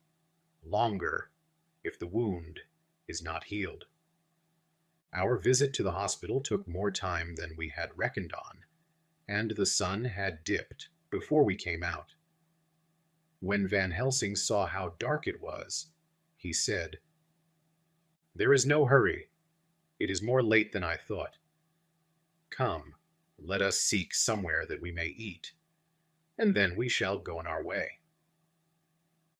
Longer, if the wound is not healed. Our visit to the hospital took more time than we had reckoned on, and the sun had dipped before we came out. When Van Helsing saw how dark it was, he said, "There is no hurry. It is more late than I thought. Come, let us seek somewhere that we may eat, and then we shall go on our way."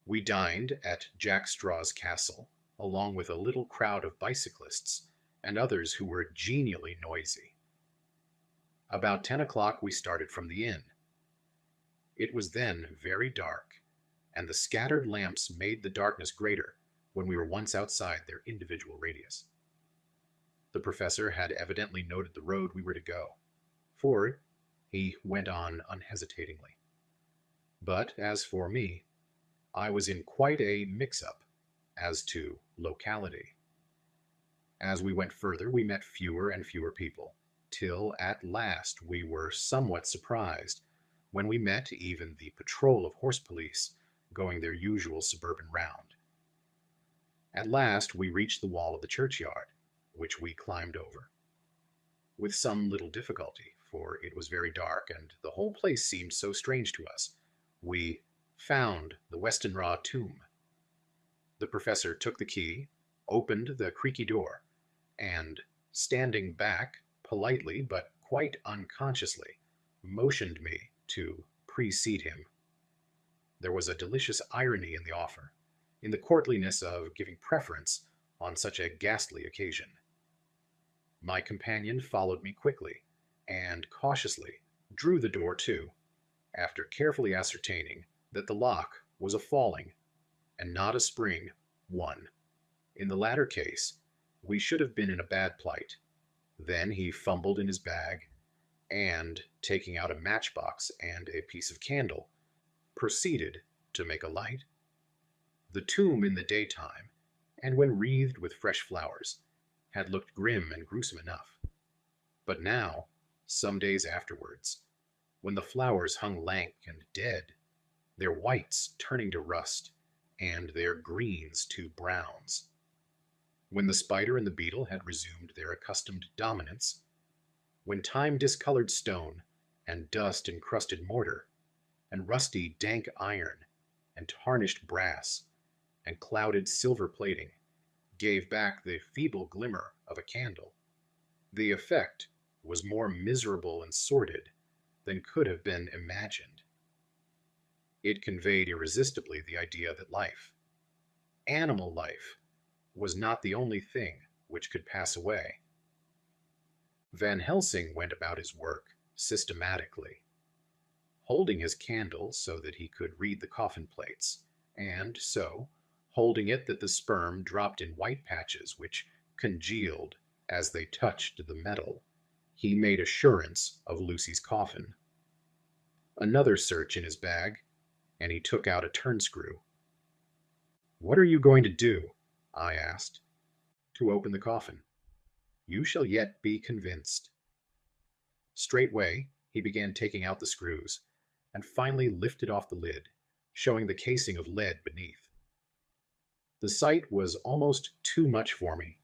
We dined at Jack Straw's castle, along with a little crowd of bicyclists and others who were genially noisy. About 10 o'clock we started from the inn. It was then very dark, and the scattered lamps made the darkness greater when we were once outside their individual radius. The professor had evidently noted the road we were to go, for he went on unhesitatingly. But as for me, I was in quite a mix-up as to locality. As we went further, we met fewer and fewer people, till at last we were somewhat surprised when we met even the patrol of horse police going their usual suburban round. At last we reached the wall of the churchyard, which we climbed over. With some little difficulty, for it was very dark and the whole place seemed so strange to us, we found the WESTENRA'S tomb. The professor took the key, opened the creaky door, and, standing back, politely but quite unconsciously, motioned me to precede him. There was a delicious irony in the offer, in the courtliness of giving preference on such a ghastly occasion. My companion followed me quickly, and cautiously drew the door to, after carefully ascertaining that the lock was a falling, and not a spring, one. In the latter case, we should have been in a bad plight. Then he fumbled in his bag, and, taking out a matchbox and a piece of candle, proceeded to make a light. The tomb in the daytime, and when wreathed with fresh flowers, had looked grim and gruesome enough. But now, some days afterwards, when the flowers hung lank and dead, their whites turning to rust, and their greens to browns, when the spider and the beetle had resumed their accustomed dominance, when time-discolored stone, and dust-encrusted mortar, and rusty dank iron, and tarnished brass, and clouded silver plating gave back the feeble glimmer of a candle, the effect was more miserable and sordid than could have been imagined. It conveyed irresistibly the idea that life, animal life, was not the only thing which could pass away. Van Helsing went about his work systematically, holding his candle so that he could read the coffin plates, and so holding it that the sperm dropped in white patches which congealed as they touched the metal. He made assurance of Lucy's coffin. Another search in his bag, and he took out a turnscrew. "What are you going to do?" I asked. "To open the coffin." You shall yet be convinced." Straightway, he began taking out the screws, and finally lifted off the lid, showing the casing of lead beneath. The sight was almost too much for me.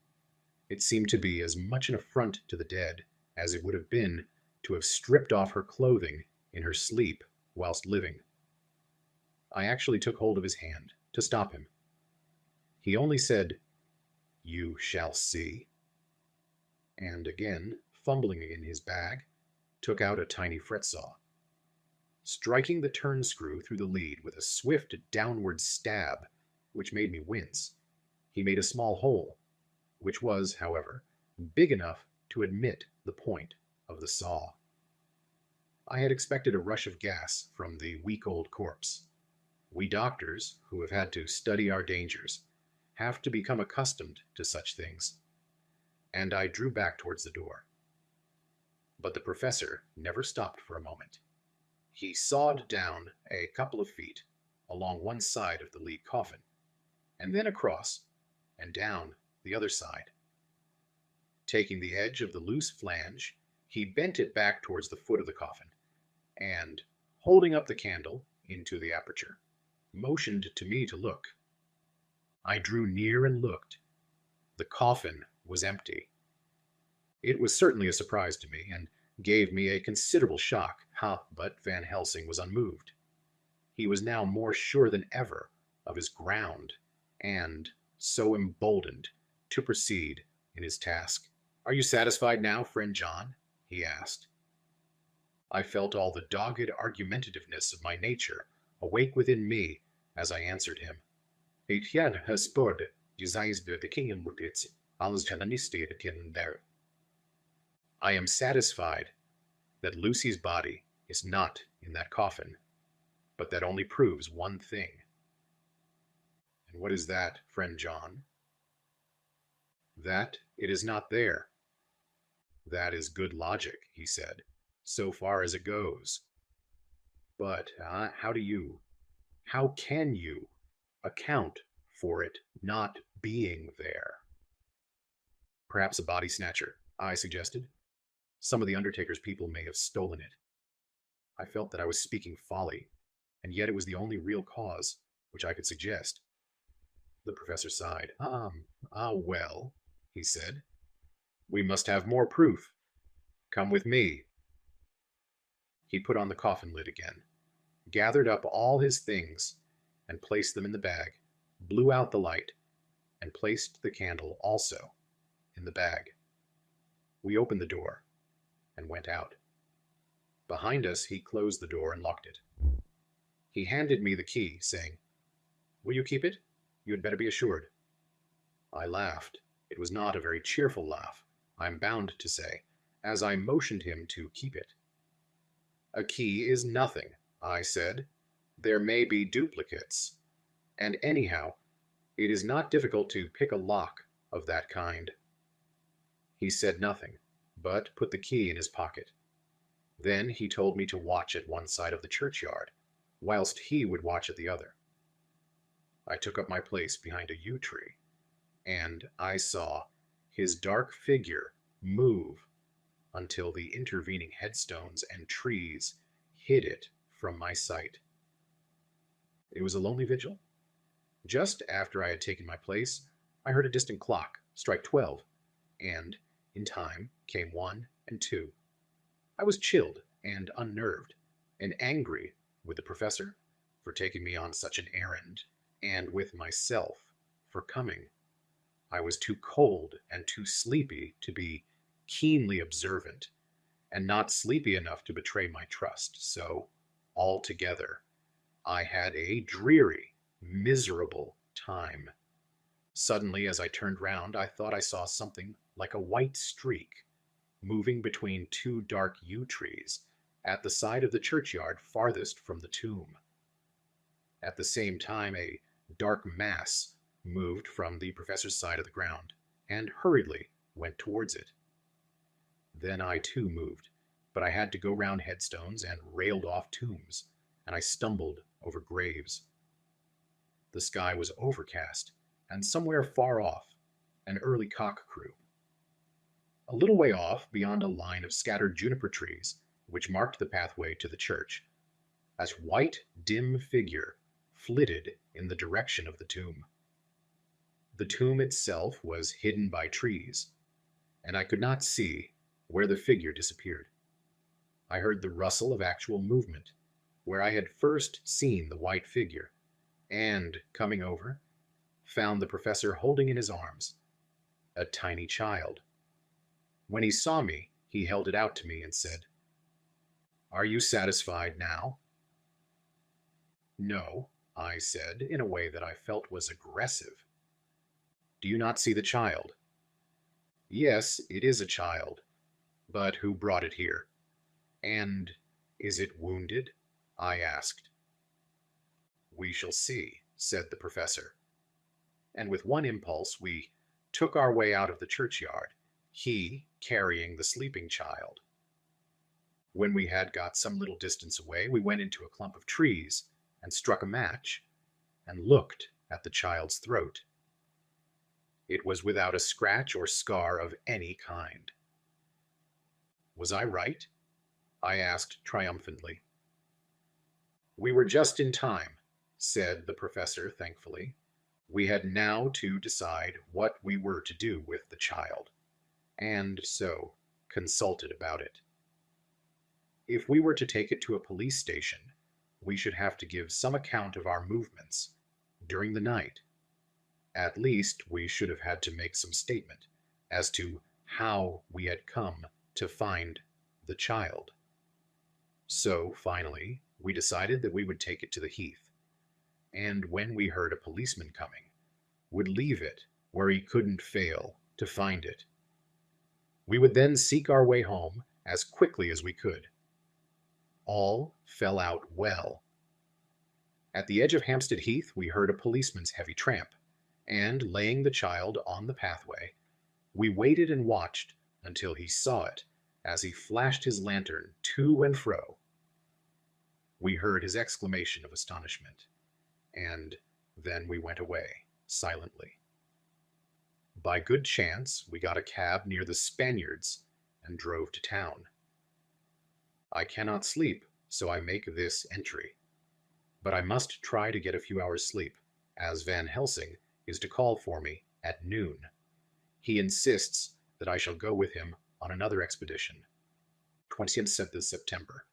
It seemed to be as much an affront to the dead as it would have been to have stripped off her clothing in her sleep whilst living. I actually took hold of his hand to stop him. He only said, "You shall see," and again, fumbling in his bag, took out a tiny fret saw. Striking the turn screw through the lead with a swift downward stab, which made me wince, he made a small hole, which was, however, big enough to admit the point of the saw. I had expected a rush of gas from the week-old corpse. We doctors, who have had to study our dangers, have to become accustomed to such things, and I drew back towards the door. But the professor never stopped for a moment. He sawed down a couple of feet along one side of the lead coffin, and then across and down the other side. Taking the edge of the loose flange, he bent it back towards the foot of the coffin, and, holding up the candle into the aperture, motioned to me to look. I drew near and looked. The coffin was empty. It was certainly a surprise to me, and gave me a considerable shock, but Van Helsing was unmoved. He was now more sure than ever of his ground, and so emboldened to proceed in his task. "Are you satisfied now, friend John?" he asked. I felt all the dogged argumentativeness of my nature awake within me as I answered him. "HOLMWOOD I am satisfied that Lucy's body is not in that coffin, but that only proves one thing." "And what is that, friend John?" "That it is not there." "That is good logic," he said, "so far as it goes. But how can you account for it not being there?" "Perhaps a body snatcher," I suggested. "Some of the Undertaker's people may have stolen it." I felt that I was speaking folly, and yet it was the only real cause which I could suggest. The professor sighed. Well," he said, "we must have more proof. Come with me." He put on the coffin lid again, gathered up all his things, and placed them in the bag, blew out the light, and placed the candle also in the bag. We opened the door and went out. Behind us, he closed the door and locked it. He handed me the key, saying, "Will you keep it? You had better be assured." I laughed. It was not a very cheerful laugh, I am bound to say, as I motioned him to keep it. "A key is nothing," I said. "There may be duplicates, and anyhow, it is not difficult to pick a lock of that kind." He said nothing, but put the key in his pocket. Then he told me to watch at one side of the churchyard, whilst he would watch at the other. I took up my place behind a yew tree, and I saw his dark figure move until the intervening headstones and trees hid it from my sight. It was a lonely vigil. Just after I had taken my place, I heard a distant clock strike 12, and, in time, came 1 and 2. I was chilled and unnerved, and angry with the professor for taking me on such an errand, and with myself for coming. I was too cold and too sleepy to be keenly observant, and not sleepy enough to betray my trust, so, altogether, I had a dreary, miserable time. Suddenly, as I turned round, I thought I saw something like a white streak moving between 2 dark yew trees at the side of the churchyard farthest from the tomb. At the same time, a dark mass moved from the professor's side of the ground, and hurriedly went towards it. Then I too moved, but I had to go round headstones and railed off tombs, and I stumbled over graves. The sky was overcast, and somewhere far off, an early cock crew. A little way off, beyond a line of scattered juniper trees, which marked the pathway to the church, a white, dim figure flitted in the direction of the tomb. The tomb itself was hidden by trees, and I could not see where the figure disappeared. I heard the rustle of actual movement, where I had first seen the white figure, and, coming over, found the professor holding in his arms a tiny child. When he saw me, he held it out to me and said, "Are you satisfied now?" "No," I said, in a way that I felt was aggressive. "Do you not see the child?" "Yes, it is a child. But who brought it here? And is it wounded?" I asked. "We shall see," said the professor. And with one impulse, we took our way out of the churchyard, he carrying the sleeping child. When we had got some little distance away, we went into a clump of trees and struck a match and looked at the child's throat. It was without a scratch or scar of any kind. Was I right? I asked triumphantly. "We were just in time," said the professor thankfully. We had now to decide what we were to do with the child, and so consulted about it. If we were to take it to a police station, we should have to give some account of our movements during the night. At least we should have had to make some statement as to how we had come to find the child. So finally, we decided that we would take it to the heath, and when we heard a policeman coming, would leave it where he couldn't fail to find it. We would then seek our way home as quickly as we could. All fell out well. At the edge of Hampstead Heath, we heard a policeman's heavy tramp, and laying the child on the pathway, we waited and watched until he saw it as he flashed his lantern to and fro. We heard his exclamation of astonishment, and then we went away silently. By good chance, we got a cab near the Spaniards and drove to town. I cannot sleep, so I make this entry. But I must try to get a few hours' sleep, as Van Helsing is to call for me at noon. He insists that I shall go with him on another expedition. 20th September.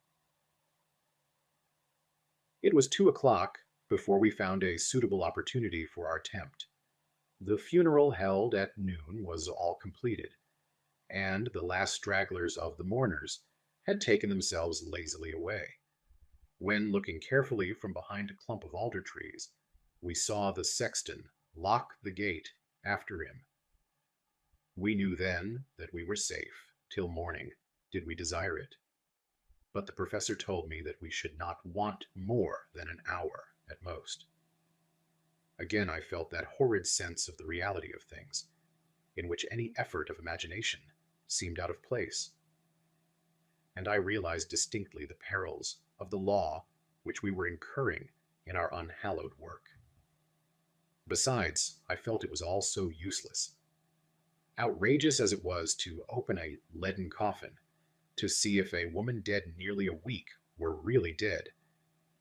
It was 2 o'clock before we found a suitable opportunity for our attempt. The funeral held at noon was all completed, and the last stragglers of the mourners had taken themselves lazily away, when, looking carefully from behind a clump of alder trees, we saw the sexton lock the gate after him. We knew then that we were safe till morning, did we desire it. But the professor told me that we should not want more than an hour at most. Again I felt that horrid sense of the reality of things, in which any effort of imagination seemed out of place. And I realized distinctly the perils of the law which we were incurring in our unhallowed work. Besides, I felt it was all so useless. Outrageous as it was to open a leaden coffin, to see if a woman dead nearly a week were really dead,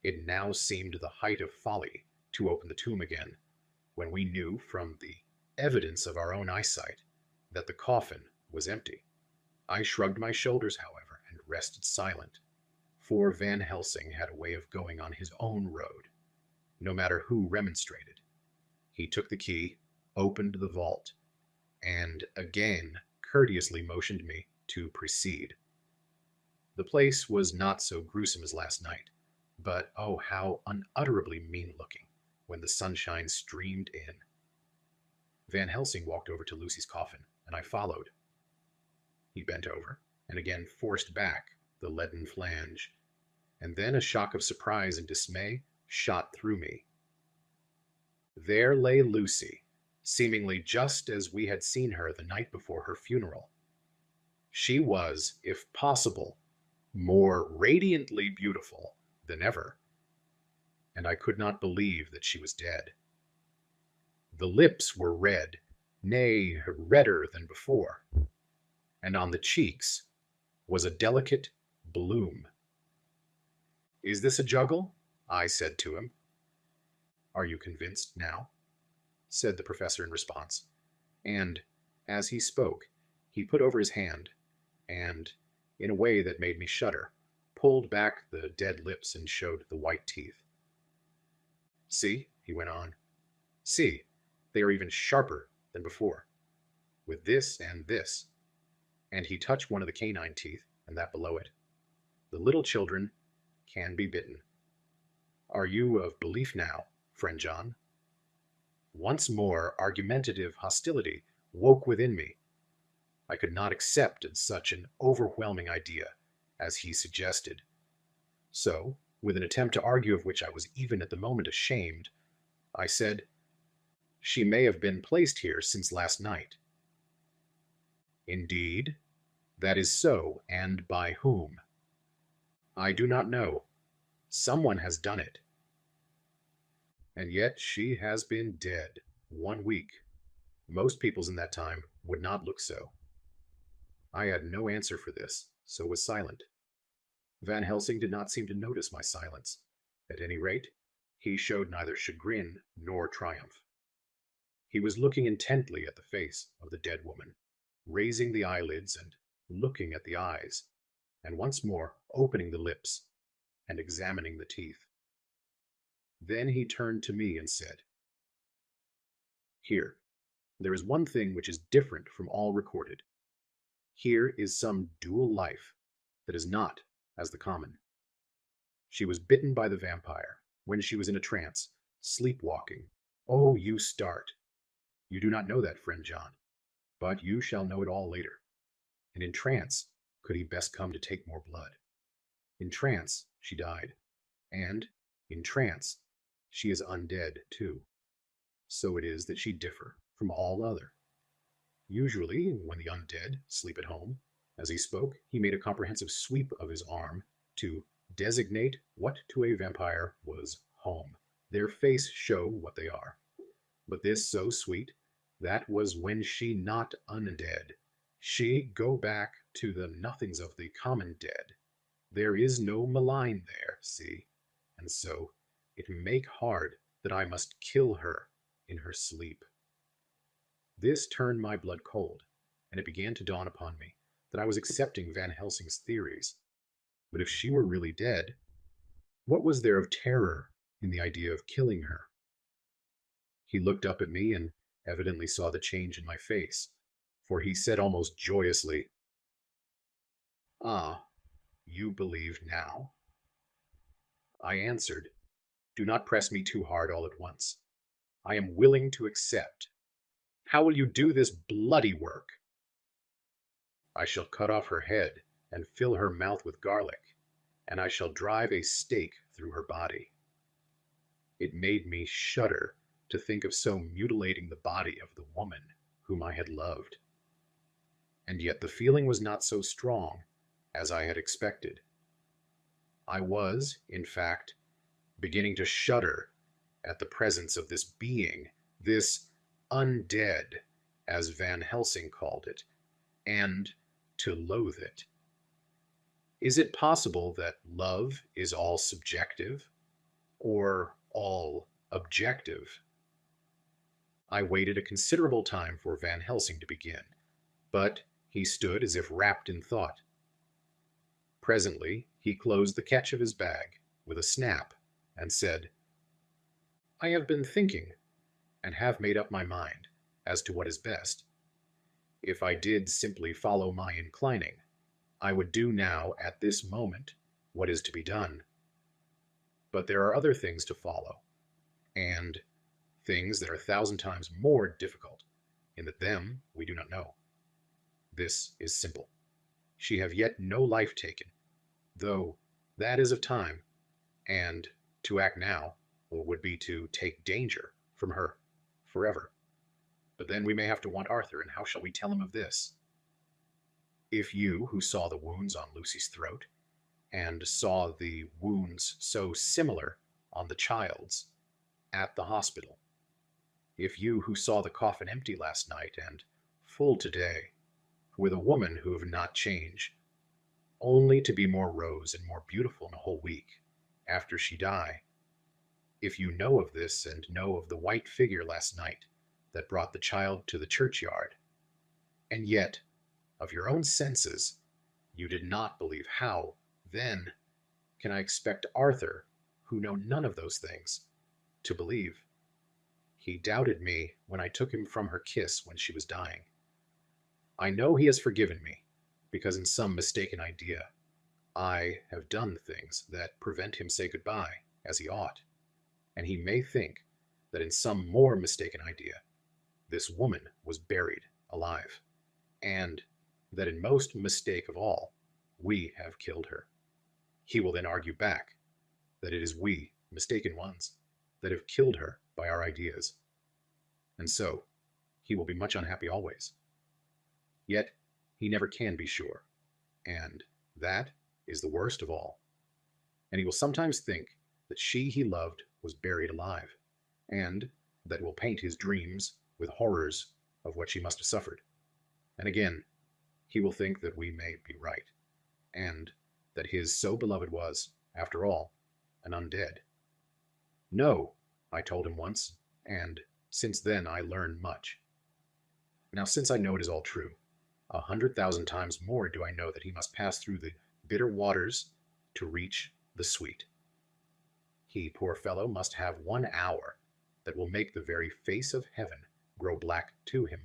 it now seemed the height of folly to open the tomb again, when we knew from the evidence of our own eyesight that the coffin was empty. I shrugged my shoulders, however, and rested silent, for Van Helsing had a way of going on his own road, no matter who remonstrated. He took the key, opened the vault, and again courteously motioned me to proceed. The place was not so gruesome as last night, but oh, how unutterably mean-looking when the sunshine streamed in. Van Helsing walked over to Lucy's coffin, and I followed. He bent over and again forced back the leaden flange, and then a shock of surprise and dismay shot through me. There lay Lucy, seemingly just as we had seen her the night before her funeral. She was, if possible, more radiantly beautiful than ever, and I could not believe that she was dead. The lips were red, nay, redder than before. and on the cheeks was a delicate bloom. "Is this a juggle?" I said to him. "Are you convinced now?" said the professor in response, and as he spoke, he put over his hand, and, in a way that made me shudder, pulled back the dead lips and showed the white teeth. "See," he went on, "see, they are even sharper than before, with this and this," and he touched one of the canine teeth and that below it. "The little children can be bitten. Are you of belief now, friend John?" Once more argumentative hostility woke within me. I could not accept such an overwhelming idea as he suggested. So, with an attempt to argue of which I was even at the moment ashamed, I said, "She may have been placed here since last night." "Indeed? That is so, and by whom?" "I do not know. Someone has done it." "And yet she has been dead 1 week. Most peoples in that time would not look so." I had no answer for this, so was silent. Van Helsing did not seem to notice my silence. At any rate, he showed neither chagrin nor triumph. He was looking intently at the face of the dead woman, raising the eyelids and looking at the eyes, and once more opening the lips and examining the teeth. Then he turned to me and said, "Here, there is one thing which is different from all recorded. Here is some dual life that is not as the common. She was bitten by the vampire when she was in a trance, sleepwalking. Oh, you start. You do not know that, friend John, but you shall know it all later. And in trance could he best come to take more blood. In trance she died, and in trance she is undead too. So it is that she differ from all other. Usually, when the undead sleep at home," as he spoke, he made a comprehensive sweep of his arm to designate what to a vampire was home. "Their face show what they are. But this so sweet, that was when she not undead. She go back to the nothings of the common dead. There is no malign there, see, and so it make hard that I must kill her in her sleep." This turned my blood cold, and it began to dawn upon me that I was accepting Van Helsing's theories. But if she were really dead, what was there of terror in the idea of killing her? He looked up at me and evidently saw the change in my face, for he said almost joyously, "Ah, you believe now?" I answered, "Do not press me too hard all at once. I am willing to accept. How will you do this bloody work?" "I shall cut off her head and fill her mouth with garlic, and I shall drive a stake through her body." It made me shudder to think of so mutilating the body of the woman whom I had loved. And yet the feeling was not so strong as I had expected. I was, in fact, beginning to shudder at the presence of this being, this undead, as Van Helsing called it, and to loathe it. Is it possible that love is all subjective, or all objective? I waited a considerable time for Van Helsing to begin, but he stood as if wrapped in thought. Presently he closed the catch of his bag with a snap and said, "I have been thinking, and have made up my mind as to what is best. If I did simply follow my inclining, I would do now at this moment what is to be done. But there are other things to follow, and things that are 1,000 times more difficult, in that them we do not know. This is simple. She have yet no life taken, though that is of time, and to act now would be to take danger from her forever. But then we may have to want Arthur, and how shall we tell him of this? If you, who saw the wounds on Lucy's throat, and saw the wounds so similar on the child's at the hospital, if you who saw the coffin empty last night and full today, with a woman who have not changed, only to be more rose and more beautiful in a whole week after she die. If you know of this and know of the white figure last night that brought the child to the churchyard, and yet, of your own senses, you did not believe, how, then, can I expect Arthur, who know none of those things, to believe? He doubted me when I took him from her kiss when she was dying. I know he has forgiven me, because in some mistaken idea, I have done things that prevent him say goodbye, as he ought, and he may think that in some more mistaken idea, this woman was buried alive, and that in most mistake of all, we have killed her. He will then argue back that it is we, mistaken ones, that have killed her by our ideas. And so, he will be much unhappy always. Yet, he never can be sure, and that is the worst of all. And he will sometimes think that she he loved was buried alive, and that will paint his dreams with horrors of what she must have suffered. And again, he will think that we may be right, and that his so beloved was, after all, an undead. No, I told him once, and since then I learned much. Now, since I know it is all true, 100,000 times more do I know that he must pass through the bitter waters to reach the sweet. He, poor fellow, must have 1 hour that will make the very face of heaven grow black to him.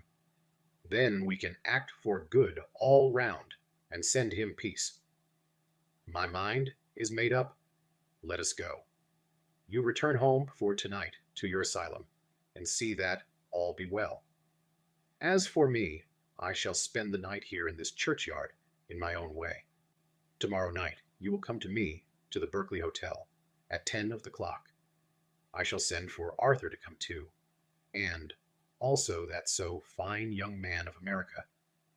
Then we can act for good all round and send him peace. My mind is made up. Let us go. You return home for tonight to your asylum, and see that all be well. As for me, I shall spend the night here in this churchyard in my own way. Tomorrow night you will come to me to the Berkeley Hotel at 10 of the clock. I shall send for Arthur to come too, and also that so fine young man of America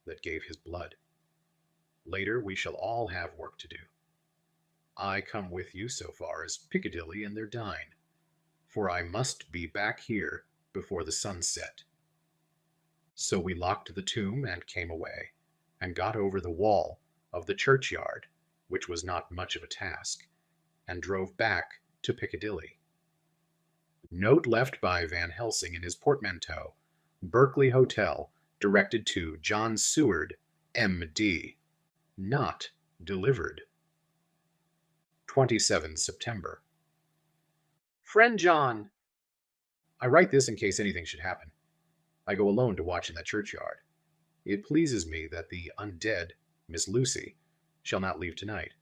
that gave his blood. Later we shall all have work to do. I come with you so far as Piccadilly and their dine, for I must be back here before the sun set. So we locked the tomb and came away, and got over the wall of the churchyard, which was not much of a task, and drove back to Piccadilly. Note left by Van Helsing in his portmanteau, Berkeley Hotel, directed to John Seward, M.D. Not delivered. 27 September. Friend John, I write this in case anything should happen. I go alone to watch in that churchyard. It pleases me that the undead, Miss Lucy, shall not leave tonight,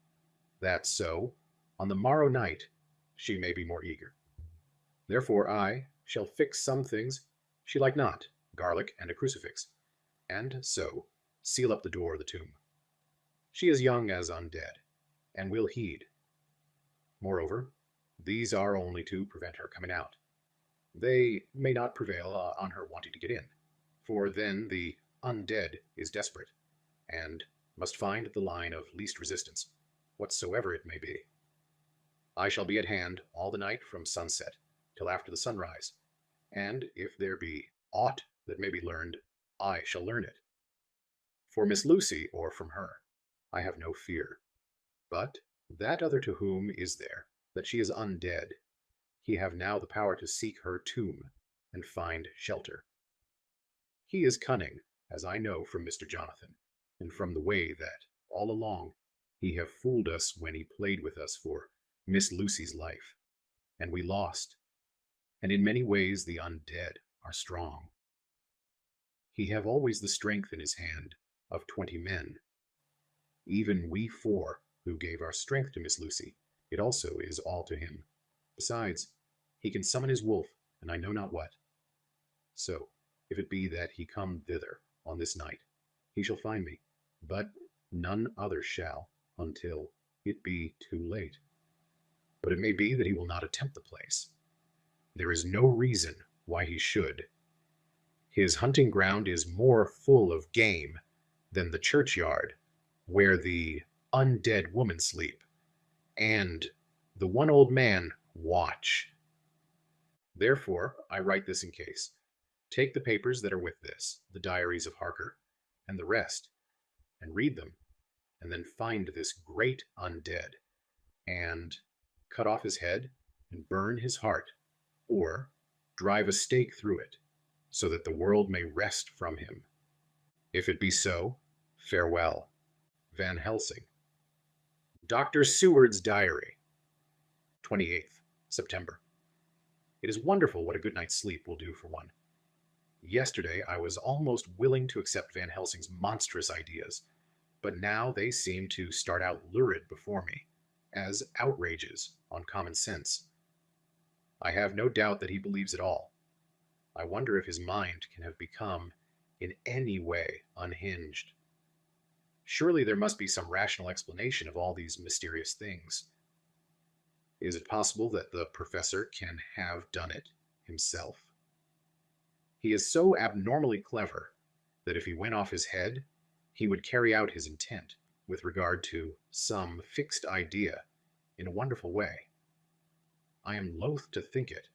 that so, on the morrow night, she may be more eager. Therefore I shall fix some things she like not, garlic and a crucifix, and so seal up the door of the tomb. She is young as undead, and will heed. Moreover, these are only to prevent her coming out. They may not prevail on her wanting to get in, for then the undead is desperate, and must find the line of least resistance, whatsoever it may be. I shall be at hand all the night from sunset till after the sunrise, and if there be aught that may be learned, I shall learn it. For Miss Lucy, or from her, I have no fear. But that other to whom is there, that she is undead, he have now the power to seek her tomb, and find shelter. He is cunning, as I know from Mr. Jonathan, and from the way that, all along, he have fooled us when he played with us for Miss Lucy's life, and we lost. And in many ways the undead are strong. He have always the strength in his hand of 20 men. Even we 4 who gave our strength to Miss Lucy, it also is all to him. Besides, he can summon his wolf, and I know not what. So, if it be that he come thither on this night, he shall find me, but none other shall, until it be too late. But it may be that he will not attempt the place. There is no reason why he should. His hunting ground is more full of game than the churchyard, where the undead women sleep, and the one old man watch. Therefore, I write this in case. Take the papers that are with this, the diaries of Harker, and the rest, and read them, and then find this great undead, and cut off his head and burn his heart, or drive a stake through it, so that the world may rest from him. If it be so, farewell. Van Helsing. Dr. Seward's Diary. 28th September. It is wonderful what a good night's sleep will do for one. Yesterday I was almost willing to accept Van Helsing's monstrous ideas, but now they seem to start out lurid before me, as outrages on common sense. I have no doubt that he believes it all. I wonder if his mind can have become in any way unhinged. Surely there must be some rational explanation of all these mysterious things. Is it possible that the professor can have done it himself? He is so abnormally clever that if he went off his head, he would carry out his intent with regard to some fixed idea in a wonderful way. I am loath to think it,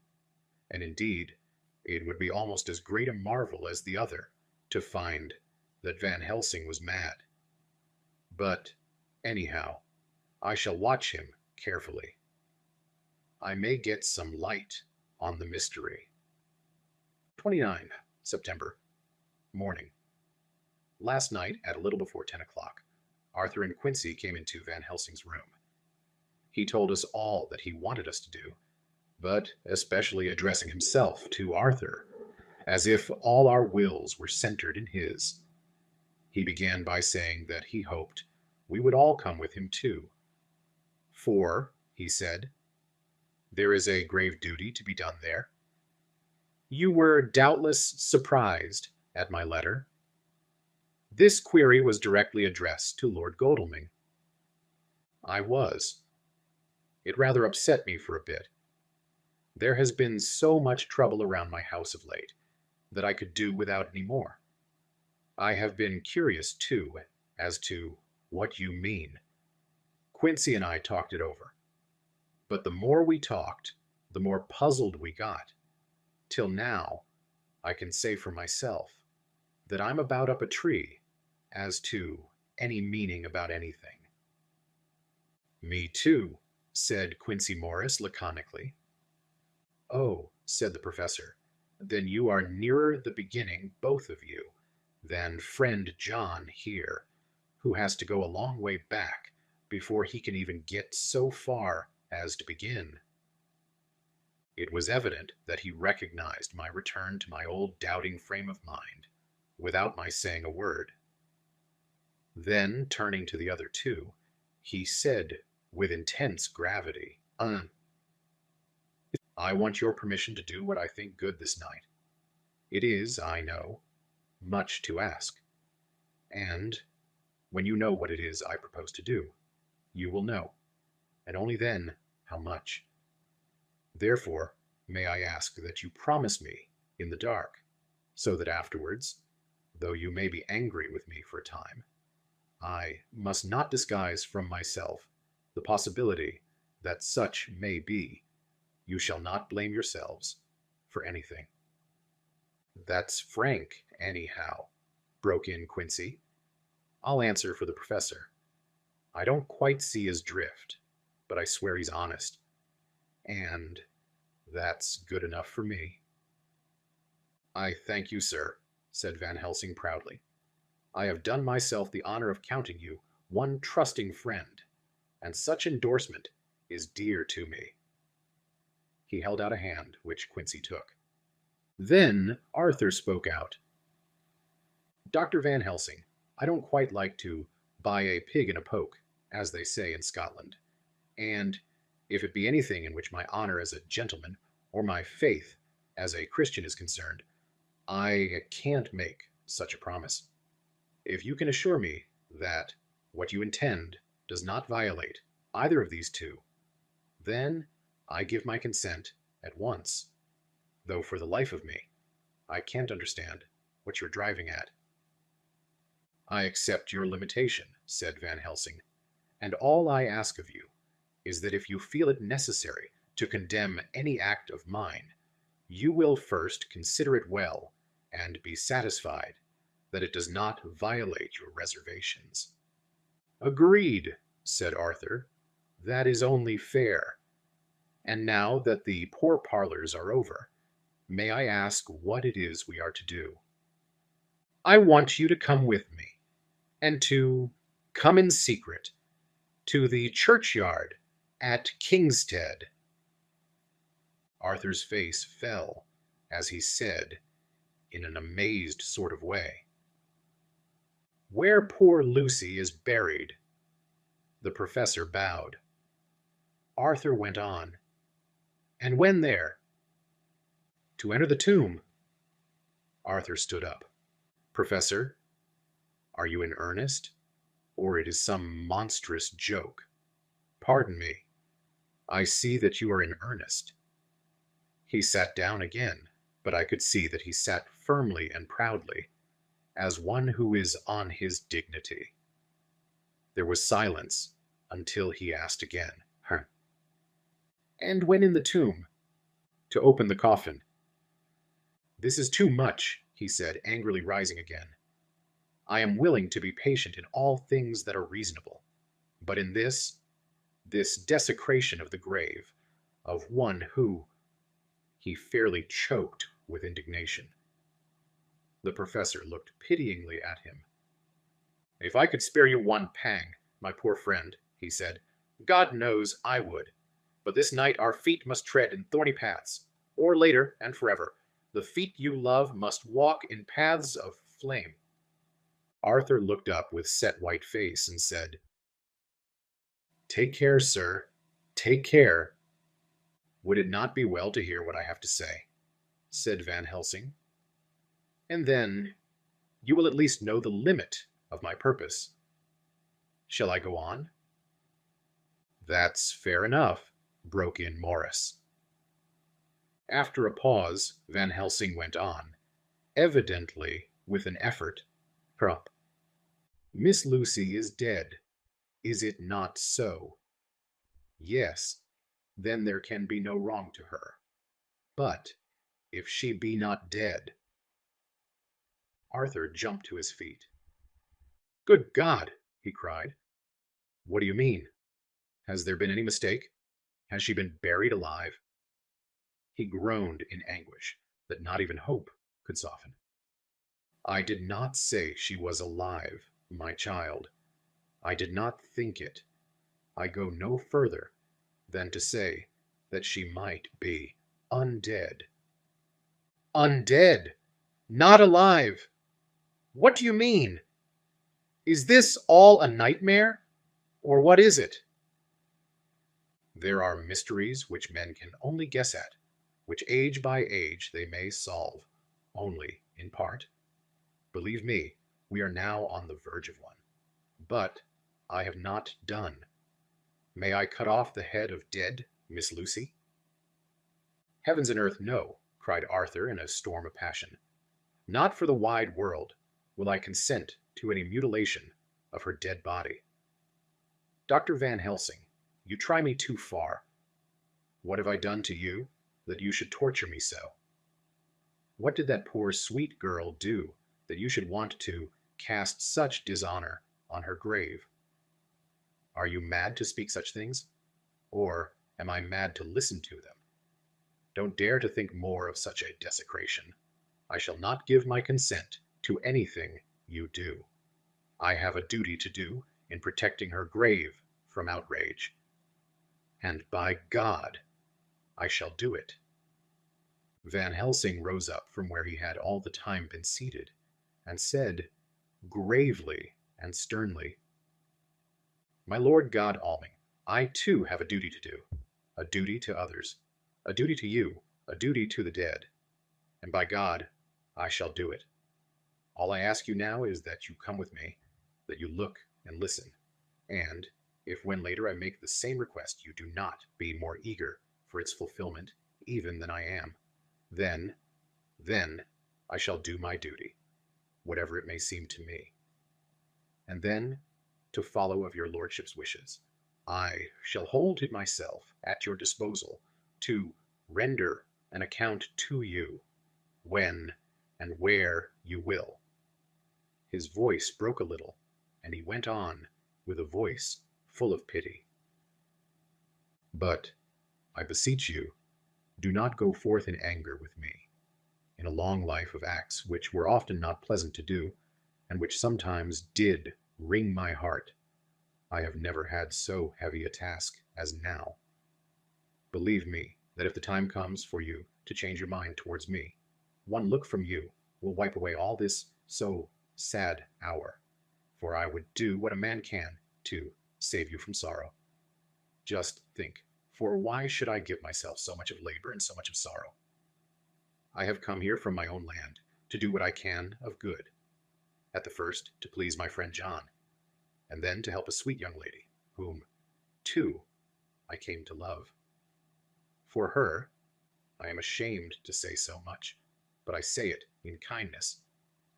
and indeed, it would be almost as great a marvel as the other to find that Van Helsing was mad. But, anyhow, I shall watch him carefully. I may get some light on the mystery. 29 September. Morning. Last night, at a little before 10 o'clock, Arthur and Quincy came into Van Helsing's room. He told us all that he wanted us to do, but especially addressing himself to Arthur, as if all our wills were centered in his. He began by saying that he hoped we would all come with him too. For, he said, there is a grave duty to be done there. You were doubtless surprised at my letter. This query was directly addressed to Lord Godalming. I was. It rather upset me for a bit. There has been so much trouble around my house of late that I could do without any more. I have been curious, too, as to what you mean. Quincy and I talked it over. But the more we talked, the more puzzled we got. Till now, I can say for myself that I'm about up a tree as to any meaning about anything. Me too, said Quincy Morris laconically. Oh, said the professor, then you are nearer the beginning, both of you, than friend John here, who has to go a long way back before he can even get so far as to begin. It was evident that he recognized my return to my old doubting frame of mind, without my saying a word. Then, turning to the other two, he said with intense gravity, I want your permission to do what I think good this night. It is, I know, much to ask. And when you know what it is I propose to do, you will know, and only then how much. Therefore, may I ask that you promise me in the dark, so that afterwards, though you may be angry with me for a time, I must not disguise from myself the possibility that such may be. You shall not blame yourselves for anything. That's frank, anyhow, broke in Quincy. I'll answer for the professor. I don't quite see his drift, but I swear he's honest. And that's good enough for me. I thank you, sir, said Van Helsing proudly. I have done myself the honor of counting you one trusting friend, and such endorsement is dear to me. He held out a hand, which Quincy took. Then Arthur spoke out. Dr. Van Helsing, I don't quite like to buy a pig in a poke, as they say in Scotland, and if it be anything in which my honor as a gentleman or my faith as a Christian is concerned, I can't make such a promise. If you can assure me that what you intend does not violate either of these two, then I give my consent at once, though for the life of me, I can't understand what you're driving at. I accept your limitation, said Van Helsing, and all I ask of you is that if you feel it necessary to condemn any act of mine, you will first consider it well and be satisfied that it does not violate your reservations." "Agreed," said Arthur. "That is only fair. And now that the poor parlors are over, may I ask what it is we are to do?" "I want you to come with me, and to come in secret to the churchyard at Kingstead." Arthur's face fell as he said, in an amazed sort of way, "Where poor Lucy is buried." The professor bowed. Arthur went on, "And when there?" "To enter the tomb." Arthur stood up. "Professor, are you in earnest, or it is some monstrous joke? Pardon me. I see that you are in earnest." He sat down again, but I could see that he sat firmly and proudly, as one who is on his dignity. There was silence until he asked again, "And when in the tomb?" "To open the coffin." "This is too much," he said, angrily rising again. "I am willing to be patient in all things that are reasonable, but in this desecration of the grave of one who—" He fairly choked with indignation. The professor looked pityingly at him. "If I could spare you one pang, my poor friend," he said, "God knows I would. But this night our feet must tread in thorny paths, or later and forever, the feet you love must walk in paths of flame." Arthur looked up with set white face and said, "Take care, sir, take care." "Would it not be well to hear what I have to say?" said Van Helsing. "And then you will at least know the limit of my purpose. Shall I go on?" "That's fair enough," broke in Morris. After a pause, Van Helsing went on, evidently with an effort. "Miss Lucy is dead. Is it not so?" "Yes. Then there can be no wrong to her. But if she be not dead—" Arthur jumped to his feet. "Good God!" he cried. "What do you mean? Has there been any mistake? Has she been buried alive?" He groaned in anguish that not even hope could soften. "I did not say she was alive, my child. I did not think it. I go no further than to say that she might be undead." "Undead! Not alive! What do you mean? Is this all a nightmare, or what is it?" "There are mysteries which men can only guess at, which age by age they may solve, only in part. Believe me, we are now on the verge of one. But I have not done. May I cut off the head of dead Miss Lucy?" "Heavens and earth, no!" cried Arthur in a storm of passion. "Not for the wide world will I consent to any mutilation of her dead body. Dr. Van Helsing, you try me too far. What have I done to you that you should torture me so? What did that poor sweet girl do that you should want to cast such dishonor on her grave? Are you mad to speak such things? Or am I mad to listen to them? Don't dare to think more of such a desecration. I shall not give my consent to anything you do. I have a duty to do in protecting her grave from outrage. And by God, I shall do it." Van Helsing rose up from where he had all the time been seated, and said, gravely and sternly, "My Lord Godalming, I too have a duty to do, a duty to others, a duty to you, a duty to the dead. And by God, I shall do it. All I ask you now is that you come with me, that you look and listen, and if when later I make the same request you do not be more eager for its fulfillment even than I am, then I shall do my duty, whatever it may seem to me. And then, to follow of your lordship's wishes, I shall hold it myself at your disposal to render an account to you when and where you will. His voice broke a little, and he went on with a voice full of pity. But, I beseech you, do not go forth in anger with me, in a long life of acts which were often not pleasant to do, and which sometimes did wring my heart. I have never had so heavy a task as now. Believe me that if the time comes for you to change your mind towards me, one look from you will wipe away all this so sad hour, for I would do what a man can to save you from sorrow. Just think, for why should I give myself so much of labor and so much of sorrow? I have come here from my own land to do what I can of good, at the first to please my friend John, and then to help a sweet young lady, whom, too, I came to love. For her, I am ashamed to say so much, but I say it in kindness.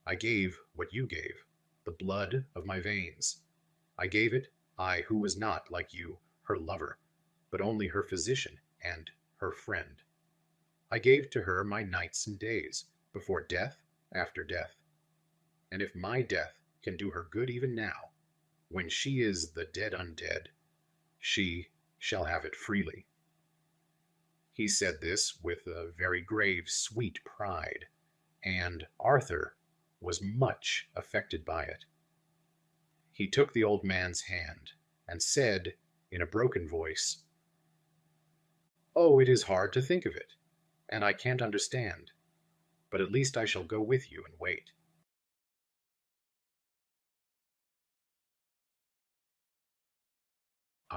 I gave what you gave, the blood of my veins. I gave it, I who was not, like you, her lover, but only her physician and her friend. I gave to her my nights and days, before death, after death. And if my death can do her good even now, when she is the dead undead, she shall have it freely. He said this with a very grave, sweet pride, and Arthur was much affected by it. He took the old man's hand and said in a broken voice, "Oh, it is hard to think of it, and I can't understand, but at least I shall go with you and wait."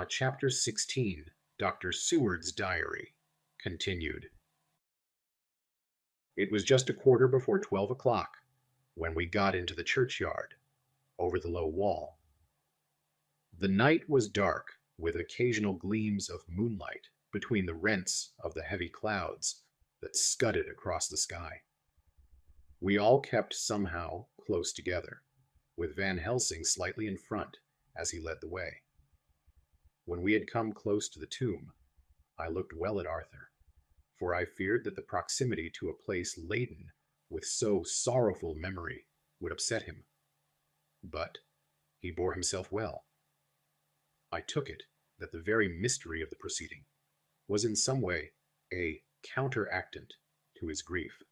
Chapter 16, Dr. Seward's Diary, continued. It was just a quarter before 12 o'clock when we got into the churchyard, over the low wall. The night was dark, with occasional gleams of moonlight between the rents of the heavy clouds that scudded across the sky. We all kept somehow close together, with Van Helsing slightly in front as he led the way. When we had come close to the tomb, I looked well at Arthur, for I feared that the proximity to a place laden with so sorrowful memory would upset him. But he bore himself well. I took it that the very mystery of the proceeding was in some way a counteractant to his grief.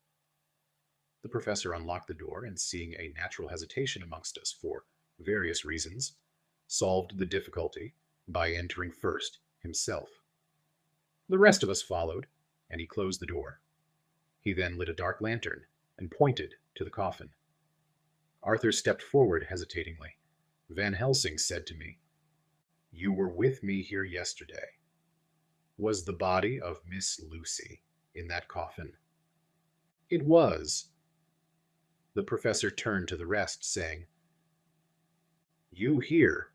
The professor unlocked the door, and seeing a natural hesitation amongst us for various reasons, solved the difficulty by entering first himself. The rest of us followed, and he closed the door. He then lit a dark lantern and pointed to the coffin. Arthur stepped forward hesitatingly. Van Helsing said to me, "You were with me here yesterday. Was the body of Miss Lucy in that coffin?" "It was." The professor turned to the rest, saying, "You here,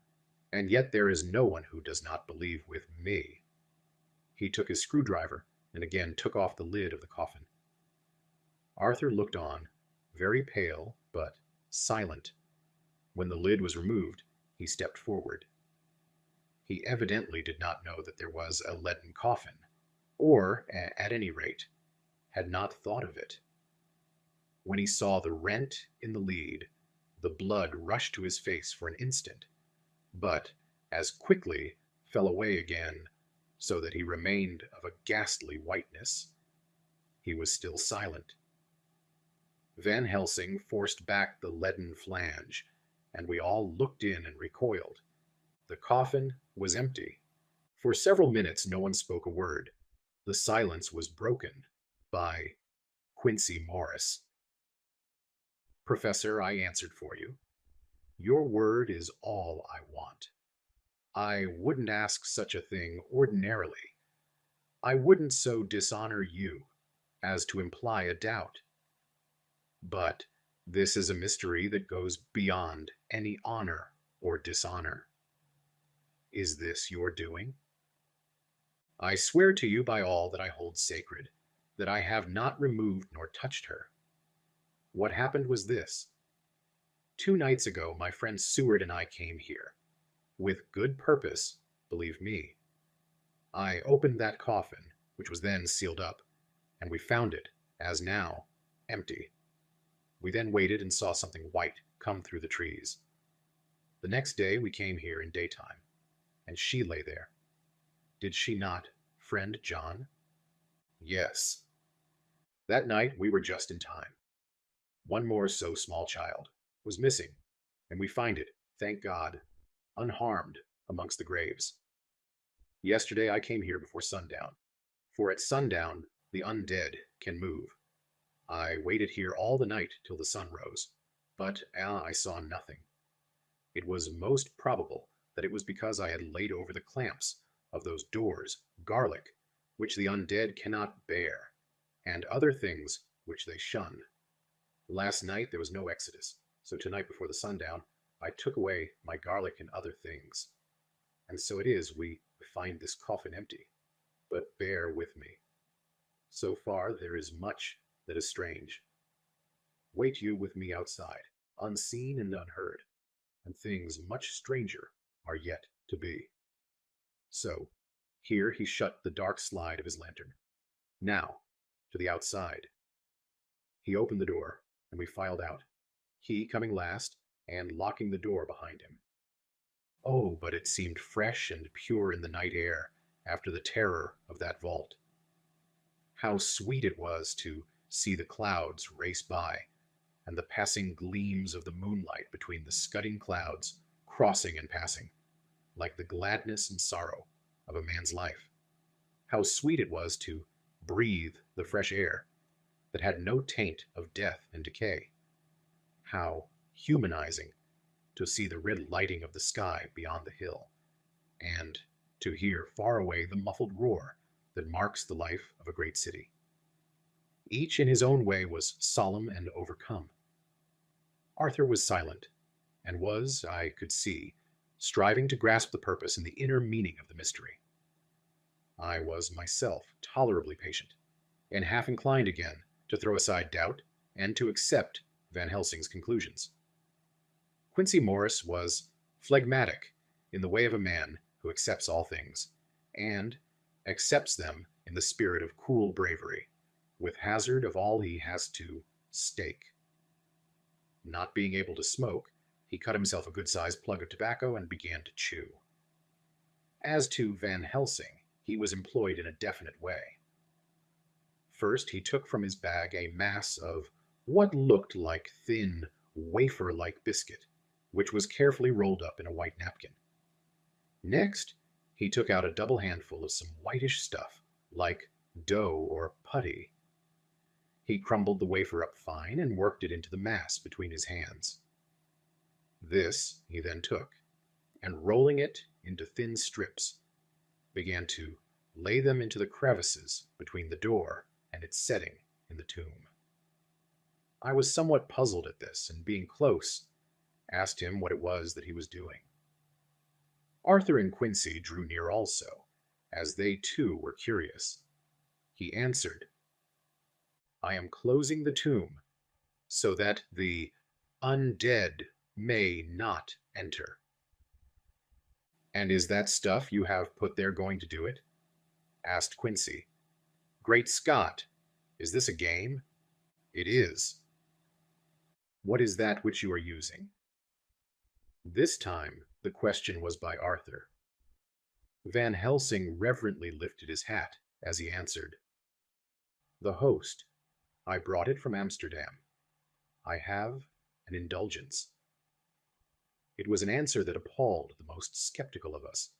and yet there is no one who does not believe with me." He took his screwdriver and again took off the lid of the coffin. Arthur looked on, very pale but silent. When the lid was removed, he stepped forward. He evidently did not know that there was a leaden coffin, or, at any rate, had not thought of it. When he saw the rent in the lid, the blood rushed to his face for an instant, but as quickly fell away again, so that he remained of a ghastly whiteness. He was still silent. Van Helsing forced back the leaden flange, and we all looked in and recoiled. The coffin was empty. For several minutes no one spoke a word. The silence was broken by Quincey Morris. "Professor, I answered for you. Your word is all I want. I wouldn't ask such a thing ordinarily. I wouldn't so dishonor you as to imply a doubt. But this is a mystery that goes beyond any honor or dishonor. Is this your doing? I swear to you by all that I hold sacred, that I have not removed nor touched her. What happened was this. 2 nights ago, my friend Seward and I came here. With good purpose, believe me. I opened that coffin, which was then sealed up, and we found it, as now, empty. We then waited and saw something white come through the trees. The next day we came here in daytime, and she lay there. Did she not, friend John? Yes. That night we were just in time. One more so small child was missing, and we find it, thank God, unharmed amongst the graves. Yesterday I came here before sundown, for at sundown the undead can move. I waited here all the night till the sun rose, but I saw nothing. It was most probable that it was because I had laid over the clamps of those doors garlic, which the undead cannot bear, and other things which they shun. Last night there was no exodus, so tonight before the sundown I took away my garlic and other things. And so it is we find this coffin empty. But bear with me. So far there is much that is strange. Wait you with me outside, unseen and unheard, and things much stranger are yet to be. So, here he shut the dark slide of his lantern. Now, to the outside. He opened the door, and we filed out, he coming last, and locking the door behind him. Oh, but it seemed fresh and pure in the night air, after the terror of that vault. How sweet it was to see the clouds race by, and the passing gleams of the moonlight between the scudding clouds, crossing and passing, like the gladness and sorrow of a man's life. How sweet it was to breathe the fresh air that had no taint of death and decay. How humanizing to see the red lighting of the sky beyond the hill, and to hear far away the muffled roar that marks the life of a great city. Each in his own way was solemn and overcome. Arthur was silent, and was, I could see, striving to grasp the purpose and the inner meaning of the mystery. I was myself tolerably patient, and half inclined again to throw aside doubt and to accept Van Helsing's conclusions. Quincey Morris was phlegmatic in the way of a man who accepts all things, and accepts them in the spirit of cool bravery, with hazard of all he has to stake. Not being able to smoke, he cut himself a good-sized plug of tobacco and began to chew. As to Van Helsing, he was employed in a definite way. First, he took from his bag a mass of what looked like thin, wafer-like biscuit, which was carefully rolled up in a white napkin. Next, he took out a double handful of some whitish stuff, like dough or putty. He crumbled the wafer up fine and worked it into the mass between his hands. This he then took, and rolling it into thin strips, began to lay them into the crevices between the door and its setting in the tomb. I was somewhat puzzled at this, and being close, asked him what it was that he was doing. Arthur and Quincey drew near also, as they too were curious. He answered, I am closing the tomb, so that the undead may not enter. And is that stuff you have put there going to do it? Asked Quincey. Great Scott, is this a game? It is. What is that which you are using? This time the question was by Arthur. Van Helsing reverently lifted his hat as he answered, The host. I brought it from Amsterdam. I have an indulgence. It was an answer that appalled the most skeptical of us,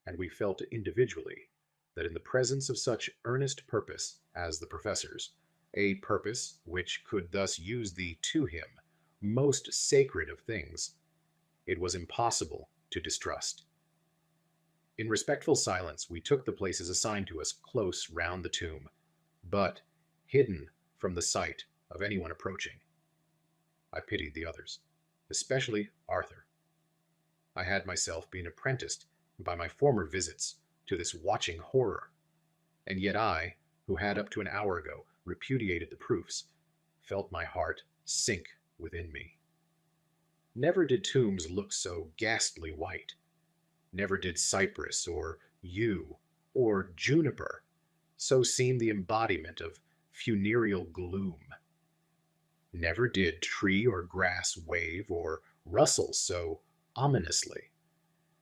and we felt individually that in the presence of such earnest purpose as the professor's, a purpose which could thus use the, to him, most sacred of things, it was impossible to distrust. In respectful silence we took the places assigned to us close round the tomb, but hidden from the sight of anyone approaching. I pitied the others, especially Arthur. I had myself been apprenticed by my former visits to this watching horror, and yet I, who had up to an hour ago repudiated the proofs, felt my heart sink within me. Never did tombs look so ghastly white. Never did cypress or yew or juniper so seem the embodiment of funereal gloom. Never did tree or grass wave or rustle so ominously.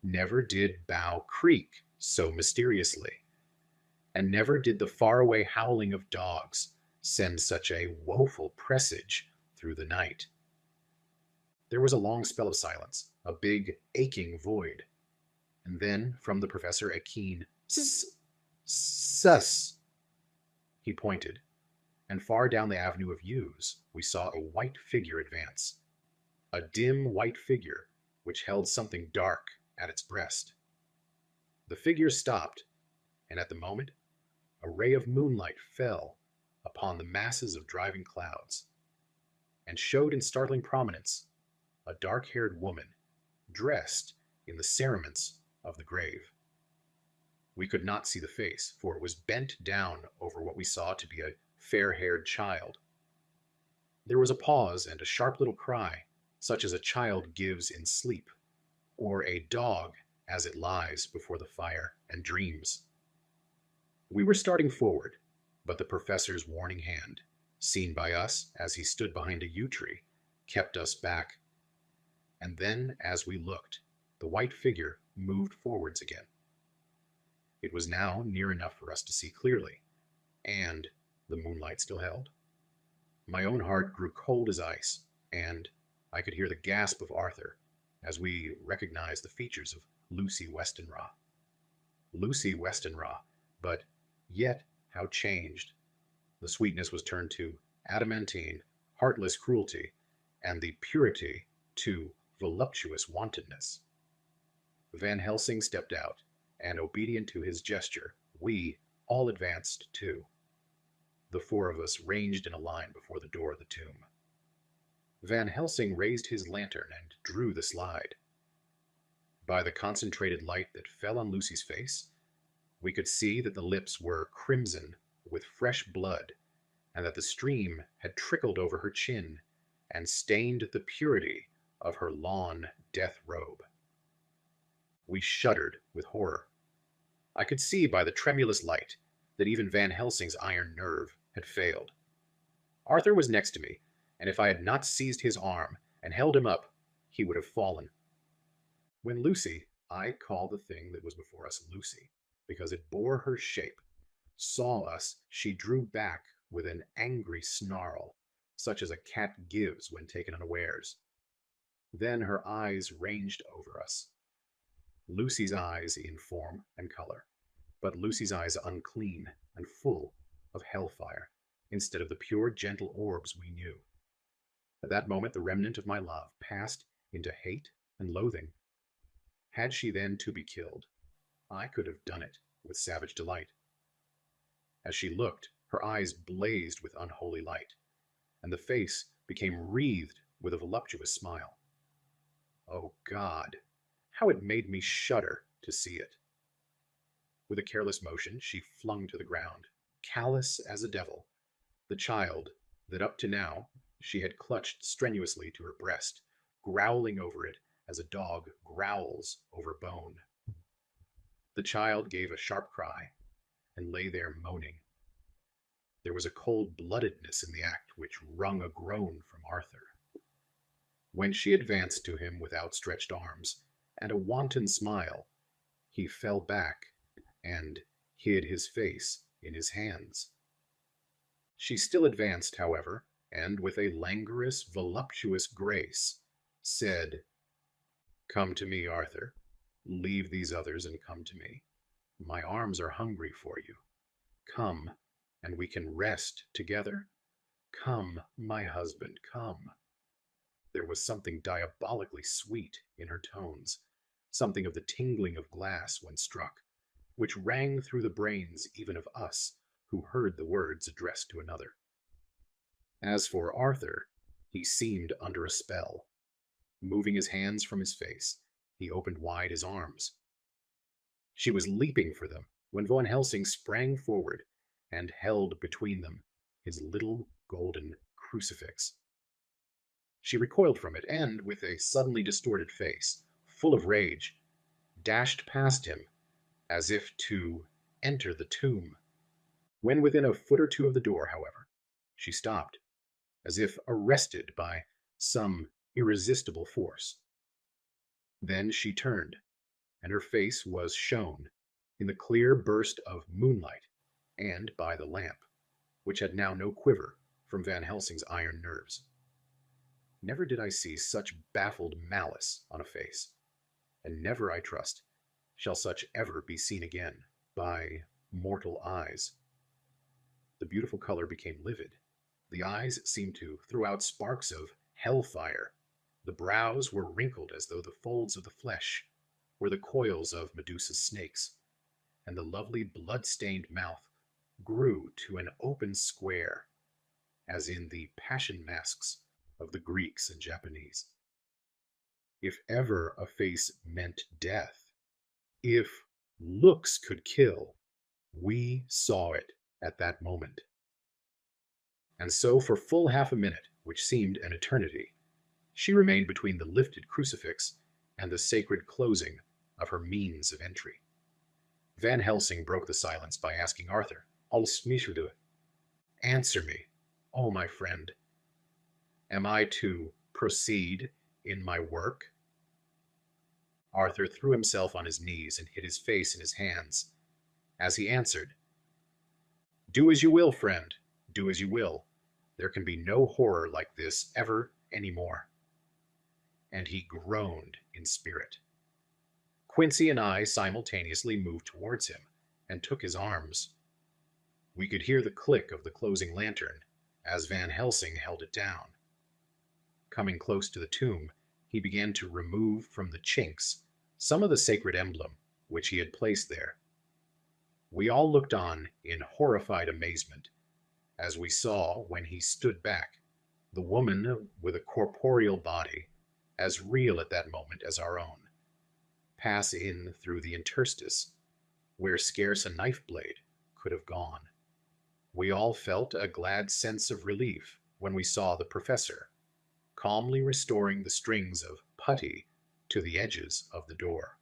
Never did bough creak so mysteriously. And never did the faraway howling of dogs send such a woeful presage through the night. There was a long spell of silence, a big, aching void. And then, from the professor, a keen sus. He pointed, and far down the avenue of yews we saw a white figure advance. A dim white figure which held something dark at its breast. The figure stopped, and at the moment a ray of moonlight fell upon the masses of driving clouds, and showed in startling prominence a dark-haired woman, dressed in the cerements of the grave. We could not see the face, for it was bent down over what we saw to be a fair-haired child. There was a pause and a sharp little cry, such as a child gives in sleep, or a dog as it lies before the fire and dreams. We were starting forward, but the professor's warning hand, seen by us as he stood behind a yew tree, kept us back. And then, as we looked, the white figure moved forwards again. It was now near enough for us to see clearly, and the moonlight still held. My own heart grew cold as ice, and I could hear the gasp of Arthur as we recognized the features of Lucy Westenra. Lucy Westenra, but yet how changed. The sweetness was turned to adamantine, heartless cruelty, and the purity to voluptuous wantonness. Van Helsing stepped out, and obedient to his gesture, we all advanced too. The four of us ranged in a line before the door of the tomb. Van Helsing raised his lantern and drew the slide. By the concentrated light that fell on Lucy's face, we could see that the lips were crimson with fresh blood, and that the stream had trickled over her chin and stained the purity of her lawn death robe. We shuddered with horror. I could see by the tremulous light that even Van Helsing's iron nerve had failed. Arthur was next to me, and if I had not seized his arm and held him up, he would have fallen. When Lucy, I call the thing that was before us Lucy, because it bore her shape, saw us, she drew back with an angry snarl, such as a cat gives when taken unawares. Then her eyes ranged over us. Lucy's eyes in form and color, but Lucy's eyes unclean and full of hellfire, instead of the pure, gentle orbs we knew. At that moment, the remnant of my love passed into hate and loathing. Had she then to be killed, I could have done it with savage delight. As she looked, her eyes blazed with unholy light, and the face became wreathed with a voluptuous smile. Oh God, how it made me shudder to see it. With a careless motion, she flung to the ground, callous as a devil, the child that up to now she had clutched strenuously to her breast, growling over it as a dog growls over bone. The child gave a sharp cry and lay there moaning. There was a cold-bloodedness in the act which wrung a groan from Arthur. When she advanced to him with outstretched arms and a wanton smile, he fell back and hid his face in his hands. She still advanced, however, and with a languorous, voluptuous grace, said, "Come to me, Arthur. Leave these others and come to me. My arms are hungry for you. Come, and we can rest together. Come, my husband, come." There was something diabolically sweet in her tones, something of the tingling of glass when struck, which rang through the brains even of us who heard the words addressed to another. As for Arthur, he seemed under a spell. Moving his hands from his face, he opened wide his arms. She was leaping for them when Van Helsing sprang forward and held between them his little golden crucifix. She recoiled from it and, with a suddenly distorted face, full of rage, dashed past him as if to enter the tomb. When within a foot or two of the door, however, she stopped, as if arrested by some irresistible force. Then she turned, and her face was shown in the clear burst of moonlight and by the lamp, which had now no quiver from Van Helsing's iron nerves. Never did I see such baffled malice on a face, and never, I trust, shall such ever be seen again by mortal eyes. The beautiful color became livid. The eyes seemed to throw out sparks of hellfire. The brows were wrinkled as though the folds of the flesh were the coils of Medusa's snakes, and the lovely blood-stained mouth grew to an open square, as in the passion masks of the Greeks and Japanese. If ever a face meant death, if looks could kill, we saw it at that moment. And so for full half a minute, which seemed an eternity, she remained between the lifted crucifix and the sacred closing of her means of entry. Van Helsing broke the silence by asking Arthur, "Alles misverdoe. Answer me, oh my friend. Am I to proceed in my work?" Arthur threw himself on his knees and hid his face in his hands as he answered, "Do as you will, friend, do as you will. There can be no horror like this ever any more." And he groaned in spirit. Quincy and I simultaneously moved towards him and took his arms. We could hear the click of the closing lantern as Van Helsing held it down. Coming close to the tomb, he began to remove from the chinks some of the sacred emblem which he had placed there. We all looked on in horrified amazement as we saw, when he stood back, the woman with a corporeal body, as real at that moment as our own, pass in through the interstice where scarce a knife blade could have gone. We all felt a glad sense of relief when we saw the professor calmly restoring the strings of putty to the edges of the door.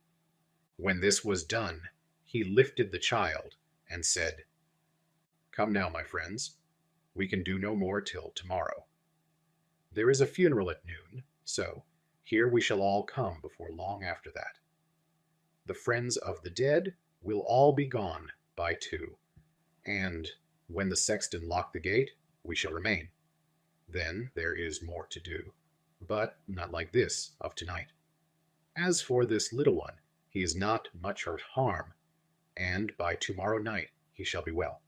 When this was done, he lifted the child and said, "Come now, my friends, we can do no more till tomorrow. There is a funeral at noon, so here we shall all come before long after that. The friends of the dead will all be gone by 2, and when the sexton lock the gate, we shall remain. Then there is more to do, but not like this of tonight. As for this little one, he is not much hurt harm, and by tomorrow night he shall be well.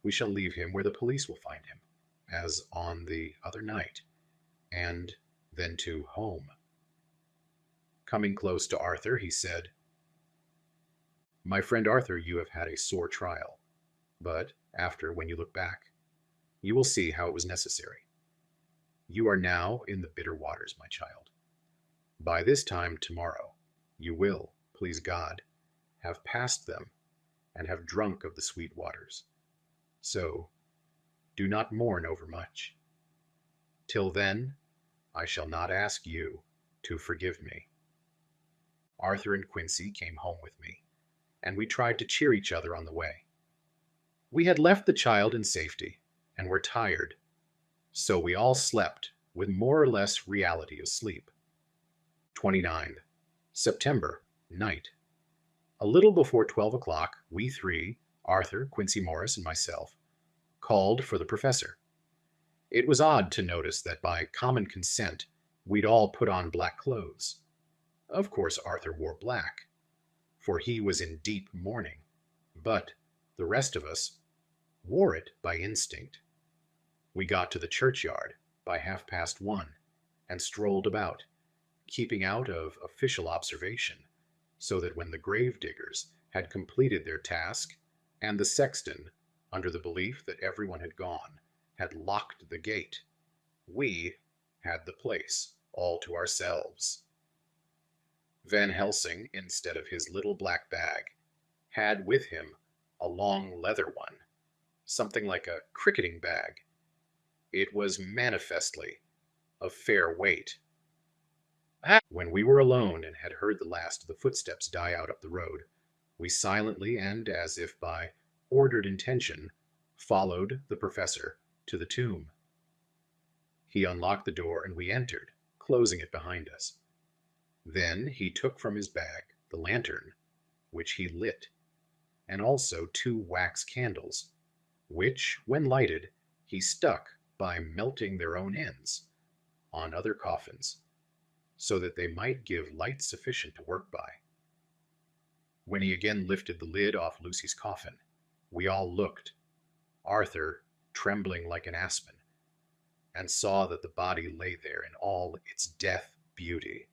We shall leave him where the police will find him, as on the other night, and then to home." Coming close to Arthur, he said, "My friend Arthur, you have had a sore trial, but after, when you look back, you will see how it was necessary. You are now in the bitter waters, my child. By this time tomorrow, you will, please God, have passed them and have drunk of the sweet waters. So do not mourn overmuch. Till then, I shall not ask you to forgive me." Arthur and Quincy came home with me, and we tried to cheer each other on the way. We had left the child in safety and were tired, so we all slept with more or less reality of sleep. 29th September, night. A little before 12 o'clock, we three, Arthur, Quincy Morris, and myself, called for the professor. It was odd to notice that by common consent we'd all put on black clothes. Of course Arthur wore black, for he was in deep mourning, but the rest of us wore it by instinct. We got to the churchyard by 1:30 and strolled about, keeping out of official observation, so that when the grave diggers had completed their task and the sexton, under the belief that everyone had gone, had locked the gate, we had the place all to ourselves. Van Helsing, instead of his little black bag, had with him a long leather one, something like a cricketing bag. It was manifestly of fair weight. When we were alone and had heard the last of the footsteps die out up the road, we silently and as if by ordered intention followed the professor to the tomb. He unlocked the door and we entered, closing it behind us. Then he took from his bag the lantern, which he lit, and also 2 wax candles, which, when lighted, he stuck by melting their own ends on other coffins, so that they might give light sufficient to work by. When he again lifted the lid off Lucy's coffin, we all looked, Arthur trembling like an aspen, and saw that the body lay there in all its death beauty.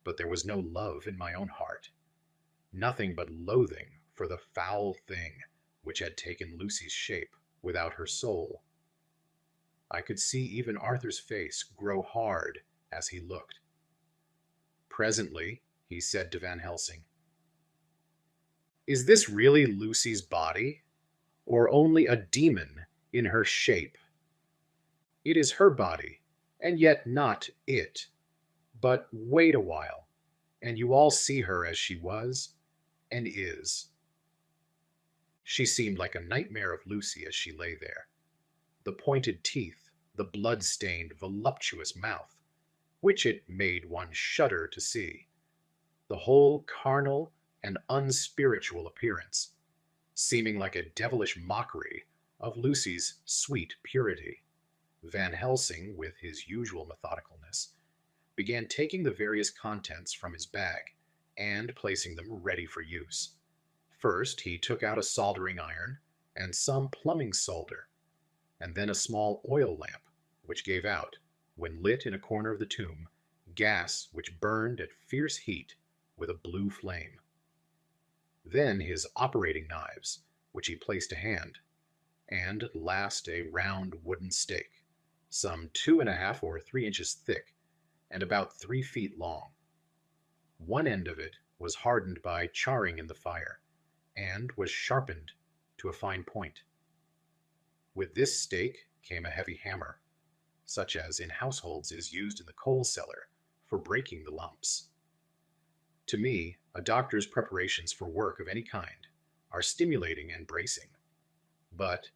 But there was no love in my own heart, nothing but loathing for the foul thing which had taken Lucy's shape without her soul. I could see even Arthur's face grow hard as he looked. Presently, he said to Van Helsing, "Is this really Lucy's body, or only a demon in her shape? It is her body, and yet not it. But wait a while, and you all see her as she was and is." She seemed like a nightmare of Lucy as she lay there. The pointed teeth, the blood-stained, voluptuous mouth, which it made one shudder to see, the whole carnal and unspiritual appearance, seeming like a devilish mockery of Lucy's sweet purity. Van Helsing, with his usual methodicalness, began taking the various contents from his bag and placing them ready for use. First, he took out a soldering iron and some plumbing solder, and then a small oil lamp, which gave out, when lit in a corner of the tomb, gas which burned at fierce heat with a blue flame. Then his operating knives, which he placed to hand, and last a round wooden stake, some 2½ or 3 inches thick, and about 3 feet long. One end of it was hardened by charring in the fire, and was sharpened to a fine point. With this stake came a heavy hammer, such as in households is used in the coal cellar for breaking the lumps. To me, a doctor's preparations for work of any kind are stimulating and bracing. But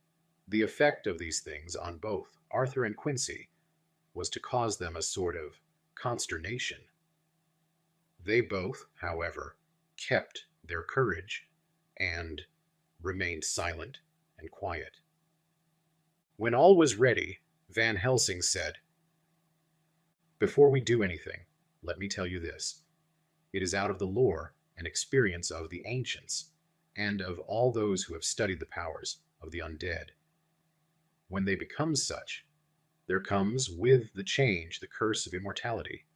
the effect of these things on both Arthur and Quincy was to cause them a sort of consternation. They both, however, kept their courage and remained silent and quiet. When all was ready, Van Helsing said, "Before we do anything, let me tell you this. It is out of the lore and experience of the ancients, and of all those who have studied the powers of the undead. When they become such, there comes with the change the curse of immortality.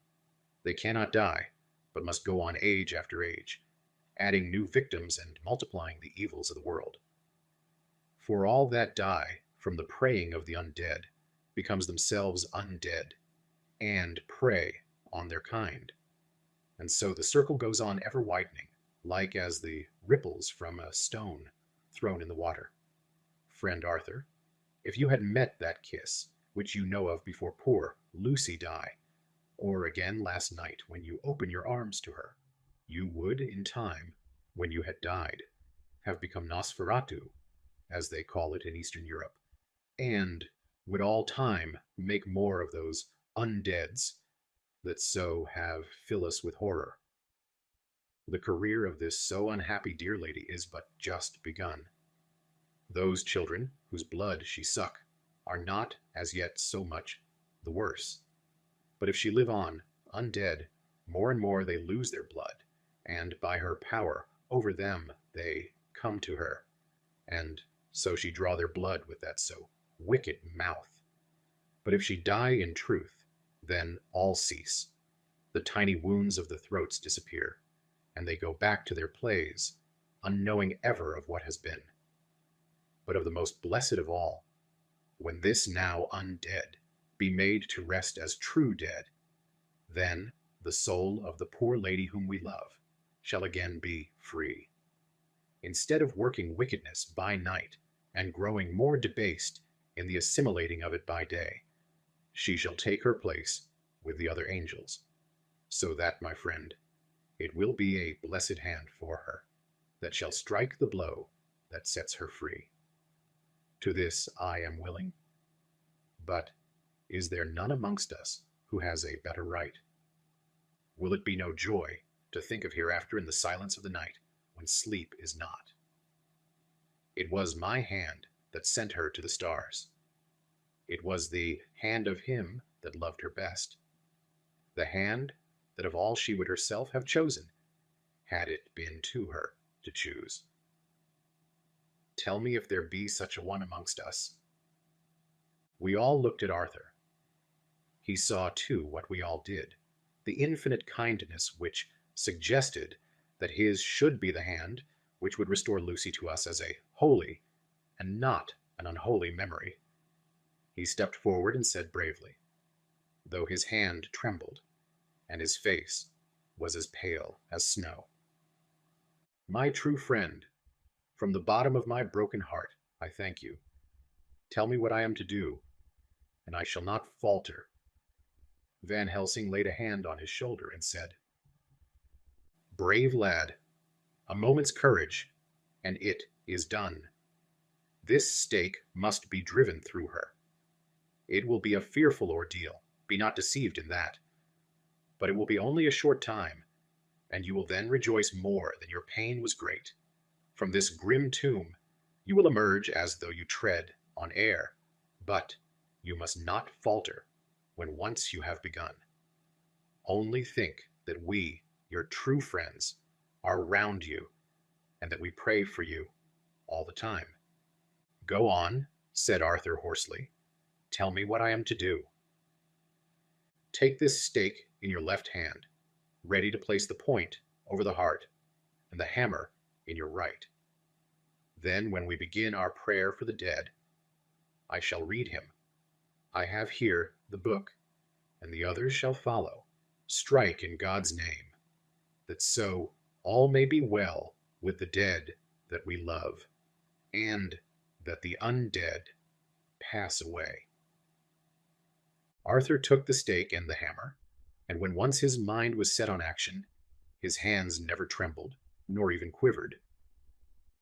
They cannot die, but must go on age after age, adding new victims and multiplying the evils of the world. For all that die from the preying of the undead becomes themselves undead, and prey on their kind. And so the circle goes on ever widening, like as the ripples from a stone thrown in the water. Friend Arthur, if you had met that kiss, which you know of before poor Lucy died, or again last night when you open your arms to her, you would, in time, when you had died, have become Nosferatu, as they call it in Eastern Europe, and would all time make more of those undeads that so have fill us with horror. The career of this so unhappy dear lady is but just begun. Those children whose blood she suck are not as yet so much the worse. But if she live on, undead, more and more they lose their blood, and by her power over them they come to her, and so she draw their blood with that so wicked mouth. But if she die in truth, then all cease. The tiny wounds of the throats disappear, and they go back to their plays, unknowing ever of what has been. But of the most blessed of all, when this now undead be made to rest as true dead, then the soul of the poor lady whom we love shall again be free. Instead of working wickedness by night and growing more debased in the assimilating of it by day, she shall take her place with the other angels, so that, my friend, it will be a blessed hand for her that shall strike the blow that sets her free. To this I am willing, but is there none amongst us who has a better right? Will it be no joy to think of hereafter in the silence of the night, when sleep is not? It was my hand that sent her to the stars. It was the hand of him that loved her best, the hand that of all she would herself have chosen, had it been to her to choose. Tell me if there be such a one amongst us. We all looked at Arthur. He saw, too, what we all did, the infinite kindness which suggested that his should be the hand which would restore Lucy to us as a holy and not an unholy memory. He stepped forward and said bravely, though his hand trembled, and his face was as pale as snow, "My true friend, from the bottom of my broken heart, I thank you. Tell me what I am to do, and I shall not falter." Van Helsing laid a hand on his shoulder and said, "Brave lad, a moment's courage, and it is done. This stake must be driven through her. It will be a fearful ordeal, be not deceived in that. But it will be only a short time, and you will then rejoice more than your pain was great. From this grim tomb you will emerge as though you tread on air, but you must not falter when once you have begun. Only think that we, your true friends, are round you, and that we pray for you all the time." "Go on," said Arthur hoarsely. "Tell me what I am to do." "Take this stake in your left hand, ready to place the point over the heart, and the hammer in your right. Then, when we begin our prayer for the dead, I shall read him. I have here the book, and the others shall follow. Strike in God's name, that so all may be well with the dead that we love, and that the undead pass away." Arthur took the stake and the hammer, and when once his mind was set on action, his hands never trembled, nor even quivered.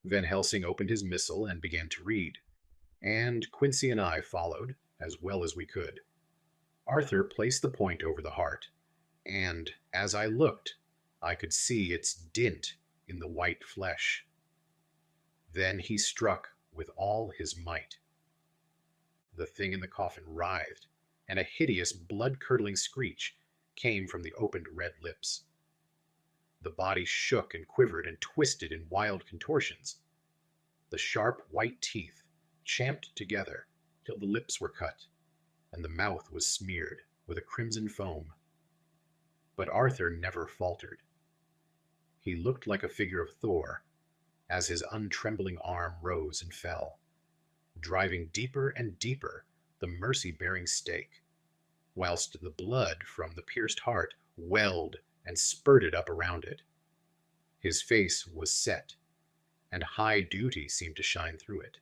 Van Helsing opened his missal and began to read, and Quincy and I followed as well as we could. Arthur placed the point over the heart, and as I looked, I could see its dint in the white flesh. Then he struck with all his might. The thing in the coffin writhed, and a hideous, blood-curdling screech came from the opened red lips. The body shook and quivered and twisted in wild contortions. The sharp white teeth champed together till the lips were cut, and the mouth was smeared with a crimson foam. But Arthur never faltered. He looked like a figure of Thor, as his untrembling arm rose and fell, driving deeper and deeper the mercy-bearing stake, whilst the blood from the pierced heart welled and spurted up around it. His face was set, and high duty seemed to shine through it.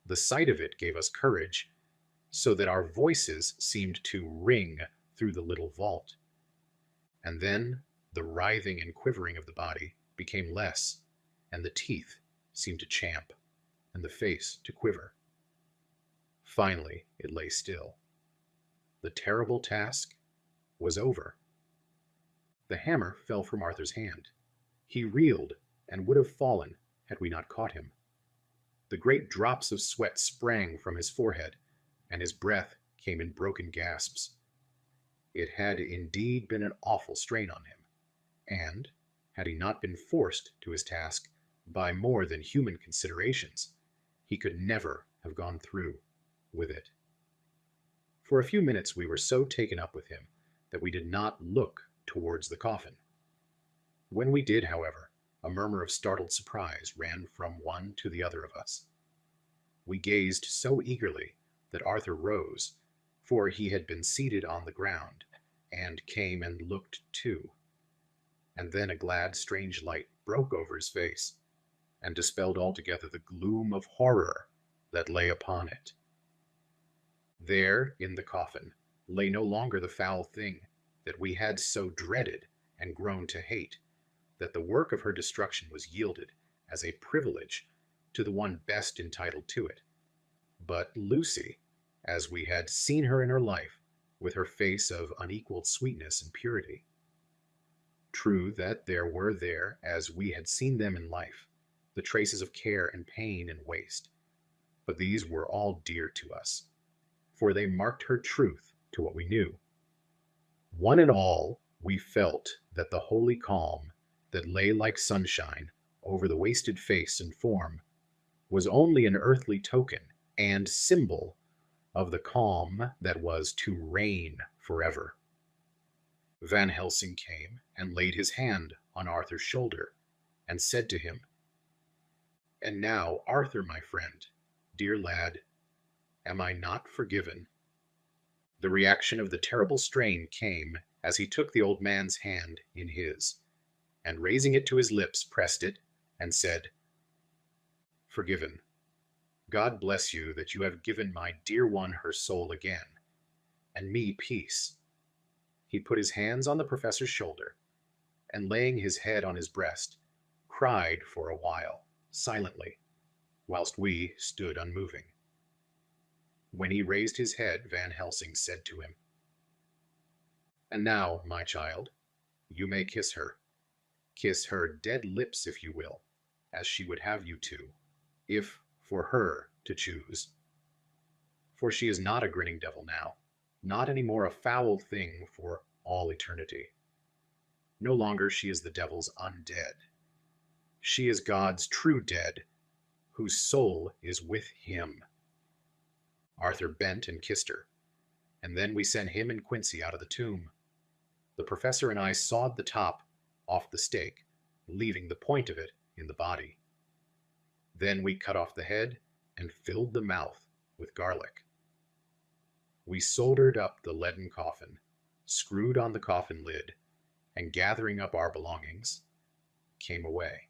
The sight of it gave us courage, so that our voices seemed to ring through the little vault. And then the writhing and quivering of the body became less, and the teeth seemed to champ, and the face to quiver. Finally, it lay still. The terrible task was over. The hammer fell from Arthur's hand. He reeled and would have fallen had we not caught him. The great drops of sweat sprang from his forehead, and his breath came in broken gasps. It had indeed been an awful strain on him, and, had he not been forced to his task by more than human considerations, he could never have gone through with it. For a few minutes we were so taken up with him that we did not look towards the coffin. When we did, however, a murmur of startled surprise ran from one to the other of us. We gazed so eagerly that Arthur rose, for he had been seated on the ground, and came and looked too. And then a glad, strange light broke over his face, and dispelled altogether the gloom of horror that lay upon it. There, in the coffin, lay no longer the foul thing that we had so dreaded and grown to hate, that the work of her destruction was yielded as a privilege to the one best entitled to it, but Lucy, as we had seen her in her life, with her face of unequaled sweetness and purity. True that there were there, as we had seen them in life, the traces of care and pain and waste, but these were all dear to us, for they marked her truth to what we knew. One and all, we felt that the holy calm that lay like sunshine over the wasted face and form was only an earthly token and symbol of the calm that was to reign forever. Van Helsing came and laid his hand on Arthur's shoulder and said to him, "And now, Arthur, my friend, dear lad, am I not forgiven?" The reaction of the terrible strain came as he took the old man's hand in his, and raising it to his lips, pressed it, and said, "Forgiven. God bless you that you have given my dear one her soul again, and me peace." He put his hands on the professor's shoulder, and laying his head on his breast, cried for a while, silently, whilst we stood unmoving. When he raised his head, Van Helsing said to him, "And now, my child, you may kiss her. Kiss her dead lips, if you will, as she would have you to, if for her to choose. For she is not a grinning devil now, not any more a foul thing for all eternity. No longer she is the devil's undead. She is God's true dead, whose soul is with him." Arthur bent and kissed her, and then we sent him and Quincy out of the tomb. The professor and I sawed the top off the stake, leaving the point of it in the body. Then we cut off the head and filled the mouth with garlic. We soldered up the leaden coffin, screwed on the coffin lid, and gathering up our belongings, came away.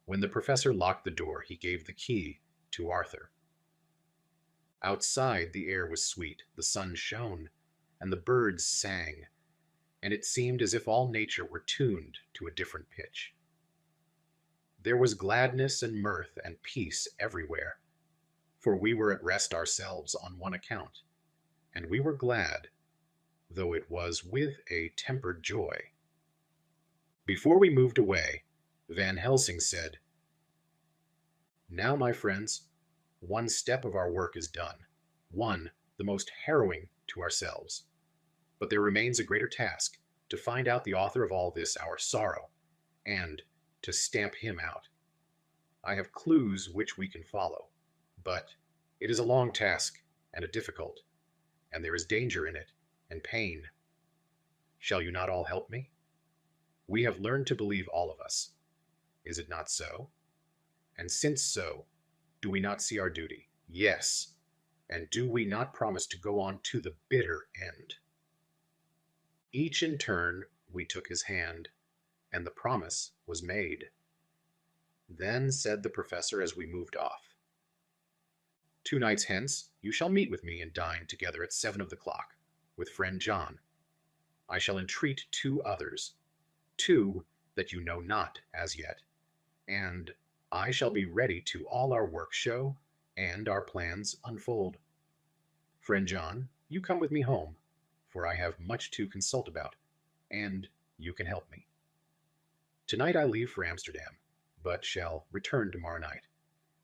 When the professor locked the door, he gave the key to Arthur. Outside, the air was sweet, the sun shone, and the birds sang, and it seemed as if all nature were tuned to a different pitch. There was gladness and mirth and peace everywhere, for we were at rest ourselves on one account, and we were glad, though it was with a tempered joy. Before we moved away, Van Helsing said, "Now, my friends, one step of our work is done, one the most harrowing to ourselves. But there remains a greater task, to find out the author of all this our sorrow, and to stamp him out. I have clues which we can follow, but it is a long task and a difficult, and there is danger in it, and pain. Shall you not all help me? We have learned to believe, all of us. Is it not so? And since so, do we not see our duty? Yes. And do we not promise to go on to the bitter end?" Each in turn we took his hand, and the promise was made. Then said the professor as we moved off, "2 nights hence you shall meet with me and dine together at 7 of the clock, with friend John. I shall entreat 2 others, 2 that you know not as yet, and I shall be ready to all our work show and our plans unfold. Friend John, you come with me home, for I have much to consult about, and you can help me. Tonight I leave for Amsterdam, but shall return tomorrow night,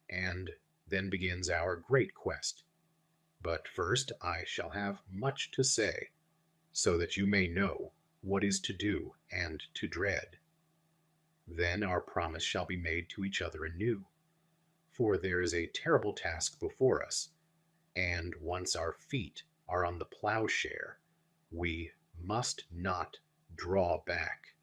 and then begins our great quest. But first I shall have much to say, so that you may know what is to do and to dread. Then our promise shall be made to each other anew, for there is a terrible task before us, and once our feet are on the plowshare, we must not draw back.